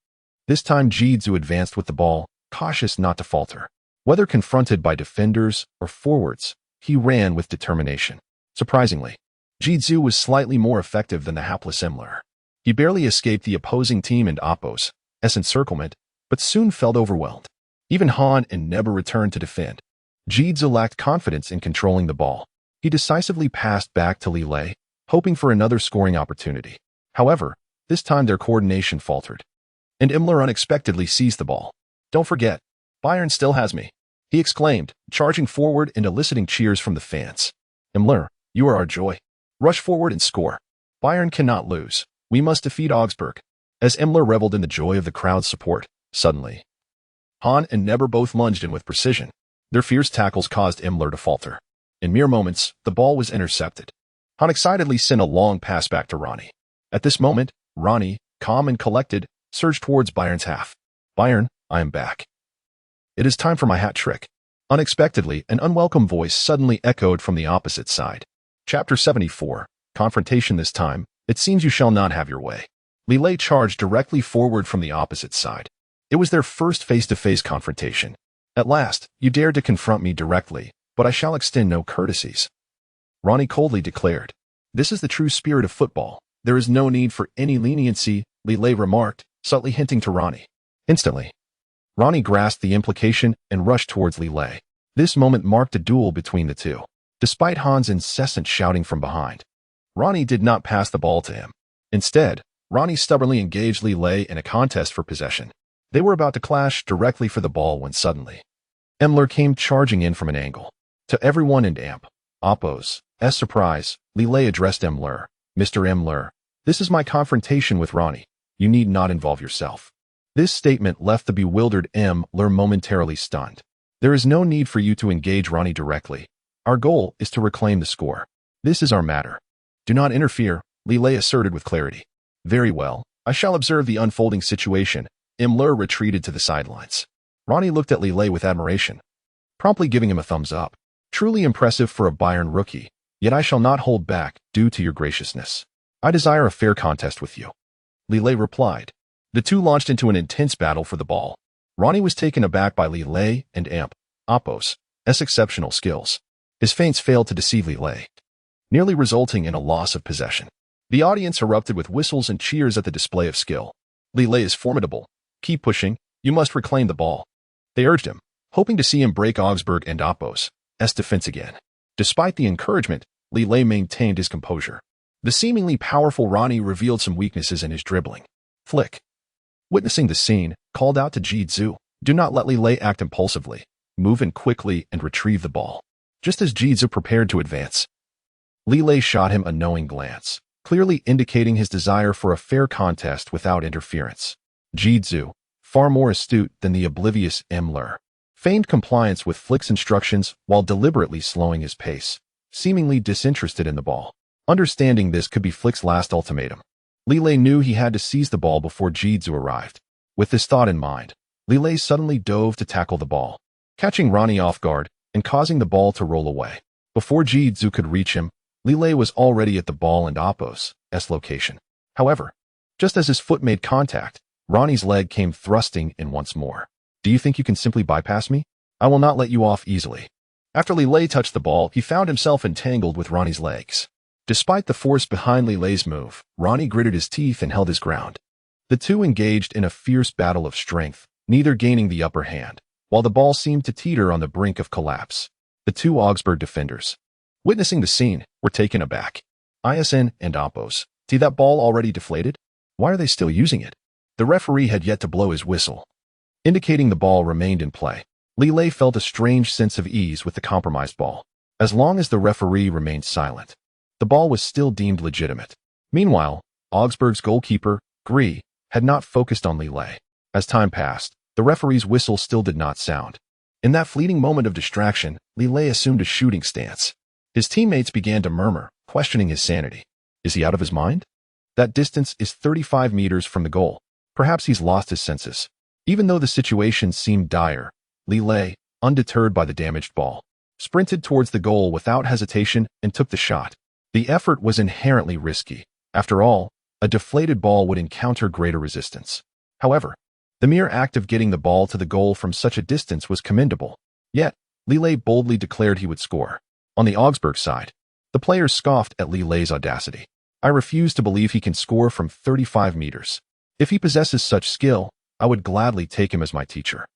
This time Jidzu advanced with the ball, cautious not to falter. Whether confronted by defenders or forwards, he ran with determination. Surprisingly, Jidzu was slightly more effective than the hapless Müller. He barely escaped the opposing team and Oppo's encirclement, but soon felt overwhelmed. Even Hahn and Neber returned to defend. Jidzu lacked confidence in controlling the ball. He decisively passed back to Li Lei, hoping for another scoring opportunity. However, this time their coordination faltered, and Müller unexpectedly seized the ball. "Don't forget, Bayern still has me," he exclaimed, charging forward and eliciting cheers from the fans. "Müller, you are our joy. Rush forward and score. Bayern cannot lose. We must defeat Augsburg." As Müller reveled in the joy of the crowd's support, suddenly, Hahn and Neber both lunged in with precision. Their fierce tackles caused Müller to falter. In mere moments, the ball was intercepted. Hahn excitedly sent a long pass back to Ronnie. At this moment, Ronnie, calm and collected, surged towards Bayern's half. "Bayern, I am back. It is time for my hat trick." Unexpectedly, an unwelcome voice suddenly echoed from the opposite side. Chapter 74. Confrontation. "This time, it seems you shall not have your way." Li Lei charged directly forward from the opposite side. It was their first face-to-face confrontation. "At last, you dared to confront me directly, but I shall extend no courtesies," Ronnie coldly declared. "This is the true spirit of football. There is no need for any leniency," Li Lei remarked, subtly hinting to Ronnie. Instantly, Ronnie grasped the implication and rushed towards Li Lei. This moment marked a duel between the two. Despite Hahn's incessant shouting from behind, Ronnie did not pass the ball to him. Instead, Ronnie stubbornly engaged Li Lei in a contest for possession. They were about to clash directly for the ball when suddenly, Müller came charging in from an angle. To everyone in Oppo's surprise, Li Lei addressed Müller. "Mr. Müller, this is my confrontation with Ronnie. You need not involve yourself." This statement left the bewildered Müller momentarily stunned. There is no need for you to engage Ronnie directly. Our goal is to reclaim the score. This is our matter. Do not interfere, Li Lei asserted with clarity. Very well, I shall observe the unfolding situation. Neuer retreated to the sidelines. Ronnie looked at Li Lei with admiration, promptly giving him a thumbs up. Truly impressive for a Bayern rookie, yet I shall not hold back due to your graciousness. I desire a fair contest with you. Li Lei replied. The two launched into an intense battle for the ball. Ronnie was taken aback by Li Lei and Oppos's exceptional skills. His feints failed to deceive Li Lei, nearly resulting in a loss of possession. The audience erupted with whistles and cheers at the display of skill. Li Lei is formidable. Keep pushing. You must reclaim the ball. They urged him, hoping to see him break Augsburg and Oppos's defense again. Despite the encouragement, Li Lei maintained his composure. The seemingly powerful Ronnie revealed some weaknesses in his dribbling. Flick, witnessing the scene, called out to Jitsu, do not let Li Lei act impulsively. Move in quickly and retrieve the ball. Just as Jitsu prepared to advance, Li Lei shot him a knowing glance, clearly indicating his desire for a fair contest without interference. Jitsu, far more astute than the oblivious Neuer, feigned compliance with Flick's instructions while deliberately slowing his pace, seemingly disinterested in the ball. Understanding this could be Flick's last ultimatum, Li Lei knew he had to seize the ball before Jitsu arrived. With this thought in mind, Li Lei suddenly dove to tackle the ball, catching Ronnie off guard and causing the ball to roll away. Before Jitsu could reach him, Li Lei was already at the ball and Oppos's location. However, just as his foot made contact, Ronnie's leg came thrusting in once more. Do you think you can simply bypass me? I will not let you off easily. After Li Lei touched the ball, he found himself entangled with Ronnie's legs. Despite the force behind Li Lei's move, Ronnie gritted his teeth and held his ground. The two engaged in a fierce battle of strength, neither gaining the upper hand, while the ball seemed to teeter on the brink of collapse. The two Augsburg defenders, witnessing the scene, were taken aback. ISN and Oppos's, see that ball already deflated? Why are they still using it? The referee had yet to blow his whistle, indicating the ball remained in play. Li Lei felt a strange sense of ease with the compromised ball. As long as the referee remained silent, the ball was still deemed legitimate. Meanwhile, Augsburg's goalkeeper, Gree, had not focused on Li Lei. As time passed, the referee's whistle still did not sound. In that fleeting moment of distraction, Li Lei assumed a shooting stance. His teammates began to murmur, questioning his sanity. Is he out of his mind? That distance is 35 meters from the goal. Perhaps he's lost his senses. Even though the situation seemed dire, Li Lei, undeterred by the damaged ball, sprinted towards the goal without hesitation and took the shot. The effort was inherently risky. After all, a deflated ball would encounter greater resistance. However, the mere act of getting the ball to the goal from such a distance was commendable. Yet, Li Lei boldly declared he would score. On the Augsburg side, the players scoffed at Li Lei's audacity. I refuse to believe he can score from 35 meters. If he possesses such skill, I would gladly take him as my teacher.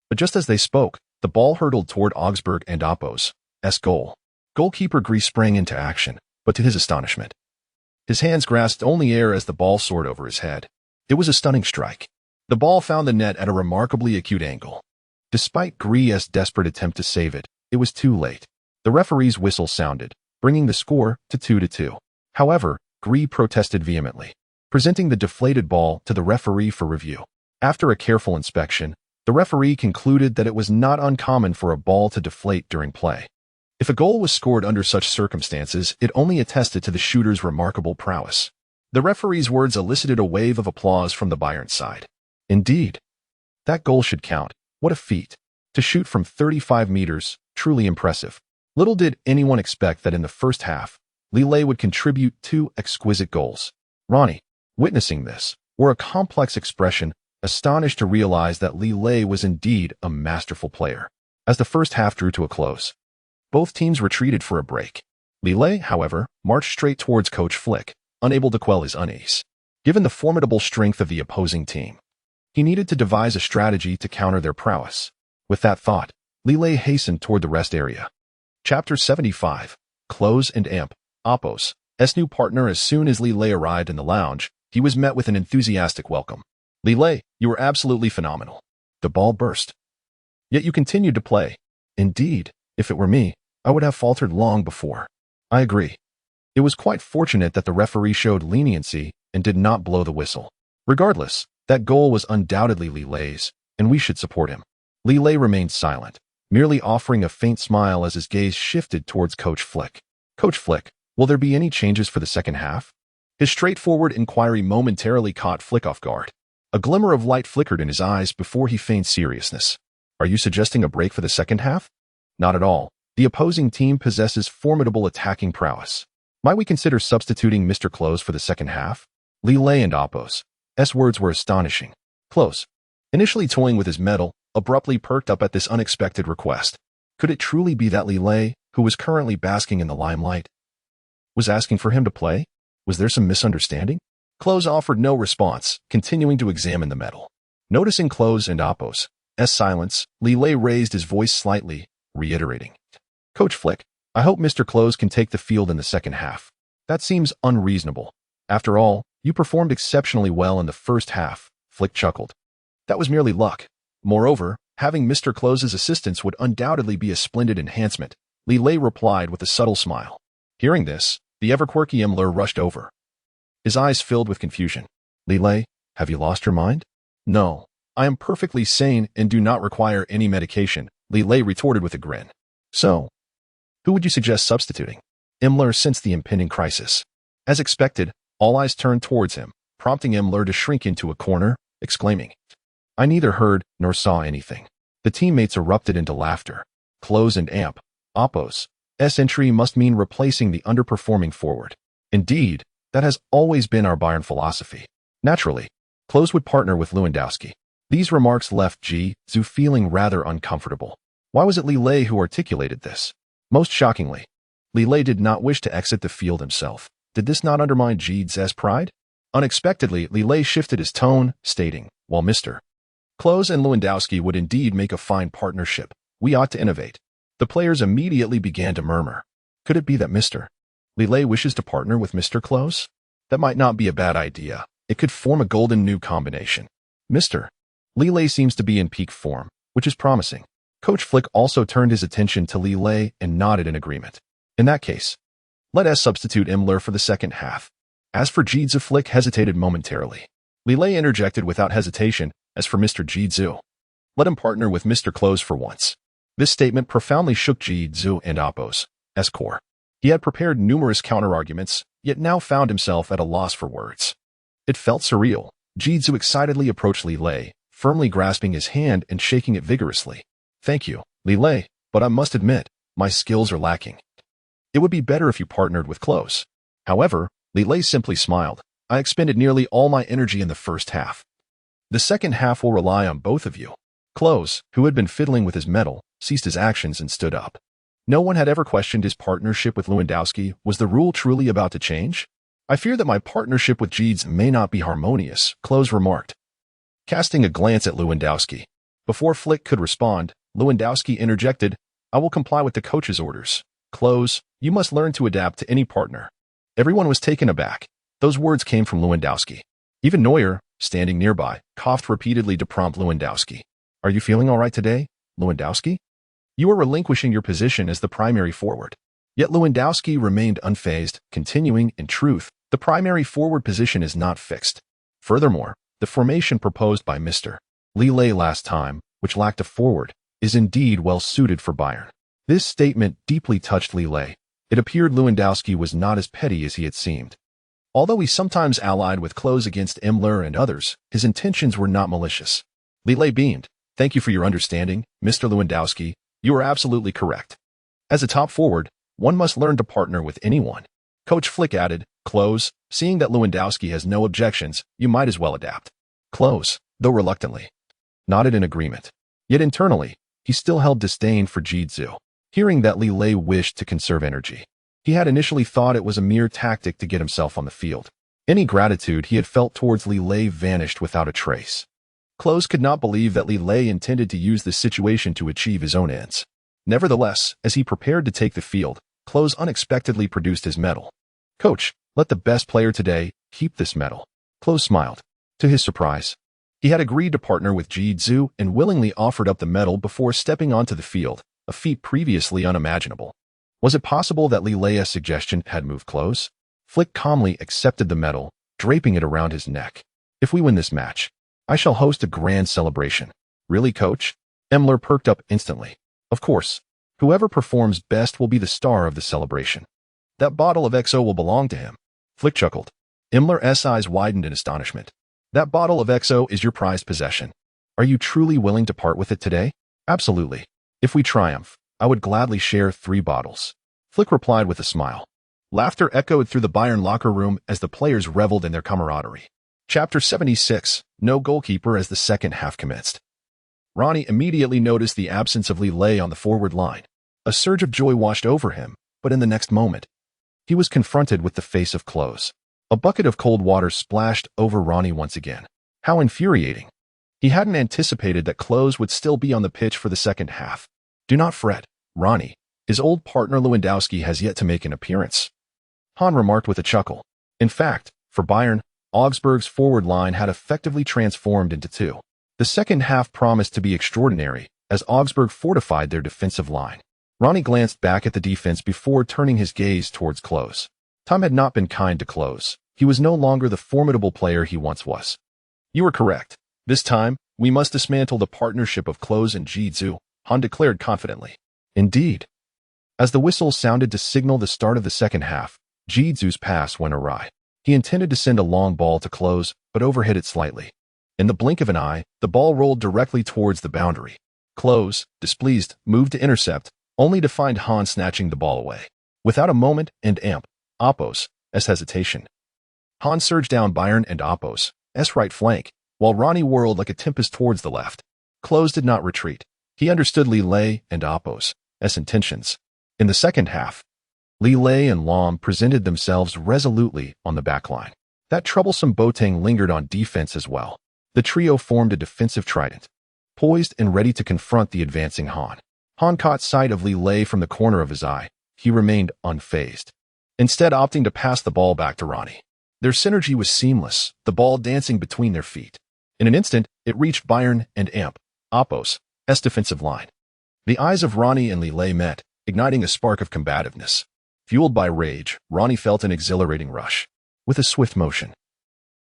But just as they spoke, the ball hurtled toward Augsburg and Oppos's goal. Goalkeeper Gree sprang into action, but to his astonishment, his hands grasped only air as the ball soared over his head. It was a stunning strike. The ball found the net at a remarkably acute angle. Despite Gree's desperate attempt to save it, it was too late. The referee's whistle sounded, bringing the score to 2-2. However, Gree protested vehemently, presenting the deflated ball to the referee for review. After a careful inspection, the referee concluded that it was not uncommon for a ball to deflate during play. If a goal was scored under such circumstances, it only attested to the shooter's remarkable prowess. The referee's words elicited a wave of applause from the Bayern side. Indeed, that goal should count. What a feat. To shoot from 35 meters, truly impressive. Little did anyone expect that in the first half, Li Lei would contribute 2 exquisite goals. Ronnie, witnessing this, wore a complex expression, astonished to realize that Li Lei was indeed a masterful player. As the first half drew to a close, both teams retreated for a break. Li Lei, however, marched straight towards Coach Flick, unable to quell his unease. Given the formidable strength of the opposing team, he needed to devise a strategy to counter their prowess. With that thought, Li Lei hastened toward the rest area. Chapter 75. Klose and Oppos's new partner. As soon as Li Lei arrived in the lounge, he was met with an enthusiastic welcome. Li Lei, you were absolutely phenomenal. The ball burst. Yet you continued to play. Indeed, if it were me, I would have faltered long before. I agree. It was quite fortunate that the referee showed leniency and did not blow the whistle. Regardless, that goal was undoubtedly Li Lei's, and we should support him. Li Lei remained silent, merely offering a faint smile as his gaze shifted towards Coach Flick. Coach Flick, will there be any changes for the second half? His straightforward inquiry momentarily caught Flick off guard. A glimmer of light flickered in his eyes before he feigned seriousness. Are you suggesting a break for the second half? Not at all. The opposing team possesses formidable attacking prowess. Might we consider substituting Mr. Klose for the second half? Li Lei and Oppo's words were astonishing. Klose, initially toying with his medal, abruptly perked up at this unexpected request. Could it truly be that Li Lei, who was currently basking in the limelight, was asking for him to play? Was there some misunderstanding? Klose offered no response, continuing to examine the medal. Noticing Klose and Oppo's silence, Li Lei raised his voice slightly, reiterating, Coach Flick, I hope Mr. Klose can take the field in the second half. That seems unreasonable. After all, you performed exceptionally well in the first half, Flick chuckled. That was merely luck. Moreover, having Mr. Klose's assistance would undoubtedly be a splendid enhancement, Li Lei replied with a subtle smile. Hearing this, the ever-quirky Imler rushed over. His eyes filled with confusion. Li Lei, have you lost your mind? No, I am perfectly sane and do not require any medication, Li Lei retorted with a grin. So, who would you suggest substituting? Imler sensed the impending crisis. As expected, all eyes turned towards him, prompting Imler to shrink into a corner, exclaiming, I neither heard nor saw anything. The teammates erupted into laughter. Klose and Oppo's entry must mean replacing the underperforming forward. Indeed, that has always been our Bayern philosophy. Naturally, Klose would partner with Lewandowski. These remarks left Zhu feeling rather uncomfortable. Why was it Li Lei who articulated this? Most shockingly, Li Lei did not wish to exit the field himself. Did this not undermine Zhu's pride? Unexpectedly, Li Lei shifted his tone, stating, while Mr. Klose and Lewandowski would indeed make a fine partnership, we ought to innovate. The players immediately began to murmur. Could it be that Mr. Li Lei wishes to partner with Mr. Klose? That might not be a bad idea. It could form a golden new combination. Mr. Li Lei seems to be in peak form, which is promising. Coach Flick also turned his attention to Li Lei and nodded in agreement. In that case, let us substitute Imler for the second half. As for Zhu, Flick hesitated momentarily. Li Lei interjected without hesitation. As for Mr. Zhu, let him partner with Mr. Klose for once. This statement profoundly shook Zhu and Oppo's core. He had prepared numerous counterarguments, yet now found himself at a loss for words. It felt surreal. Zhu excitedly approached Li Lei, firmly grasping his hand and shaking it vigorously. Thank you, Li Lei, but I must admit, my skills are lacking. It would be better if you partnered with Klose. However, Li Lei simply smiled. I expended nearly all my energy in the first half. The second half will rely on both of you. Klose, who had been fiddling with his medal, ceased his actions and stood up. No one had ever questioned his partnership with Lewandowski. Was the rule truly about to change? I fear that my partnership with Zhu may not be harmonious, Klose remarked, casting a glance at Lewandowski. Before Flick could respond, Lewandowski interjected, I will comply with the coach's orders. Klose, you must learn to adapt to any partner. Everyone was taken aback. Those words came from Lewandowski. Even Neuer, standing nearby, coughed repeatedly to prompt Lewandowski. Are you feeling all right today, Lewandowski? You are relinquishing your position as the primary forward. Yet Lewandowski remained unfazed, continuing, in truth, the primary forward position is not fixed. Furthermore, the formation proposed by Mr. Li Lei last time, which lacked a forward, is indeed well suited for Bayern. This statement deeply touched Li Lei. It appeared Lewandowski was not as petty as he had seemed. Although he sometimes allied with Klose against Imler and others, his intentions were not malicious. Li Lei beamed. Thank you for your understanding, Mr. Lewandowski. You are absolutely correct. As a top forward, one must learn to partner with anyone. Coach Flick added, Klose, seeing that Lewandowski has no objections, you might as well adapt. Klose, though reluctantly, nodded in agreement. Yet internally, he still held disdain for Zhu. Hearing that Li Lei wished to conserve energy, he had initially thought it was a mere tactic to get himself on the field. Any gratitude he had felt towards Li Lei vanished without a trace. Klose could not believe that Li Lei intended to use this situation to achieve his own ends. Nevertheless, as he prepared to take the field, Klose unexpectedly produced his medal. Coach, let the best player today keep this medal. Klose smiled. To his surprise, he had agreed to partner with Zhu and willingly offered up the medal before stepping onto the field, a feat previously unimaginable. Was it possible that Li Lei's suggestion had moved Klose? Flick calmly accepted the medal, draping it around his neck. If we win this match, I shall host a grand celebration. Really, coach? Imler perked up instantly. Of course, whoever performs best will be the star of the celebration. That bottle of XO will belong to him. Flick chuckled. Imler's eyes widened in astonishment. That bottle of XO is your prized possession. Are you truly willing to part with it today? Absolutely. If we triumph, I would gladly share 3 bottles. Flick replied with a smile. Laughter echoed through the Bayern locker room as the players reveled in their camaraderie. Chapter 76. No goalkeeper as the second half commenced. Ronnie immediately noticed the absence of Li Lei on the forward line. A surge of joy washed over him, but in the next moment, he was confronted with the face of Klose. A bucket of cold water splashed over Ronnie once again. How infuriating. He hadn't anticipated that Klose would still be on the pitch for the second half. Do not fret, Ronnie. His old partner Lewandowski has yet to make an appearance. Hahn remarked with a chuckle. In fact, for Bayern, Augsburg's forward line had effectively transformed into 2. The second half promised to be extraordinary, as Augsburg fortified their defensive line. Ronnie glanced back at the defense before turning his gaze towards Klose. Time had not been kind to Klose. He was no longer the formidable player he once was. You are correct. This time, we must dismantle the partnership of Klose and Ji-Zu, Hahn declared confidently. Indeed. As the whistle sounded to signal the start of the second half, Ji-Zu's pass went awry. He intended to send a long ball to Klose, but overhit it slightly. In the blink of an eye, the ball rolled directly towards the boundary. Klose, displeased, moved to intercept, only to find Hahn snatching the ball away. Without a moment and Oppos's hesitation, Hahn surged down Bayern and Oppos's right flank, while Ronnie whirled like a tempest towards the left. Klose did not retreat. He understood Li Lei and Oppos's intentions. In the second half, Li Lei and Lahm presented themselves resolutely on the backline. That troublesome Boateng lingered on defense as well. The trio formed a defensive trident, poised and ready to confront the advancing Hahn. Hahn caught sight of Li Lei from the corner of his eye. He remained unfazed, instead opting to pass the ball back to Ronnie. Their synergy was seamless, the ball dancing between their feet. In an instant, it reached Bayern and Oppos's defensive line. The eyes of Ronnie and Li Lei met, igniting a spark of combativeness. Fueled by rage, Ronnie felt an exhilarating rush. With a swift motion,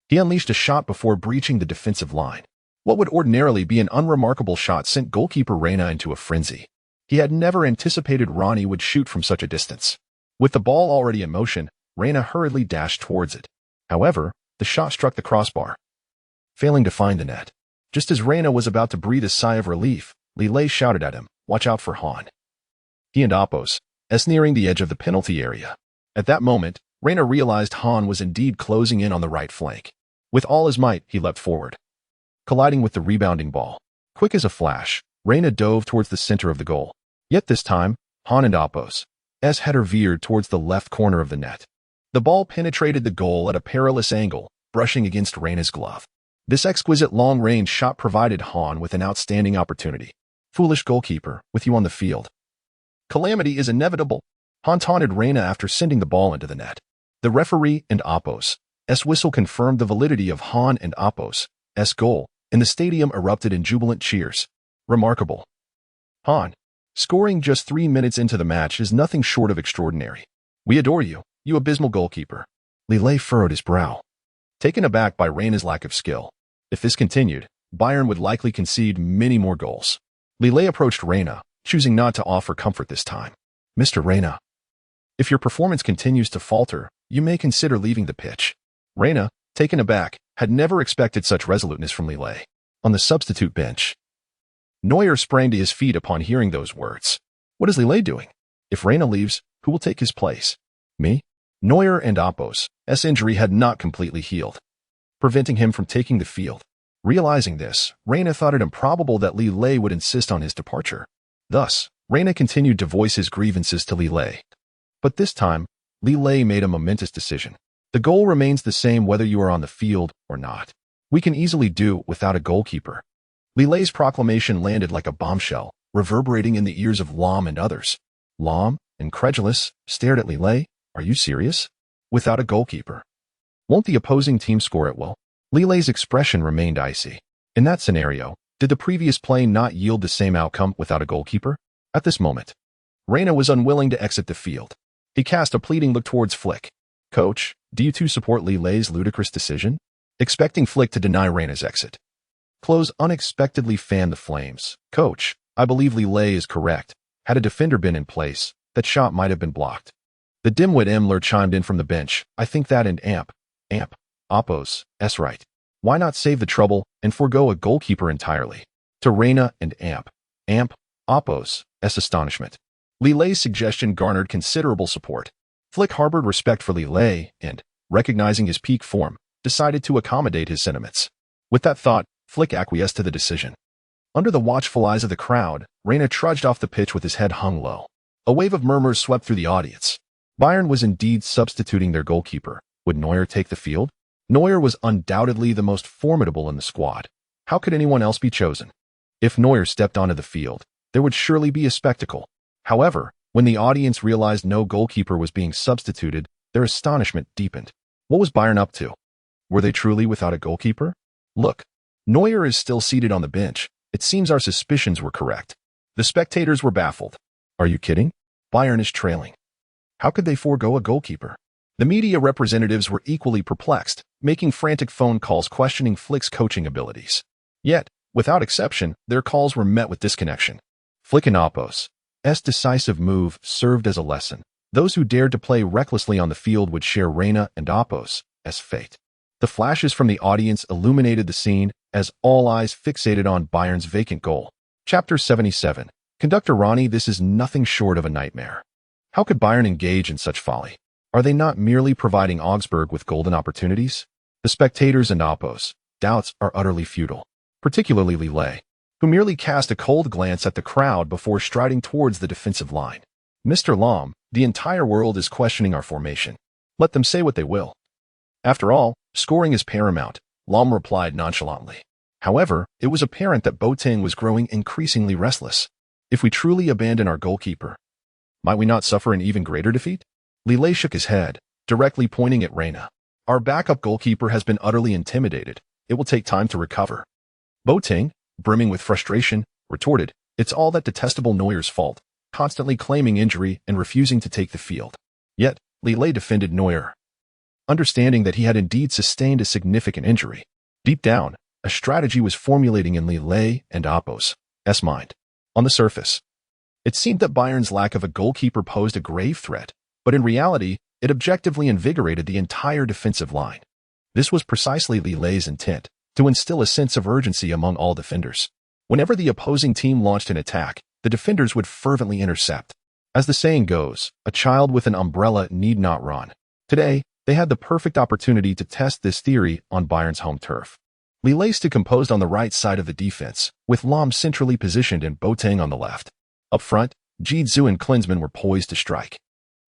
he unleashed a shot before breaching the defensive line. What would ordinarily be an unremarkable shot sent goalkeeper Reina into a frenzy. He had never anticipated Ronnie would shoot from such a distance. With the ball already in motion, Reina hurriedly dashed towards it. However, the shot struck the crossbar, failing to find the net. Just as Reina was about to breathe a sigh of relief, Li Lei shouted at him, "Watch out for Hahn." He and Oppos's nearing the edge of the penalty area. At that moment, Reina realized Hahn was indeed closing in on the right flank. With all his might, he leapt forward, colliding with the rebounding ball. Quick as a flash, Reina dove towards the center of the goal. Yet this time, Hahn and Oppos's header veered towards the left corner of the net. The ball penetrated the goal at a perilous angle, brushing against Reina's glove. This exquisite long-range shot provided Hahn with an outstanding opportunity. Foolish goalkeeper, with you on the field. Calamity is inevitable. Hahn taunted Reina after sending the ball into the net. The referee and Oppos's whistle confirmed the validity of Hahn and Oppos's goal, and the stadium erupted in jubilant cheers. Remarkable. Hahn, scoring just 3 minutes into the match, is nothing short of extraordinary. We adore you, you abysmal goalkeeper. Li Lei furrowed his brow, taken aback by Reina's lack of skill. If this continued, Bayern would likely concede many more goals. Li Lei approached Reina, choosing not to offer comfort this time. Mr. Reina, if your performance continues to falter, you may consider leaving the pitch. Reina, taken aback, had never expected such resoluteness from Li Lei. On the substitute bench, Neuer sprang to his feet upon hearing those words. What is Li Lei doing? If Reina leaves, who will take his place? Me? Neuer and Oppos's injury had not completely healed, preventing him from taking the field. Realizing this, Reina thought it improbable that Li Lei would insist on his departure. Thus, Reina continued to voice his grievances to Li Lei. But this time, Li Lei made a momentous decision. The goal remains the same whether you are on the field or not. We can easily do without a goalkeeper. Li Lei's proclamation landed like a bombshell, reverberating in the ears of Lahm and others. Lahm, incredulous, stared at Li Lei. Are you serious? Without a goalkeeper, won't the opposing team score at will? Li Lei's expression remained icy. In that scenario, did the previous play not yield the same outcome without a goalkeeper? At this moment, Reina was unwilling to exit the field. He cast a pleading look towards Flick. Coach, do you two support Li Lei's ludicrous decision? Expecting Flick to deny Reina's exit, Klose unexpectedly fanned the flames. Coach, I believe Li Lei is correct. Had a defender been in place, that shot might have been blocked. The dimwit Imler chimed in from the bench. I think that and amp, Oppos, s right. Why not save the trouble and forego a goalkeeper entirely? To Reina and amp, Oppos, s astonishment. Li Lei's suggestion garnered considerable support. Flick harbored respect for Li Lei and, recognizing his peak form, decided to accommodate his sentiments. With that thought, Flick acquiesced to the decision. Under the watchful eyes of the crowd, Reina trudged off the pitch with his head hung low. A wave of murmurs swept through the audience. Bayern was indeed substituting their goalkeeper. Would Neuer take the field? Neuer was undoubtedly the most formidable in the squad. How could anyone else be chosen? If Neuer stepped onto the field, there would surely be a spectacle. However, when the audience realized no goalkeeper was being substituted, their astonishment deepened. What was Bayern up to? Were they truly without a goalkeeper? Look, Neuer is still seated on the bench. It seems our suspicions were correct. The spectators were baffled. Are you kidding? Bayern is trailing. How could they forego a goalkeeper? The media representatives were equally perplexed, making frantic phone calls questioning Flick's coaching abilities. Yet, without exception, their calls were met with disconnection. Flick and Oppos' decisive move served as a lesson. Those who dared to play recklessly on the field would share Reina and Oppos' fate. The flashes from the audience illuminated the scene as all eyes fixated on Bayern's vacant goal. Chapter 77. Conductor Ronnie, this is nothing short of a nightmare. How could Bayern engage in such folly? Are they not merely providing Augsburg with golden opportunities? The spectators and Oppos' doubts are utterly futile, particularly Li Lei, who merely cast a cold glance at the crowd before striding towards the defensive line. Mr. Lahm, the entire world is questioning our formation. Let them say what they will. After all, scoring is paramount, Lahm replied nonchalantly. However, it was apparent that Boateng was growing increasingly restless. If we truly abandon our goalkeeper, might we not suffer an even greater defeat? Li Lei shook his head, directly pointing at Reina. Our backup goalkeeper has been utterly intimidated. It will take time to recover. Boateng, brimming with frustration, retorted, it's all that detestable Neuer's fault, constantly claiming injury and refusing to take the field. Yet, Li Lei defended Neuer, understanding that he had indeed sustained a significant injury. Deep down, a strategy was formulating in Li Lei and Oppos' mind. On the surface, it seemed that Bayern's lack of a goalkeeper posed a grave threat, but in reality, it objectively invigorated the entire defensive line. This was precisely Li Lei's intent, to instill a sense of urgency among all defenders. Whenever the opposing team launched an attack, the defenders would fervently intercept. As the saying goes, a child with an umbrella need not run. Today, they had the perfect opportunity to test this theory on Bayern's home turf. Li Lei stood composed on the right side of the defense, with Lahm centrally positioned and Boateng on the left. Up front, Jidzu and Klinsmann were poised to strike.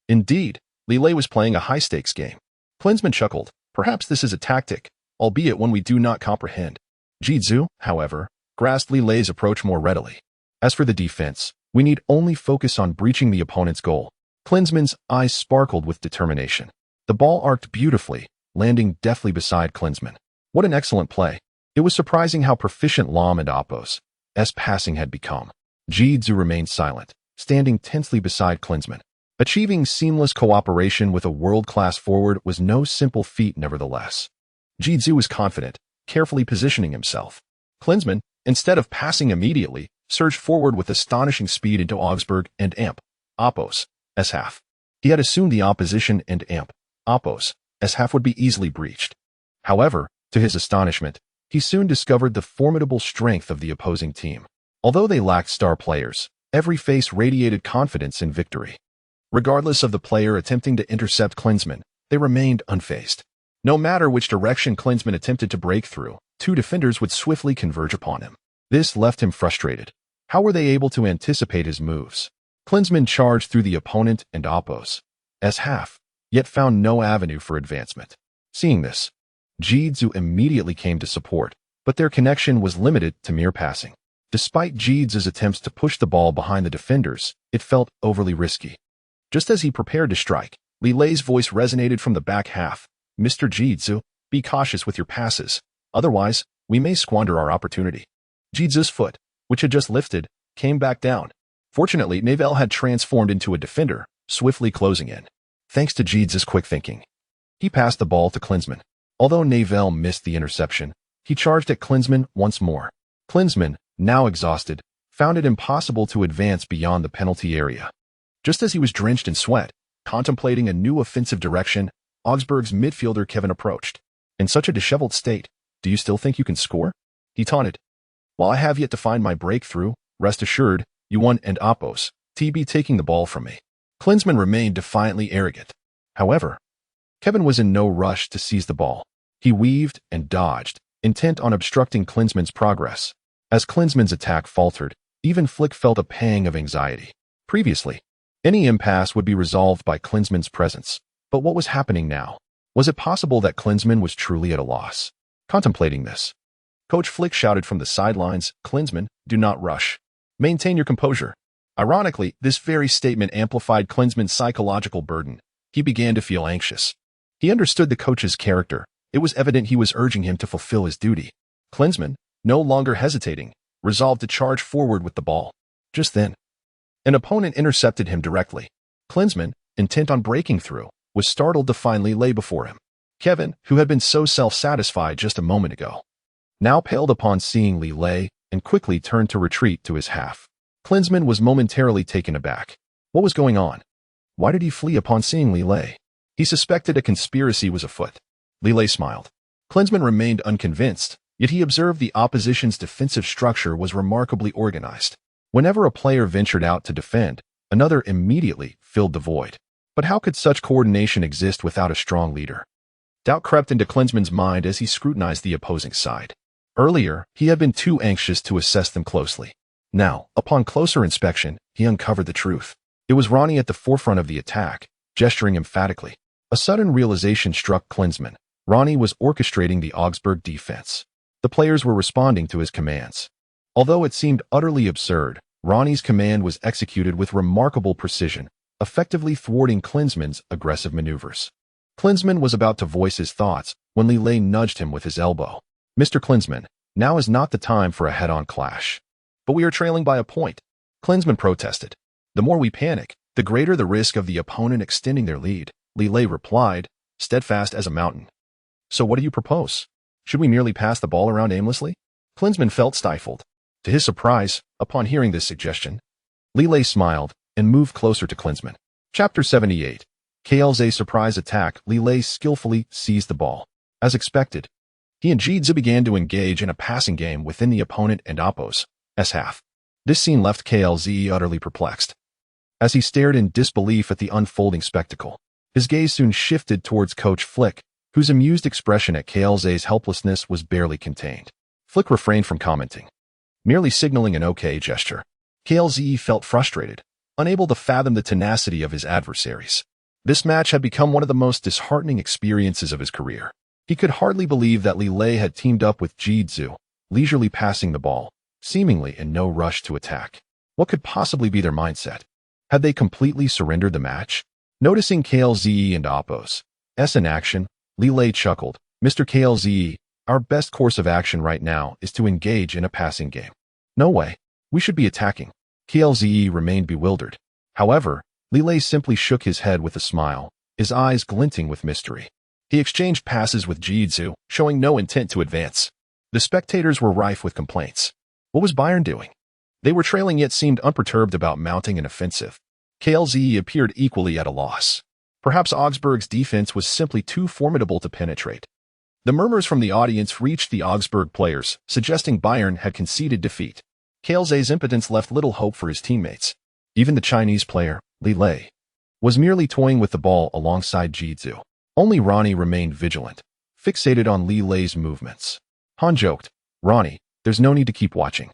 Indeed, Li Lei was playing a high-stakes game. Klinsmann chuckled, perhaps this is a tactic, albeit one we do not comprehend. Jidzu, however, grasped Li Lei's approach more readily. As for the defense, we need only focus on breaching the opponent's goal. Klinsmann's eyes sparkled with determination. The ball arced beautifully, landing deftly beside Klinsmann. What an excellent play. It was surprising how proficient Lahm and Oppos' passing had become. Jidzu remained silent, standing tensely beside Klinsmann. Achieving seamless cooperation with a world-class forward was no simple feat nevertheless. Jidzu was confident, carefully positioning himself. Klinsmann, instead of passing immediately, surged forward with astonishing speed into Augsburg and Oppos' half. He had assumed the opposition and Oppos' half would be easily breached. However, to his astonishment, he soon discovered the formidable strength of the opposing team. Although they lacked star players, every face radiated confidence in victory. Regardless of the player attempting to intercept Klinsmann, they remained unfazed. No matter which direction Klinsmann attempted to break through, two defenders would swiftly converge upon him. This left him frustrated. How were they able to anticipate his moves? Klinsmann charged through the opponent and Oppos' half, yet found no avenue for advancement. Seeing this, Jidzu immediately came to support, but their connection was limited to mere passing. Despite Jidzu's attempts to push the ball behind the defenders, it felt overly risky. Just as he prepared to strike, Li Lei's voice resonated from the back half. Mr. Jidzu, be cautious with your passes, otherwise, we may squander our opportunity. Jidzu's foot, which had just lifted, came back down. Fortunately, Neuer had transformed into a defender, swiftly closing in. Thanks to Jidzu's quick thinking, he passed the ball to Klinsmann. Although Neuer missed the interception, he charged at Klinsmann once more. Klinsmann, now exhausted, found it impossible to advance beyond the penalty area. Just as he was drenched in sweat, contemplating a new offensive direction, Augsburg's midfielder Kevin approached. In such a disheveled state, do you still think you can score? He taunted. While I have yet to find my breakthrough, rest assured, you won and Oppos, TB taking the ball from me. Klinsmann remained defiantly arrogant. However, Kevin was in no rush to seize the ball. He weaved and dodged, intent on obstructing Klinsmann's progress. As Klinsmann's attack faltered, even Flick felt a pang of anxiety. Previously, any impasse would be resolved by Klinsmann's presence. But what was happening now? Was it possible that Klinsmann was truly at a loss? Contemplating this, Coach Flick shouted from the sidelines, Klinsmann, do not rush. Maintain your composure. Ironically, this very statement amplified Klinsmann's psychological burden. He began to feel anxious. He understood the coach's character. It was evident he was urging him to fulfill his duty. Klinsmann, no longer hesitating, resolved to charge forward with the ball. Just then, an opponent intercepted him directly. Klinsmann, intent on breaking through, was startled to find Li Lei before him. Kevin, who had been so self-satisfied just a moment ago, now paled upon seeing Li Lei and quickly turned to retreat to his half. Klinsmann was momentarily taken aback. What was going on? Why did he flee upon seeing Li Lei? He suspected a conspiracy was afoot. Li Lei smiled. Klinsmann remained unconvinced, yet he observed the opposition's defensive structure was remarkably organized. Whenever a player ventured out to defend, another immediately filled the void. But how could such coordination exist without a strong leader? Doubt crept into Klinsmann's mind as he scrutinized the opposing side. Earlier, he had been too anxious to assess them closely. Now, upon closer inspection, he uncovered the truth. It was Ronnie at the forefront of the attack, gesturing emphatically. A sudden realization struck Klinsmann. Ronnie was orchestrating the Augsburg defense. The players were responding to his commands. Although it seemed utterly absurd, Ronnie's command was executed with remarkable precision, effectively thwarting Klinsmann's aggressive maneuvers. Klinsmann was about to voice his thoughts when Li Lei nudged him with his elbow. Mr. Klinsmann, now is not the time for a head-on clash. But we are trailing by a point. Klinsmann protested. The more we panic, the greater the risk of the opponent extending their lead, Li Lei replied, steadfast as a mountain. So what do you propose? Should we merely pass the ball around aimlessly? Klinsmann felt stifled. To his surprise, upon hearing this suggestion, Li Lei smiled and moved closer to Klinsmann. Chapter 78. Klose surprise attack. Li Lei skillfully seized the ball. As expected, he and Jidzu began to engage in a passing game within the opponent and Oppos' half. This scene left Klose utterly perplexed. As he stared in disbelief at the unfolding spectacle, his gaze soon shifted towards Coach Flick, whose amused expression at Klose's helplessness was barely contained. Flick refrained from commenting, merely signaling an okay gesture. Klose felt frustrated, unable to fathom the tenacity of his adversaries. This match had become one of the most disheartening experiences of his career. He could hardly believe that Li Lei had teamed up with Jidzu, leisurely passing the ball, seemingly in no rush to attack. What could possibly be their mindset? Had they completely surrendered the match? Noticing Klose and Oppos' in action, Li Lei chuckled. Mr. Klose, our best course of action right now is to engage in a passing game. No way. We should be attacking. Klose remained bewildered. However, Li Lei simply shook his head with a smile, his eyes glinting with mystery. He exchanged passes with Jidzu, showing no intent to advance. The spectators were rife with complaints. What was Bayern doing? They were trailing yet seemed unperturbed about mounting an offensive. Klose appeared equally at a loss. Perhaps Augsburg's defense was simply too formidable to penetrate. The murmurs from the audience reached the Augsburg players, suggesting Bayern had conceded defeat. Klose's impotence left little hope for his teammates. Even the Chinese player, Li Lei, was merely toying with the ball alongside Jidzu. Only Ronnie remained vigilant, fixated on Li Lei's movements. Han joked, Ronnie, there's no need to keep watching.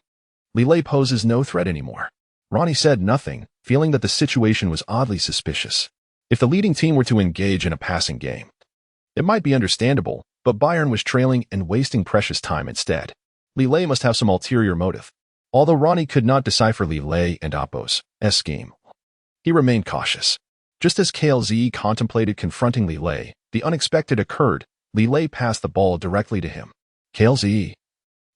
Li Lei poses no threat anymore. Ronnie said nothing, feeling that the situation was oddly suspicious. If the leading team were to engage in a passing game, it might be understandable, but Bayern was trailing and wasting precious time instead. Li Lei must have some ulterior motive. Although Ronnie could not decipher Li Lei and Oppos' scheme, he remained cautious. Just as Klose contemplated confronting Li Lei, the unexpected occurred. Li Lei passed the ball directly to him. Klose.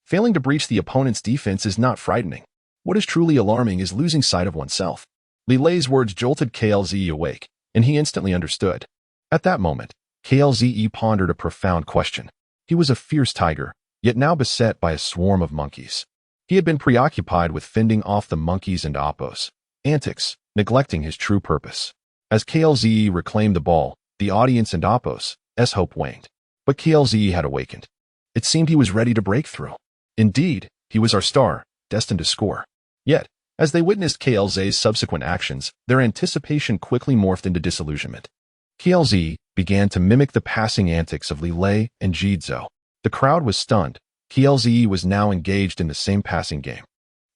Failing to breach the opponent's defense is not frightening. What is truly alarming is losing sight of oneself. Li Lei's words jolted Klose awake, and he instantly understood. At that moment, Klose pondered a profound question. He was a fierce tiger, yet now beset by a swarm of monkeys. He had been preoccupied with fending off the monkeys and oppos' antics, neglecting his true purpose. As Klose reclaimed the ball, the audience and oppos' hope waned. But Klose had awakened. It seemed he was ready to break through. Indeed, he was our star, destined to score. Yet, as they witnessed Klose's subsequent actions, their anticipation quickly morphed into disillusionment. Klose began to mimic the passing antics of Li Lei and Jidzo. The crowd was stunned. Klose was now engaged in the same passing game.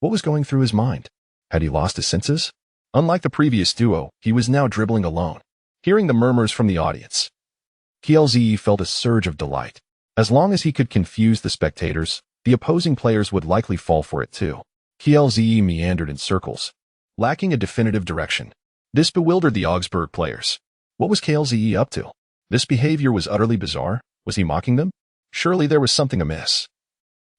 What was going through his mind? Had he lost his senses? Unlike the previous duo, he was now dribbling alone. Hearing the murmurs from the audience, Klose felt a surge of delight. As long as he could confuse the spectators, the opposing players would likely fall for it too. Klose meandered in circles, lacking a definitive direction. This bewildered the Augsburg players. What was Klose up to? This behavior was utterly bizarre. Was he mocking them? Surely there was something amiss.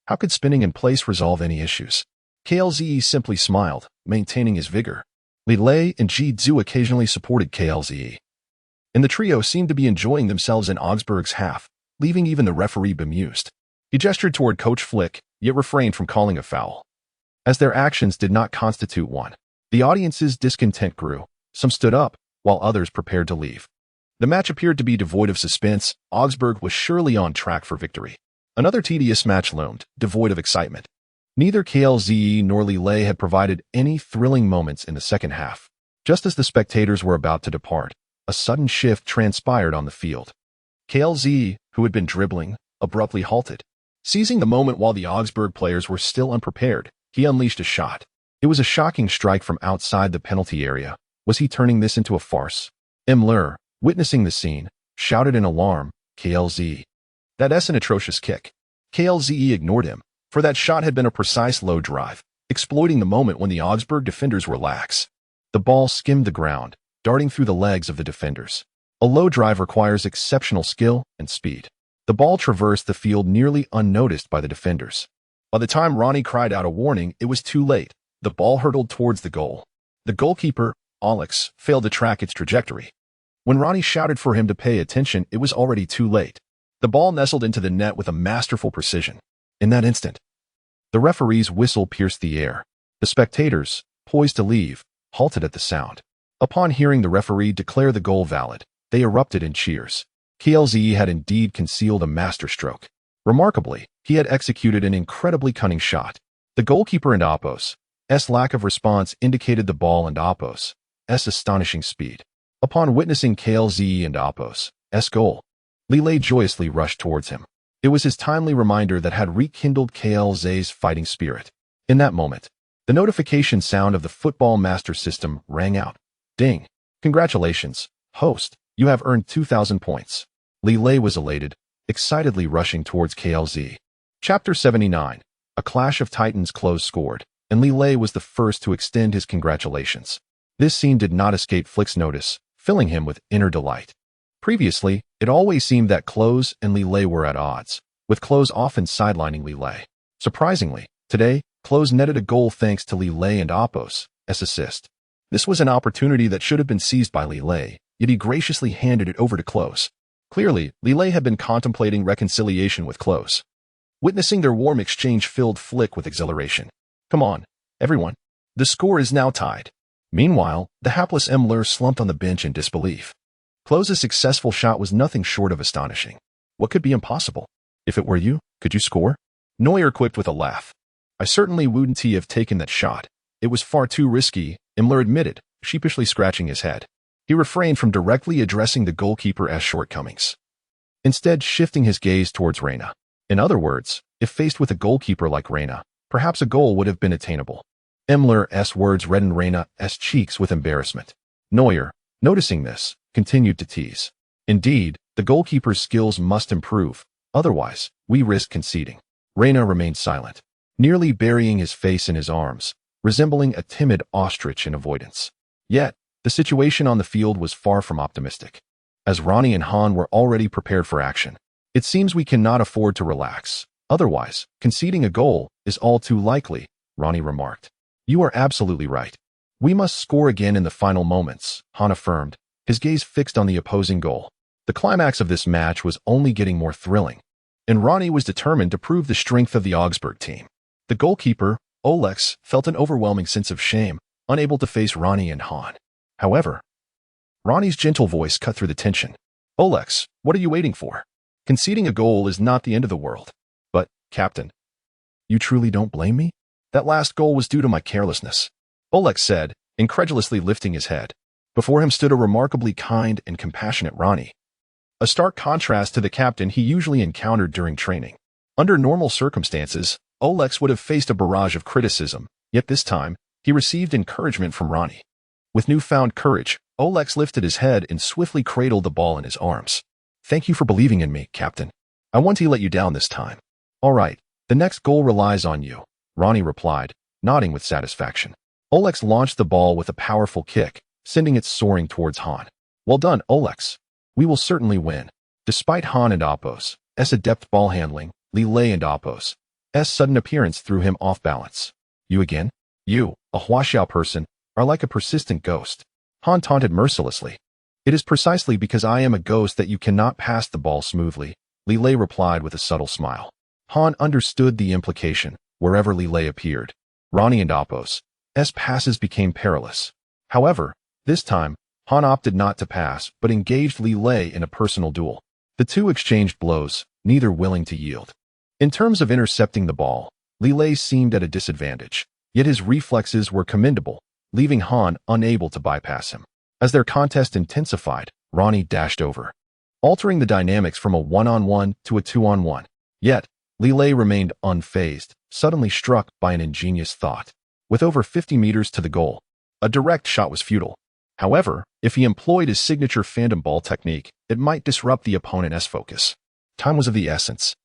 How could spinning in place resolve any issues? Klose simply smiled, maintaining his vigor. Li Lei and Jidzo occasionally supported Klose, and the trio seemed to be enjoying themselves in Augsburg's half, leaving even the referee bemused. He gestured toward Coach Flick, yet refrained from calling a foul, as their actions did not constitute one. The audience's discontent grew. Some stood up, while others prepared to leave. The match appeared to be devoid of suspense. Augsburg was surely on track for victory. Another tedious match loomed, devoid of excitement. Neither Klose nor Li Lei had provided any thrilling moments in the second half. Just as the spectators were about to depart, a sudden shift transpired on the field. Klose, who had been dribbling, abruptly halted. Seizing the moment while the Augsburg players were still unprepared, he unleashed a shot. It was a shocking strike from outside the penalty area. Was he turning this into a farce? Müller, witnessing the scene, shouted in alarm, Klose. That's an atrocious kick. Klose ignored him, for that shot had been a precise low drive, exploiting the moment when the Augsburg defenders were lax. The ball skimmed the ground, darting through the legs of the defenders. A low drive requires exceptional skill and speed. The ball traversed the field nearly unnoticed by the defenders. By the time Ronnie cried out a warning, it was too late. The ball hurtled towards the goal. The goalkeeper, Alex, failed to track its trajectory. When Ronnie shouted for him to pay attention, it was already too late. The ball nestled into the net with a masterful precision. In that instant, the referee's whistle pierced the air. The spectators, poised to leave, halted at the sound. Upon hearing the referee declare the goal valid, they erupted in cheers. Klose had indeed concealed a masterstroke. Remarkably, he had executed an incredibly cunning shot. The goalkeeper and oppos' lack of response indicated the ball and oppos' astonishing speed. Upon witnessing Klose and oppos' goal, Li Lei joyously rushed towards him. It was his timely reminder that had rekindled Klose's fighting spirit. In that moment, the notification sound of the Football Master System rang out. Ding! Congratulations, host, you have earned 2,000 points. Li Lei was elated, excitedly rushing towards Klose. Chapter 79. A Clash of Titans. Klose scored, and Li Lei was the first to extend his congratulations. This scene did not escape Flick's notice, filling him with inner delight. Previously, it always seemed that Klose and Li Lei were at odds, with Klose often sidelining Li Lei. Surprisingly, today, Klose netted a goal thanks to Li Lei and oppos' assist. This was an opportunity that should have been seized by Li Lei, yet he graciously handed it over to Klose. Clearly, Li Lei had been contemplating reconciliation with Klose. Witnessing their warm exchange filled Flick with exhilaration. Come on, everyone. The score is now tied. Meanwhile, the hapless Müller slumped on the bench in disbelief. Klose's successful shot was nothing short of astonishing. What could be impossible? If it were you, could you score? Neuer quipped with a laugh. I certainly wouldn't have taken that shot. It was far too risky, Müller admitted, sheepishly scratching his head. He refrained from directly addressing the goalkeeper's shortcomings, instead shifting his gaze towards Reina. In other words, if faced with a goalkeeper like Reina, perhaps a goal would have been attainable. Müller's words reddened Reina's cheeks with embarrassment. Neuer, noticing this, continued to tease. Indeed, the goalkeeper's skills must improve, otherwise, we risk conceding. Reina remained silent, nearly burying his face in his arms, resembling a timid ostrich in avoidance. Yet, the situation on the field was far from optimistic. As Ronnie and Han were already prepared for action, it seems we cannot afford to relax. Otherwise, conceding a goal is all too likely, Ronnie remarked. You are absolutely right. We must score again in the final moments, Han affirmed, his gaze fixed on the opposing goal. The climax of this match was only getting more thrilling, and Ronnie was determined to prove the strength of the Augsburg team. The goalkeeper, Olex, felt an overwhelming sense of shame, unable to face Ronnie and Han. However, Ronnie's gentle voice cut through the tension. Olex, what are you waiting for? Conceding a goal is not the end of the world. But, Captain, you truly don't blame me? That last goal was due to my carelessness, Olex said, incredulously lifting his head. Before him stood a remarkably kind and compassionate Ronnie. A stark contrast to the captain he usually encountered during training. Under normal circumstances, Olex would have faced a barrage of criticism, yet this time, he received encouragement from Ronnie. With newfound courage, Olex lifted his head and swiftly cradled the ball in his arms. Thank you for believing in me, Captain. I won't let you down this time. All right, the next goal relies on you, Ronnie replied, nodding with satisfaction. Olex launched the ball with a powerful kick, sending it soaring towards Han. Well done, Olex. We will certainly win. Despite Han and Apos' adept ball handling, Li Lei and Apos' sudden appearance threw him off balance. You again? You, a Huaxiao person, are like a persistent ghost. Han taunted mercilessly. It is precisely because I am a ghost that you cannot pass the ball smoothly, Li Lei replied with a subtle smile. Han understood the implication wherever Li Lei appeared. Ronnie and Apos' passes became perilous. However, this time, Han opted not to pass but engaged Li Lei in a personal duel. The two exchanged blows, neither willing to yield. In terms of intercepting the ball, Li Lei seemed at a disadvantage, yet his reflexes were commendable, leaving Han unable to bypass him. As their contest intensified, Ronnie dashed over, altering the dynamics from a one-on-one to a two-on-one. Yet, Li Lei remained unfazed, suddenly struck by an ingenious thought. With over 50 meters to the goal, a direct shot was futile. However, if he employed his signature phantom ball technique, it might disrupt the opponent's focus. Time was of the essence.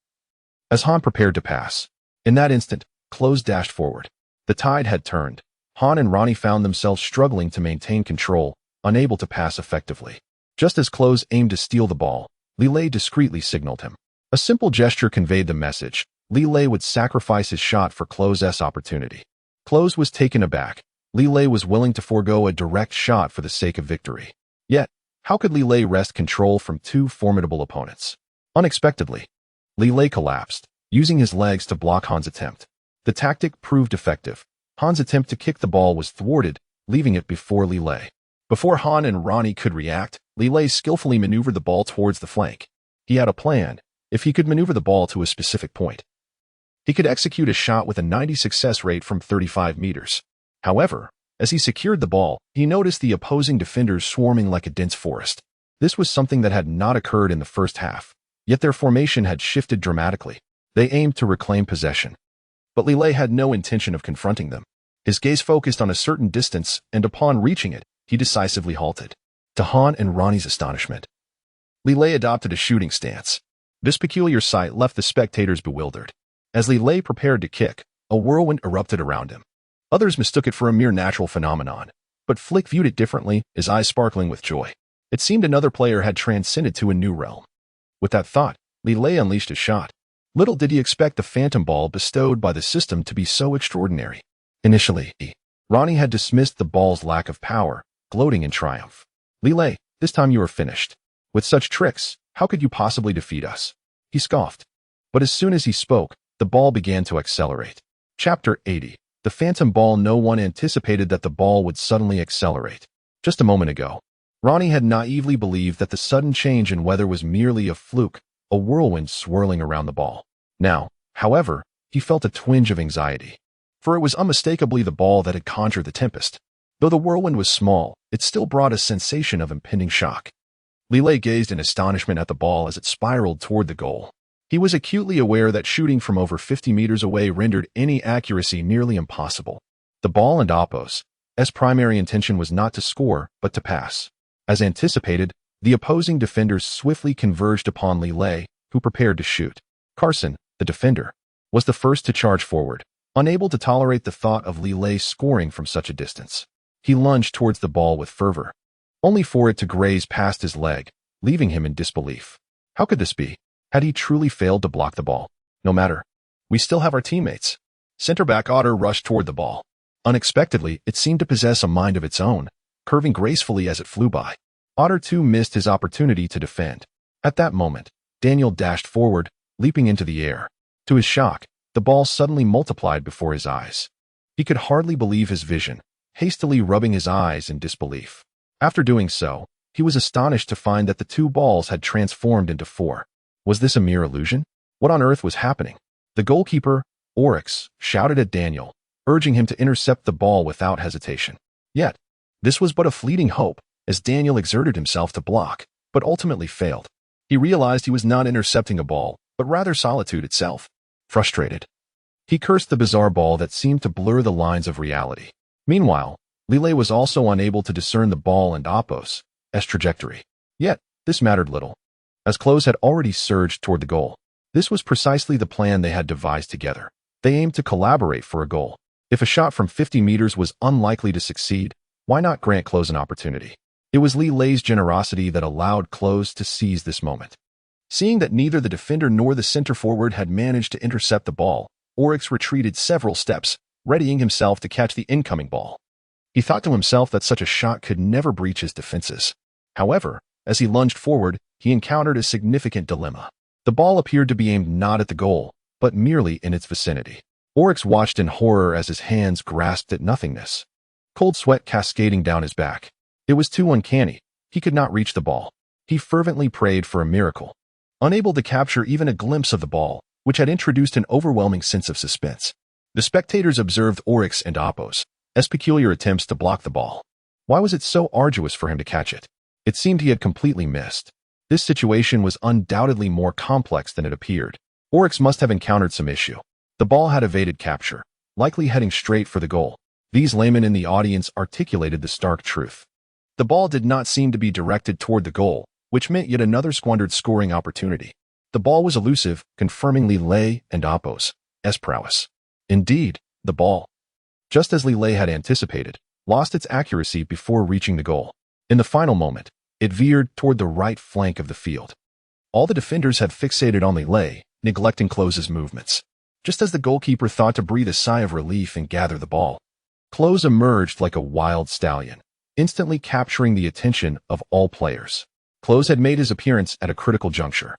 As Han prepared to pass, in that instant, Klose dashed forward. The tide had turned. Han and Ronnie found themselves struggling to maintain control, unable to pass effectively. Just as Klose aimed to steal the ball, Li Lei discreetly signaled him. A simple gesture conveyed the message. Li Lei would sacrifice his shot for Klose's opportunity. Klose was taken aback. Li Lei was willing to forego a direct shot for the sake of victory. Yet, how could Li Lei wrest control from two formidable opponents? Unexpectedly, Li Lei collapsed, using his legs to block Han's attempt. The tactic proved effective. Han's attempt to kick the ball was thwarted, leaving it before Li Lei. Before Han and Ronnie could react, Li Lei skillfully maneuvered the ball towards the flank. He had a plan. If he could maneuver the ball to a specific point, he could execute a shot with a 90 success rate from 35 meters. However, as he secured the ball, he noticed the opposing defenders swarming like a dense forest. This was something that had not occurred in the first half, yet their formation had shifted dramatically. They aimed to reclaim possession. But Li Lei had no intention of confronting them. His gaze focused on a certain distance, and upon reaching it, he decisively halted. To Han and Ronnie's astonishment, Li Lei adopted a shooting stance. This peculiar sight left the spectators bewildered. As Li Lei prepared to kick, a whirlwind erupted around him. Others mistook it for a mere natural phenomenon, but Flick viewed it differently, his eyes sparkling with joy. It seemed another player had transcended to a new realm. With that thought, Li Lei unleashed his shot. Little did he expect the phantom ball bestowed by the system to be so extraordinary. Initially, Ronnie had dismissed the ball's lack of power, gloating in triumph. Li Lei, this time you are finished. With such tricks, how could you possibly defeat us? He scoffed. But as soon as he spoke, the ball began to accelerate. Chapter 80. The phantom ball. No one anticipated that the ball would suddenly accelerate. Just a moment ago, Ronnie had naively believed that the sudden change in weather was merely a fluke, a whirlwind swirling around the ball. Now, however, he felt a twinge of anxiety. For it was unmistakably the ball that had conjured the tempest. Though the whirlwind was small, it still brought a sensation of impending shock. Li Lei gazed in astonishment at the ball as it spiraled toward the goal. He was acutely aware that shooting from over 50 meters away rendered any accuracy nearly impossible. The ball and Apos' primary intention was not to score, but to pass. As anticipated, the opposing defenders swiftly converged upon Li Lei, who prepared to shoot. Carson, the defender, was the first to charge forward, unable to tolerate the thought of Li Lei scoring from such a distance. He lunged towards the ball with fervor, only for it to graze past his leg, leaving him in disbelief. How could this be? Had he truly failed to block the ball? No matter. We still have our teammates. Center-back Otter rushed toward the ball. Unexpectedly, it seemed to possess a mind of its own, curving gracefully as it flew by. Otter too missed his opportunity to defend. At that moment, Daniel dashed forward, leaping into the air. To his shock, The ball suddenly multiplied before his eyes. He could hardly believe his vision, hastily rubbing his eyes in disbelief. After doing so, he was astonished to find that the two balls had transformed into four. Was this a mere illusion? What on earth was happening? The goalkeeper, Oryx, shouted at Daniel, urging him to intercept the ball without hesitation. Yet, this was but a fleeting hope, as Daniel exerted himself to block, but ultimately failed. He realized he was not intercepting a ball, but rather solitude itself. Frustrated, he cursed the bizarre ball that seemed to blur the lines of reality. Meanwhile, Li Lei was also unable to discern the ball and Oppos's trajectory. Yet, this mattered little, as Klose had already surged toward the goal. This was precisely the plan they had devised together. They aimed to collaborate for a goal. If a shot from 50 meters was unlikely to succeed, why not grant Klose an opportunity? It was Li Lei's generosity that allowed Klose to seize this moment. Seeing that neither the defender nor the center forward had managed to intercept the ball, Oryx retreated several steps, readying himself to catch the incoming ball. He thought to himself that such a shot could never breach his defenses. However, as he lunged forward, he encountered a significant dilemma. The ball appeared to be aimed not at the goal, but merely in its vicinity. Oryx watched in horror as his hands grasped at nothingness, cold sweat cascading down his back. It was too uncanny. He could not reach the ball. He fervently prayed for a miracle. Unable to capture even a glimpse of the ball, which had introduced an overwhelming sense of suspense, the spectators observed Oryx and Oppos's peculiar attempts to block the ball. Why was it so arduous for him to catch it? It seemed he had completely missed. This situation was undoubtedly more complex than it appeared. Oryx must have encountered some issue. The ball had evaded capture, likely heading straight for the goal. These laymen in the audience articulated the stark truth. The ball did not seem to be directed toward the goal, which meant yet another squandered scoring opportunity. The ball was elusive, confirming Li Lei and Oppos's prowess. Indeed, the ball, just as Li Lei had anticipated, lost its accuracy before reaching the goal. In the final moment, it veered toward the right flank of the field. All the defenders had fixated on Li Lei, neglecting Klose's movements. Just as the goalkeeper thought to breathe a sigh of relief and gather the ball, Klose emerged like a wild stallion, instantly capturing the attention of all players. Klose had made his appearance at a critical juncture.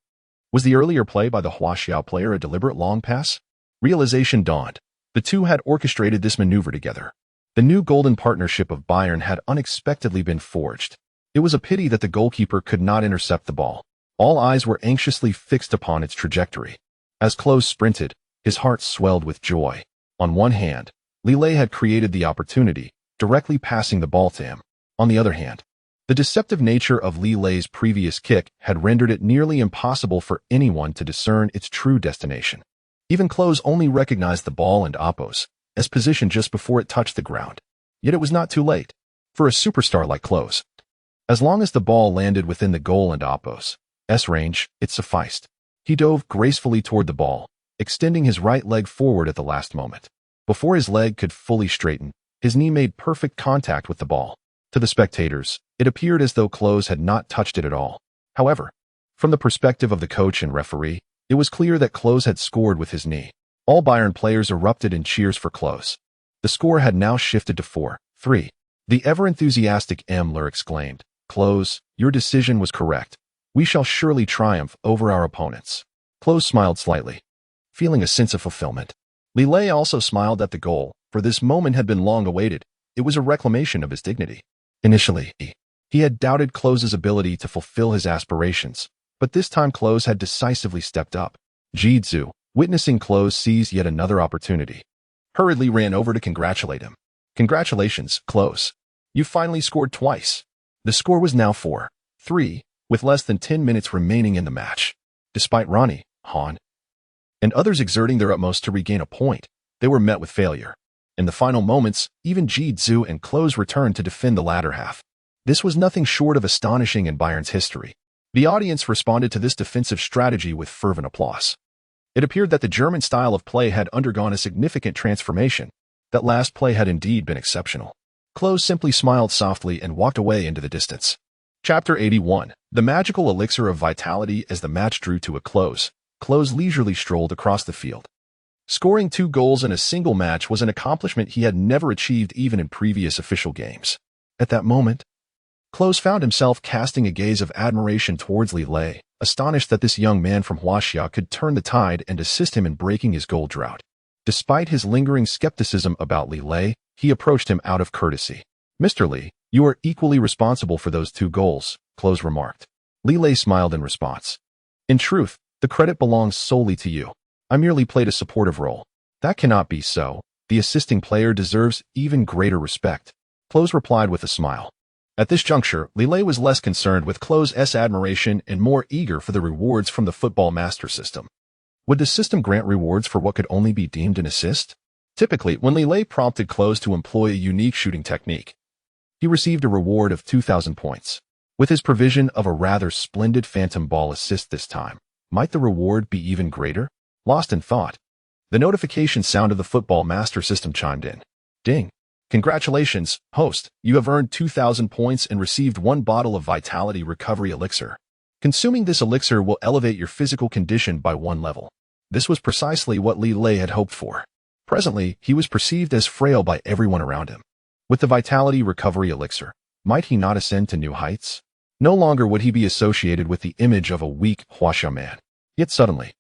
Was the earlier play by the Huaxiao player a deliberate long pass? Realization dawned. The two had orchestrated this maneuver together. The new golden partnership of Bayern had unexpectedly been forged. It was a pity that the goalkeeper could not intercept the ball. All eyes were anxiously fixed upon its trajectory. As Klose sprinted, his heart swelled with joy. On one hand, Li Lei had created the opportunity, directly passing the ball to him. On the other hand, the deceptive nature of Li Lei's previous kick had rendered it nearly impossible for anyone to discern its true destination. Even Klose only recognized the ball and Oppos's position just before it touched the ground. Yet it was not too late. For a superstar like Klose, as long as the ball landed within the goal and Oppos's range, it sufficed. He dove gracefully toward the ball, extending his right leg forward at the last moment. Before his leg could fully straighten, his knee made perfect contact with the ball. To the spectators, it appeared as though Klose had not touched it at all. However, from the perspective of the coach and referee, it was clear that Klose had scored with his knee. All Bayern players erupted in cheers for Klose. The score had now shifted to 4-3. The ever-enthusiastic Müller exclaimed, "Klose, your decision was correct. We shall surely triumph over our opponents." Klose smiled slightly, feeling a sense of fulfillment. Li Lei also smiled at the goal, for this moment had been long awaited. It was a reclamation of his dignity. Initially, he had doubted Klose's ability to fulfill his aspirations, but this time Klose had decisively stepped up. Jitsu, witnessing Klose seize yet another opportunity, hurriedly ran over to congratulate him. "Congratulations, Klose. You finally scored twice." The score was now 4-3, with less than 10 minutes remaining in the match. Despite Ronnie, Han, and others exerting their utmost to regain a point, they were met with failure. In the final moments, even Jitsu and Klose returned to defend the latter half. This was nothing short of astonishing in Bayern's history. The audience responded to this defensive strategy with fervent applause. It appeared that the German style of play had undergone a significant transformation. That last play had indeed been exceptional. Klose simply smiled softly and walked away into the distance. Chapter 81. The magical elixir of vitality. As the match drew to a close, Klose leisurely strolled across the field. Scoring 2 goals in a single match was an accomplishment he had never achieved even in previous official games. At that moment, Klose found himself casting a gaze of admiration towards Li Lei, astonished that this young man from Huaxia could turn the tide and assist him in breaking his goal drought. Despite his lingering skepticism about Li Lei, he approached him out of courtesy. "Mr. Li, you are equally responsible for those 2 goals," Klose remarked. Li Lei smiled in response. "In truth, the credit belongs solely to you. I merely played a supportive role." "That cannot be so. The assisting player deserves even greater respect," Klose replied with a smile. At this juncture, Li Lei was less concerned with Klose's admiration and more eager for the rewards from the football master system. Would the system grant rewards for what could only be deemed an assist? Typically, when Li Lei prompted Klose to employ a unique shooting technique, he received a reward of 2,000 points. With his provision of a rather splendid phantom ball assist this time, might the reward be even greater? Lost in thought, the notification sound of the football master system chimed in. Ding. "Congratulations, host. You have earned 2,000 points and received 1 bottle of Vitality Recovery Elixir. Consuming this elixir will elevate your physical condition by 1 level." This was precisely what Li Lei had hoped for. Presently, he was perceived as frail by everyone around him. With the Vitality Recovery Elixir, might he not ascend to new heights? No longer would he be associated with the image of a weak Huasha man. Yet suddenly,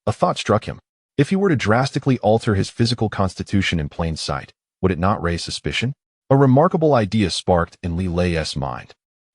a thought struck him. If he were to drastically alter his physical constitution in plain sight, would it not raise suspicion? A remarkable idea sparked in Li Lei's mind.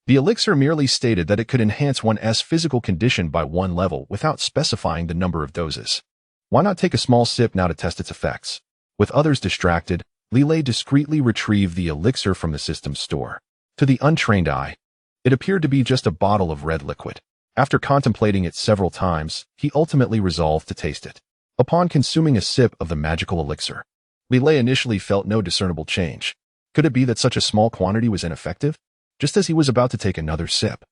The elixir merely stated that it could enhance one's physical condition by 1 level without specifying the number of doses. Why not take a small sip now to test its effects? With others distracted, Li Lei discreetly retrieved the elixir from the system's store. To the untrained eye, it appeared to be just a bottle of red liquid. After contemplating it several times, he ultimately resolved to taste it. Upon consuming a sip of the magical elixir, Li Lei initially felt no discernible change. Could it be that such a small quantity was ineffective? Just as he was about to take another sip,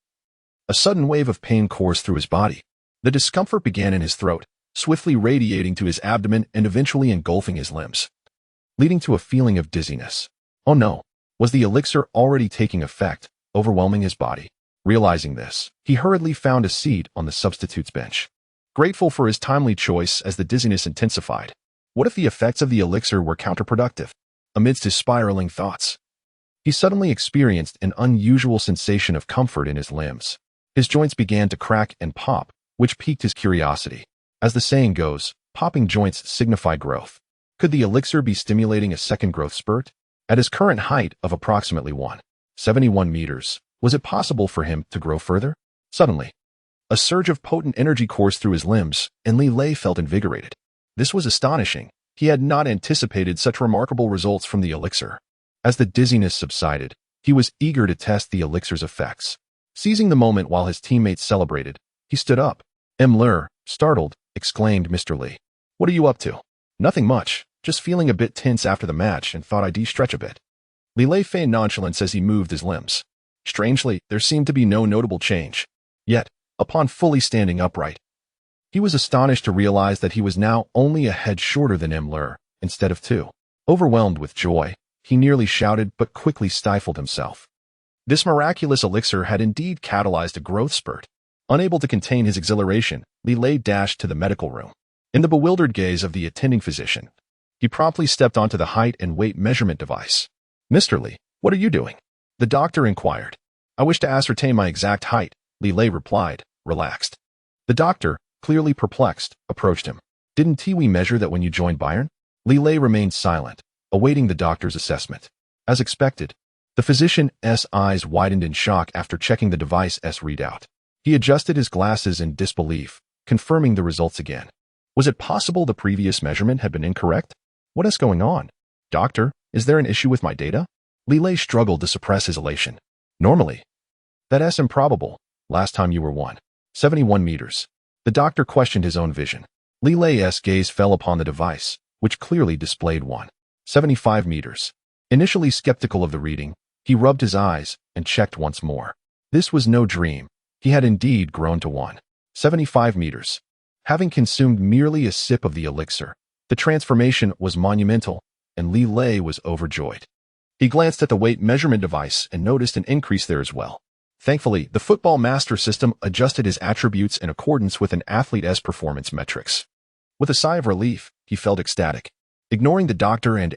a sudden wave of pain coursed through his body. The discomfort began in his throat, swiftly radiating to his abdomen and eventually engulfing his limbs, leading to a feeling of dizziness. Oh no, was the elixir already taking effect, overwhelming his body? Realizing this, he hurriedly found a seat on the substitute's bench, grateful for his timely choice as the dizziness intensified. What if the effects of the elixir were counterproductive? Amidst his spiraling thoughts, he suddenly experienced an unusual sensation of comfort in his limbs. His joints began to crack and pop, which piqued his curiosity. As the saying goes, popping joints signify growth. Could the elixir be stimulating a second growth spurt? At his current height of approximately 171 meters, was it possible for him to grow further? Suddenly, a surge of potent energy coursed through his limbs, and Li Lei felt invigorated. This was astonishing. He had not anticipated such remarkable results from the elixir. As the dizziness subsided, he was eager to test the elixir's effects. Seizing the moment while his teammates celebrated, he stood up. "Neuer," startled, exclaimed Mr. Li. "What are you up to?" "Nothing much, just feeling a bit tense after the match and thought I'd de-stretch a bit." Li Lei feigned nonchalance as he moved his limbs. Strangely, there seemed to be no notable change. Yet, upon fully standing upright, he was astonished to realize that he was now only a head shorter than Neuer, instead of 2. Overwhelmed with joy, he nearly shouted but quickly stifled himself. This miraculous elixir had indeed catalyzed a growth spurt. Unable to contain his exhilaration, Li Lei dashed to the medical room. In the bewildered gaze of the attending physician, he promptly stepped onto the height and weight measurement device. "Mr. Li, what are you doing?" the doctor inquired. "I wish to ascertain my exact height," Li Lei replied, relaxed. The doctor, clearly perplexed, approached him. "Didn't we measure that when you joined Bayern?" Li Lei remained silent, awaiting the doctor's assessment. As expected, the physician's eyes widened in shock after checking the device's readout. He adjusted his glasses in disbelief, confirming the results again. Was it possible the previous measurement had been incorrect? What is going on? "Doctor, is there an issue with my data?" Li Lei struggled to suppress his elation. "Normally. That's improbable. Last time you were 171 meters. The doctor questioned his own vision. Li Lei's gaze fell upon the device, which clearly displayed 175 meters. Initially skeptical of the reading, he rubbed his eyes and checked once more. This was no dream. He had indeed grown to 175 meters. Having consumed merely a sip of the elixir, the transformation was monumental, and Li Lei was overjoyed. He glanced at the weight measurement device and noticed an increase there as well. Thankfully, the football master system adjusted his attributes in accordance with an athlete's performance metrics. With a sigh of relief, he felt ecstatic. Ignoring the doctor and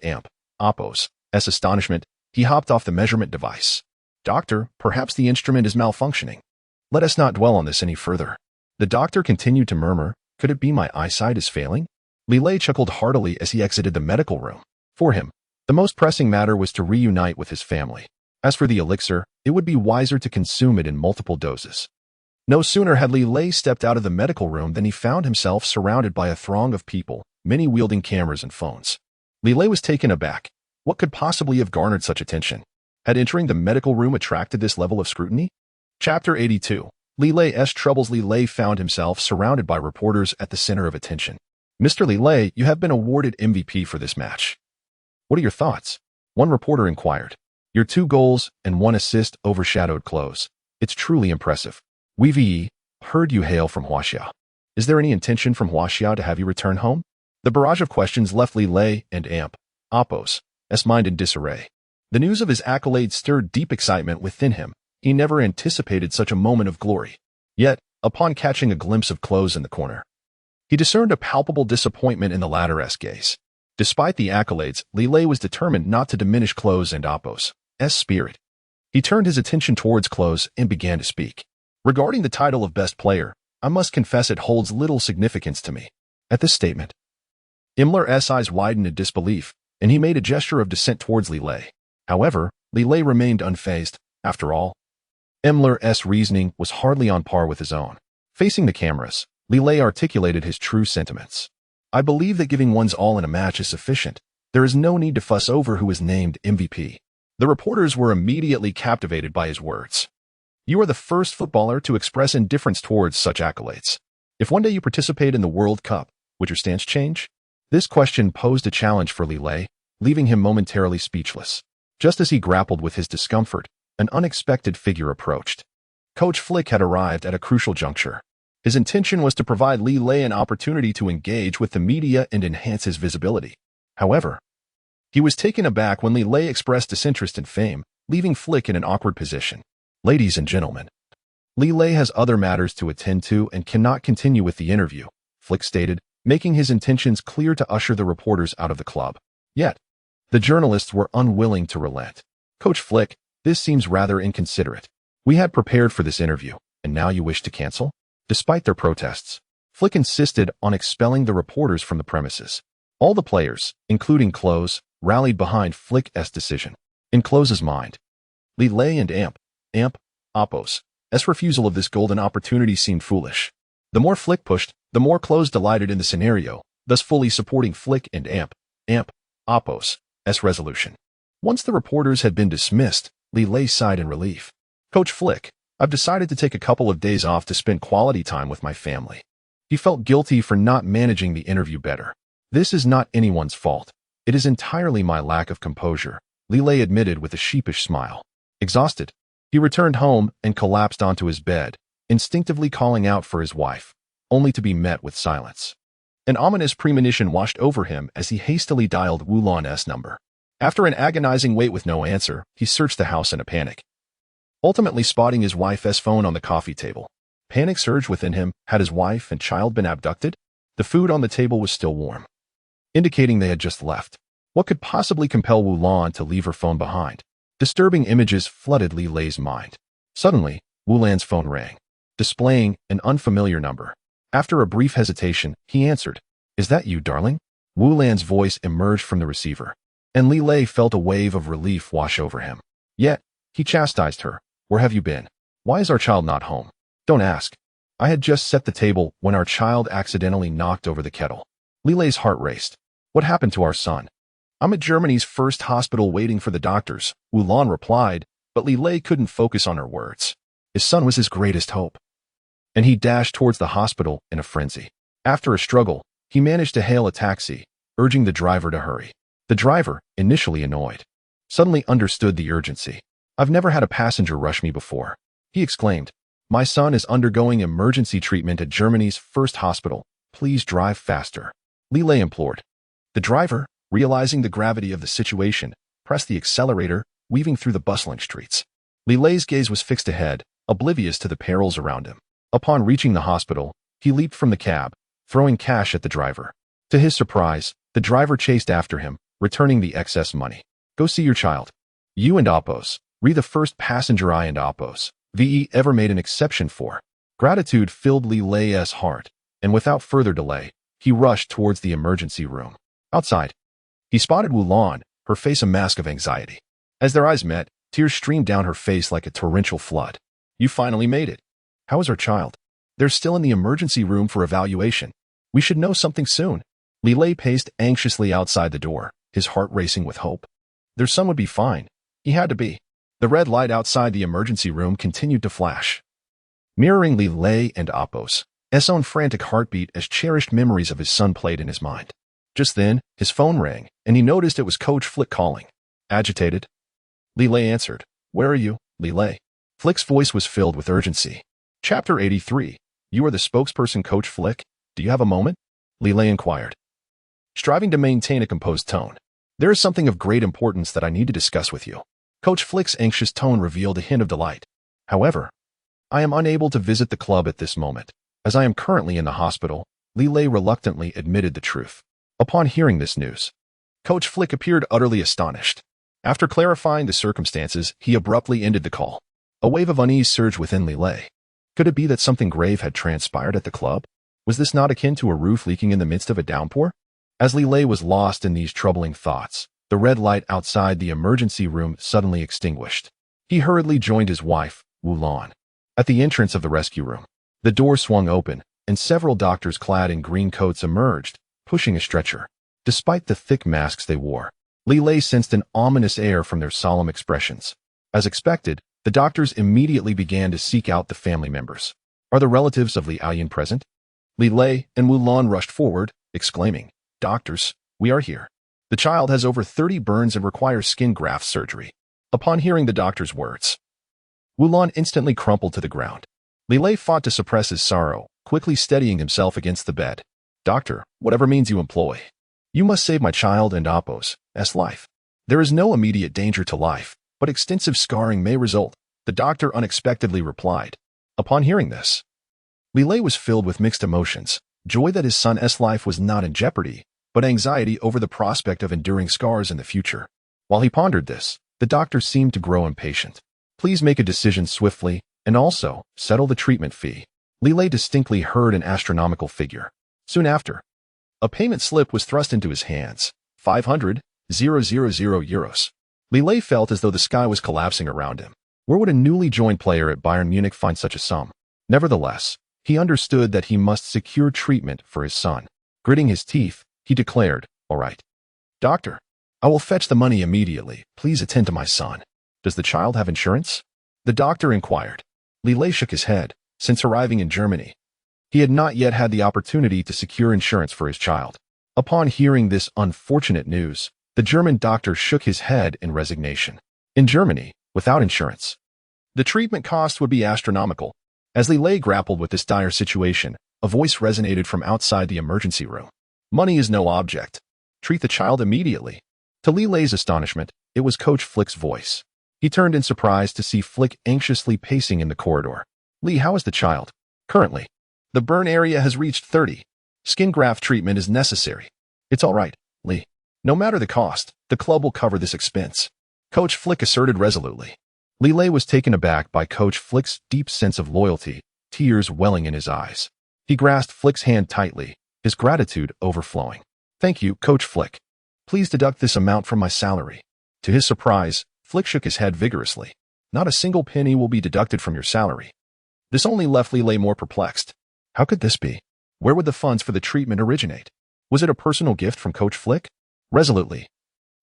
Oppo's astonishment, he hopped off the measurement device. "Doctor, perhaps the instrument is malfunctioning. Let us not dwell on this any further." The doctor continued to murmur, "Could it be my eyesight is failing?" Li Lei chuckled heartily as he exited the medical room. For him, the most pressing matter was to reunite with his family. As for the elixir, it would be wiser to consume it in multiple doses. No sooner had Li Lei stepped out of the medical room than he found himself surrounded by a throng of people, many wielding cameras and phones. Li Lei was taken aback. What could possibly have garnered such attention? Had entering the medical room attracted this level of scrutiny? Chapter 82. Li Lei's troubles. Li Lei found himself surrounded by reporters at the center of attention. Mr. Li Lei, you have been awarded MVP for this match. What are your thoughts? One reporter inquired. Your 2 goals and 1 assist overshadowed Klose. It's truly impressive. We've heard you hail from Huaxia. Is there any intention from Huaxia to have you return home? The barrage of questions left Li Lei and Oppo's mind in disarray. The news of his accolades stirred deep excitement within him. He never anticipated such a moment of glory. Yet, upon catching a glimpse of Klose in the corner, he discerned a palpable disappointment in the latter's gaze. Despite the accolades, Li Lei was determined not to diminish Klose and Oppo's spirit. He turned his attention towards Klose and began to speak. Regarding the title of best player, I must confess it holds little significance to me. At this statement, Imler's eyes widened in disbelief, and he made a gesture of dissent towards Li Lei. However, Li Lei remained unfazed. After all, Imler's reasoning was hardly on par with his own. Facing the cameras, Li Lei articulated his true sentiments. I believe that giving one's all in a match is sufficient. There is no need to fuss over who is named MVP. The reporters were immediately captivated by his words. You are the first footballer to express indifference towards such accolades. If one day you participate in the World Cup, would your stance change? This question posed a challenge for Li Lei, leaving him momentarily speechless. Just as he grappled with his discomfort, an unexpected figure approached. Coach Flick had arrived at a crucial juncture. His intention was to provide Li Lei an opportunity to engage with the media and enhance his visibility. However, he was taken aback when Li Lei expressed disinterest in fame, leaving Flick in an awkward position. Ladies and gentlemen, Li Lei has other matters to attend to and cannot continue with the interview, Flick stated, making his intentions clear to usher the reporters out of the club. Yet, the journalists were unwilling to relent. Coach Flick, this seems rather inconsiderate. We had prepared for this interview, and now you wish to cancel? Despite their protests, Flick insisted on expelling the reporters from the premises. All the players, including Klose, rallied behind Flick's decision. In Klose's mind, Li Lei and Oppo's refusal of this golden opportunity seemed foolish. The more Flick pushed, the more Klose delighted in the scenario, thus fully supporting Flick and Oppo's resolution. Once the reporters had been dismissed, Li Lei sighed in relief. Coach Flick, I've decided to take a couple of days off to spend quality time with my family. He felt guilty for not managing the interview better. This is not anyone's fault. It is entirely my lack of composure, Li Lei admitted with a sheepish smile. Exhausted, he returned home and collapsed onto his bed, instinctively calling out for his wife, only to be met with silence. An ominous premonition washed over him as he hastily dialed Wu Lan's number. After an agonizing wait with no answer, he searched the house in a panic, ultimately spotting his wife's phone on the coffee table. Panic surged within him. Had his wife and child been abducted? The food on the table was still warm, indicating they had just left. What could possibly compel Wu Lan to leave her phone behind? Disturbing images flooded Li Lei's mind. Suddenly, Wu Lan's phone rang, displaying an unfamiliar number. After a brief hesitation, he answered. Is that you, darling? Wu Lan's voice emerged from the receiver, and Li Lei felt a wave of relief wash over him. Yet, he chastised her. Where have you been? Why is our child not home? Don't ask. I had just set the table when our child accidentally knocked over the kettle. Li Lei's heart raced. What happened to our son? I'm at Germany's first hospital waiting for the doctors, Wu Lan replied, but Li Lei couldn't focus on her words. His son was his greatest hope, and he dashed towards the hospital in a frenzy. After a struggle, he managed to hail a taxi, urging the driver to hurry. The driver, initially annoyed, suddenly understood the urgency. I've never had a passenger rush me before, he exclaimed. My son is undergoing emergency treatment at Germany's first hospital. Please drive faster, Li Lei implored. The driver, realizing the gravity of the situation, pressed the accelerator, weaving through the bustling streets. Li Lei's gaze was fixed ahead, oblivious to the perils around him. Upon reaching the hospital, he leaped from the cab, throwing cash at the driver. To his surprise, the driver chased after him, returning the excess money. Go see your child. You and Oppo's. The first passenger I and Oppo's ever made an exception for. Gratitude filled Li Lei's heart, and without further delay, he rushed towards the emergency room. Outside, he spotted Lan, her face a mask of anxiety. As their eyes met, tears streamed down her face like a torrential flood. You finally made it. How is our child? They're still in the emergency room for evaluation. We should know something soon. Li Lei paced anxiously outside the door, his heart racing with hope. Their son would be fine. He had to be. The red light outside the emergency room continued to flash, mirroring Li Lei and Apos' own frantic heartbeat as cherished memories of his son played in his mind. Just then, his phone rang, and he noticed it was Coach Flick calling. Agitated, Li Lei answered. Where are you, Li Lei? Flick's voice was filled with urgency. Chapter 83. You are the spokesperson, Coach Flick. Do you have a moment? Li Lei inquired, striving to maintain a composed tone. There is something of great importance that I need to discuss with you. Coach Flick's anxious tone revealed a hint of delight. However, I am unable to visit the club at this moment, as I am currently in the hospital. Li Lei reluctantly admitted the truth. Upon hearing this news, Coach Flick appeared utterly astonished. After clarifying the circumstances, he abruptly ended the call. A wave of unease surged within Li Lei. Could it be that something grave had transpired at the club? Was this not akin to a roof leaking in the midst of a downpour? As Li Lei was lost in these troubling thoughts, the red light outside the emergency room suddenly extinguished. He hurriedly joined his wife, Lan, at the entrance of the rescue room. The door swung open, and several doctors clad in green coats emerged, pushing a stretcher. Despite the thick masks they wore, Li Lei sensed an ominous air from their solemn expressions. As expected, the doctors immediately began to seek out the family members. Are the relatives of Li Lei present? Li Lei and Lan rushed forward, exclaiming, Doctors, we are here. The child has over 30 burns and requires skin graft surgery. Upon hearing the doctor's words, Lan instantly crumpled to the ground. Li Lei fought to suppress his sorrow, quickly steadying himself against the bed. Doctor, whatever means you employ, you must save my child and Apos' life. There is no immediate danger to life, but extensive scarring may result, the doctor unexpectedly replied. Upon hearing this, Li Lei was filled with mixed emotions, joy that his son's life was not in jeopardy, but anxiety over the prospect of enduring scars in the future. While he pondered this, the doctor seemed to grow impatient. Please make a decision swiftly, and also, settle the treatment fee. Li Lei distinctly heard an astronomical figure. Soon after, a payment slip was thrust into his hands. 500,000 euros. Li Lei felt as though the sky was collapsing around him. Where would a newly joined player at Bayern Munich find such a sum? Nevertheless, he understood that he must secure treatment for his son. Gritting his teeth, he declared, All right. Doctor, I will fetch the money immediately. Please attend to my son. Does the child have insurance? The doctor inquired. Li Lei shook his head. Since arriving in Germany, he had not yet had the opportunity to secure insurance for his child. Upon hearing this unfortunate news, the German doctor shook his head in resignation. In Germany, without insurance, the treatment costs would be astronomical. As Li Lei grappled with this dire situation, a voice resonated from outside the emergency room. Money is no object. Treat the child immediately. To Li Lei's astonishment, it was Coach Flick's voice. He turned in surprise to see Flick anxiously pacing in the corridor. Li, how is the child? Currently, the burn area has reached 30. Skin graft treatment is necessary. It's all right, Li. No matter the cost, the club will cover this expense. Coach Flick asserted resolutely. Li Lei was taken aback by Coach Flick's deep sense of loyalty, tears welling in his eyes. He grasped Flick's hand tightly, his gratitude overflowing. Thank you, Coach Flick. Please deduct this amount from my salary. To his surprise, Flick shook his head vigorously. Not a single penny will be deducted from your salary. This only left Li Lei more perplexed. How could this be? Where would the funds for the treatment originate? Was it a personal gift from Coach Flick? Resolutely,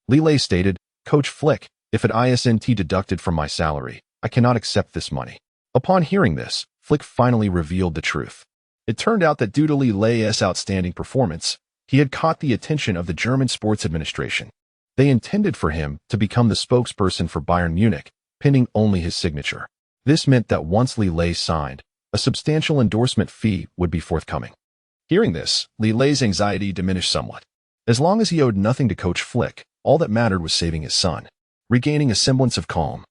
Li Lei stated, Coach Flick, if it isn't deducted from my salary, I cannot accept this money. Upon hearing this, Flick finally revealed the truth. It turned out that due to Li Lei's outstanding performance, he had caught the attention of the German Sports Administration. They intended for him to become the spokesperson for Bayern Munich, pending only his signature. This meant that once Li Lei signed, a substantial endorsement fee would be forthcoming. Hearing this, Li Lei's anxiety diminished somewhat. As long as he owed nothing to Coach Flick, all that mattered was saving his son. Regaining a semblance of calm,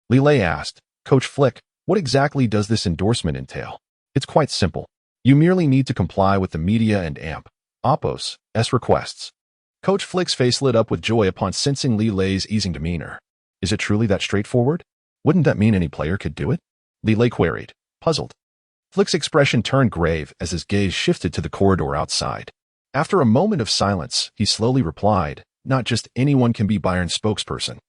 Li Lei asked, Coach Flick, what exactly does this endorsement entail? It's quite simple. You merely need to comply with the media and Apos' requests. Coach Flick's face lit up with joy upon sensing Li Lei's easing demeanor. Is it truly that straightforward? Wouldn't that mean any player could do it? Li Lei queried, puzzled. Flick's expression turned grave as his gaze shifted to the corridor outside. After a moment of silence, he slowly replied, "Not just anyone can be Bayern's spokesperson.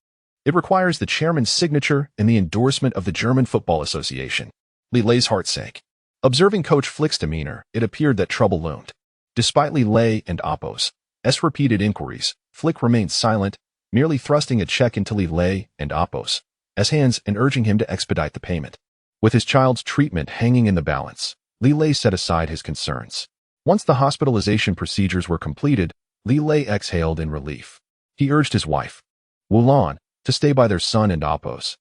It requires the chairman's signature and the endorsement of the German Football Association." Li Lei's heart sank. Observing Coach Flick's demeanor, it appeared that trouble loomed. Despite Li Lei and Oppo's repeated inquiries, Flick remained silent, merely thrusting a check into Li Lei and Oppo's hands and urging him to expedite the payment. With his child's treatment hanging in the balance, Li Lei set aside his concerns. Once the hospitalization procedures were completed, Li Lei exhaled in relief. He urged his wife, Wulan, to stay by their son and Oppo's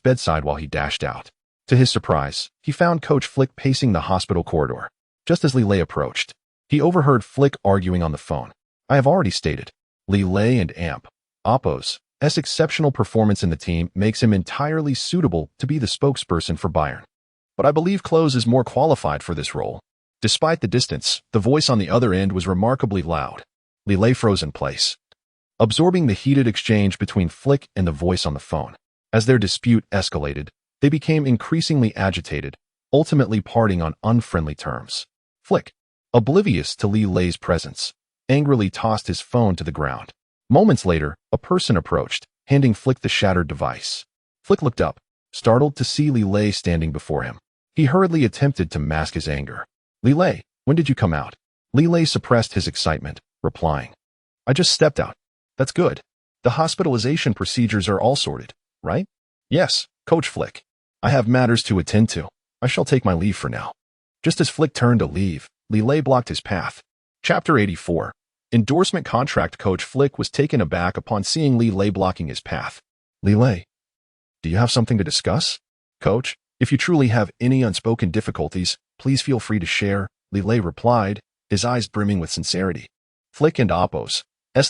bedside while he dashed out. To his surprise, he found Coach Flick pacing the hospital corridor. Just as Li Lei approached, he overheard Flick arguing on the phone. "I have already stated, Li Lei and Oppo's exceptional performance in the team makes him entirely suitable to be the spokesperson for Bayern. But I believe Klose is more qualified for this role." Despite the distance, the voice on the other end was remarkably loud. Li Lei froze in place, absorbing the heated exchange between Flick and the voice on the phone. As their dispute escalated, they became increasingly agitated, ultimately parting on unfriendly terms. Flick, oblivious to Li Lei's presence, angrily tossed his phone to the ground. Moments later, a person approached, handing Flick the shattered device. Flick looked up, startled to see Li Lei standing before him. He hurriedly attempted to mask his anger. "Li Lei, when did you come out?" Li Lei suppressed his excitement, replying, "I just stepped out." "That's good. The hospitalization procedures are all sorted, right?" "Yes, Coach Flick. I have matters to attend to. I shall take my leave for now." Just as Flick turned to leave, Li Lei blocked his path. Chapter 84. Endorsement Contract. Coach Flick was taken aback upon seeing Li Lei blocking his path. "Li Lei, do you have something to discuss?" "Coach, if you truly have any unspoken difficulties, please feel free to share," Li Lei replied, his eyes brimming with sincerity. Flick and Oppo's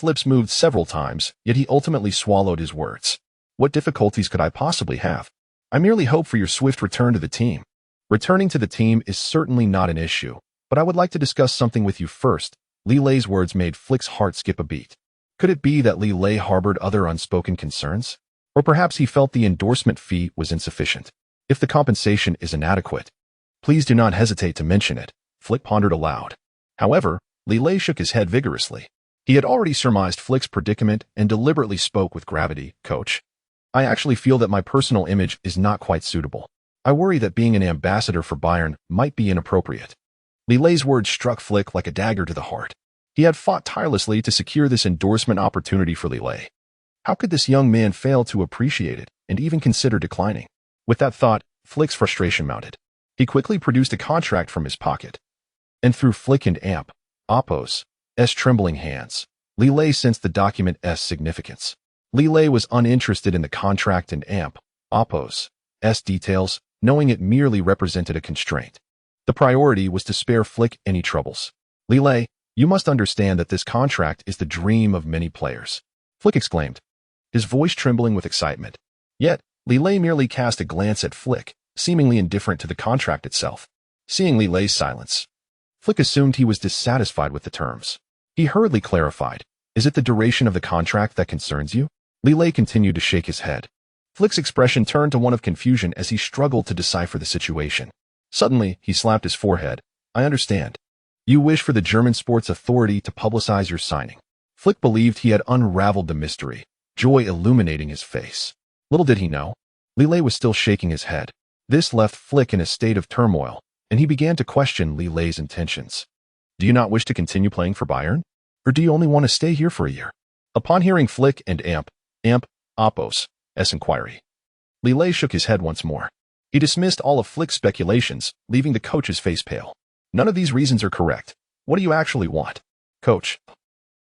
lips moved several times, yet he ultimately swallowed his words. "What difficulties could I possibly have? I merely hope for your swift return to the team." "Returning to the team is certainly not an issue, but I would like to discuss something with you first." Li Lei's words made Flick's heart skip a beat. Could it be that Li Lei harbored other unspoken concerns? Or perhaps he felt the endorsement fee was insufficient. "If the compensation is inadequate, please do not hesitate to mention it," Flick pondered aloud. However, Li Lei shook his head vigorously. He had already surmised Flick's predicament and deliberately spoke with gravity. "Coach, I actually feel that my personal image is not quite suitable. I worry that being an ambassador for Bayern might be inappropriate." Li Lei's words struck Flick like a dagger to the heart. He had fought tirelessly to secure this endorsement opportunity for Li Lei. How could this young man fail to appreciate it and even consider declining? With that thought, Flick's frustration mounted. He quickly produced a contract from his pocket. And through Flick and Oppo's trembling hands, Li Lei sensed the document's significance. Li Lei was uninterested in the contract and Oppo's details, knowing it merely represented a constraint. The priority was to spare Flick any troubles. "Li Lei, you must understand that this contract is the dream of many players," Flick exclaimed, his voice trembling with excitement. Yet, Li Lei merely cast a glance at Flick, seemingly indifferent to the contract itself. Seeing Li Lei's silence, Flick assumed he was dissatisfied with the terms. He hurriedly clarified, "Is it the duration of the contract that concerns you?" Li Lei continued to shake his head. Flick's expression turned to one of confusion as he struggled to decipher the situation. Suddenly, he slapped his forehead. "I understand. You wish for the German Sports Authority to publicize your signing." Flick believed he had unraveled the mystery, joy illuminating his face. Little did he know, Li Lei was still shaking his head. This left Flick in a state of turmoil, and he began to question Li Lei's intentions. "Do you not wish to continue playing for Bayern? Or do you only want to stay here for a year?" Upon hearing Flick and Oppo's inquiry, Li Lei shook his head once more. He dismissed all of Flick's speculations, leaving the coach's face pale. "None of these reasons are correct. What do you actually want?" "Coach,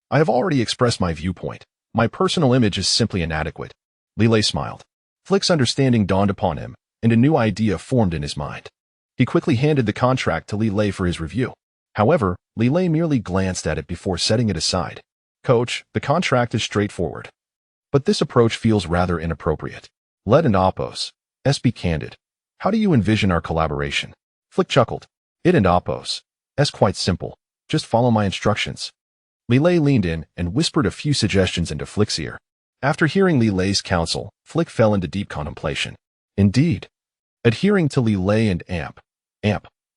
I have already expressed my viewpoint. My personal image is simply inadequate." Li Lei smiled. Flick's understanding dawned upon him, and a new idea formed in his mind. He quickly handed the contract to Li Lei for his review. However, Li Lei merely glanced at it before setting it aside. "Coach, the contract is straightforward. But this approach feels rather inappropriate. Let and Oppo's be candid. How do you envision our collaboration?" Flick chuckled. "It and Oppo's quite simple. Just follow my instructions." Li Lei leaned in and whispered a few suggestions into Flick's ear. After hearing Li Lei's counsel, Flick fell into deep contemplation. Indeed, adhering to Li Lei and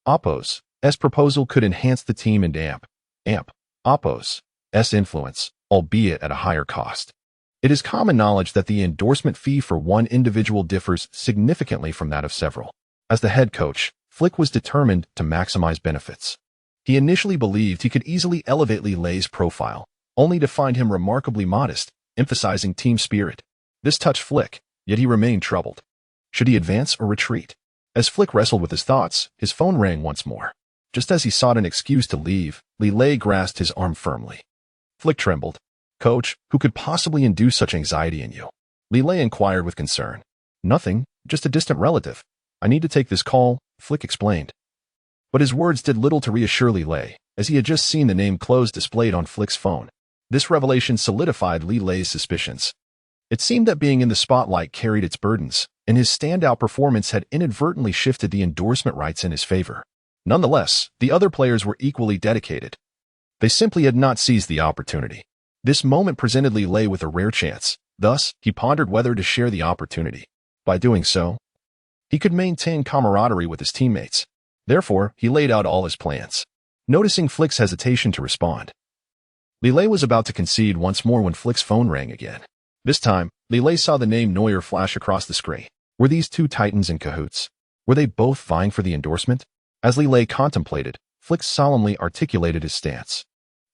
Oppo's proposal could enhance the team and Oppo's influence, albeit at a higher cost. It is common knowledge that the endorsement fee for one individual differs significantly from that of several. As the head coach, Flick was determined to maximize benefits. He initially believed he could easily elevate Li Lei's profile, only to find him remarkably modest, emphasizing team spirit. This touched Flick, yet he remained troubled. Should he advance or retreat? As Flick wrestled with his thoughts, his phone rang once more. Just as he sought an excuse to leave, Li Lei grasped his arm firmly. Flick trembled. "Coach, who could possibly induce such anxiety in you?" Li Lei inquired with concern. "Nothing, just a distant relative. I need to take this call," Flick explained. But his words did little to reassure Li Lei, as he had just seen the name Klose displayed on Flick's phone. This revelation solidified Li Lei's suspicions. It seemed that being in the spotlight carried its burdens, and his standout performance had inadvertently shifted the endorsement rights in his favor. Nonetheless, the other players were equally dedicated. They simply had not seized the opportunity. This moment presented Li Lei with a rare chance. Thus, he pondered whether to share the opportunity. By doing so, he could maintain camaraderie with his teammates. Therefore, he laid out all his plans. Noticing Flick's hesitation to respond, Li Lei was about to concede once more when Flick's phone rang again. This time, Li Lei saw the name Neuer flash across the screen. Were these two titans in cahoots? Were they both vying for the endorsement? As Li Lei contemplated, Flick solemnly articulated his stance.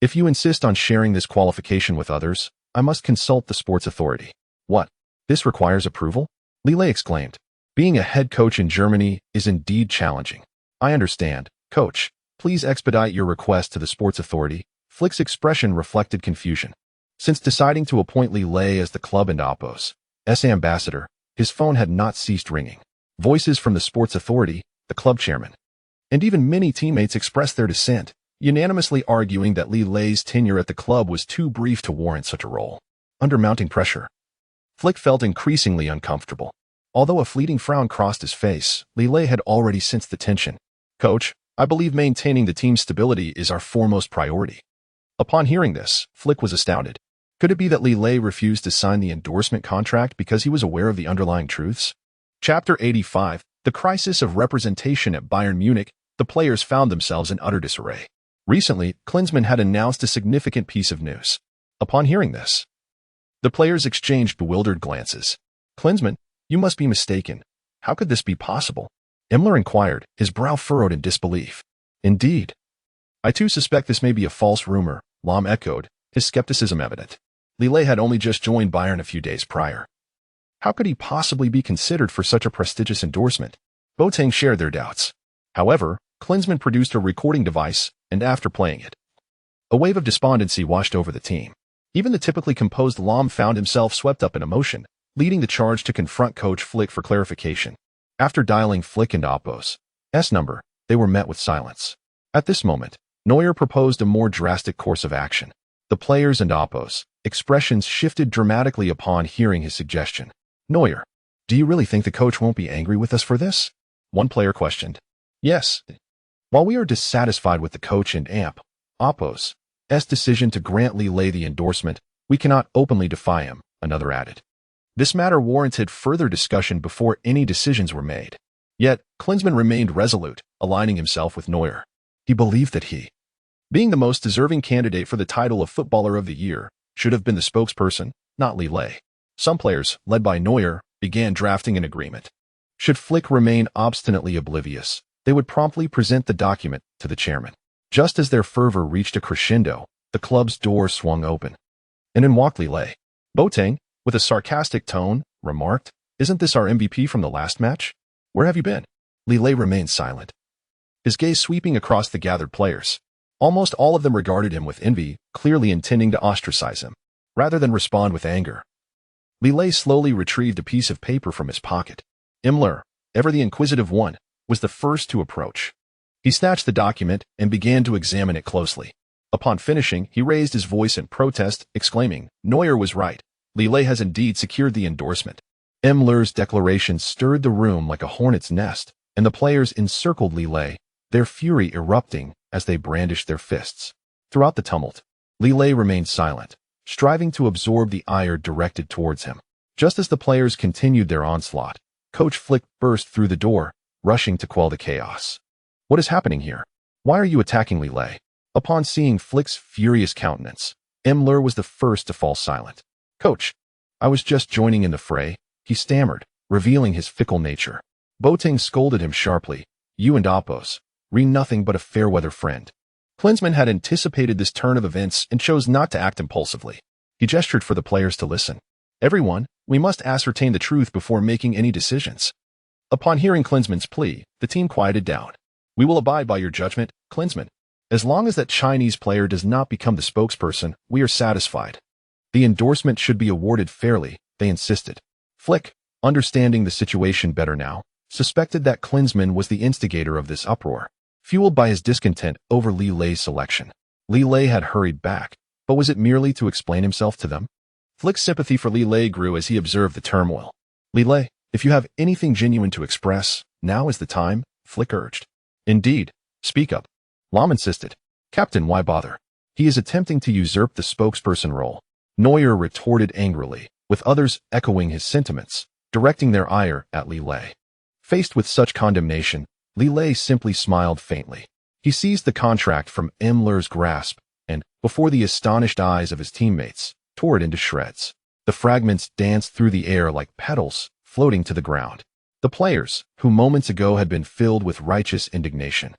"If you insist on sharing this qualification with others, I must consult the sports authority." "What? This requires approval?" Li Lei exclaimed. "Being a head coach in Germany is indeed challenging." "I understand, coach. Please expedite your request to the sports authority." Flick's expression reflected confusion. Since deciding to appoint Li Lei as the club and Oppo's ambassador, his phone had not ceased ringing. Voices from the sports authority, the club chairman, and even many teammates expressed their dissent, unanimously arguing that Li Lei's tenure at the club was too brief to warrant such a role. Under mounting pressure, Flick felt increasingly uncomfortable. Although a fleeting frown crossed his face, Li Lei had already sensed the tension. "Coach, I believe maintaining the team's stability is our foremost priority." Upon hearing this, Flick was astounded. Could it be that Li Lei refused to sign the endorsement contract because he was aware of the underlying truths? Chapter 85, The Crisis of Representation at Bayern Munich. The players found themselves in utter disarray. Recently, Klinsmann had announced a significant piece of news. Upon hearing this, the players exchanged bewildered glances. "Klinsmann, you must be mistaken. How could this be possible?" Himmler inquired, his brow furrowed in disbelief. "Indeed. I too suspect this may be a false rumor," Lahm echoed, his skepticism evident. Li Lei had only just joined Bayern a few days prior. How could he possibly be considered for such a prestigious endorsement? Boateng shared their doubts. However, Klinsmann produced a recording device, and after playing it, a wave of despondency washed over the team. Even the typically composed Lahm found himself swept up in emotion, leading the charge to confront Coach Flick for clarification. After dialing Flick and Oppo's number, they were met with silence. At this moment, Neuer proposed a more drastic course of action. The players and Oppo's expressions shifted dramatically upon hearing his suggestion. "Neuer, do you really think the coach won't be angry with us for this?" one player questioned. "Yes. While we are dissatisfied with the coach and Oppo's decision to grant Li Lei the endorsement, we cannot openly defy him," another added. This matter warranted further discussion before any decisions were made. Yet, Klinsmann remained resolute, aligning himself with Neuer. He believed that he, being the most deserving candidate for the title of Footballer of the Year, should have been the spokesperson, not Li Lei. Some players, led by Neuer, began drafting an agreement. Should Flick remain obstinately oblivious, they would promptly present the document to the chairman. Just as their fervor reached a crescendo, the club's door swung open, and in walked Li Lei. Boateng, with a sarcastic tone, remarked, "Isn't this our MVP from the last match? Where have you been?" Li Lei remained silent, his gaze sweeping across the gathered players. Almost all of them regarded him with envy, clearly intending to ostracize him, rather than respond with anger. Li Lei slowly retrieved a piece of paper from his pocket. Himmler, ever the inquisitive one, was the first to approach. He snatched the document and began to examine it closely. Upon finishing, he raised his voice in protest, exclaiming, "Neuer was right. Li Lei has indeed secured the endorsement." Himmler's declaration stirred the room like a hornet's nest, and the players encircled Li Lei, their fury erupting as they brandished their fists. Throughout the tumult, Li Lei remained silent, striving to absorb the ire directed towards him. Just as the players continued their onslaught, Coach Flick burst through the door, rushing to quell the chaos. "What is happening here? Why are you attacking Li Lei?" Upon seeing Flick's furious countenance, Neuer was the first to fall silent. "Coach, I was just joining in the fray," he stammered, revealing his fickle nature. Boateng scolded him sharply. "You and Oppos, re nothing but a fair-weather friend." Klinsmann had anticipated this turn of events and chose not to act impulsively. He gestured for the players to listen. "Everyone, we must ascertain the truth before making any decisions." Upon hearing Klinsmann's plea, the team quieted down. "We will abide by your judgment, Klinsmann. As long as that Chinese player does not become the spokesperson, we are satisfied. The endorsement should be awarded fairly," they insisted. Flick, understanding the situation better now, suspected that Klinsmann was the instigator of this uproar, fueled by his discontent over Li Lei's selection. Li Lei had hurried back, but was it merely to explain himself to them? Flick's sympathy for Li Lei grew as he observed the turmoil. "Li Lei, if you have anything genuine to express, now is the time," Flick urged. "Indeed, speak up," Lahm insisted. "Captain, why bother? He is attempting to usurp the spokesperson role," Neuer retorted angrily, with others echoing his sentiments, directing their ire at Li Lei. Faced with such condemnation, Li Lei simply smiled faintly. He seized the contract from Neuer's grasp and, before the astonished eyes of his teammates, tore it into shreds. The fragments danced through the air like petals, floating to the ground. The players, who moments ago had been filled with righteous indignation,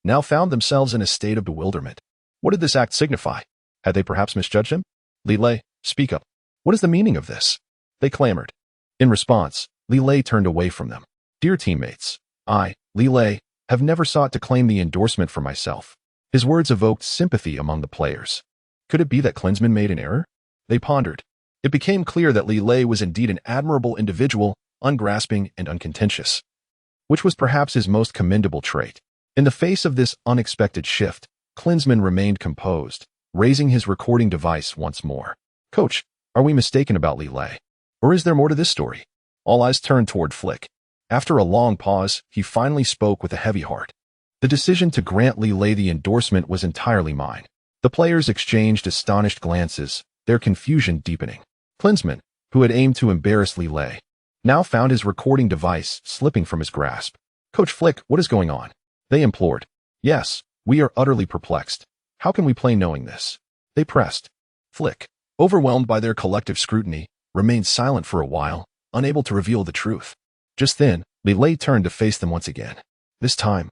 now found themselves in a state of bewilderment. What did this act signify? Had they perhaps misjudged him? "Li Lei, speak up. What is the meaning of this?" they clamored. In response, Li Lei turned away from them. "Dear teammates, I, Li Lei, have never sought to claim the endorsement for myself." His words evoked sympathy among the players. Could it be that Klinsmann made an error? They pondered. It became clear that Li Lei was indeed an admirable individual, ungrasping and uncontentious, which was perhaps his most commendable trait. In the face of this unexpected shift, Klinsmann remained composed, raising his recording device once more. "Coach, are we mistaken about Li Lei? Or is there more to this story?" All eyes turned toward Flick. After a long pause, he finally spoke with a heavy heart. "The decision to grant Li Lei the endorsement was entirely mine." The players exchanged astonished glances, their confusion deepening. Klinsmann, who had aimed to embarrass Li Lei, now found his recording device slipping from his grasp. "Coach Flick, what is going on?" they implored. "Yes, we are utterly perplexed. How can we play knowing this?" they pressed. Flick, overwhelmed by their collective scrutiny, remained silent for a while, unable to reveal the truth. Just then, Li Lei turned to face them once again. This time,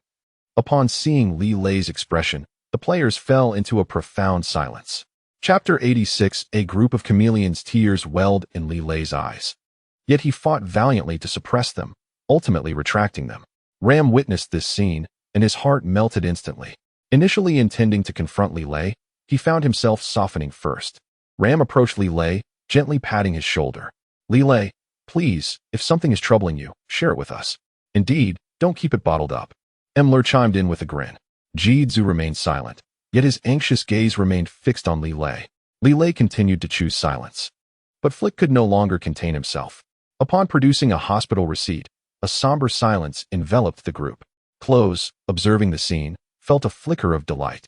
upon seeing Li Lei's expression, the players fell into a profound silence. Chapter 86. A group of chameleons. Tears welled in Li Lei's eyes. Yet he fought valiantly to suppress them, ultimately retracting them. Ram witnessed this scene, and his heart melted instantly. Initially intending to confront Li Lei, he found himself softening first. Ram approached Li Lei, gently patting his shoulder. "Li Lei, please, if something is troubling you, share it with us. Indeed, don't keep it bottled up." Neuer chimed in with a grin. Jidzu remained silent, yet his anxious gaze remained fixed on Li Lei. Li Lei continued to choose silence. But Flick could no longer contain himself. Upon producing a hospital receipt, a somber silence enveloped the group. Klose, observing the scene, felt a flicker of delight.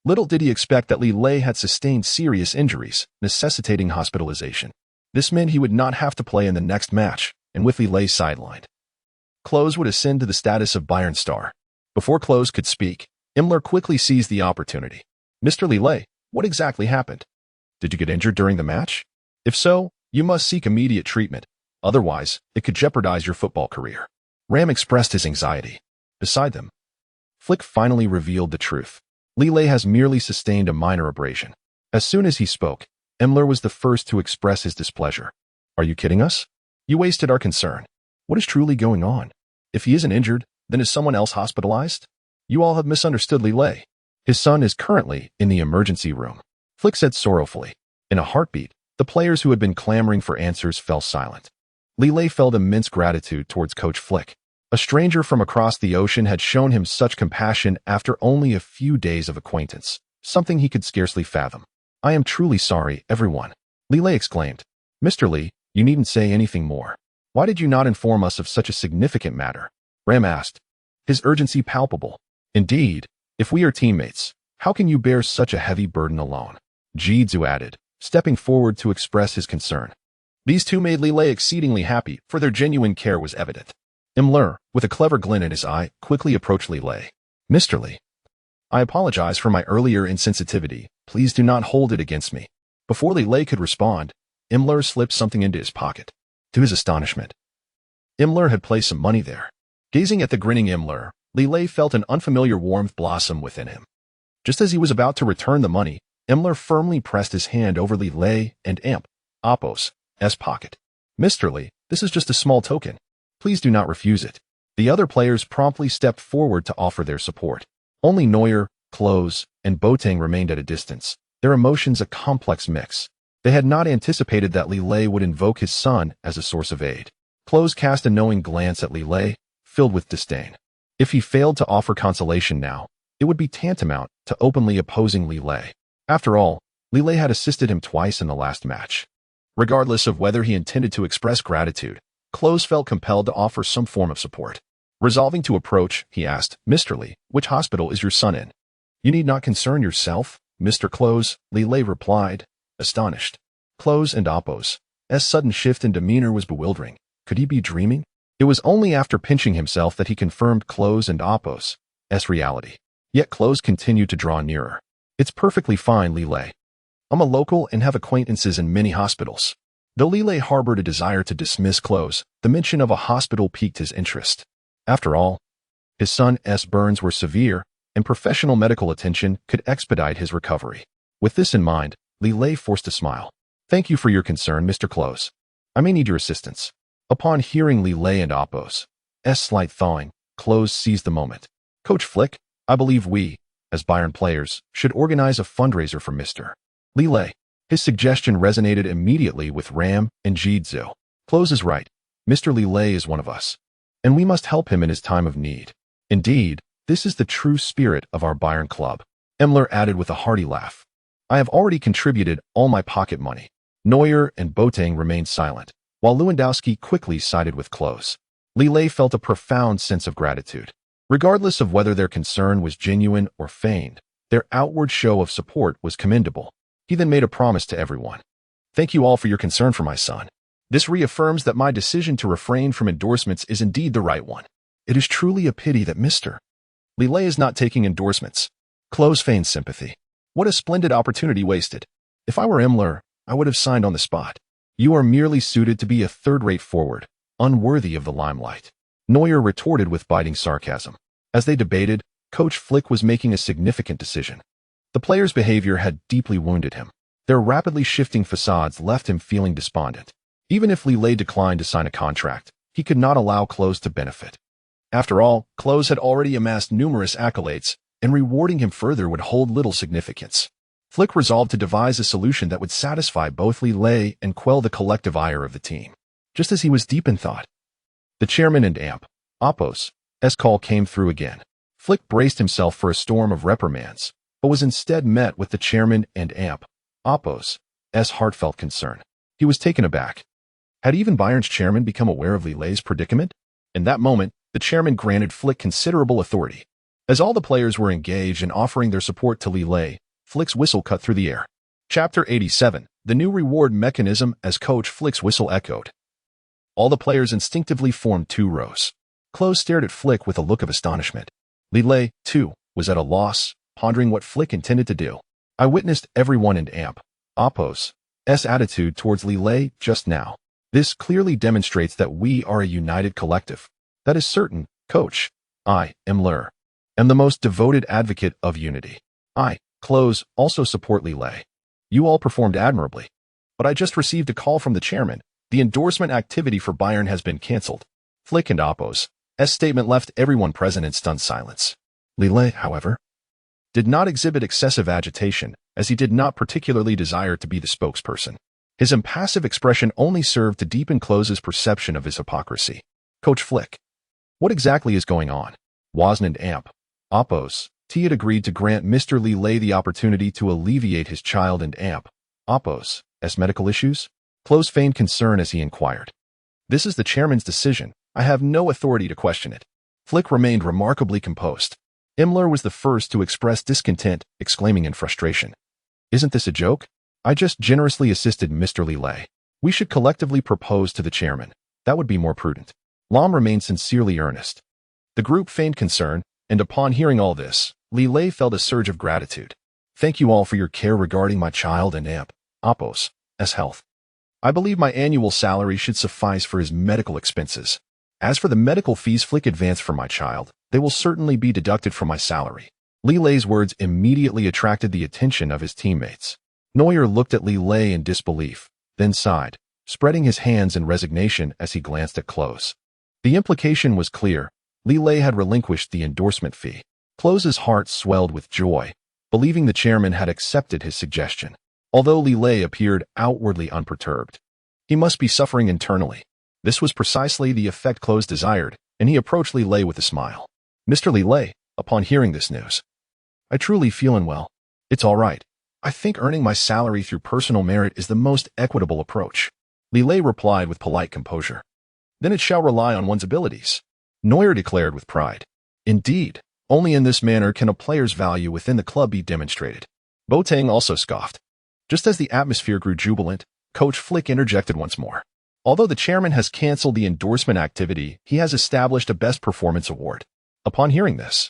Little did he expect that Li Lei had sustained serious injuries, necessitating hospitalization. This meant he would not have to play in the next match, and with Li Lei sidelined, Klose would ascend to the status of Bayern star. Before Klose could speak, Neuer quickly seized the opportunity. "Mr. Li Lei, what exactly happened? Did you get injured during the match? If so, you must seek immediate treatment. Otherwise, it could jeopardize your football career." Ram expressed his anxiety. Beside them, Flick finally revealed the truth. Li Lei has merely sustained a minor abrasion. As soon as he spoke, Neuer was the first to express his displeasure. "Are you kidding us? You wasted our concern. What is truly going on? If he isn't injured, then is someone else hospitalized? You all have misunderstood Li Lei. His son is currently in the emergency room," Flick said sorrowfully. In a heartbeat, the players who had been clamoring for answers fell silent. Li Lei felt immense gratitude towards Coach Flick. A stranger from across the ocean had shown him such compassion after only a few days of acquaintance, something he could scarcely fathom. "I am truly sorry, everyone," Li Lei exclaimed. "Mr. Li, you needn't say anything more. Why did you not inform us of such a significant matter?" Ram asked, his urgency palpable. "Indeed, if we are teammates, how can you bear such a heavy burden alone?" Jidzu added, stepping forward to express his concern. These two made Li Lei exceedingly happy, for their genuine care was evident. Neuer, with a clever glint in his eye, quickly approached Li Lei. "Mr. Li, I apologize for my earlier insensitivity. Please do not hold it against me. Before Li Lei could respond, Imler slipped something into his pocket. To his astonishment, Imler had placed some money there. Gazing at the grinning Imler, Li Lei felt an unfamiliar warmth blossom within him. Just as he was about to return the money, Imler firmly pressed his hand over Li Lei and Apos' pocket. Mr. Li, this is just a small token. Please do not refuse it. The other players promptly stepped forward to offer their support. Only Neuer, Klose, and Boateng remained at a distance, their emotions a complex mix. They had not anticipated that Li Lei would invoke his son as a source of aid. Klose cast a knowing glance at Li Lei, filled with disdain. If he failed to offer consolation now, it would be tantamount to openly opposing Li Lei. After all, Li Lei had assisted him twice in the last match. Regardless of whether he intended to express gratitude, Klose felt compelled to offer some form of support. Resolving to approach, he asked, Mr. Li, which hospital is your son in? You need not concern yourself, Mr. Klose, Li Lei replied, astonished. Klose and Apos' sudden shift in demeanor was bewildering. Could he be dreaming? It was only after pinching himself that he confirmed Klose and Apos' reality. Yet Klose continued to draw nearer. It's perfectly fine, Li Lei. I'm a local and have acquaintances in many hospitals. Though Li Lei harbored a desire to dismiss Klose, the mention of a hospital piqued his interest. After all, his son's burns were severe, and professional medical attention could expedite his recovery. With this in mind, Li Lei forced a smile. Thank you for your concern, Mr. Klose. I may need your assistance. Upon hearing Li Lei and Apos' slight thawing, Klose seized the moment. Coach Flick, I believe we, as Bayern players, should organize a fundraiser for Mr. Li Lei. His suggestion resonated immediately with Ram and Jidzu. Klose is right. Mr. Li Lei is one of us, and we must help him in his time of need. Indeed, this is the true spirit of our Bayern club. Imler added with a hearty laugh. I have already contributed all my pocket money. Neuer and Boateng remained silent, while Lewandowski quickly sided with Klose. Li Lei felt a profound sense of gratitude. Regardless of whether their concern was genuine or feigned, their outward show of support was commendable. He then made a promise to everyone. Thank you all for your concern for my son. This reaffirms that my decision to refrain from endorsements is indeed the right one. It is truly a pity that Mr. Li Lei is not taking endorsements. Klose feigned sympathy. What a splendid opportunity wasted. If I were Imler, I would have signed on the spot. You are merely suited to be a third-rate forward, unworthy of the limelight. Neuer retorted with biting sarcasm. As they debated, Coach Flick was making a significant decision. The player's behavior had deeply wounded him. Their rapidly shifting facades left him feeling despondent. Even if Li Lei declined to sign a contract, he could not allow Klose to benefit. After all, Klose had already amassed numerous accolades, and rewarding him further would hold little significance. Flick resolved to devise a solution that would satisfy both Li Lei and quell the collective ire of the team. Just as he was deep in thought, the chairman and Apos' call came through again. Flick braced himself for a storm of reprimands, but was instead met with the chairman and Apos' heartfelt concern. He was taken aback. Had even Bayern's chairman become aware of Li Lei's predicament? In that moment, the chairman granted Flick considerable authority. As all the players were engaged in offering their support to Li Lei, Flick's whistle cut through the air. Chapter 87, The New Reward Mechanism. As Coach Flick's whistle echoed, all the players instinctively formed two rows. Klose stared at Flick with a look of astonishment. Li Lei, too, was at a loss, pondering what Flick intended to do. I witnessed everyone in Apos' attitude towards Li Lei just now. This clearly demonstrates that we are a united collective. That is certain, Coach. I, Imler, am the most devoted advocate of unity. I, Klose, also support Li Lei. You all performed admirably. But I just received a call from the chairman. The endorsement activity for Bayern has been cancelled. Flick and Apos' statement left everyone present in stunned silence. Li Lei, however, did not exhibit excessive agitation, as he did not particularly desire to be the spokesperson. His impassive expression only served to deepen Klose's perception of his hypocrisy. Coach Flick, what exactly is going on? Wozn and Apos' had agreed to grant Mr. Li Lei the opportunity to alleviate his child and Apos' medical issues? Klose feigned concern as he inquired. This is the chairman's decision. I have no authority to question it. Flick remained remarkably composed. Imler was the first to express discontent, exclaiming in frustration. Isn't this a joke? I just generously assisted Mr. Li Lei. We should collectively propose to the chairman. That would be more prudent. Lahm remained sincerely earnest. The group feigned concern, And upon hearing all this, Li Lei felt a surge of gratitude. Thank you all for your care regarding my child and Appos' health. I believe my annual salary should suffice for his medical expenses. As for the medical fees Flick advanced for my child, they will certainly be deducted from my salary. Li Lei's words immediately attracted the attention of his teammates. Neuer looked at Li Lei in disbelief, then sighed, spreading his hands in resignation as he glanced at Klose. The implication was clear. Li Lei had relinquished the endorsement fee. Klose's heart swelled with joy, believing the chairman had accepted his suggestion. Although Li Lei appeared outwardly unperturbed, he must be suffering internally. This was precisely the effect Klose desired, and he approached Li Lei with a smile. Mr. Li Lei, upon hearing this news, I truly feel unwell. It's all right. I think earning my salary through personal merit is the most equitable approach. Li Lei replied with polite composure. Then it shall rely on one's abilities. Neuer declared with pride. Indeed, only in this manner can a player's value within the club be demonstrated. Boateng also scoffed. Just as the atmosphere grew jubilant, Coach Flick interjected once more. Although the chairman has cancelled the endorsement activity, he has established a best performance award. Upon hearing this,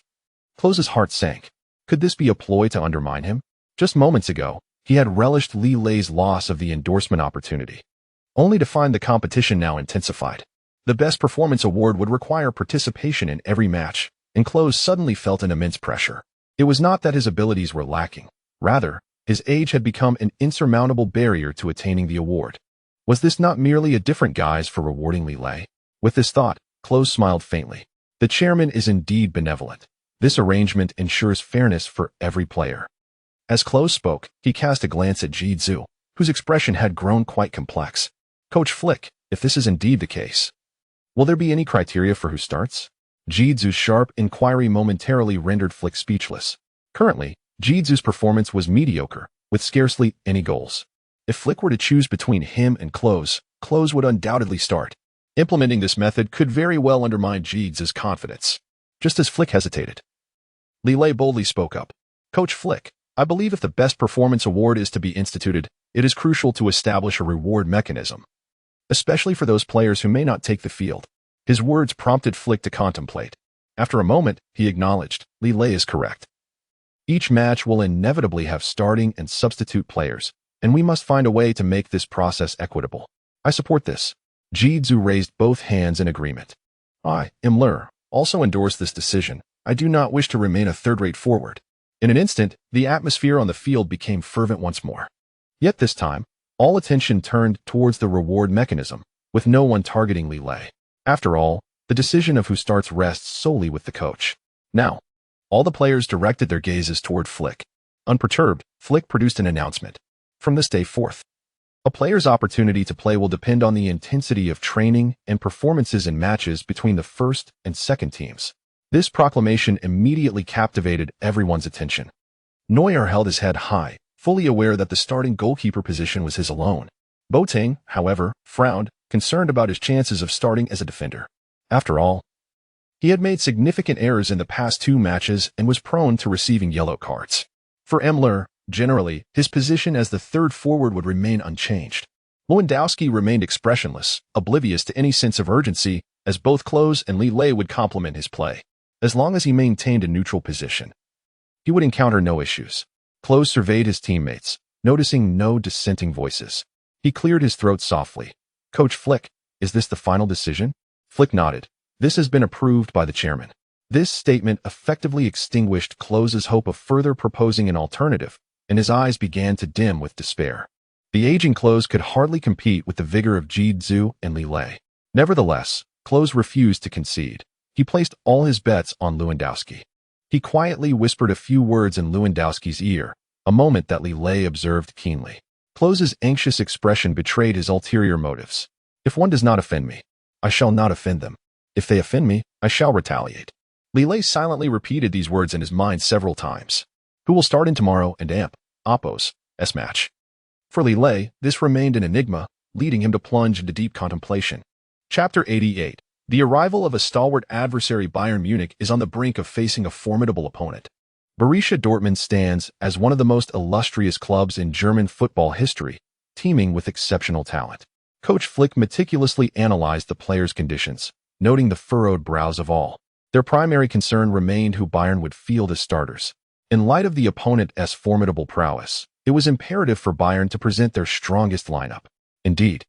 Klose's heart sank. Could this be a ploy to undermine him? Just moments ago, he had relished Li Lei's loss of the endorsement opportunity, only to find the competition now intensified. The best performance award would require participation in every match, and Klose suddenly felt an immense pressure. It was not that his abilities were lacking. Rather, his age had become an insurmountable barrier to attaining the award. Was this not merely a different guise for rewarding Li Lei? With this thought, Klose smiled faintly. The chairman is indeed benevolent. This arrangement ensures fairness for every player. As Klose spoke, he cast a glance at Jidzu, whose expression had grown quite complex. Coach Flick, if this is indeed the case, will there be any criteria for who starts? Jidzu's sharp inquiry momentarily rendered Flick speechless. Currently, Jidzu's performance was mediocre, with scarcely any goals. If Flick were to choose between him and Klose, Klose would undoubtedly start. Implementing this method could very well undermine Jidzu's confidence. Just as Flick hesitated, Li Lei boldly spoke up. Coach Flick, I believe if the best performance award is to be instituted, it is crucial to establish a reward mechanism, especially for those players who may not take the field. His words prompted Flick to contemplate. After a moment, he acknowledged, Li Lei is correct. Each match will inevitably have starting and substitute players, and we must find a way to make this process equitable. I support this. Jidzu raised both hands in agreement. I, Imler, also endorse this decision. I do not wish to remain a third-rate forward. In an instant, the atmosphere on the field became fervent once more. Yet this time, all attention turned towards the reward mechanism, with no one targeting Li Lei. After all, the decision of who starts rests solely with the coach. Now, all the players directed their gazes toward Flick. Unperturbed, Flick produced an announcement. From this day forth, a player's opportunity to play will depend on the intensity of training and performances in matches between the first and second teams. This proclamation immediately captivated everyone's attention. Neuer held his head high, fully aware that the starting goalkeeper position was his alone. Boateng, however, frowned, concerned about his chances of starting as a defender. After all, he had made significant errors in the past 2 matches and was prone to receiving yellow cards. For Imler, generally, his position as the third forward would remain unchanged. Lewandowski remained expressionless, oblivious to any sense of urgency, as both Klose and Li Lei would complement his play. As long as he maintained a neutral position, he would encounter no issues. Klose surveyed his teammates, noticing no dissenting voices. He cleared his throat softly. Coach Flick, is this the final decision? Flick nodded. This has been approved by the chairman. This statement effectively extinguished Klose's hope of further proposing an alternative, and his eyes began to dim with despair. The aging Klose could hardly compete with the vigor of Jidzu and Li Lei. Nevertheless, Klose refused to concede. He placed all his bets on Lewandowski. He quietly whispered a few words in Lewandowski's ear, a moment that Li Lei observed keenly. Klose's anxious expression betrayed his ulterior motives. If one does not offend me, I shall not offend them. If they offend me, I shall retaliate. Li Lei silently repeated these words in his mind several times. Who will start in tomorrow and Appos' match? For Li Lei, this remained an enigma, leading him to plunge into deep contemplation. Chapter 88. The arrival of a stalwart adversary. Bayern Munich is on the brink of facing a formidable opponent. Borussia Dortmund stands as one of the most illustrious clubs in German football history, teeming with exceptional talent. Coach Flick meticulously analyzed the players' conditions, noting the furrowed brows of all. Their primary concern remained who Bayern would field as starters. In light of the opponent's formidable prowess, it was imperative for Bayern to present their strongest lineup. Indeed,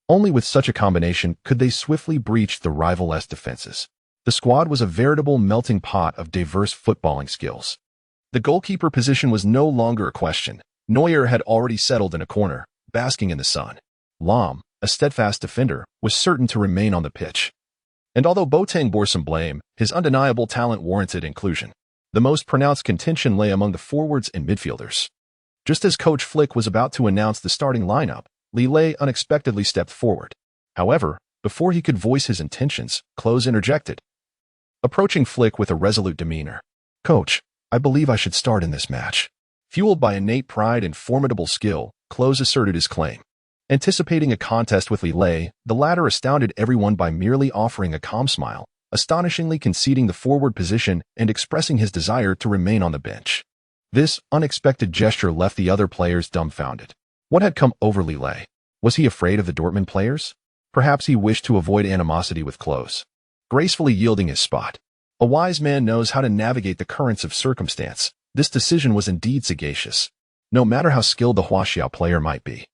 only with such a combination could they swiftly breach the rival's defenses. The squad was a veritable melting pot of diverse footballing skills. The goalkeeper position was no longer a question. Neuer had already settled in a corner, basking in the sun. Lahm, a steadfast defender, was certain to remain on the pitch. And although Boateng bore some blame, his undeniable talent warranted inclusion. The most pronounced contention lay among the forwards and midfielders. Just as Coach Flick was about to announce the starting lineup, Li Lei unexpectedly stepped forward. However, before he could voice his intentions, Klose interjected, approaching Flick with a resolute demeanor. "Coach, I believe I should start in this match." Fueled by innate pride and formidable skill, Klose asserted his claim. Anticipating a contest with Li Lei, the latter astounded everyone by merely offering a calm smile, astonishingly conceding the forward position and expressing his desire to remain on the bench. This unexpected gesture left the other players dumbfounded. What had come over Li Lei? Was he afraid of the Dortmund players? Perhaps he wished to avoid animosity with Klose, gracefully yielding his spot. A wise man knows how to navigate the currents of circumstance. This decision was indeed sagacious. No matter how skilled the Huaxiao player might be,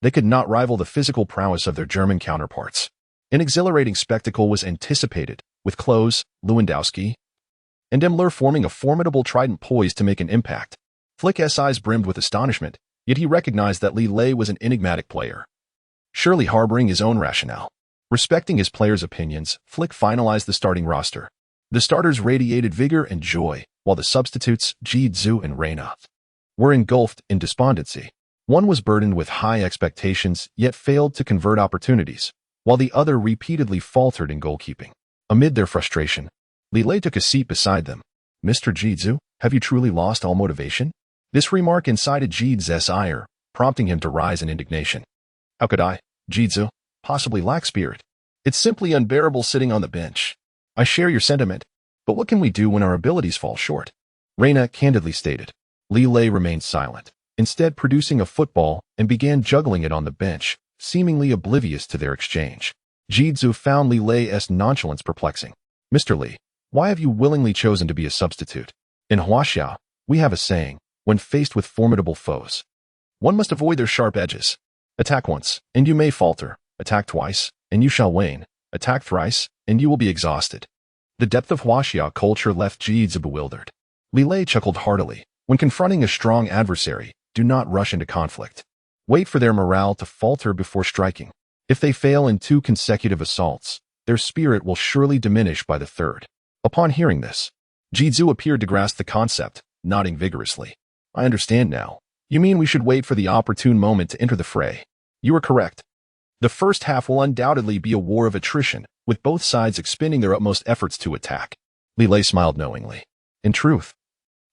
they could not rival the physical prowess of their German counterparts. An exhilarating spectacle was anticipated, with Klose, Lewandowski, and Neymar forming a formidable trident poised to make an impact. Flick's eyes brimmed with astonishment, yet he recognized that Li Lei was an enigmatic player, surely harboring his own rationale. Respecting his players' opinions, Flick finalized the starting roster. The starters radiated vigor and joy, while the substitutes, Jidzu and Reina, were engulfed in despondency. One was burdened with high expectations, yet failed to convert opportunities, while the other repeatedly faltered in goalkeeping. Amid their frustration, Li Lei took a seat beside them. "Mr. Jidzu, have you truly lost all motivation?" This remark incited Jidzu's ire, prompting him to rise in indignation. "How could I, Jidzu, possibly lack spirit? It's simply unbearable sitting on the bench. I share your sentiment, but what can we do when our abilities fall short?" Reina candidly stated. Li Lei remained silent, instead producing a football and began juggling it on the bench, seemingly oblivious to their exchange. Jidzu found Li Lei's nonchalance perplexing. "Mr. Li, why have you willingly chosen to be a substitute? In Huaxiao, we have a saying, when faced with formidable foes, one must avoid their sharp edges. Attack once, and you may falter. Attack twice, and you shall wane. Attack thrice, and you will be exhausted." The depth of Huaxiao culture left Jidzu bewildered. Li Lei chuckled heartily. When confronting a strong adversary, do not rush into conflict. Wait for their morale to falter before striking. If they fail in 2 consecutive assaults, their spirit will surely diminish by the 3rd. Upon hearing this, Jidzu appeared to grasp the concept, nodding vigorously. "I understand now. You mean we should wait for the opportune moment to enter the fray?" "You are correct. The first half will undoubtedly be a war of attrition, with both sides expending their utmost efforts to attack." Li Lei smiled knowingly. In truth,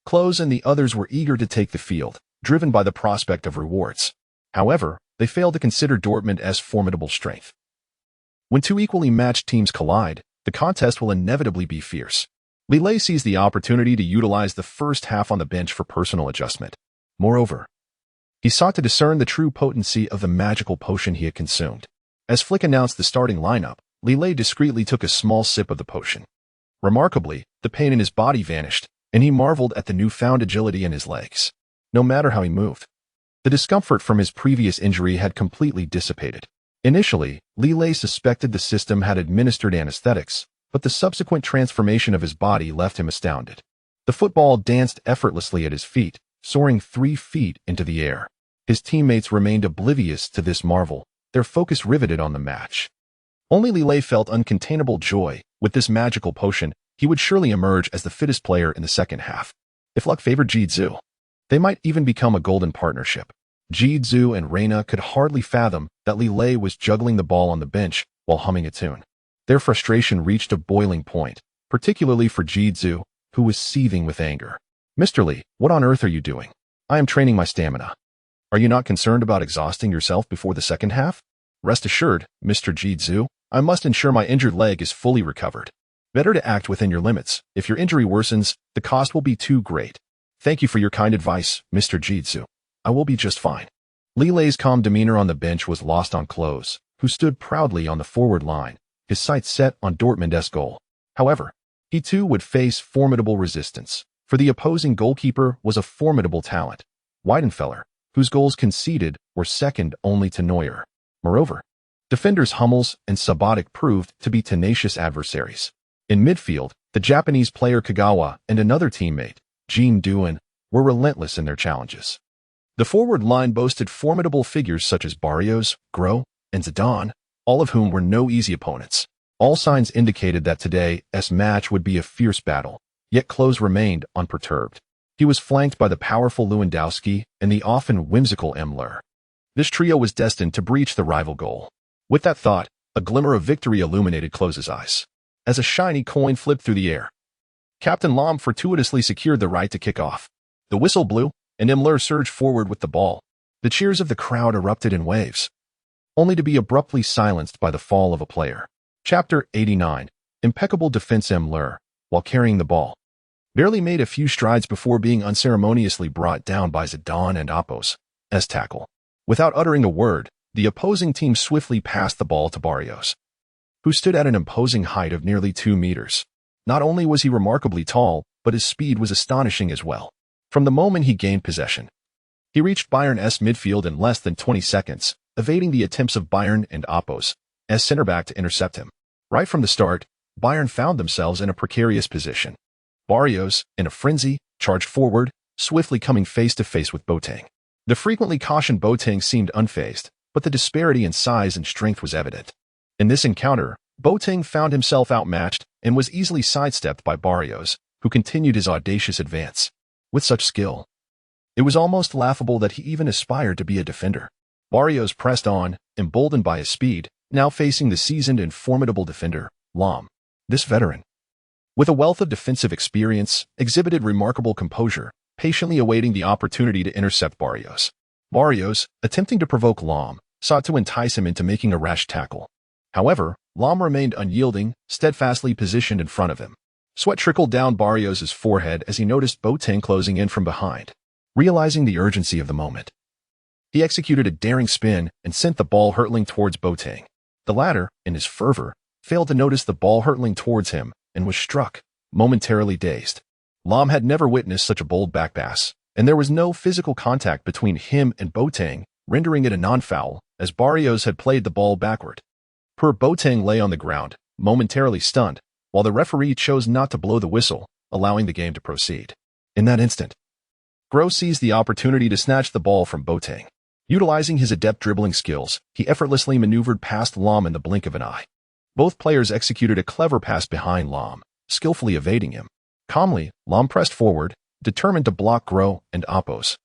Klose and the others were eager to take the field, driven by the prospect of rewards. However, they failed to consider Dortmund as formidable strength. When 2 equally matched teams collide, the contest will inevitably be fierce. Li Lei seized the opportunity to utilize the first half on the bench for personal adjustment. Moreover, he sought to discern the true potency of the magical potion he had consumed. As Flick announced the starting lineup, Li Lei discreetly took a small sip of the potion. Remarkably, the pain in his body vanished, and he marveled at the newfound agility in his legs. No matter how he moved, the discomfort from his previous injury had completely dissipated. Initially, Li Lei suspected the system had administered anesthetics, but the subsequent transformation of his body left him astounded. The football danced effortlessly at his feet, soaring 3 feet into the air. His teammates remained oblivious to this marvel, their focus riveted on the match. Only Li Lei felt uncontainable joy. With this magical potion, he would surely emerge as the fittest player in the second half. If luck favored Jidzu, they might even become a golden partnership. Jidzu and Reina could hardly fathom that Li Lei was juggling the ball on the bench while humming a tune. Their frustration reached a boiling point, particularly for Jidzu, who was seething with anger. "Mr. Li, what on earth are you doing? I am training my stamina. Are you not concerned about exhausting yourself before the second half?" "Rest assured, Mr. Jidzu, I must ensure my injured leg is fully recovered. Better to act within your limits. If your injury worsens, the cost will be too great. Thank you for your kind advice, Mr. Jidzu. I will be just fine." Li Lei's calm demeanor on the bench was lost on Klose, who stood proudly on the forward line, his sights set on Dortmund's goal. However, He too would face formidable resistance, for the opposing goalkeeper was a formidable talent, Weidenfeller, whose goals conceded were second only to Neuer. Moreover, defenders Hummels and Subotic proved to be tenacious adversaries. In midfield, the Japanese player Kagawa and another teammate, Jean Duan, were relentless in their challenges. The forward line boasted formidable figures such as Barrios, Gros, and Zidane, all of whom were no easy opponents. All signs indicated that today's match would be a fierce battle, yet Klose remained unperturbed. He was flanked by the powerful Lewandowski and the often whimsical Müller. This trio was destined to breach the rival goal. With that thought, a glimmer of victory illuminated Klose's eyes. As a shiny coin flipped through the air, Captain Lahm fortuitously secured the right to kick off. The whistle blew, and Müller surged forward with the ball. The cheers of the crowd erupted in waves, only to be abruptly silenced by the fall of a player. Chapter 89. Impeccable defense. Müller, while carrying the ball, barely made a few strides before being unceremoniously brought down by Zidane and Oppos's tackle. Without uttering a word, the opposing team swiftly passed the ball to Barrios, who stood at an imposing height of nearly 2 meters. Not only was he remarkably tall, but his speed was astonishing as well. From the moment he gained possession, he reached Bayern's midfield in less than 20 seconds, evading the attempts of Bayern and Oppos's center back to intercept him. Right from the start, Bayern found themselves in a precarious position. Barrios, in a frenzy, charged forward, swiftly coming face to face with Boateng. The frequently cautioned Boateng seemed unfazed, but the disparity in size and strength was evident. In this encounter, Boateng found himself outmatched and was easily sidestepped by Barrios, who continued his audacious advance. With such skill, it was almost laughable that he even aspired to be a defender. Barrios pressed on, emboldened by his speed, now facing the seasoned and formidable defender, Lahm. This veteran, with a wealth of defensive experience, exhibited remarkable composure, patiently awaiting the opportunity to intercept Barrios. Barrios, attempting to provoke Lahm, sought to entice him into making a rash tackle. However, Lahm remained unyielding, steadfastly positioned in front of him. Sweat trickled down Barrios' forehead as he noticed Boateng closing in from behind. Realizing the urgency of the moment, he executed a daring spin and sent the ball hurtling towards Boateng. The latter, in his fervor, failed to notice the ball hurtling towards him and was struck, momentarily dazed. Lahm had never witnessed such a bold backpass, and there was no physical contact between him and Boateng, rendering it a non-foul, as Barrios had played the ball backward. Poor Boateng lay on the ground, momentarily stunned, while the referee chose not to blow the whistle, allowing the game to proceed. In that instant, Gros seized the opportunity to snatch the ball from Boateng. Utilizing his adept dribbling skills, he effortlessly maneuvered past Lahm in the blink of an eye. Both players executed a clever pass behind Lahm, skillfully evading him. Calmly, Lahm pressed forward, determined to block Gros and Oppos's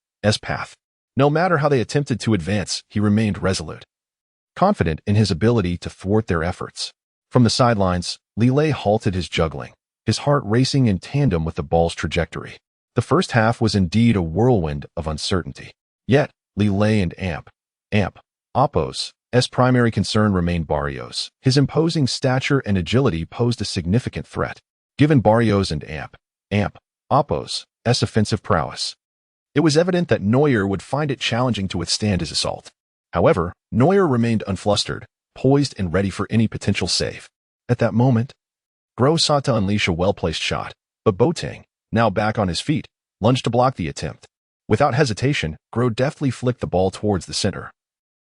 path. No matter how they attempted to advance, he remained resolute, confident in his ability to thwart their efforts. From the sidelines, Li Lei halted his juggling, his heart racing in tandem with the ball's trajectory. The first half was indeed a whirlwind of uncertainty. Yet, Li Lei and Oppos's primary concern remained Barrios. His imposing stature and agility posed a significant threat. Given Barrios and Oppos's offensive prowess, it was evident that Neuer would find it challenging to withstand his assault. However, Neuer remained unflustered, poised and ready for any potential save. At that moment, Gros sought to unleash a well-placed shot, but Boateng, now back on his feet, lunged to block the attempt. Without hesitation, Gros deftly flicked the ball towards the center,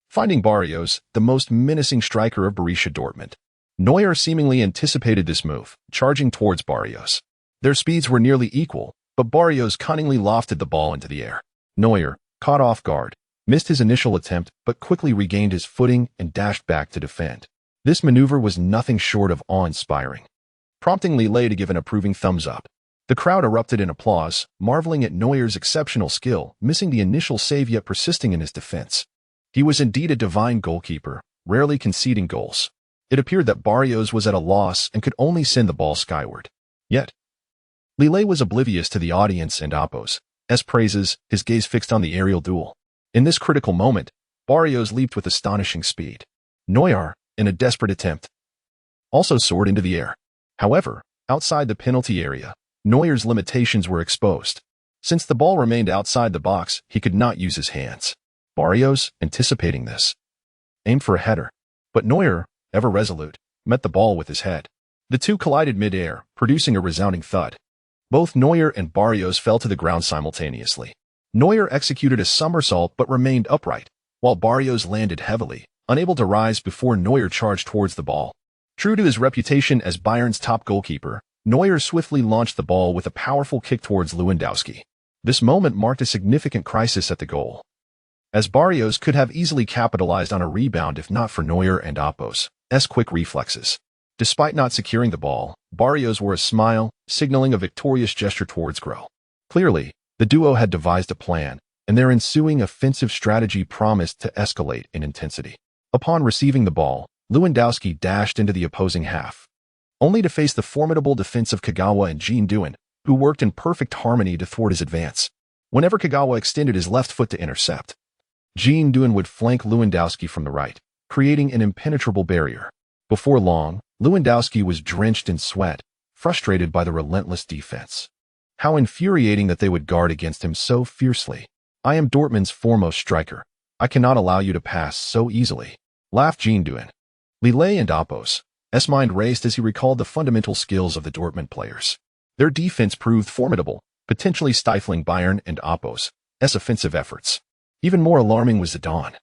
finding Barrios, the most menacing striker of Borussia Dortmund. Neuer seemingly anticipated this move, charging towards Barrios. Their speeds were nearly equal, but Barrios cunningly lofted the ball into the air. Neuer, caught off guard, missed his initial attempt but quickly regained his footing and dashed back to defend. This maneuver was nothing short of awe-inspiring, prompting Li Lei to give an approving thumbs up. The crowd erupted in applause, marveling at Neuer's exceptional skill, missing the initial save yet persisting in his defense. He was indeed a divine goalkeeper, rarely conceding goals. It appeared that Barrios was at a loss and could only send the ball skyward. Yet, Li Lei was oblivious to the audience and Oppos's praises, his gaze fixed on the aerial duel. In this critical moment, Barrios leaped with astonishing speed. Neuer, in a desperate attempt, also soared into the air. However, outside the penalty area, Neuer's limitations were exposed. Since the ball remained outside the box, he could not use his hands. Barrios, anticipating this, aimed for a header, but Neuer, ever resolute, met the ball with his head. The two collided mid-air, producing a resounding thud. Both Neuer and Barrios fell to the ground simultaneously. Neuer executed a somersault but remained upright, while Barrios landed heavily, unable to rise before Neuer charged towards the ball. True to his reputation as Bayern's top goalkeeper, Neuer swiftly launched the ball with a powerful kick towards Lewandowski. This moment marked a significant crisis at the goal, as Barrios could have easily capitalized on a rebound if not for Neuer and Oppos' quick reflexes. Despite not securing the ball, Barrios wore a smile, signaling a victorious gesture towards Gro. Clearly, the duo had devised a plan, and their ensuing offensive strategy promised to escalate in intensity. Upon receiving the ball, Lewandowski dashed into the opposing half, only to face the formidable defense of Kagawa and Jean Duan, who worked in perfect harmony to thwart his advance. Whenever Kagawa extended his left foot to intercept, Jean Duan would flank Lewandowski from the right, creating an impenetrable barrier. Before long, Lewandowski was drenched in sweat, frustrated by the relentless defense. How infuriating that they would guard against him so fiercely. "I am Dortmund's foremost striker. I cannot allow you to pass so easily," laughed Jean Duan. Li Lei and Oppos' mind raced as he recalled the fundamental skills of the Dortmund players. Their defense proved formidable, potentially stifling Bayern and Oppos' offensive efforts. Even more alarming was Zidane,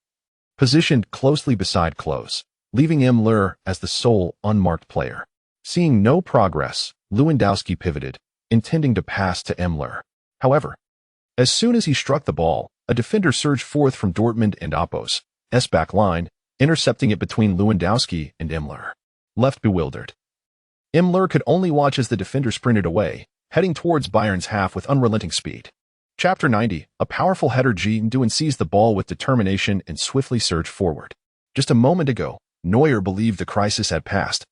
positioned closely beside Klose, leaving Müller as the sole unmarked player. Seeing no progress, Lewandowski pivoted, intending to pass to Müller. However, as soon as he struck the ball, a defender surged forth from Dortmund and Oppos' back line, intercepting it between Lewandowski and Müller. Left bewildered, Müller could only watch as the defender sprinted away, heading towards Bayern's half with unrelenting speed. Chapter 90, a powerful header. Jean Duan seized the ball with determination and swiftly surged forward. Just a moment ago, Neuer believed the crisis had passed,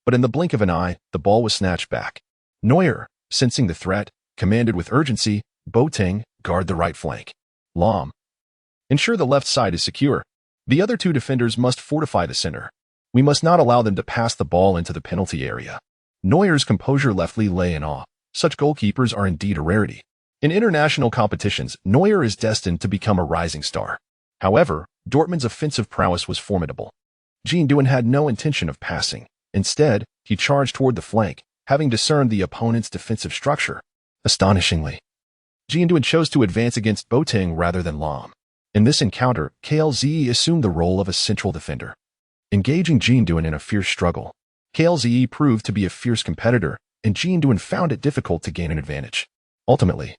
but in the blink of an eye, the ball was snatched back. Neuer, sensing the threat, commanded with urgency, "Boateng, guard the right flank. Lahm, ensure the left side is secure. The other two defenders must fortify the center. We must not allow them to pass the ball into the penalty area." Neuer's composure left Li Lei in awe. Such goalkeepers are indeed a rarity. In international competitions, Neuer is destined to become a rising star. However, Dortmund's offensive prowess was formidable. Jean Duan had no intention of passing. Instead, he charged toward the flank, having discerned the opponent's defensive structure. Astonishingly, Jean Duan chose to advance against Boateng rather than Lahm. In this encounter, Klose assumed the role of a central defender, engaging Jean Duan in a fierce struggle. Klose proved to be a fierce competitor, and Jean Duan found it difficult to gain an advantage. Ultimately,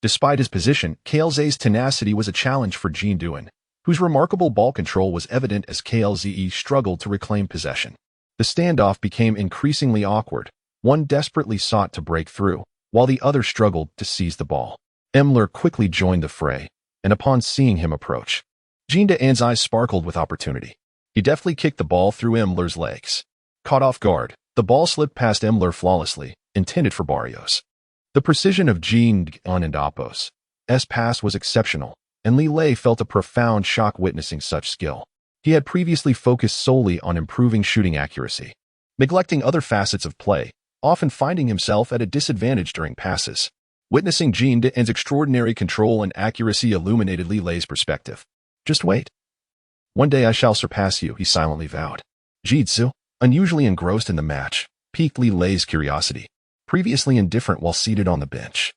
despite his position, Klose's tenacity was a challenge for Jean Duan, whose remarkable ball control was evident as Klose struggled to reclaim possession. The standoff became increasingly awkward. One desperately sought to break through, while the other struggled to seize the ball. Müller quickly joined the fray, and upon seeing him approach, Jean Duan's eyes sparkled with opportunity. He deftly kicked the ball through Müller's legs. Caught off guard, the ball slipped past Müller flawlessly, intended for Barrios. The precision of Jean Duan and Oppos' pass was exceptional, and Li Lei felt a profound shock witnessing such skill. He had previously focused solely on improving shooting accuracy, neglecting other facets of play, often finding himself at a disadvantage during passes. Witnessing Jean Duan's extraordinary control and accuracy illuminated Li Lei's perspective. "Just wait. One day I shall surpass you," he silently vowed. Jitsu, unusually engrossed in the match, piqued Li Lei's curiosity, previously indifferent while seated on the bench.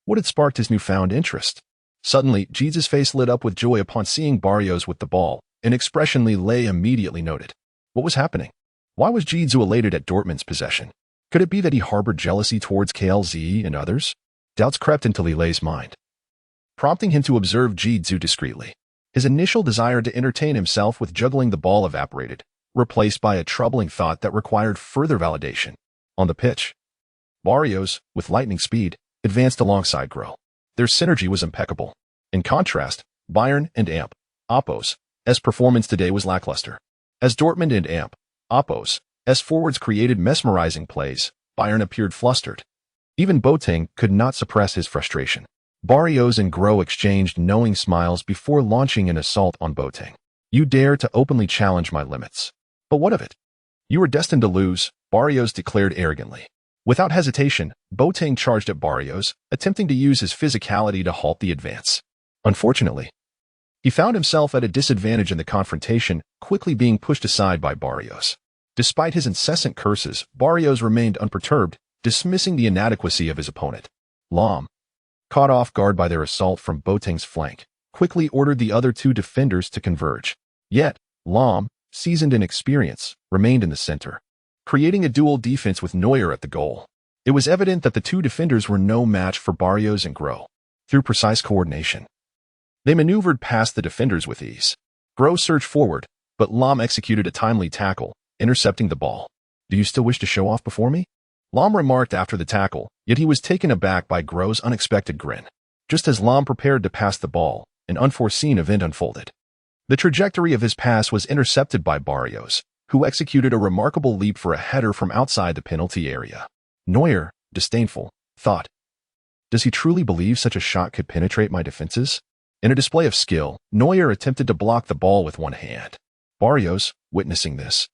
What had sparked his newfound interest? Suddenly, Jitsu's face lit up with joy upon seeing Barrios with the ball, an expression Li Lei immediately noted. What was happening? Why was Jitsu elated at Dortmund's possession? Could it be that he harbored jealousy towards Klose and others? Doubts crept into Li Lei's mind, prompting him to observe Jitsu discreetly. His initial desire to entertain himself with juggling the ball evaporated, replaced by a troubling thought that required further validation. On the pitch, Barrios, with lightning speed, advanced alongside Gro. Their synergy was impeccable. In contrast, Bayern and Oppos' performance today was lackluster. As Dortmund and Oppos' forwards created mesmerizing plays, Bayern appeared flustered. Even Boateng could not suppress his frustration. Barrios and Gro exchanged knowing smiles before launching an assault on Boateng. "You dare to openly challenge my limits. But what of it? You are destined to lose," Barrios declared arrogantly. Without hesitation, Boateng charged at Barrios, attempting to use his physicality to halt the advance. Unfortunately, he found himself at a disadvantage in the confrontation, quickly being pushed aside by Barrios. Despite his incessant curses, Barrios remained unperturbed, dismissing the inadequacy of his opponent. Lahm, caught off guard by their assault from Boateng's flank, quickly ordered the other two defenders to converge. Yet, Lahm, seasoned in experience, remained in the center, creating a dual defense with Neuer at the goal. It was evident that the two defenders were no match for Barrios and Groh. Through precise coordination, they maneuvered past the defenders with ease. Groh surged forward, but Lahm executed a timely tackle, intercepting the ball. "Do you still wish to show off before me?" Lahm remarked after the tackle, yet he was taken aback by Groh's unexpected grin. Just as Lahm prepared to pass the ball, an unforeseen event unfolded. The trajectory of his pass was intercepted by Barrios, who executed a remarkable leap for a header from outside the penalty area. Neuer, disdainful, thought, "Does he truly believe such a shot could penetrate my defenses?" In a display of skill, Neuer attempted to block the ball with one hand. Barrios, witnessing this,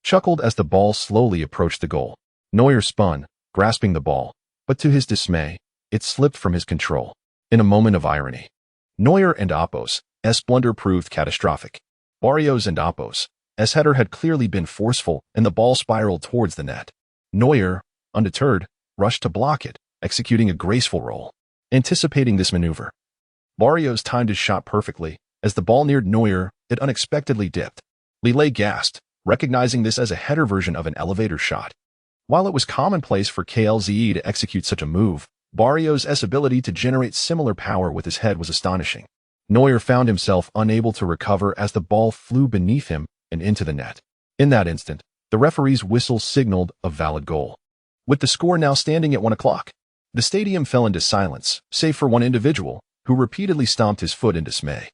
chuckled as the ball slowly approached the goal. Neuer spun, grasping the ball, but to his dismay, it slipped from his control. In a moment of irony, Neuer and Appos' blunder proved catastrophic. Barrios and Appos' header had clearly been forceful, and the ball spiraled towards the net. Neuer, undeterred, rushed to block it, executing a graceful roll. Anticipating this maneuver, Barrios timed his shot perfectly. As the ball neared Neuer, it unexpectedly dipped. Li Lei gasped, recognizing this as a header version of an elevator shot. While it was commonplace for Klose to execute such a move, Barrios' ability to generate similar power with his head was astonishing. Neuer found himself unable to recover as the ball flew beneath him and into the net. In that instant, the referee's whistle signaled a valid goal. With the score now standing at 1 o'clock, the stadium fell into silence, save for one individual, who repeatedly stomped his foot in dismay.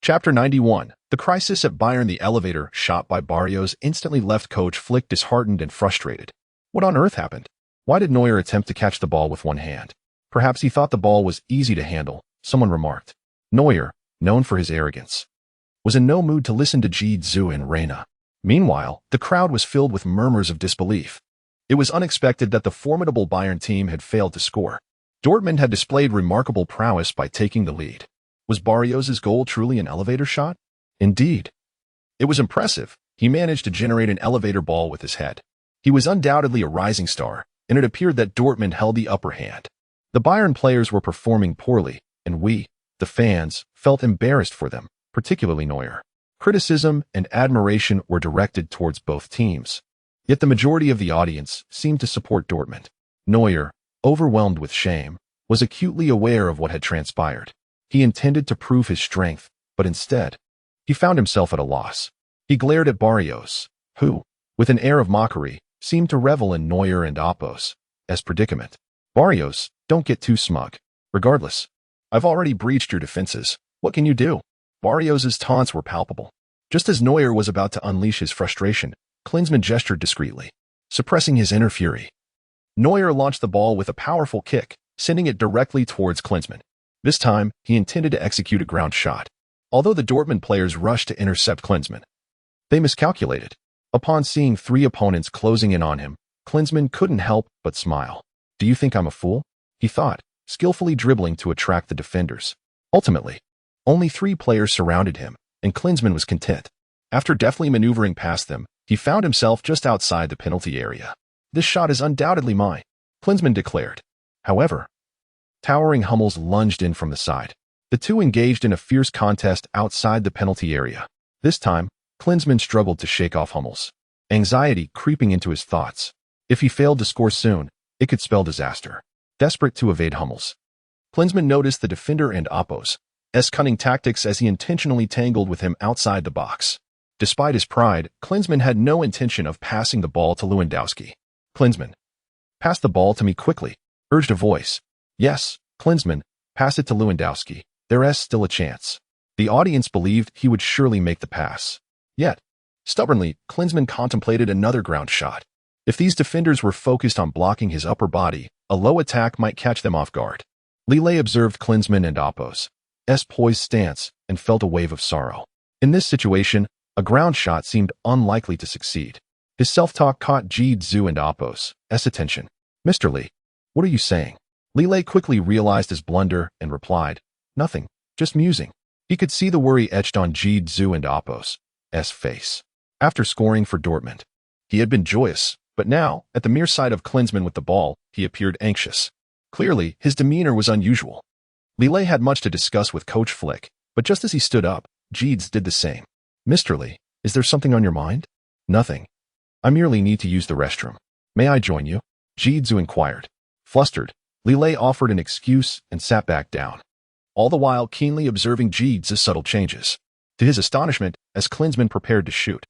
Chapter 91. The crisis at Bayern. The elevator shot by Barrios instantly left Coach Flick disheartened and frustrated. What on earth happened? Why did Neuer attempt to catch the ball with one hand? Perhaps he thought the ball was easy to handle, someone remarked. Neuer, known for his arrogance, was in no mood to listen to Zhu and Reina. Meanwhile, the crowd was filled with murmurs of disbelief. It was unexpected that the formidable Bayern team had failed to score. Dortmund had displayed remarkable prowess by taking the lead. Was Barrios' goal truly an elevator shot? Indeed. It was impressive. He managed to generate an elevator ball with his head. He was undoubtedly a rising star, and it appeared that Dortmund held the upper hand. The Bayern players were performing poorly, and we, the fans, felt embarrassed for them, particularly Neuer. Criticism and admiration were directed towards both teams. Yet the majority of the audience seemed to support Dortmund. Neuer, overwhelmed with shame, was acutely aware of what had transpired. He intended to prove his strength, but instead, he found himself at a loss. He glared at Barrios, who, with an air of mockery, seemed to revel in Neuer and Appos' predicament. "Barrios, don't get too smug. Regardless, I've already breached your defenses. What can you do?" Barrios' taunts were palpable. Just as Neuer was about to unleash his frustration, Klinsmann gestured discreetly, suppressing his inner fury. Neuer launched the ball with a powerful kick, sending it directly towards Klinsmann. This time, he intended to execute a ground shot. Although the Dortmund players rushed to intercept Klinsmann, they miscalculated. Upon seeing three opponents closing in on him, Klinsmann couldn't help but smile. "Do you think I'm a fool?" he thought, skillfully dribbling to attract the defenders. Ultimately, only 3 players surrounded him, and Klinsmann was content. After deftly maneuvering past them, he found himself just outside the penalty area. "This shot is undoubtedly mine," Klinsmann declared. However, towering Hummels lunged in from the side. The two engaged in a fierce contest outside the penalty area. This time, Klinsmann struggled to shake off Hummels, anxiety creeping into his thoughts. If he failed to score soon, it could spell disaster. Desperate to evade Hummels, Klinsmann noticed the defender and Appos' cunning tactics as he intentionally tangled with him outside the box. Despite his pride, Klinsmann had no intention of passing the ball to Lewandowski. "Klinsmann, pass the ball to me quickly," urged a voice. "Yes, Klinsmann, pass it to Lewandowski. There's still a chance." The audience believed he would surely make the pass. Yet, stubbornly, Klinsmann contemplated another ground shot. If these defenders were focused on blocking his upper body, a low attack might catch them off guard. Li Lei observed Klinsmann and Appos' poised stance and felt a wave of sorrow. In this situation, a ground shot seemed unlikely to succeed. His self-talk caught Zhu and Appos' attention. "Mr. Li, what are you saying?" Li Lei quickly realized his blunder and replied, "Nothing, just musing." He could see the worry etched on Zhu and Appos' face. After scoring for Dortmund, He had been joyous, but now, at the mere sight of Klinsmann with the ball, he appeared anxious. Clearly, his demeanor was unusual. Li Lei had much to discuss with Coach Flick, but just as he stood up, Jeeds did the same. "Mr. Li, is there something on your mind?" "Nothing. I merely need to use the restroom. May I join you?" Jeeds inquired. Flustered, Li Lei offered an excuse and sat back down, all the while keenly observing Jeeds' subtle changes. To his astonishment, as Klinsmann prepared to shoot,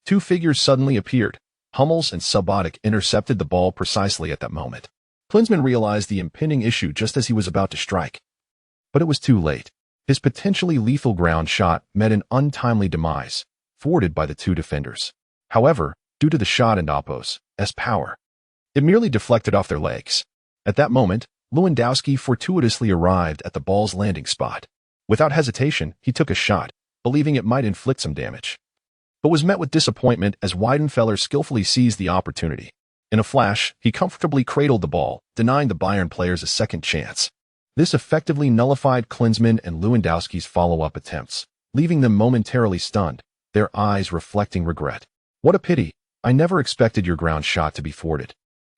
two figures suddenly appeared. Hummels and Subotic intercepted the ball precisely at that moment. Klinsmann realized the impending issue just as he was about to strike. But it was too late. His potentially lethal ground shot met an untimely demise, thwarted by the two defenders. However, due to the shot and Oppo's power, it merely deflected off their legs. At that moment, Lewandowski fortuitously arrived at the ball's landing spot. Without hesitation, he took a shot, believing it might inflict some damage, but was met with disappointment as Weidenfeller skillfully seized the opportunity. In a flash, he comfortably cradled the ball, denying the Bayern players a second chance. This effectively nullified Klinsmann and Lewandowski's follow-up attempts, leaving them momentarily stunned, their eyes reflecting regret. "What a pity. I never expected your ground shot to be thwarted."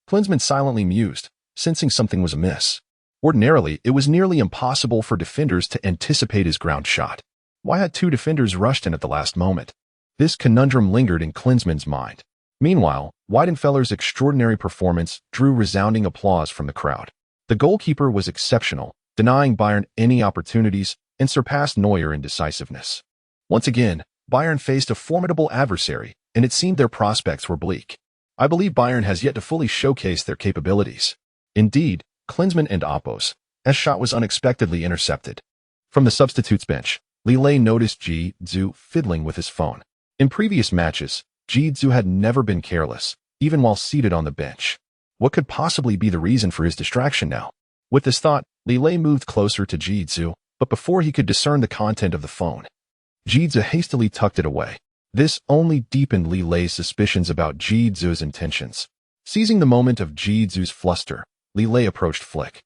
Klinsmann silently mused, sensing something was amiss. Ordinarily, it was nearly impossible for defenders to anticipate his ground shot. Why had two defenders rushed in at the last moment? This conundrum lingered in Klinsmann's mind. Meanwhile, Weidenfeller's extraordinary performance drew resounding applause from the crowd. The goalkeeper was exceptional, denying Bayern any opportunities, and surpassed Neuer in decisiveness. Once again, Bayern faced a formidable adversary, and it seemed their prospects were bleak. I believe Bayern has yet to fully showcase their capabilities. Indeed, Klinsmann and Oppo's shot was unexpectedly intercepted. From the substitutes bench, Li Lei noticed Jeeds fiddling with his phone. In previous matches, Jeeds had never been careless, even while seated on the bench. What could possibly be the reason for his distraction now? With this thought, Li Lei moved closer to Jeeds, but before he could discern the content of the phone, Jeeds hastily tucked it away. This only deepened Li Lei's suspicions about Jeeds' intentions. Seizing the moment of Jeeds' fluster, Li Lei approached Flick,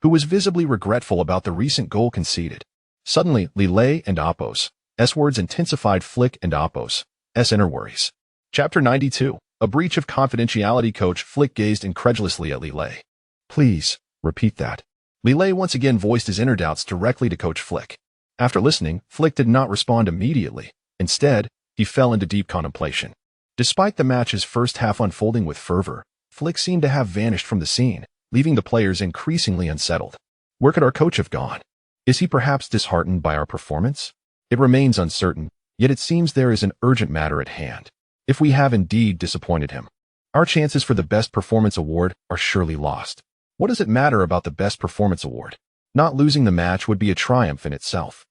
who was visibly regretful about the recent goal conceded. Suddenly, Li Lei and Oppo's words intensified Flick and Oppo's inner worries. Chapter 92. A breach of confidentiality. Coach Flick gazed incredulously at Li Lei. "Please, repeat that." Li Lei once again voiced his inner doubts directly to Coach Flick. After listening, Flick did not respond immediately. Instead, he fell into deep contemplation. Despite the match's first half unfolding with fervor, Flick seemed to have vanished from the scene, leaving the players increasingly unsettled. Where could our coach have gone? Is he perhaps disheartened by our performance? It remains uncertain, yet it seems there is an urgent matter at hand. If we have indeed disappointed him, our chances for the Best Performance Award are surely lost. What does it matter about the Best Performance Award? Not losing the match would be a triumph in itself.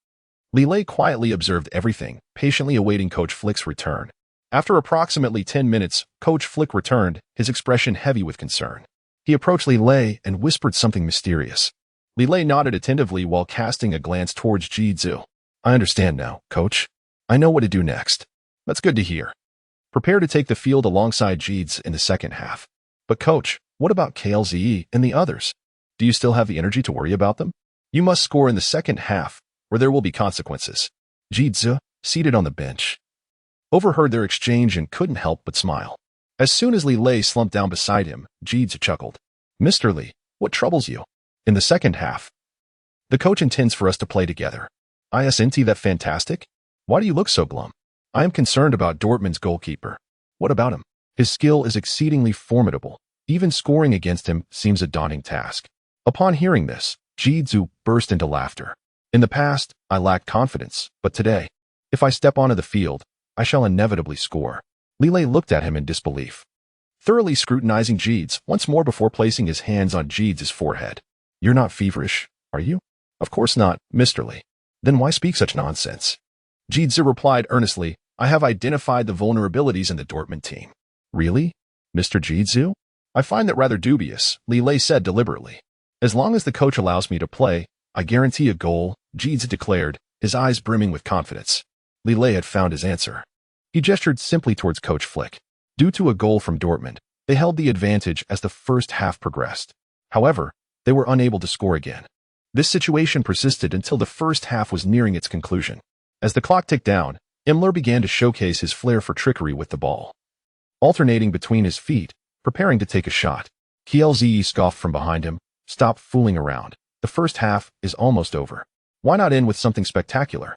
Li Lei quietly observed everything, patiently awaiting Coach Flick's return. After approximately 10 minutes, Coach Flick returned, his expression heavy with concern. He approached Li Lei and whispered something mysterious. Li Lei nodded attentively while casting a glance towards Jeeds. "I understand now, Coach. I know what to do next." "That's good to hear. Prepare to take the field alongside Jeeds in the second half." "But Coach, what about Klose and the others? Do you still have the energy to worry about them?" "You must score in the second half, or there will be consequences." Jeeds, seated on the bench, overheard their exchange and couldn't help but smile. As soon as Li Lei slumped down beside him, Jeeds chuckled. "Mr. Li, what troubles you?" "In the second half, the coach intends for us to play together." "Isn't that fantastic? Why do you look so glum?" "I am concerned about Dortmund's goalkeeper." "What about him?" "His skill is exceedingly formidable. Even scoring against him seems a daunting task." Upon hearing this, Jeeds burst into laughter. "In the past, I lacked confidence, but today, if I step onto the field, I shall inevitably score." Li Lei looked at him in disbelief, thoroughly scrutinizing Jeeds once more before placing his hands on Jeeds' forehead. "You're not feverish, are you?" "Of course not, Mr. Li." "Then why speak such nonsense?" Jeeds replied earnestly, "I have identified the vulnerabilities in the Dortmund team." "Really, Mr. Jeeds?" "I find that rather dubious," Li Lei said deliberately. "As long as the coach allows me to play, I guarantee a goal," Jeeds declared, his eyes brimming with confidence. Li Lei had found his answer. He gestured simply towards Coach Flick. Due to a goal from Dortmund, they held the advantage as the first half progressed. However, they were unable to score again. This situation persisted until the first half was nearing its conclusion. As the clock ticked down, Imler began to showcase his flair for trickery with the ball. alternating between his feet, preparing to take a shot. Klose scoffed from behind him. Stop fooling around. The first half is almost over. Why not end with something spectacular?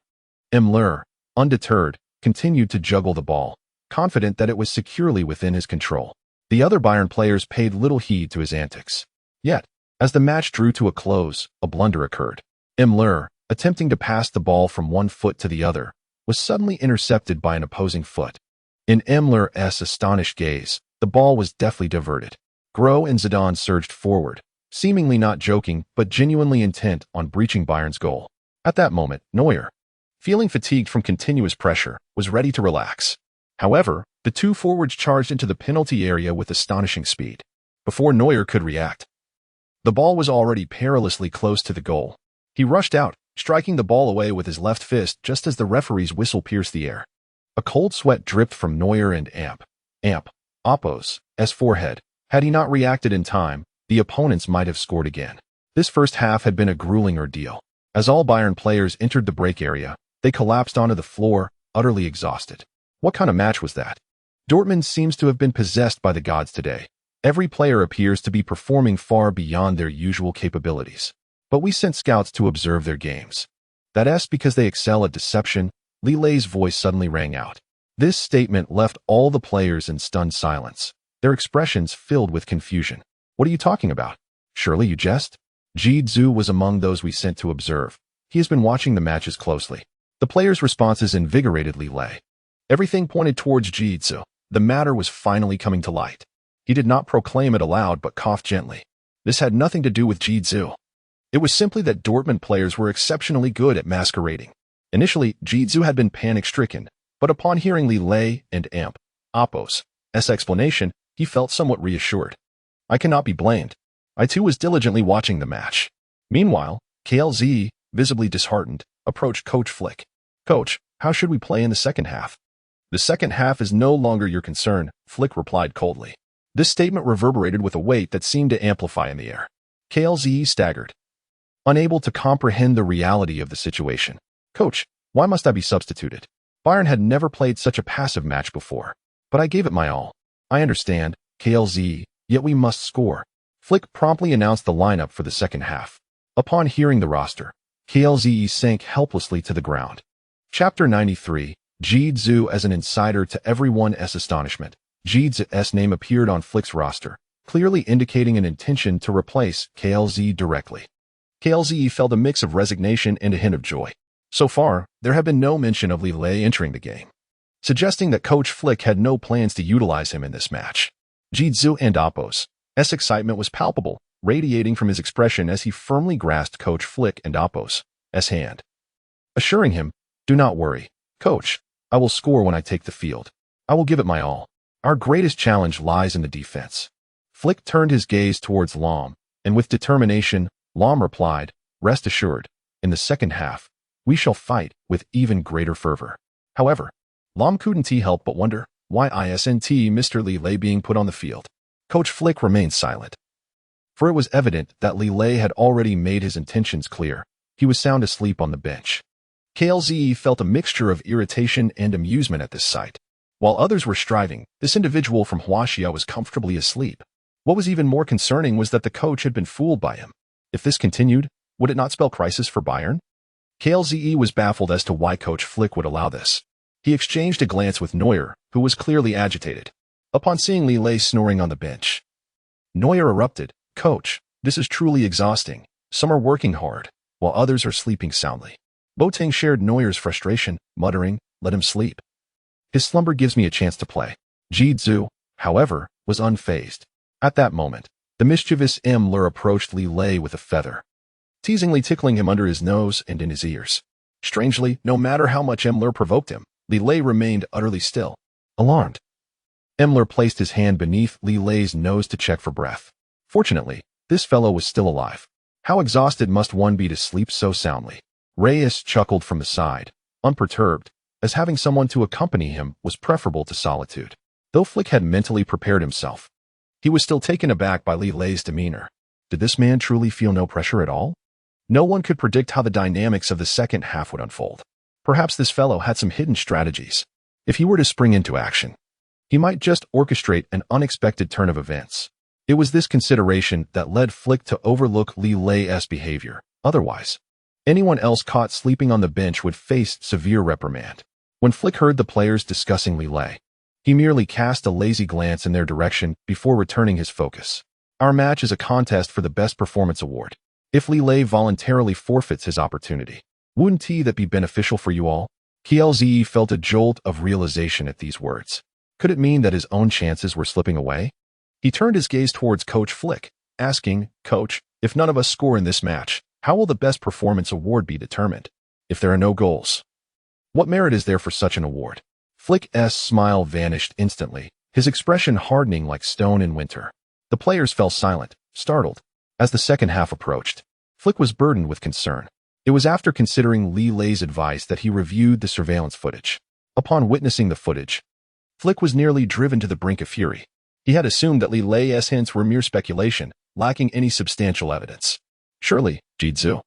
Neuer, undeterred, continued to juggle the ball, confident that it was securely within his control. The other Bayern players paid little heed to his antics. Yet, as the match drew to a close, a blunder occurred. Neuer, attempting to pass the ball from one foot to the other, was suddenly intercepted by an opposing foot. In Neuer's astonished gaze, the ball was deftly diverted. Groh and Zidane surged forward, seemingly not joking but genuinely intent on breaching Bayern's goal. At that moment, Neuer, feeling fatigued from continuous pressure, was ready to relax. However, the two forwards charged into the penalty area with astonishing speed. Before Neuer could react, the ball was already perilously close to the goal. He rushed out, striking the ball away with his left fist just as the referee's whistle pierced the air. A cold sweat dripped from Neuer and Oppo's forehead. Had he not reacted in time, the opponents might have scored again. This first half had been a grueling ordeal. As all Bayern players entered the break area, they collapsed onto the floor, utterly exhausted. What kind of match was that? Dortmund seems to have been possessed by the gods today. Every player appears to be performing far beyond their usual capabilities. But we sent scouts to observe their games. That's because they excel at deception. Li Lei's voice suddenly rang out. This statement left all the players in stunned silence, their expressions filled with confusion. What are you talking about? Surely you jest? Jidzu was among those we sent to observe. He has been watching the matches closely. The players' responses invigorated Li Lei. Everything pointed towards Jidzu. The matter was finally coming to light. He did not proclaim it aloud but coughed gently. This had nothing to do with Jidzu. It was simply that Dortmund players were exceptionally good at masquerading. Initially, Jidzu had been panic-stricken, but upon hearing Li Lei and Oppo's explanation, he felt somewhat reassured. I cannot be blamed. I too was diligently watching the match. Meanwhile, Klose, visibly disheartened, approached Coach Flick. Coach, how should we play in the second half? The second half is no longer your concern, Flick replied coldly. This statement reverberated with a weight that seemed to amplify in the air. Klose staggered, unable to comprehend the reality of the situation. Coach, why must I be substituted? Bayern had never played such a passive match before. But I gave it my all. I understand, Klose, yet we must score. Flick promptly announced the lineup for the second half. Upon hearing the roster, Klose sank helplessly to the ground. Chapter 93, Jidzu as an insider to everyone's astonishment. Jidzu's name appeared on Flick's roster, clearly indicating an intention to replace Klose directly. Klose felt a mix of resignation and a hint of joy. So far, there had been no mention of Li Lei entering the game, suggesting that Coach Flick had no plans to utilize him in this match. Jidzu and Oppo's excitement was palpable, radiating from his expression as he firmly grasped Coach Flick and Oppo's hand, assuring him, "Do not worry, Coach. I will score when I take the field. I will give it my all. Our greatest challenge lies in the defense." Flick turned his gaze towards Lahm, and with determination, Lahm replied, "Rest assured, in the second half, we shall fight with even greater fervor." However, Lahm couldn't help but wonder, why isn't Mr. Li Lei being put on the field? Coach Flick remained silent, for it was evident that Li Lei had already made his intentions clear. He was sound asleep on the bench. Klose felt a mixture of irritation and amusement at this sight. While others were striving, this individual from Huaxia was comfortably asleep. What was even more concerning was that the coach had been fooled by him. If this continued, would it not spell crisis for Bayern? Klose was baffled as to why Coach Flick would allow this. He exchanged a glance with Neuer, who was clearly agitated. Upon seeing Li Lei snoring on the bench, Neuer erupted, "Coach, this is truly exhausting. Some are working hard, while others are sleeping soundly." Boateng shared Neuer's frustration, muttering, "Let him sleep. His slumber gives me a chance to play." Jidzu, however, was unfazed. At that moment, the mischievous Neuer approached Li Lei with a feather, teasingly tickling him under his nose and in his ears. Strangely, no matter how much Neuer provoked him, Li Lei remained utterly still. Alarmed, Neuer placed his hand beneath Li Lei's nose to check for breath. Fortunately, this fellow was still alive. How exhausted must one be to sleep so soundly? Reyes chuckled from the side, unperturbed, as having someone to accompany him was preferable to solitude. Though Flick had mentally prepared himself, he was still taken aback by Li Lei's demeanor. Did this man truly feel no pressure at all? No one could predict how the dynamics of the second half would unfold. Perhaps this fellow had some hidden strategies. If he were to spring into action, He might just orchestrate an unexpected turn of events. It was this consideration that led Flick to overlook Li Lei's behavior. Otherwise, anyone else caught sleeping on the bench would face severe reprimand. When Flick heard the players discussing Li Lei, he merely cast a lazy glance in their direction before returning his focus. Our match is a contest for the Best Performance Award. If Li Lei voluntarily forfeits his opportunity, wouldn't that be beneficial for you all? Klose felt a jolt of realization at these words. Could it mean that his own chances were slipping away? He turned his gaze towards Coach Flick, asking, "Coach, if none of us score in this match, how will the Best Performance Award be determined? If there are no goals, what merit is there for such an award?" Flick's smile vanished instantly, his expression hardening like stone in winter. The players fell silent, startled. As the second half approached, Flick was burdened with concern. It was after considering Li Lei's advice that he reviewed the surveillance footage. Upon witnessing the footage, Flick was nearly driven to the brink of fury. He had assumed that Li Lei's hints were mere speculation, lacking any substantial evidence. Surely, Jitsu,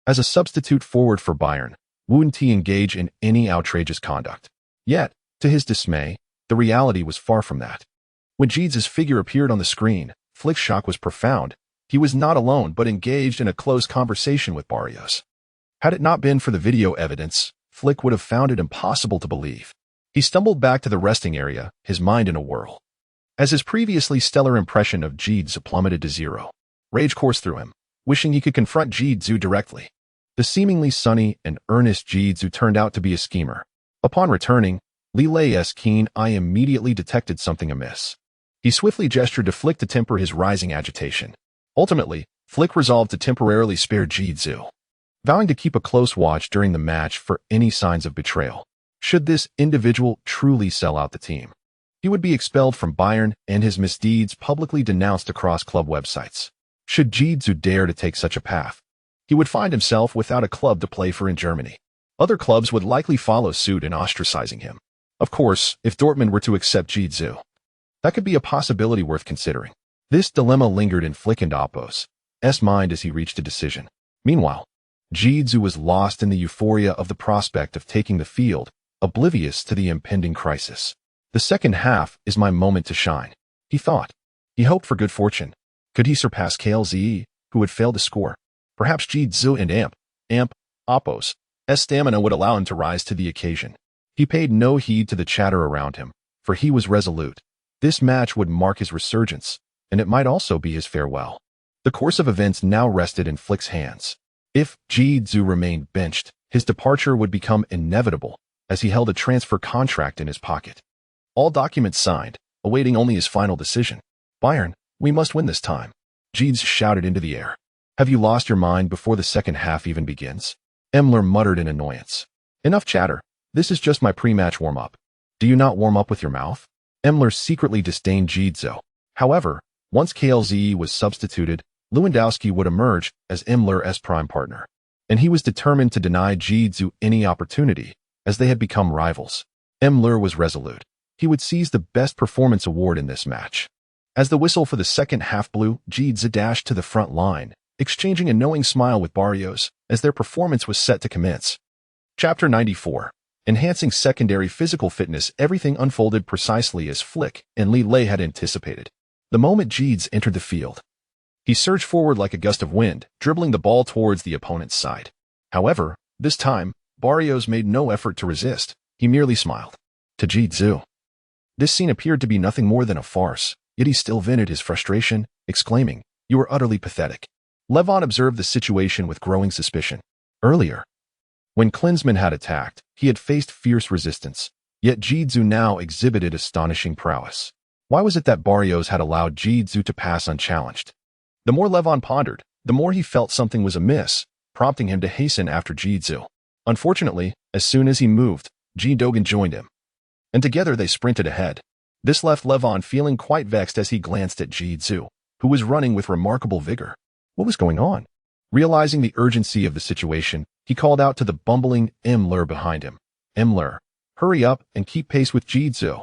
as a substitute forward for Bayern, wouldn't he engage in any outrageous conduct? Yet, to his dismay, the reality was far from that. When Jitsu's figure appeared on the screen, Flick's shock was profound. He was not alone but engaged in a close conversation with Barrios. Had it not been for the video evidence, Flick would have found it impossible to believe. He stumbled back to the resting area, his mind in a whirl. As his previously stellar impression of Jitsu plummeted to zero, rage coursed through him, wishing he could confront Jitsu directly. The seemingly sunny and earnest Jitsu turned out to be a schemer. Upon returning, Li Lei's keen eye immediately detected something amiss. He swiftly gestured to Flick to temper his rising agitation. Ultimately, Flick resolved to temporarily spare Jitsu, vowing to keep a close watch during the match for any signs of betrayal. Should this individual truly sell out the team, he would be expelled from Bayern and his misdeeds publicly denounced across club websites. Should Jitsu dare to take such a path, he would find himself without a club to play for in Germany. Other clubs would likely follow suit in ostracizing him. Of course, if Dortmund were to accept Jitsu, that could be a possibility worth considering. This dilemma lingered in Flick and Oppo's mind as he reached a decision. Meanwhile, Jitsu was lost in the euphoria of the prospect of taking the field, oblivious to the impending crisis. The second half is my moment to shine, he thought. He hoped for good fortune. Could he surpass Klose, who had failed to score? Perhaps Jitsu and Oppo's stamina would allow him to rise to the occasion. He paid no heed to the chatter around him, for he was resolute. This match would mark his resurgence, and it might also be his farewell. The course of events now rested in Flick's hands. If Jitsu remained benched, his departure would become inevitable, as he held a transfer contract in his pocket. All documents signed, awaiting only his final decision. "Bayern, we must win this time," Jitsu shouted into the air. "Have you lost your mind before the second half even begins?" Müller muttered in annoyance. "Enough chatter. This is just my pre-match warm-up. Do you not warm up with your mouth?" Müller secretly disdained Jitsu. However, once Klose was substituted, Lewandowski would emerge as Müller's prime partner, and he was determined to deny Jitsu any opportunity, as they had become rivals. Müller was resolute. He would seize the Best Performance Award in this match. As the whistle for the second half blew, Jitsu dashed to the front line, exchanging a knowing smile with Barrios as their performance was set to commence. Chapter 94. Enhancing secondary physical fitness. Everything unfolded precisely as Flick and Li Lei had anticipated. The moment Jitsu entered the field, he surged forward like a gust of wind, dribbling the ball towards the opponent's side. However, this time, Barrios made no effort to resist. He merely smiled. To Jitsu, this scene appeared to be nothing more than a farce, yet he still vented his frustration, exclaiming, "You are utterly pathetic." Levon observed the situation with growing suspicion. Earlier, when Klinsmann had attacked, he had faced fierce resistance, yet Jitsu now exhibited astonishing prowess. Why was it that Barrios had allowed Jitsu to pass unchallenged? The more Levon pondered, the more he felt something was amiss, prompting him to hasten after Jitsu. Unfortunately, as soon as he moved, Dogan joined him, and together they sprinted ahead. This left Levon feeling quite vexed as he glanced at Jitsu, who was running with remarkable vigor. What was going on? Realizing the urgency of the situation, he called out to the bumbling Müller behind him. "Müller, hurry up and keep pace with Jitsu.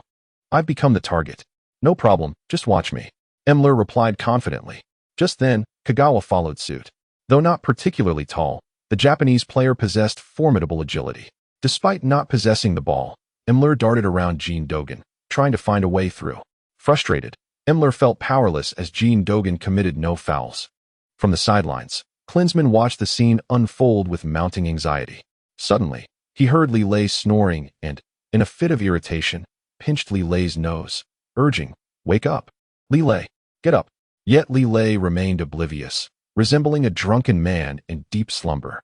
I've become the target." "No problem, just watch me," Müller replied confidently. Just then, Kagawa followed suit. Though not particularly tall, the Japanese player possessed formidable agility. Despite not possessing the ball, Müller darted around Dogan, trying to find a way through. Frustrated, Himmler felt powerless as Jean Dogen committed no fouls. From the sidelines, Klinsmann watched the scene unfold with mounting anxiety. Suddenly, he heard Li Lei snoring and, in a fit of irritation, pinched Li Lei's nose, urging, "Wake up. Li Lei, get up." Yet Li Lei remained oblivious, resembling a drunken man in deep slumber.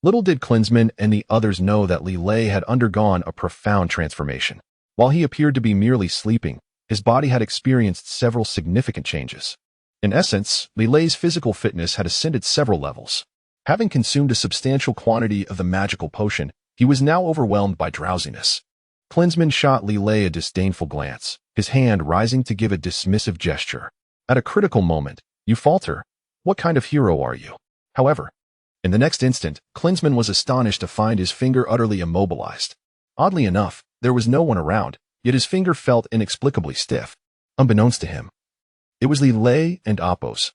Little did Klinsmann and the others know that Li Lei had undergone a profound transformation. While he appeared to be merely sleeping, his body had experienced several significant changes. In essence, Li Lei's physical fitness had ascended several levels. Having consumed a substantial quantity of the magical potion, he was now overwhelmed by drowsiness. Klinsmann shot Li Lei a disdainful glance, his hand rising to give a dismissive gesture. At a critical moment, "You falter. What kind of hero are you?" However, in the next instant, Klinsmann was astonished to find his finger utterly immobilized. Oddly enough, there was no one around, yet his finger felt inexplicably stiff. Unbeknownst to him, it was Li Lei and Appos'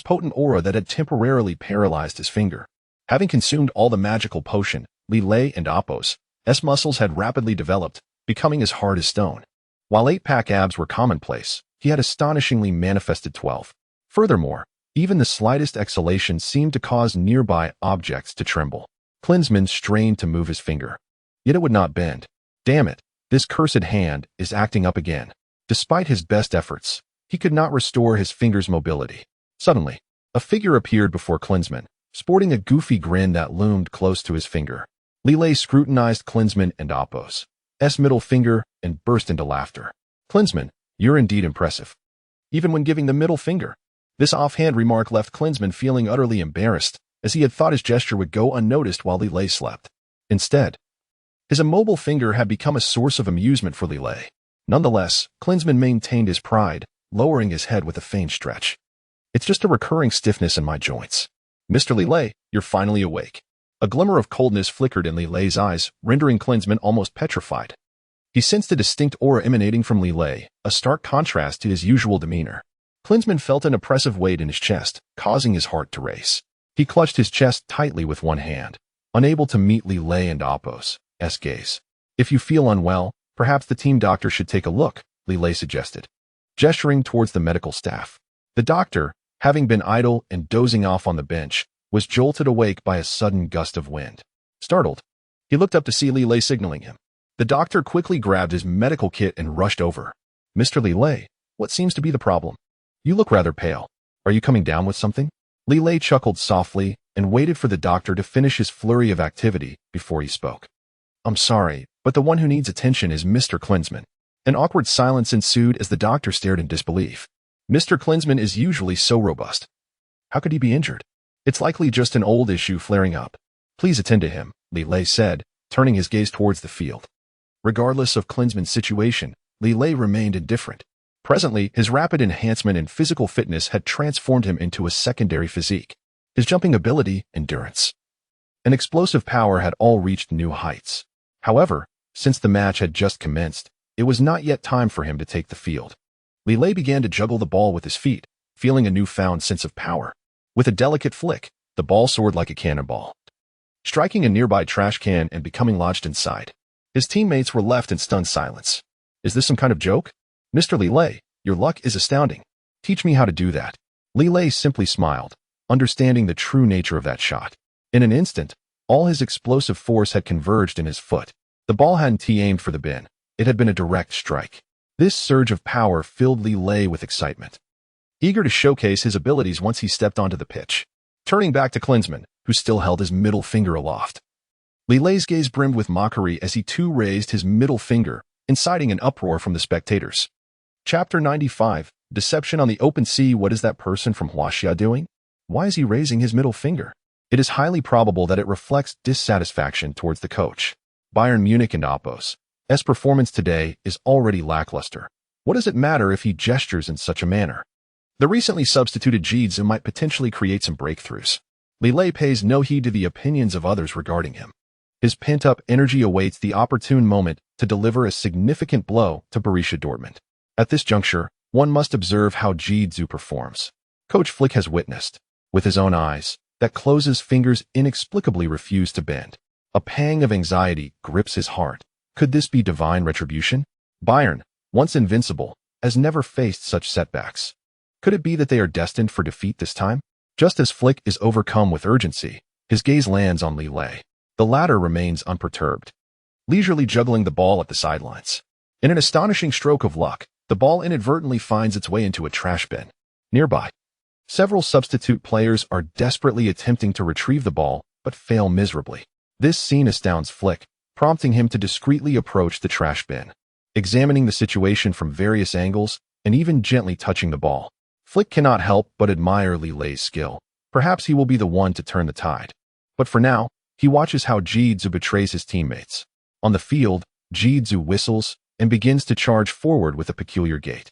potent aura that had temporarily paralyzed his finger. Having consumed all the magical potion, Li Lei and Appos' muscles had rapidly developed, becoming as hard as stone. While 8-pack abs were commonplace, he had astonishingly manifested 12. Furthermore, even the slightest exhalation seemed to cause nearby objects to tremble. Klinsmann strained to move his finger, yet it would not bend. Damn it, this cursed hand is acting up again. Despite his best efforts, he could not restore his finger's mobility. Suddenly, a figure appeared before Klinsmann, sporting a goofy grin that loomed close to his finger. Li Lei scrutinized Klinsmann and Appos' middle finger and burst into laughter. "Klinsmann, you're indeed impressive. Even when giving the middle finger." This offhand remark left Klinsmann feeling utterly embarrassed, as he had thought his gesture would go unnoticed while Li Lei slept. Instead, his immobile finger had become a source of amusement for Li Lei. Nonetheless, Klinsmann maintained his pride, lowering his head with a faint stretch. "It's just a recurring stiffness in my joints." "Mr. Li Lei, you're finally awake." A glimmer of coldness flickered in Li Lei's eyes, rendering Klinsmann almost petrified. He sensed a distinct aura emanating from Li Lei, a stark contrast to his usual demeanor. Klinsmann felt an oppressive weight in his chest, causing his heart to race. He clutched his chest tightly with one hand, unable to meet Li Lei and Appos' gaze. "If you feel unwell, perhaps the team doctor should take a look," Li Lei suggested, gesturing towards the medical staff. The doctor, having been idle and dozing off on the bench, was jolted awake by a sudden gust of wind. Startled, he looked up to see Li Lei signaling him. The doctor quickly grabbed his medical kit and rushed over. "Mr. Li Lei, what seems to be the problem? You look rather pale. Are you coming down with something?" Li Lei chuckled softly and waited for the doctor to finish his flurry of activity before he spoke. "I'm sorry, but the one who needs attention is Mr. Klinsmann." An awkward silence ensued as the doctor stared in disbelief. Mr. Klinsmann is usually so robust. How could he be injured? "It's likely just an old issue flaring up. Please attend to him," Li Lei said, turning his gaze towards the field. Regardless of Klinsmann's situation, Li Lei remained indifferent. Presently, his rapid enhancement in physical fitness had transformed him into a secondary physique. His jumping ability, endurance, and explosive power had all reached new heights. However, since the match had just commenced, it was not yet time for him to take the field. Li Lei began to juggle the ball with his feet, feeling a newfound sense of power. With a delicate flick, the ball soared like a cannonball, striking a nearby trash can and becoming lodged inside. His teammates were left in stunned silence. "Is this some kind of joke? Mr. Li Lei, your luck is astounding. Teach me how to do that." Li Lei simply smiled, understanding the true nature of that shot. In an instant, all his explosive force had converged in his foot. The ball hadn't aimed for the bin. It had been a direct strike. This surge of power filled Li Lei with excitement, eager to showcase his abilities once he stepped onto the pitch. Turning back to Klinsmann, who still held his middle finger aloft, Li Lei's gaze brimmed with mockery as he too raised his middle finger, inciting an uproar from the spectators. Chapter 95, Deception on the Open Sea. What is that person from Huaxia doing? Why is he raising his middle finger? It is highly probable that it reflects dissatisfaction towards the coach. Bayern Munich and Appos' performance today is already lackluster. What does it matter if he gestures in such a manner? The recently substituted Jidzu might potentially create some breakthroughs. Li Lei pays no heed to the opinions of others regarding him. His pent-up energy awaits the opportune moment to deliver a significant blow to Borussia Dortmund. At this juncture, one must observe how Jidzu performs. Coach Flick has witnessed, with his own eyes, that Klose's fingers inexplicably refuse to bend. A pang of anxiety grips his heart. Could this be divine retribution? Bayern, once invincible, has never faced such setbacks. Could it be that they are destined for defeat this time? Just as Flick is overcome with urgency, his gaze lands on Li Lei. The latter remains unperturbed, leisurely juggling the ball at the sidelines. In an astonishing stroke of luck, the ball inadvertently finds its way into a trash bin. Nearby, several substitute players are desperately attempting to retrieve the ball, but fail miserably. This scene astounds Flick, prompting him to discreetly approach the trash bin, examining the situation from various angles and even gently touching the ball. Flick cannot help but admire Li Lei's skill. Perhaps he will be the one to turn the tide. But for now, he watches how Jidzu betrays his teammates. On the field, Jidzu whistles and begins to charge forward with a peculiar gait.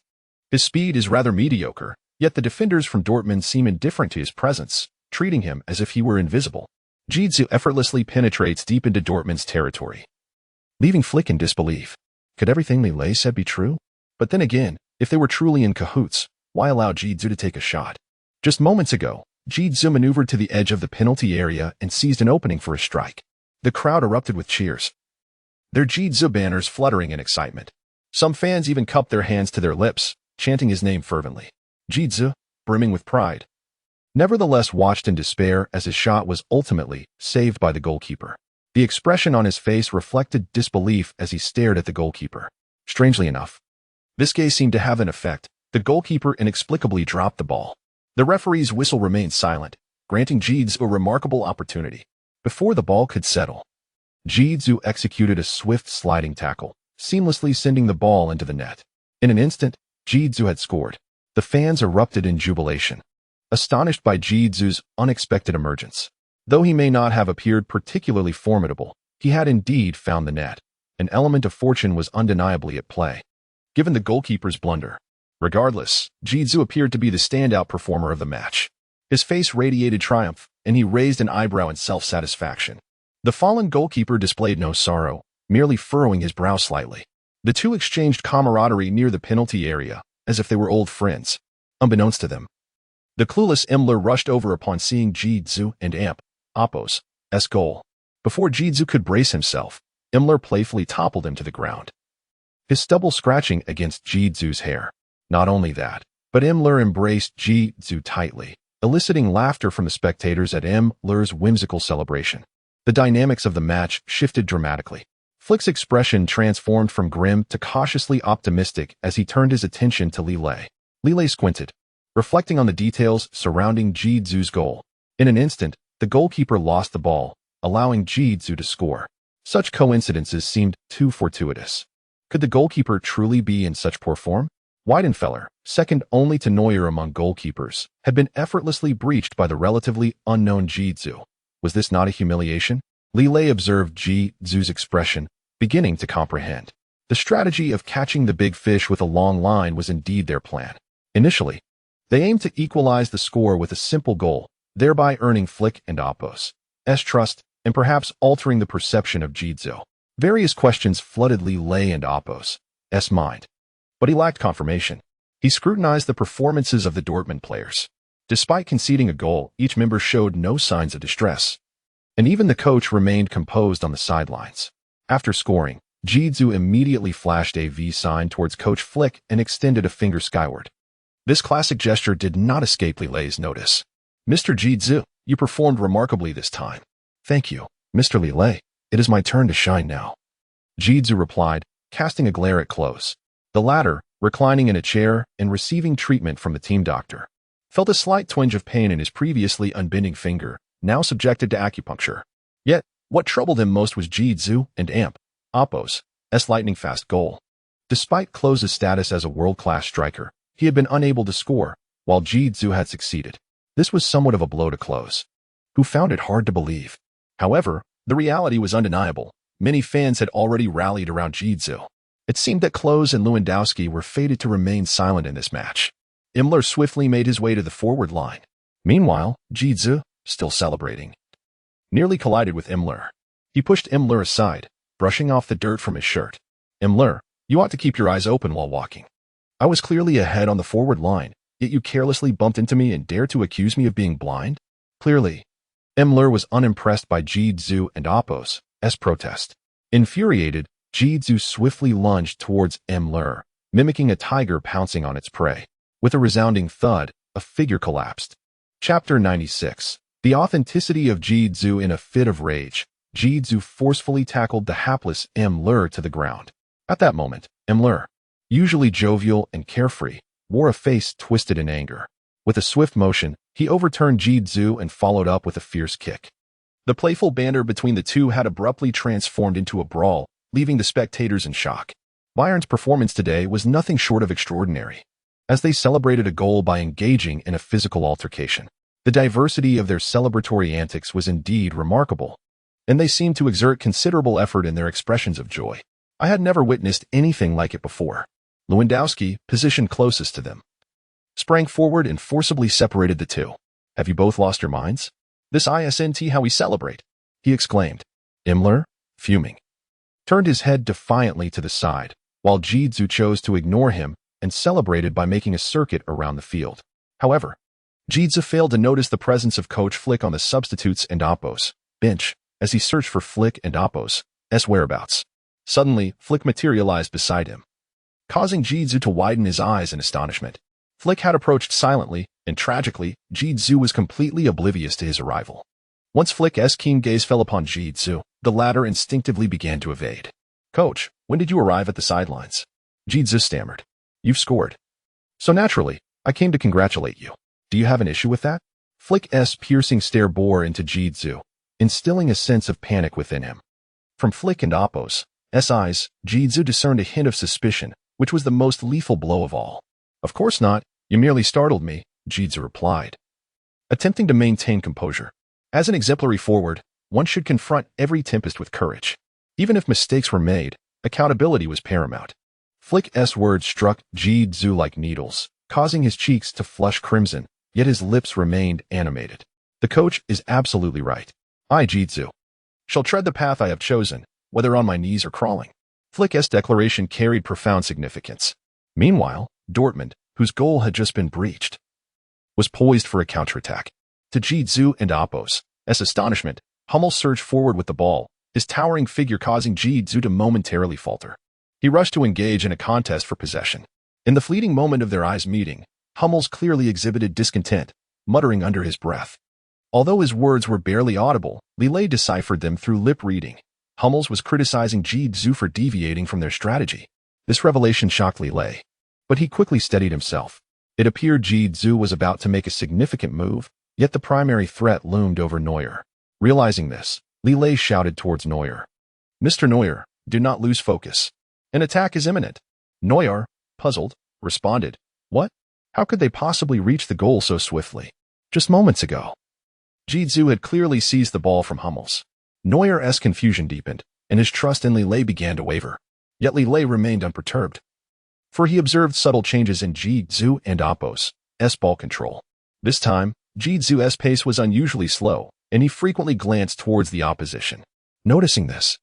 His speed is rather mediocre, yet the defenders from Dortmund seem indifferent to his presence, treating him as if he were invisible. Jidzu effortlessly penetrates deep into Dortmund's territory, leaving Flick in disbelief. Could everything Li Lei said be true? But then again, if they were truly in cahoots, why allow Jidzu to take a shot? Just moments ago, Jidzu maneuvered to the edge of the penalty area and seized an opening for a strike. The crowd erupted with cheers, their Jidzu banners fluttering in excitement. Some fans even cupped their hands to their lips, chanting his name fervently. Jidzu, brimming with pride, nevertheless watched in despair as his shot was ultimately saved by the goalkeeper. The expression on his face reflected disbelief as he stared at the goalkeeper. Strangely enough, this gaze seemed to have an effect. The goalkeeper inexplicably dropped the ball. The referee's whistle remained silent, granting Jidzu a remarkable opportunity. Before the ball could settle, Jidzu executed a swift sliding tackle, seamlessly sending the ball into the net. In an instant, Jidzu had scored. The fans erupted in jubilation, astonished by Jidzu's unexpected emergence. Though he may not have appeared particularly formidable, he had indeed found the net. An element of fortune was undeniably at play, given the goalkeeper's blunder. Regardless, Jidzu appeared to be the standout performer of the match. His face radiated triumph, and he raised an eyebrow in self-satisfaction. The fallen goalkeeper displayed no sorrow, merely furrowing his brow slightly. The two exchanged camaraderie near the penalty area, as if they were old friends. Unbeknownst to them, the clueless Imler rushed over upon seeing Jidzu and Oppo's goal. Before Jidzu could brace himself, Imler playfully toppled him to the ground, his stubble scratching against Jidzu's hair. Not only that, but Imler embraced Jidzu tightly, eliciting laughter from the spectators at Imler's whimsical celebration. The dynamics of the match shifted dramatically. Flick's expression transformed from grim to cautiously optimistic as he turned his attention to Li Lei. Li Lei squinted, reflecting on the details surrounding Jidzu's goal. In an instant, the goalkeeper lost the ball, allowing Jidzu to score. Such coincidences seemed too fortuitous. Could the goalkeeper truly be in such poor form? Weidenfeller, second only to Neuer among goalkeepers, had been effortlessly breached by the relatively unknown Jidzu. Was this not a humiliation? Li Lei observed Jidzu's expression, beginning to comprehend. The strategy of catching the big fish with a long line was indeed their plan. Initially, they aimed to equalize the score with a simple goal, thereby earning Flick and Oppo's trust and perhaps altering the perception of Jidzu. Various questions flooded Li Lei and Oppo's mind, but he lacked confirmation. He scrutinized the performances of the Dortmund players. Despite conceding a goal, each member showed no signs of distress, and even the coach remained composed on the sidelines. After scoring, Jidzu immediately flashed a V sign towards Coach Flick and extended a finger skyward. This classic gesture did not escape Li Lei's notice. "Mr. Jidzu, you performed remarkably this time." "Thank you, Mr. Li Lei. It is my turn to shine now," Jidzu replied, casting a glare at Klose. The latter, reclining in a chair and receiving treatment from the team doctor, felt a slight twinge of pain in his previously unbending finger, now subjected to acupuncture. Yet, what troubled him most was Jidzu and Oppo's lightning-fast goal. Despite Klose's status as a world-class striker, he had been unable to score, while Jidzu had succeeded. This was somewhat of a blow to Klose, who found it hard to believe. However, the reality was undeniable. Many fans had already rallied around Jidzu. It seemed that Klose and Lewandowski were fated to remain silent in this match. Imler swiftly made his way to the forward line. Meanwhile, Jidzu, still celebrating, nearly collided with Imler. He pushed Imler aside, brushing off the dirt from his shirt. "Imler, you ought to keep your eyes open while walking. I was clearly ahead on the forward line, yet you carelessly bumped into me and dared to accuse me of being blind?" Clearly, Imler was unimpressed by Jidzu and Oppo's protest. Infuriated, Jidzu swiftly lunged towards Imler, mimicking a tiger pouncing on its prey. With a resounding thud, a figure collapsed. Chapter 96. The authenticity of Ji-Zhu. In a fit of rage, Ji-Zhu forcefully tackled the hapless Neymar to the ground. At that moment, Neymar, usually jovial and carefree, wore a face twisted in anger. With a swift motion, he overturned Ji-Zhu and followed up with a fierce kick. The playful banter between the two had abruptly transformed into a brawl, leaving the spectators in shock. Bayern's performance today was nothing short of extraordinary, as they celebrated a goal by engaging in a physical altercation. The diversity of their celebratory antics was indeed remarkable, and they seemed to exert considerable effort in their expressions of joy. I had never witnessed anything like it before. Lewandowski, positioned closest to them, sprang forward and forcibly separated the two. "Have you both lost your minds? This isn't how we celebrate," he exclaimed. Neymar, fuming, turned his head defiantly to the side, while Ji-Zhu chose to ignore him and celebrated by making a circuit around the field. However, Ji-Zhu failed to notice the presence of Coach Flick on the substitutes and Oppo's bench as he searched for Flick and Oppo's whereabouts. Suddenly, Flick materialized beside him, causing Ji-Zhu to widen his eyes in astonishment. Flick had approached silently, and tragically, Ji-Zhu was completely oblivious to his arrival. Once Flick's keen gaze fell upon Ji-Zhu, the latter instinctively began to evade. "Coach, when did you arrive at the sidelines?" Ji-Zhu stammered. "You've scored. So naturally, I came to congratulate you. Do you have an issue with that?" Flick's piercing stare bore into Ji-Zhu, instilling a sense of panic within him. From Flick and Oppo's eyes, Ji-Zhu discerned a hint of suspicion, which was the most lethal blow of all. "Of course not. You merely startled me," Ji-Zhu replied, attempting to maintain composure. As an exemplary forward, one should confront every tempest with courage. Even if mistakes were made, accountability was paramount. Flick's words struck Ji-Zhu like needles, causing his cheeks to flush crimson, yet his lips remained animated. "The coach is absolutely right. I, Ji-Zhu, shall tread the path I have chosen, whether on my knees or crawling." Flick's declaration carried profound significance. Meanwhile, Dortmund, whose goal had just been breached, was poised for a counterattack. To Ji-Zhu and Oppo's astonishment, Hummel surged forward with the ball, his towering figure causing Ji-Zhu to momentarily falter. He rushed to engage in a contest for possession. In the fleeting moment of their eyes meeting, Hummels clearly exhibited discontent, muttering under his breath. Although his words were barely audible, Li Lei deciphered them through lip reading. Hummels was criticizing Ji-Zhu for deviating from their strategy. This revelation shocked Li Lei, but he quickly steadied himself. It appeared Ji-Zhu was about to make a significant move, yet the primary threat loomed over Neuer. Realizing this, Li Lei shouted towards Neuer, "Mr. Neuer, do not lose focus. An attack is imminent." Neuer, puzzled, responded, "What? How could they possibly reach the goal so swiftly? Just moments ago." Ji-Zhu had clearly seized the ball from Hummels. Neuer's confusion deepened, and his trust in Li Lei began to waver. Yet Li Lei remained unperturbed, for he observed subtle changes in Ji-Zhu and Oppo's ball control. This time, Ji-Zhu's pace was unusually slow, and he frequently glanced towards the opposition. Noticing this,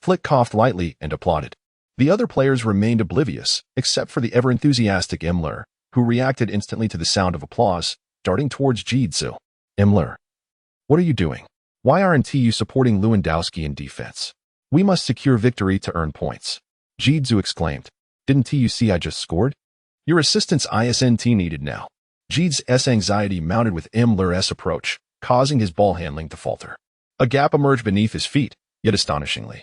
Flick coughed lightly and applauded. The other players remained oblivious, except for the ever-enthusiastic Neymar, who reacted instantly to the sound of applause, darting towards Ji-Zhu. "Neymar, what are you doing? Why aren't you supporting Lewandowski in defense? We must secure victory to earn points." Ji-Zhu exclaimed. "Didn't you see I just scored? Your assistance isn't needed now." Ji-Zhu's anxiety mounted with Neymar's approach, causing his ball handling to falter. A gap emerged beneath his feet, yet astonishingly,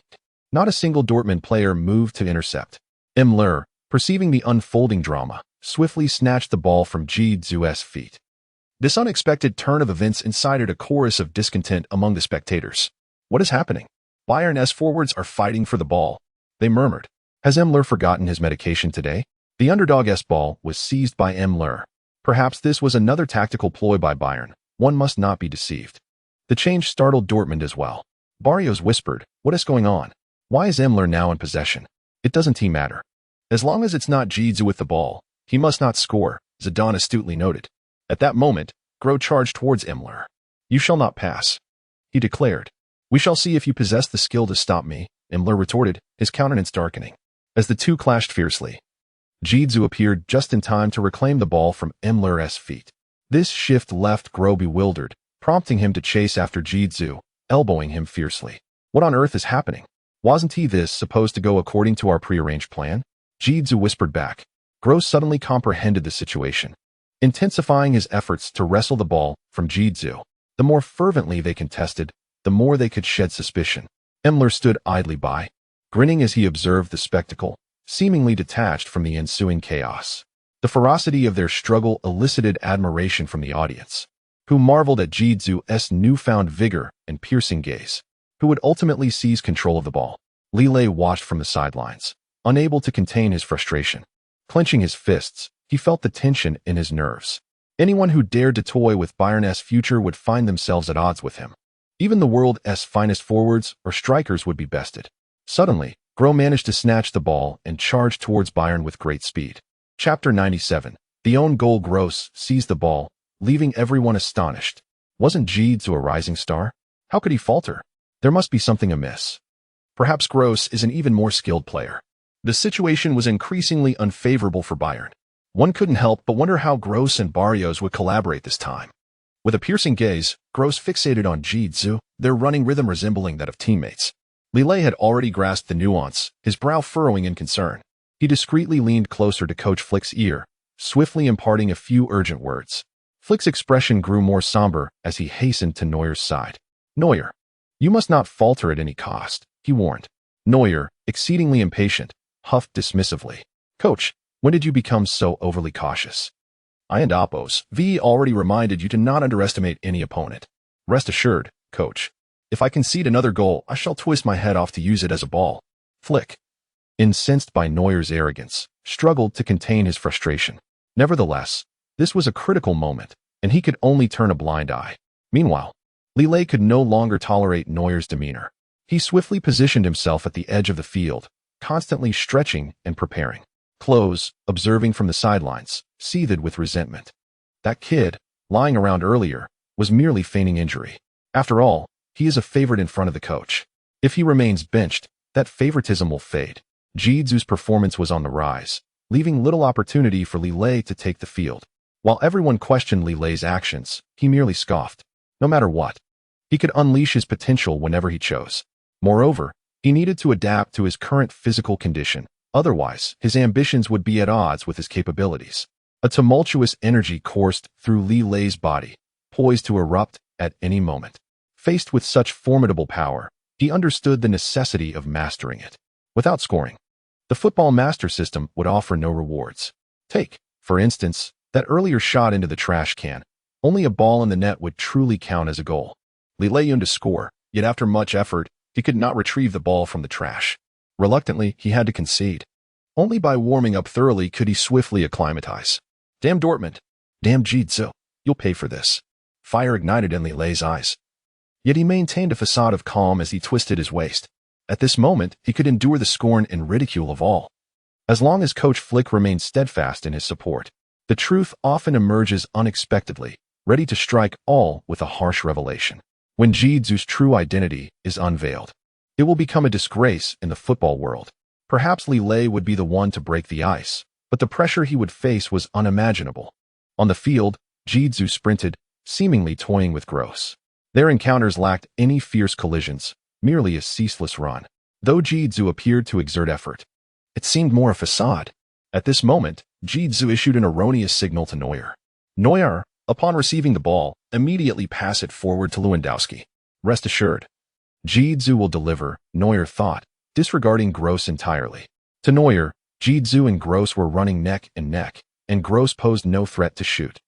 not a single Dortmund player moved to intercept. Neymar, perceiving the unfolding drama, swiftly snatched the ball from Ji-Zhu's feet. This unexpected turn of events incited a chorus of discontent among the spectators. "What is happening? Bayern's forwards are fighting for the ball," they murmured. "Has Neymar forgotten his medication today?" The underdog's ball was seized by Neymar. Perhaps this was another tactical ploy by Bayern. One must not be deceived. The change startled Dortmund as well. Barrios whispered, "What is going on? Why is Neymar now in possession? It doesn't matter. As long as it's not Ji-Zhu with the ball, he must not score," Zidane astutely noted. At that moment, Gro charged towards Neymar. "You shall not pass," he declared. "We shall see if you possess the skill to stop me," Neymar retorted, his countenance darkening. As the two clashed fiercely, Ji-Zhu appeared just in time to reclaim the ball from Neymar's feet. This shift left Gro bewildered, prompting him to chase after Ji-Zhu, elbowing him fiercely. "What on earth is happening? Wasn't this supposed to go according to our prearranged plan?" Jitsu whispered back. Gross suddenly comprehended the situation, intensifying his efforts to wrestle the ball from Jitsu. The more fervently they contested, the more they could shed suspicion. Emler stood idly by, grinning as he observed the spectacle, seemingly detached from the ensuing chaos. The ferocity of their struggle elicited admiration from the audience, who marveled at Jitsu's newfound vigor and piercing gaze, who would ultimately seize control of the ball. Li Lei watched from the sidelines, unable to contain his frustration. Clenching his fists, he felt the tension in his nerves. Anyone who dared to toy with Bayern's future would find themselves at odds with him. Even the world's finest forwards or strikers would be bested. Suddenly, Gross managed to snatch the ball and charge towards Bayern with great speed. Chapter 97. The own goal. Gross seized the ball, leaving everyone astonished. Wasn't Jitsu a rising star? How could he falter? There must be something amiss. Perhaps Gross is an even more skilled player. The situation was increasingly unfavorable for Bayern. One couldn't help but wonder how Gross and Barrios would collaborate this time. With a piercing gaze, Gross fixated on Jitsu, their running rhythm resembling that of teammates. Li Lei had already grasped the nuance, his brow furrowing in concern. He discreetly leaned closer to Coach Flick's ear, swiftly imparting a few urgent words. Flick's expression grew more somber as he hastened to Neuer's side. Neuer, you must not falter at any cost, he warned. Neuer, exceedingly impatient, huffed dismissively. Coach, when did you become so overly cautious? I and Oppos V already reminded you to not underestimate any opponent. Rest assured, Coach, if I concede another goal, I shall twist my head off to use it as a ball. Flick, incensed by Neuer's arrogance, struggled to contain his frustration. Nevertheless, this was a critical moment, and he could only turn a blind eye. Meanwhile, Li Lei could no longer tolerate Neuer's demeanor. He swiftly positioned himself at the edge of the field, constantly stretching and preparing. Klose, observing from the sidelines, seethed with resentment. That kid, lying around earlier, was merely feigning injury. After all, he is a favorite in front of the coach. If he remains benched, that favoritism will fade. Jitsu's performance was on the rise, leaving little opportunity for Li Lei to take the field. While everyone questioned Li Lei's actions, he merely scoffed. No matter what, he could unleash his potential whenever he chose. Moreover, he needed to adapt to his current physical condition. Otherwise, his ambitions would be at odds with his capabilities. A tumultuous energy coursed through Li Lei's body, poised to erupt at any moment. Faced with such formidable power, he understood the necessity of mastering it. Without scoring, the football master system would offer no rewards. Take, for instance, that earlier shot into the trash can. Only a ball in the net would truly count as a goal. Li Lei yearned to score, yet after much effort, he could not retrieve the ball from the trash. Reluctantly, he had to concede. Only by warming up thoroughly could he swiftly acclimatize. Damn Dortmund. Damn Jitsu. You'll pay for this. Fire ignited in Li Lei's eyes. Yet he maintained a facade of calm as he twisted his waist. At this moment, he could endure the scorn and ridicule of all. As long as Coach Flick remained steadfast in his support, the truth often emerges unexpectedly, ready to strike all with a harsh revelation. When Jitsu's true identity is unveiled, it will become a disgrace in the football world. Perhaps Li Lei would be the one to break the ice, but the pressure he would face was unimaginable. On the field, Jitsu sprinted, seemingly toying with Gross. Their encounters lacked any fierce collisions, merely a ceaseless run. Though Jitsu appeared to exert effort, it seemed more a facade. At this moment, Jitsu issued an erroneous signal to Neuer. Neuer, upon receiving the ball, immediately passed it forward to Lewandowski. Rest assured, Jitsu will deliver, Neuer thought, disregarding Gross entirely. To Neuer, Jitsu and Gross were running neck and neck, and Gross posed no threat to shoot.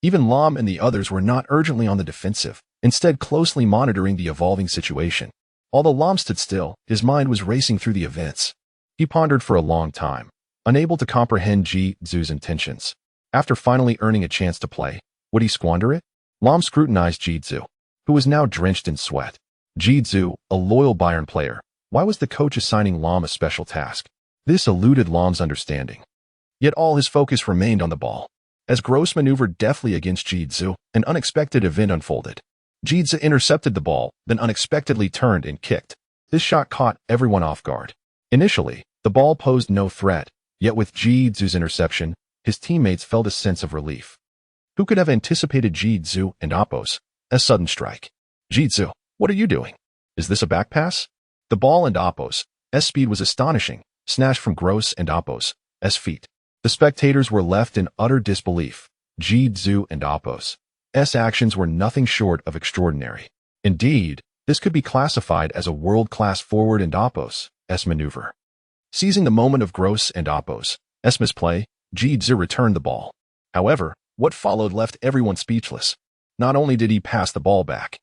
Even Lahm and the others were not urgently on the defensive, instead closely monitoring the evolving situation. Although Lahm stood still, his mind was racing through the events. He pondered for a long time, unable to comprehend Jitsu's intentions. After finally earning a chance to play, would he squander it? Lahm scrutinized Jitsu, who was now drenched in sweat. Jitsu, a loyal Bayern player, why was the coach assigning Lahm a special task? This eluded Lahm's understanding. Yet all his focus remained on the ball. As Gross maneuvered deftly against Jitsu, an unexpected event unfolded. Jitsu intercepted the ball, then unexpectedly turned and kicked. This shot caught everyone off guard. Initially, the ball posed no threat, yet with Jitsu's interception, his teammates felt a sense of relief. Who could have anticipated Jitsu and Oppos? A sudden strike. Jitsu, what are you doing? Is this a back pass? The ball and Oppos' speed was astonishing, snatched from Klose and Oppos's feet. The spectators were left in utter disbelief. Klose and Oppos's actions were nothing short of extraordinary. Indeed, this could be classified as a world-class forward and Oppos's maneuver. Seizing the moment of Klose and Oppos's misplay, Klose returned the ball. However, what followed left everyone speechless. Not only did he pass the ball back,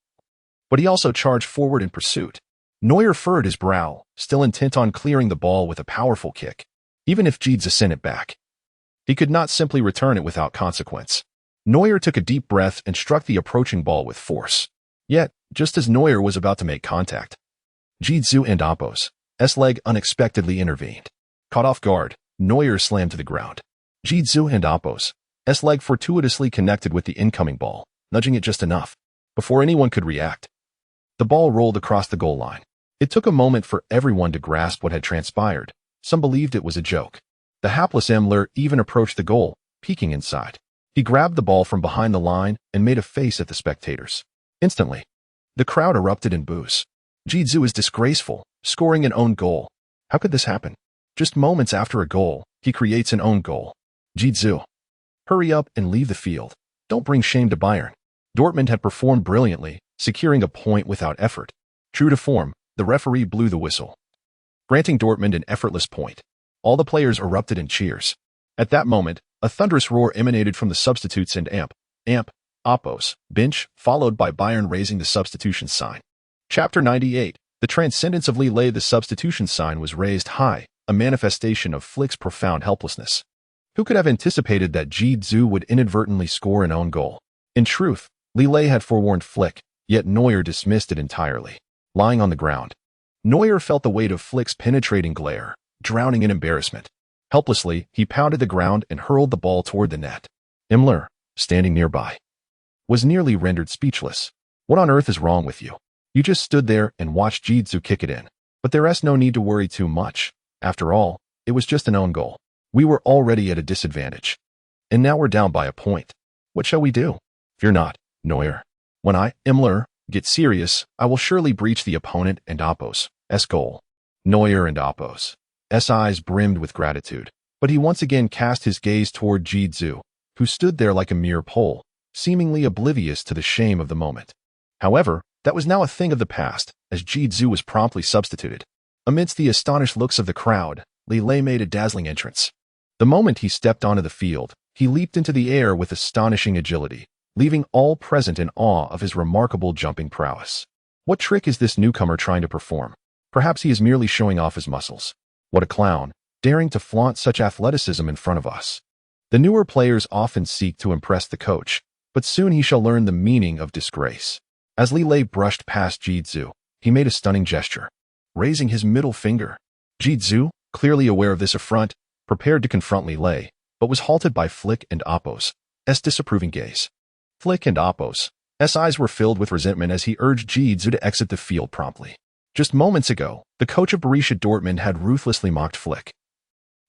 but he also charged forward in pursuit. Neuer furrowed his brow, still intent on clearing the ball with a powerful kick. Even if Klose sent it back, he could not simply return it without consequence. Neuer took a deep breath and struck the approaching ball with force. Yet, just as Neuer was about to make contact, Klose and Oppos's leg unexpectedly intervened. Caught off guard, Neuer slammed to the ground. Klose and Oppos's leg fortuitously connected with the incoming ball, nudging it just enough. Before anyone could react, the ball rolled across the goal line. It took a moment for everyone to grasp what had transpired. Some believed it was a joke. The hapless Müller even approached the goal, peeking inside. He grabbed the ball from behind the line and made a face at the spectators. Instantly, the crowd erupted in boos. Klose is disgraceful, scoring an own goal. How could this happen? Just moments after a goal, he creates an own goal. Klose, hurry up and leave the field. Don't bring shame to Bayern. Dortmund had performed brilliantly, securing a point without effort. True to form, the referee blew the whistle, granting Dortmund an effortless point. All the players erupted in cheers. At that moment, a thunderous roar emanated from the substitutes and Oppos's bench, followed by Bayern raising the substitution sign. Chapter 98. The transcendence of Li Lei. The substitution sign was raised high, a manifestation of Flick's profound helplessness. Who could have anticipated that Klose would inadvertently score an own goal? In truth, Li Lei had forewarned Flick, yet Neuer dismissed it entirely. Lying on the ground, Neuer felt the weight of Flick's penetrating glare, drowning in embarrassment. Helplessly, he pounded the ground and hurled the ball toward the net. Müller, standing nearby, was nearly rendered speechless. What on earth is wrong with you? You just stood there and watched Klose kick it in. But there's no need to worry too much. After all, it was just an own goal. We were already at a disadvantage. And now we're down by a point. What shall we do? Fear not, Neuer. When I, Müller, get serious, I will surely breach the opponent and Oppos's goal. Neuer and Oppos's eyes brimmed with gratitude, but he once again cast his gaze toward Klose, who stood there like a mere pole, seemingly oblivious to the shame of the moment. However, that was now a thing of the past, as Klose was promptly substituted. Amidst the astonished looks of the crowd, Li Lei made a dazzling entrance. The moment he stepped onto the field, he leaped into the air with astonishing agility, leaving all present in awe of his remarkable jumping prowess. What trick is this newcomer trying to perform? Perhaps he is merely showing off his muscles. What a clown, daring to flaunt such athleticism in front of us. The newer players often seek to impress the coach, but soon he shall learn the meaning of disgrace. As Li Lei brushed past Klose, he made a stunning gesture, raising his middle finger. Klose, clearly aware of this affront, prepared to confront Li Lei, but was halted by Flick and Oppos's disapproving gaze. Flick and Oppos's eyes were filled with resentment as he urged Klose to exit the field promptly. Just moments ago, the coach of Borussia Dortmund had ruthlessly mocked Flick,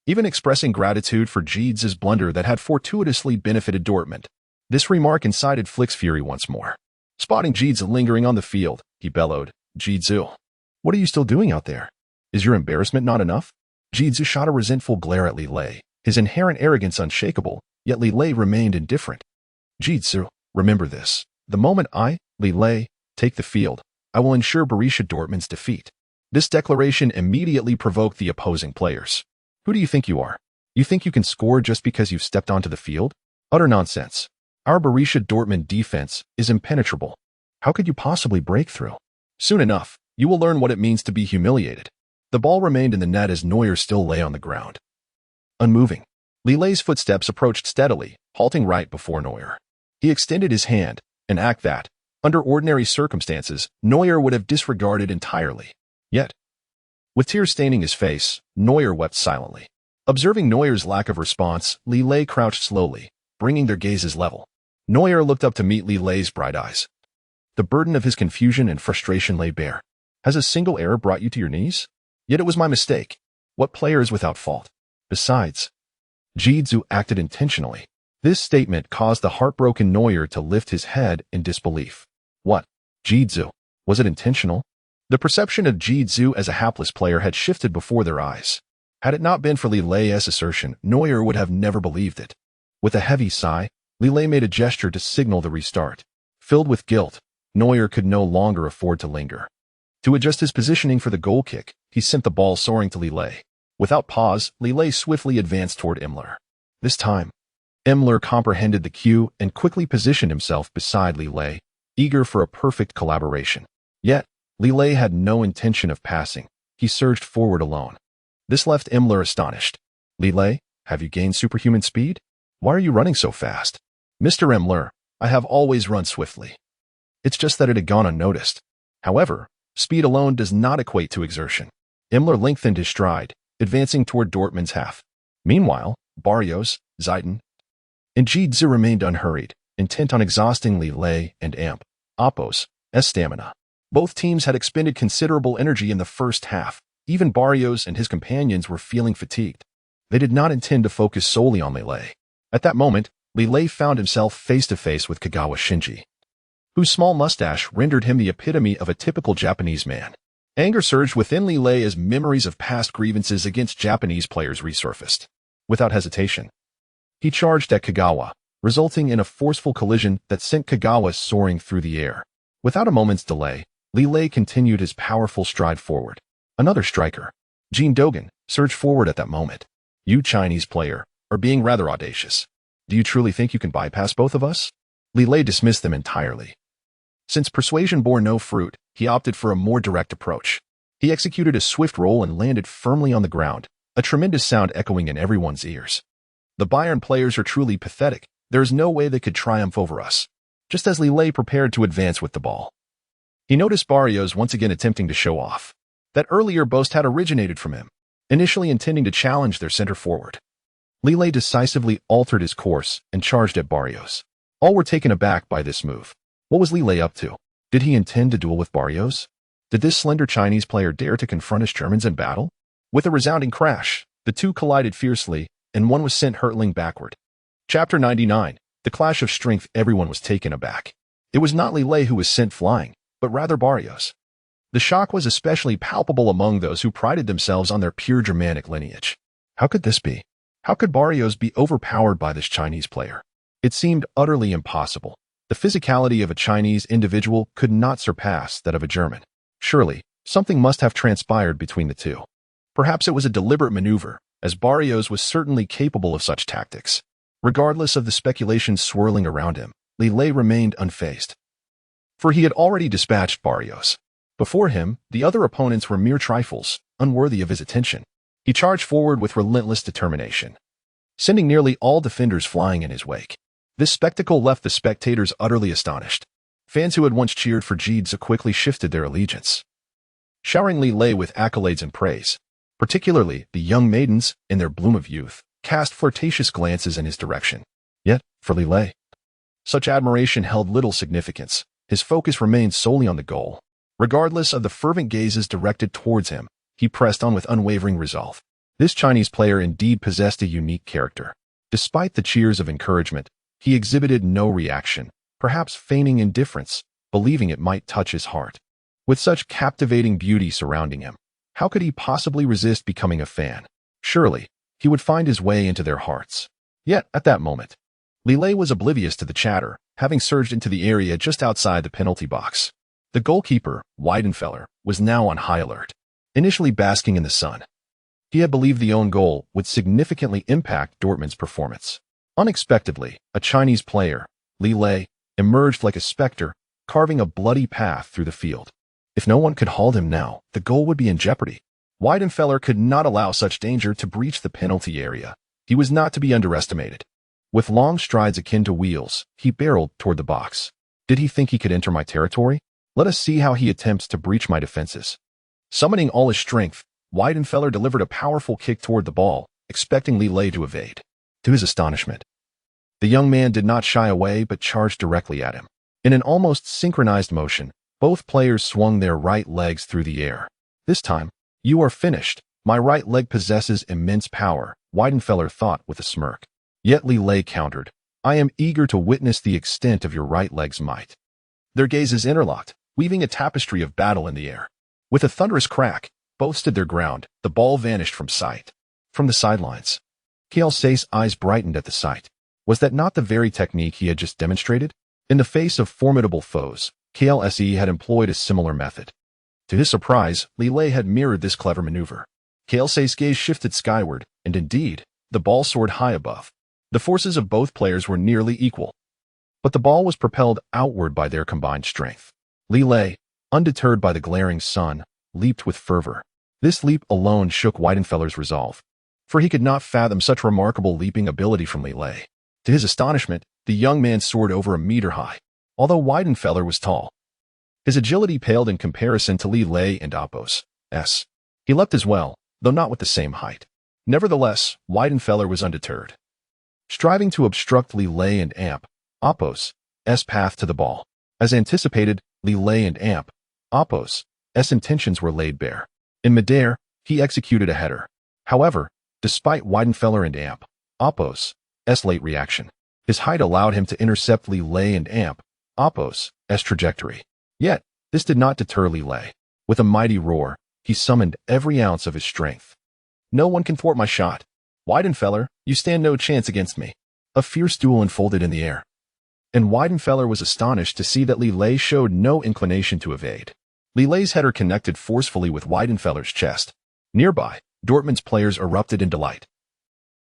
even expressing gratitude for Klose's blunder that had fortuitously benefited Dortmund. This remark incited Flick's fury once more. Spotting Klose lingering on the field, he bellowed, "Klose, what are you still doing out there? Is your embarrassment not enough?" Klose shot a resentful glare at Li Lei, his inherent arrogance unshakable, yet Li Lei remained indifferent. "Klose, remember this. The moment I, Li Lei, take the field, I will ensure Borussia Dortmund's defeat." This declaration immediately provoked the opposing players. Who do you think you are? You think you can score just because you've stepped onto the field? Utter nonsense. Our Borussia Dortmund defense is impenetrable. How could you possibly break through? Soon enough, you will learn what it means to be humiliated. The ball remained in the net as Neuer still lay on the ground, unmoving. Li Lei's footsteps approached steadily, halting right before Neuer. He extended his hand, an act that, under ordinary circumstances, Neuer would have disregarded entirely. Yet, with tears staining his face, Neuer wept silently. Observing Neuer's lack of response, Li Lei crouched slowly, bringing their gazes level. Neuer looked up to meet Li Lei's bright eyes. The burden of his confusion and frustration lay bare. Has a single error brought you to your knees? Yet it was my mistake. What player is without fault? Besides, Klose acted intentionally. This statement caused the heartbroken Neuer to lift his head in disbelief. What? Klose? Was it intentional? The perception of Klose as a hapless player had shifted before their eyes. Had it not been for Li Lei's assertion, Neuer would have never believed it. With a heavy sigh, Li Lei made a gesture to signal the restart. Filled with guilt, Neuer could no longer afford to linger. To adjust his positioning for the goal kick, he sent the ball soaring to Li Lei. Without pause, Li Lei swiftly advanced toward Imler. This time, Imler comprehended the cue and quickly positioned himself beside Li Lei, eager for a perfect collaboration. Yet, Li Lei had no intention of passing. He surged forward alone. This left Imler astonished. Li Lei, have you gained superhuman speed? Why are you running so fast? Mr. Imler, I have always run swiftly. It's just that it had gone unnoticed. However, speed alone does not equate to exertion. Imler lengthened his stride, advancing toward Dortmund's half. Meanwhile, Barrios, Zidane, and Gidze remained unhurried, intent on exhausting Li Lei and Oppos's stamina. Both teams had expended considerable energy in the first half. Even Barrios and his companions were feeling fatigued. They did not intend to focus solely on Li Lei. At that moment, Li Lei found himself face-to-face with Kagawa Shinji, whose small mustache rendered him the epitome of a typical Japanese man. Anger surged within Li Lei as memories of past grievances against Japanese players resurfaced. Without hesitation, he charged at Kagawa, resulting in a forceful collision that sent Kagawa soaring through the air. Without a moment's delay, Li Lei continued his powerful stride forward. Another striker, Jin Dogan, surged forward at that moment. You Chinese player are being rather audacious. Do you truly think you can bypass both of us? Li Lei dismissed them entirely. Since persuasion bore no fruit, he opted for a more direct approach. He executed a swift roll and landed firmly on the ground, a tremendous sound echoing in everyone's ears. The Bayern players are truly pathetic. There is no way they could triumph over us. Just as Li Lei prepared to advance with the ball, he noticed Barrios once again attempting to show off. That earlier boast had originated from him, initially intending to challenge their center forward. Li Lei decisively altered his course and charged at Barrios. All were taken aback by this move. What was Li Lei up to? Did he intend to duel with Barrios? Did this slender Chinese player dare to confront his Germans in battle? With a resounding crash, the two collided fiercely, and one was sent hurtling backward. Chapter 99. The clash of strength. Everyone was taken aback. It was not Li Lei who was sent flying, but rather Barrios. The shock was especially palpable among those who prided themselves on their pure Germanic lineage. How could this be? How could Barrios be overpowered by this Chinese player? It seemed utterly impossible. The physicality of a Chinese individual could not surpass that of a German. Surely, something must have transpired between the two. Perhaps it was a deliberate maneuver, as Barrios was certainly capable of such tactics. Regardless of the speculations swirling around him, Li Lei remained unfazed. For he had already dispatched Barrios. Before him, the other opponents were mere trifles, unworthy of his attention. He charged forward with relentless determination, sending nearly all defenders flying in his wake. This spectacle left the spectators utterly astonished. Fans who had once cheered for Gidze quickly shifted their allegiance, showering Li Lei with accolades and praise. Particularly, the young maidens, in their bloom of youth, cast flirtatious glances in his direction. Yet, for Li Lei, such admiration held little significance. His focus remained solely on the goal. Regardless of the fervent gazes directed towards him, he pressed on with unwavering resolve. This Chinese player indeed possessed a unique character. Despite the cheers of encouragement, he exhibited no reaction, perhaps feigning indifference, believing it might touch his heart. With such captivating beauty surrounding him, how could he possibly resist becoming a fan? Surely, he would find his way into their hearts. Yet, at that moment, Li Lei was oblivious to the chatter, having surged into the area just outside the penalty box. The goalkeeper, Weidenfeller, was now on high alert. Initially basking in the sun, he had believed the own goal would significantly impact Dortmund's performance. Unexpectedly, a Chinese player, Li Lei, emerged like a specter, carving a bloody path through the field. If no one could halt him now, the goal would be in jeopardy. Weidenfeller could not allow such danger to breach the penalty area. He was not to be underestimated. With long strides akin to wheels, he barreled toward the box. Did he think he could enter my territory? Let us see how he attempts to breach my defenses. Summoning all his strength, Weidenfeller delivered a powerful kick toward the ball, expecting Li Lei to evade. To his astonishment, the young man did not shy away but charged directly at him. In an almost synchronized motion, both players swung their right legs through the air. This time, you are finished. My right leg possesses immense power, Weidenfeller thought with a smirk. Yet Li Lei countered, I am eager to witness the extent of your right leg's might. Their gazes interlocked, weaving a tapestry of battle in the air. With a thunderous crack, both stood their ground. The ball vanished from sight. From the sidelines, Klose's eyes brightened at the sight. Was that not the very technique he had just demonstrated? In the face of formidable foes, Klose had employed a similar method. To his surprise, Li Lei had mirrored this clever maneuver. Klose's gaze shifted skyward, and indeed, the ball soared high above. The forces of both players were nearly equal, but the ball was propelled outward by their combined strength. Li Lei, undeterred by the glaring sun, leaped with fervor. This leap alone shook Weidenfeller's resolve, for he could not fathom such remarkable leaping ability from Li Lei. To his astonishment, the young man soared over a meter high, although Weidenfeller was tall. His agility paled in comparison to Li Lei and Appos. He leapt as well, though not with the same height. Nevertheless, Weidenfeller was undeterred, striving to obstruct Li Lei and Appos' path to the ball. As anticipated, Li Lei and Appos' intentions were laid bare. In midair, he executed a header. However, despite Weidenfeller and Appos' late reaction, his height allowed him to intercept Li Lei and Appos' trajectory. Yet, this did not deter Li Lei. With a mighty roar, he summoned every ounce of his strength. "No one can thwart my shot. Weidenfeller, you stand no chance against me." A fierce duel unfolded in the air, and Weidenfeller was astonished to see that Li Lei showed no inclination to evade. Li Lei's header connected forcefully with Weidenfeller's chest. Nearby, Dortmund's players erupted in delight,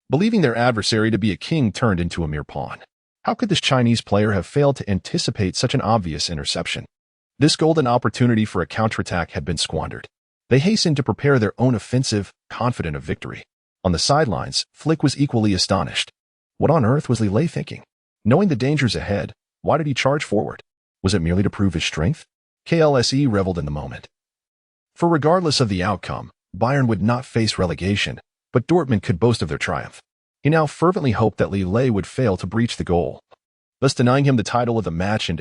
believing their adversary to be a king turned into a mere pawn. How could this Chinese player have failed to anticipate such an obvious interception? This golden opportunity for a counterattack had been squandered. They hastened to prepare their own offensive, confident of victory. On the sidelines, Flick was equally astonished. What on earth was Li Lei thinking? Knowing the dangers ahead, why did he charge forward? Was it merely to prove his strength? Klose reveled in the moment. For regardless of the outcome, Bayern would not face relegation, but Dortmund could boast of their triumph. He now fervently hoped that Li Lei would fail to breach the goal, thus denying him the title of the match and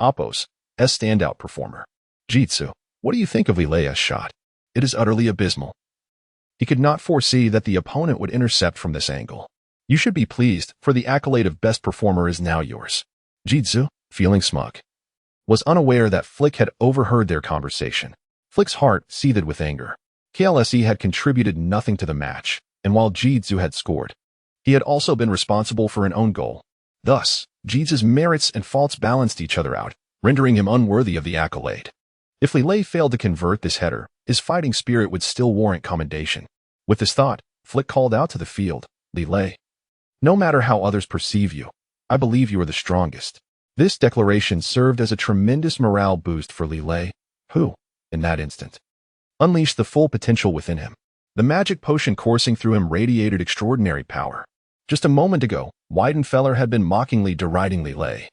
Appos' standout performer. Jitsu, what do you think of Li Lei's shot? It is utterly abysmal. He could not foresee that the opponent would intercept from this angle. You should be pleased, for the accolade of best performer is now yours. Jitsu, feeling smug, was unaware that Flick had overheard their conversation. Flick's heart seethed with anger. Klose had contributed nothing to the match, and while Jitsu had scored, he had also been responsible for an own goal. Thus, Jitsu's merits and faults balanced each other out, rendering him unworthy of the accolade. If Li Lei failed to convert this header, his fighting spirit would still warrant commendation. With this thought, Flick called out to the field, "Li Lei, no matter how others perceive you, I believe you are the strongest." This declaration served as a tremendous morale boost for Li Lei, who, in that instant, unleashed the full potential within him. The magic potion coursing through him radiated extraordinary power. Just a moment ago, Weidenfeller had been mockingly deriding Li Lei,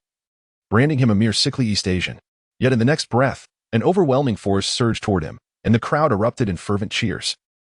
branding him a mere sickly East Asian. Yet in the next breath, an overwhelming force surged toward him, and the crowd erupted in fervent cheers.